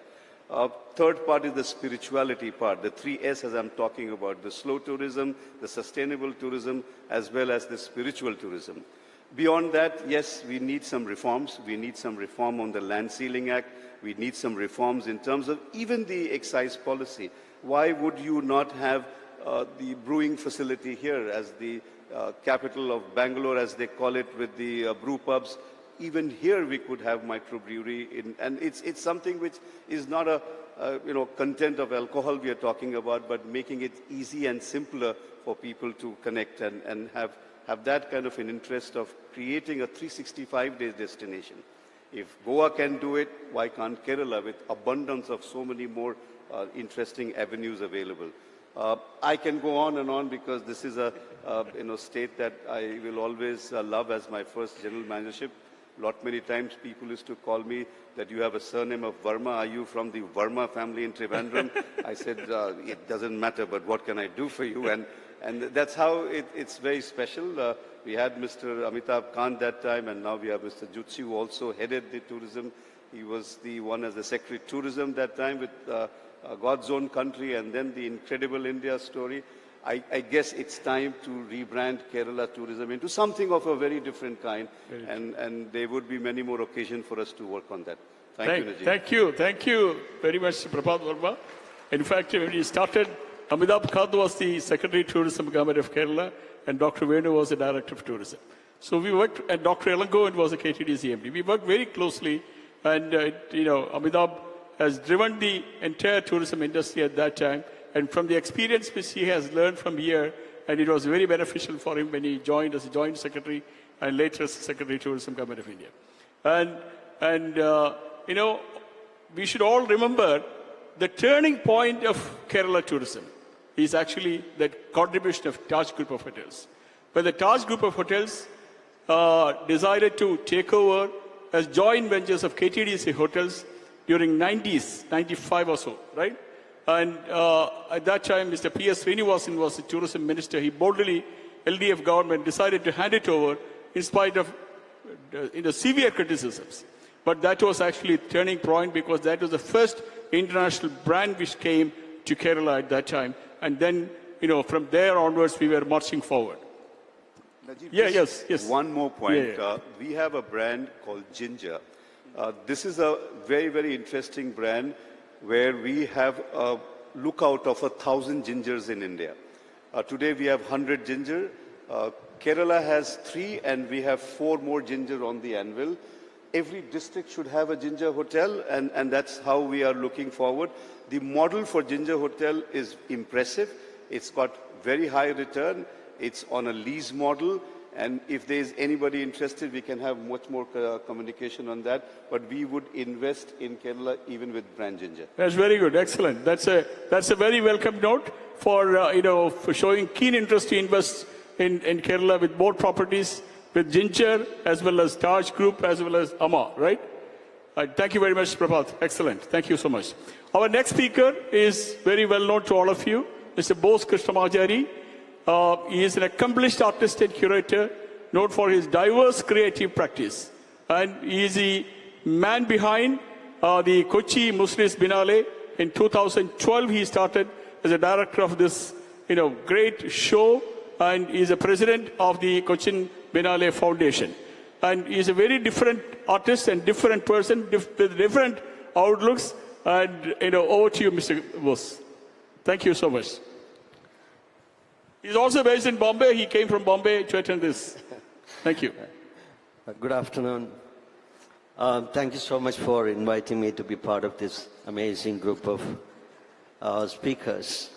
Speaker 3: Third part is the spirituality part, the 3S as I'm talking about, the slow tourism, the sustainable tourism, as well as the spiritual tourism. Beyond that, yes, we need some reforms. We need some reform on the Land Sealing Act. We need some reforms in terms of even the excise policy. Why would you not have the brewing facility here as the capital of Bangalore, as they call it, with the brew pubs? Even here we could have microbrewery, and it's something which is not a content of alcohol we are talking about, but making it easy and simpler for people to connect and have that kind of an interest of creating a 365-day destination. If Goa can do it, why can't Kerala, with abundance of so many more interesting avenues available? I can go on and on because this is a state that I will always love as my first general managership. Many times people used to call me that you have a surname of Verma. Are you from the Verma family in Trivandrum? I said, it doesn't matter, but what can I do for you? And that's how it's very special. We had Mr. Amitabh Kant that time, and now we have Mr. Jutsi, who also headed the tourism. He was the one as the Secretary of Tourism that time with God's Own Country, and then the Incredible India story. I guess it's time to rebrand Kerala tourism into something of a very different kind, and there would be many more occasions for us to work on that. Thank you, Najib.
Speaker 10: Thank you very much, Prabhat Verma. In fact, when we started, Amitabh Kant was the Secretary of Tourism, Government of Kerala, and Dr. Venu was the Director of Tourism. So we worked, and Dr. Elangovan was the KTDC MD. We worked very closely, and Amitabh has driven the entire tourism industry at that time, and from the experience which he has learned from here, and it was very beneficial for him when he joined as a Joint Secretary, and later as Secretary of Tourism, Government of India. We should all remember the turning point of Kerala tourism is actually the contribution of Taj Group of Hotels. When the Taj Group of Hotels decided to take over as joint ventures of KTDC Hotels during 90s, 95 or so, right? And at that time, Mr. P.S. Srinivasan was the tourism minister. He boldly, LDF government, decided to hand it over in spite of severe criticisms. But that was actually a turning point because that was the first international brand which came to Kerala at that time. And then, from there onwards, we were marching forward.
Speaker 3: Najib,
Speaker 10: yes.
Speaker 3: One more point.
Speaker 10: Yeah.
Speaker 3: We have a brand called Ginger. This is a very, very interesting brand where we have a lookout of 1,000 gingers in India. Today we have 100 ginger. Kerala has 3 and we have 4 more ginger on the anvil. Every district should have a ginger hotel and that's how we are looking forward. The model for ginger hotel is impressive. It's got very high return. It's on a lease model. And if there is anybody interested, we can have much more communication on that. But we would invest in Kerala even with brand Ginger.
Speaker 10: That's very good. Excellent. That's a very welcome note for, for showing keen interest to invest in Kerala with both properties, with Ginger as well as Taj Group as well as Amma, right? Thank you very much, Prabhat. Excellent. Thank you so much. Our next speaker is very well known to all of you, Mr. Bose Krishnamajari. He is an accomplished artist and curator, known for his diverse creative practice. And he is the man behind the Kochi Muslims Biennale. In 2012, he started as a director of this, great show, and he is a president of the Cochin Biennale Foundation. And he is a very different artist and different person with different outlooks. And, over to you, Mr. Bose. Thank you so much. He's also based in Bombay. He came from Bombay to attend this. Thank you.
Speaker 12: Good afternoon. Thank you so much for inviting me to be part of this amazing group of speakers.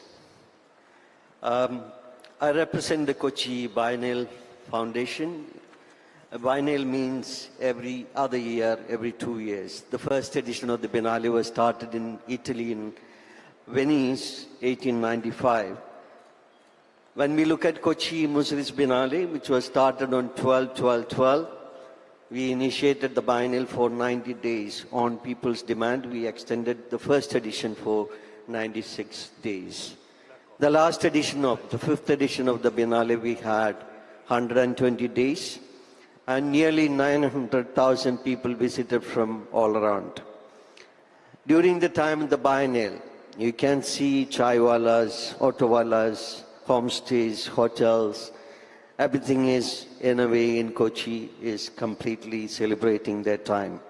Speaker 12: I represent the Kochi Biennial Foundation. A biennial means every other year, every 2 years. The first edition of the Biennale was started in Italy in Venice, 1895. When we look at Kochi Muslims Biennale, which was started on 12/12/12, we initiated the biennial for 90 days. On people's demand, we extended the first edition for 96 days. The last edition the 5th edition of the Biennale, we had 120 days, and nearly 900,000 people visited from all around. During the time of the biennial, you can see chaiwalas, autowalas, homestays, hotels, everything is, in a way, in Kochi, is completely celebrating their time.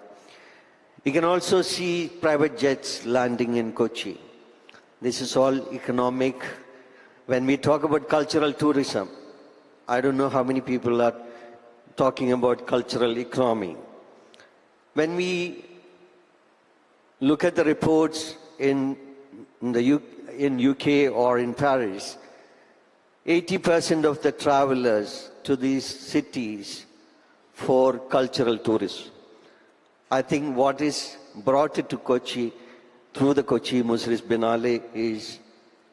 Speaker 12: You can also see private jets landing in Kochi. This is all economic. When we talk about cultural tourism, I don't know how many people are talking about cultural economy. When we look at the reports in UK or in Paris, 80% of the travelers to these cities for cultural tourism. I think what is brought it to Kochi through the Kochi Muslims Biennale is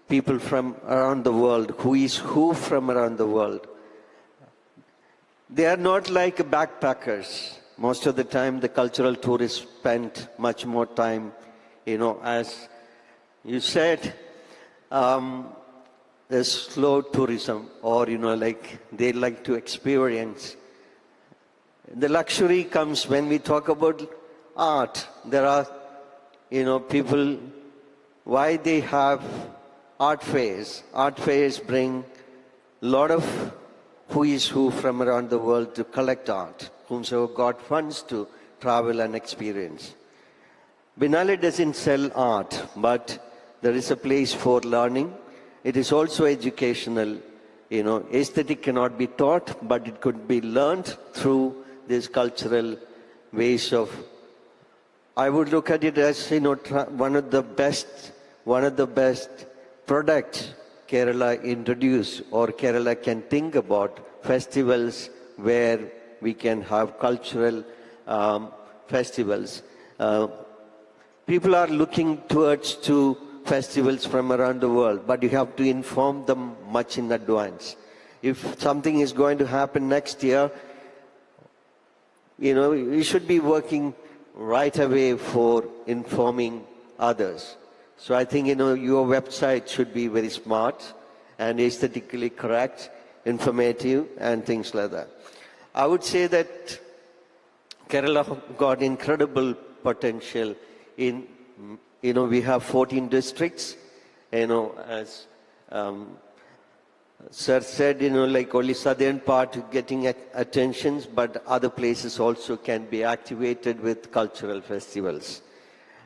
Speaker 12: people from around the world, who from around the world. They are not like backpackers. Most of the time the cultural tourists spend much more time, as you said, there's slow tourism, or, they like to experience. The luxury comes when we talk about art. There are, people, why they have art fairs. Art fairs bring a lot of who from around the world to collect art, whomsoever got funds to travel and experience. Biennale doesn't sell art, but There is a place for learning. It is also educational. You know, aesthetic cannot be taught, but it could be learned through these cultural ways of. I would look at it as, you know, one of the best products Kerala introduced, or Kerala can think about, festivals where we can have cultural festivals. People are looking towards to festivals from around the world, but you have to inform them much in advance. If something is going to happen next year, you know, you should be working right away for informing others. So I think, you know, your website should be very smart and aesthetically correct, informative, and things like that. I would say that Kerala got incredible potential in, you know, we have 14 districts, you know, as Sir said, you know, like only southern part getting attentions, but other places also can be activated with cultural festivals.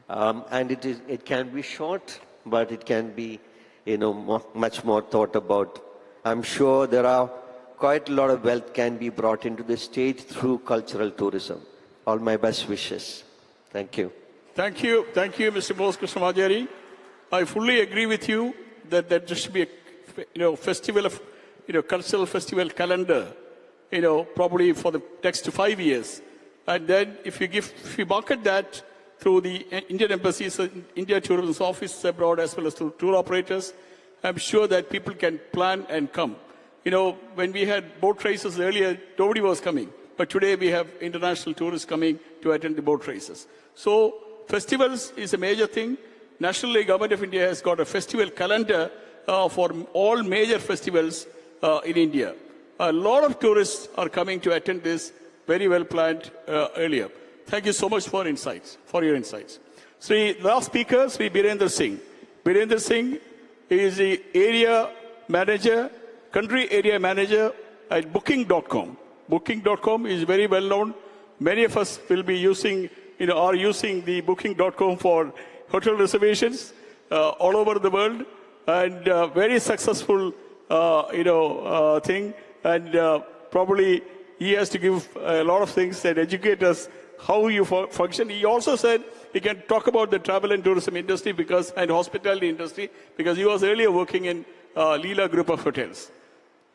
Speaker 12: And it can be short, but it can be, you know, much more thought about. I'm sure there are quite a lot of wealth can be brought into the state through cultural tourism. All my best wishes. Thank you.
Speaker 10: Thank you, Mr. Bose Krishnamajari. I fully agree with you that there should be a, you know, festival of, you know, cultural festival calendar, you know, probably for the next 5 years. And then if you market that through the Indian embassies, India Tourism Office abroad, as well as through tour operators, I'm sure that people can plan and come. You know, when we had boat races earlier, nobody was coming. But today we have international tourists coming to attend the boat races. So festivals is a major thing. Nationally, Government of India has got a festival calendar for all major festivals in India. A lot of tourists are coming to attend this, very well planned earlier. Thank you so much for your insights. Last speaker, Sri Birendra Singh. Birendra Singh is the country area manager at Booking.com. Booking.com is very well known. Many of us will be using, you know, are using the Booking.com for hotel reservations all over the world, and very successful, thing. And probably he has to give a lot of things and educate us how you function. He also said he can talk about the travel and tourism industry and hospitality industry, because he was earlier working in Leela Group of Hotels.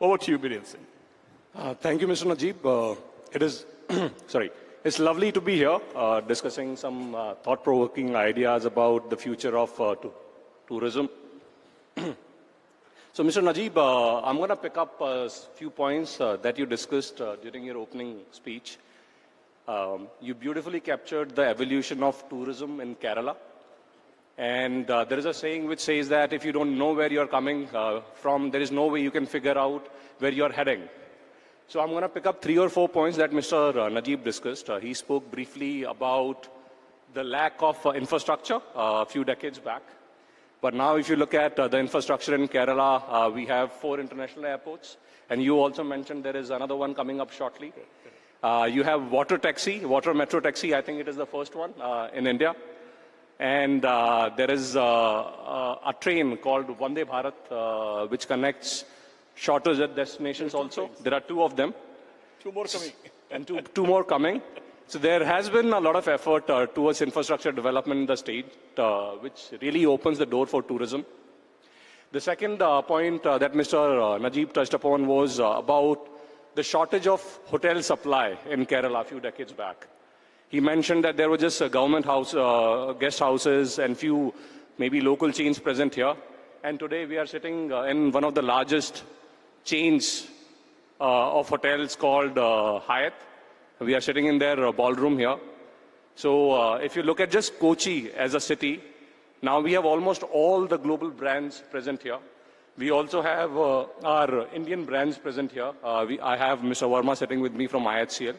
Speaker 10: Over to you, Birendra Singh.
Speaker 7: Thank you, Mr. Najib. It is, it's lovely to be here discussing some thought-provoking ideas about the future of tourism. So, Mr. Najib, I'm going to pick up a few points that you discussed during your opening speech. You beautifully captured the evolution of tourism in Kerala. And there is a saying which says that if you don't know where you're coming from, there is no way you can figure out where you're heading. So I'm going to pick up 3 or 4 points that Mr. Najib discussed. He spoke briefly about the lack of infrastructure a few decades back. But now if you look at the infrastructure in Kerala, we have 4 international airports. And you also mentioned there is another one coming up shortly. You have water metro taxi. I think it is the first one in India. And there is a train called Vande Bharat, which connects shorter jet destinations also. There are 2 of them.
Speaker 10: 2 more coming.
Speaker 7: And two more coming. So there has been a lot of effort towards infrastructure development in the state, which really opens the door for tourism. The second point that Mr. Najib touched upon was about the shortage of hotel supply in Kerala a few decades back. He mentioned that there were just government guest houses and few maybe local chains present here. And today we are sitting in one of the largest chains of hotels called Hyatt. We are sitting in their ballroom here. So if you look at just Kochi as a city, now we have almost all the global brands present here. We also have our Indian brands present here. I have Mr. Verma sitting with me from IHCL.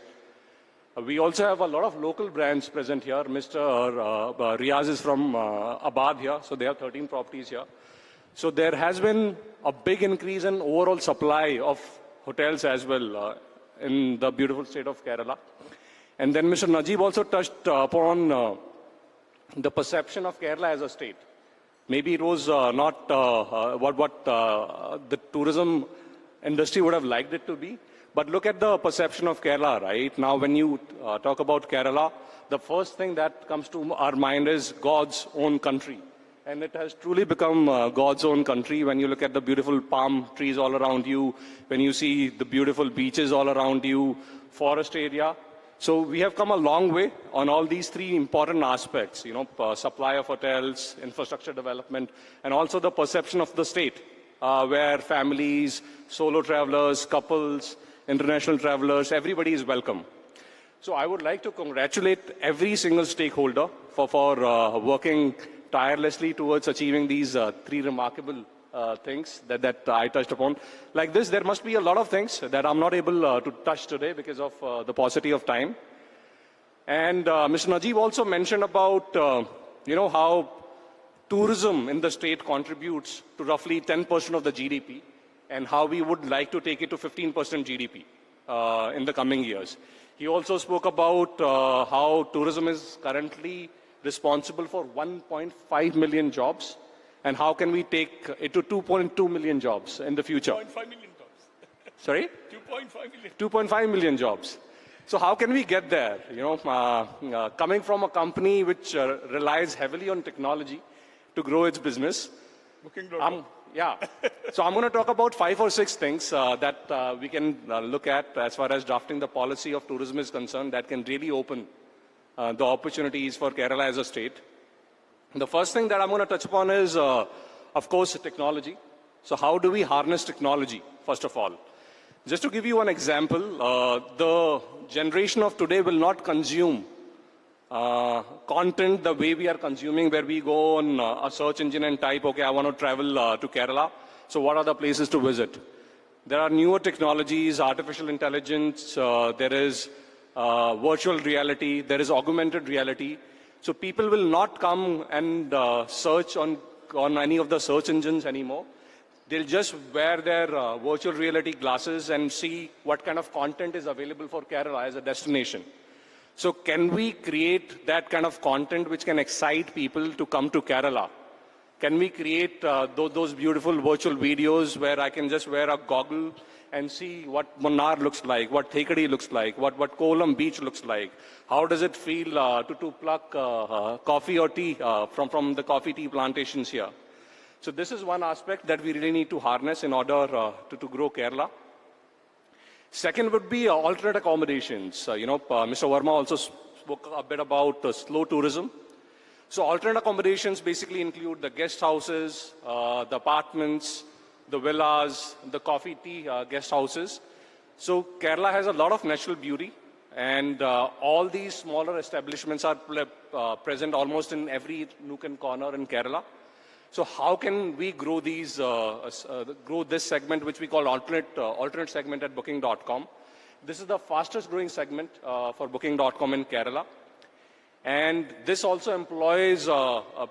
Speaker 7: We also have a lot of local brands present here. Mr. Riaz is from Abad here, so they have 13 properties here. So there has been a big increase in overall supply of hotels as well in the beautiful state of Kerala. And then Mr. Najib also touched upon the perception of Kerala as a state. Maybe it was not what the tourism industry would have liked it to be. But look at the perception of Kerala, right? Now, when you talk about Kerala, the first thing that comes to our mind is God's own country. And it has truly become God's own country when you look at the beautiful palm trees all around you, when you see the beautiful beaches all around you, forest area. So we have come a long way on all these three important aspects, supply of hotels, infrastructure development, and also the perception of the state, where families, solo travelers, couples, international travelers, everybody is welcome. So I would like to congratulate every single stakeholder for working tirelessly towards achieving these three remarkable things that I touched upon. Like this, there must be a lot of things that I'm not able to touch today because of the paucity of time. And Mr. Najib also mentioned about, how tourism in the state contributes to roughly 10% of the GDP and how we would like to take it to 15% GDP in the coming years. He also spoke about how tourism is currently responsible for 1.5 million jobs, and how can we take it to 2.2 million jobs in the future?
Speaker 10: 2.5 million jobs.
Speaker 7: Sorry?
Speaker 10: 2.5 million.
Speaker 7: 2.5 million jobs. So how can we get there? Coming from a company which relies heavily on technology to grow its business.
Speaker 10: Booking.com.
Speaker 7: Yeah. So I'm going to talk about 5 or 6 things that we can look at as far as drafting the policy of tourism is concerned that can really open the opportunities for Kerala as a state. The first thing that I'm going to touch upon is, of course, technology. So how do we harness technology, first of all? Just to give you one example, the generation of today will not consume content the way we are consuming, where we go on a search engine and type, okay, I want to travel to Kerala. So what are the places to visit? There are newer technologies, artificial intelligence, there is virtual reality, there is augmented reality. So people will not come and search on any of the search engines anymore. They'll just wear their virtual reality glasses and see what kind of content is available for Kerala as a destination. So can we create that kind of content which can excite people to come to Kerala? Can we create those beautiful virtual videos where I can just wear a goggle and see what Munnar looks like, what Thekadi looks like, what Kolam Beach looks like? How does it feel to pluck coffee or tea from the coffee tea plantations here? So this is one aspect that we really need to harness in order to grow Kerala. Second would be alternate accommodations. Mr. Verma also spoke a bit about slow tourism. So alternate accommodations basically include the guest houses, the apartments, the villas, the coffee tea guest houses. So Kerala has a lot of natural beauty, and all these smaller establishments are present almost in every nook and corner in Kerala. So how can we grow grow this segment, which we call alternate segment at Booking.com? This is the fastest growing segment for Booking.com in Kerala. And this also employs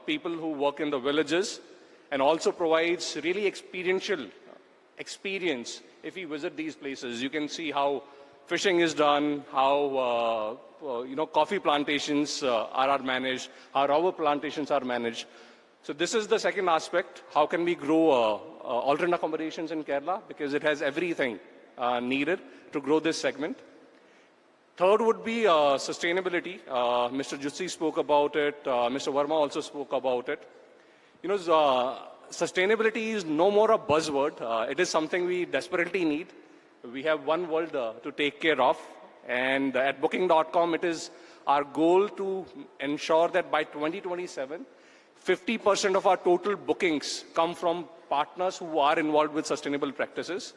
Speaker 7: people who work in the villages and also provides really experiential experience. If you visit these places, you can see how fishing is done, how coffee plantations are managed, how rubber plantations are managed. So this is the second aspect. How can we grow alternate accommodations in Kerala? Because it has everything needed to grow this segment. Third would be sustainability. Mr. Jutsi spoke about it. Mr. Verma also spoke about it. Sustainability is no more a buzzword. It is something we desperately need. We have one world to take care of. And at Booking.com, it is our goal to ensure that by 2027, 50% of our total bookings come from partners who are involved with sustainable practices.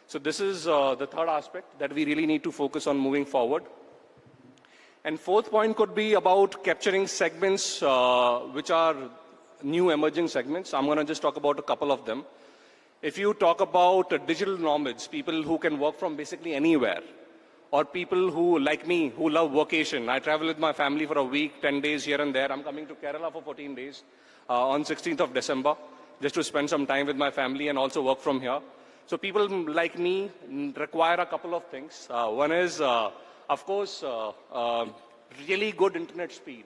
Speaker 7: So this is the third aspect that we really need to focus on moving forward. And fourth point could be about capturing segments which are new emerging segments. I'm going to just talk about a couple of them. If you talk about digital nomads, people who can work from basically anywhere, or people who, like me, who love vacation. I travel with my family for a week, 10 days here and there. I'm coming to Kerala for 14 days on 16th of December, just to spend some time with my family and also work from here. So people like me require a couple of things. One is, of course, really good internet speed.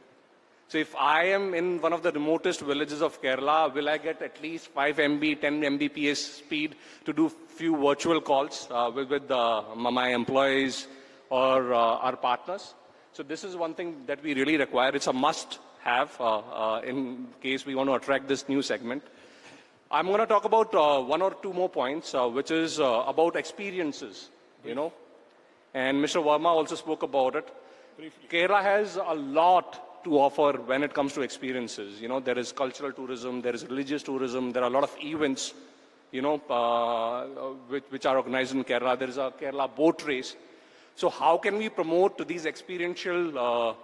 Speaker 7: So if I am in one of the remotest villages of Kerala, will I get at least 5 MB, 10 Mbps speed to do few virtual calls with my employees or our partners? So this is one thing that we really require. It's a must-have in case we want to attract this new segment. I'm going to talk about one or two more points, which is about experiences, you know. And Mr. Verma also spoke about it. Kerala has a lot to offer when it comes to experiences. You know, there is cultural tourism, there is religious tourism, there are a lot of events, you know, which are organized in Kerala. There is a Kerala boat race. So how can we promote these experiential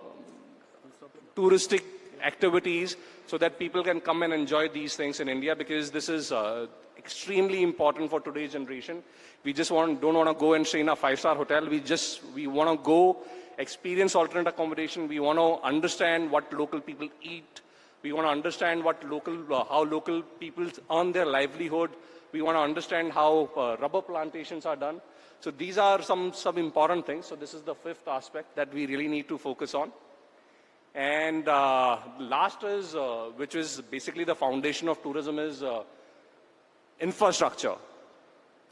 Speaker 7: touristic activities so that people can come and enjoy these things in India? Because this is extremely important for today's generation. We just don't want to go and stay in a 5-star hotel. We want to go experience alternate accommodation. We want to understand what local people eat. We want to understand how local people earn their livelihood. We want to understand how rubber plantations are done. So these are some important things. So this is the fifth aspect that we really need to focus on. And last is, which is basically the foundation of tourism, is infrastructure.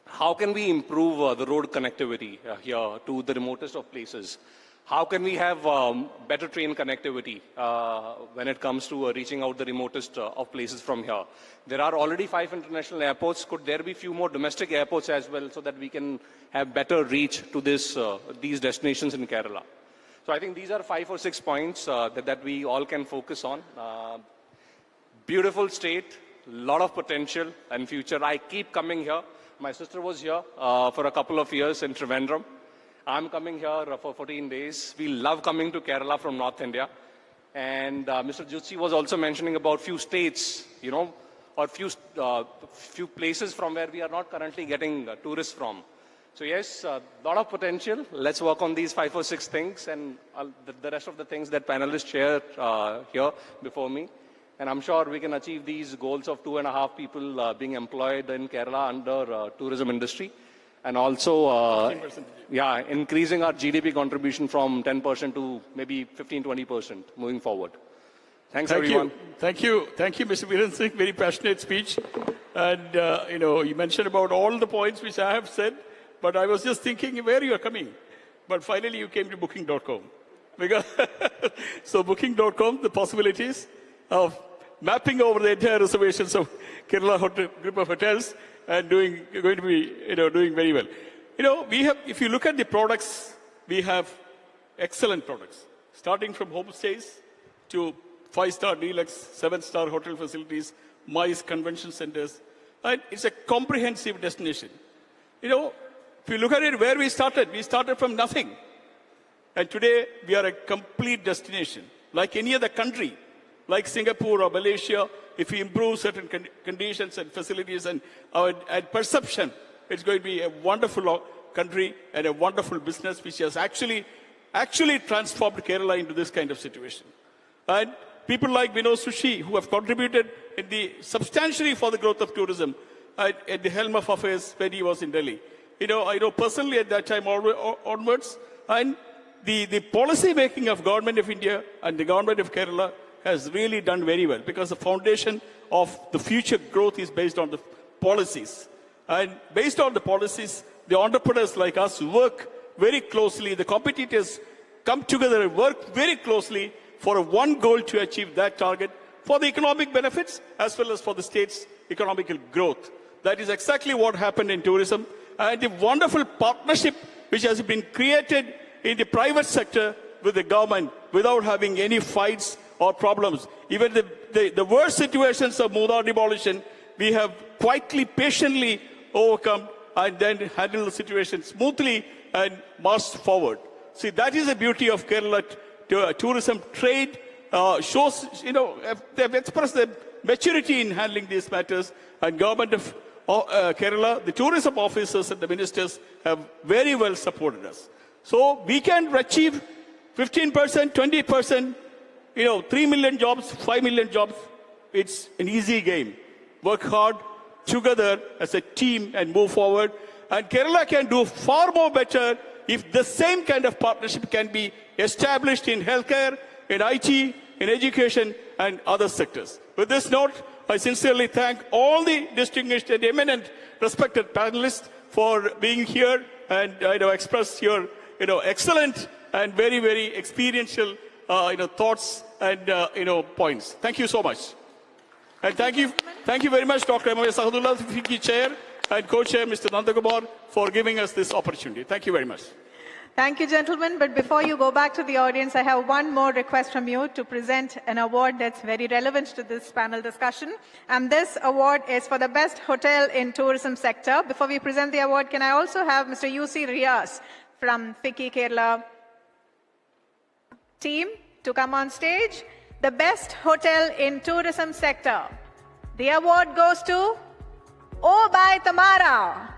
Speaker 7: How can we improve the road connectivity here to the remotest of places? How can we have better train connectivity when it comes to reaching out the remotest of places from here? There are already 5 international airports. Could there be few more domestic airports as well so that we can have better reach to these destinations in Kerala? So I think these are 5 or 6 points that we all can focus on. Beautiful state, lot of potential and future. I keep coming here. My sister was here for a couple of years in Trivandrum. I'm coming here for 14 days. We love coming to Kerala from North India. And Mr. Jutsi was also mentioning about few states, you know, or few places from where we are not currently getting tourists from. So yes, a lot of potential. Let's work on these 5 or 6 things and the rest of the things that panelists shared here before me. And I'm sure we can achieve these goals of 2.5 people being employed in Kerala under tourism industry. And also, increasing our GDP contribution from 10% to maybe 15-20% moving forward. Thanks, everyone.
Speaker 10: Thank you, Mr. Viren Singh. Very passionate speech. And, you mentioned about all the points which I have said, but I was just thinking where you are coming. But finally, you came to Booking.com. So Booking.com, the possibilities of mapping over the entire reservations of Kerala group of hotels and going to be, doing very well. If you look at the products, we have excellent products, starting from homestays to 5-star deluxe, 7-star hotel facilities, MICE convention centers. And it's a comprehensive destination. If you look at it, where we started from nothing. And today, we are a complete destination, like any other country, like Singapore or Malaysia. If we improve certain conditions and facilities and perception, it's going to be a wonderful country and a wonderful business which has actually transformed Kerala into this kind of situation. And people like Vinod Sushi, who have contributed substantially for the growth of tourism at the helm of affairs when he was in Delhi. I know personally at that time onwards, and the policy making of Government of India and the Government of Kerala has really done very well, because the foundation of the future growth is based on the policies. And based on the policies, the entrepreneurs like us work very closely, the competitors come together and work very closely for one goal to achieve that target for the economic benefits as well as for the state's economical growth. That is exactly what happened in tourism. And the wonderful partnership which has been created in the private sector with the government without having any fights or problems. Even the worst situations of Mundar demolition, we have quietly, patiently overcome and then handle the situation smoothly and marched forward. See, that is the beauty of Kerala tourism trade. Shows, they have expressed their maturity in handling these matters, and Government of Kerala, the tourism officers and the ministers have very well supported us. So we can achieve 15%, 20%, 3 million jobs, 5 million jobs. It's an easy game. Work hard together as a team and move forward. And Kerala can do far more better if the same kind of partnership can be established in healthcare, in IT, in education and other sectors. With this note, I sincerely thank all the distinguished and eminent respected panelists for being here and express your excellent and very, very experiential thoughts and points. Thank you so much. And thank you very much, Dr. M.A. Sahadullah, FICCI Chair, and Co-Chair, Mr. Nandakumar, for giving us this opportunity. Thank you very much.
Speaker 2: Thank you, gentlemen. But before you go back to the audience, I have one more request from you to present an award that's very relevant to this panel discussion. And this award is for the best hotel in tourism sector. Before we present the award, can I also have Mr. U.C. Riaz from FICCI Kerala team to come on stage? The best hotel in tourism sector. The award goes to Obai Tamara.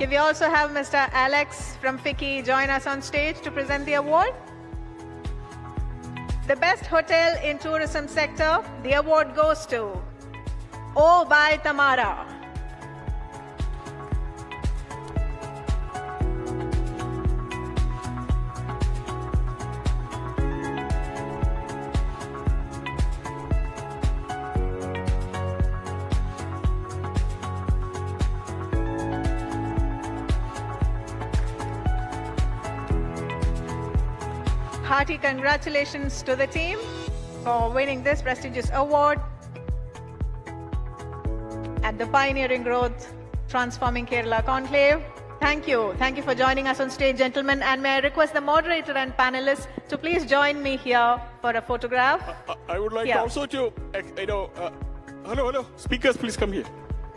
Speaker 2: Can we also have Mr. Alex from FICCI join us on stage to present the award? The best hotel in tourism sector, the award goes to Obai Tamara. Hearty congratulations to the team for winning this prestigious award at the Pioneering Growth Transforming Kerala Conclave. Thank you. Thank you for joining us on stage, gentlemen. And may I request the moderator and panelists to please join me here for a photograph.
Speaker 10: I would like also to, hello, speakers, please come here.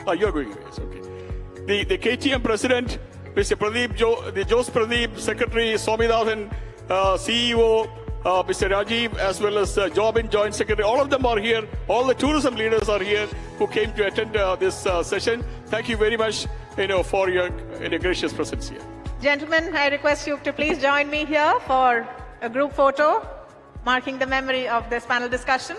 Speaker 10: You are going here, yes, okay. The KTM President, Mr. Pradeep, the Jose Pradeep, Secretary Swaminathan, CEO, Mr. Rajiv, as well as Job Joint Secretary. All of them are here. All the tourism leaders are here who came to attend this session. Thank you very much for your gracious presence here.
Speaker 2: Gentlemen, I request you to please join me here for a group photo marking the memory of this panel discussion.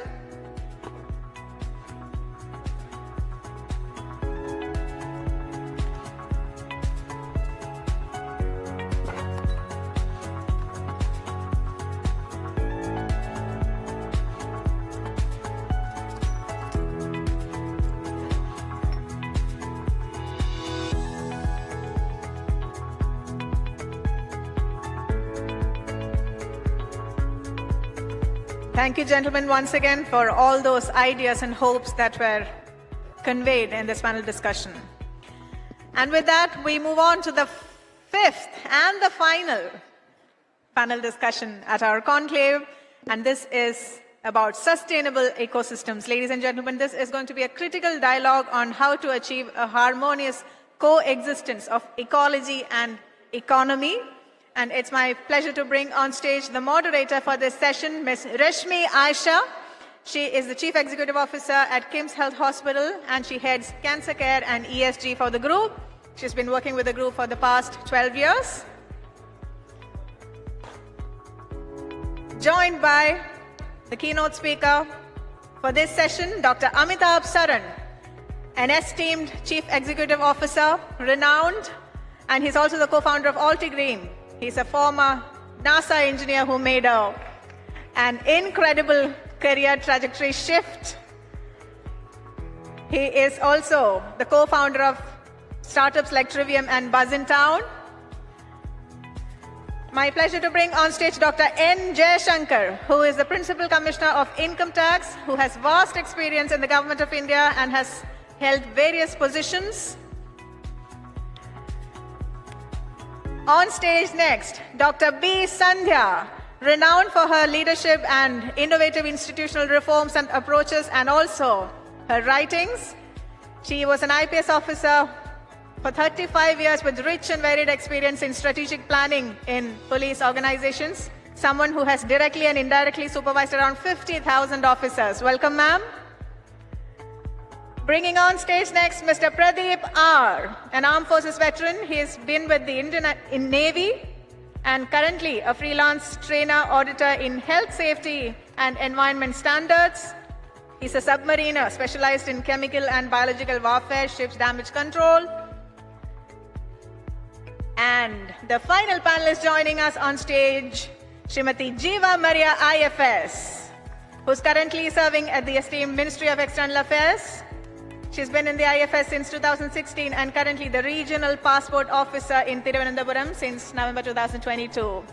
Speaker 2: Thank you, gentlemen, once again for all those ideas and hopes that were conveyed in this panel discussion. And with that, we move on to the fifth and the final panel discussion at our conclave. And this is about sustainable ecosystems. Ladies and gentlemen, this is going to be a critical dialogue on how to achieve a harmonious coexistence of ecology and economy. And it's my pleasure to bring on stage the moderator for this session, Ms. Rashmi Aisha. She is the Chief Executive Officer at KIMS Health Hospital, and she heads Cancer Care and ESG for the group. She's been working with the group for the past 12 years. Joined by the keynote speaker for this session, Dr. Amitabh Saran, an esteemed Chief Executive Officer, renowned, and he's also the co-founder of Altigreen. He's a former NASA engineer who made an incredible career trajectory shift. He is also the co-founder of startups like Trivium and Buzz in Town. My pleasure to bring on stage Dr. N. Jayashankar, who is the Principal Commissioner of Income Tax, who has vast experience in the Government of India and has held various positions. On stage next, Dr. B. Sandhya, renowned for her leadership and innovative institutional reforms and approaches, and also her writings. She was an IPS officer for 35 years with rich and varied experience in strategic planning in police organizations, someone who has directly and indirectly supervised around 50,000 officers. Welcome, ma'am. Bringing on stage next, Mr. Pradeep R., an Armed Forces veteran. He has been with the Indian Navy and currently a freelance trainer auditor in health safety and environment standards. He's a submariner specialized in chemical and biological warfare, ships damage control. And the final panelist joining us on stage, Srimati Jeeva Maria IFS, who's currently serving at the esteemed Ministry of External Affairs. She's been in the IFS since 2016 and currently the Regional Passport Officer in Thiruvananthapuram since November 2022.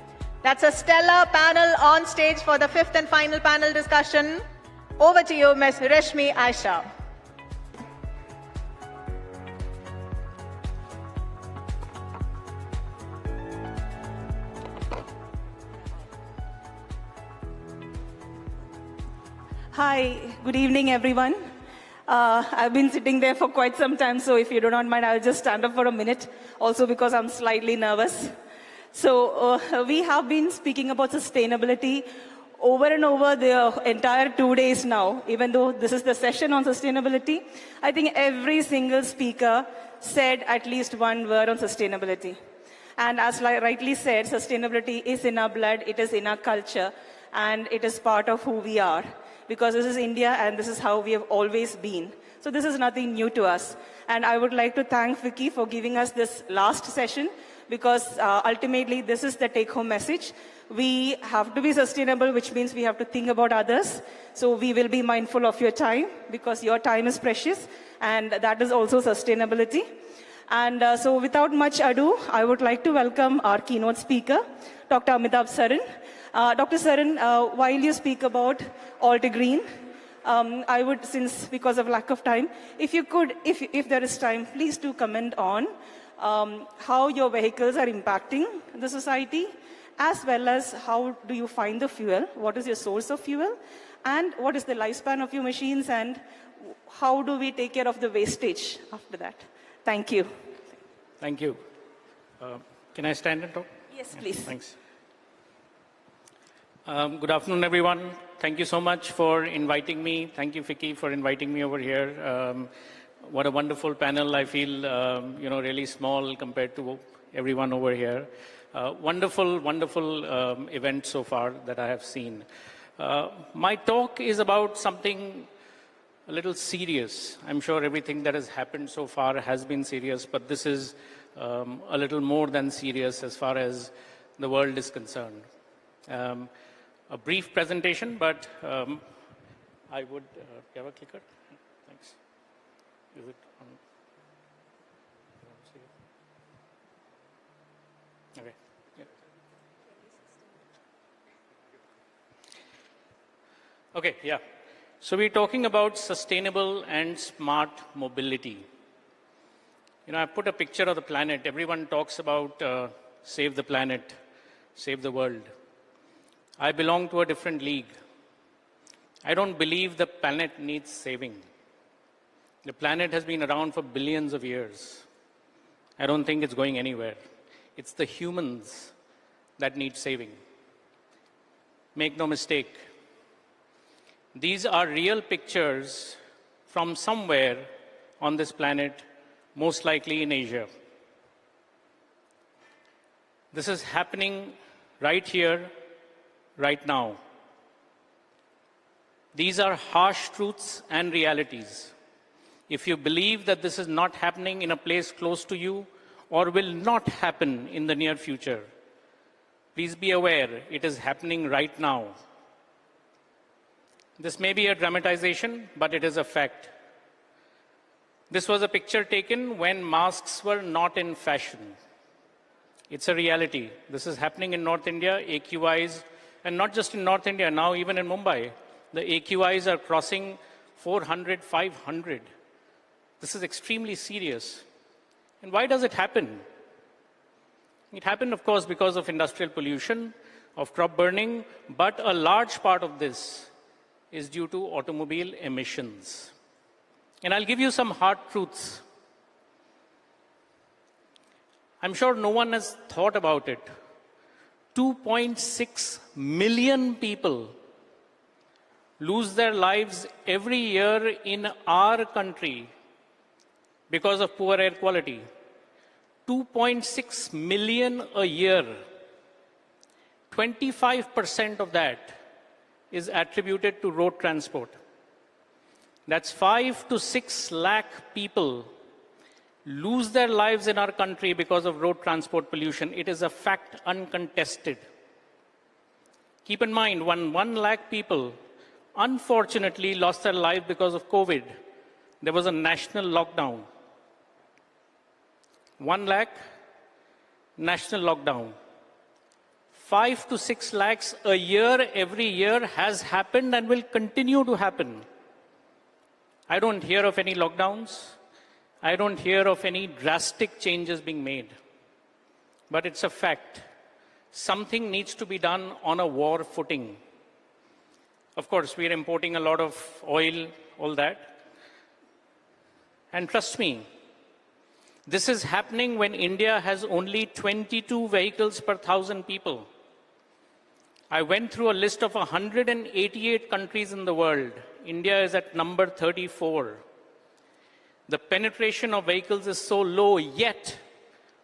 Speaker 2: That's a stellar panel on stage for the fifth and final panel discussion. Over to you, Ms. Reshmi Aisha.
Speaker 1: Hi, good evening, everyone. I've been sitting there for quite some time, so if you do not mind, I'll just stand up for a minute, also because I'm slightly nervous. So we have been speaking about sustainability over and over the entire 2 days now. Even though this is the session on sustainability, I think every single speaker said at least one word on sustainability. And as rightly said, sustainability is in our blood, it is in our culture, and it is part of who we are. Because this is India and this is how we have always been. So this is nothing new to us. And I would like to thank Vicky for giving us this last session, because ultimately this is the take-home message. We have to be sustainable, which means we have to think about others. So we will be mindful of your time, because your time is precious, and that is also sustainability. And so without much ado, I would like to welcome our keynote speaker, Dr. Amitabh Saran. Dr. Saran, while you speak about All to Green, I would, because of lack of time, if you could, if there is time, please do comment on how your vehicles are impacting the society, as well as how do you find the fuel, what is your source of fuel, and what is the lifespan of your machines, and how do we take care of the wastage after that? Thank you.
Speaker 6: Thank you. Can I stand and talk?
Speaker 1: Yes, please.
Speaker 6: Thanks. Good afternoon, everyone. Thank you so much for inviting me. Thank you, Vicky, for inviting me over here. What a wonderful panel. I feel, really small compared to everyone over here. Wonderful, wonderful event so far that I have seen. My talk is about something a little serious. I'm sure everything that has happened so far has been serious, but this is a little more than serious as far as the world is concerned. A brief presentation, but I would, do you have a clicker? Thanks. Is it on? Okay. Yeah. Okay, yeah. So we're talking about sustainable and smart mobility. I put a picture of the planet. Everyone talks about save the planet, save the world. I belong to a different league. I don't believe the planet needs saving. The planet has been around for billions of years. I don't think it's going anywhere. It's the humans that need saving. Make no mistake. These are real pictures from somewhere on this planet, most likely in Asia. This is happening right here, right now. These are harsh truths and realities. If you believe that this is not happening in a place close to you or will not happen in the near future, please be aware it is happening right now. This may be a dramatization, but it is a fact. This was a picture taken when masks were not in fashion. It's a reality. This is happening in North India, AQIs, and not just in North India, now even in Mumbai. The AQIs are crossing 400, 500. This is extremely serious. And why does it happen? It happened, of course, because of industrial pollution, of crop burning, but a large part of this is due to automobile emissions. And I'll give you some hard truths. I'm sure no one has thought about it. 2.6 million people lose their lives every year in our country because of poor air quality. 2.6 million a year. 25% of that is attributed to road transport. That's 5 to 6 lakh people
Speaker 5: lose their lives in our country because of road transport pollution. It is a fact, uncontested. Keep in mind, 1 lakh people unfortunately lost their life because of COVID. There was a national lockdown. 1 lakh, national lockdown. 5 to 6 lakhs a year, every year has happened and will continue to happen. I don't hear of any lockdowns. I don't hear of any drastic changes being made. But it's a fact. Something needs to be done on a war footing. Of course, we are importing a lot of oil, all that. And trust me, this is happening when India has only 22 vehicles per 1,000 people. I went through a list of 188 countries in the world. India is at number 34. The penetration of vehicles is so low, yet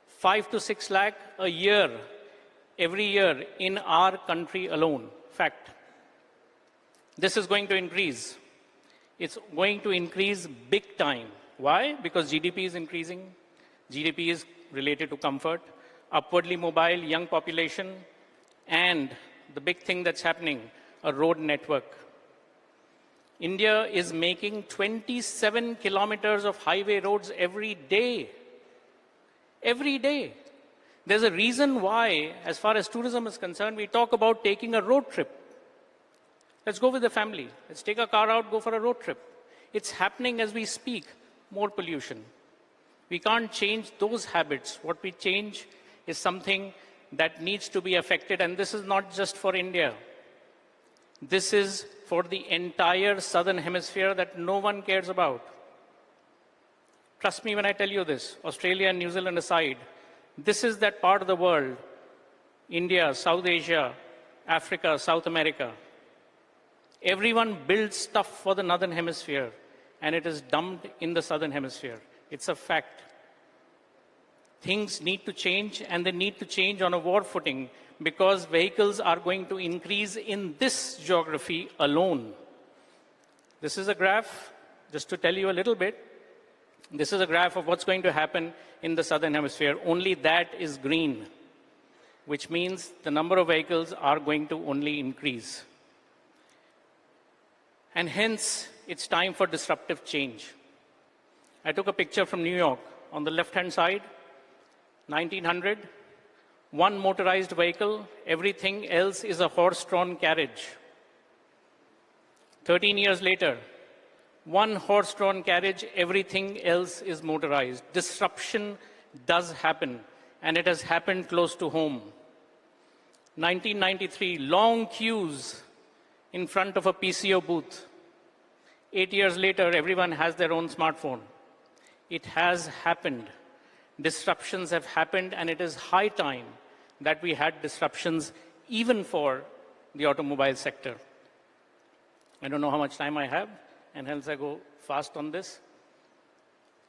Speaker 5: 5 to 6 lakh a year, every year in our country alone. Fact. This is going to increase. It's going to increase big time. Why? Because GDP is increasing. GDP is related to comfort, upwardly mobile, young population, and the big thing that's happening, a road network. India is making 27 kilometers of highway roads every day. Every day. There's a reason why, as far as tourism is concerned, we talk about taking a road trip. Let's go with the family. Let's take a car out, go for a road trip. It's happening as we speak. More pollution. We can't change those habits. What we change is something that needs to be affected, and this is not just for India. This is for the entire southern hemisphere that no one cares about. Trust me when I tell you this, Australia and New Zealand aside, this is that part of the world, India, South Asia, Africa, South America. Everyone builds stuff for the northern hemisphere, and it is dumped in the southern hemisphere. It's a fact. Things need to change, and they need to change on a war footing, because vehicles are going to increase in this geography alone. This is a graph, just to tell you a little bit. This is a graph of what's going to happen in the southern hemisphere. Only that is green, which means the number of vehicles are going to only increase. And hence, it's time for disruptive change. I took a picture from New York. On the left-hand side, 1900, one motorized vehicle, everything else is a horse-drawn carriage. 13 years later, one horse-drawn carriage, everything else is motorized. Disruption does happen, and it has happened close to home. 1993, long queues in front of a PCO booth. 8 years later, everyone has their own smartphone. It has happened. Disruptions have happened, and it is high time that we had disruptions even for the automobile sector. I don't know how much time I have, and hence I go fast on this.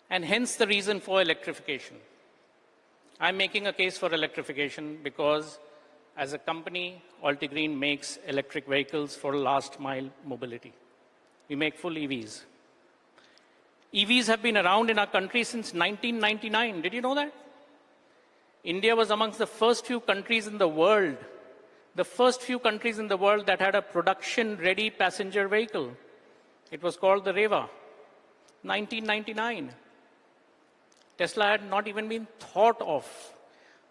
Speaker 5: And hence the reason for electrification. I'm making a case for electrification because as a company, Altigreen makes electric vehicles for last mile mobility. We make full EVs. EVs have been around in our country since 1999. Did you know that? India was amongst the first few countries in the world, that had a production-ready passenger vehicle. It was called the Reva, 1999. Tesla had not even been thought of.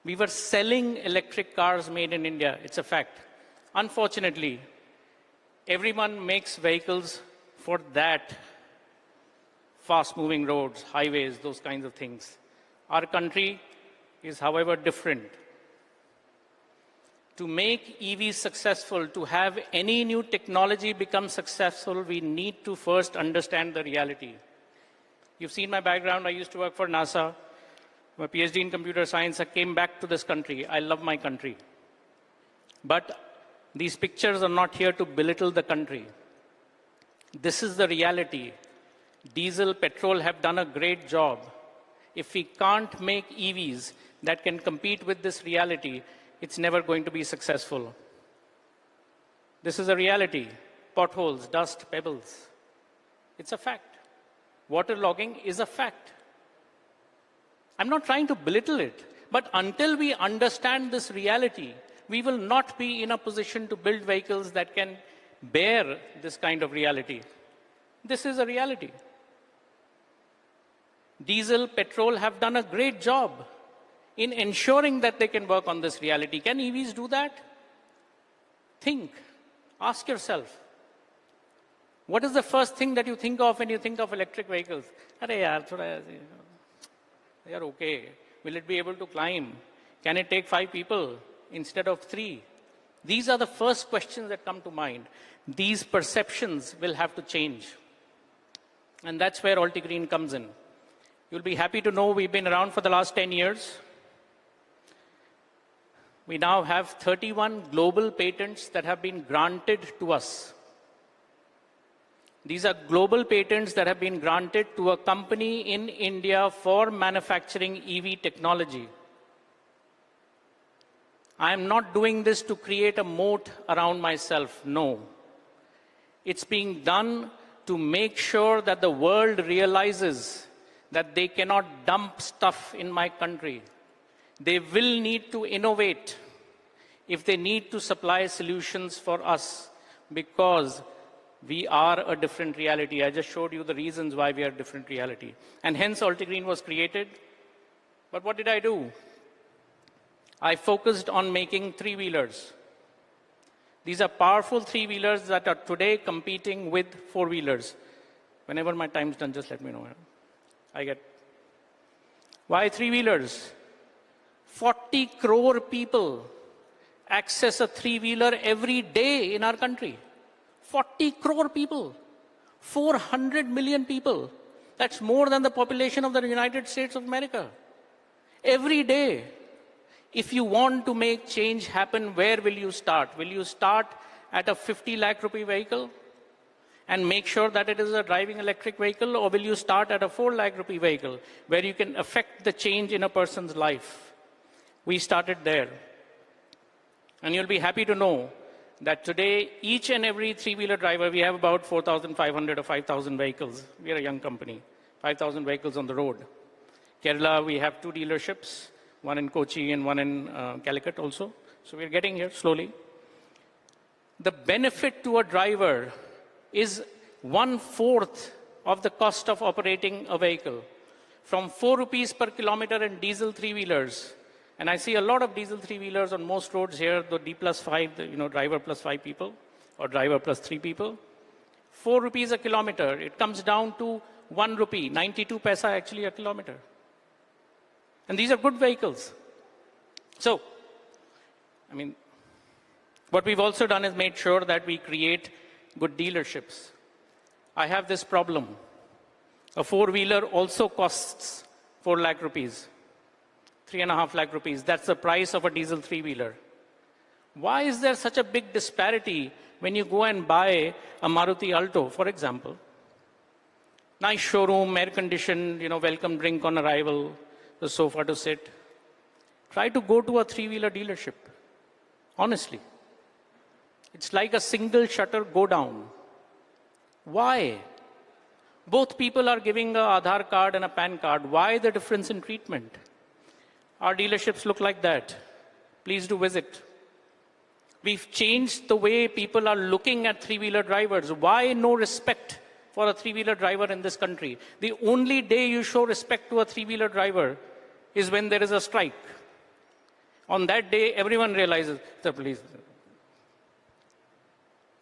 Speaker 5: We were selling electric cars made in India. It's a fact. Unfortunately, everyone makes vehicles for that. Fast-moving roads, highways, those kinds of things. Our country is, however, different. To make EVs successful, to have any new technology become successful, we need to first understand the reality. You've seen my background. I used to work for NASA. My PhD in computer science. I came back to this country. I love my country. But these pictures are not here to belittle the country. This is the reality. Diesel, petrol have done a great job. If we can't make EVs that can compete with this reality, it's never going to be successful. This is a reality. Potholes, dust, pebbles. It's a fact. Water logging is a fact. I'm not trying to belittle it, but until we understand this reality, we will not be in a position to build vehicles that can bear this kind of reality. This is a reality. Diesel, petrol have done a great job in ensuring that they can work on this reality. Can EVs do that? Think. Ask yourself. What is the first thing that you think of when you think of electric vehicles? Arey yaar, thoda, they are okay. Will it be able to climb? Can it take 5 people instead of 3? These are the first questions that come to mind. These perceptions will have to change. And that's where Altigreen comes in. You'll be happy to know we've been around for the last 10 years. We now have 31 global patents that have been granted to us. These are global patents that have been granted to a company in India for manufacturing EV technology. I am not doing this to create a moat around myself, no. It's being done to make sure that the world realizes that they cannot dump stuff in my country. They will need to innovate if they need to supply solutions for us, because we are a different reality. I just showed you the reasons why we are a different reality. And hence Altigreen was created. But what did I do? I focused on making 3-wheelers. These are powerful 3-wheelers that are today competing with 4-wheelers. Whenever my time's done, just let me know. Why 3-wheelers? 40 crore people access a 3-wheeler every day in our country. 40 crore people. 400 million people. That's more than the population of the United States of America. Every day. If you want to make change happen, where will you start? Will you start at a 50 lakh rupee vehicle and make sure that it is a driving electric vehicle, or will you start at a 4 lakh rupee vehicle where you can affect the change in a person's life? We started there. And you'll be happy to know that today, each and every 3-wheeler driver, we have about 4,500 or 5,000 vehicles. We are a young company, 5,000 vehicles on the road. Kerala, we have 2 dealerships, one in Kochi and one in Calicut also. So we're getting here slowly. The benefit to a driver is 1/4 of the cost of operating a vehicle. From 4 rupees per kilometer in diesel 3-wheelers, and I see a lot of diesel 3-wheelers on most roads here, the D+5, driver plus 5 people, or driver plus 3 people. 4 rupees a kilometer, it comes down to 1 rupee, 92 paisa actually a kilometer. And these are good vehicles. So, what we've also done is made sure that we create good dealerships. I have this problem. A 4-wheeler also costs 4 lakh rupees. 3.5 lakh rupees. That's the price of a diesel 3-wheeler. Why is there such a big disparity when you go and buy a Maruti Alto, for example? Nice showroom, air-conditioned, welcome drink on arrival, the sofa to sit. Try to go to a 3-wheeler dealership. Honestly. It's like a single shutter go down. Why? Both people are giving an Aadhaar card and a PAN card. Why the difference in treatment? Our dealerships look like that. Please do visit. We've changed the way people are looking at 3-wheeler drivers. Why no respect for a 3-wheeler driver in this country? The only day you show respect to a 3-wheeler driver is when there is a strike. On that day, everyone realizes, the police.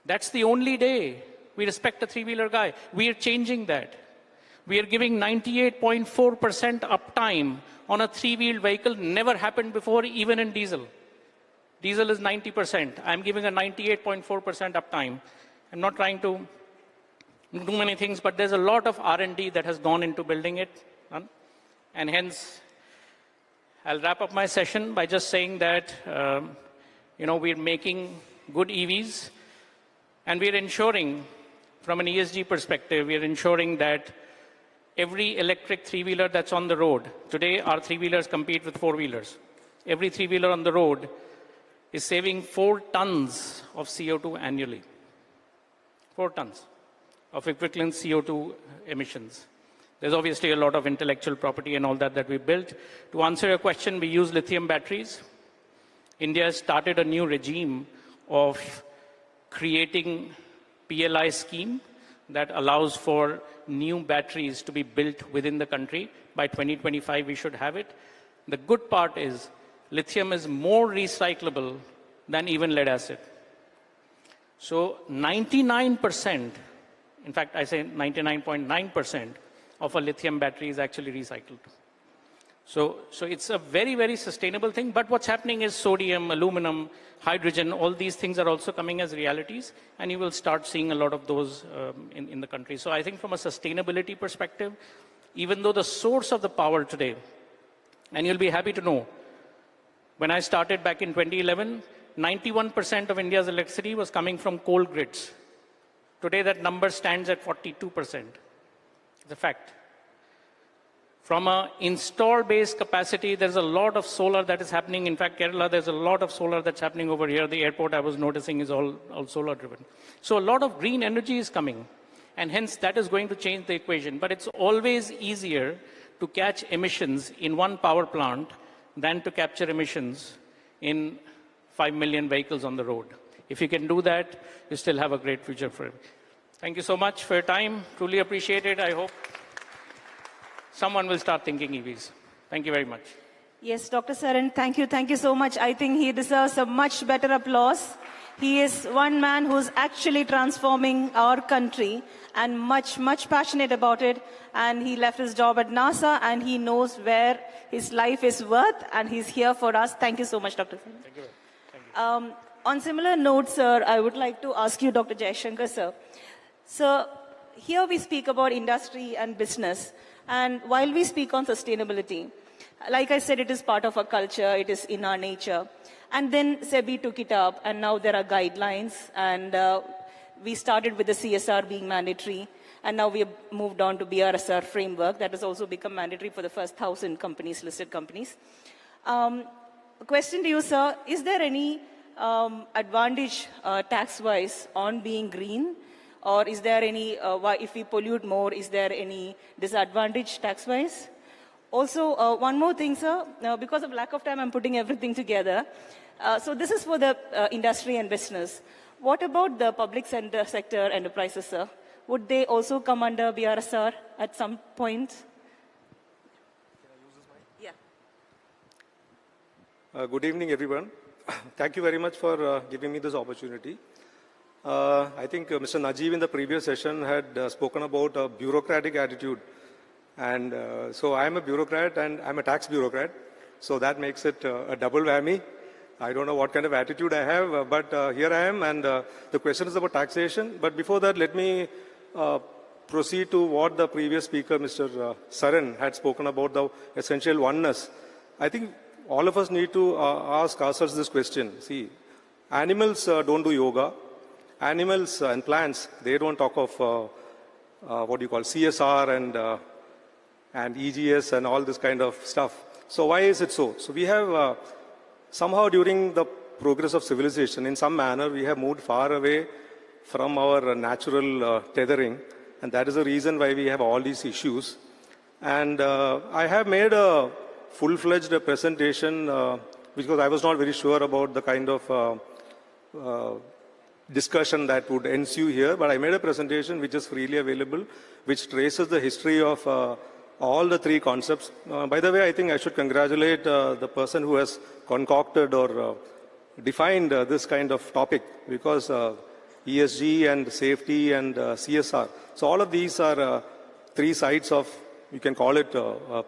Speaker 5: That's the only day we respect a 3-wheeler guy. We are changing that. We are giving 98.4% uptime on a 3-wheeled vehicle. Never happened before, even in diesel. Diesel is 90%. I'm giving a 98.4% uptime. I'm not trying to do many things, but there's a lot of R&D that has gone into building it. And hence, I'll wrap up my session by just saying that, we're making good EVs, and we're ensuring, from an ESG perspective, we're ensuring that every electric 3-wheeler that's on the road, today our 3-wheelers compete with 4-wheelers. Every 3-wheeler on the road is saving 4 tons of CO2 annually. 4 tons of equivalent CO2 emissions. There's obviously a lot of intellectual property and all that we built. To answer your question, we use lithium batteries. India has started a new regime of creating PLI scheme that allows for new batteries to be built within the country. By 2025, we should have it. The good part is lithium is more recyclable than even lead acid. So 99%, in fact, I say 99.9% of a lithium battery is actually recycled. So it's a very, very sustainable thing. But what's happening is sodium, aluminum, hydrogen, all these things are also coming as realities. And you will start seeing a lot of those in the country. So I think from a sustainability perspective, even though the source of the power today, and you'll be happy to know, when I started back in 2011, 91% of India's electricity was coming from coal grids. Today that number stands at 42%. It's a fact. From an install-based capacity, there's a lot of solar that is happening. In fact, Kerala, there's a lot of solar that's happening over here. The airport I was noticing is all solar-driven. So a lot of green energy is coming. And hence, that is going to change the equation. But it's always easier to catch emissions in one power plant than to capture emissions in 5 million vehicles on the road. If you can do that, you still have a great future for it. Thank you so much for your time. Truly appreciate it. I hope someone will start thinking EVs. Thank you very much.
Speaker 1: Yes, Dr. Saran, thank you. Thank you so much. I think he deserves a much better applause. He is one man who's actually transforming our country and much, much passionate about it. And he left his job at NASA and he knows where his life is worth and he's here for us. Thank you so much, Dr. Saran.
Speaker 5: Thank you. Thank you.
Speaker 1: On similar note, sir, I would like to ask you, Dr. Jaishankar, sir. So here we speak about industry and business. And while we speak on sustainability, like I said, it is part of our culture, it is in our nature. And then SEBI took it up, and now there are guidelines, and we started with the CSR being mandatory, and now we have moved on to BRSR framework that has also become mandatory for the first 1,000 companies, listed companies. Question to you, sir, is there any advantage tax-wise on being green? Or is there any, if we pollute more, is there any disadvantage tax-wise? Also, one more thing, sir, because of lack of time, I'm putting everything together. So this is for the industry and business. What about the public sector enterprises, sir? Would they also come under BRSR at some point? Yeah.
Speaker 13: Good evening, everyone. Thank you very much for giving me this opportunity. I think Mr. Najib in the previous session had spoken about a bureaucratic attitude. And so I'm a bureaucrat and I'm a tax bureaucrat. So that makes it a double whammy. I don't know what kind of attitude I have, but here I am. And the question is about taxation. But before that, let me proceed to what the previous speaker, Mr. Saran, had spoken about, the essential oneness. I think all of us need to ask ourselves this question. See, animals don't do yoga. Animals and plants, they don't talk of what you call CSR and EGS and all this kind of stuff. So why is it so? So we have somehow during the progress of civilization, in some manner, we have moved far away from our natural tethering. And that is the reason why we have all these issues. And I have made a full-fledged presentation because I was not very sure about the kind of discussion that would ensue here, but I made a presentation which is freely available, which traces the history of all the three concepts. By the way, I think I should congratulate the person who has concocted or defined this kind of topic, because ESG and safety and CSR. So all of these are three sides of, you can call it the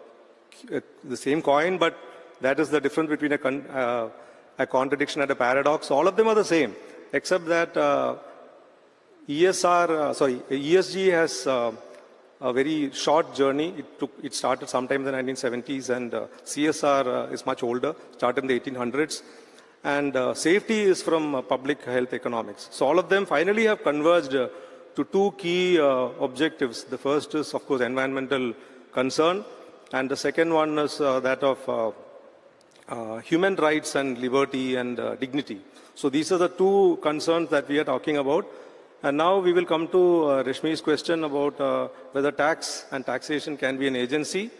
Speaker 13: same coin, but that is the difference between a contradiction and a paradox. All of them are the same, except that ESG has a very short journey. It started sometime in the 1970s, and CSR is much older, started in the 1800s. And safety is from public health economics. So all of them finally have converged to two key objectives. The first is, of course, environmental concern, and the second one is that of human rights and liberty and dignity. So these are the two concerns that we are talking about. And now we will come to Rashmi's question about whether tax and taxation can be an agency.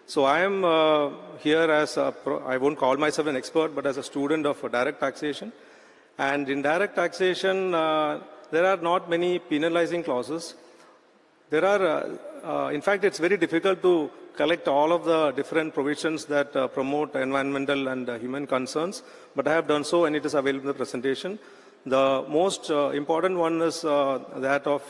Speaker 13: So I am here as I won't call myself an expert, but as a student of direct taxation. And in direct taxation, there are not many penalizing clauses. There are, in fact, it's very difficult to collect all of the different provisions that promote environmental and human concerns, but I have done so and it is available in the presentation. The most important one is that of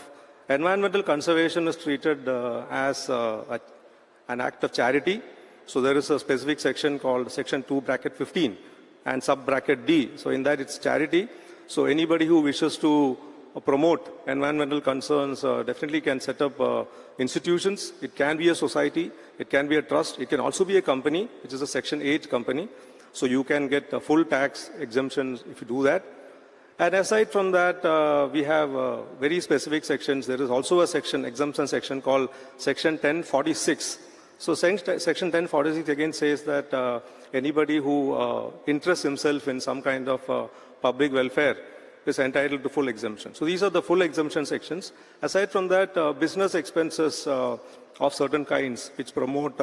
Speaker 13: environmental conservation is treated as an act of charity. So there is a specific section called section 2 bracket 15 and sub bracket D. So in that it's charity. So anybody who wishes to promote environmental concerns definitely can set up institutions. It can be a society, it can be a trust, it can also be a company, which is a section 8 company. So you can get full tax exemptions if you do that. And aside from that, we have very specific sections. There is also a section, exemption section called section 1046. So section 1046 again says that anybody who interests himself in some kind of public welfare is entitled to full exemption. So these are the full exemption sections. Aside from that, business expenses of certain kinds which promote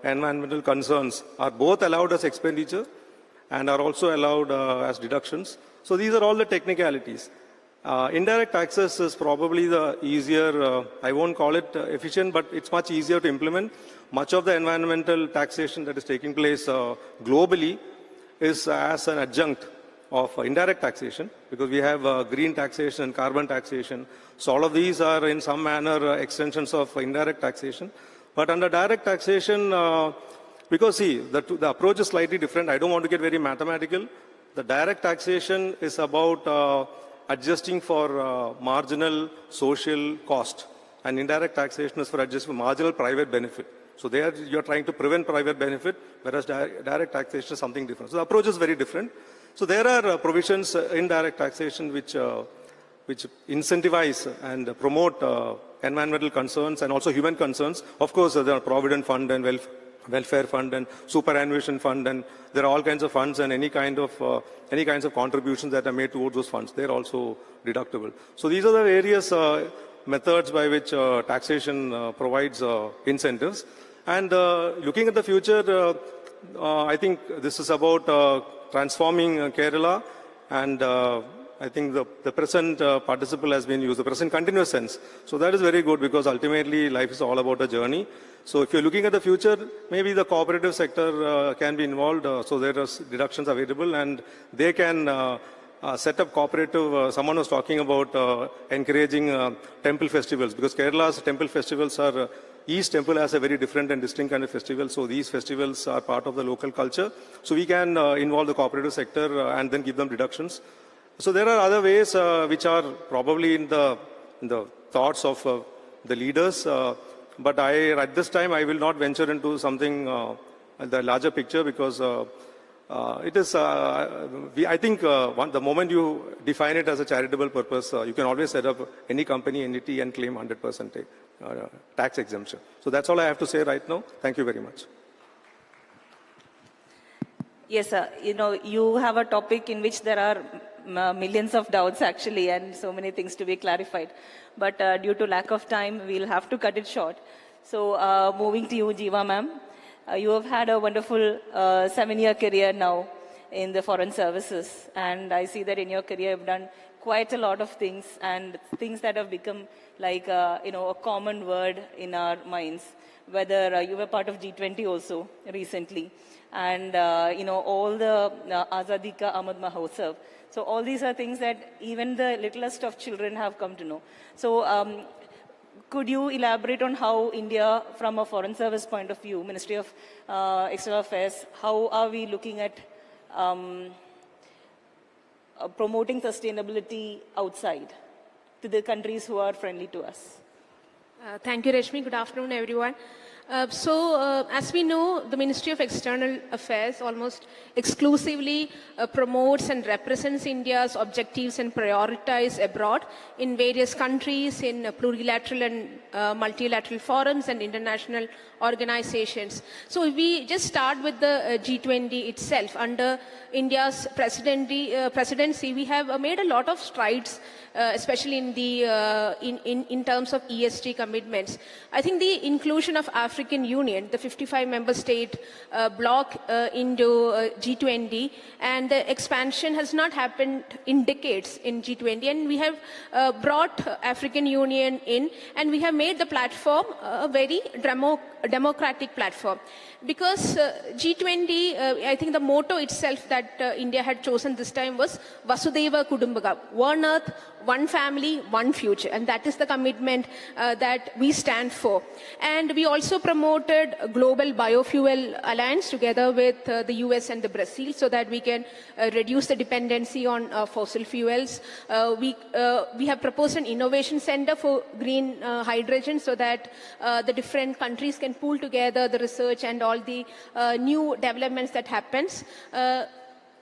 Speaker 13: environmental concerns are both allowed as expenditure and are also allowed as deductions. So these are all the technicalities. Indirect taxes is probably the easier, I won't call it efficient, but it's much easier to implement. Much of the environmental taxation that is taking place globally is as an adjunct of indirect taxation, because we have green taxation and carbon taxation. So all of these are in some manner extensions of indirect taxation. But under direct taxation, because see, the approach is slightly different. I don't want to get very mathematical. The direct taxation is about adjusting for marginal social cost. And indirect taxation is for adjusting for marginal private benefit. So there you're trying to prevent private benefit, whereas direct taxation is something different. So the approach is very different. So there are provisions in direct taxation which incentivize and promote environmental concerns and also human concerns. Of course, there are Provident Fund and Welfare Fund and Superannuation Fund, and there are all kinds of funds and any kinds of contributions that are made towards those funds. They're also deductible. So these are the various methods by which taxation provides incentives. And looking at the future, I think this is about transforming Kerala, and I think the present participle has been used, the present continuous tense. So that is very good, because ultimately life is all about a journey. So if you're looking at the future, maybe the cooperative sector can be involved. So there are deductions available and they can set up cooperative. Someone was talking about encouraging temple festivals, because Kerala's temple festivals are, each temple has a very different and distinct kind of festival. So these festivals are part of the local culture. So we can involve the cooperative sector and then give them deductions. So there are other ways which are probably in the thoughts of the leaders. But at this time, I will not venture into something, the larger picture, because it is, I think the moment you define it as a charitable purpose, you can always set up any company, entity and claim 100% tax exemption. So that's all I have to say right now. Thank you very much.
Speaker 1: Yes, sir. You have a topic in which there are millions of doubts actually, and so many things to be clarified. But due to lack of time, we'll have to cut it short. So moving to you, Jeeva ma'am. You have had a wonderful 7-year career now in the foreign services. And I see that in your career you've done quite a lot of things, and things that have become like, a common word in our minds. Whether you were part of G20 also recently. And, all the Azadi Ka Amrit Mahotsav. So all these are things that even the littlest of children have come to know. So could you elaborate on how India, from a foreign service point of view, Ministry of External Affairs, how are we looking at promoting sustainability outside to the countries who are friendly to us?
Speaker 9: Thank you, Rashmi. Good afternoon, everyone. As we know, the Ministry of External Affairs almost exclusively promotes and represents India's objectives and priorities abroad in various countries, in plurilateral and multilateral forums and international organizations. So if we just start with the G20 itself, under India's presidency, we have made a lot of strides, especially in the in terms of ESG commitments. I think the inclusion of African Union, the 55 member state bloc into G20, and the expansion has not happened in decades in G20, and we have brought African Union in, and we have made the platform a very democratic platform. Because G20, I think the motto itself that India had chosen this time was Vasudhaiva Kudumbakam, one earth, one family, one future. And that is the commitment that we stand for. And we also promoted a global biofuel alliance together with the US and the Brazil so that we can reduce the dependency on fossil fuels. We have proposed an innovation center for green hydrogen so that the different countries can pool together the research and all the new developments that happens.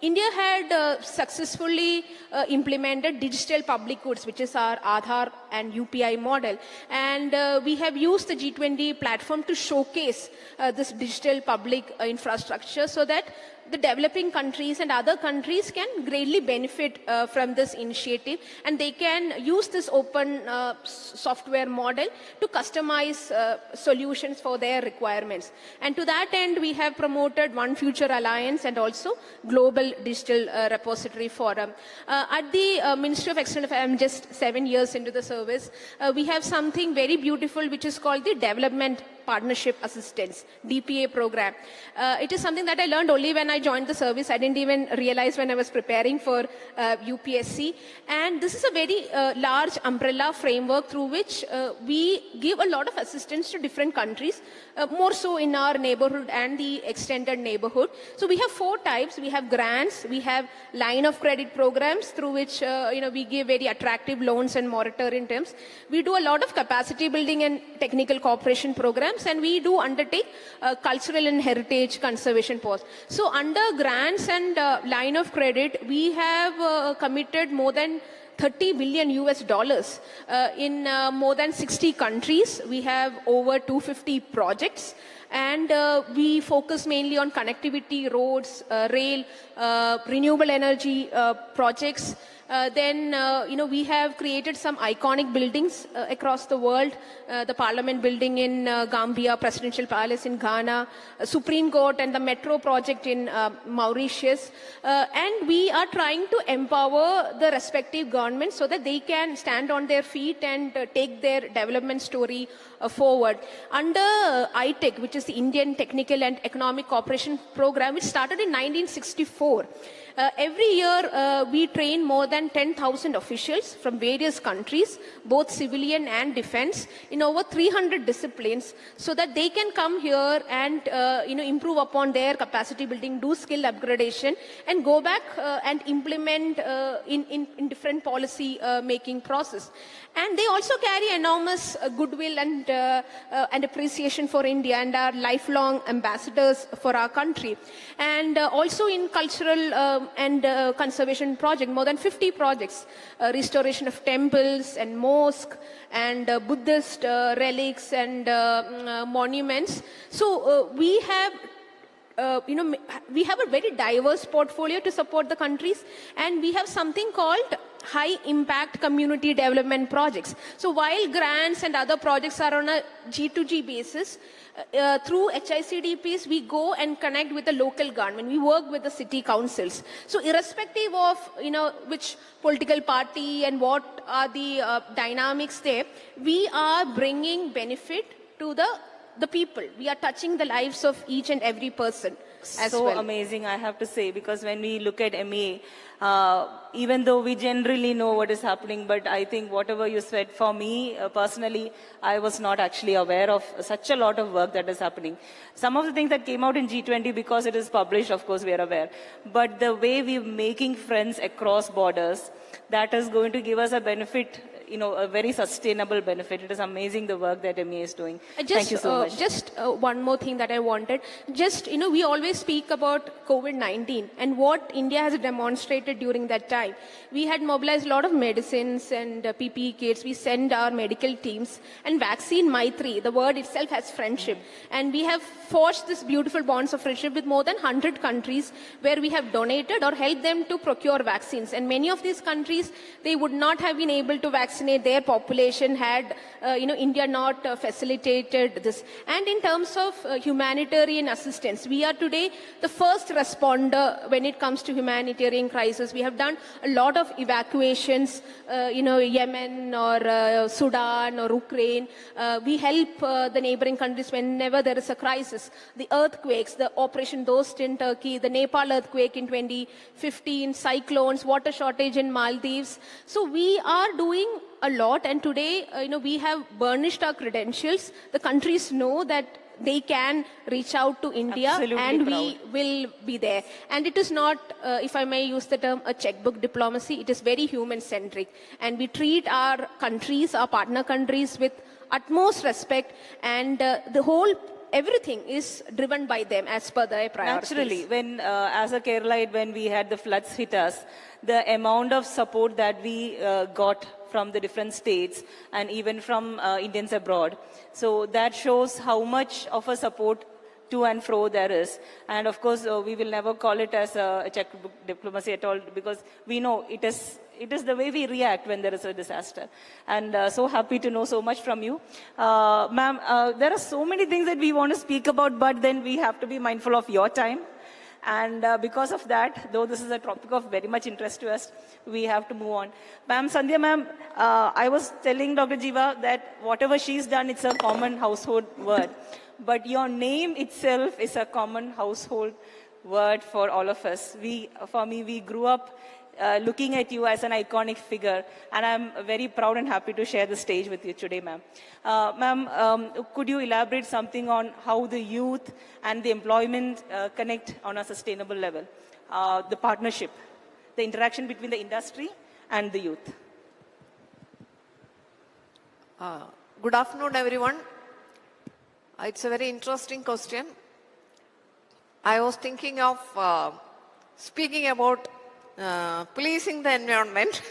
Speaker 9: India had successfully implemented digital public goods, which is our Aadhaar and UPI model. And we have used the G20 platform to showcase this digital public infrastructure so that the developing countries and other countries can greatly benefit from this initiative, and they can use this open software model to customize solutions for their requirements. And to that end, we have promoted One Future Alliance and also Global Digital Repository Forum. At the Ministry of External Affairs, I'm just 7 years into the service, we have something very beautiful which is called the Development Partnership Assistance, DPA program. It is something that I learned only when I joined the service. I didn't even realize when I was preparing for UPSC. And this is a very large umbrella framework through which we give a lot of assistance to different countries, more so in our neighborhood and the extended neighborhood. So we have 4 types. We have grants, we have line of credit programs through which we give very attractive loans and moratorium terms. We do a lot of capacity building and technical cooperation programs, and we do undertake cultural and heritage conservation posts. So under grants and line of credit, we have committed more than $30 billion in more than 60 countries. We have over 250 projects. And we focus mainly on connectivity, roads, rail, renewable energy projects. We have created some iconic buildings across the world. The Parliament building in Gambia, Presidential Palace in Ghana, Supreme Court and the Metro project in Mauritius. And we are trying to empower the respective governments so that they can stand on their feet and take their development story forward. Under ITEC, which is the Indian Technical and Economic Cooperation Program, which started in 1964. Every year, we train more than 10,000 officials from various countries, both civilian and defense, in over 300 disciplines, so that they can come here and improve upon their capacity building, do skill upgradation, and go back and implement in different policy making process. And they also carry enormous goodwill and appreciation for India and are lifelong ambassadors for our country. And also in cultural and conservation project, more than 50 projects, restoration of temples and mosques and Buddhist relics and monuments. So we have we have a very diverse portfolio to support the countries, and we have something called high impact community development projects. So while grants and other projects are on a G2G basis, through HICDPs, we go and connect with the local government. We work with the city councils. So irrespective of, which political party and what are the dynamics there, we are bringing benefit to the people. We are touching the lives of each and every person as well.
Speaker 1: So amazing, I have to say, because when we look at MA, even though we generally know what is happening, but I think whatever you said, for me personally, I was not actually aware of such a lot of work that is happening. Some of the things that came out in G20, because it is published, of course we are aware, but the way we're making friends across borders, that is going to give us a benefit a very sustainable benefit. It is amazing the work that MEA is doing.
Speaker 9: Just,
Speaker 1: Thank you so much.
Speaker 9: Just one more thing that I wanted. Just, we always speak about COVID-19 and what India has demonstrated during that time. We had mobilized a lot of medicines and PPE kits. We sent our medical teams and vaccine Maitri. The word itself has friendship. And we have forged this beautiful bonds of friendship with more than 100 countries where we have donated or helped them to procure vaccines. And many of these countries, they would not have been able to vaccinate their population had, India not facilitated this. And in terms of humanitarian assistance, we are today the first responder when it comes to humanitarian crisis. We have done a lot of evacuations, Yemen or Sudan or Ukraine. We help the neighboring countries whenever there is a crisis. The earthquakes, the Operation Dost in Turkey, the Nepal earthquake in 2015, cyclones, water shortage in Maldives. So we are doing a lot, and today, we have burnished our credentials. The countries know that they can reach out to India. Absolutely and proud. We will be there. And it is not, if I may use the term, a checkbook diplomacy. It is very human-centric. And we treat our countries, our partner countries, with utmost respect, and everything is driven by them as per their priorities.
Speaker 1: Naturally, when as a Keralite, when we had the floods hit us, the amount of support that we got from the different states and even from Indians abroad, so that shows how much of a support to and fro there is. And of course, we will never call it as a checkbook diplomacy at all, because we know it is the way we react when there is a disaster. And so happy to know so much from you. Ma'am, there are so many things that we want to speak about, but then we have to be mindful of your time. And because of that, though this is a topic of very much interest to us, we have to move on. Ma'am, Sandhya ma'am, I was telling Dr. Jiva that whatever she's done, it's a common household word. But your name itself is a common household word for all of us. For me, we grew up looking at you as an iconic figure, and I'm very proud and happy to share the stage with you today, ma'am. Ma'am, could you elaborate something on how the youth and the employment connect on a sustainable level? The partnership, the interaction between the industry and the youth.
Speaker 8: Good afternoon, everyone. It's a very interesting question. I was thinking of speaking about policing the environment,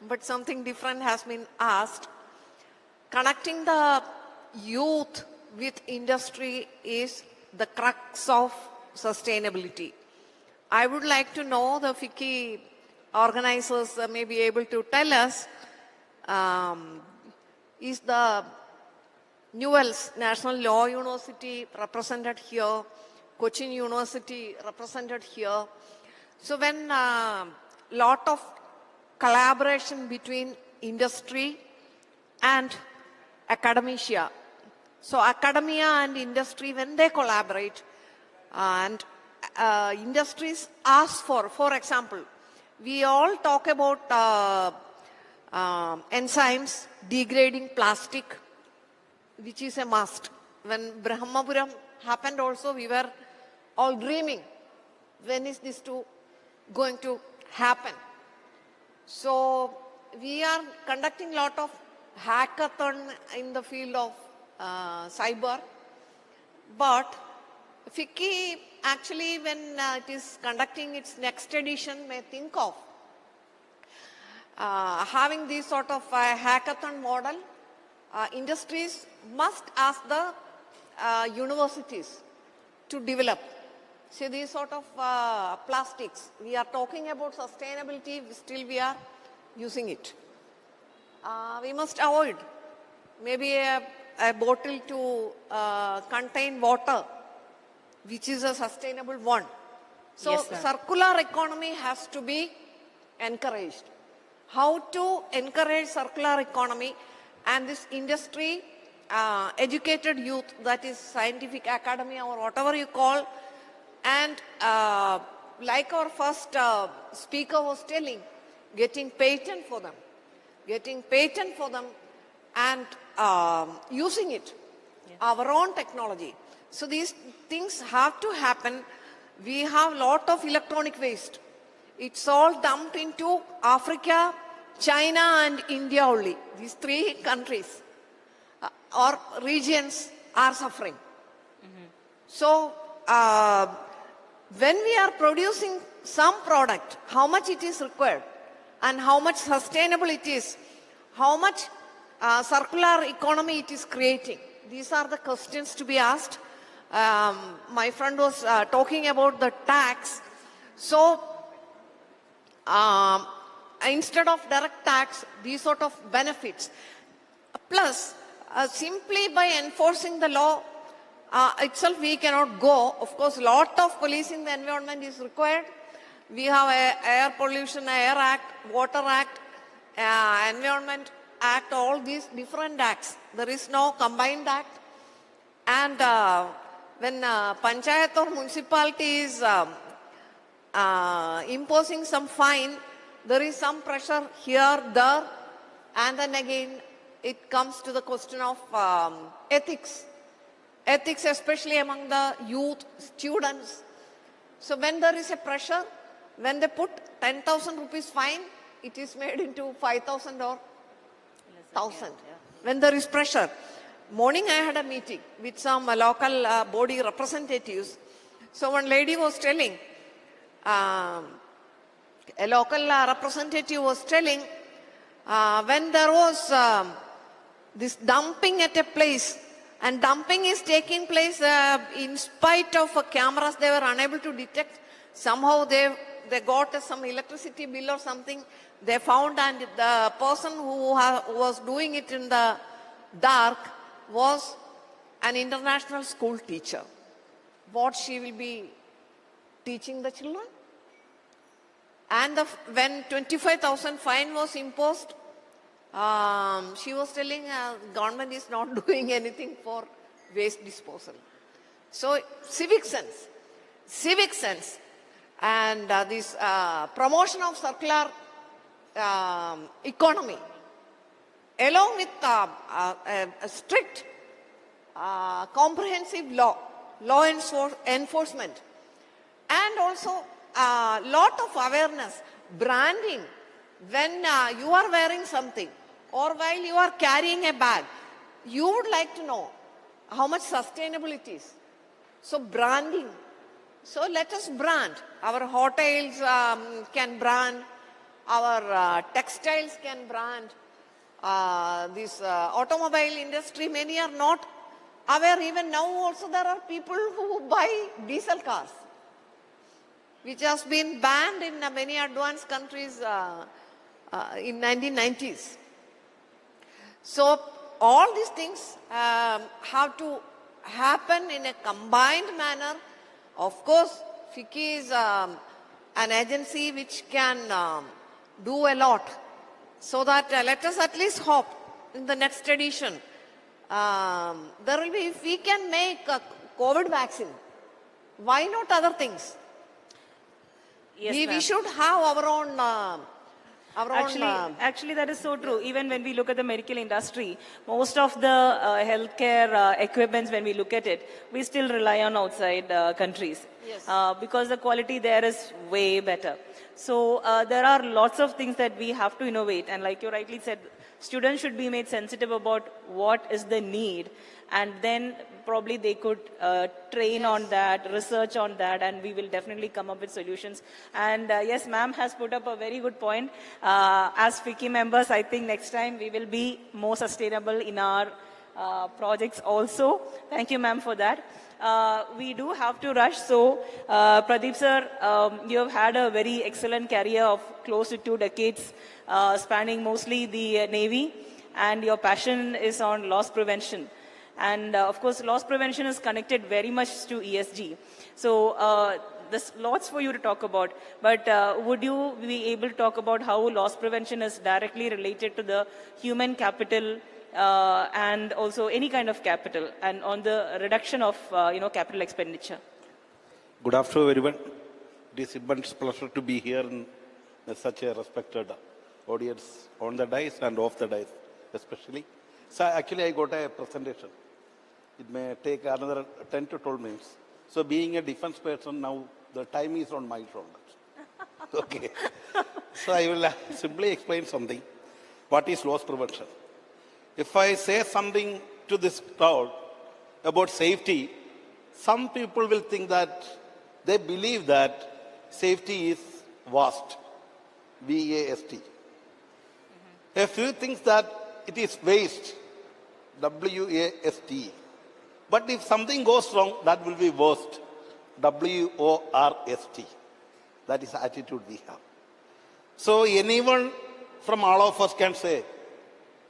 Speaker 8: but something different has been asked. Connecting the youth with industry is the crux of sustainability. I would like to know, the FICCI organizers may be able to tell us, is the Newell's National Law University represented here, Cochin University represented here. So when lot of collaboration between industry and academia. So academia and industry, when they collaborate, and industries ask for example, we all talk about enzymes degrading plastic, which is a must. When Brahmapuram happened also, we were all dreaming, when is this going to happen? So we are conducting a lot of hackathon in the field of cyber, but FICCI actually, when it is conducting its next edition, may think of having this sort of hackathon model. Industries must ask the universities to develop. See, these sort of plastics, we are talking about sustainability, still we are using it. We must avoid maybe a bottle to contain water, which is a sustainable one. So yes, circular economy has to be encouraged. How to encourage circular economy? And this industry, educated youth, that is scientific academia or whatever you call, and like our first speaker was telling, getting patent for them and using it, our own technology. So these things have to happen. We have a lot of electronic waste. It's all dumped into Africa China and India only. These three countries or regions are suffering. So, when we are producing some product, how much it is required and how much sustainable it is, how much circular economy it is creating. These are the questions to be asked. My friend was talking about the tax. So, instead of direct tax, these sort of benefits. Plus, simply by enforcing the law itself, we cannot go. Of course, lot of policing the environment is required. We have Air Pollution Air Act, Water Act, Environment Act, all these different acts. There is no combined act. And when panchayat or municipality is imposing some fine, there is some pressure here, there, and then again it comes to the question of ethics. Ethics, especially among the youth, students. So when there is a pressure, when they put 10,000 rupees fine, it is made into 5,000 or 1,000. When there is pressure. Morning I had a meeting with some local body representatives. So one lady was telling, a local representative was telling, when there was this dumping at a place, and dumping is taking place in spite of cameras, they were unable to detect. Somehow they got some electricity bill or something. They found, and the person who was doing it in the dark was an international school teacher. What she will be teaching the children? And when 25,000 fine was imposed, she was telling government is not doing anything for waste disposal. So civic sense and this promotion of circular economy, along with a strict comprehensive law enforcement, and also a lot of awareness, branding. When you are wearing something or while you are carrying a bag, you would like to know how much sustainable it is. So branding. So let us brand. Our hotels can brand. Our textiles can brand. This automobile industry, many are not aware. Even now also there are people who buy diesel cars, which has been banned in many advanced countries in 1990s. So all these things have to happen in a combined manner. Of course, FICCI is an agency which can do a lot. So that let us at least hope in the next edition, there will be, if we can make a COVID vaccine, why not other things?
Speaker 1: Yes,
Speaker 8: we should have our own
Speaker 1: Actually, that is so true. Even when we look at the medical industry, most of the healthcare equipments, when we look at it, we still rely on outside countries.
Speaker 8: Yes.
Speaker 1: Because the quality there is way better. So there are lots of things that we have to innovate. And like you rightly said, students should be made sensitive about what is the need. And then probably they could train on that, research on that, and we will definitely come up with solutions. And yes, ma'am has put up a very good point. As FICCI members, I think next time we will be more sustainable in our projects also. Thank you, ma'am, for that. We do have to rush. So, Pradeep sir, you have had a very excellent career of close to 2 decades, spanning mostly the Navy, and your passion is on loss prevention. And of course, loss prevention is connected very much to ESG. So there's lots for you to talk about. But would you be able to talk about how loss prevention is directly related to the human capital and also any kind of capital, and on the reduction of capital expenditure?
Speaker 16: Good afternoon, everyone. It is immense pleasure to be here in such a respected audience on the dais and off the dais, especially. So actually, I got a presentation. It may take another 10 to 12 minutes. So being a defense person now, the time is on my shoulders. Okay. So I will simply explain something. What is loss prevention? If I say something to this crowd about safety, some people will think that they believe that safety is vast, V-A-S-T. A few think that it is waste, W-A-S-T. But if something goes wrong, that will be worst, W-O-R-S-T. That is the attitude we have. So anyone from all of us can say,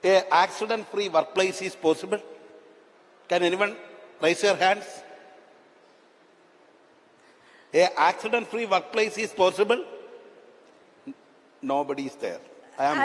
Speaker 16: an accident-free workplace is possible? Can anyone raise your hands? An accident-free workplace is possible? Nobody is there. I am